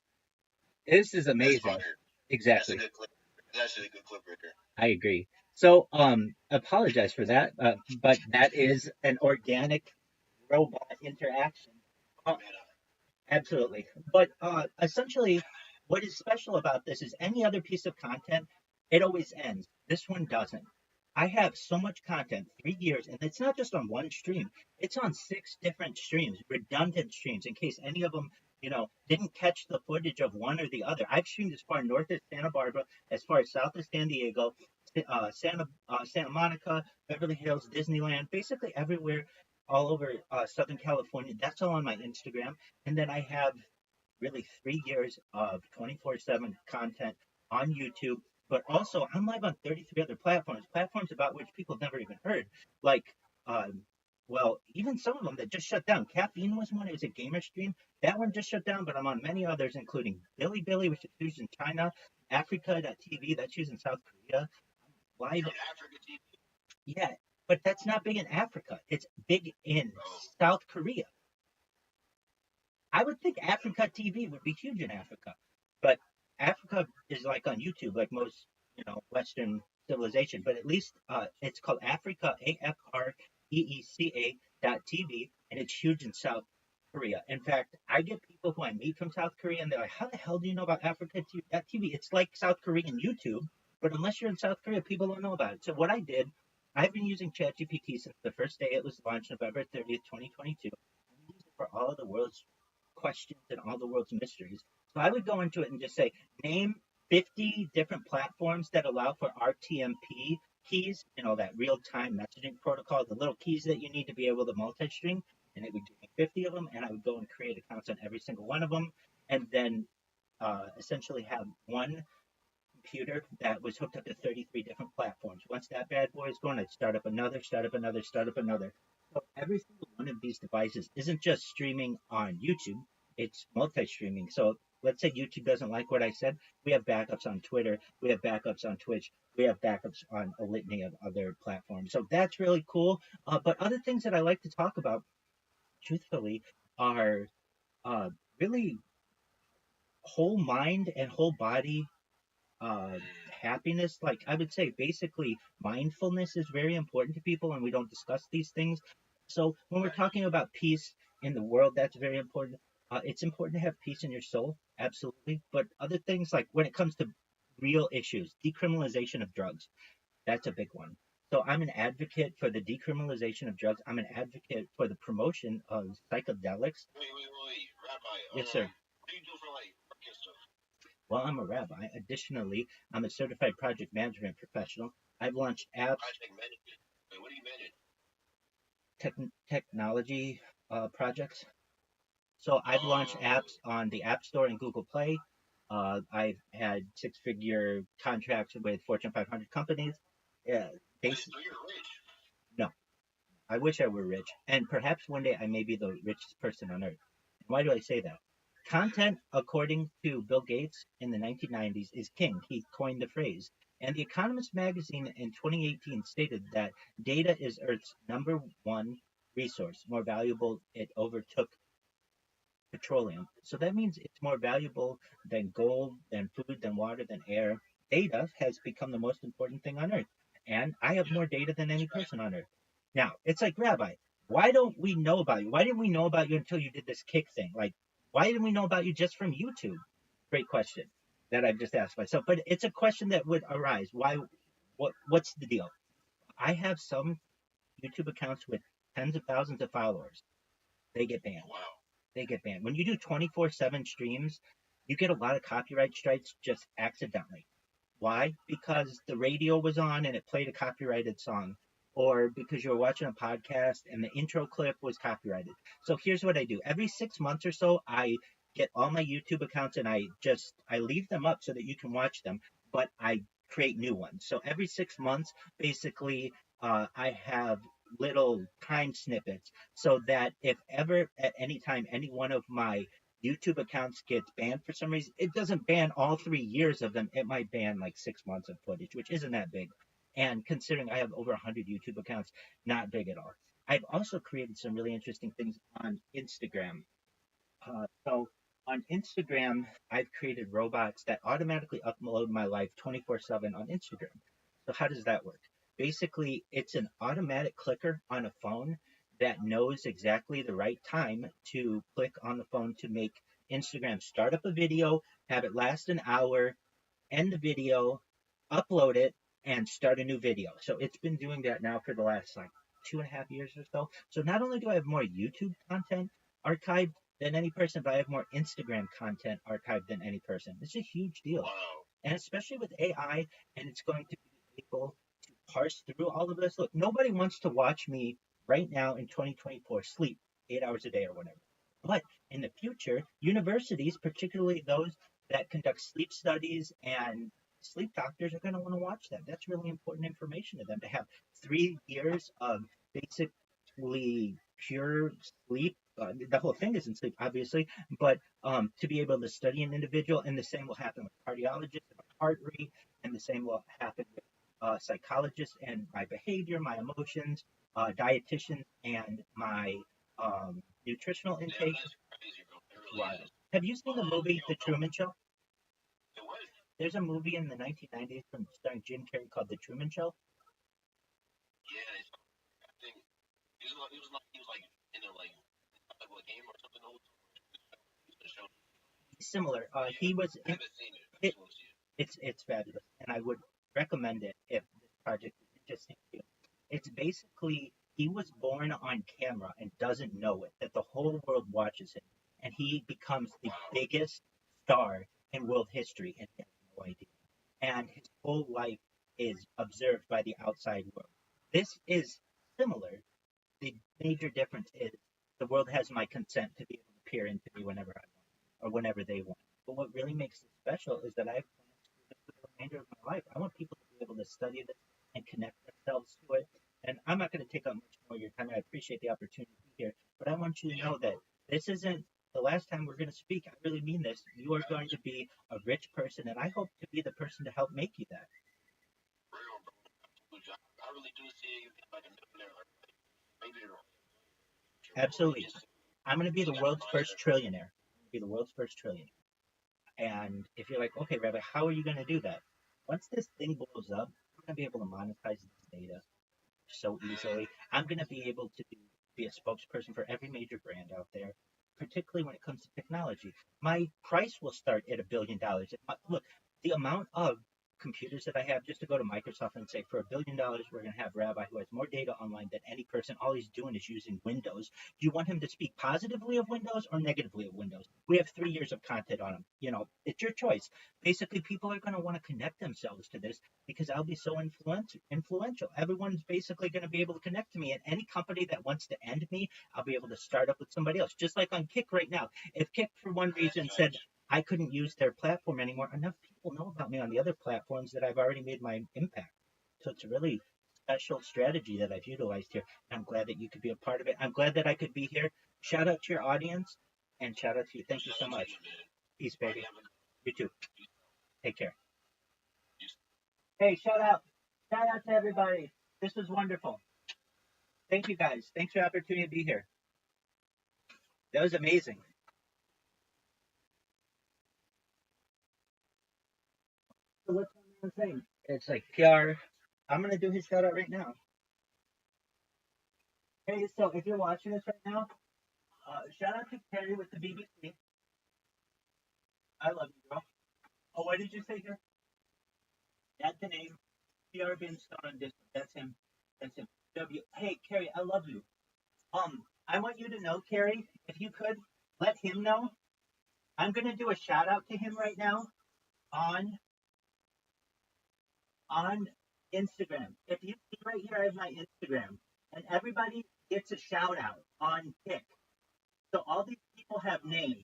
This is amazing. Exactly. That's a good clip. That's actually a good clip right there. I agree. So, apologize for that, but that is an organic robot interaction. Uh, Absolutely. But essentially, what is special about this is any other piece of content, it always ends. This one doesn't. I have so much content, 3 years, and it's not just on one stream. It's on 6 different streams, redundant streams, in case any of them, didn't catch the footage of one or the other. I've streamed as far north as Santa Barbara, as far as south as San Diego, Santa Monica, Beverly Hills, Disneyland, basically everywhere, all over Southern California. That's all on my Instagram. And then I have really 3 years of 24/7 content on YouTube, but also I'm live on 33 other platforms about which people have never even heard. Like, well, even some of them that just shut down. Caffeine was one. It was a gamer stream. That one just shut down, but I'm on many others, including Billy, which is used in China, Africa.tv, that's used in South Korea. Live, yeah, but that's not big in Africa. It's big in South Korea. I would think Africa TV would be huge in Africa, but Africa is like on YouTube, like most Western civilization. But at least it's called Africa, AFREECA.TV, and it's huge in South Korea. In fact, I get people who I meet from South Korea, and they're like, "How the hell do you know about Africa TV? It's like South Korean YouTube, but unless you're in South Korea, people don't know about it." So what I did, I've been using ChatGPT since the first day it was launched, November 30th, 2022. I use it for all of the world's questions and all the world's mysteries. So I would go into it and just say, name 50 different platforms that allow for RTMP keys, that real-time messaging protocol, the little keys that you need to be able to multi-stream, and it would give me 50 of them, and I would go and create accounts on every single one of them, and then essentially have one computer that was hooked up to 33 different platforms. Once that bad boy is going, I'd start up another. So every single one of these devices isn't just streaming on YouTube, it's multi-streaming. So let's say YouTube doesn't like what I said, we have backups on Twitter, we have backups on Twitch, we have backups on a litany of other platforms. So that's really cool. But other things that I like to talk about, truthfully, are uh, really whole mind and whole body uh, happiness. Like I would say, basically, mindfulness is very important to people, and we don't discuss these things. So when we're talking about peace in the world, that's very important. It's important to have peace in your soul, absolutely. But other things, like when it comes to real issues, decriminalization of drugs, that's a big one. So I'm an advocate for the decriminalization of drugs. I'm an advocate for the promotion of psychedelics. Wait, Rabbi. Yes, sir. What do you do for like work and stuff? Well, I'm a rabbi. Additionally, I'm a certified project management professional. I've launched apps, Project management. Wait, what do you manage? technology projects. So I've launched apps on the App Store and Google Play. I've had six-figure contracts with Fortune 500 companies. Yeah, Wait, so you're rich? no, I wish I were rich, and perhaps one day I may be the richest person on earth. Why do I say that? Content, according to Bill Gates in the 1990s, is king. He coined the phrase. And The Economist magazine in 2018 stated that data is Earth's number one resource, more valuable. It overtook petroleum. So that means it's more valuable than gold, than food, than water, than air. Data has become the most important thing on earth. And I have more data than any person on earth. Now, it's like, Rabbi, why don't we know about you? Why didn't we know about you until you did this kick thing? Like, why didn't we know about you just from YouTube? Great question that I've just asked myself. But it's a question that would arise. What's the deal? I have some YouTube accounts with tens of thousands of followers. They get banned. Wow. They get banned. When you do 24/7 streams, you get a lot of copyright strikes just accidentally. Why? Because the radio was on and it played a copyrighted song, or because you were watching a podcast and the intro clip was copyrighted. So here's what I do. Every 6 months or so, I get all my YouTube accounts and I leave them up so that you can watch them, but I create new ones. So every 6 months, basically, I have little time snippets so that if ever at any time any one of my YouTube accounts gets banned for some reason, it doesn't ban all 3 years of them. It might ban like 6 months of footage, which isn't that big. And considering I have over 100 YouTube accounts, not big at all. I've also created some really interesting things on Instagram. So on Instagram, I've created robots that automatically upload my life 24/7 on Instagram. So how does that work? Basically, it's an automatic clicker on a phone that knows exactly the right time to click on the phone to make Instagram start up a video, have it last an hour, end the video, upload it, and start a new video. So it's been doing that now for the last like 2.5 years or so. So not only do I have more YouTube content archived than any person, but I have more Instagram content archived than any person. It's a huge deal. Wow. And especially with AI, and it's going to be able to parse through all of this. Look, nobody wants to watch me right now in 2024 sleep 8 hours a day or whatever. But in the future, universities, particularly those that conduct sleep studies and sleep doctors, are going to want to watch that. That's really important information to them to have 3 years of basically pure sleep. The whole thing isn't sleep, obviously, but to be able to study an individual, and the same will happen with cardiologists and heart rate, and the same will happen with psychologists and my behavior, my emotions, dietitians, and my nutritional intake. Yeah, that's crazy, bro. It really Wow. is. Have you seen the movie The Truman Show? It was. There's a movie in the 1990s from starring Jim Carrey called The Truman Show. Yeah, I think he was like in a like a game or something. The show. Similar. He was. I haven't seen it. I It, just want to see it. it's fabulous, and I would recommend it if this project is interesting to you. It's basically he was born on camera and doesn't know it, that the whole world watches him, and he becomes the biggest star in world history, and he has no idea. And his whole life is observed by the outside world. This is similar. The major difference is the world has my consent to be able to peer into me whenever I want or whenever they want. But what really makes it special is that I have plans to do this for the remainder of my life. I want people to be able to study this and connect themselves to it. And I'm not going to take up much more of your time. I appreciate the opportunity here, but I want you to know that this isn't the last time we're going to speak. I really mean this. You are going to be a rich person, and I hope to be the person to help make you that. really do see you like a millionaire, like maybe you're Absolutely. I'm going to be the world's first trillionaire. Be the world's first trillionaire. And if you're like, okay, Rabbi, how are you going to do that? Once this thing blows up, I'm going to be able to monetize this data so easily. I'm going to be able to be a spokesperson for every major brand out there, particularly when it comes to technology. My price will start at $1 billion. Look, the amount of computers that I have, just to go to Microsoft and say, for $1 billion, we're going to have Rabbi who has more data online than any person. All he's doing is using Windows. Do you want him to speak positively of Windows or negatively of Windows? We have 3 years of content on him. You know, it's your choice. Basically, people are going to want to connect themselves to this because I'll be so influential. Everyone's basically going to be able to connect to me. And any company that wants to end me, I'll be able to start up with somebody else. Just like on Kick right now. If Kick, for one reason, said I couldn't use their platform anymore, enough people know about me on the other platforms that I've already made my impact. So it's a really special strategy that I've utilized here. I'm glad that you could be a part of it. I'm glad that I could be here. Shout out to your audience and shout out to you. Thank you so much. Peace, baby. You too. Take care. Hey, shout out to everybody. This was wonderful. Thank you guys. Thanks for the opportunity to be here. That was amazing. So what's my man saying? It's like PR. I'm gonna do his shout out right now. Hey, so if you're watching this right now, shout out to Carrie with the BBC. I love you, girl. Oh, what did you say here? That's the name. PR being stone on Discord. That's him. That's him. Hey, Carrie, I love you. I want you to know, Carrie, if you could let him know. I'm gonna do a shout out to him right now on Instagram. If you see right here, I have my Instagram, and everybody gets a shout out on Kick. So all these people have names,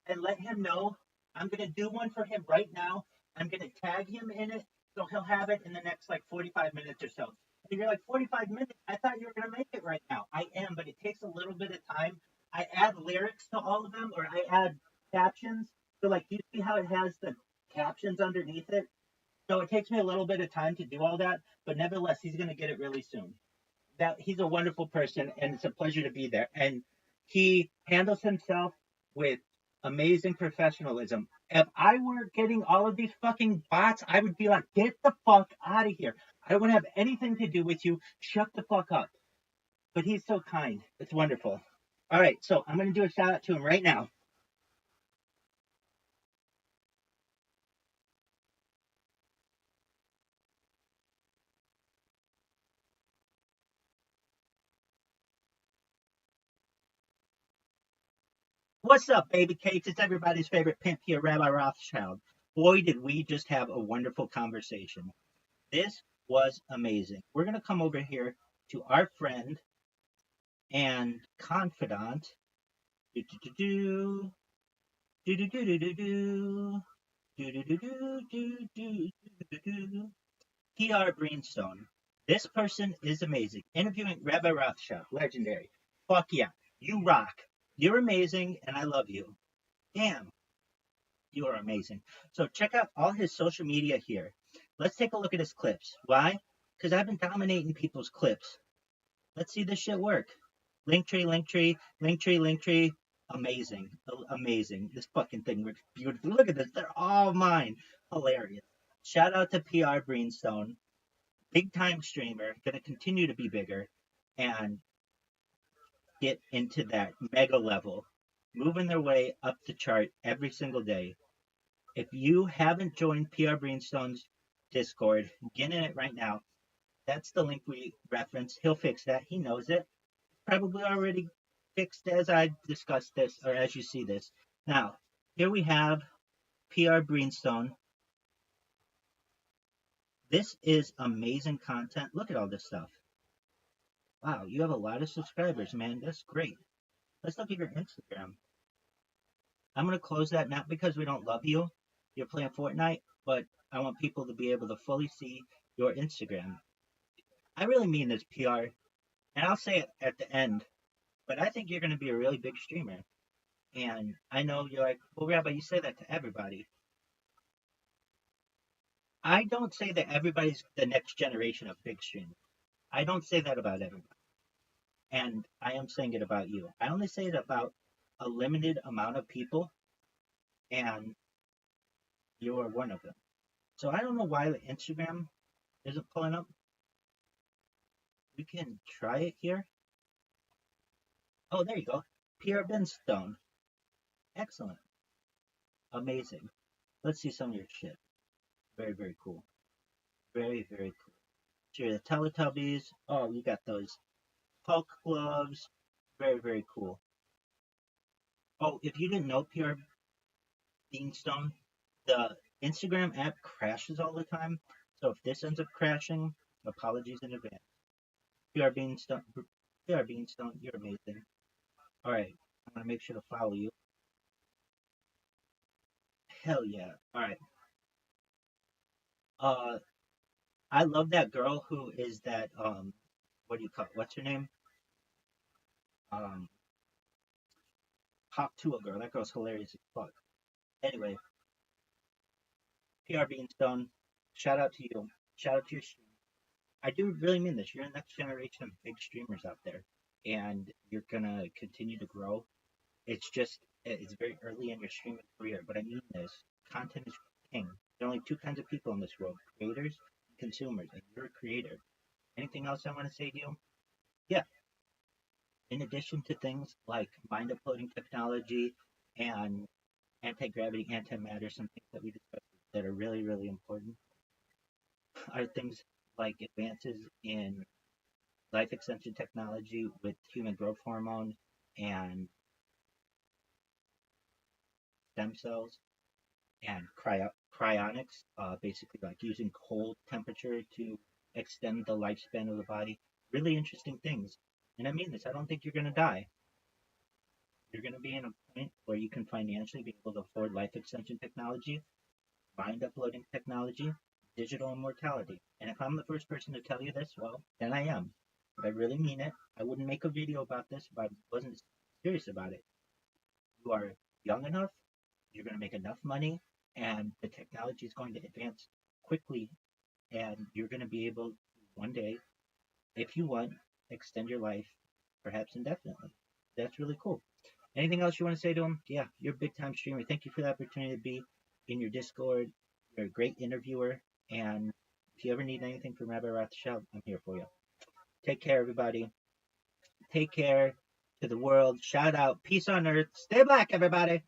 and let him know. I'm gonna do one for him right now. I'm gonna tag him in it, so he'll have it in the next like 45 minutes or so. And you're like 45 minutes? I thought you were gonna make it right now. I am, but it takes a little bit of time. I add lyrics to all of them, or I add captions. So like, you see how it has the captions underneath it? So it takes me a little bit of time to do all that, but nevertheless, he's gonna get it really soon. That he's a wonderful person, and it's a pleasure to be there. And he handles himself with amazing professionalism. If I were getting all of these fucking bots, I would be like, get the fuck out of here. I don't want to have anything to do with you. Shut the fuck up. But he's so kind. It's wonderful. All right, so I'm going to do a shout out to him right now. What's up, baby cakes? It's everybody's favorite pimp here, Rabbi Rothschild. Boy, did we just have a wonderful conversation. This was amazing. We're going to come over here to our friend and confidant. PR Greenstone. This person is amazing. Interviewing Rabbi Rothschild, legendary. Fuck yeah, you rock. You're amazing, and I love you. Damn, you are amazing. So check out all his social media here. Let's take a look at his clips. Why? Because I've been dominating people's clips. Let's see this shit work. Linktree, Linktree, Linktree, Linktree. Amazing. Amazing. This fucking thing works beautifully. Look at this. They're all mine. Hilarious. Shout out to PR Greenstone. Big time streamer. Gonna continue to be bigger and get into that mega level. Moving their way up the chart every single day. If you haven't joined PR Greenstone's Discord, get in it right now. That's the link we reference. He'll fix that. He knows it. Probably already fixed as I discussed this, or as you see this. Now, here we have PR Greenstone. This is amazing content. Look at all this stuff. Wow, you have a lot of subscribers, man. That's great. Let's look at your Instagram. I'm going to close that, not because we don't love you. You're playing Fortnite, but I want people to be able to fully see your Instagram. I really mean this, PR. And I'll say it at the end, but I think you're going to be a really big streamer. And I know you're like, well, Rabbi, you say that to everybody. I don't say that everybody's the next generation of big streamers. I don't say that about everybody. And I am saying it about you. I only say it about a limited amount of people, and you are one of them. So I don't know why the Instagram isn't pulling up. We can try it here. Oh, there you go. Pierre Benstone. Excellent. Amazing. Let's see some of your shit. Very, very cool. Very, very cool. Here are the Teletubbies. Oh, you got those Hulk gloves. Very, very cool. Oh, if you didn't know, Pierre Beanstone, the Instagram app crashes all the time. So if this ends up crashing, apologies in advance. PR Beanstone, PR Beanstone, you're amazing. All right, I'm gonna make sure to follow you. Hell yeah! All right. I love that girl who is that what do you call it? What's her name? Um, Hop to a girl. That girl's hilarious as fuck. Anyway, PR Beanstone, shout out to you. Shout out to your stream. I do really mean this. You're the next generation of big streamers out there, and you're gonna continue to grow. It's just it's very early in your streaming career, but I mean this. Content is king. There are only two kinds of people in this world: creators and consumers, and you're a creator. Anything else I want to say to you? Yeah. In addition to things like mind uploading technology and anti-gravity, antimatter, some things that we discussed that are really, really important, are things like advances in life extension technology with human growth hormone and stem cells and cryonics, basically like using cold temperature to extend the lifespan of the body. Really interesting things. And I mean this, I don't think you're going to die. You're going to be in a point where you can financially be able to afford life extension technology, mind uploading technology, digital immortality. And if I'm the first person to tell you this, well, then I am. But I really mean it. I wouldn't make a video about this if I wasn't serious about it. You are young enough, you're going to make enough money, and the technology is going to advance quickly, and you're going to be able to one day, if you want, extend your life perhaps indefinitely. That's really cool. Anything else you want to say to him? Yeah, you're a big time streamer. Thank you for the opportunity to be in your Discord. You're a great interviewer, and if you ever need anything from Rabbi Rothschild, I'm here for you. Take care, everybody. Take care to the world. Shout out. Peace on earth. Stay black, everybody.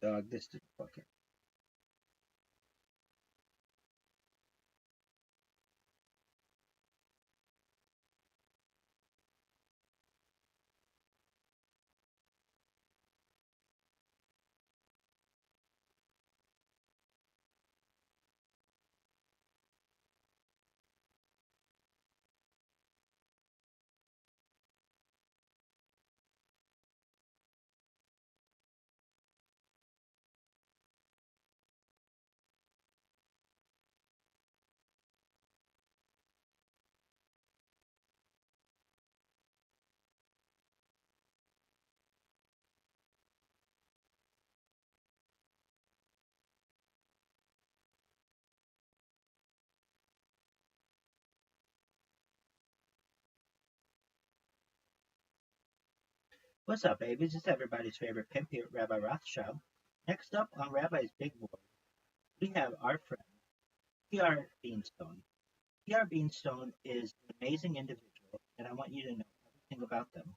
Dog, this is fucking. What's up, babies? It's everybody's favorite pimp here, Rabbi Rothschild. Next up on Rabbi's Big Board, we have our friend, PR Beanstone. PR Beanstone is an amazing individual, and I want you to know everything about them.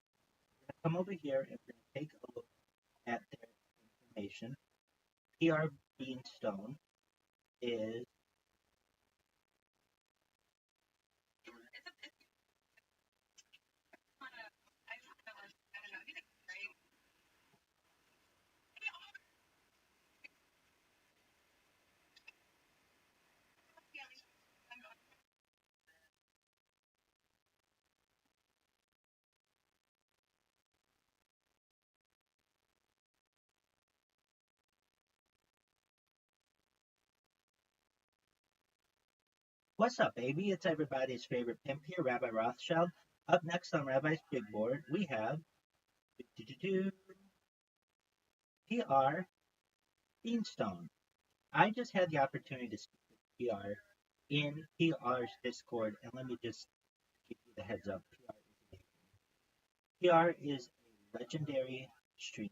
Come over here and we're going to take a look at their information. PR Beanstone is what's up, baby? It's everybody's favorite pimp here, Rabbi Rothschild. Up next on Rabbi's Big Board, we have PR Beanstone. I just had the opportunity to speak with PR in PR's Discord, and let me just give you the heads up. PR is a legendary streamer.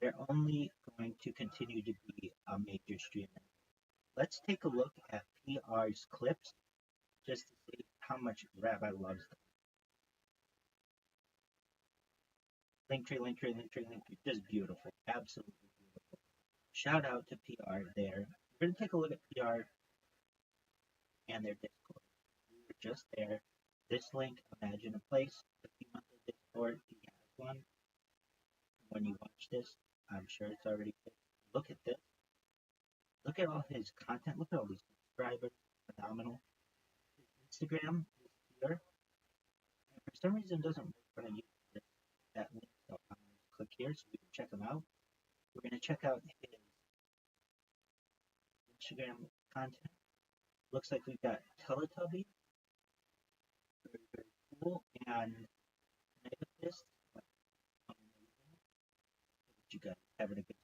They're only going to continue to be a major streamer. Let's take a look at PR's clips just to see how much Rabbi loves them. Linktree, Linktree, Linktree, Linktree. Just beautiful. Absolutely beautiful. Shout out to PR there. We're going to take a look at PR and their Discord. We were just there. This link, imagine a place. If you want the Discord, he has one. When you watch this, I'm sure it's already fixed. Look at this. Look at all his content. Look at all these subscribers. Phenomenal. His Instagram is here. And for some reason, it doesn't work when I use that link. So I'm going to click here so we can check him out. We're going to check out his Instagram content. Looks like we've got Teletubby. Very, very cool. And Megaphist. Amazing. You guys having a good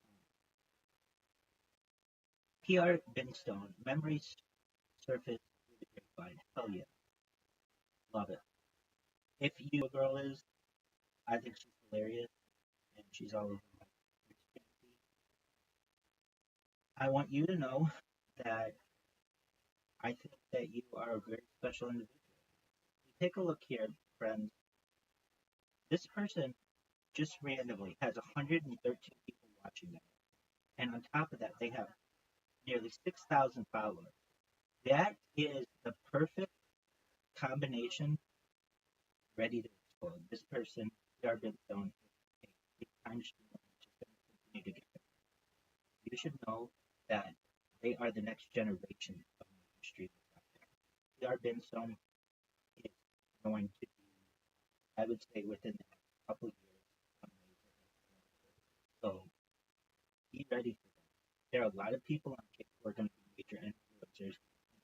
time. PR Binstone. Memories surface through the grapevine. Hell yeah. Love it. If you a girl is, I think she's hilarious. And she's all over my experience. I want you to know that I think that you are a very special individual. Take a look here, friends. This person just randomly has 113 people watching them. And on top of that, they have nearly 6,000 followers. That is the perfect combination ready to explode. This person, PR Binstone, is a big time streamer that's just going to continue to get better. You should know that they are the next generation of streamers out there. PR Binstone is going to be, I would say, within the next couple of years, amazing. So be ready for that. There are a lot of people on Kick who are going to be major influencers.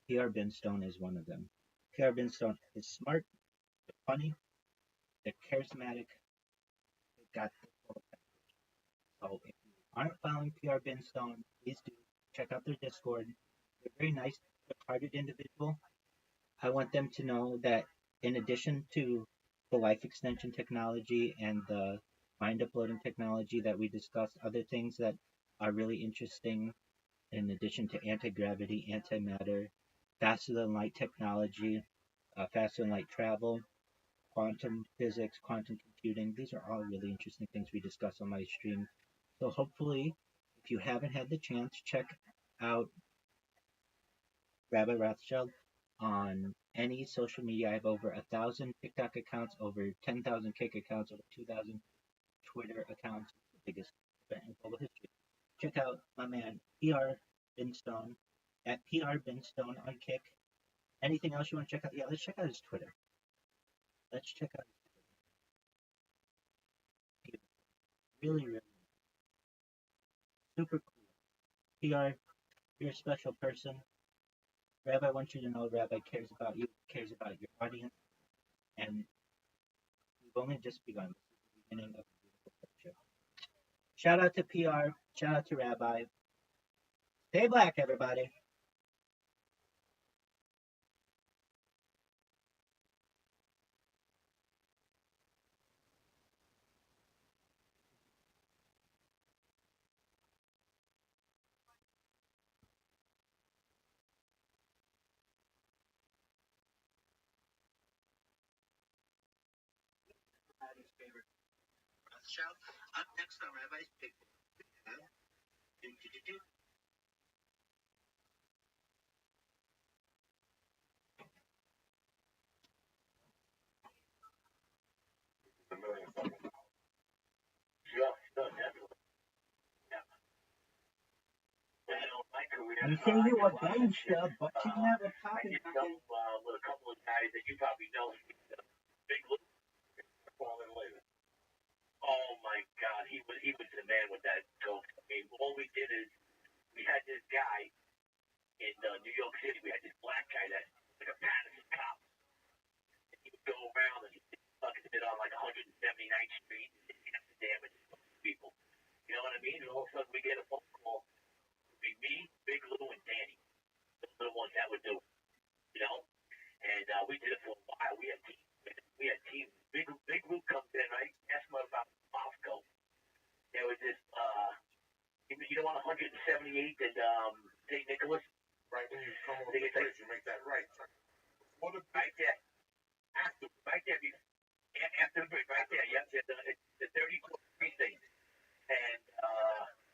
PR Binstone is one of them. PR Binstone is smart, they're funny, they're charismatic, they've got the full package. So if you aren't following PR Binstone, please do check out their Discord. They're very nice, hearted individual. I want them to know that in addition to the life extension technology and the mind uploading technology that we discussed, other things that are really interesting in addition to anti-gravity, antimatter, faster than light technology, faster than light travel, quantum physics, quantum computing. These are all really interesting things we discuss on my stream. So hopefully, if you haven't had the chance, check out Rabbi Rothschild on any social media. I have over 1,000 TikTok accounts, over 10,000 Kick accounts, over 2,000 Twitter accounts. The biggest event in global history. Check out my man PR Binstone at PR Binstone on Kick. Anything else you want to check out? Yeah, let's check out his Twitter. Let's check out his Twitter. Really, really super cool. PR, you're a special person. Rabbi wants you to know Rabbi cares about you, cares about your audience, and we've only just begun. This is the beginning of a beautiful friendship. Shout out to PR, shout out to Rabbi. Stay black, everybody. Rabbi's favorite Rothschild. Up next on Rabbi's Big Board, A million fucking. Yeah, definitely. Yeah. You know, my career, you say you I a gangster, but you never I popping. did some with a couple of guys that you probably know. Big Lou. Falling later. Oh my God, he was the man with that joke. I mean, all we did is we had this guy in New York City. We had this black guy that like a Patterson cop. And he would go around and 79th Street in Amsterdam and people. You know what I mean? And all of a sudden we get a phone call. It'd be me, Big Lou, and Danny. Those are the ones that would do it. You know? And we did it for a while. We had teams. Big Lou comes in, right? Ask him about Moscow. There was this, you know, on 178th and St. Nicholas? Right when you come over the bridge, you make that right. What a right there. After the bridge, right there. Yep, the 34th precinct. And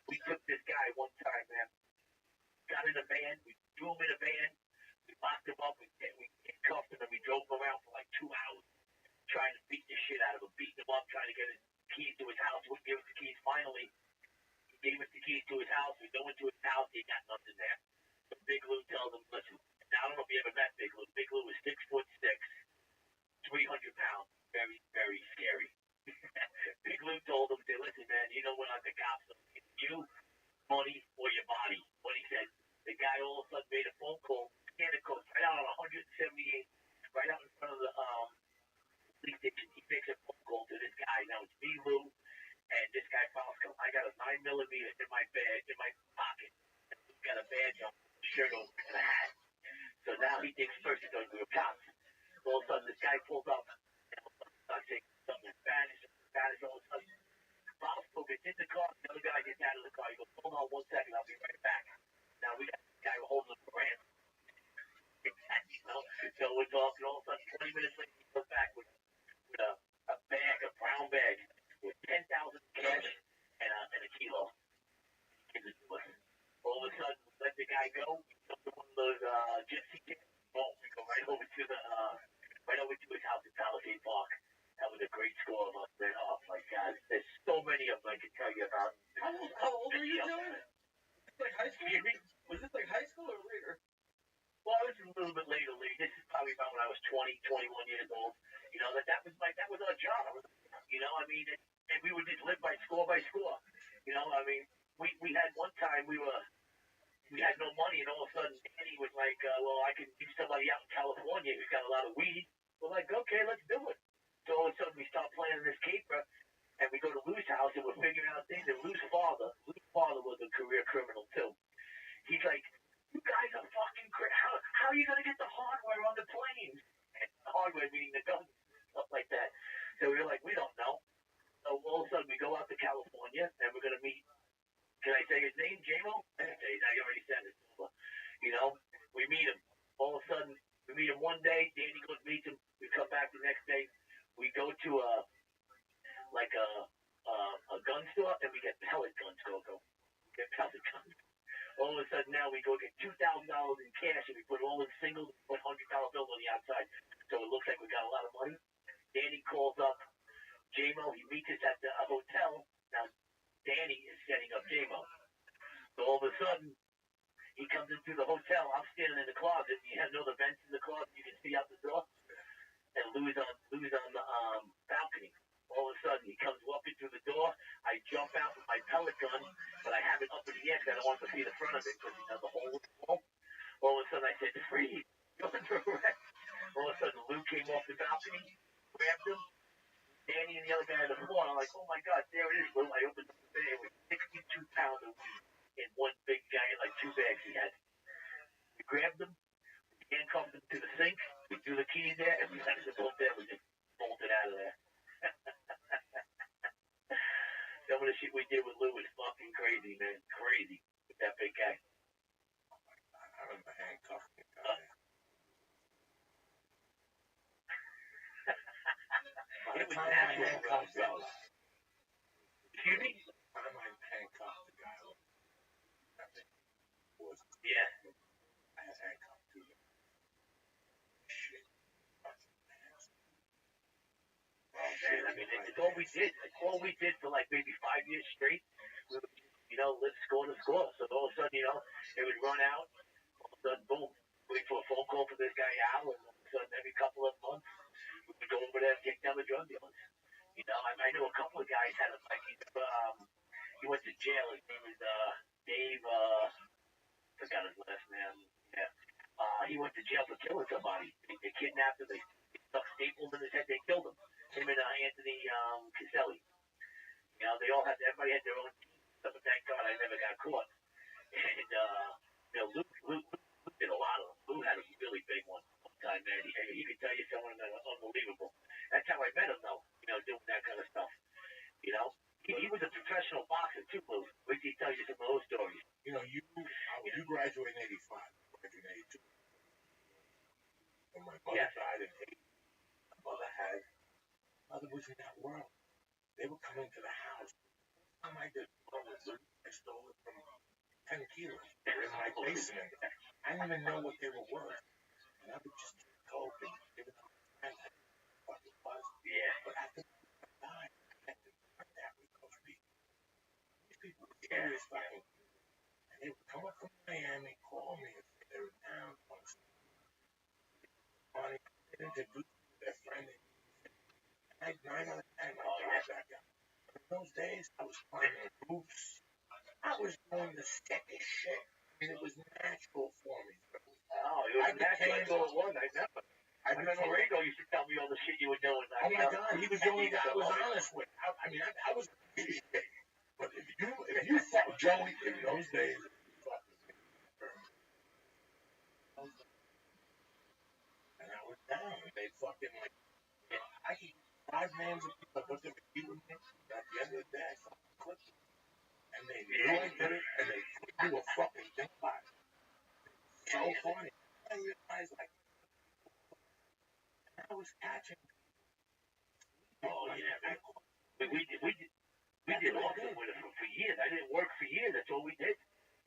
we took this guy one time, man. Got in a van. We threw him in a van. We locked him up. We handcuffed him, and we drove him around for like 2 hours, trying to beat the shit out of him, beating him up, trying to get his keys to his house. Wouldn't give us the keys. Finally, he gave us the keys to his house. We go into his house. He got nothing there. So Big Lou tells him, listen. Now, I don't know if you ever met Big Lou. Big Lou was 6'6", 300 pounds. Very, very scary. Big Lou told him, say, listen, man, you know we're not the cops. You, money, or your body. What he said, the guy all of a sudden made a phone call, Santa Cruz, right out on 178, right out in front of the police station. He makes a phone call to this guy. Now it's me, Lou, and this guy Fosco. I got a 9mm in my bag, in my pocket. And he's got a badge on, a shirt over, and a hat. So now he thinks first he's going to do a cops. All of a sudden, this guy pulls up and starts saying something in Spanish. All of a sudden, Fosco gets in the car. The other guy gets out of the car. He goes, hold on 1 second. I'll be right back. Now we got this guy holding up the ramp. You know? So we're talking. All of a sudden, 20 minutes later, he comes back with a bag, a brown bag, with 10,000 cash and a kilo. Gives it to us. All of a sudden, we let the guy go. We took one of those gypsy kids. Boom, we go right over to his house in Palisade Park. That was a great score of us, man. Oh my God, there's so many of them I can tell you about. How old were you doing? Like high school? Was this like high school or later? Well, it was a little bit later. This is probably about when I was 20, 21 years old. You know, that was our job. You know, I mean, and we would just live by score. You know, I mean, we had one time we had no money, and all of a sudden Danny was like, well, I can give somebody out in California who's got a lot of weed. We're like, okay, let's do it. So all of a sudden we start planning this caper, and we go to Lou's house, and we're figuring out things. And Lou's father was a career criminal too. He's like, you guys are fucking crazy. How are you going to get the hardware on the planes? And the hardware meaning the guns, stuff like that. So we were like, we don't know. So all of a sudden we go out to California, and we're going to meet. Can I say his name, J-Mo? I already said it. You know, we meet him. All of a sudden, we meet him one day. Danny goes meets him. We come back the next day. We go to a gun store, and we get pellet guns, Coco. We get pellet guns. All of a sudden now we go get $2,000 in cash, and we put all in singles, put $100 bills on the outside, so it looks like we got a lot of money. Danny calls up J-Mo. He meets us at the hotel. Now Danny is setting up J-Mo. So all of a sudden, he comes into the hotel. I'm standing in the closet. You know the vents in the closet. You can see out the door. And Lou's on the balcony. All of a sudden, he comes walking through the door. I jump out with my pellet gun, but I have it up in the air because I don't want to see the front of it because there's a hole in the wall. All of a sudden, I said, freeze. You're under arrest. All of a sudden, Lou came off the balcony, grabbed him. Danny and the other guy on the floor. I'm like, oh my God, there it is, Lou. I opened up the bag with 62 pounds of weed in one big giant, like 2 bags he had. We grabbed them, handcuffed them to the sink, we threw the keys there, and we left them both there. We just bolted out of there. Some of the shit we did with Lou was fucking crazy, man. Crazy. With that big guy. I remember handcuffing the guy. It was natural. Excuse me? I remember handcuffing the guy. Yeah. I had handcuffed too. Shit. I mean, it's all we did. It's all we did for like maybe 5 years straight. We would, you know, let's score to score. So all of a sudden, you know, it would run out. All of a sudden, boom, wait for a phone call for this guy Al, and all of a sudden, every couple of months, we would go over there and take down the drug dealers. You know, I know a couple of guys had a like he went to jail. His name is Dave. Forgot his last name. Yeah. He went to jail for killing somebody. They kidnapped him. They stuck staples in his head. They killed him. Him and Anthony. everybody had their own team. So, but thank God I never got caught. And Lou did a lot of them. Lou had a really big one time, man. He could tell you someone that was unbelievable. That's how I met him, though. Doing that kind of stuff. He was a professional boxer too, Lou. Wait till he tells you some of those stories. You graduated in '85, graduated in '82. When my mother died in '80, my mother was in that world. They would come into the house. The time I did well with Lou, I stole it from 10 kilos. They were in my basement. I didn't even know what they were worth. And I would just take coke and give it to my friends. I didn't know what it was. Yeah. But after I died, I connected that with those people. These people were serious fucking people. And they would come up from Miami, call me, and say they were down, want some money, and introduce me to their friend. And I 9 out of 10, I got back out. But in those days, I was climbing roofs. I was doing the sickest shit. I mean, it was natural for me. Oh, it was natural. I remember Ringo used to tell me all the shit you were doing. Oh my God, he was the only guy I was honest with. I was a piece of shit. But if you fuck Joey in those days, and I was down, they fucking like, I could 5 names of people that they would beat with me. But at the end of the day, I fucking clipped them. And they knew I did it, and they couldn't do a fucking thing about it. So funny. I realized, like, I was catching. Oh, yeah. We did awesome with it for years. I didn't work for years. That's all we did.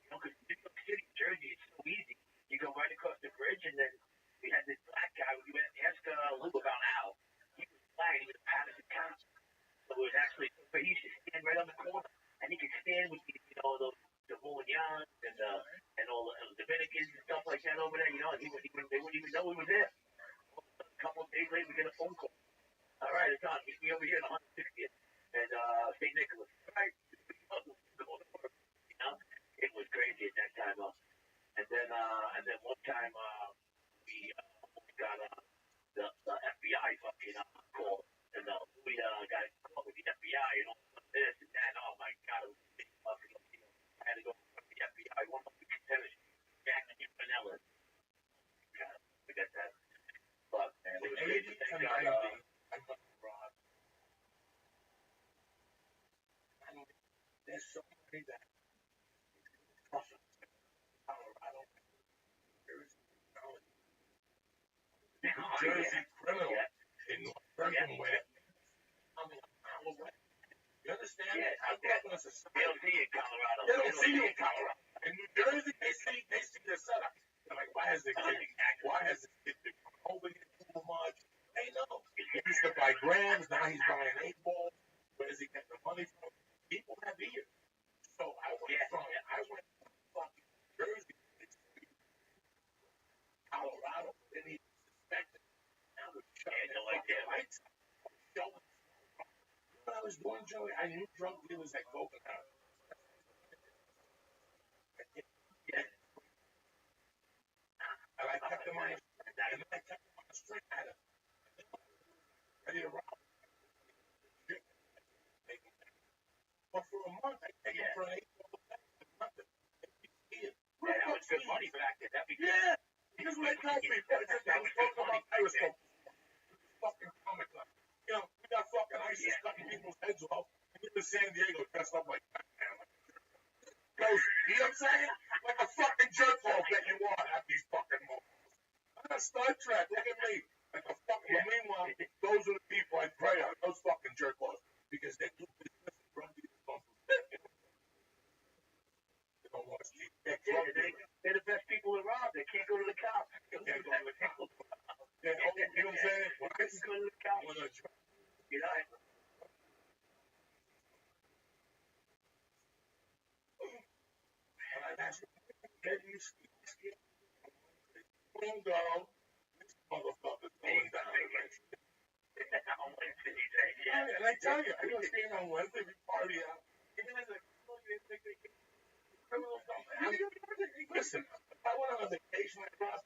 Because New York City, Jersey, it's so easy. You go right across the bridge, and then we had this black guy. We went and asked Lou about Al. He was black. He was a Patterson cop. So it was actually, but he used to stand right on the corner, and he could stand with the Bolignans and all the Dominicans and stuff like that over there. And they wouldn't even know we were there. A couple of days later, we get a phone call. All right, it's on. Meet me over here in 160th and St. Nicholas. All right, it was crazy at that time. And then one time we got the FBI fucking call, and we got caught with the FBI and all this and that. Oh my God, it was big fucking. I had to go to the FBI. One of the contenders, Jack and Vanilla. God, forget that. But man, it was crazy. Thank God. There's so many that Colorado, Jersey criminal in North Bergen where you understand? I grew up in a society. They don't see you in Colorado. They don't see you in Colorado. In New Jersey, they see the setup. They're like, why has this kid been over here too much? They know. He used to buy grams, now he's buying 8 balls. Where is he getting the money from? People have ears. So I went from fucking Jersey to Colorado. Didn't even suspect it. Now we're shutting the fucking lights out. What I was doing, Joey, I knew drug dealers that go for that. And I kept them on the street. Ready to rob. But for a month, I take it for an 8-ball bag. Nothing. That was good money back then. Yeah. Because we told people, I was talking about Periscope. Fucking comic club. We got fucking ISIS cutting people's heads off. And you're in San Diego dressed up like Batman. Goes, you know what I'm saying? Like a fucking jerk off that you are at these fucking moments. I'm not Star Trek. Look at me. Like a fucking. But meanwhile, those are the people I pray on. Those fucking jerk offs. Because they do business and run these bumps. They don't want to see. They're the best people to rob. They can't go to the cops. They can't go to the cops. You know what I'm saying? When I go to the cops. This motherfucker's going down eventually. And I tell you, I go stand on Wednesday, we party out. Listen, if I went on a vacation like that,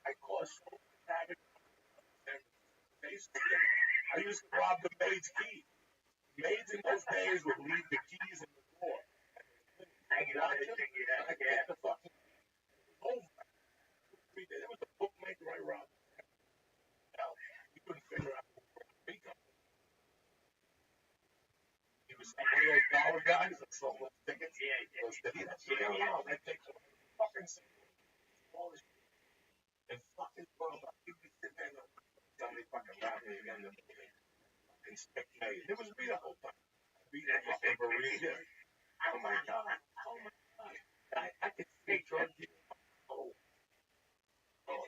I caused so much havoc. And basically, I used to rob the maid's key. Maids in those days would leave the keys in the door. Hanging on that thing, I get the fucking over. There was a bookmaker I robbed. He couldn't figure out where he was one of those dollar guys that sold those tickets. Those tickets. That takes fucking all this and fucking you could sit there and somebody fucking robbed me again. Fucking stick me. It was me the whole time. Beat the fucking burrito. Oh my god. Oh my god. I could see drug dealers. Oh,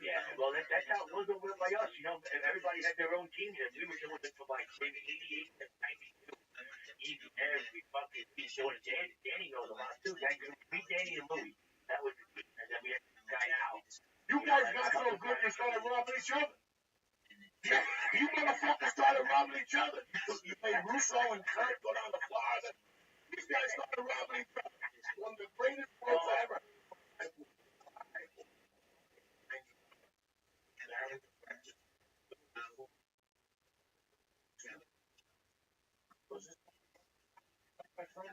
yeah. Well, that's how it was over by us. You know, everybody had their own teams, and we were doing it for like maybe 88 and 92. Even every fucking piece doing it. Danny knows a lot too. Me, Danny, and Louie. That was the team. And then we had this guy out. You guys got so good you started robbing each other. Yeah, you motherfuckers started robbing each other. You made Russo and Kurt go down to Florida. These guys started robbing each other. One of the greatest words I ever heard. My friends.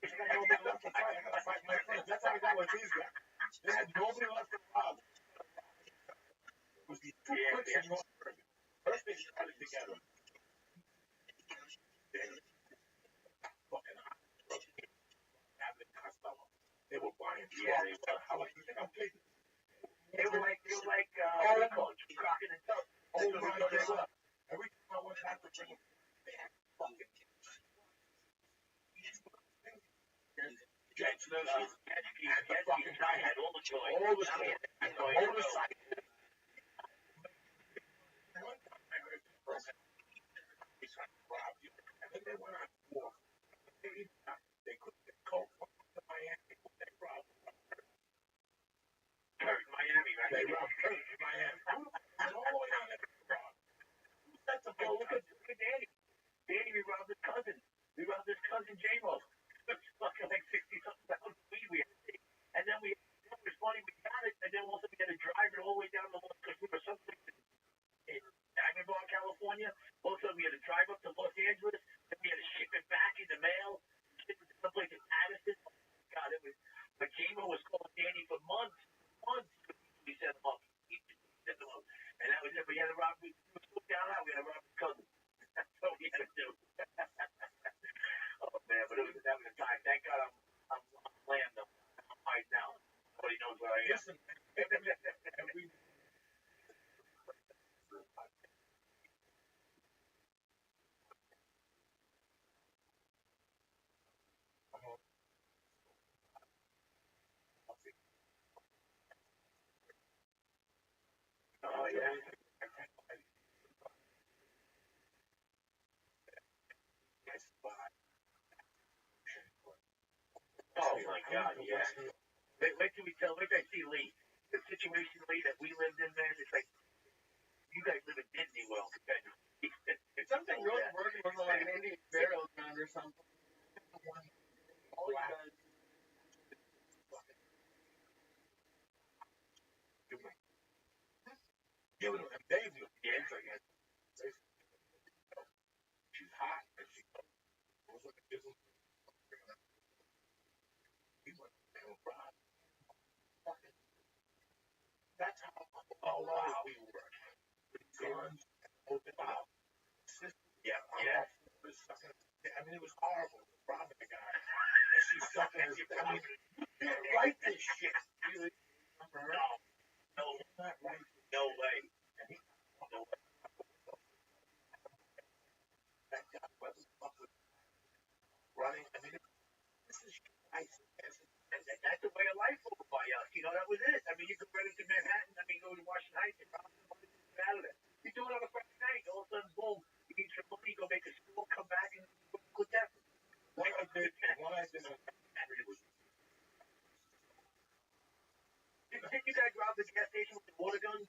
I gotta fight my friends. That's how I got with these guys. They had nobody left to rob. It was these two crooks in North America. First they started together. Fucking hot. They were buying trucks. How much you think I'm taking? They were like, Crockett and Tuck. Oh my god. Every time I went back to bring them, they had fucking jets. I had all the joy. All the joy. And the motorcycle. One time I heard the person, he's trying to rob you. And then they went on tour. They couldn't get coke to Miami. They robbed Kurt, Miami, right? They robbed Kurt in Miami. All the way down there. That's a Oh, look at Danny. Danny, we robbed his cousin. We robbed his cousin, J-Mo. Fucking like 60-something pounds of weed we had to take. And then it was funny, we got it, and then also we had to drive it all the way down the road because we were someplace in Agnew, California. Also, we had to drive up to Los Angeles, then we had to ship it back in the mail, ship it to someplace in Addison. Oh, God, it was, but J-Mo was calling Danny for months. We set him up. And that was it. We had to rob, we took down out, we had to rob his cousin. That's what we had to do. Oh, man, but that was a time. Thank God I'm lamb, though. I'm hiding now. Nobody knows where I am. Listen, Oh, yeah. Oh, my God, yeah. Wait till I see Lee. The situation, Lee, that we lived in, man, it's like, you guys live in Disney World. It's something really working with like an Indian burial ground or something. All you guys. and Dave knew. She's hot. And she was like, that's how alive we were. Guns, open out. Yeah. I mean, it was horrible. Robbing the guy. And she's sucking his. I mean, you can't write this shit. Really? No. Not right. No way. No way. That guy wasn't fucking running. I mean, this is ice. That's the way of life over by us. You know, that was it. I mean, you could run into Manhattan. I mean, go to Washington Heights and get out of there. You do it on a Friday night. All of a sudden, boom. You need some money, go make a school, come back, and put that. What I did. Did you guys rob the gas station with the water gun?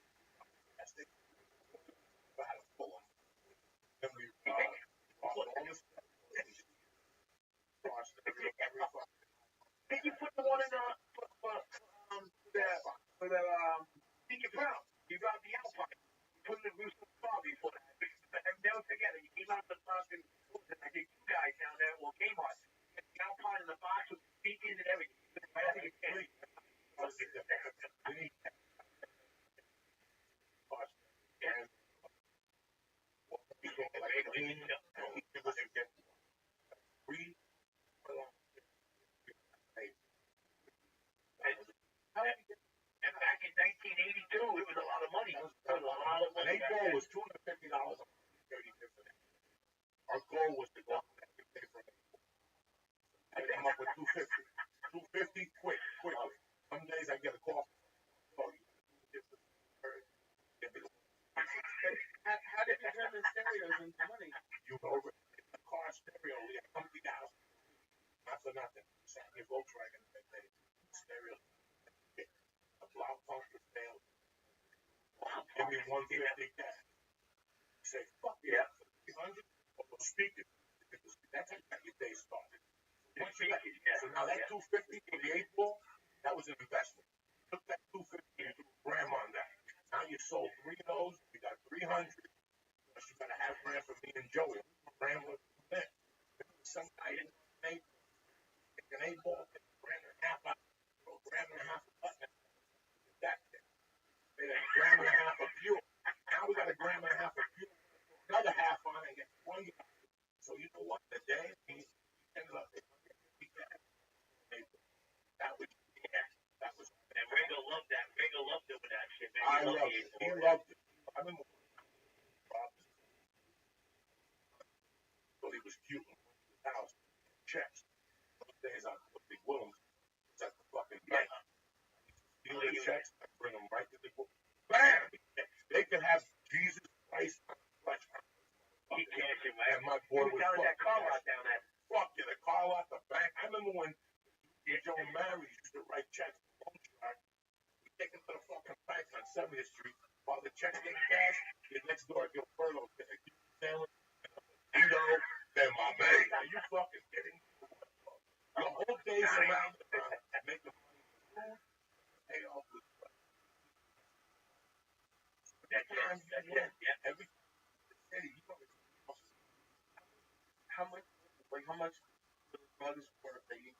Did you put the one in Deacon Brown? You robbed the Alpine. You put it in Rooster Bar before that. never forget it. You came out the fucking, I think you guys down there, well, Kmart. The Alpine in the box with speakers and everything. Right out of your tent. And back in 1982, it was a lot of money. It was a lot of money. An 8 ball was $250 on 35th. Our goal was to go back and pay for it. I come up with 250 quick. Some days I get a call. Oh, How did you turn the stereos into money? you know, the car stereo, we had company house. Not for nothing. Sat in your Volkswagen and they stereo. A block pump for sale. Give me 150 cash. Say, fuck yeah. 300 speakers. That's how you got your day started. So now that 250 for the 8 ball, that was an investment. Took that 250 and threw a gram on that. Now you sold 3 of those, you got 300. Plus you got a half gram for me and Joey. A gram with them. Some guy in the 8 ball, a gram and a half out, a gram and a half of button. That made a gram and a half of fuel. Now we got a gram and a half of fuel. Another half on and get 1 gallon. So you know what? The day he ended up that was And Ringo loved that. Ringo loved doing that shit, man. I loved it. He loved it. I remember thought he was cute in his house. Checks. Those days I put the Williams at the fucking bank. Steal the checks, I bring them right to the book. Bam! They could have Jesus Christ on the flesh. He can't, man. And my boy was down that car lot down there. Fuck you, the car lot, the bank. I remember when Joe Mary used to write checks for home track. We take them to the fucking bank on 70th Street. While the checks get cashed, your next door, your furlough, get a sandwich, Tito, then my man. Are you fucking kidding? The whole day's around making money for food, pay off with That's it. Yeah. Every city, you know, How much the drugs were that you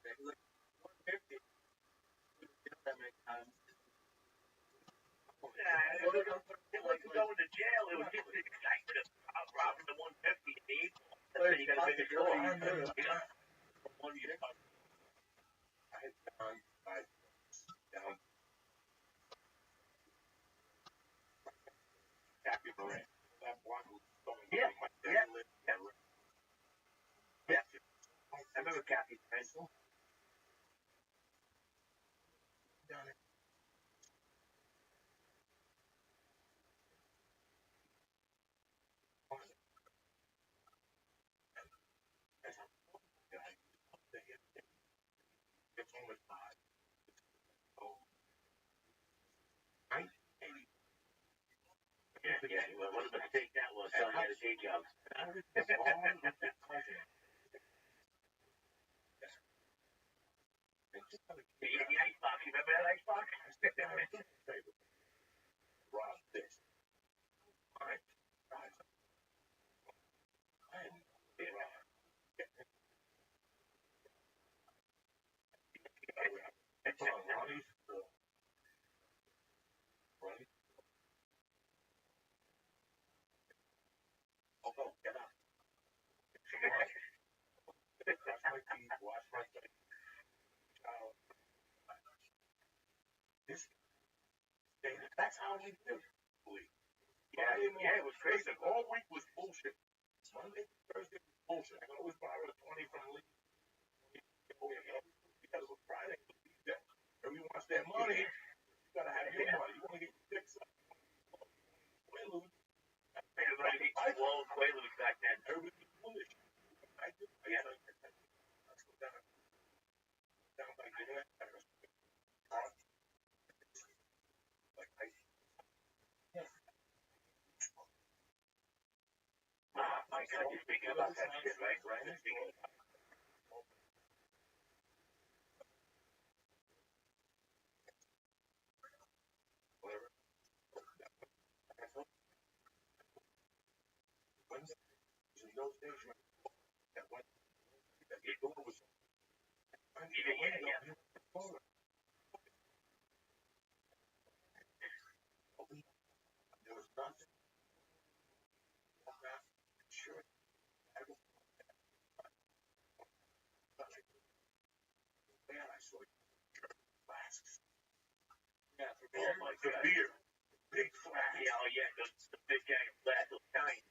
like 150? That many times. Yeah, it wasn't going to jail. It was just the excitement of robbing the 150 and the 8 ball. That's you got to make it go. One year, I had down Happy Moran. That block was going Yeah, my yeah. dad lived Yeah. I remember Kathy's pencil. down there. It's almost 5. Yeah. Well, what a mistake that was. Selling out a day job. I was all with the cousin. The icebox. You remember that icebox? I sit down at the table. Rob this. All right. Guys. It's on Ronnie's floor. Ronnie. Oh, no, get up. Brush my teeth, wash my face. Shower. That's how we did it. Yeah, it was crazy. Listen, all week was bullshit. Monday, Thursday was bullshit. I could always borrow a 20 from Lee. Because it was Friday. Everyone wants their money. You gotta have your money. You wanna get your dicks up. Quaaludes. Everybody blown Quaaludes back then. Everybody was foolish. I did. Yeah. Let's go down by there. Like I. My God, you're speaking about that shit, right? You're speaking about those days when that went, that your door was open, there was nothing. Sure. Man, I saw flasks. Yeah, for Oh my God. Beer. Big flask. Yeah, oh yeah, the big guy flask was tiny.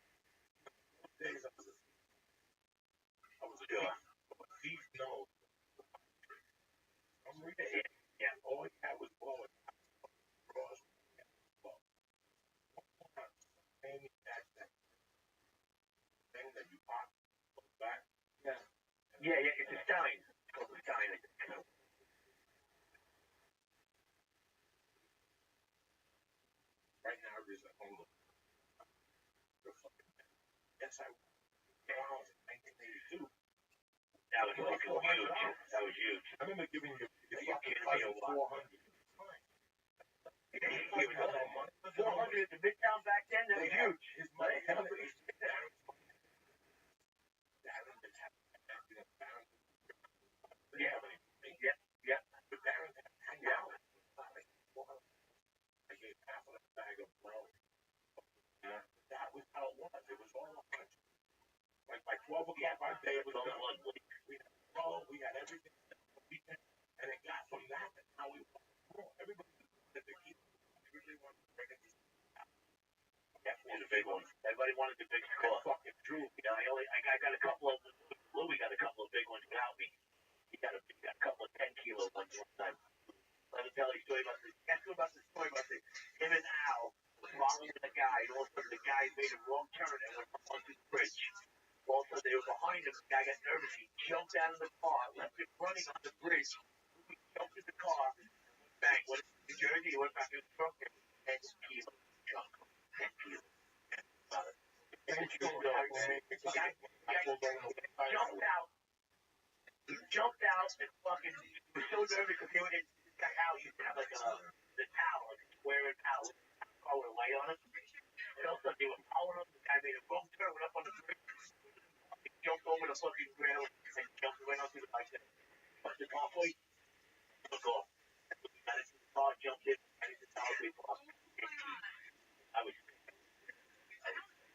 Days I was a thief. No. I'm reading. Yeah. All he had was blowing. Cross. And that thing that you pop back. Yeah. Yeah, it's a Stein. It's called a Stein. Right now, there's a homeless. Yes, I was in 1982. That was huge. That was huge. I remember giving you fucking cousin 400. He was 400 at the Midtown back then. That was huge. His money. Yeah. The Baron hang out. I gave half of a bag of blow. That was how it was. It was all lunch. Like by 12 o'clock, our day was done. We had blow. We had everything. And it got from that to how we everybody wanted to keep. Everybody wanted to bring it. Yeah, the big one. Everybody wanted the big score. Fucking Drew. You know, I got a couple of Louis got a couple of big ones without me. He got a couple of 10-kilo ones one time. Let me tell you a story about this. Ask him about the story about this. Him and Al were following the guy, and all of a sudden the guy made a wrong turn and went up onto the bridge. All of a sudden they were behind him. The guy got nervous. He jumped out of the car, left him running on the bridge. He jumped in the car, bang, went to New Jersey. He went back to his truck and 10 kilos junk. 10 kilos. Jumped out. He jumped out and fucking was so nervous because he was in that Al used to have like the towel, like a square towel, with a light on it. And all of a sudden they were following him. The guy made a wrong turn, went up on the bridge, he jumped over the fucking rail and jumped right onto the bike. Pushed it halfway, took off. Got into the car, jumped in, and into the towel, they parked. I was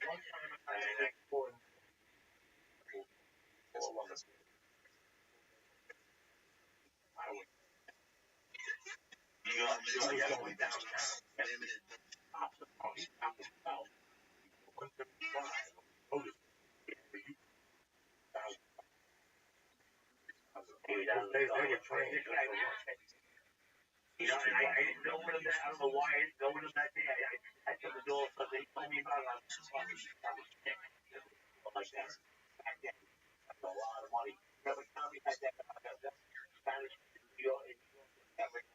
one time I had four on the going downtown. Limited. They were trained. You know, I didn't know him that. I don't know why I didn't know him that day. I took the door because they told me about it. I was sick. Like that. Back then, that's a lot of money. Remember, Tommy had that Spanish in New York. Alex.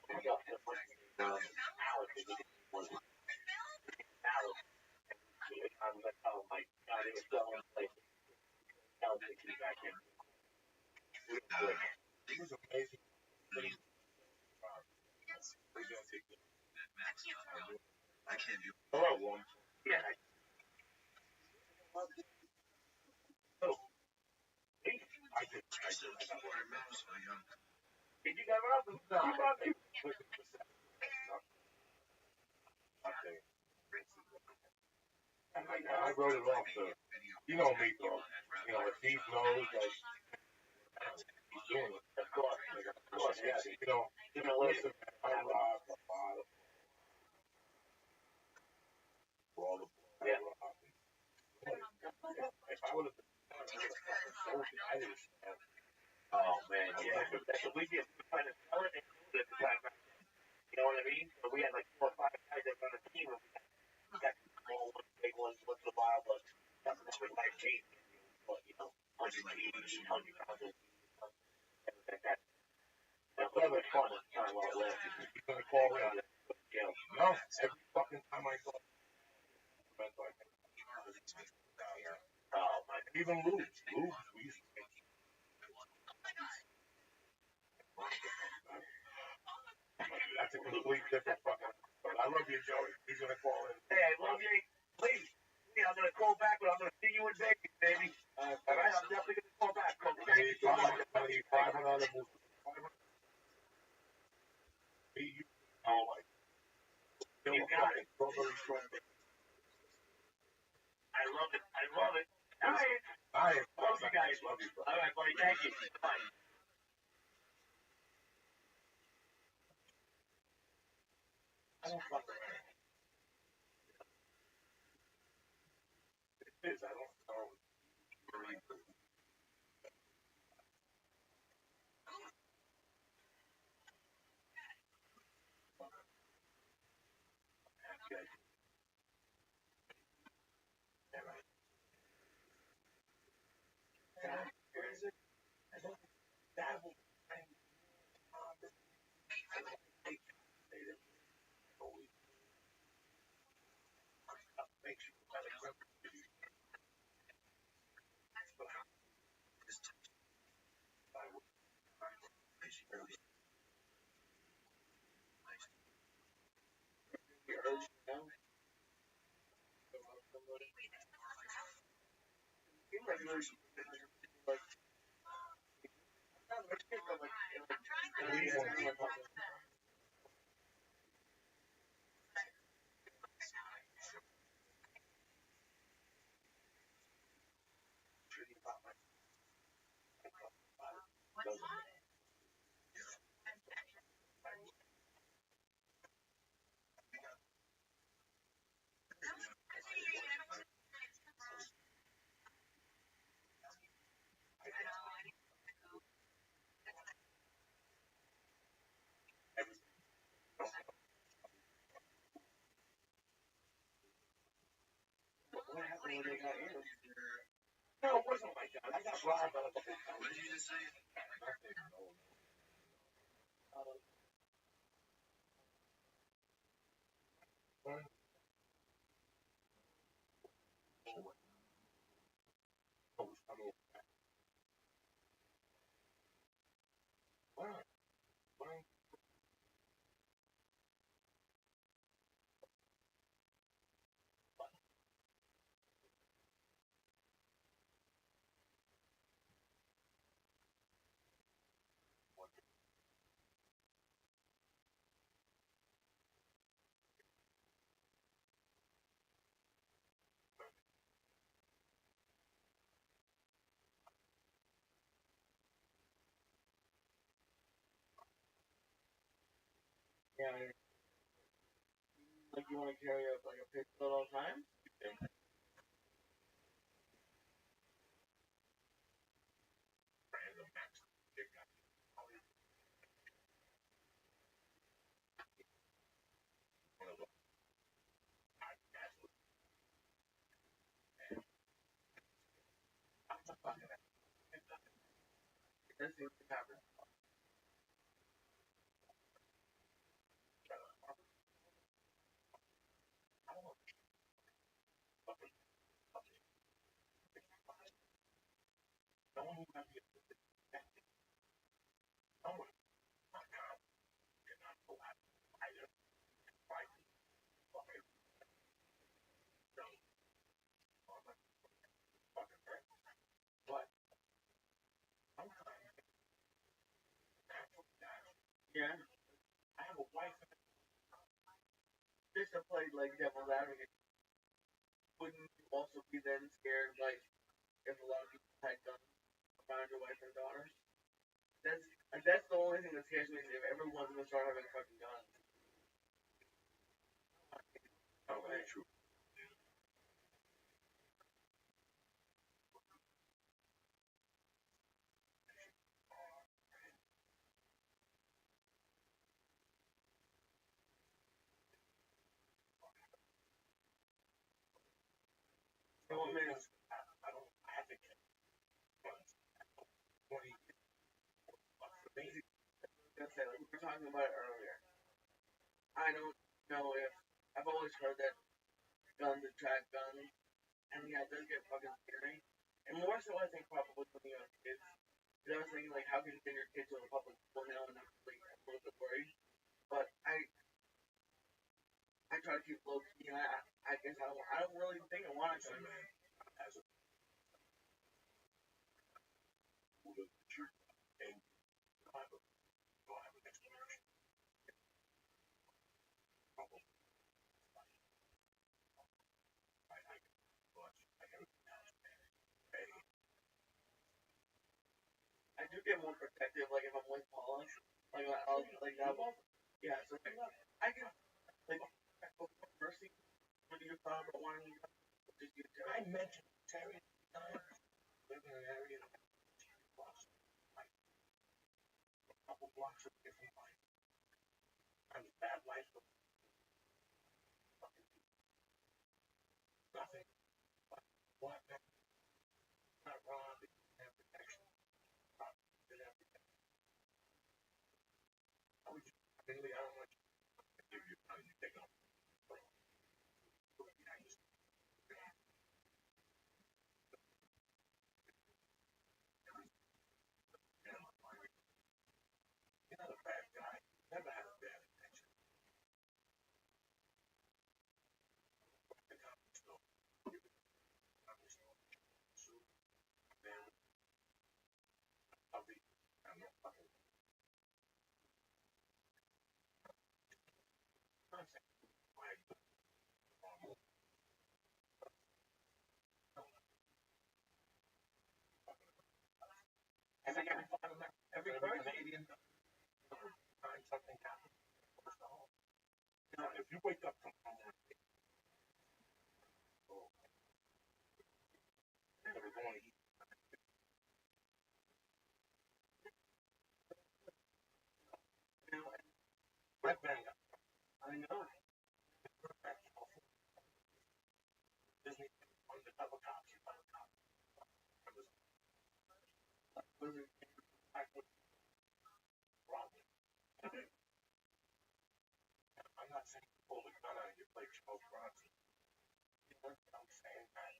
I was like, oh my God, it was going places. Alex back then. He was amazing. I can't do. Hello, one. Yeah. I did. Did you get robbed? No. You robbed him? I wrote it off. You know me, bro. You know, if he knows that he's doing it. Of course, yeah. You know, listen, I robbed a lot of all the yeah. If I would have been I would have. Oh man, yeah. That's what we did. We tried to sell it and do it at the time. You know what I mean? So we had like 4 or 5 guys that were on a team. We got small ones, big ones, once in a while, but that's what we like chasing. But you know, 100 keys, 100 pounds. That was fun at the time while I left. You're gonna call in? No, every fucking time I saw. Oh my. Even lubes, we used to make. That's a complete different fucking. But I love you, Joey. He's gonna call in. Hey, I love you. Please, I'll gonna call back, but I'm gonna see you in Vegas, baby. All right, I'm definitely gonna call back. Thank you so much. You got it. I love it. I love it. All right. Love you guys. All right, buddy. Thank you. Bye. I don't fuck around. It is. I don't know. What happened when they got in? No, it wasn't like that. I got robbed on a couple of times. What did you just say? Yeah. Like you want to carry up like a pistol at all times? That seems to happen. Yeah. I have a wife. Just to play like devil's advocate, wouldn't you also be then scared like if a lot of people had guns around your wife and daughters? That's the only thing that scares me is if everyone's gonna start having fucking guns. Oh, very true. So what makes I don't advocate guns. 20 amazing. gonna say like we were talking about it earlier. I don't know if I've always heard that guns attract guns, and yeah, it does get fucking scary. And more so, I think probably when you have kids. Because I was thinking like, how can you send your kids to a public school now and not really a little bit worried? But I try to keep low key, and I guess I don't really think I want to. As a and you'll have an explanation. Problem. I everything else. Hey, I do get more protective, like if I'm with Paula, like I'll like that. Yeah, so I can like first thing when you thought about wanting to just do it. I mentioned Terry live in an area blocks, like a couple blocks away from mine. I'm a bad life of nothing. But what? Not wrong. They didn't have protection. They didn't have protection. I would just mainly I don't want you to give you money. You take off. You're not a bad guy. Never had a bad intention. The comic store. Comic store. Soup. Family. I'll be. I'm not fucking. Nonsense. Why? Every Canadian time something happens. You know, if you wake up tomorrow morning, oh, we're going to eat. You know, Red Bang. I know. Disney on the double cops. I'm not saying pull the gun out of your plate, Charles Bronson. You know, I'm saying that.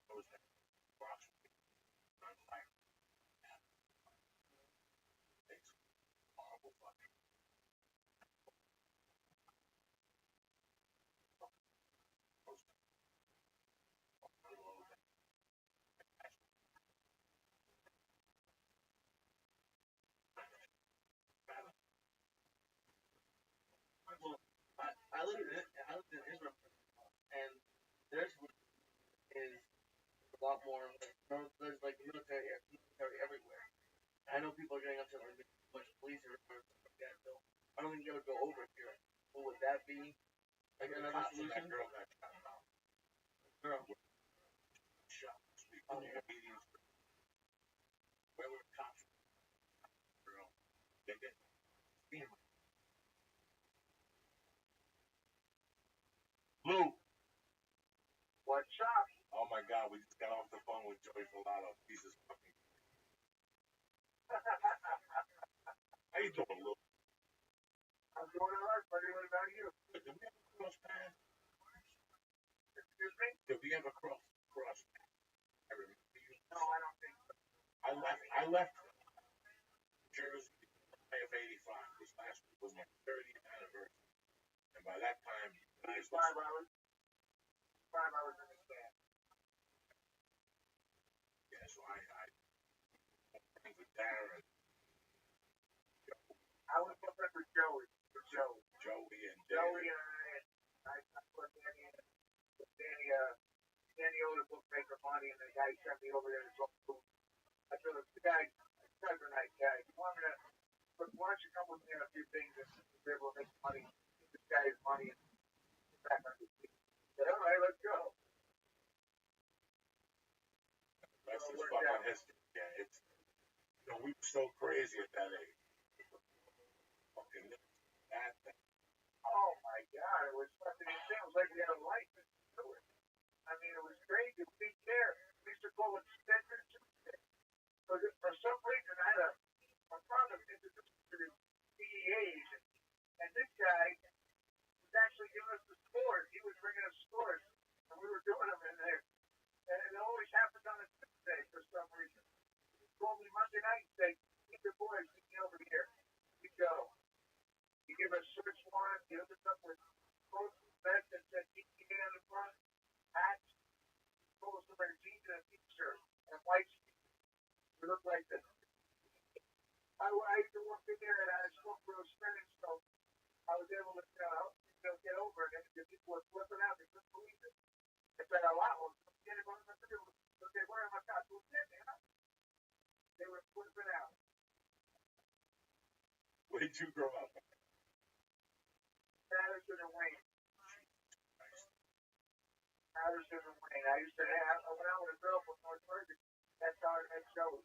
Those that Bronson on fire. It's horrible fucking. Well, I live in Israel, and there's is a lot more. There's like military everywhere. I know people are getting upset when there's a bunch of police everywhere and stuff like that. So I don't think they would go over here. Well, would that be like another solution? That girl got shot out. Girl. Shot. Speaking of meetings, where were the cops? Girl. They get Lou. What's up? Oh my God, we just got off the phone with Joey Filato. Jesus fucking. How you doing, Lou? I'm doing all right, buddy. What about you? Did we ever cross paths? Excuse me? Did we ever cross paths? I remember you. No, I don't think so. I left Jersey of '85. This last week was my 30th anniversary, and by that time, you guys 5 hours. 5 hours in the cab. Yeah, so I friends with Darren, I was looking for Joey. Joey and Joey and I put Danny owed a bookmaker money, and the guy sent me over there to talk to him. I said, the guy's a nice guy. You want me to, but why don't you come with me on a few things and be able to make money, give this guy his money and get back on his feet. I said, all right, let's go. that's just fucking history. Yeah, it's, you know, we were so crazy at that age. Fucking that thing. Oh my God, it was fucking insane. It was like we had a license to do it. I mean, it was crazy. We didn't care. We used to call it Spencer Tuesday. So for some reason, I had my father introduced me to the DEAs, and this guy was actually giving us the scores. He was bringing us scores, and we were doing them in there. And it always happens on a Tuesday for some reason. He called me Monday night and said, "Keep your boys, meet me over here." a search warrant. The other stuff was close to the bed that said DTA on the front, hats, clothes to wear jeans and a t-shirt, and white shoes. It looked like this. I used to walk in there and I spoke real Spanish, so I was able to get over it. And the people were flipping out. They couldn't believe it. They said a lot was getting on the field. So they were in my car. They were flipping out. Where did you grow up? Patterson and Wayne. Patterson and Wayne. I used to have, when I was a girl from North Jersey, that's how I showed.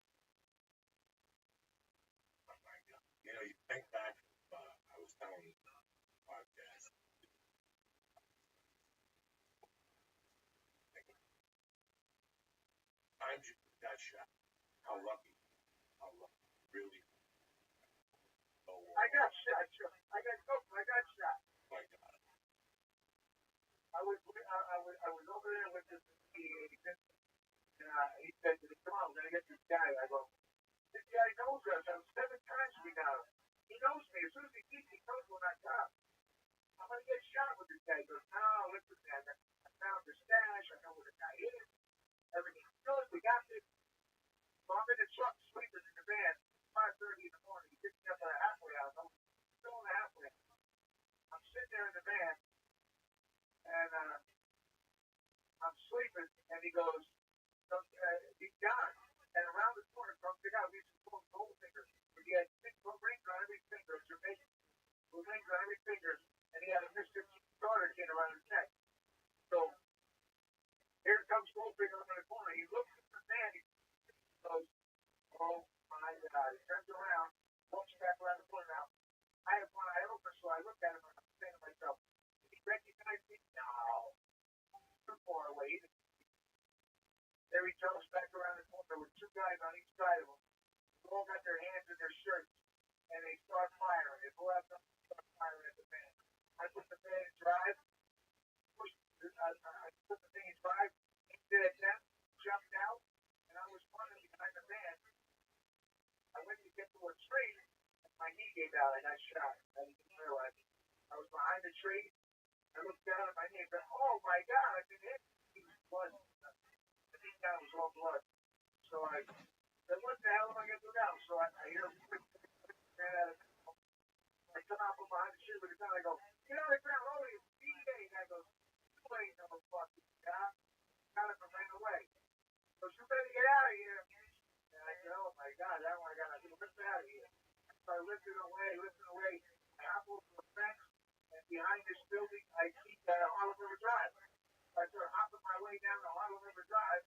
You know, you think back, I was telling the podcast. Times you got shot. How lucky. Really. I got shot. I got shot. My God. I was over there with this agent, and he said to me, "Come on, we're gonna get this guy." I go, "This guy knows us. I'm 7 times we got him. He knows me. As soon as he sees me, he knows we're not cops. I'm gonna get shot with this guy." He goes, "No, listen, man. I found the stash. I know where the guy is. Everything's good. We got this." So I'm in the truck sleeping in the van. 5:30 in the morning. He picks me up at a halfway house. I'm still in the halfway house. I'm sitting there in the van, and I'm sleeping, and he goes, he's gone. And around the corner comes the guy. We used to call him Goldfinger. He had 6 rings on every finger, Jamaican. Rings on every finger, and he had a Mr. Starter kid around his neck. So here comes Goldfinger around the corner. He looks at the van. He goes, "Oh my God." He turns around, walks back around the corner now. I have one eye open, so I look at him and I'm saying to myself, "Did he recognize me?" No. Too far away. There he jumps back around the corner with 2 guys on each side of him. They all got their hands in their shirts, and they start firing. They pull out something and start firing at the van. I put the van in drive, I put the thing in drive, did it then, jumped out, and I was running behind the van. I went to get to a tree, and my knee gave out. I got shot. I didn't realize it. I was behind the tree. I looked down at my knee and said, "Oh my God, I've been hit." He was blood. The knee down was all blood. So I said, "What the hell am I going to do now?" So I hear a quick ran out of the I come out from behind the tree with a gun. I go, "Get on the ground, holy DA." And I go, "You ain't no fucking cop." Got him and ran away. He goes, "You better get out of here." And I said, "Oh my God, that's what I got to do. Get out of here." So I lifted away. I hop over the fence, and behind this building, I see Harlem River Drive. So I start hopping my way down to Harlem River Drive,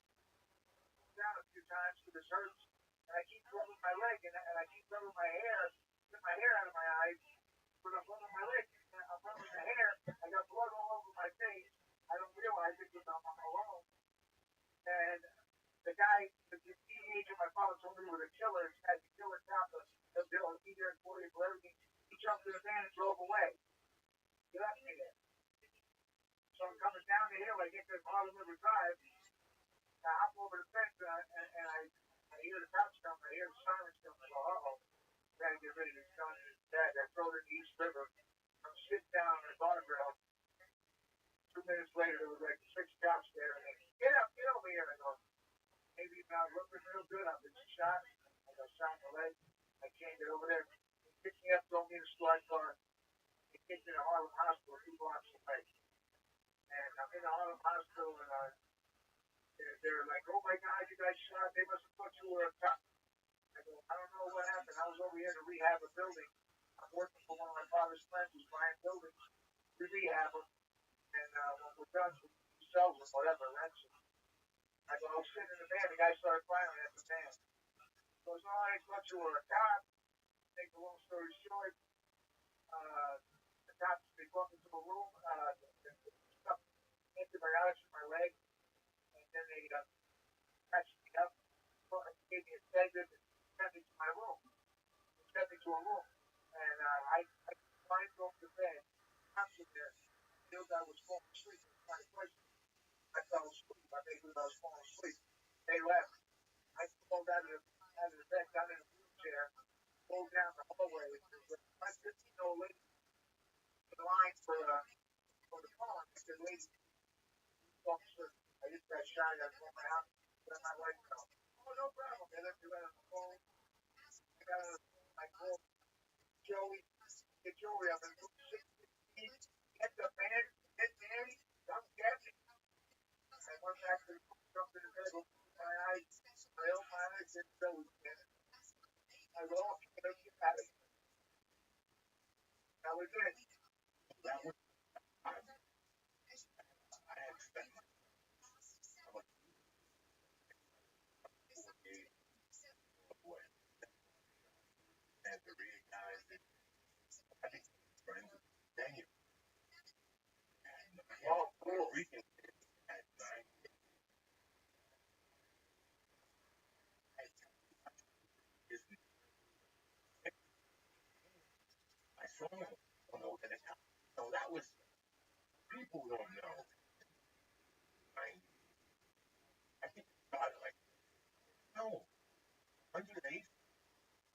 down a few times because this hurts, and I keep rubbing my leg, and I keep rubbing my hair, get my hair out of my eyes, but I'm rubbing my leg, and I'm rubbing the hair, I got blood all over my face. I don't realize it because I'm alone. And the guy, the teenager my father told me was a killer, had the killer top of the bill, and he there and 40 for everything. He jumped in the van and drove away. He left me there. So I'm coming down the hill, I get to Harlem River Drive, I hop over the fence, and I hear the cops coming, I hear the sirens coming, I go, "Uh-oh, gotta get rid of this gun and his dad." I throw it in the East River. I'm sitting down on the guardrail. 2 minutes later, there was like 6 cops there, and they, get over here." I go, "Maybe not looking real good. I've been shot. I got shot in the leg. I can't get over there." They picked me up, throw me in a squad car. They kicked me to Harlem Hospital 2 blocks away. And I'm in the Harlem Hospital, and they're like, "Oh my God, you got shot. They must have thought you were a cop." I go, "I don't know what happened. I was over here to rehab a building. I'm working for one of my father's friends who's buying buildings. We rehab them, and when we're done, we sell them, whatever, rents them." I go, "I was sitting in the van. The guy started firing at the van." He goes, "Oh, I thought you were a cop." Make a long story short, the cops, they brought me to a room, stuff antibiotics in my leg, and then they patched me up, gave me a sedative, and sent me to my room. Sent me to a room, and I climbed off the bed, cops in there, knew I was falling asleep, trying to question me. I fell asleep. I think I was falling asleep. They left. I pulled out of the bed, got in a wheelchair, pulled down the hallway. There was a 15-year-old lady the line for the phone. I said, lady, officer, I just got shot at my house. Let my wife know. Oh, no problem. They left you right on the phone. I got on the phone. I called Joey. Get Joey up and get the man. Get Danny. I'm guessing. I went back to the up to the bed. My eyes. I opened my eyes and Joey again. I go, oh, get out of here. That was it. That was I expected. And the real guys that I think friends with Daniel. Oh, cool. Rican at 9. I saw him. I don't know that it happened. So that was people don't know. I think it started like no 108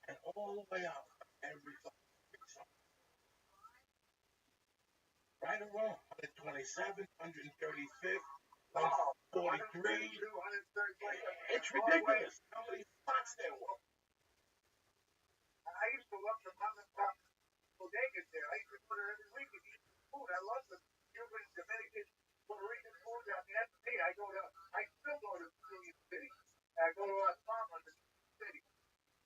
and all the way up every song. Right or wrong, 127th, 135th, 143. It's ridiculous. How many spots there were? I used to love the mom and pop bodegas there. I used to put her every week and eat food. I love the Cuban, Dominican, Puerto Rican food down there. Hey, I still go to Union City. I go to Las Palmas, City.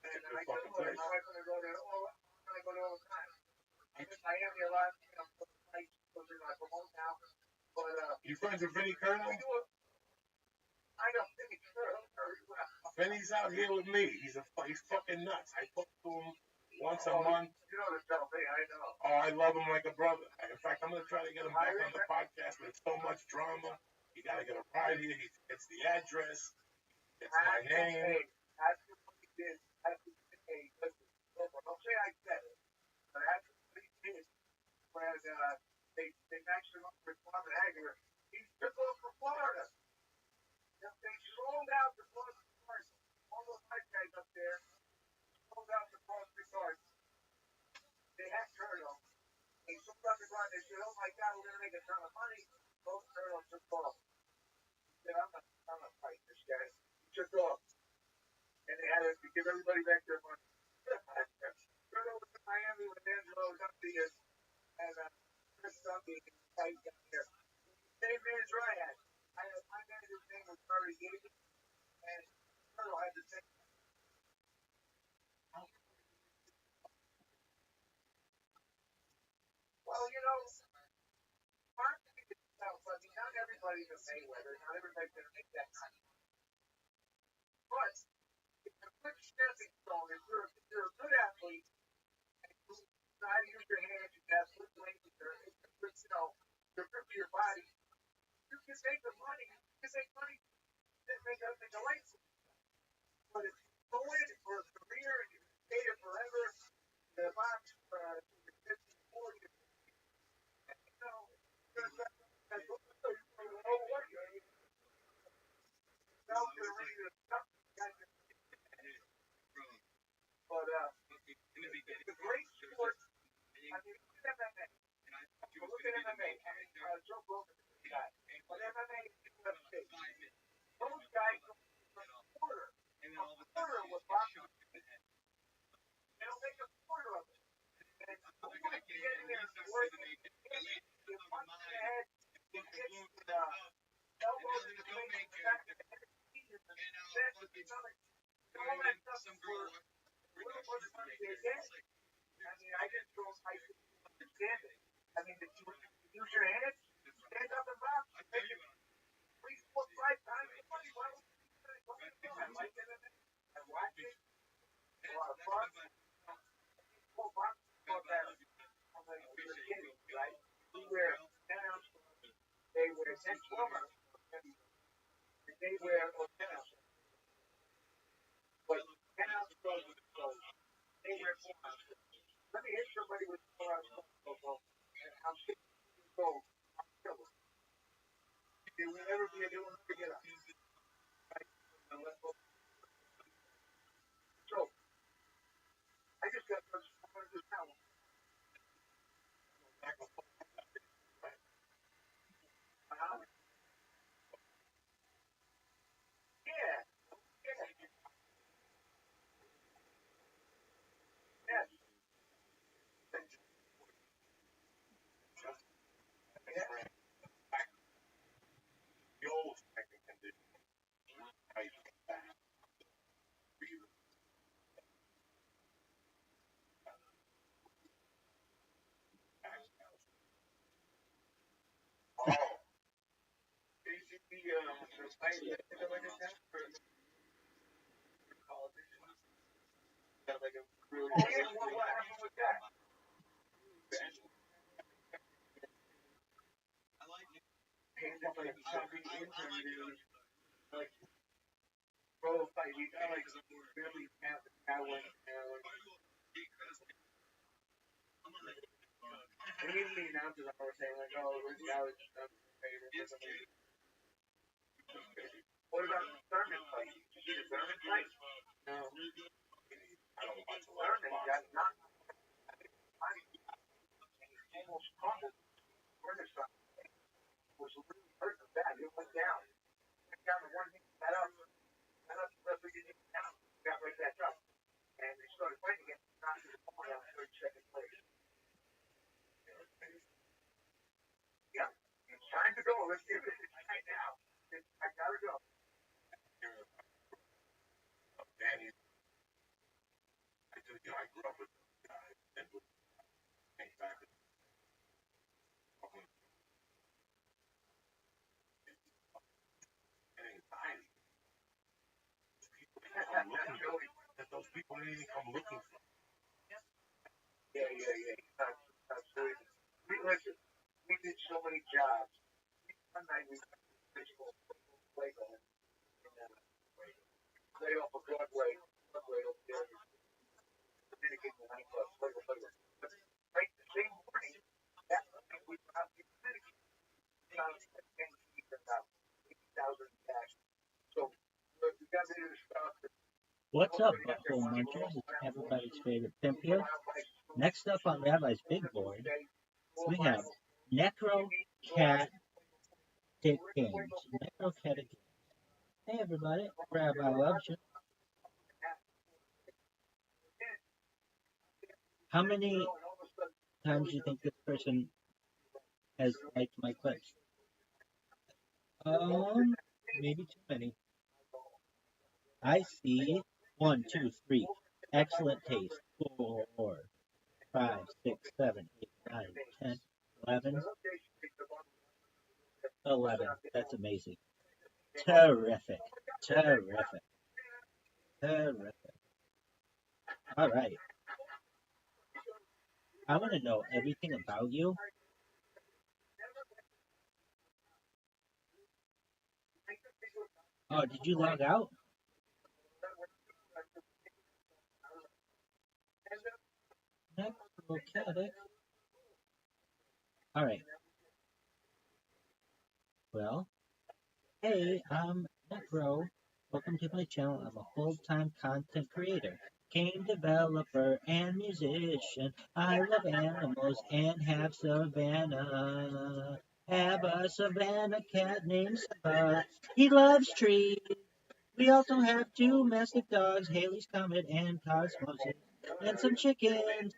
And I still go there. My wife and I go there all the time. I'm in Miami a lot. I'm for the flights, because I promote now. But, you friends with Vinny Colonel? I know Vinny Colonel very well. Vinny's out here with me. He's fucking nuts. I talk to him once a month. You know the stuff, hey, I know. Oh, I love him like a brother. In fact, I'm gonna try to get him back on the podcast. There's so much drama. You gotta get a ride here. He gets the address. It's my name. That's what he did. That's what he did. Listen, don't say I said it, but that's what he did. When they matched him up with Marvin Hagler, he took off for Florida. They sold out the Florida cars. All those white guys up there sold out the Florida cars. They had turtles. They sold out the cars. They said, oh my God, we're going to make a ton of money. Those turtles took off. He said, I'm not fighting this guy. He took off. And they had to give everybody back their money. Right over to Miami with Angelo Dundee and Chris Dundee fight down there. Same man's right. My manager's name was Murray Davis, and Turtle had the same. Well, marketing itself, I mean, not everybody's a Mayweather, not everybody's going to make that kind of money. But it's a good stepping stone. If you're a good athlete, and you know how to use your hands, you have good weight, you're good for your body, you can make the money. You can make money and make a life. But if you go in for a career and you stay there forever, the box, 50, 40, but it's a great sport. I mean, look at MMA. Look at MMA. Joe Rogan is the guy. But MMA is UFC. Those guys don't make a quarter. A quarter of what boxing is. They don't make a quarter of it. And who wants to get in there and work? You punch in the head, you hit the elbows in the face, the back of the head, the chest, the stomach, all that stuff for little much money they get. I mean, I just don't understand it. I mean, did you use your hands? Stand up and box. Make it 3, 4, 5 times the money. Why would you do that? I like it. I watch it. A lot of fun. Well, boxing is more better. I'm like, you're kidding, right? We wear 10-ounce gloves. They wear 10, 12-ounce gloves. And they wear 10-ounce gloves. But 10-ounce gloves with gloves. They wear 4-ounce gloves. Let me hit somebody with 4-ounce gloves. And I'm 60 years old. I'm still. There will never be a new one to get up. Right? So, I just got to this now. Bro, fight, you got like really count the guy went down. And even the announcers are saying like, oh, this guy was favorite or something. What about the Thurman fight? Did you see the Thurman fight? No. I don't watch a lot of Thurman got boxing. knocked. Almost crumbled. Ferguson was really hurt so bad. He went down. Went down to one knee. Got up. Got up. The referee didn't even count. Got right back up. And they started fighting again. Knocked his opponent out 32nd place. Yeah. It's time to go. Let's do this right now. I gotta go. Danny, I grew up with guys that would came back and anxiety. Those people didn't even come looking for. Yeah. Absolutely. Listen, we did so many jobs. One night we physical play on play off of Broadway over there. Dominican nightclub, play. But right the same morning, that night we got the Dominican about 80,000 cash. So we got to do the stuff. What's up, butthole munchers? It's everybody's favorite pimp here. Next up on Rabbi's big board, we have Necrocatic Games. Necrocatic Games. Hey everybody, Rabbi loves you. How many times do you think this person has liked my clips? Maybe too many. I see 1, 2, 3. Excellent taste. 4, 5, 6, 7, 8, 9, 10, 11. 11. That's amazing. Terrific. All right. I want to know everything about you. Oh, did you log out? Necrocatic. All right. Well, hey, I'm Necro. Welcome to my channel. I'm a full-time content creator, game developer, and musician. I love animals and have Savannah. Have a Savannah cat named Saba. He loves trees. We also have 2 domestic dogs, Haley's Comet and Cosmosis, and some chickens.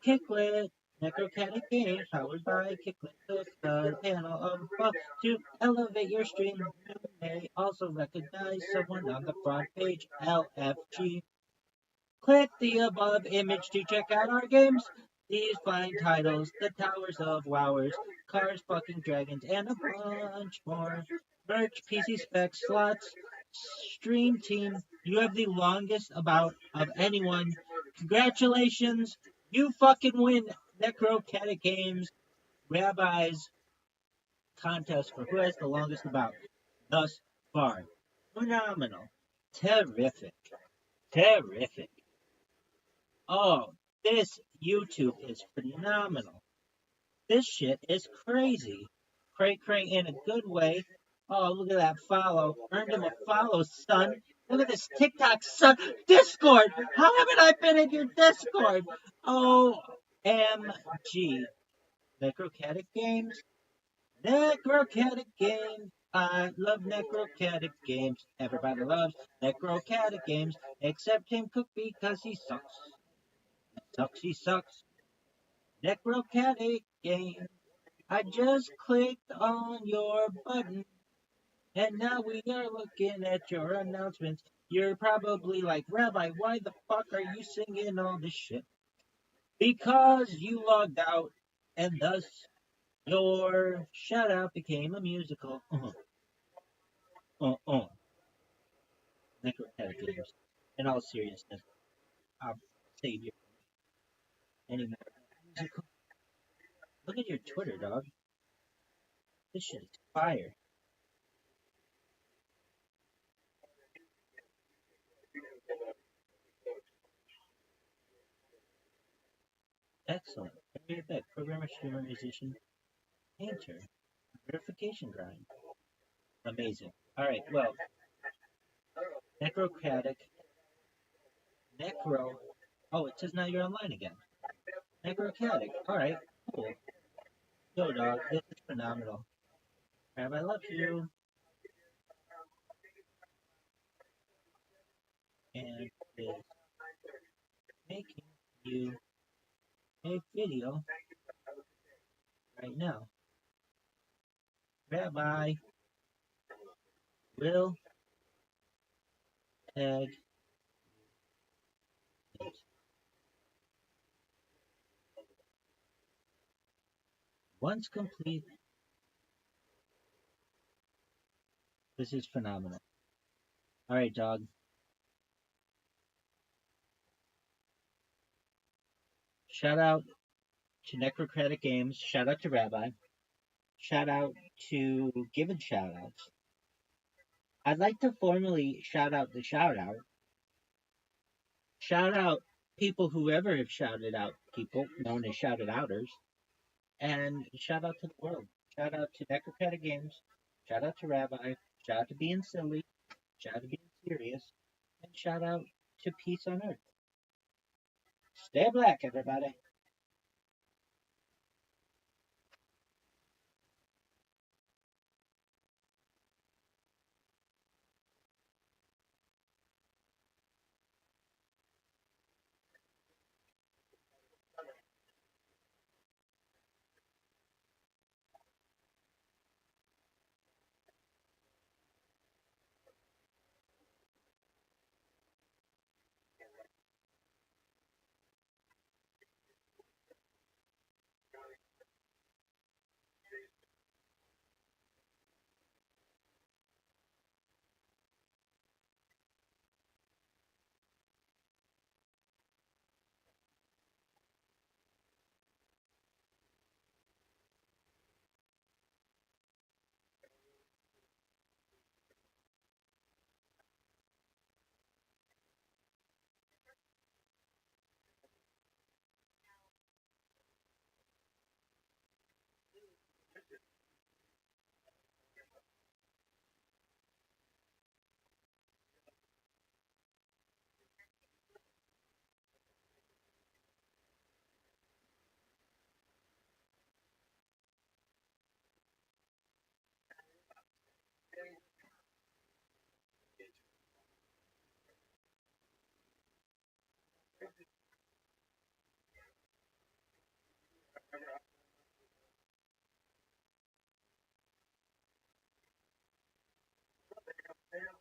Kicklet, Necrocatic Game, powered by Kicklet. Click the panel above to elevate your stream. You may also recognize someone on the front page, LFG. Click the above image to check out our games. These fine titles, The Towers of Wowers, Cars Fucking Dragons, and a bunch more. Merch, PC specs, slots, stream team. You have the longest about of anyone. Congratulations, you fucking win Necrocatic Games Rabbi's contest for who has the longest about thus far. Phenomenal. Terrific. Oh, this YouTube is phenomenal. This shit is crazy. Cray in a good way. Oh, look at that follow. Earned him a follow, son. Look at this TikTok, son. Discord! How haven't I been in your Discord? OMG. Necrocatic Games. Necrocatic Games. I love Necrocatic Games. Everybody loves Necrocatic Games. Except Tim Cook because he sucks. He sucks. Necrocatic Games. I just clicked on your button, and now we are looking at your announcements. You're probably like, Rabbi, why the fuck are you singing all this shit? Because you logged out, and thus Your shout out became a musical. Necrocatic games. In all seriousness, I'll save you any more musical. Look at your Twitter, dog. This shit is fire. Excellent. Very back. Programmer, streamer, musician, painter, verification grind. Amazing. All right. Well, necrocatic, necro. Oh, it says now you're online again. Necrocatic. All right. Cool. Yo, dog. This is phenomenal. Crab, I love you. And is making you a video right now. Rabbi will tag it. Once complete, this is phenomenal. All right, dog. Shout out to Necrocratic Games. Shout out to Rabbi. Shout out to Given Shout Outs. I'd like to formally shout out the shout out. Shout out people who ever have shouted out people known as shouted outers. And shout out to the world. Shout out to Necrocratic Games. Shout out to Rabbi. Shout out to being silly. Shout out to being serious. And shout out to peace on earth. Stay black, everybody.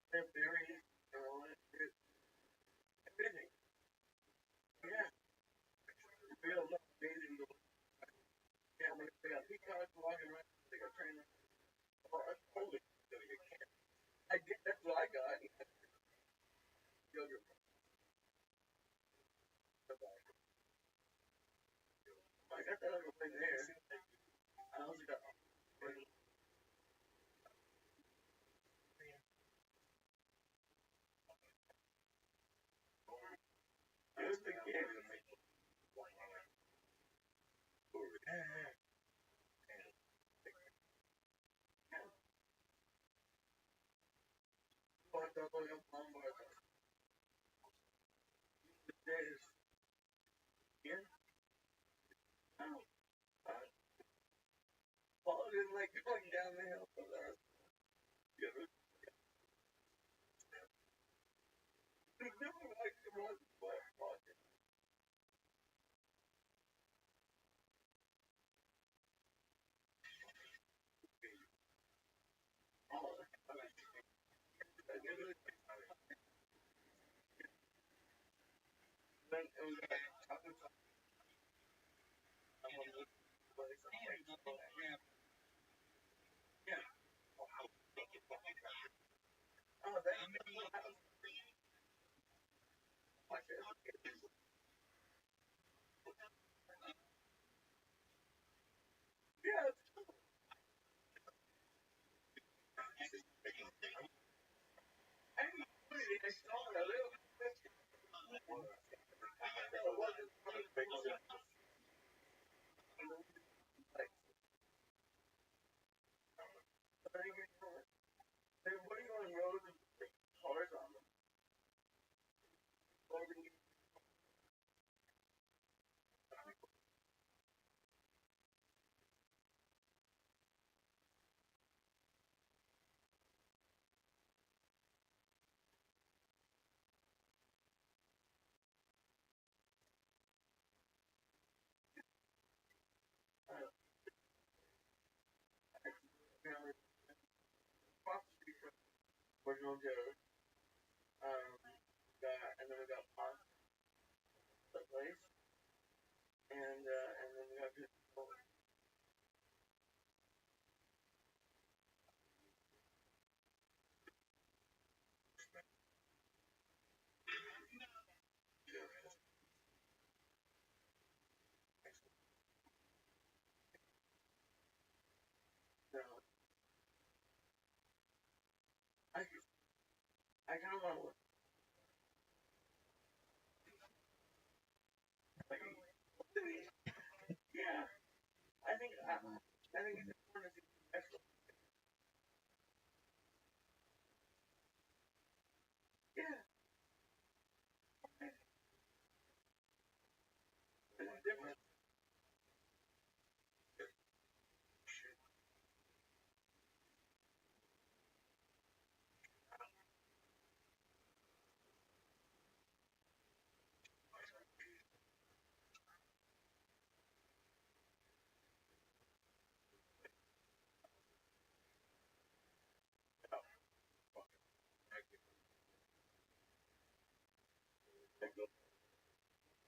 They're very, everything. Yeah, real love, amazing. Yeah, when they got peacocks walking around, they got trainers. Oh, that's totally. I did. That's what I got. Younger. I got that other thing there. I also got. Just the game. Paul didn't like going down the hill. He never liked to run. Yeah, I saw it a little bit. Like, what are you on roads with like, cars on them? Across the street from original Joe's. And then we got pasta place, and then we got good. No, I kind of want to like, yeah. I think it's important to see extra. Yeah, it's different.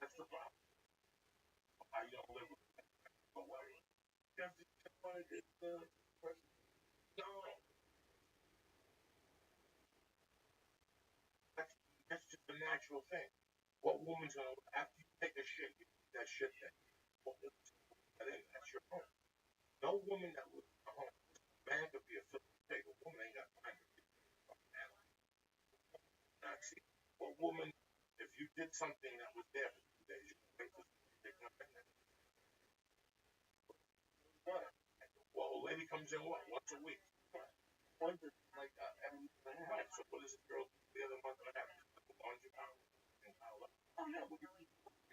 That's the problem. I don't live with my wife. Because you just want to get the person. No, that's just a natural thing. What woman's gonna after you take a shit, you eat that shit thing. What woman's gonna put that in? That's your home. No woman that lives in a home. Man could be a filthy pig. A woman ain't got time to be a fucking animal. Now, see, what woman, if you did something that was there for 2 days, you think this thing not in there. What? Well, a lady comes in what? Once a week. Once it's like every month and a half. Right. So what does a girl do the other month and a half? Put the laundry out and pile up. Oh yeah, well, You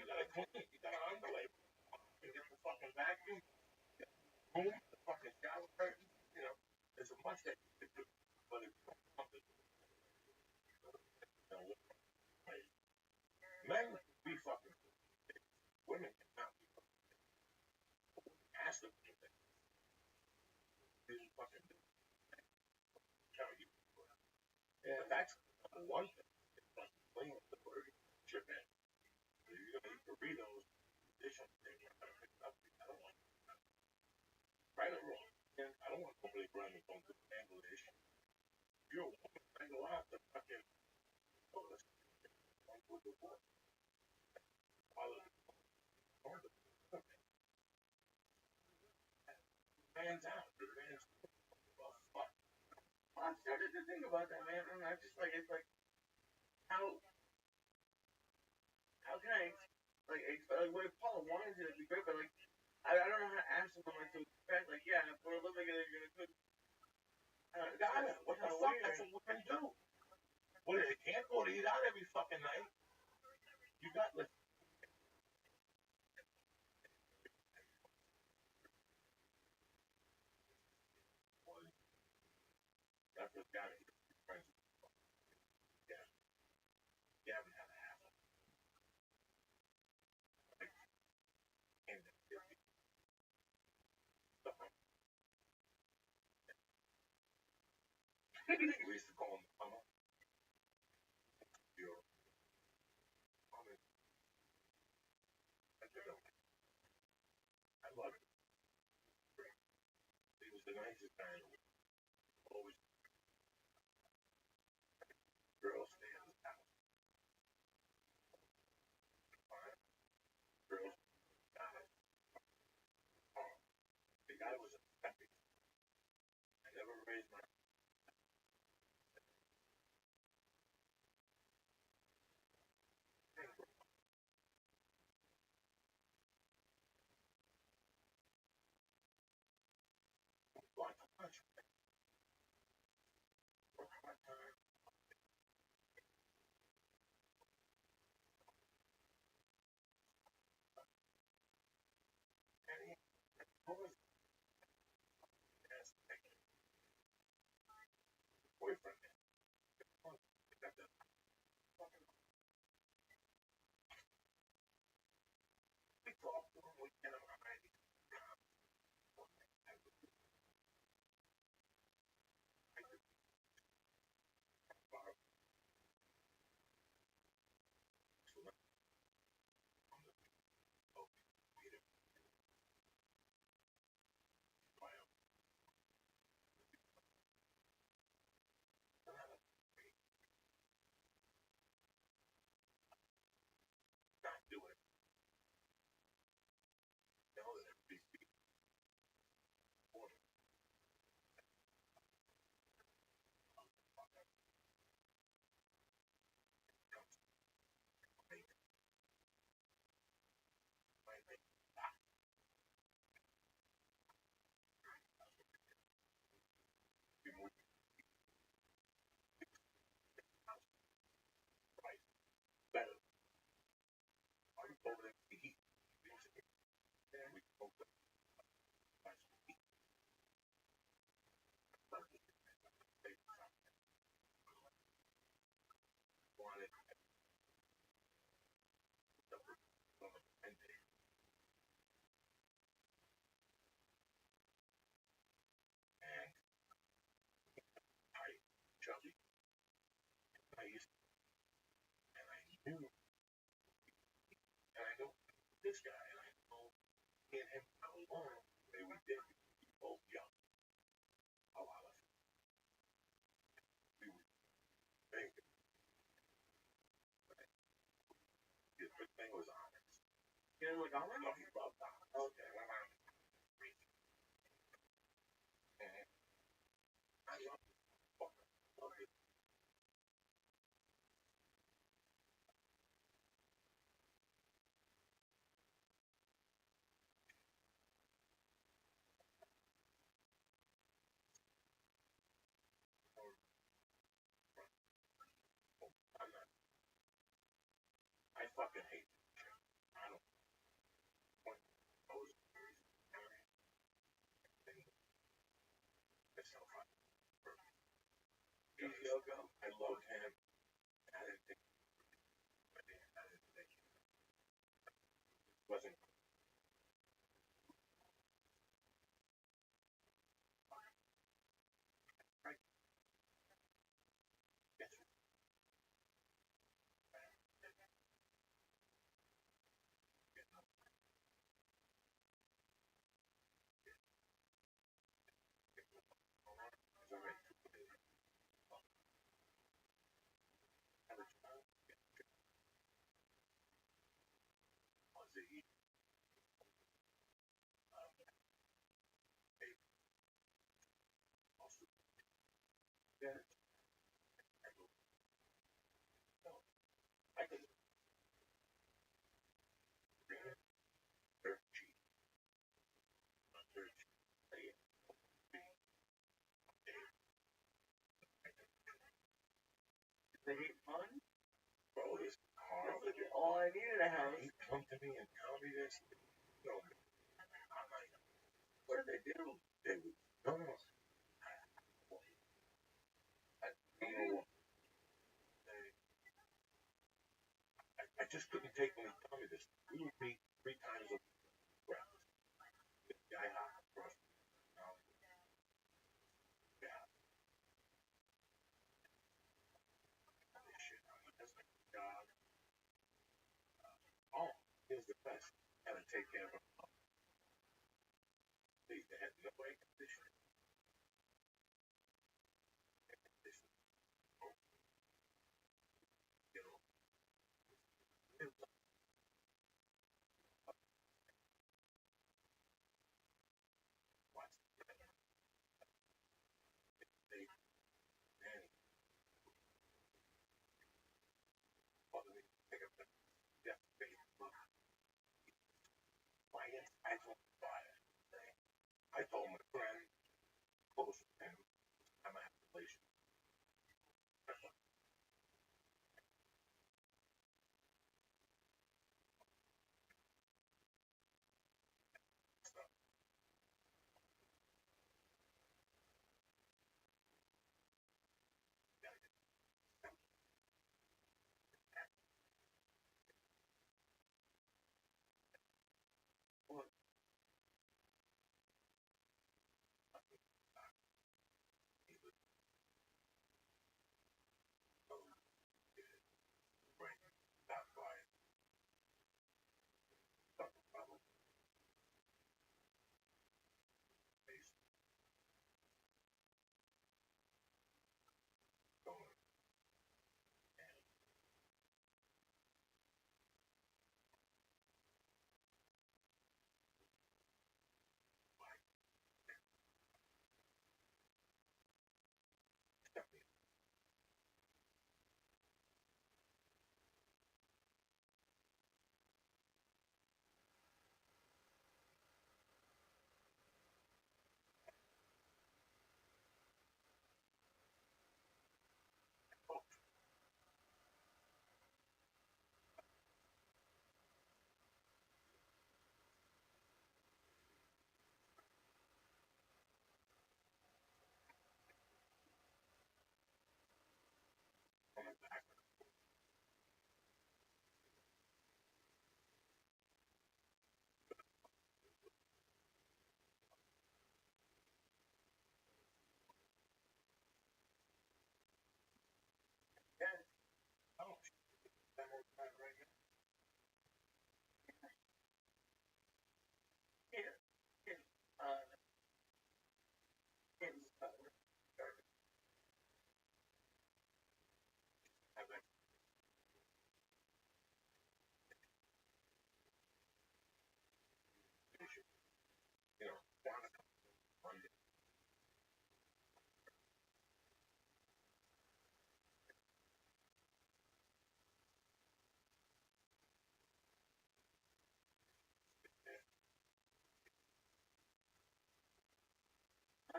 gotta clean. You gotta underlay. You get the fucking vacuum. Get the room, the fucking shower curtain. You know, there's a much that you could do, but it's not something. You know, right? Men can be fucking women cannot be fucking ask them anything. These fucking tell you. Yeah, that's one thing. It's like clean the burger, chip in. You're gonna eat burritos, dish them, thing. You're gonna pick it up. I don't want right or wrong. Yeah. I don't want nobody running on the Bangladesh. You're a woman, I go out to fucking oh, let's go to work. Follow the man's out. The man's well, fuck. I started to think about that, man, and I just like it's like how can I like what if Paula wanted to, it'd be great, but like I don't know how to ask someone like to expect like yeah, for a living you're gonna cook. Got it. What the fuck? That's what women do. Well, they can't go to eat out every fucking night. You got like that's what got it. Friends. Yeah. You haven't had a half of like and we used to call them mama. Your mama. I love it. He was the nicest guy in the world. Always girl. talk to him, we get him right. Chubby. I used to, and I knew, and I know this guy, and I know me and him got along the way we did. We were both young. A lot of we were big. His big thing was honest. You didn't like Almond? No, he loved honest. Okay. And I love this fucker. Love it. I'm not. I fucking hate it. I don't want those stories. It's so fun. I loved him. I didn't think. I didn't think it wasn't. Right. Yes. I could bring it dirt cheap. Dirt cheap. They eat fun? Bro, this hard. All I needed a house. He come to me and tell me this. No, I'm like, What did they do? they would. No, no. I don't know. I just couldn't take when he told me this. We would meet 3 times a week. I hop across. Yeah. This shit. That's like God. Oh, here's the best. Gotta take care of him. They had no air conditioning. You know, watch they and father me pick up the death face. Why yes, I told him about it. I told my friend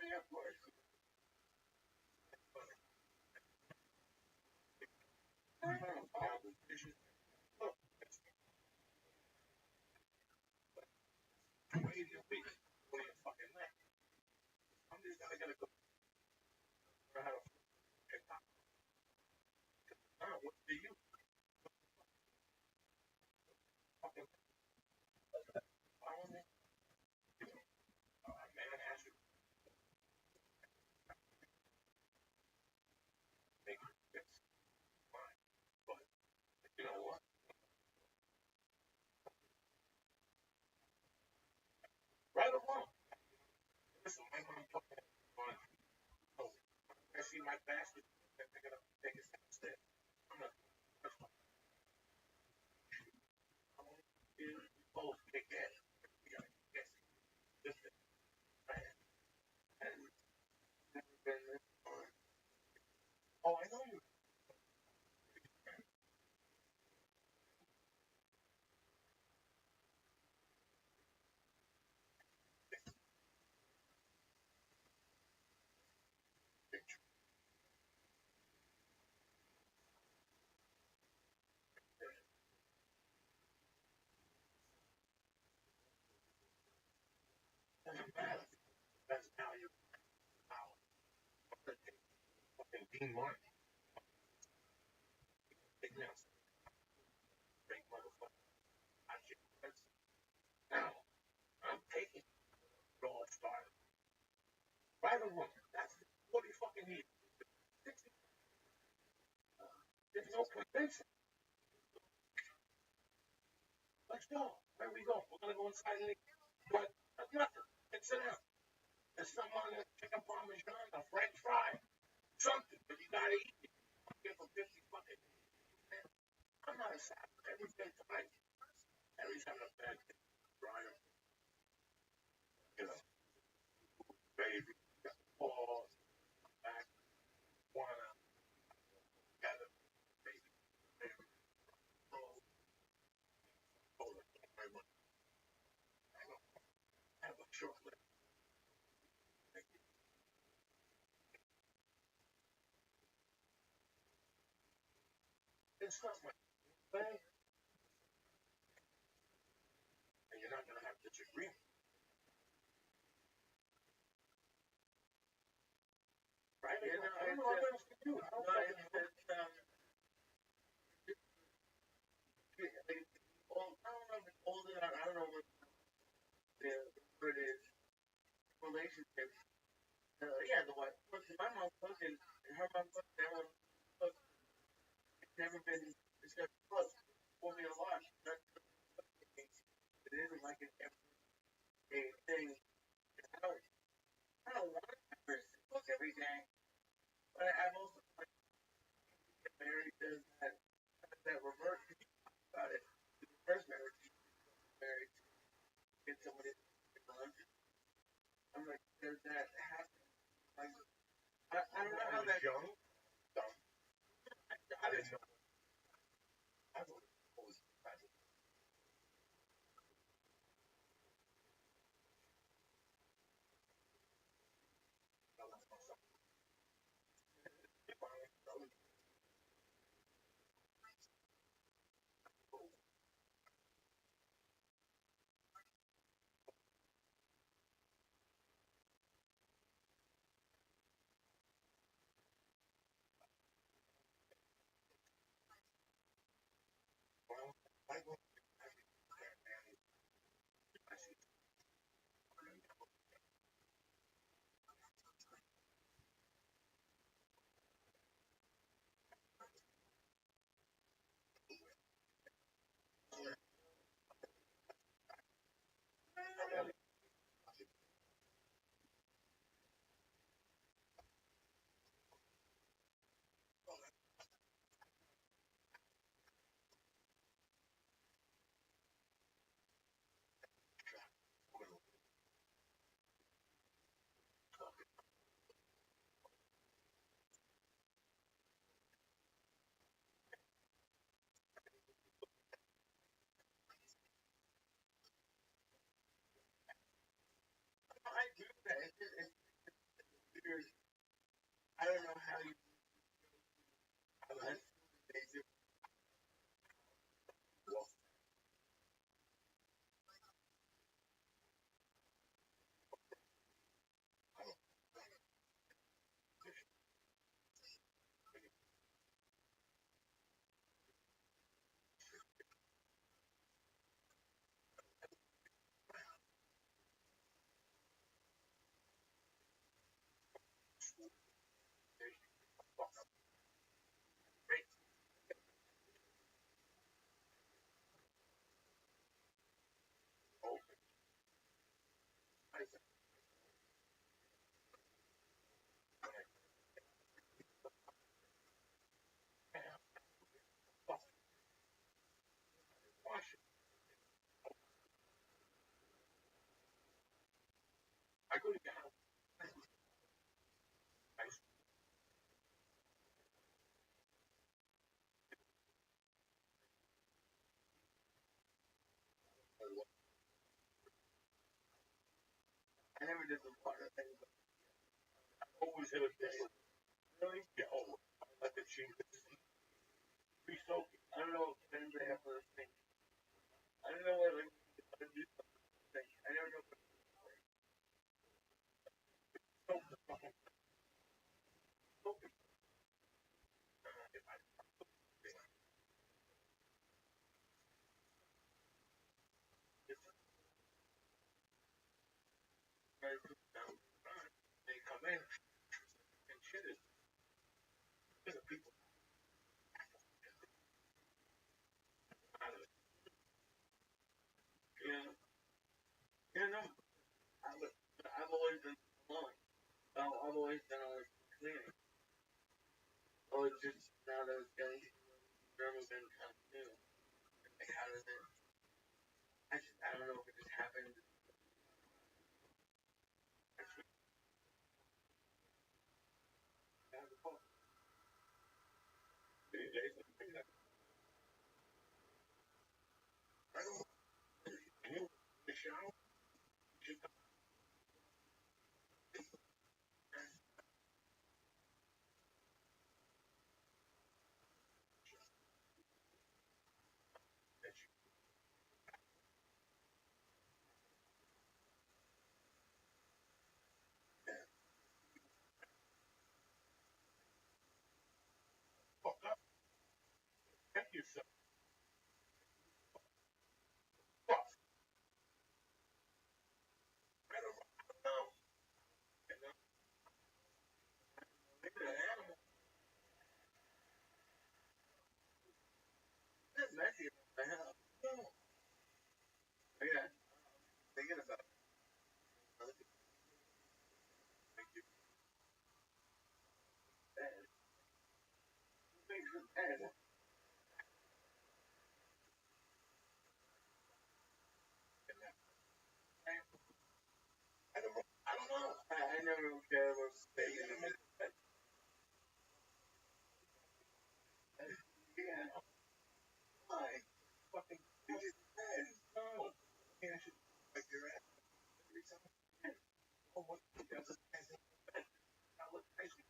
yeah, of course. All the dishes. Look, it's 280 a week. What do you fucking think? I'm just gonna go learn how to pick up. What do you fucking follow me? Man has to make it fine. But you know what? Right or wrong. Listen, my mom told me on I see my bastard picking up take his downstairs. I'm not you both kick ass. You gotta kick ass. Just and never been this far. Oh, I know you. Doesn't matter. That's how you power. Fucking Dean Martin. Big now. Big motherfucker. I can't. Now, I'm taking it all started. Right or wrong. That's what he fucking needs. There's no convincing. Let's go. Where we go? We're gonna go inside and but there's nothing. It's in out. There's some on there, chicken parmesan, a french fry, something, but you gotta eat it. Get for 50 fucking. I'm not a savage. Every day tonight, every time I'm bad, Brian, you know, baby, balls, back, wanna, gather, baby, baby, roll, hold it, very much. I don't have a short list. It's not my thing, and you're not gonna have disagreement, right? You know, I don't know what else to do. I don't no, fucking know. I don't know if it's older, I don't know what the word is, relationships. Yeah, the wife. My mom cooks and her mom cooks, their mom cooks. It's never been, it's never close. For me a lot. It isn't like it's every thing. I don't want to cook every day, but I've also been married to that reverse about it. The reverse marriage, married to get somebody to lunch. I'm like, does that happen? Like, I don't know how that. Young, dumb. I didn't know. I thought it was figured, I don't know how you they do. I go to your house. I never did the water thing, but Always hit a day. really, Yeah, oh, let the cheese re-soak it. I don't know if anybody has those things. I don't know what like to do something. I never know. Soak the fucking soak it. They come in and shit is the people out of it. Yeah, yeah, no. I've always been alone. I've always been always cleaning. Oh, it's just now that it's getting never been kind of new. Like, how does it? I don't know if it just happened. The shower, just that you fuck up, get yourself fuck. I don't know. And then maybe the animal. It's messy in my house. No. Yeah, thinking about it. Thank you. Bad. Makes it bad. I don't know. I never care about They taking animal. it. Yeah. Why? Fucking no. Yeah, I should like your ass every time. Oh, what? That's a I look crazy.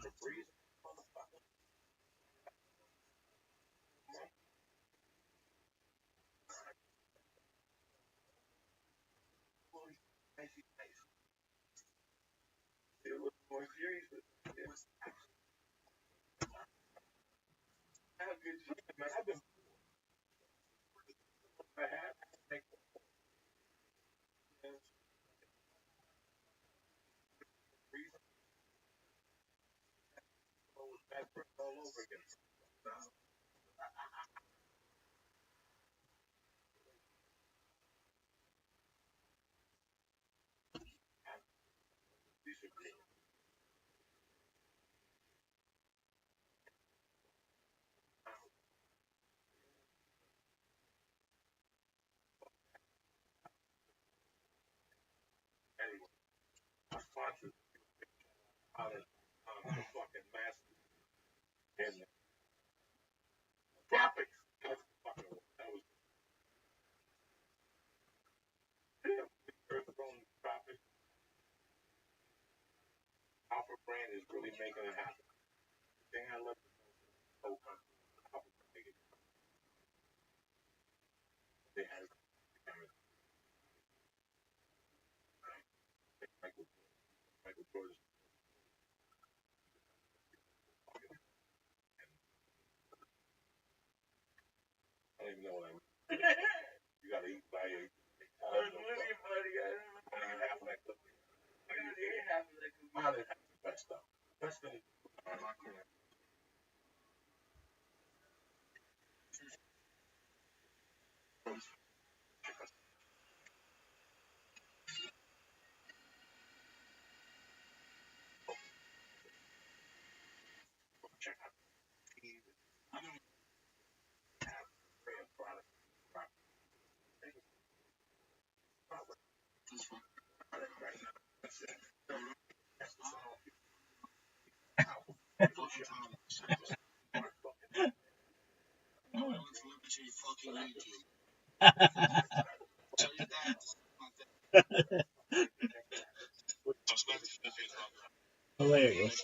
The breeze, motherfucker. Crazy face. It was more serious with it. How good you Man, I've been I had make breeze all over again. Disagree. Anyway, I sponsored out of the fucking master in the tropics. That's fucking that was earth grown tropics. Alpha brand is really making it happen. The thing I love the whole country, Alpha brand, they have Michael Jordan. I don't even know what I mean. You gotta eat by your. I was with you, buddy. I I don't even have that good. didn't hear half of that. Mine is the best stuff. Best thing. Check out brand product. Right now. That's it. That's the song. Hilarious.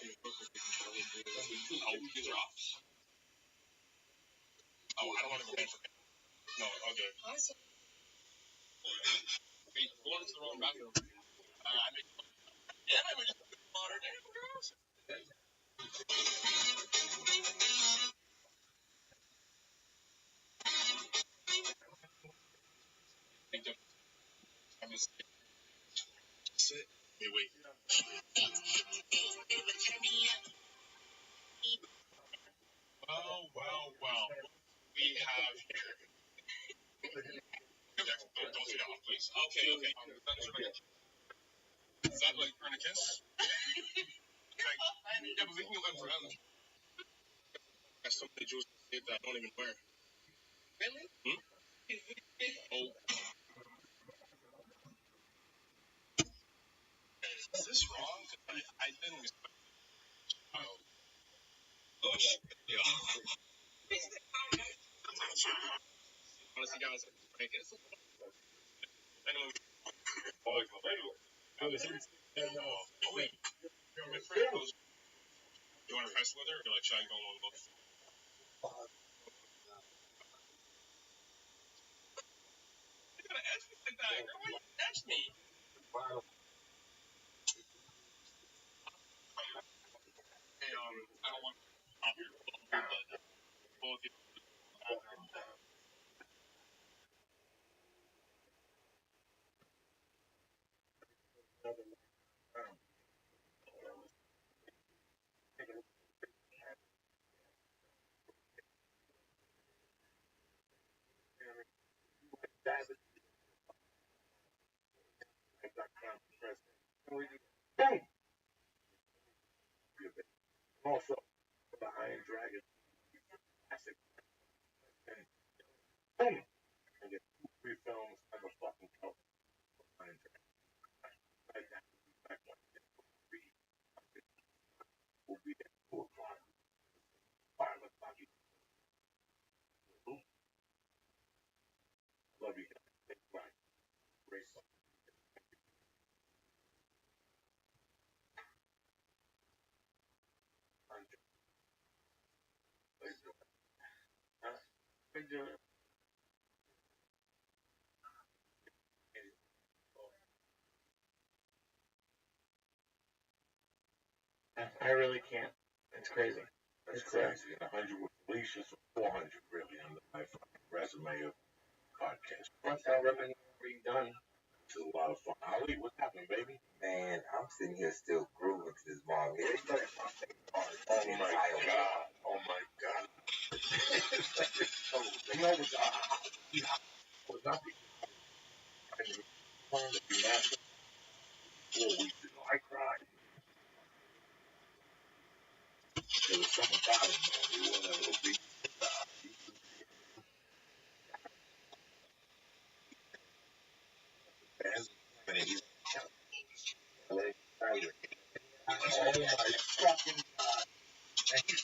Also, the Iron Dragon classic. And get 2-3 films and a fucking cover. Iron Dragon. Like that. Like one. Three. Will be at 2 o'clock. 5 o'clock. Love you guys. Right. Great song. I really can't. It's crazy. That's crazy. And 100 with Felicia, so 400 really on my fucking resume of podcast. Once how ripping you've done. It's a lot of fun. Ali, what's happening, baby? Man, I'm sitting here still grooving to this mom. Yeah, Oh my god. Oh my god. You know, was not to be massive 4 weeks ago. I cried. There was something about him, man. He wasn't a little beat. And he's like, oh my fucking god. And he's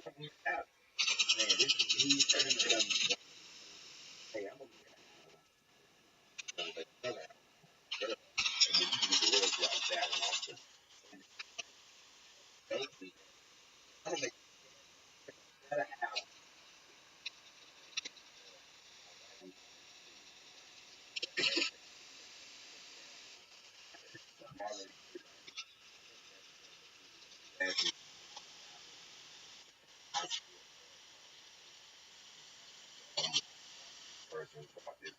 fucking out. Man, this is me turning them. Hey, I'm gonna be like that. Maybe I don't make better out. Person thought this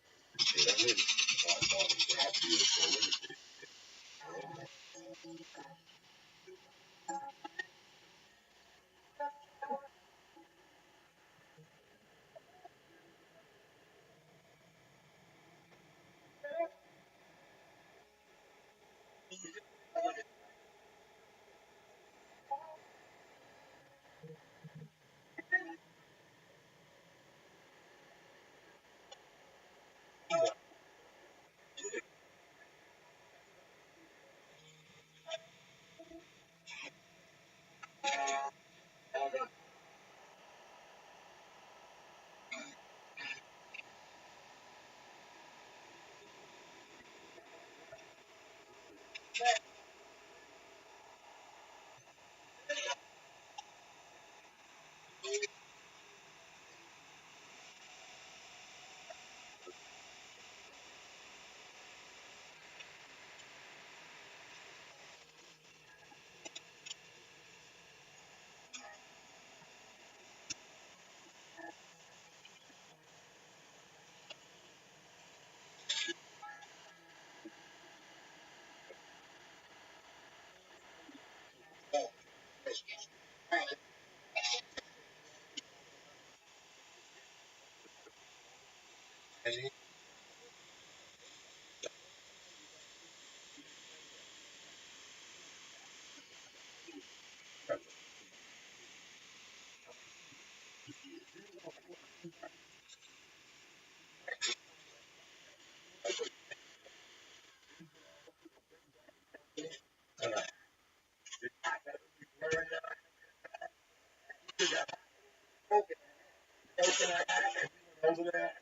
over there.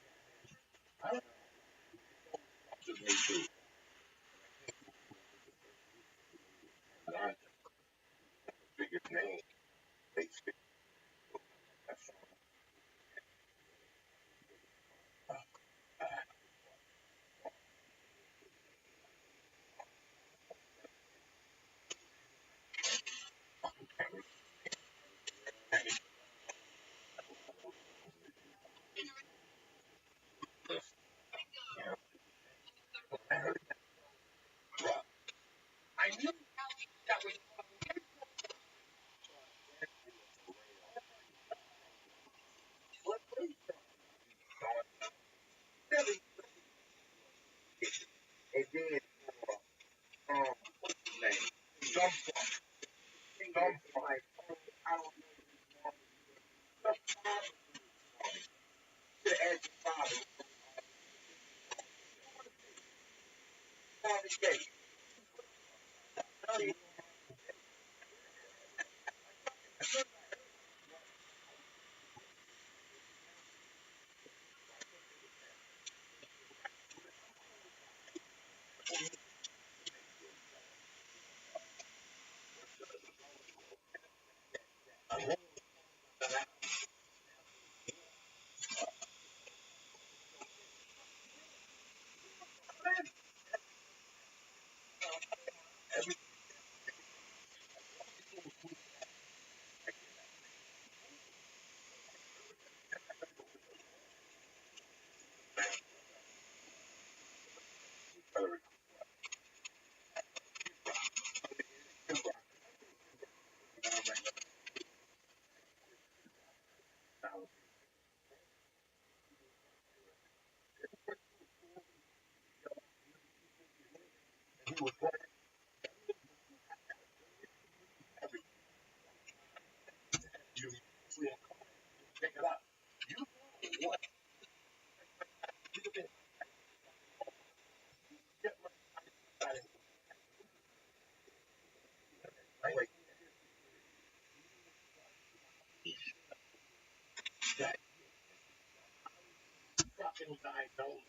Just me too. Biggest name. They stick. I knew that was really. And then what's his name? Dump like I don't know. To ask your father. Father Gay. Pick it up. What? Like that fucking diagnosis.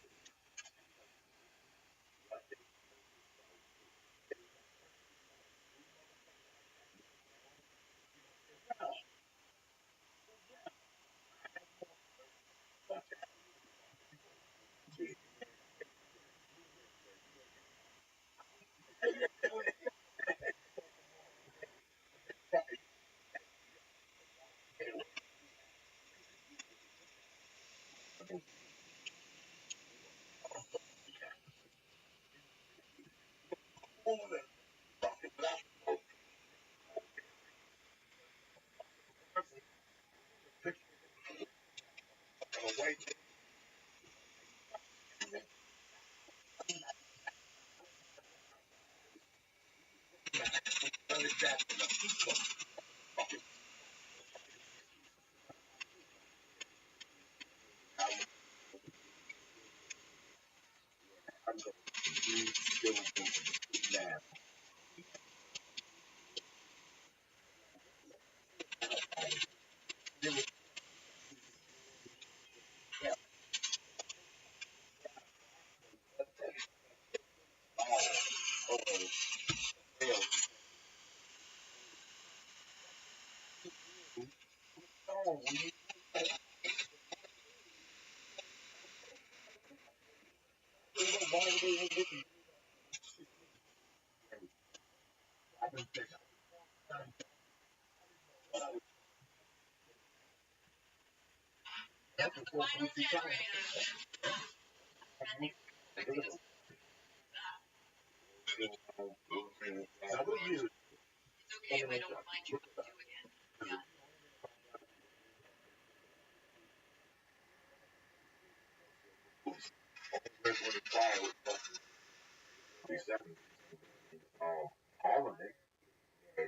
Holiday,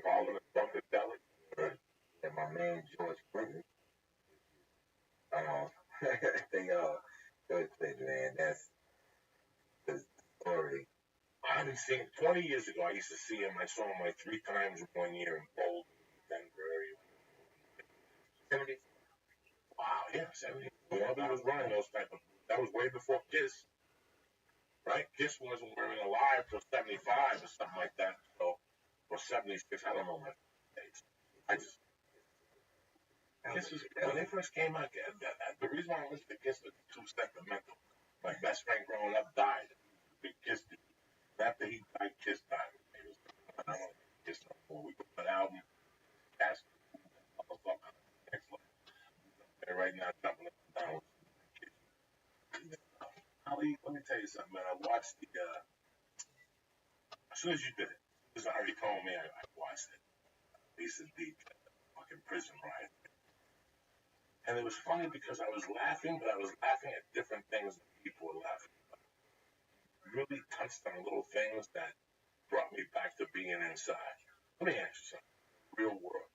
all of the Funkadelic, and my man George Clinton. Uh, they George Clinton, man, that's the story. I haven't seen 20 years ago. I used to see him. I saw him like 3 times in 1 year in Boulder, Denver area. 70. Wow, yeah, 70. Whenever he was running those type of, that was way before Kiss, right? Kiss wasn't wearing alive till 75 or something like that. So, or 76. I don't know my dates. I just Kiss is when they first came out. The reason why I listened to Kiss was too sentimental. My best friend growing up died. Big Kiss dude. After he died, Kiss died. It was, I don't know, Kiss no more. We put an album. That's motherfucker. Next level. And right now, jumping up and down. Ali, let me tell you something, man. I watched the. As soon as you did it, as I already told me, I watched it. Lisa Deep, fucking prison riot. And it was funny because I was laughing, but I was laughing at different things that people were laughing about. Really touched on little things that brought me back to being inside. Let me ask you something. Real world.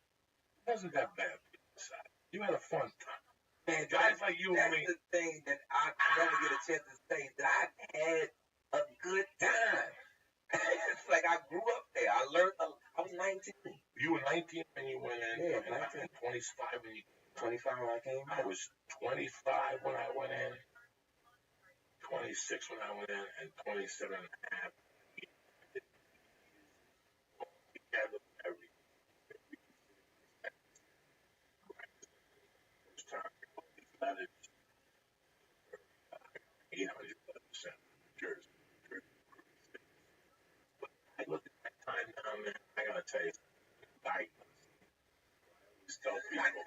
It wasn't that bad being inside. You had a fun time. Man, Guys like you and that's me. the thing that I never get a chance to say, that I had a good time. It's like I grew up there. I learned. I was 19. You were 19 when you went in. Yeah, and 19. 25 when you. 25 when I came I out. was 25 when I went in. 26 when I went in, and 27 and a half. Together, every time. That is 800% Jersey. I look at my time now, man. I gotta tell you, I always tell people,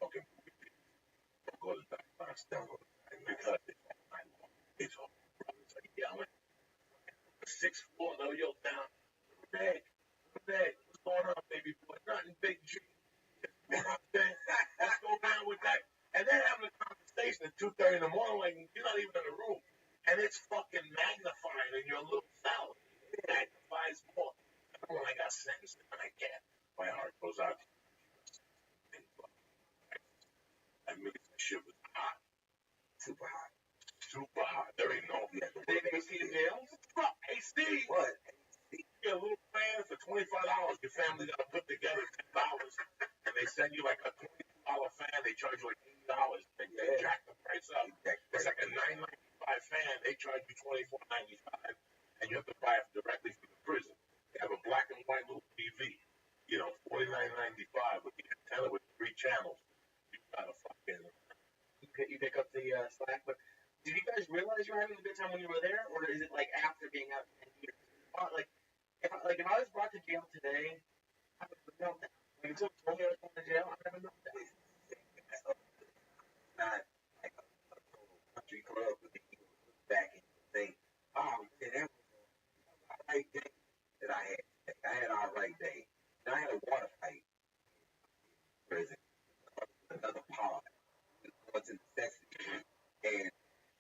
okay, don't go to diagnostics, don't go to diagnostics, because it's all brothers are yelling. 6'4", no, yo, down. Hey, what's going on, baby boy? Nothing, big G. You know what I'm saying? Let's go down with that. And they're having a conversation at 2:30 in the morning, like you're not even in the room. And it's fucking magnifying in your little cell. It magnifies more. And when I got sentenced, and I can't, my heart goes out. I mean, that shit was hot. Super hot. Super hot. There ain't no. Did they see the jail? Fuck, hey, Steve. What? You get a little fan for $25. Your family got to put together $10. And they send you like a $22 fan. They charge you like $80. They jack the price up. It's like a $9.95 fan. They charge you $24.95. And you have to buy it directly from the prison. They have a black and white little TV. You know, $49.95 with the antenna with 3 channels. You got to fucking. You pick up the slack, but did you guys realize you were having a good time when you were there, or is it like after being out 10 years? Like if I was brought to jail today, I would have known that. Like if someone told me I was going to jail, I would have known that. not like a total country club, but then you look back and you think, oh yeah, that was an alright day that I had today. I had an alright day. And I had a water fight in prison. Another pod. What's in the necessity. And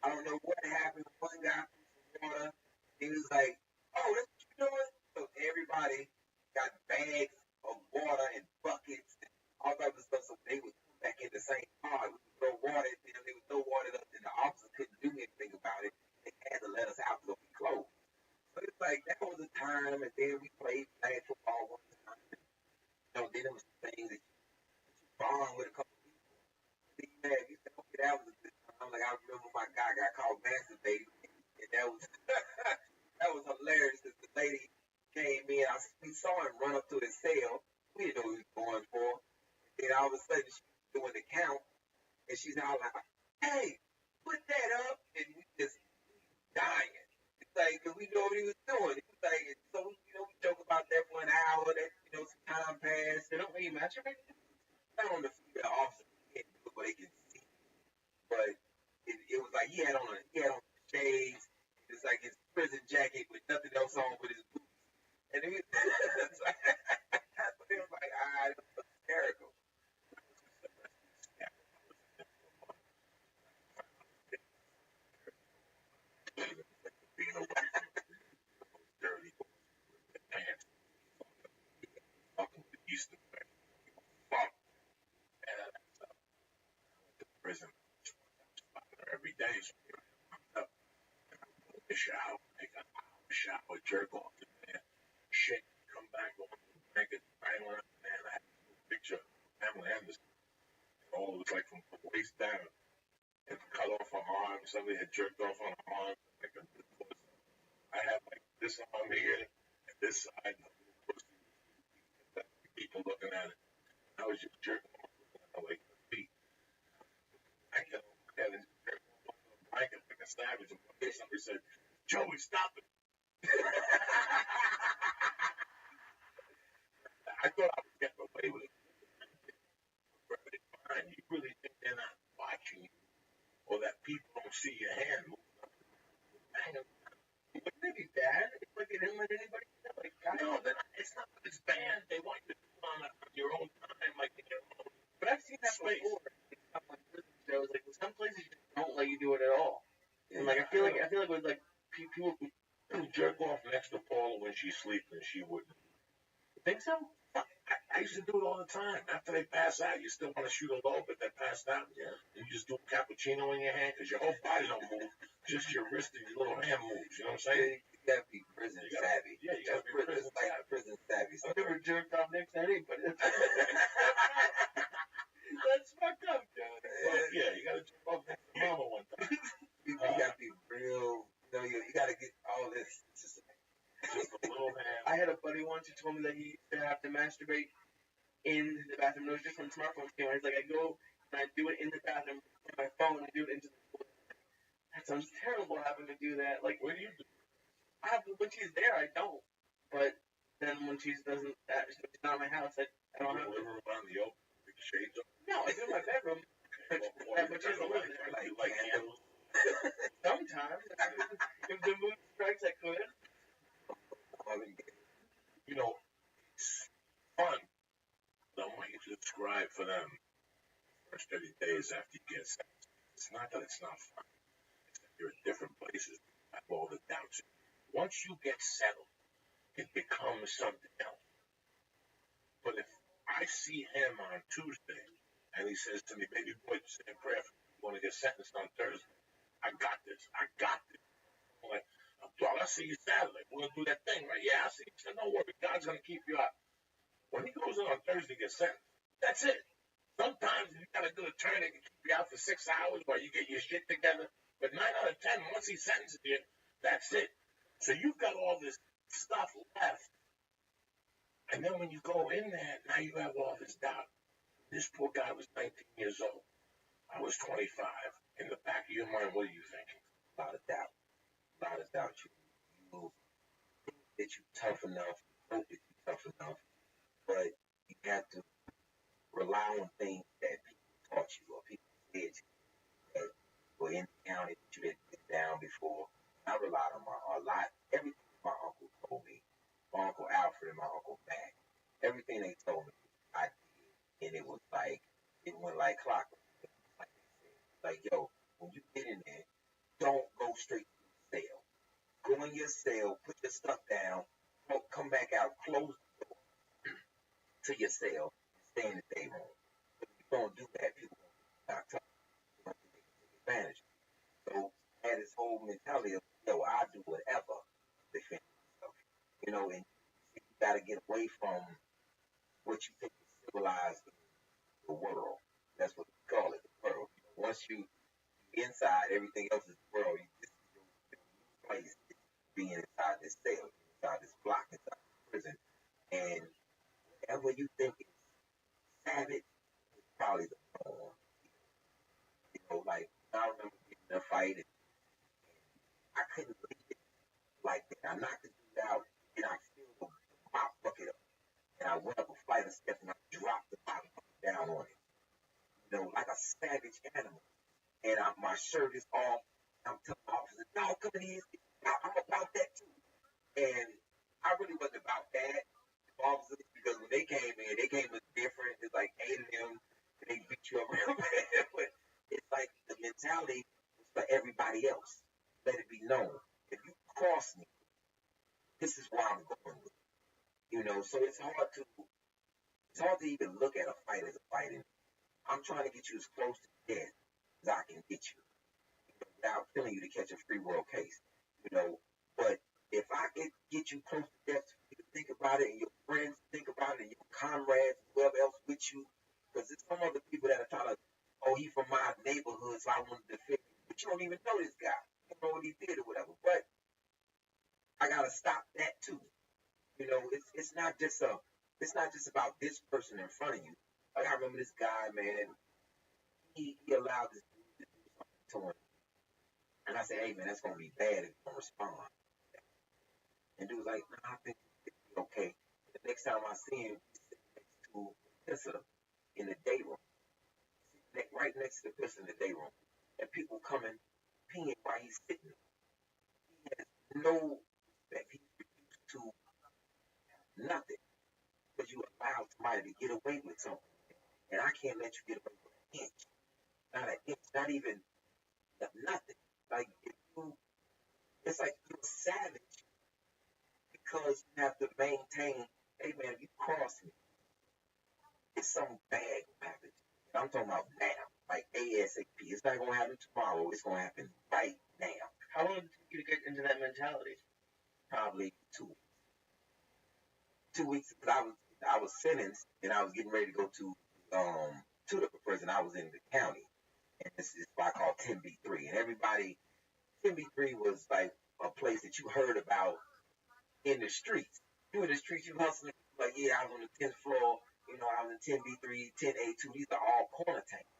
I don't know what happened. One guy threw some water. He was like, oh, that's what you doing? So everybody got bags of water and buckets and all types of stuff. So they would come back in the same pod. We would throw water in there. They would throw water up, and the officer couldn't do anything about it. They had to let us out because we closed. So it's like that was a time, and then we played flag football one time. You know, then there was some things that you bond with a couple people. See, man, you said, okay, that was a good time. Like I remember my guy got caught masturbating, and that was that was hilarious because the lady came in. We saw him run up to his cell. We didn't know what he was going for. And all of a sudden, she's doing the count, and she's all like, "Hey, put that up!" And we just dying. It's like, cause we know what he was doing. He was like, so we joke about that for an hour. That some time passed. They don't let you masturbate? Not on the female officer, they can't do it, but they can see. But it was like he had on shades. It's like his prison jacket with nothing else on with his boots. And it was, it was like, it was hysterical. Being away from those dirty pants. Welcome to Eastern fuck. And I went to prison every day. So up. I shower, take a shower, jerk off in there, shit, come back, go to the blanket, bang around, man. I had a picture of Pamela Anderson. All was like from the waist down. Had cut off her arm. Somebody had jerked off on her arm. Like I had like this arm here and this side. People looking at it. I was just jerking off like the feet. I got and jerk off on the blanket like a savage. And somebody said, "Joey, stop it." I thought I was getting away with it. You really think they're not watching you, or that people don't see your hand moving up? Wouldn't it be bad if like they didn't let anybody know? Like, no, it's not that it's bad. They want you to do it on your own time, like in your own. But I've seen that space. before. Like prison shows, like some places just don't let you do it at all. And like I feel like with like people who jerk off next to Paula when she's sleeping, she wouldn't. Think so? I used to do it all the time. After they pass out, you still want to shoot a low, but they passed out. Yeah. And you just do a cappuccino in your hand because your whole body don't move. Just your wrist and your little hand moves. You know what I'm saying? You gotta be prison savvy. Yeah, you gotta be prison savvy. Prison savvy. I've never jerked off next to anybody. That's fucked up, John. Yeah, you gotta jerk off next to mama one time. You gotta be real. You gotta get all this. Just a little hand. I had a buddy once who told me that he used to have to masturbate in the bathroom. It was just when smartphones came out. He's like, I go and I do it in the bathroom on my phone and do it into the toilet. That sounds terrible having to do that. Like, what do you do? When she's there, I don't. But then when she doesn't, she's not in my house, I don't have to. Live around the open, big shades up. No, I do in my bedroom. But she doesn't live there. Like candles. Sometimes. If the mood strikes, I could. You know, it's fun. I want you to describe for them the first 30 days after you get sentenced. It's not that it's not fun. It's that you're at different places. I have all the doubts. Once you get settled, it becomes something else. But if I see him on Tuesday and he says to me, "Baby boy, say a prayer. You want to get sentenced on Thursday? I got this. I got this." I'm like, "Well, I'll see you Saturday. We're gonna do that thing, right? Yeah, I'll see you. So don't worry, God's gonna keep you out." When he goes in on Thursday, gets sentenced. That's it. Sometimes you got a good attorney to keep you out for 6 hours while you get your shit together. But 9 out of 10, once he sentences you, that's it. So you've got all this stuff left. And then when you go in there, now you have all this doubt. This poor guy was 19 years old. I was 25. In the back of your mind, what are you thinking? A lot of doubt. A lot of doubt. You think that you're tough enough. Hope that you're tough enough. But you have to rely on things that people taught you or people said to you. county that you didn't get down before. I relied on a lot. Everything my uncle told me, my uncle Alfred and my uncle Mac, everything they told me, I did, and it was like it went like clockwork. Like they said, like yo, when you get in there, don't go straight to your cell. Go in your cell, put your stuff down, come back out, close the door to your cell, and stay in the day room. If you don't do that, people won't knock up. They can take advantage. So I had this whole mentality of, yo, I'll do whatever to defend myself. You know, and you got to get away from what you think is civilized in the world. That's what we call it, the world. You know, once you inside, everything else is the world. This is your place is being inside this cell, inside this block, inside this prison. And whatever you think is savage is probably the norm. You know, like I remember getting in a fight and I couldn't leave it like that. I knocked the dude out and I filled the mop bucket up and I went up a flight of steps and I dropped the mop bucket down on it. You know, like a savage animal. And my shirt is off. I'm telling my officer, no, come in here. I'm about that too. And I really wasn't about that. Officers, because when they came in different. It's like 8 of them, and they beat you up real bad. But it's like the mentality was for everybody else. Let it be known. If you cross me, this is where I'm going with. You know, so it's hard to even look at a fight as a fight. And I'm trying to get you as close to death as I can get you, without killing you to catch a free world case. You know, but if I can get you close to death, you think about it, and your friends think about it, and your comrades, whoever else with you, because there's some other people that are trying to, oh, he from my neighborhood, so I want to defend him. But you don't even know this guy. You don't know what he did or whatever. But I gotta stop that too. You know, it's not just about this person in front of you. Like I remember this guy, man. He allowed this dude to do something to him, and I said, hey man, that's gonna be bad if you don't respond. And dude was like, no, I think it'll be okay. The next time I see him, he's sitting next to Tessa in the day room, right next to the person in the day room, and people coming peeing while he's sitting there. He has no respect. He's reduced to nothing because you allowed somebody to get away with something, and I can't let you get away with an inch, not an inch, not even nothing. Like if you, it's like you're savage because you have to maintain. Hey man, if you cross me, it's something bad gonna happen. I'm talking about now, like ASAP. It's not gonna happen tomorrow. It's gonna happen right now. How long did it take you to get into that mentality? Probably 2 weeks. 2 weeks because I was sentenced and I was getting ready to go to the prison. I was in the county, and this is what I call 10B3. And everybody, 10B3 was like a place that you heard about in the streets. You in the streets, you hustling. Like, yeah, I was on the 10th floor. You know, I was in 10B3, 10A2. These are all corner tanks.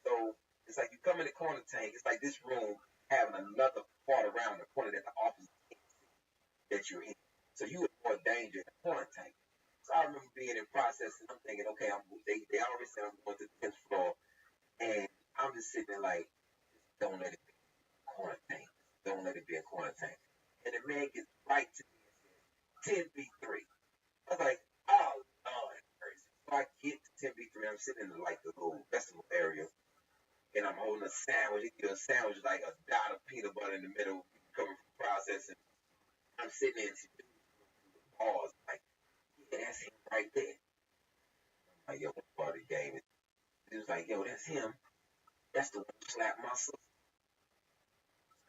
So it's like you come in the corner tank. It's like this room having another part around the corner that the officers can't see that you're in. So you were more danger in the corner tank. So I remember being in process, and I'm thinking, okay, they already said I'm going to the 10th floor, and I'm just sitting there like, don't let it be a corner tank. Don't let it be a corner tank. And the man gets right to me and says, 10B3. I was like, oh, Lord, crazy. So I get to 10B3, I'm sitting in the little festival area, and I'm holding a sandwich. You get a sandwich like a dot of peanut butter in the middle, coming from processing. I'm sitting there and some dudes through the bars, like, yeah, that's him right there. I'm like, yo, what part of the game? He was like, yo, that's him. That's the one who slapped my sister.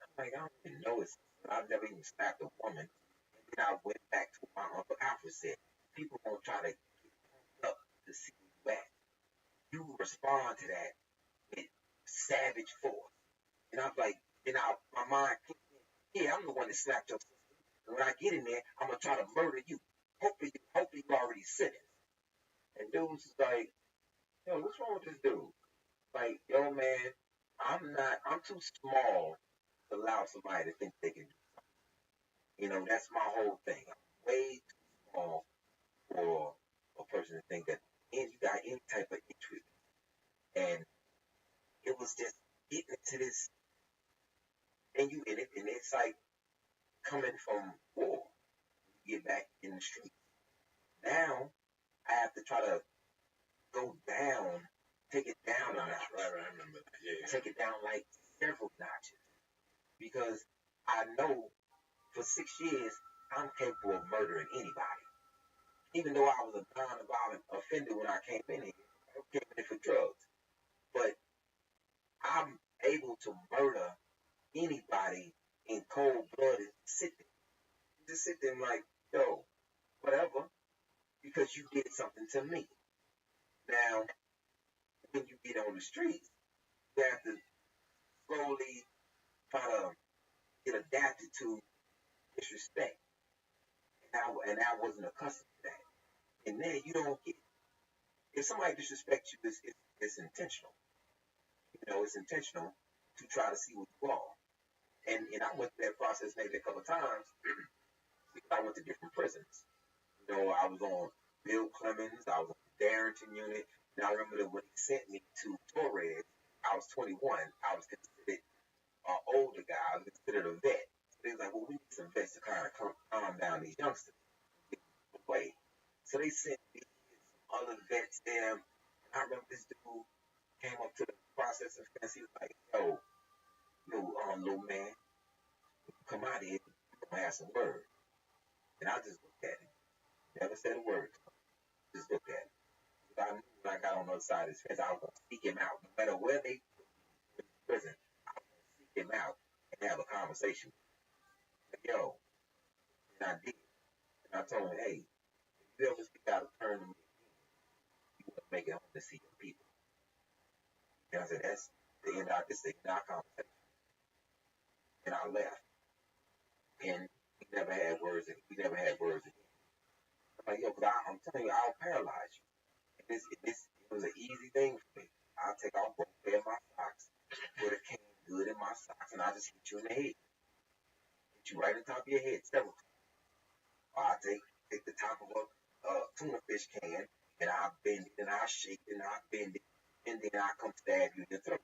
I'm like, I don't even know his sister. I've never even slapped a woman. And then I went back to what my Uncle Alfred said. People gonna try to get pumped up to see where you at. You respond to that with savage force. And I'm like, my mind kicked in. Yeah, I'm the one that slapped your sister. And when I get in there, I'm gonna try to murder you. Hopefully you already sentenced. And dude's like, yo, what's wrong with this dude? Like, yo, man, I'm too small to allow somebody to think they can do something. You know, that's my whole thing. I'm way too small for a person to think that you got any type of interest. And it was just getting into this and you in it, and it's like coming from war. You get back in the street. Now I have to try to go down, take it down a notch. Right, I remember that. Yeah. Take it down like several notches because I know for 6 years I'm capable of murdering anybody. Even though I was a non-violent offender when I came in here, I came in for drugs. But I'm able to murder anybody in cold blood and sit there. Just sit there and like, yo, whatever, because you did something to me. Now, when you get on the streets, you have to slowly try to get adapted to disrespect. And I wasn't accustomed to that. And then you don't get, if somebody disrespects you, it's intentional. You know, it's intentional to try to see what you are. And I went through that process maybe a couple of times because I went to different prisons. You know, I was on Bill Clemens, I was on the Darrington unit, and I remember that when he sent me to Torres, I was 21. I was considered an older guy. I was considered a vet. So they was like, well, we need some vets to kind of calm down these youngsters, get them away. So they sent me some other vets there. And I remember this dude came up to the processing fence. He was like, yo, little man, come out here. We're going to have some words. And I just looked at him. Never said a word. Just looked at him. Because I knew when I got on the other side of his fence, I was going to seek him out. No matter where they put me in prison, I was going to seek him out and have a conversation. Like, yo. And I did. And I told him, hey, if you ever speak out of turn to me again, you want to make it home to see your people. And I said, that's the end of our conversation. And I left. And we never had words again. I'm like, yo, because I'm telling you, I'll paralyze you. And it was an easy thing for me. I'll take off both pair of my socks, put a cane good in my socks, and I'll just hit you in the head. Hit you right on top of your head several times. Or I'll take the top of a tuna fish can, and I'll bend it, and I'll shake it, and I'll bend it, and then I'll come stab you in the throat.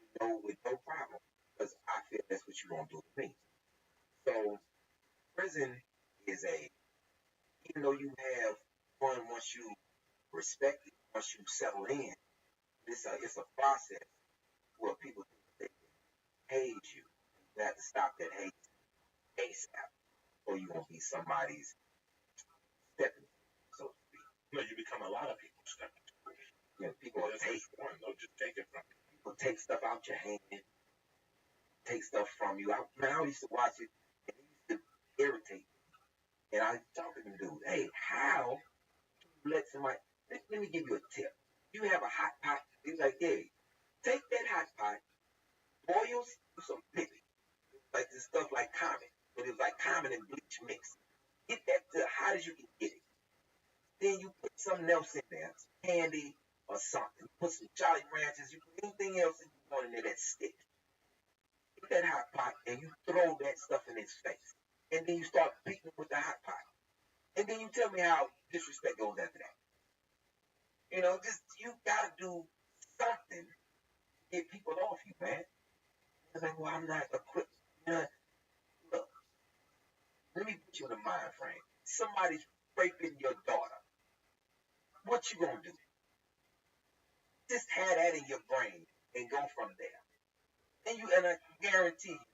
You know, with no problem, because I feel that's what you're going to do to me. So, prison is even though you have fun once you respect it, once you settle in, it's a process where people think they can hate you. You have to stop that hate ASAP, or you're going to be somebody's stepping, so to speak. No, you become a lot of people's stepping. You know, people will take one. They'll just take it from you. People take stuff out your hand, take stuff from you. I used to watch it, and it used to irritate me. And I was talking to the dude, hey, how can you let somebody, let me give you a tip. You have a hot pot. He's like, yeah, take that hot pot, boil some pickle, like this stuff like common, but it was like common and bleach mixed. Get that to hot as you can get it. Then you put something else in there, some candy or something. Put some Jolly Ranchers. You put anything else that you want in there that sticks. Get that hot pot and you throw that stuff in his face. And then you start beating him with the hot pot. And then you tell me how disrespect goes after that. You know, you gotta do something to get people off you, man. It's like, well, I'm not equipped. You know, look, let me put you in a mind frame. Somebody's raping your daughter. What you gonna do? Just have that in your brain and go from there. And I guarantee you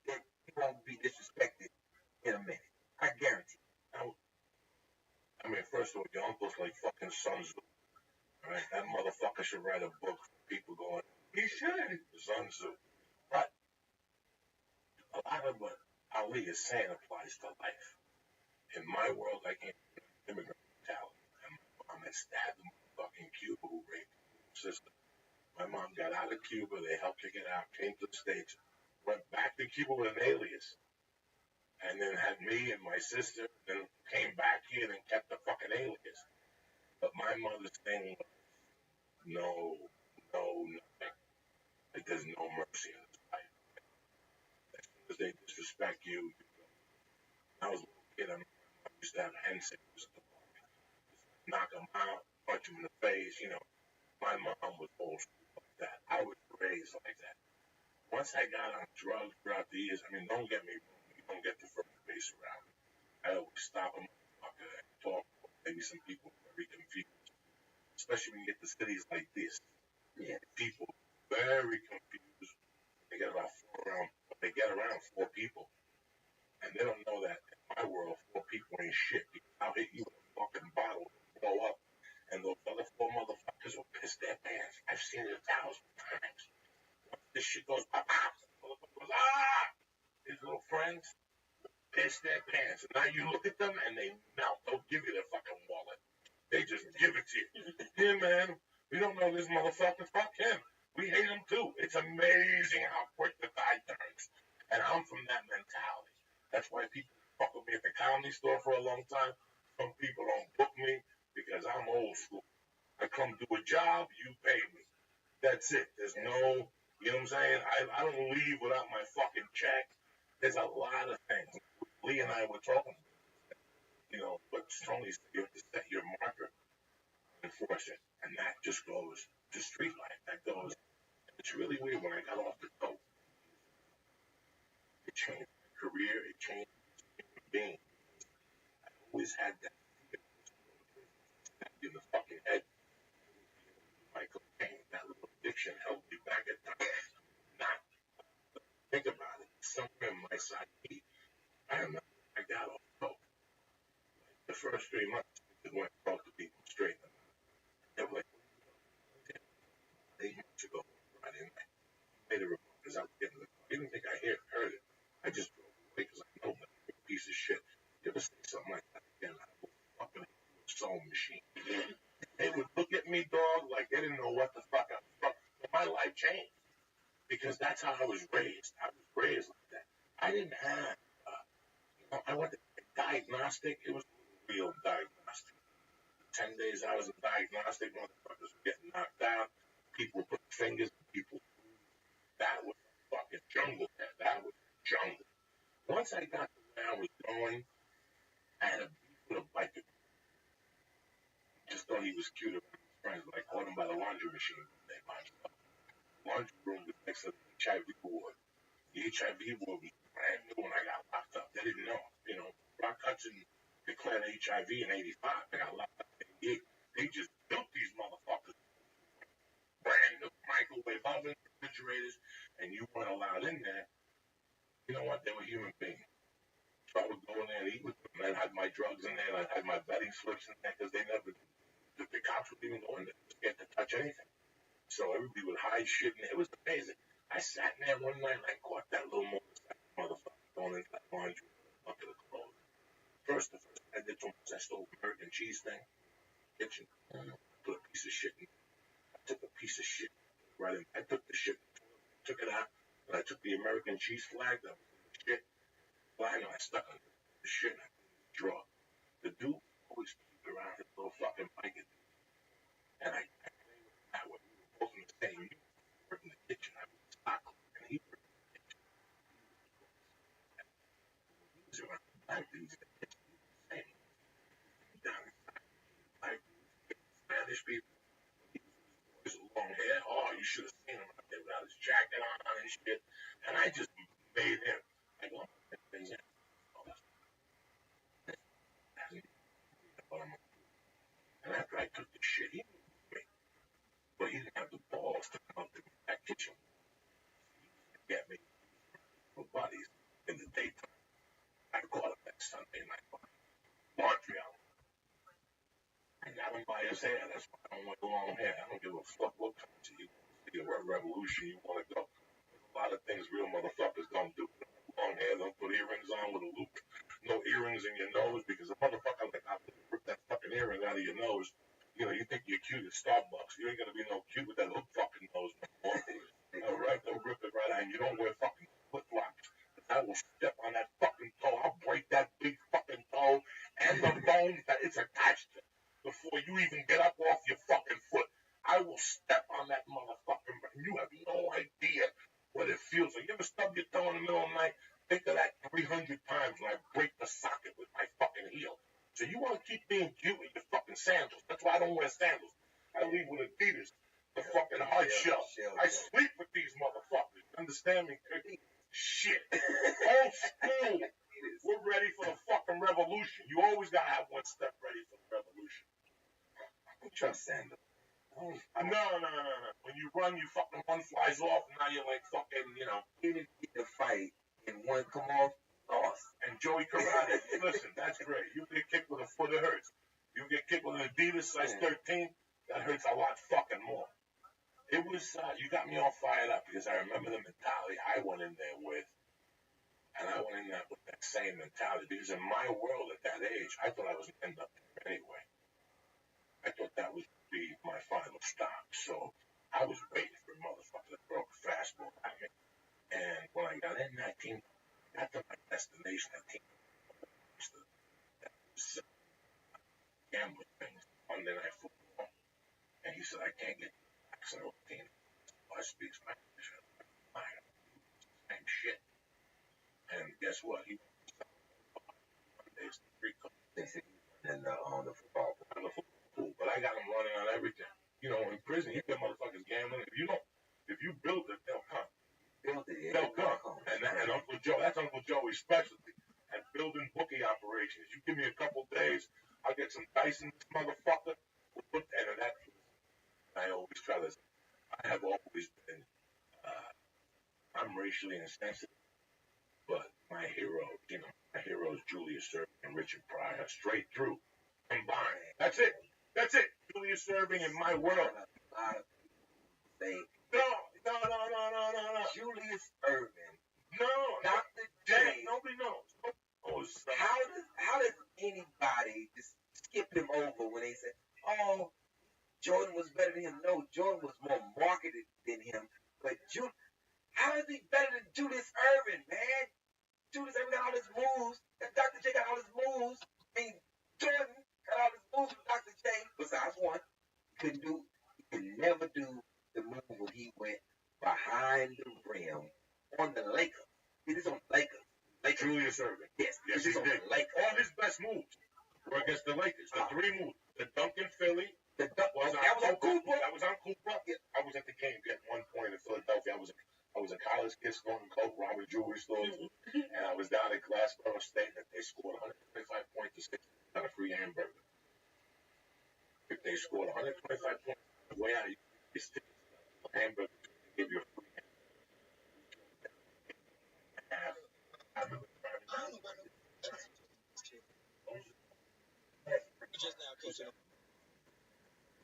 that you won't be disrespected in a minute. I guarantee you. I mean, first of all, your uncle's like fucking Sun Tzu. Right? That motherfucker should write a book for people going, he should. Sun Tzu. But a lot of what Ali is saying applies to life. In my world, I came from immigrant mentality. And my mom had stabbed the motherfucking Cuba who raped her sister. My mom got out of Cuba. They helped her get out, came to the States, went back to Cuba with an alias. And then had me and my sister, then came back here and kept the fucking alias. But my mother's thing was, no, nothing. Like, there's no mercy in this life. As soon as they disrespect you, you go. When I was a little kid, I used to have hen sickness in the morning. Knock them out, punch them in the face, you know. My mom was old school like that. I was raised like that. Once I got on drugs throughout the years, I mean, don't get me wrong, you don't get the first base around. I always stop a motherfucker and talk. Maybe some people are very confused, especially when you get to cities like this. Yeah. People very confused. They get around four people, and they don't know that in my world, four people ain't shit. I'll hit you with a fucking bottle, blow up, and those other four motherfuckers will piss their pants. I've seen it 1,000 times. Once this shit goes, his little friends piss their pants. And now you look at them and they melt. They'll give you their fucking wallet. They just give it to you. Here, man, we don't know this motherfucker. Fuck him. We hate him too. It's amazing how quick the tide turns. And I'm from that mentality. That's why people fuck with me at the comedy store for a long time. Some people don't book me because I'm old school. I come do a job, you pay me. That's it. There's no, you know what I'm saying? I don't leave without my fucking check. There's a lot of things. Lee and I were talking, you know, but Tony said you have to set your marker and enforce it. And that just goes to street life. That goes, it's really weird when I got off the coke. It changed my career. It changed my being. I always had that fear in the fucking head. My cocaine, that little addiction held me back at times. Not think about it. Somewhere in my psyche, I remember I got off coke. The first 3 months, I just went and talked to people straight. They were like, 8 months ago, Friday night, I made a remark because I was getting the car. I didn't think I heard it. I just drove away because I know I'm a piece of shit. You ever say something like that again? I will fucking do a sewing machine. They would look at me, dog, like they didn't know what the fuck I was fucking. But my life changed because that's how I was raised. I was raised like that. I didn't have, I went to diagnostic. It was real diagnostic. 10 days I was in diagnostic, motherfuckers were getting knocked out. People put fingers in people's food. That was fucking jungle there. That was jungle. Once I got to where I was going, I had a beef with a biker. Just thought he was cute around his friends, but I caught him by the laundry machine one day by himself. The laundry room was next to the HIV ward. The HIV ward was brand new when I got locked up. They didn't know. You know, Rock Hudson declared HIV in 85. I got locked up in 88. They just built these motherfuckers. Brand new microwave ovens, refrigerators, and you weren't allowed in there. You know what? They were human beings. So I would go in there and eat with them. And I had my drugs in there, and I had my betting slips in there because they never, the cops would even go in there, scared to touch anything. So everybody would hide shit in there. It was amazing. I sat in there one night and I caught that little motherfucker going into that laundry bucket of clothes. The first thing I did to him was I stole American cheese thing, kitchen. Put a piece of shit in. I took a piece of shit right in. I took the shit, took it out, and I took the American cheese flag that was in the shit flag and I stuck it in the shit in the drawer. The dude always kept around his little fucking blanket. And I played with him that way. We were both in the same unit. We worked in the kitchen. I was a stock clerk, and he worked in the kitchen. He was around the black dudes in the kitchen. He was the same. Down inside. Black dudes, Spanish people. He was with his boys with long hair. Oh, you should have seen him out there without his jacket on and shit. And I just made him. I go, things in. And after I took the shit, he moved me. But he didn't have the balls to come up to that kitchen. He used to get me with buddies in the daytime. I caught him that Sunday night. Montreal. I got him by his hair. That's why I don't want the long hair. I don't give a fuck what country you want to see, what revolution you want to go. There's a lot of things real motherfuckers don't do. Long hair, don't put earrings on with a loop. No earrings in your nose because a motherfucker like I rip that fucking earring out of your nose. You know, you think you're cute at Starbucks. You ain't gonna be no cute with that little fucking nose no more. All right, they'll rip it right out. And you don't wear fucking flip flops. I will step on that fucking toe. I'll break that big fucking toe and the bone that it's attached to before you even get up off your fucking foot. I will step on that motherfucking. You have no idea what it feels like. You ever stub your toe in the middle of the night? Think of that 300 times when I break the socket with my fucking heel. So you want to keep being cute with your fucking sandals. That's why I don't wear sandals. I leave with Adidas, the fucking hard shell. I sleep with these motherfuckers. You understand me. Shit. Old school. We're ready for the fucking revolution. You always gotta have one step ready for the revolution. Trust Sanders. No. When you run, you fucking one flies off, and now you're like fucking, Even if you get the fight and one come off, lost. And Joey Karate. Listen, that's great. You get kicked with a foot, it hurts. You get kicked with an Adidas size 13, that hurts a lot fucking more. It was, you got me all fired up because I remember the mentality I went in there with. And I went in there with that same mentality because in my world at that age, I thought I was going to end up there anyway. I thought that would be my final stop. So I was waiting for a motherfucker to throw a fastball at me. And when I got in that team, got to my destination, that team gambling things, Monday Night Football. And he said, I can't get back to the team. I speak Spanish. Same shit. And guess what? He Mondays, They said on the football pool, but I got him running on everything. In prison, you get motherfuckers gambling. If you build it, they'll come. They'll come. And Uncle Joe, that's Uncle Joey's specialty. And building bookie operations. You give me a couple days, I'll get some dice in this motherfucker. We'll put that in that. I always try to. I have always been. I'm racially insensitive, but my heroes Julius Erving and Richard Pryor, straight through, combined. That's it. Julius Erving in my world. No. Julius Erving. No. Dr. J. Nobody knows. How does anybody just skip him over when they say, oh, Jordan was better than him? No, Jordan was more marketed than him. But how is he better than Julius Erving, man? Julius Erving got all his moves. And Dr. J got all his moves. And Jordan got all his moves with Dr. J. Besides one, he could never do the move when he went behind the rim on the Lakers. It is on the Lakers. Julius Erving. Yes, he did. All his best moves were against the Lakers. The three moves. The dunk in Philly. That was on Cooper. That was on Cooper. Yeah. I was at the game getting 1 point in Philadelphia. I was a college kid snorting coke, robbing jewelry stores, and I was down at Glassboro State that they scored 125 points to 6 on a free hamburger. If they scored 125 points, the way out of your hamburger, give you a free hamburger. I remember just now coaching.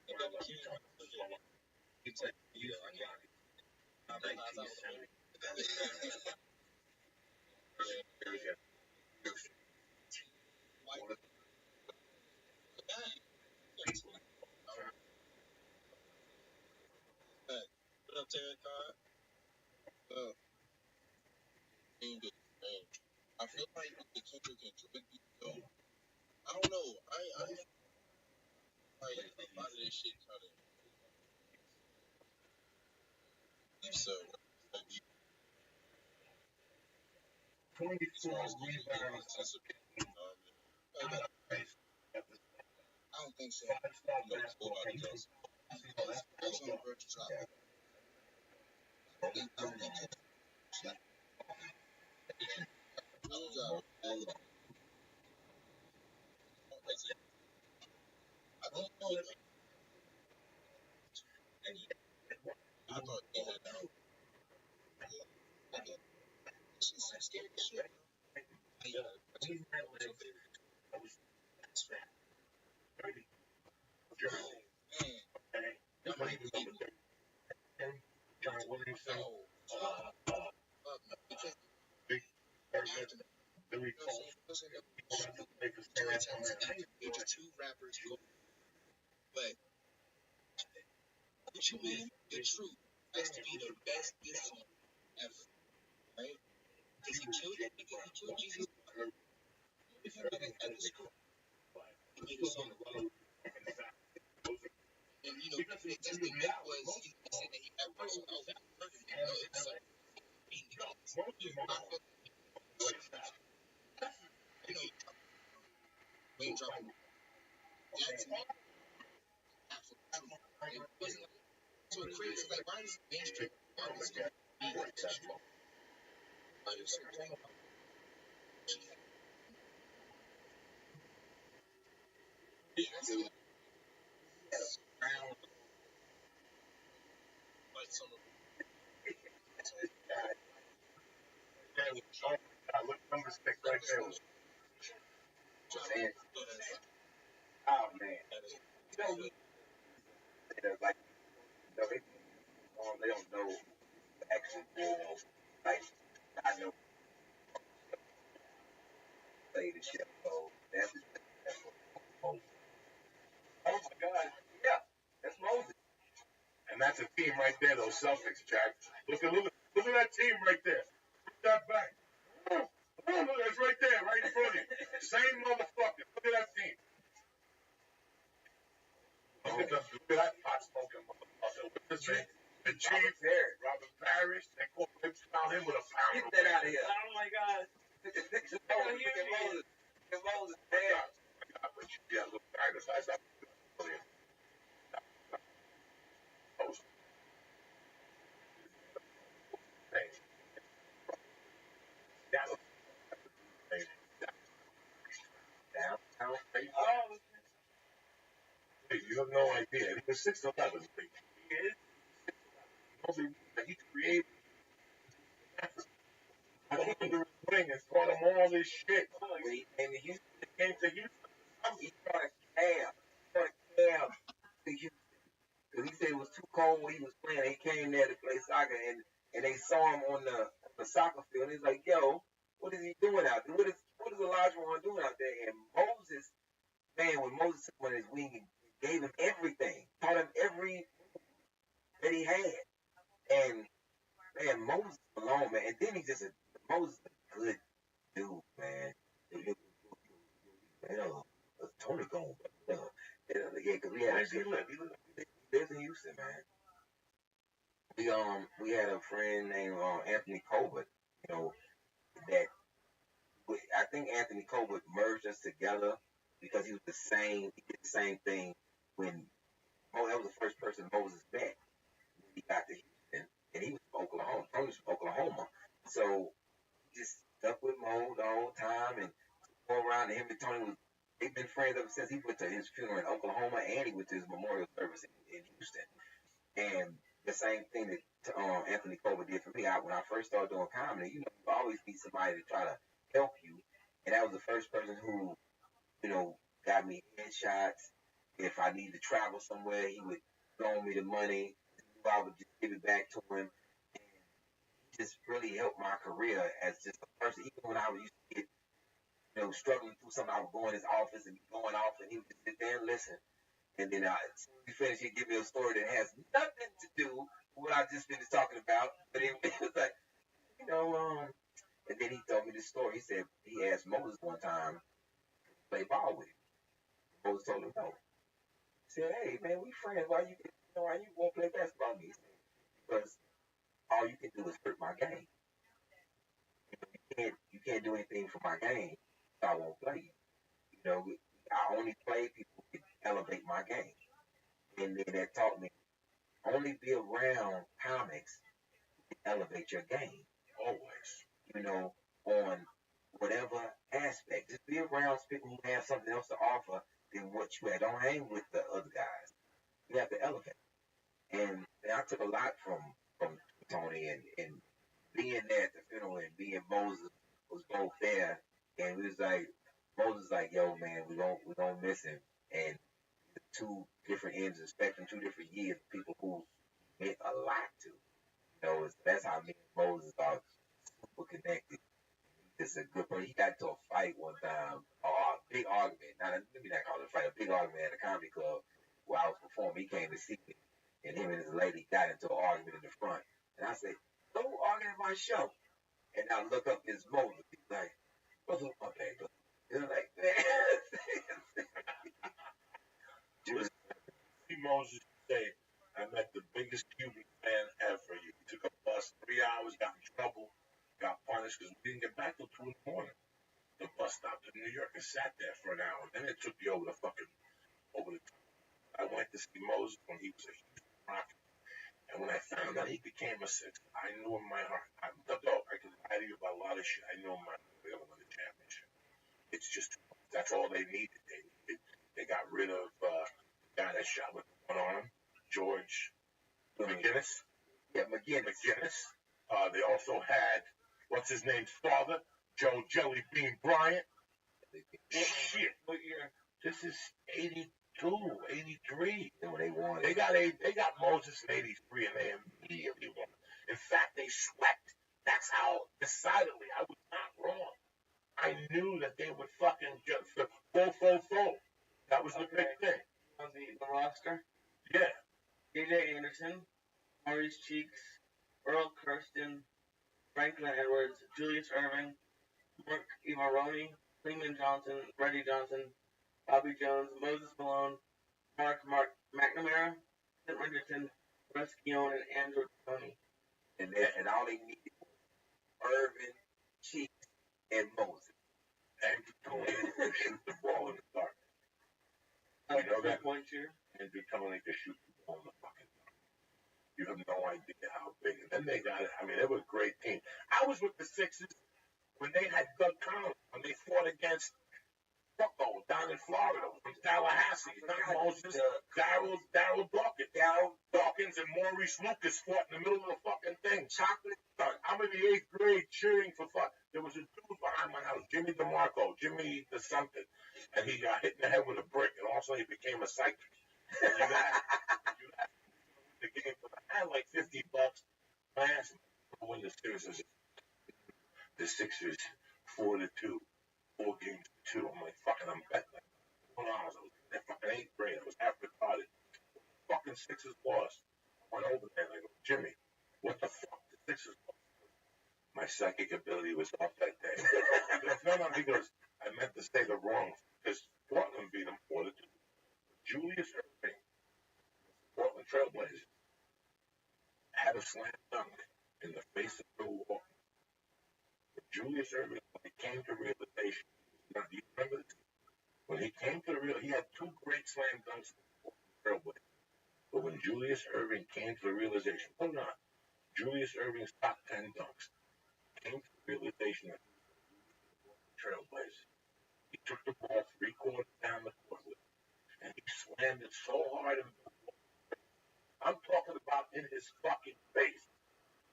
What up, Terry Card? I feel like the country can drag you though. I don't know. I like a lot of this shit kind of. So, 24 rebounds. I don't think so. Nobody does. That's on the virtual side. I thought he had scary shit. John Williamson, Billy Cole, two rappers, but what you mean? The truth has to be the best diss song ever, right? Because he killed that nigga, he killed Jesus. If you look at the score, he made a song. And that's the myth was he said that he had personal it's like being the Wayne dropping that's it wasn't so crazy. It's like why is mainstream artists Oh my God, look, number 6 right there. Oh man, you know, like, you know, they don't know the actual ball. Like, I know play the shit, so that's Moses. Oh my God, yeah, that's Moses. And that's a team right there, those Celtics, Jack. Look at that team right there. Look at that back. Look, it's right there, right in front of you. Same motherfucker. Look at that team. Look at that pot smoking motherfucker. What's his name? The Chief, Robert Parrish. They found him with a pound. Get that out of here. Oh my God. Look at Moses. Look at Moses. Man. Yeah, look, that's not brilliant. Downtown. Oh, You have no idea. He was 6'11". he is. He created I came to his wing and taught him all this shit. When he came to Houston, He came to Houston. he brought a cab. To Houston. Because he said it was too cold when he was playing. He came there to play soccer, and they saw him on the soccer field. And he's like, yo, what is he doing out there? What is Elijah Wan doing out there? And Moses, man, when Moses took him on his wing and gave him everything, taught him every that he had. And man, Moses alone, man. And then Moses is a good dude, man. Tony gone. Yeah, because we had He lives in Houston, man. We had a friend named Anthony Colbert. You know that I think Anthony Colbert merged us together because he was the same. He did the same thing when that was the first person Moses met when he got to Houston, and he was from Oklahoma. Tony was from Oklahoma, so he just stuck with Mo the whole time and go around. And him and Tony they've been friends ever since. He went to his funeral in Oklahoma and he went to his memorial service in Houston. And the same thing that Anthony Colbert did for me. When I first started doing comedy, you always need somebody to try to help you. And that was the first person who, got me headshots. If I needed to travel somewhere, he would loan me the money. I would just give it back to him. And he just really helped my career as just a person. Even when I used to get, struggling through something, I would go in his office and be going off, and he would just sit there and listen. And then as soon as he finished, he'd give me a story that has nothing to do with what I just finished talking about. But it was like, and then he told me this story. He said he asked Moses one time to play ball with him. Moses told him no. He said, hey, man, we friends. Why you won't play basketball with me? He said, because all you can do is hurt my game. You can't do anything for my game, so I won't play you. I only play people who can elevate my game. And then that taught me only be around comics who can elevate your game. Always. On whatever aspect. Just be around people who have something else to offer than what you had. Don't hang with the other guys. You have to elevate. And I took a lot from Tony and being there at the funeral and being Moses was both there. And we was like, Moses was like, yo, man, we don't miss him. And the two different ends of the spectrum, 2 different years, people who meant a lot to. That's how me and Moses are super connected. He's a good person. He got into a fight one time, a big argument. Let me not call it a fight, a big argument at a comedy club where I was performing. He came to see me, and him and his lady got into an argument in the front. And I said, don't argue at my show. And I look up his Moses. He's like, what's up, my baby? And I'm like, man. Moses say, I met the biggest Cuban fan ever. You took a bus 3 hours, got in trouble, got punished because we didn't get back till 2 in the morning. The bus stopped in New York and sat there for an hour. Then it took me over the. I went to see Moses when he was a Houston Rocket. And when I found out he became a six, I knew in my heart, I can lie to you about a lot of shit. I knew in my heart they were going to win the championship. It's just, that's all they needed. They got rid of the guy that shot with one arm, George McGinnis. Yeah, McGinnis. They also had, what's his name's father? Joe Jelly Bean Bryant. Shit. What year? This is 82, 83. You know, they won. They got Moses in 83, and they immediately won. In fact, they swept. That's how decidedly I was not wrong. I knew that they would fucking just full. That was the big thing. On the roster? Yeah. DJ Anderson, Maurice Cheeks, Earl Kirsten, Franklin Edwards, Julius Irving, Mark Ivaroni, Cleveland Johnson, Freddie Johnson, Bobby Jones, Moses Malone, Mark McNamara, Clint Richardson, Russ Guion, and Andrew Tony. And all they needed was Irvin, Cheeks, and Moses. Andrew Tony could shoot the ball in the dark. You know that? Point shooter? Andrew Tony could shoot the ball in the fucking dark. You have no idea how big. And then they got it. I mean, they were a great team. I was with the Sixers when they had Doug Collins, when they fought against Bucko down in Florida, from Tallahassee. Not Moses, Darryl Dawkins, and Maurice Lucas fought in the middle of the fucking thing. Chocolate. I'm in the 8th grade cheering for fun. There was a dude behind my house, Jimmy Jimmy the something, and he got hit in the head with a brick, and also he became a psychic. And you got the game. I had like $50. I asked him to win the series. The Sixers 4-2, 4 games to 2. I'm like, fucking, I'm betting like $1. I was in that fucking 8th grade. I was half retarded. Fucking Sixers lost. I went over there and I go, Jimmy, what the fuck? The Sixers lost. My psychic ability was off that day. He goes, I meant to say the wrong, because Portland beat them 4-2. Julius Irving, Portland Trailblazers, had a slam dunk in the face of Bill Walton. Julius Irving, when he came to realization, do you remember this? When he came to he had 2 great slam dunks in the Trailblazers. But when Julius Irving came to the realization, hold on, Julius Irving's top 10 dunks came to the realization that the Trailblazers. He took the ball 3/4 down the court with him, and he slammed it so hard in Bill Walton. I'm talking about in his fucking face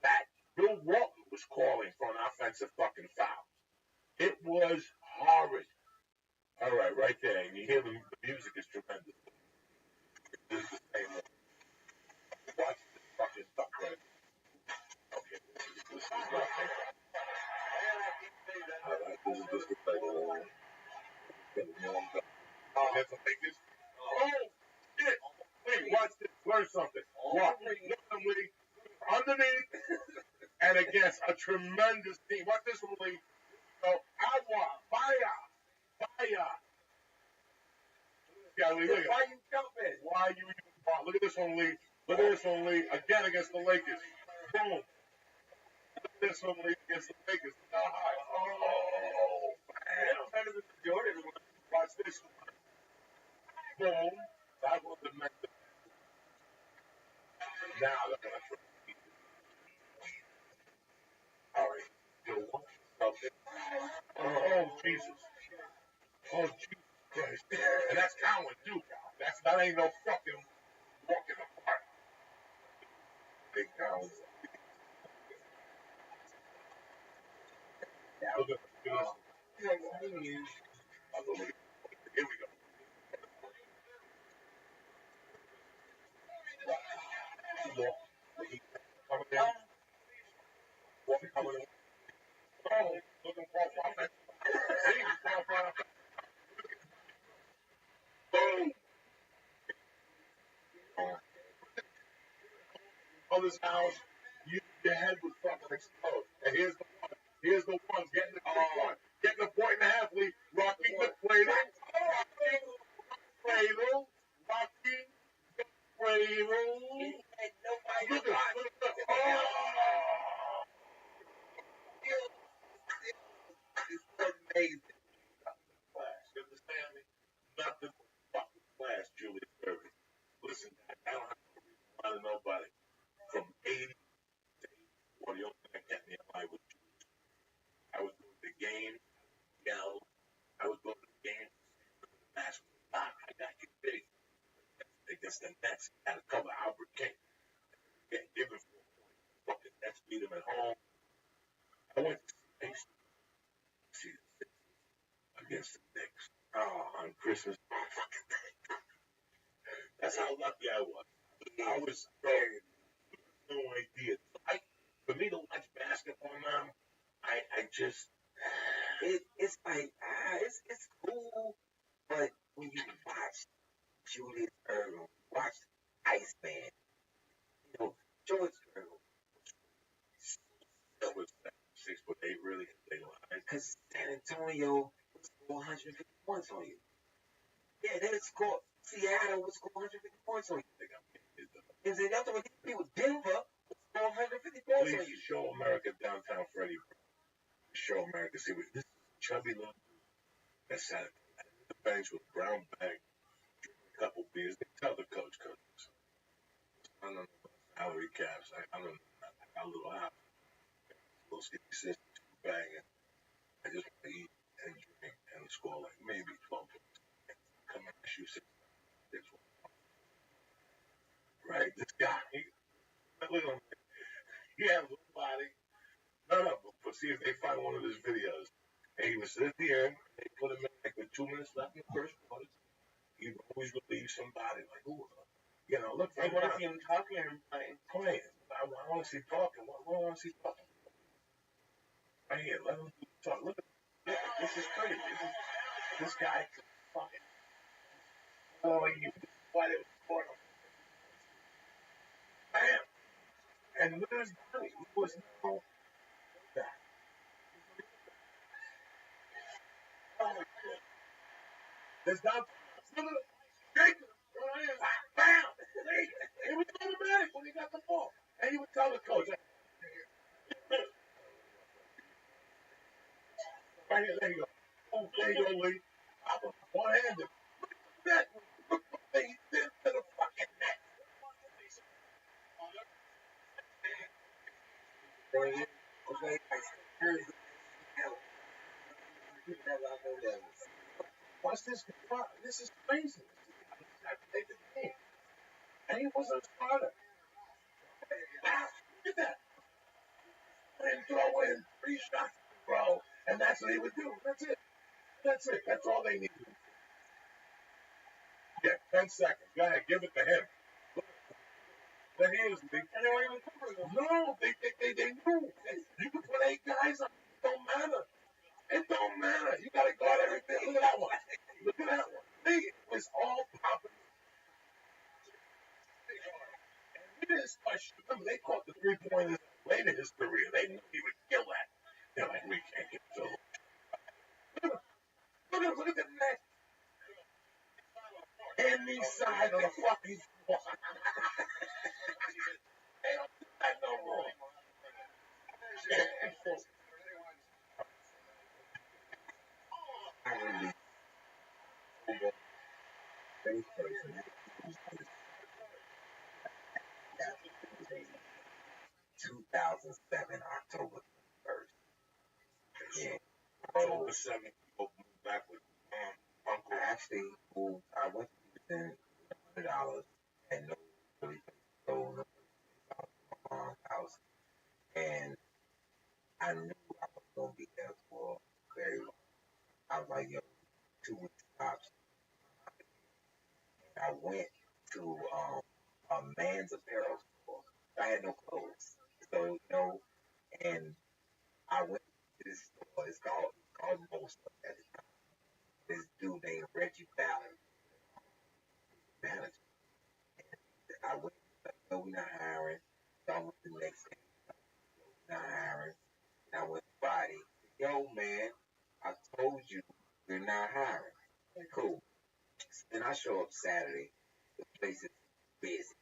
that Bill Walton was calling for an offensive fucking foul. It was horrid. All right there, and you hear the music is tremendous. This is the same one. Watch this fucking stuff right. Okay, this is not. All right, this is the regular one. That's the biggest. Oh shit! Wait, watch this. Learn something. Watch. Lee. Underneath and against a tremendous team. Watch this one, Lee. So, Fire. Yeah, Lee, look at why you jumping? Why you even ball? Look at this one, Lee. Again against the Lakers. Boom. Look at this one, Lee, against the Lakers. Oh, man. Better than Jordan. Watch this one. Boom. That was the method. Now, look at that. All right. Oh, Jesus. Oh, Jesus Christ. And that's Cowan, too. That ain't no fucking walking apart. Big Cowan. Look at this. Here we go. Coming down. Coming in. Oh, looking for a offense. See, boom. Other's house, your head would fucking explode. And here's the ones getting the point. Getting a point and a half lead. Rocking the cradle. Rocking the cradle. Look at it. Oh! It's amazing. You understand me? Nothing but fucking class, Julius Irving. Listen, I don't have to rely on nobody. the Nets had a cover Albert King. Getting given 4 points. Fucking Nets beat him at home. I went to see the Sixers against the Knicks. Oh, on Christmas. That's how lucky I was. I was scared. No idea. For me to watch basketball now, I just it's like it's cool, but when you watch Julius Erving, watch Iceman, George Erving, that was 6'8", really. They lied. Because San Antonio would score 150 points on you. Yeah, they would score. Seattle would score 150 points on you. Is it nothing with these people? Denver would score 150 points on you. Please show America downtown Freddie. Show America. See, this chubby little dude that sat at the bench with a brown bag, drinking a couple beers. They tell the coach, I don't know about salary caps. I don't know. I got a little house, a little skinny sister, banging. I just want to eat and drink and score like maybe 12 points. Come and shoot 6 right? This guy, look at him. He had a little body. No, but see if they find one of his videos. And he was at the end. They put him in like with 2 minutes left in the first quarter. He'd always relieve somebody. Like, who? Look. I want to see him talking and playing. I want to see talking. What do I want to see talking? Right here. Let him talk. Look. This is crazy. This guy can fucking. Oh, why they were scoring him. Bam! And where's Johnny? He was no that. Oh my God. There's not. Bam! It was automatic when he got the ball. And he would tell the coach, right here, there you go. Oh, there you go, Lee. I'm one-handed. Look at that. Look what they did to the fucking net. Watch this. This is crazy. I played the game. And he wasn't a starter. Look at that. And throw in 3 shots in a row, and that's what he would do. That's it. That's all they needed. Yeah, 10 seconds. Go ahead, give it to him. There he is. And they weren't even covering him. No, they knew. You can put 8 guys on. It don't matter. It don't matter. You got to guard everything. Look at that one. It was all popping. And he didn't start shooting. They caught the 3-pointers late in his career. They knew he would kill that. They're like, we can't get so. Look at the net. Any side of the fucking floor. They don't do that no more. October 1st. Yeah. October 7th, moved back with Uncle. Actually, I went to $100 and nobody sold my mom's house. And I knew I was going to be there for very long. I was like, 2 weeks tops. I went to a man's apparel store. I had no clothes. So, and I went to this store. It's called Most at the time. This dude named Reggie Ballard, manager. And I went, no, we're not hiring. So I went the next day. We're not hiring. And I went Friday. Yo, man, I told you we're not hiring. Cool. Then I show up Saturday. The place is busy.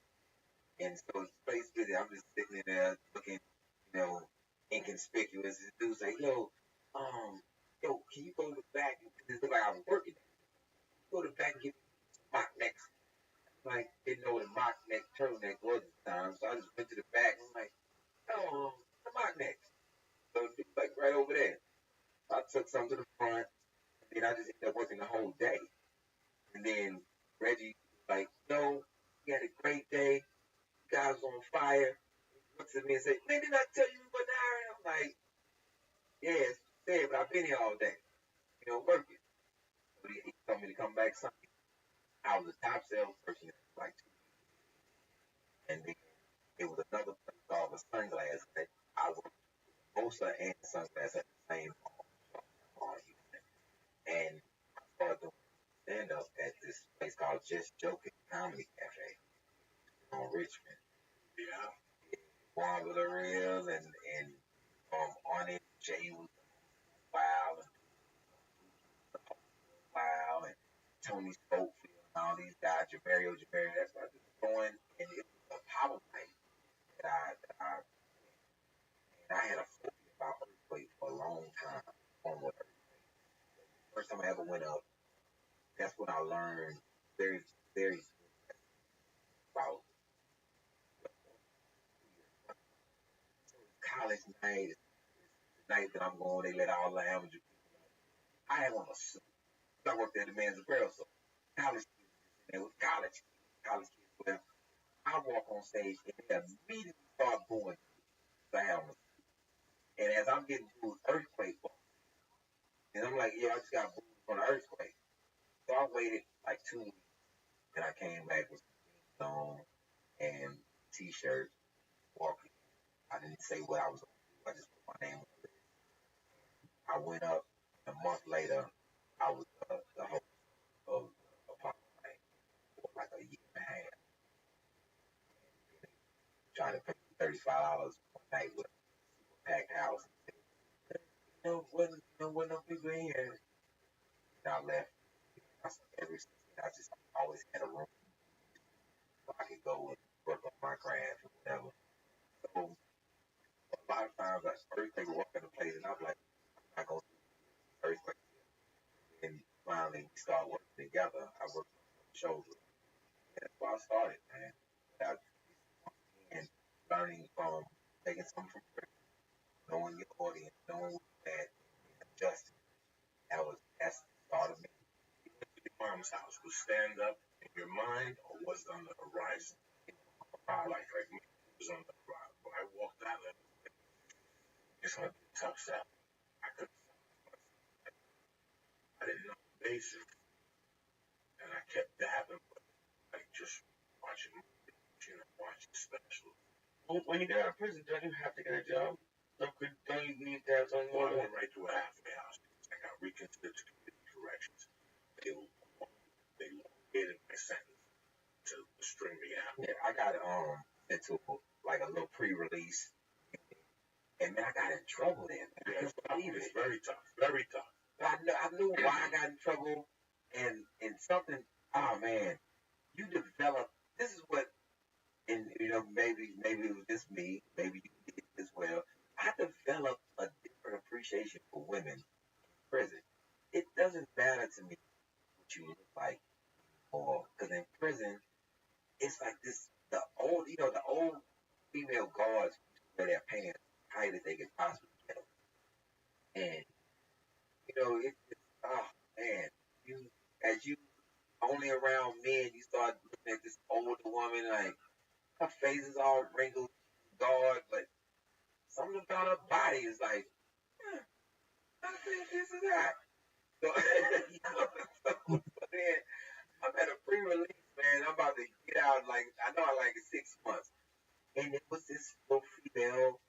And so the place busy. I'm just sitting in there looking, inconspicuous. This dude's like, can you go to the back? It looked like I was working. Go to the back and get mock necks. Like, didn't know what a mock neck turtleneck was at the time. So I just went to the back and I'm like, the mock necks. So it was like right over there. So I took some to the front. And then I just ended up working the whole day. And then Reggie was like, he had a great day. The guy was on fire. He looks at me and says, "Man, didn't I tell you about an hour?" And I'm like, "Yes, you said, but I've been here all day, working." So he told me to come back Sunday. I was a top salesperson for like 2 weeks. And then it was another place called the Sunglass that I worked Mosa and Sunglass at the same mall. And I started doing stand up at this place called Just Joking Comedy Cafe on Richmond. Yeah. Juan Villarreal and on it, Jay was wow and wow and Tony Schofield and all these guys, Jamario, that's what I was going, and it was a power night and I had a phobia about earthquake for a long time. First time I ever went up, that's when I learned very, very about college night. The night that I'm going, they let all the amateur people up. I had on a suit. I worked at the Men's Apparel store. College kids, it was college kids. Well, I walk on stage and they immediately start booing sound. And as I'm getting booed, earthquake falls. And I'm like, I just got booed from an earthquake. So I waited like 2 weeks and I came back with some jeans on and t-shirt, walking. I didn't say what I was going to do. I just put my name on it. I went up. A month later, I was the host of a pop night for like a year and a half. Trying to pay $35 one night with a super packed house. Wasn't no people in here. And I left. I said, ever since then, I always had a room where I could go and work on my craft or whatever. So a lot of times, earthquake would walk in the place, and I'm like, I'm not going to do earthquake. And finally, we started working together. I worked on shows with him. And that's why I started, man. And learning from taking something from prison, knowing your audience, knowing what you're at, and adjusting. That's the start of me. Your mom's house was stand up in your mind, or was it on the horizon? Like me, it was on the horizon. When I walked out of it, it's going to be a tough sell. I couldn't sell myself. I didn't know the basics, and I kept dabbing, but like just watching movies, watching specials. When you get out of prison, don't you have to get a job? Don't you need that? Well, I went right to a halfway house. I got reconsidered to community corrections. They elongated my sentence to string me out. Yeah, I got into like a little pre-release, and man, I got in trouble then. Yeah, it's very tough, very tough. I knew why I got in trouble, and something. Oh man, you develop. This is what, and maybe it was just me. Maybe you did it as well. I developed a different appreciation for women in prison. It doesn't matter to me what you look like, or because in prison, it's like this. The old female guards wear their pants tight as they can possibly get them, and it's oh man, as you only around men, you start looking at this older woman like her face is all wrinkled, guard, but something about her body is like, I think this is that. So, then I'm at a pre-release, man. I'm about to get out. Like I know I like 6 months, and it was this little female.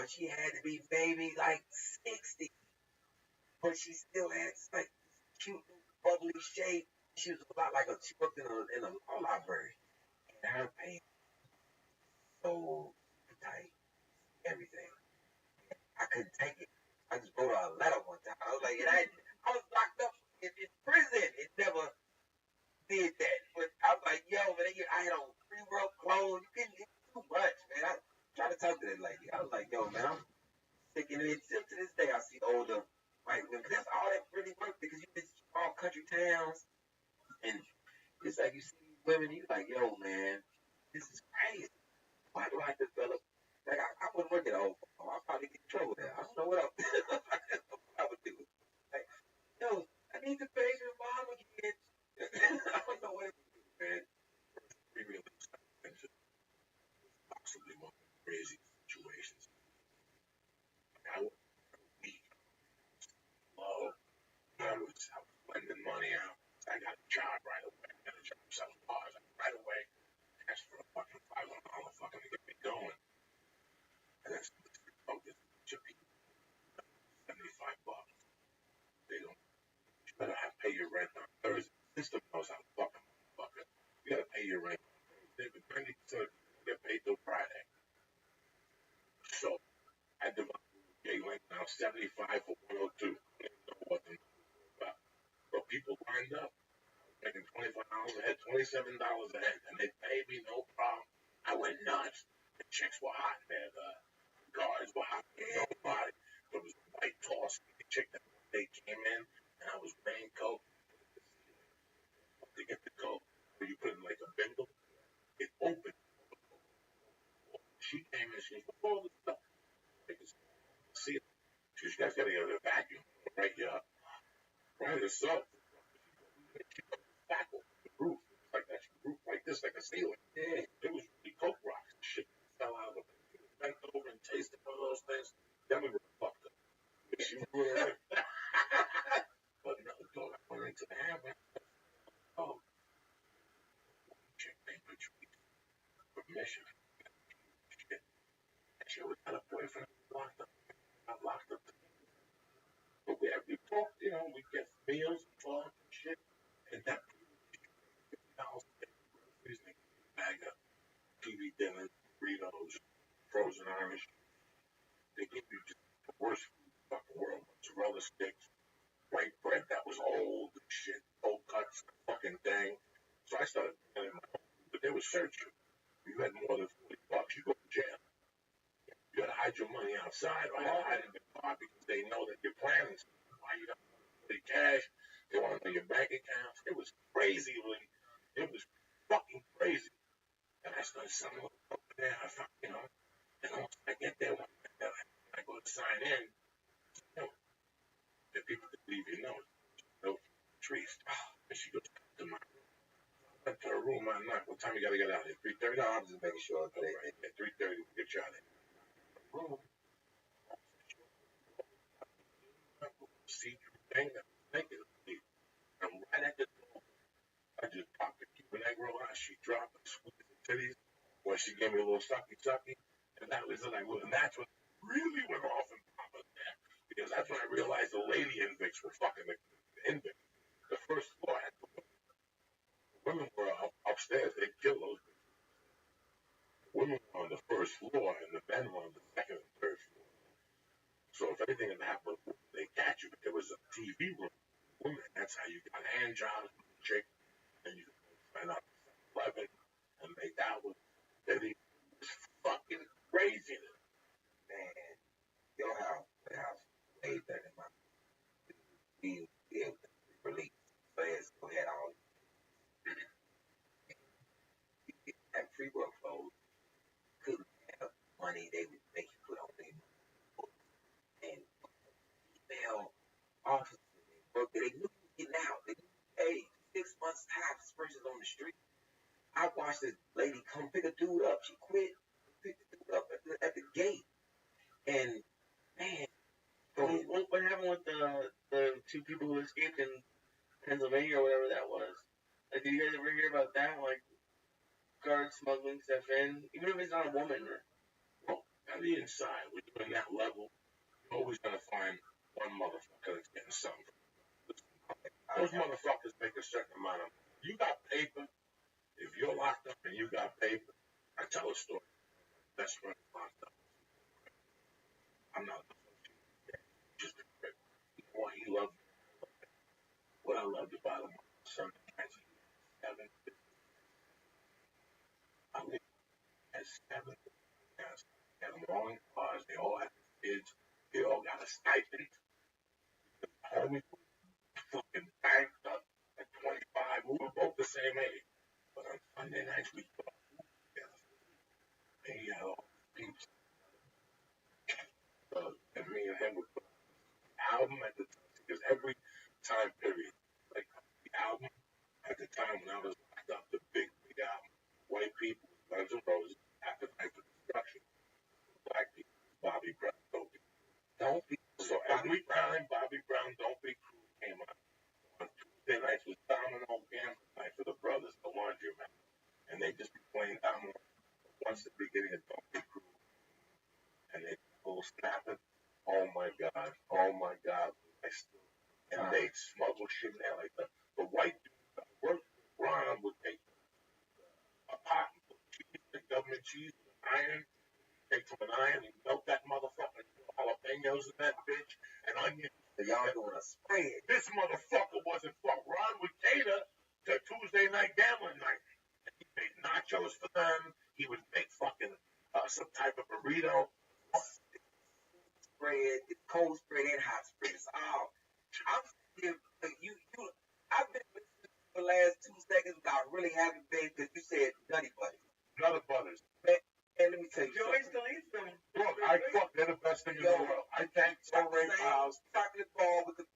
She had to be maybe like 60, but she still had like cute, bubbly shape. She was a lot like she worked in a law library, and her pants so tight, everything. I couldn't take it. I just wrote her a letter one time. I was like, I was locked up in prison. It never did that. But I was like, yo, man, I had on free world clothes. You couldn't do too much, man. I tried to talk to that lady. I was like, yo, man, I'm sick of it. Still to this day, I see older white women. Because that's all that really works. Because you just all country towns. And it's like you see these women, you're like, yo, man, this is crazy. Why do I develop? Like, I wouldn't work at all. I'll probably get in trouble there. I don't know what I would do. Like, yo, I need to pay your mom again. I don't know what to do, man. We really I got a job right away. I got a job selling cars right away. Asked for a fucking $500 fucking to get me going. And then somebody focus should be $75. They don't. You better have pay your rent on Thursday. The system knows how to fucking motherfucker. You gotta pay your rent on Thursday, but 90% of people get paid till Friday. So I divided Galen now 75 for 102. I don't even know what the numbers were about. But people lined up, making $25 a head, $27 a head, and they paid me no problem. I went nuts. The chicks were hot, man. The guards were hot. Nobody. There was a white tall skinny chick that they came in, and I was wearing coke. To get the coke, where you put in like a bindle, it opened. She came in, she was all this stuff. I could see it. She goes, you guys gotta get a vacuum. Right here. Right herself. She got the backle, the roof. Like that. She roof like this, like a ceiling. Yeah. It was really coke rocks. Shit fell out of it. She bent over and tasted one of those things. Then we were fucked up. She were. But no, dog, I went into the hammer. Oh. Chick named Patrice. Permission. Shit. And she always had a boyfriend locked up. Not locked up. But we talked, you know, we get meals and talk and shit. And that $50 bag of TV dinners, burritos, frozen orange. They give you just the worst food in the fucking world. Mozzarella sticks, white bread that was old and shit, cold cuts, fucking thing. So I started getting my own food, but they would search you. If you had more than $40, you go to jail. You gotta hide your money outside or hide it in the car because they know that you're planning something. Why you got the cash? They want to know your bank accounts. It was crazy, Lee. It was fucking crazy. And I started selling over there. I thought, you know, and once I get there, when I go to sign in, you know, the people that leave you know, trees. And she goes to my room. I went to her room at night. What time you gotta get out of here? 3:30? No, I'm just making sure. Right. At 3:30, we get you out of here. Room. See-through thing that was naked. I'm right at the door. I just popped the Cuban egg roll out. She dropped and squeezed the titties. When she gave me a little sucky. And that was like, and that's what really went off in Papa there. Because that's when I realized the lady invics were fucking the invict. The first floor had the women were upstairs. They killed those bitches. The women were on the first floor and the men were on the second and third floor. So if anything had happened, they catch you. But there was a TV room. Women, that's how you got hand jobs with the chick. And you could sign up 11 and make out with Eddie. It was fucking crazy. Man, your house way better than mine. We able to release fast, go ahead all that free work clothes. Couldn't have money they would make you put on their books. And female officers work they knew getting out. They hey, 6 months tops versus on the street. I watched this lady come pick a dude up. She quit, picked the dude up at the gate. And man, what happened with the two people who escaped in Pennsylvania or whatever that was? Like, did you guys ever hear about that? Like, guards smuggling stuff in, even if it's not a woman. Or well, on the inside, when you're in that level, you're always gonna find one motherfucker that's getting something. Those motherfuckers make a certain amount of money. You got paper. If you're locked up and you got paper, I tell a story. Best friend locked up. I'm not just a friend. What he loved. What I loved about him. Sunday nights, 7. I lived at 7. They had them all in cars. They all had kids. They all got a stipend. The homie fucking banked up at 25. We were both the same age. But on Sunday nights, we thought together. And he had all the peeps. And me and him would put the album at the time. Because every time period, like the album at the time when I was locked up, the big album, White People, Guns N' Roses, Appetite for Destruction, Black People, Bobby Brown, Don't Be. So every time Bobby Brown, Don't Be Cruel came out on Tuesday nights was domino gambling night for the brothers, the laundromat. And they just be playing domino once the beginning of Donkey Crew. And they go snapping. Oh my God. Oh my God. I still, and they smuggle shit in there like the white dude that worked with Ron would take a pot and put cheese, the government cheese, with an iron, take from an iron and melt that motherfucker, jalapenos in that bitch, and onions. So y'all doing a spread. This motherfucker wasn't fuck. Ron would cater to Tuesday night gambling night. He made nachos for them. He would make fucking some type of burrito. Spread, cold spread and hot spreads. Oh, I'm still, I've been listening for the last 2 seconds without really having been, because you said Nutty Buddies. Nutty Butters. Man, let me tell you Joey something. still eats them. Look, I fuck, they're the best thing in the world. I thank Ray Piles. Chocolate ball with the,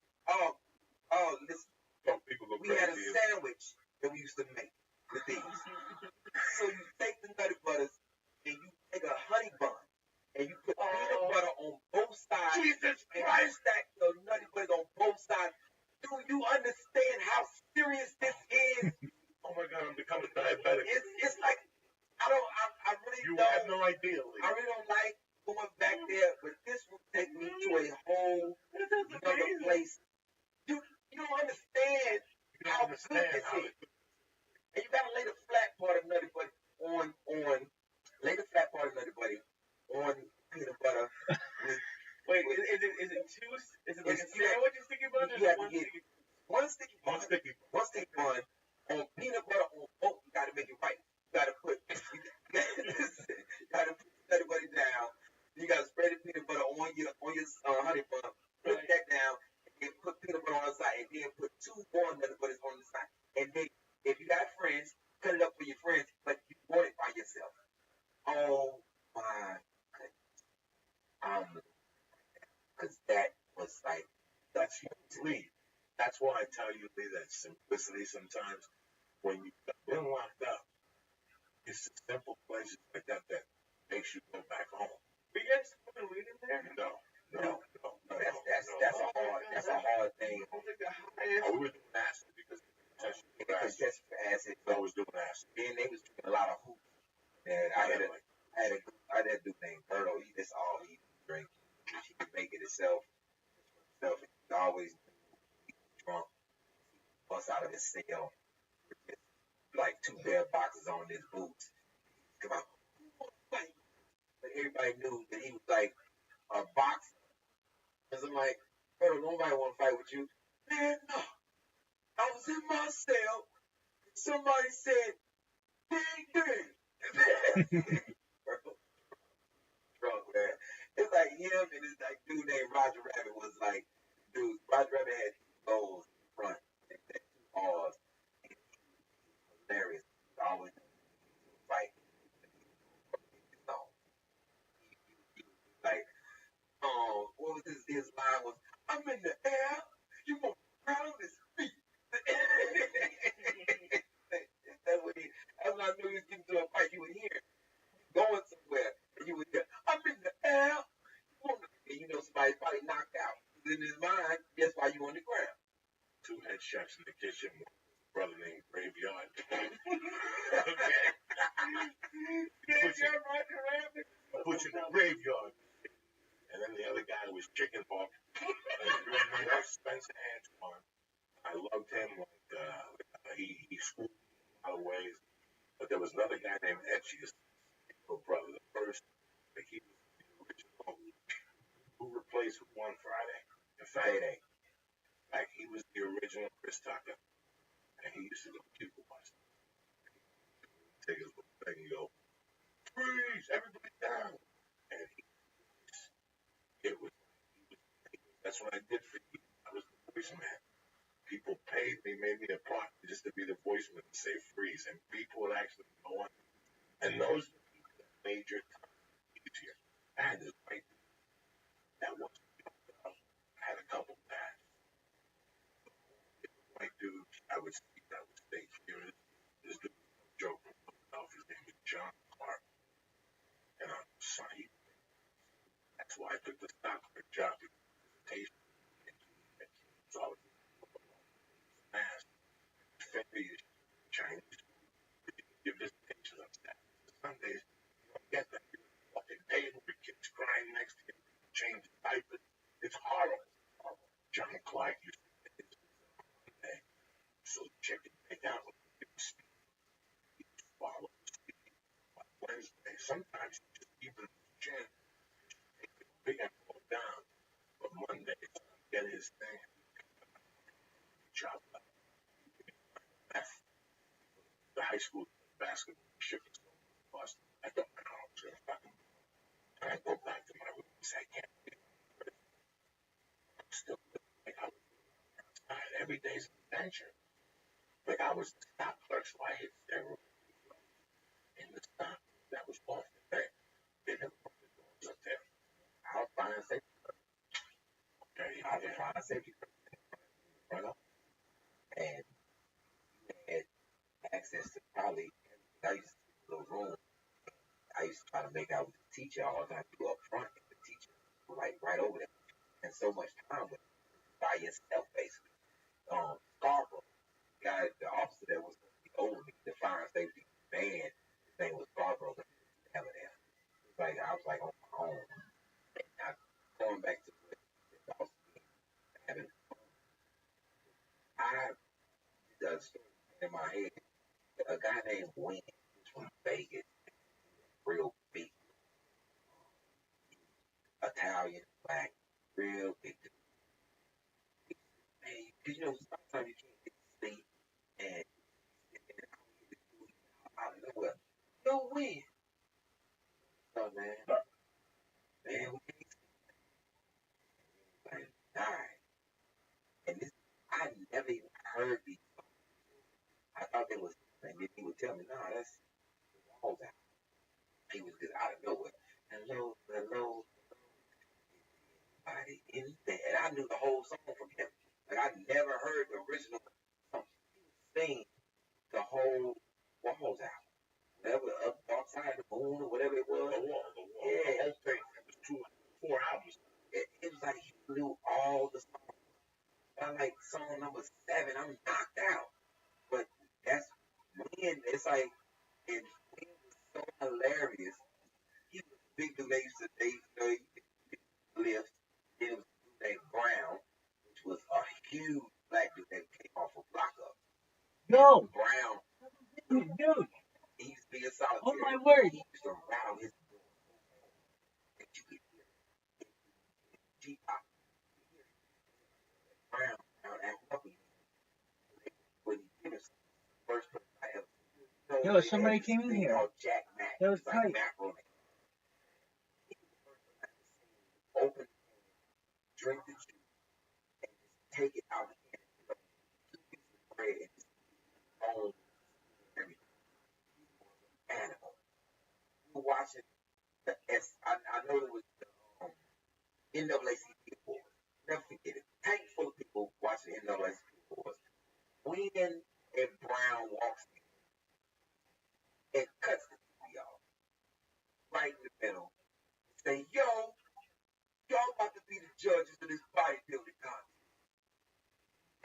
listen. So people go We had a crazy. sandwich that we used to make with these. So you take the Nutty Butters and you take a honey bun and you put peanut butter on both sides. Jesus And you Christ! stack the Nutty Butters on both sides. Do you understand how serious this is? Oh my God, I'm becoming diabetic. It's like, I really You don't. have no idea, Lee. I really don't like going back there, but this will take me to a whole another place. You don't understand You how don't understand good this how is. And you gotta lay the flat part of Nutty Buddy lay the flat part of Nutty Buddy on peanut butter with. Wait, is it two? Is it like a sandwich and sticky bun? You have to get one sticky bun on peanut butter on both. You gotta make it right. You gotta put Nutty Buddy down. You gotta spread the peanut butter on your honey bun. Put that down, and then put peanut butter on the side, and then put 2 more Nutty Butters on the side. And then, if you got friends, cut it up for your friends, but you want it by yourself. Oh my goodness. Because that was like, That's Lee. That's why I tell you, Lee, that simplicity sometimes, when you've been locked up, it's the simple places like that that makes you go back home. Were you guys smoking weed in there? No. That's a hard thing. I was like the highest. We were doing acid because Because that's for acid. I was doing acid. Then they was drinking a lot of hoops. And I had a dude named Berto. That's all he drink. He could make it himself. He always drunk. Bust out of his cell. Like 2 pair of boxes on his boots. Come on. But everybody knew that he was like a boxer. Because I'm like, Berto, nobody want to fight with you. Man, no. I was in my cell. Somebody said, ding, ding. Drunk, man. It's like him and this like dude named Roger Rabbit was like, dude, Roger Rabbit had 2 goals in front and 2 R's. And he was hilarious. He always fight. Like, what was his line was, I'm in the air, you gonna crown this feet. That's when I knew he was getting to a fight. You would hear him going somewhere, and you would hear, I'm in the air. And you know somebody's probably knocked out. In his mind, that's why you on the ground. 2 head chefs in the kitchen, one brother named Graveyard. Roger Rabbit. Put you in the graveyard. And then the other guy was Chicken Hawk. Spencer Antoine. I loved him. He schooled me in a lot of ways. But there was another guy named Etchy, his little brother, the first. Like he was the original. Who replaced with One Friday? In fact, like he was the original Chris Tucker. And he used to go people watch. Take his little thing and go, freeze, everybody down. And that's what I did for you. I was the voice man. People paid me, made me a part just to be the voice man and say freeze. And people would actually go on. And those made your time easier. I had this white dude that was had a couple pads. White dude, I would stay here. This dude was no joke from Philadelphia. His name was John Clark. And I'm sorry. That's why I took the stock for a job. So I was mask. this thing. Job. The high school basketball shipping bus. I don't know how I was gonna fucking. And I go back to my room and say, I can't believe it. I'm still like I was outside. Every day's an adventure. Like I was the stock clerk, so I hit steroids in the stock. That was off the day. They never put the doors up there. I was fine safety. Okay, I was fine safety. Right up. And you had access to probably I used to see a little room. I used to try to make out with the teacher all the time. You up front and the teacher was like right over there. And so much time with by yourself basically. Scarborough, guy, the officer that was over me, the fire safety man, his name was Scarborough. Never there. Like I was like on my own. And I going back to what the officer having I did a story in my head. A guy named Wayne was from Vegas, real big, Italian, black, real big dude. Hey, cause you know sometimes you can't get to sleep and out of nowhere. Yo, Wayne. So man, we can't like die. And this I never even heard these songs. I thought they was and then he would tell me, nah, that's the walls out. He was just out of nowhere. Hello, hello, body in there. And I knew the whole song from him. Like I never heard the original song. He would sing the whole walls out. Whatever up dark side of the moon or whatever it was. The wall. Yeah. The whole thing. It was 4 albums. It was like he knew all the songs. By like song number 7, I'm knocked out. But that's when it's like and it was so hilarious. He was a big dude. They used to lift. Then it was a dude named Brown, which was a huge black dude that came off of lockup. No, Brown, dude. he used to be a solitary. Oh my word. He used to rattle his door. And you could hear G-pop. Brown acting up again. When he did his first person I ever seen. Yo, somebody came in here. Jack Mack. That was like tight. Mac Roney. He was the first person I ever seen open drink the juice and just take it out of the can. 2 pieces of bread and just own everything. He was an animal. We were watching the I know it was the NAACP Awards. Never forget it. Tank full of people watching the NAACP Awards. When and Brown walks in and cuts the TV off right in the middle. Say, yo, y'all about to be the judges of this bodybuilding contest.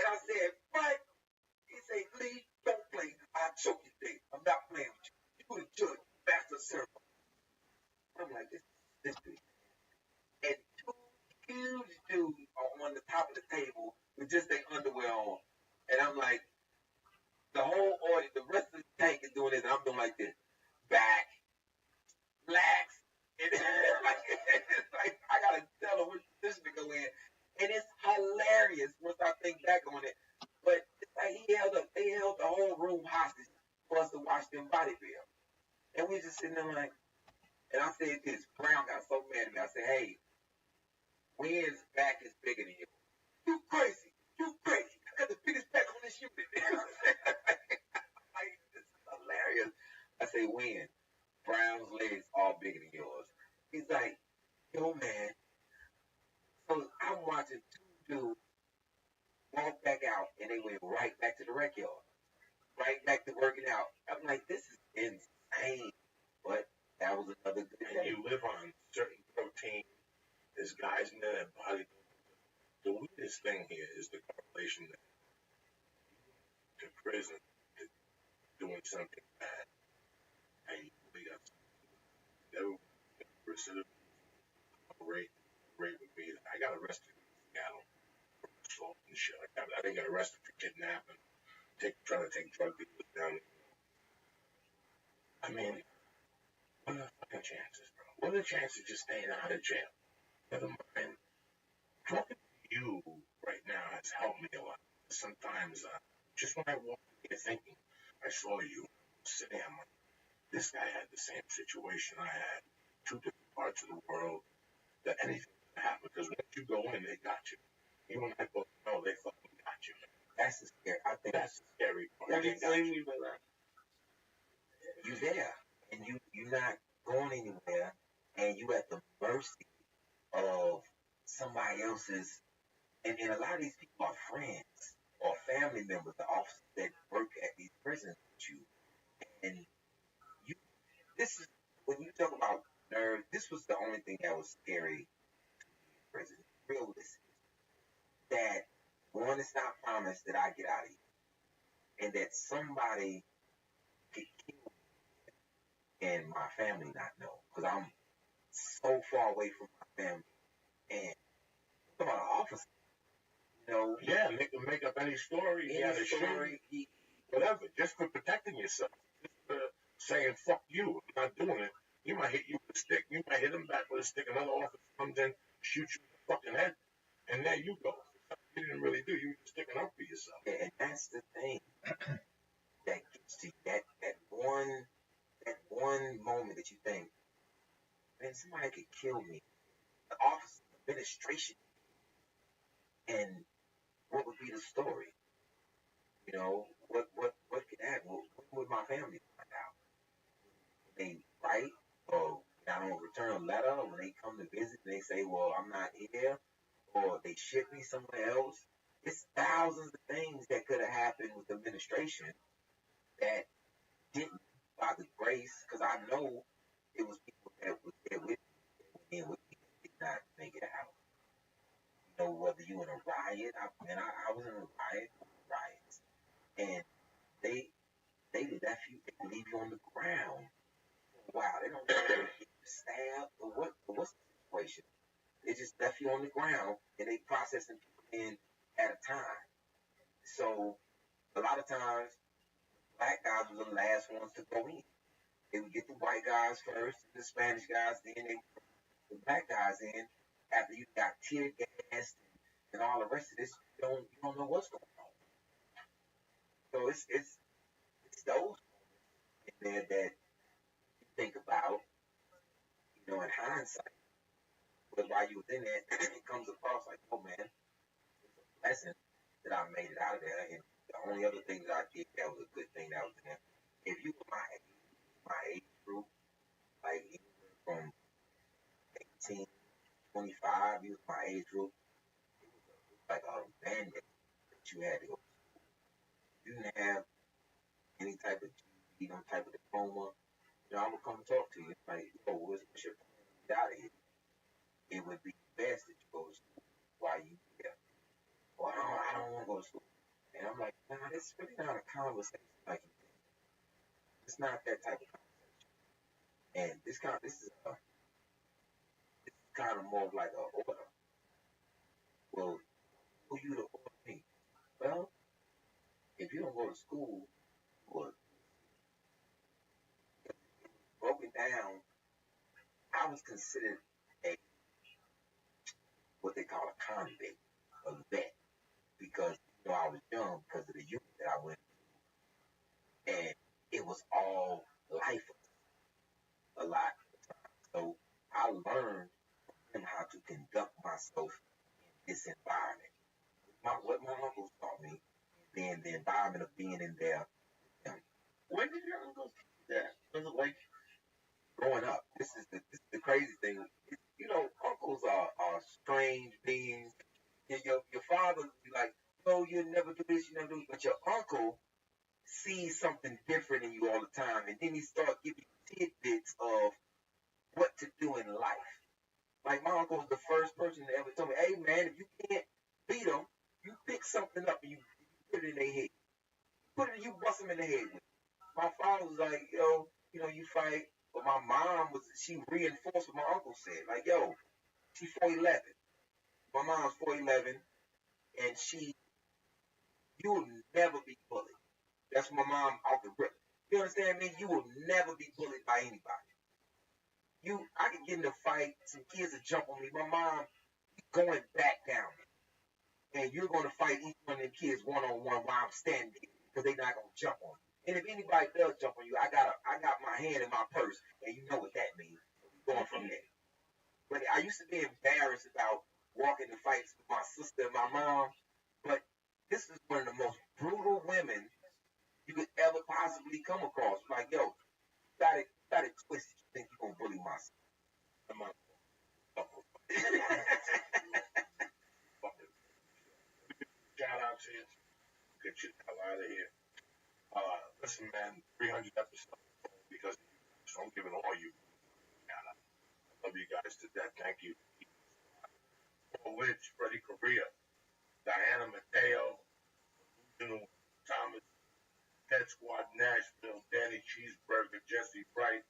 And I said, what? He said, Lee, don't play. I'll choke you today. I'm not playing with you. You the judge, master ceremony. I'm like, this dude. And 2 huge dudes are on the top of the table with just their underwear on. And I'm like, the whole audience, the rest of the tank is doing this, and I'm doing like this. Back, relax. And like, I gotta tell her which position to go in. And it's hilarious once I think back on it. But it's like they held the whole room hostage for us to watch them bodybuild. And we just sitting there like, and I said this, Brown got so mad at me. I said, hey, Wynn's back is bigger than you. You crazy. I got the biggest back on this unit. Like, this is hilarious. I say, Wynn, Brown's legs all bigger than yours. He's like, yo, man. So I'm watching 2 dudes walk back out, and they went right back to the rec yard. Right back to working out. I'm like, this is insane. But that was another good And day. you live on certain protein. There's guys in there that body. The weirdest thing here is the correlation that to prison to doing something bad. And you got recidivist rape with me. I got arrested in Seattle for assault and shit. I didn't get arrested for kidnapping, trying to take drug dealers down. I mean, what are the fucking chances, bro? What are the chances of just staying out of jail? Never mind. Drunk you right now has helped me a lot. Sometimes, just when I walked in here thinking, I saw you sitting, I'm like, this guy had the same situation I had, two different parts of the world, that anything can happen. Because once you go in, they got you. You and I both know they fucking got you. That's the scary. I think That's the scary part. What do They got you you. mean by that? you there, and you're not going anywhere, and you at the mercy of somebody else's. And a lot of these people are friends or family members, the officers that work at these prisons with you. And you, this is when you talk about nerve. This was the only thing that was scary in prison. Realistic. That one, it's not promised that I get out of here, and that somebody could kill me and my family not know, because I'm so far away from my family. And come on, officer, Yeah, make up any story. He had a story. Whatever, just for protecting yourself. Just for saying, fuck you, I'm not doing it. He might hit you with a stick. You might hit him back with a stick. Another officer comes in, shoots you in the fucking head, and there you go. You didn't really do. You were just sticking up for yourself. Yeah, and that's the thing that gets to you. That one moment that you think, man, somebody could kill me. The office administration, and what would be the story? What could happen? What would my family find out? They write or I don't return a letter when they come to visit and they say, well, I'm not here, or they ship me somewhere else. It's thousands of things that could have happened with the administration that didn't, by the grace, because I know it was people that was there with me, that went in with me, that did not make it out. Whether you in a riot, I was in a riot, riots, and they left you, they leave you on the ground. Wow, they don't know if you stabbed or what's the situation. They just left you on the ground and they processing people in at a time. So a lot of times black guys were the last ones to go in. They would get the white guys first, the Spanish guys, then they would the black guys in after you got tear gassed and all the rest of this. You don't know what's going on. So it's those in there that you think about, in hindsight. But while you was in there, it comes across like, oh man, it's a blessing that I made it out of there. And the only other thing that I did that was a good thing that was in there. If you were my age group, like anywhere from 18, 25, you was my age group, it was like a mandate that you had to go. You didn't have any type of GED, no type of diploma. I'm gonna come talk to you. Like, what's your plan to get out of here? It would be best that you go to school while you here. Well, I don't want to go to school. And I'm like, nah, this is really not a conversation like you think. It's not that type of conversation. And this is kind of more of like an order. Well, who you to order me? Well, if you don't go to school, well, broken down, I was considered a what they call a convict, a vet, because I was young because of the youth that I went through, and it was all life a lot of the time. So I learned from him how to conduct myself in this environment. What my uncles taught me, then the environment of being in there. When did your uncles teach you that? Was it like growing up? This is the crazy thing. Uncles are strange beings. Your father be like, no, you never do this, you never do this. But your uncle sees something different in you all the time, and then he starts giving you tidbits of what to do in life. Like my uncle was the first person that ever told me, hey man, if you can't beat them, you pick something up and you put it in their head. You bust them in the head with it. My father was like, you fight. But my mom she reinforced what my uncle said. Like, yo, she's 4'11". My mom's 4'11", and you will never be bullied. That's my mom off the rip. You understand me? You will never be bullied by anybody. I could get in a fight, some kids would jump on me. My mom going back down. and you're going to fight each one of them kids one-on-one while I'm standing there because they're not going to jump on you. And if anybody does jump on you, I got my hand in my purse, and you know what that means. We're going from there. But I used to be embarrassed about walking in fights with my sister and my mom, but this is one of the most brutal women you could ever possibly come across. Like, yo, you got it twisted. You think you're going to bully my sister. Shout out to you. Get you the hell out of here. Listen, man, 300 episodes because of you. So I'm giving all you. I love you guys to death. Thank you. Paul Lynch, Freddie Correa, Diana Mateo, Delusional Thomas, Ted Squad Nashville, Danny Cheeseburger, Jesse Bright,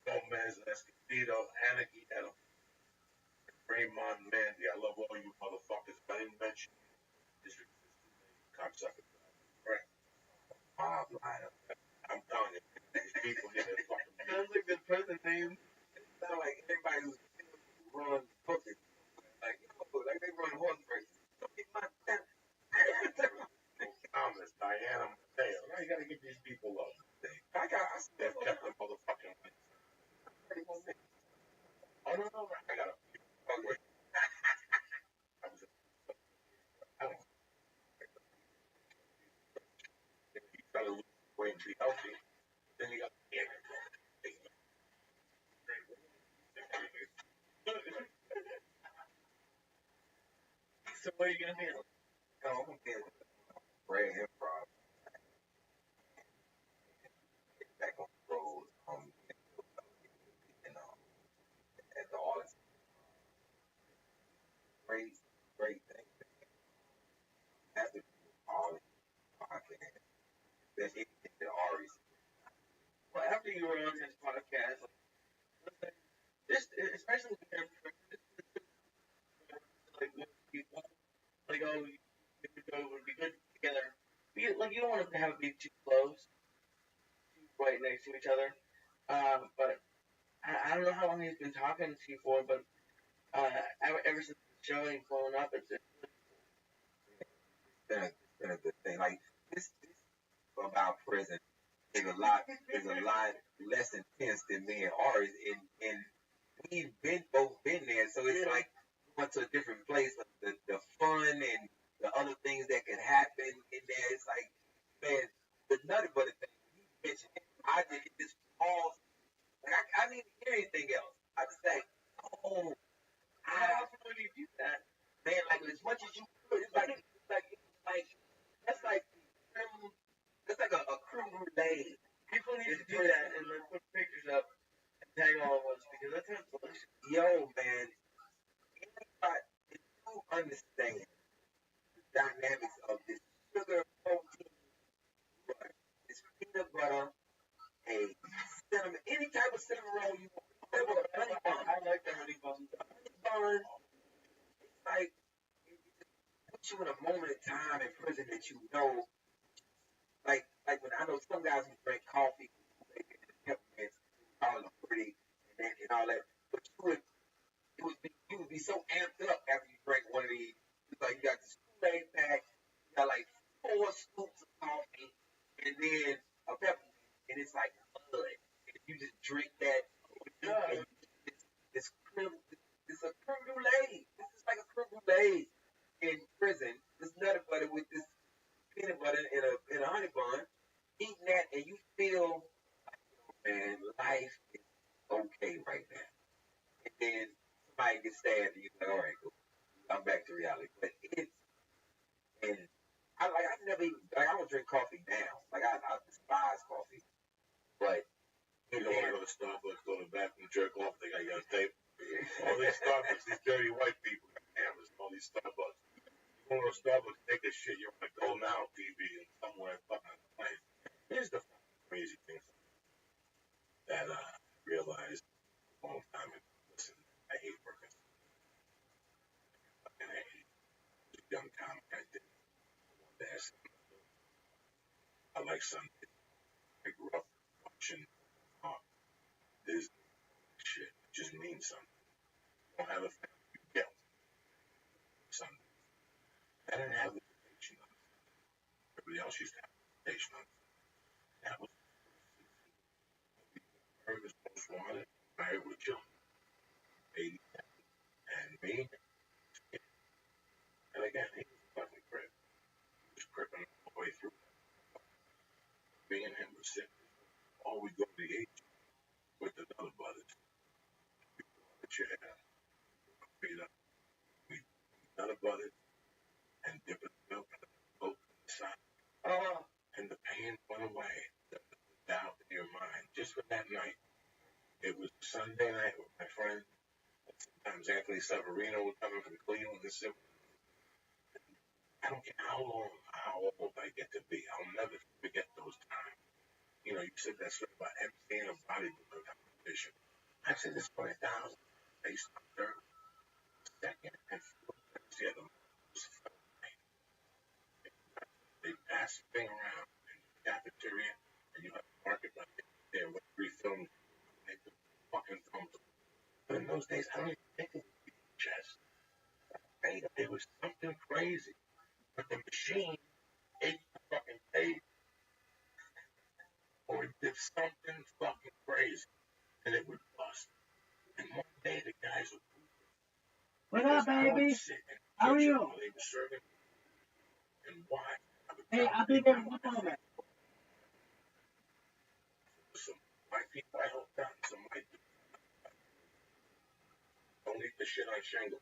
Gomez Escondido, Anna Guido, Raymond Mandy. I love all you motherfuckers. I didn't mention this cocksucker. Right. I'm telling you, these people here that fucking Sounds like the present name. It sounds like everybody who's runs booking. Like, like they run horse races. Don't get my Thomas, Diana Mateo. Now you gotta give these people love. I They've kept the motherfucking wins. Oh no, I gotta. You gotta lose weight and be healthy. Then you got So what are you gonna do? I'm gonna be Brad Improv. Back on the road. At the Artist. Great thing. After all podcast, there's anything that Ari's. Well, after you were on his podcast, like, just especially when you're like with people, like it would be good together. Like you don't want to have it be too close, too right next to each other. But I don't know how long he's been talking to you for, but ever since the show and blowing up, it's been a good thing. Like this about prison is a lot less intense than me and Ari, and we've both been there, so it's like going to a different place. The fun and the other things that can happen in there. It's like, man, the nutty buddy thing. When you mentioned it, I just pause. Like I didn't hear anything else. I just like, oh, how often would you do that? Man, like as much as you could. It's like that's like a creme brulee. People need to do that and then put pictures up and tag all of us because that sounds delicious. Yo, man, if you understand the dynamics of this sugar protein, this peanut butter, a cinnamon, any type of cinnamon roll you want. Honey bun. I like the honey bun. Honey bun. It's like it puts you in a moment in time in prison that you know. Like when I know some guys who drink coffee, peppermints, call it pretty, and all that. But you would be so amped up after you drink one of these. It's like you got this Kool-Aid pack, you got like 4 scoops of coffee, and then a peppermint, and it's like blood. And you just drink that. And it's a creme brulee. This is like a creme brulee in prison. This nutty butter with this peanut butter in a honey bun. Eating that, and you feel, man, life is okay right now. And then somebody gets stabbed, and you're like, all right, cool. I'm back to reality. But and I never even, like, I don't drink coffee now. Like, I despise coffee. But, you don't want to go to Starbucks, go to the bathroom, jerk off, they got tape. All these Starbucks, these dirty white people got cameras in all these Starbucks. You go to Starbucks, take a shit, you're on a Go Now TV and somewhere fucking on the plane. Here's the crazy thing that I realized a long time ago. Listen, I hate working. And I hate it. Young comic, I did. I like something. I grew up watching Disney shit. It just means something. You don't have a family, you get something. I didn't have visitation on Sunday. Everybody else used to have visitation on Sunday. That was married as most wanted, married with children, 80, and me. And again, he was a fucking crip. He was cripping all the way through. Me and him were sitting. All we go to the H with another brothers. We pull out a chair, feet up. We another brothers and dip it milk in the boat in the sun. And the pain went away. The doubt in your mind. Just for that night. It was Sunday night with my friend. Sometimes Anthony Severino was coming from Cleveland and said, I don't care how old I get to be. I'll never forget those times. You know, you said that story about emceeing a bodybuilding competition. I said this 20,000 based on third, second, and fourth. The other they pass the thing around in the cafeteria, and you have to mark it right there with 3 films. Make the fucking thumbs. But in those days, I don't even think it was chest. It was something crazy. But the machine ate the fucking tape or it did something fucking crazy and it would bust. And one day the guys would What up, baby? How are you? they were serving and watch. Hey, I'll be there in 1 moment. Some white people I helped out, some white people don't eat the shit on shingles.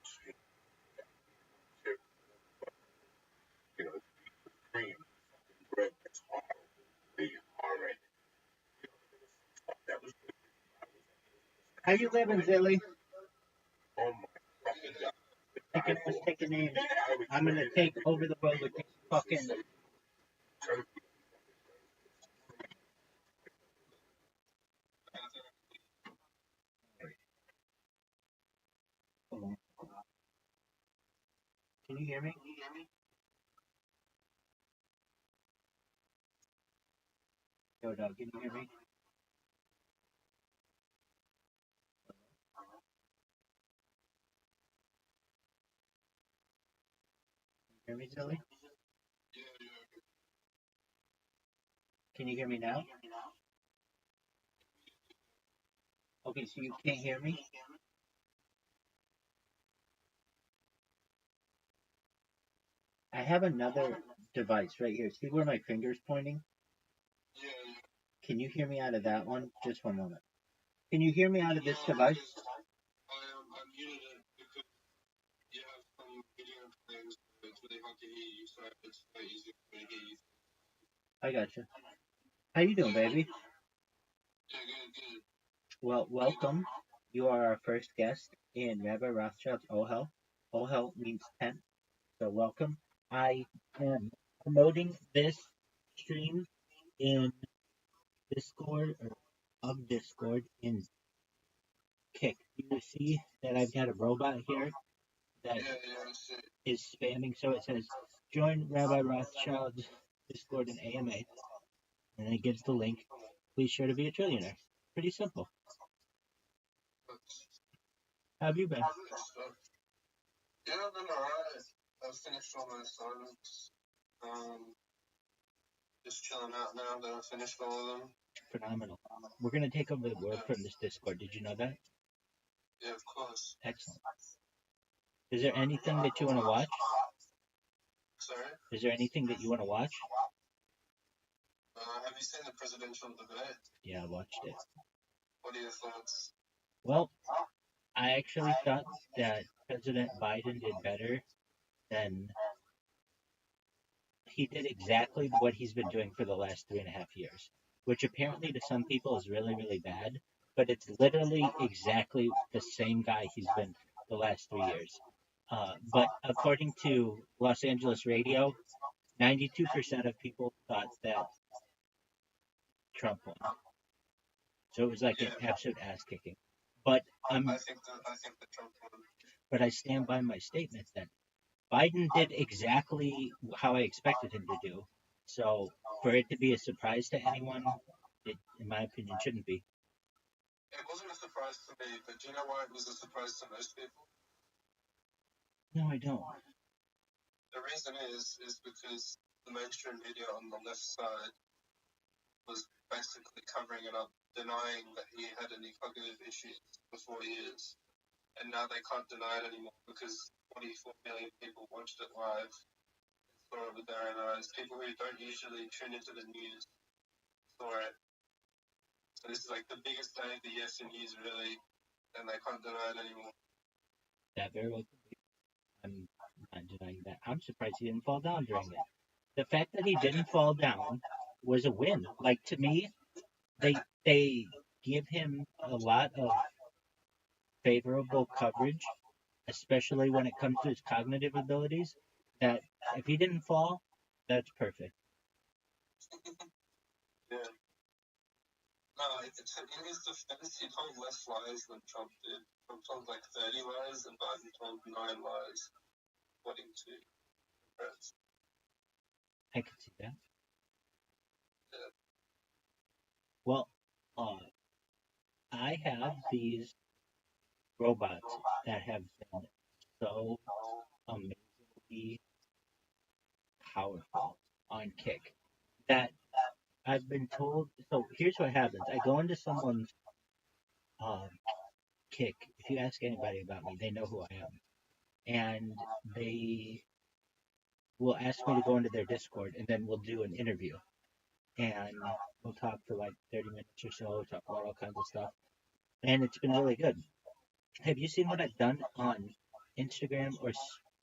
You know, cream, bread that's horrid. That was How you living, Zilly? oh my fucking god. Taking what's taking names. I'm gonna take over the road with this fucking. Can you hear me? Yo, dog, can you hear me? Hear me, Zilly? Can you hear me now? Okay, so you can't hear me? I have another device right here. See where my finger's pointing? Can you hear me out of that one? Just 1 moment. Can you hear me out of this device? I muted it because you have some video players, but it's really hard to hear you, so it's not easy for me to hear you. I gotcha. How you doing, baby? Yeah, good. Well, welcome. You are our first guest in Rabbi Rothschild's Ohel. Ohel means tent, so welcome. I am promoting this stream in Discord or of Discord in Kick. You see that I've got a robot here that is spamming, so it says join Rabbi Rothschild's Discord in AMA, and then it gives the link. Please share to be a trillionaire. Pretty simple. How have you been? Yeah, I've been alright. I've finished all my assignments. Just chilling out now that I've finished all of them. Phenomenal. We're going to take over the world from this Discord. Did you know that? Yeah, of course. Excellent. Is there anything that you want to watch? Sorry? Is there anything that you want to watch? Have you seen the presidential debate? Yeah, I watched it. What are your thoughts? Well, I actually thought that President Biden did better than he did exactly what he's been doing for the last 3.5 years, which apparently to some people is really, really bad, but it's literally exactly the same guy he's been the last 3 years. But according to Los Angeles radio, 92% of people thought that Trump won. So it was like an absolute ass kicking. But I think that Trump won. But I stand by my statement that Biden did exactly how I expected him to do. So for it to be a surprise to anyone, it, in my opinion, shouldn't be. It wasn't a surprise to me, but do you know why it was a surprise to most people? No, I don't. The reason is because the mainstream media on the left side was basically covering it up, denying that he had any cognitive issues for 4 years. And now they can't deny it anymore because 44 million people watched it live and saw it with their own eyes. People who don't usually tune into the news saw it. So this is like the biggest day of the year for news, really, and they can't deny it anymore. That very well could be. I'm not denying that. I'm surprised he didn't fall down during it. The fact that he didn't fall down was a win. Like, to me, they give him a lot of favorable coverage, especially when it comes to his cognitive abilities. That if he didn't fall, that's perfect. Yeah. No, in his defense, he told less lies than Trump did. Trump told like 30 lies, and Biden told 9 lies, according to press. I could see that. Yeah. Well, I have these robots that have been so amazingly powerful on Kick that I've been told. So here's what happens: I go into someone's Kick. If you ask anybody about me, they know who I am, and they will ask me to go into their Discord, and then we'll do an interview, and we'll talk for like 30 minutes or so, talk about all kinds of stuff, and it's been really good. Have you seen what I've done on Instagram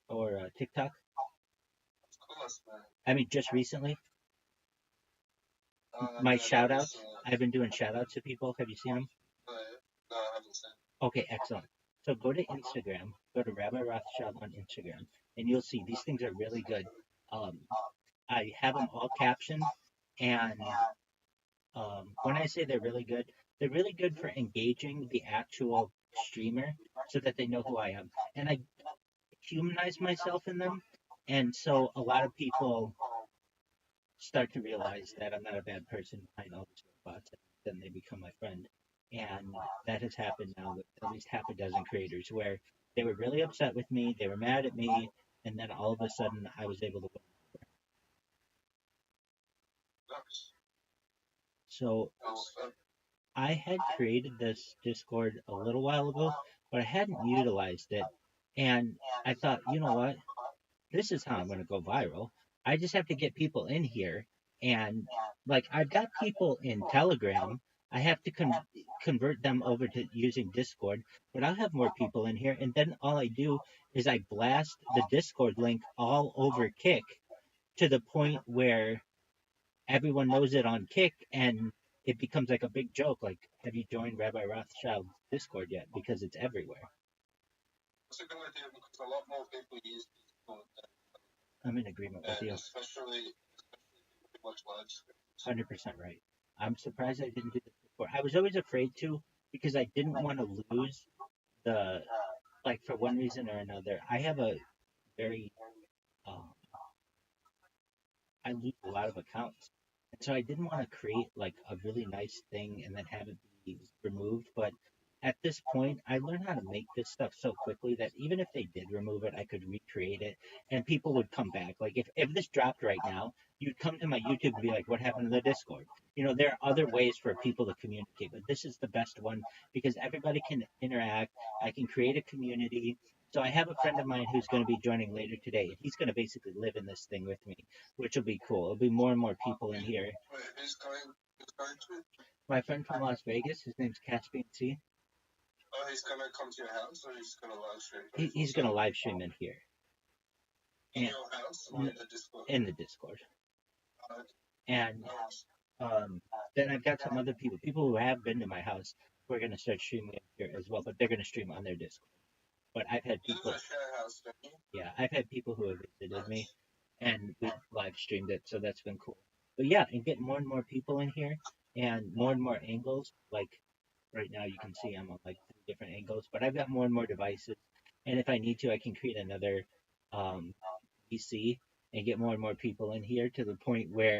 or TikTok? Of course, man. I mean, just recently. No, My I shout haven't outs. seen it. I've been doing shout outs to people. Have you seen them? No, I haven't seen it. Okay, excellent. So go to Instagram, go to Rabbi Rothschild on Instagram, and you'll see these things are really good. I have them all captioned, and when I say they're really good for engaging the actual streamer so that they know who I am. And I humanize myself in them, and so a lot of people start to realize that I'm not a bad person behind all these robots, and then they become my friend. And that has happened now with at least half a dozen creators where they were really upset with me, they were mad at me, and then all of a sudden I was able to win. So I had created this Discord a little while ago, but I hadn't utilized it. And I thought, you know what? This is how I'm going to go viral. I just have to get people in here. And like, I've got people in Telegram. I have to convert them over to using Discord, but I'll have more people in here. And then all I do is I blast the Discord link all over Kick to the point where everyone knows it on Kick, and it becomes like a big joke. Like, have you joined Rabbi Rothschild's Discord yet? Because it's everywhere. It's a good idea because a lot more people use Discord. I'm in agreement with you. Especially watch live streams. 100% right. I'm surprised I didn't do this before. I was always afraid to because I didn't want to lose the, like, for one reason or another. I have a very, I lose a lot of accounts. And so I didn't want to create like a really nice thing and then have it be removed. But at this point, I learned how to make this stuff so quickly that even if they did remove it, I could recreate it and people would come back. Like if this dropped right now, you'd come to my YouTube and be like, what happened to the Discord? You know, there are other ways for people to communicate, but this is the best one because everybody can interact. I can create a community. So I have a friend of mine who's going to be joining later today, and he's going to basically live in this thing with me, which will be cool. It'll be more and more people in here. Wait, who's going to it? My friend from Las Vegas, his name's Caspian C. Oh, he's going to come to your house, or he's going to live stream? He's going to live stream in here. In your house or in the Discord? In the Discord. And then I've got some other people who have been to my house who are going to start streaming here as well, but they're going to stream on their Discord. But I've had people. House, yeah, I've had people who have visited me, and we've live streamed it, so that's been cool. But yeah, and get more and more people in here, and more angles. Like right now, you can see I'm on like 3 different angles, but I've got more and more devices, and if I need to, I can create another PC and get more and more people in here to the point where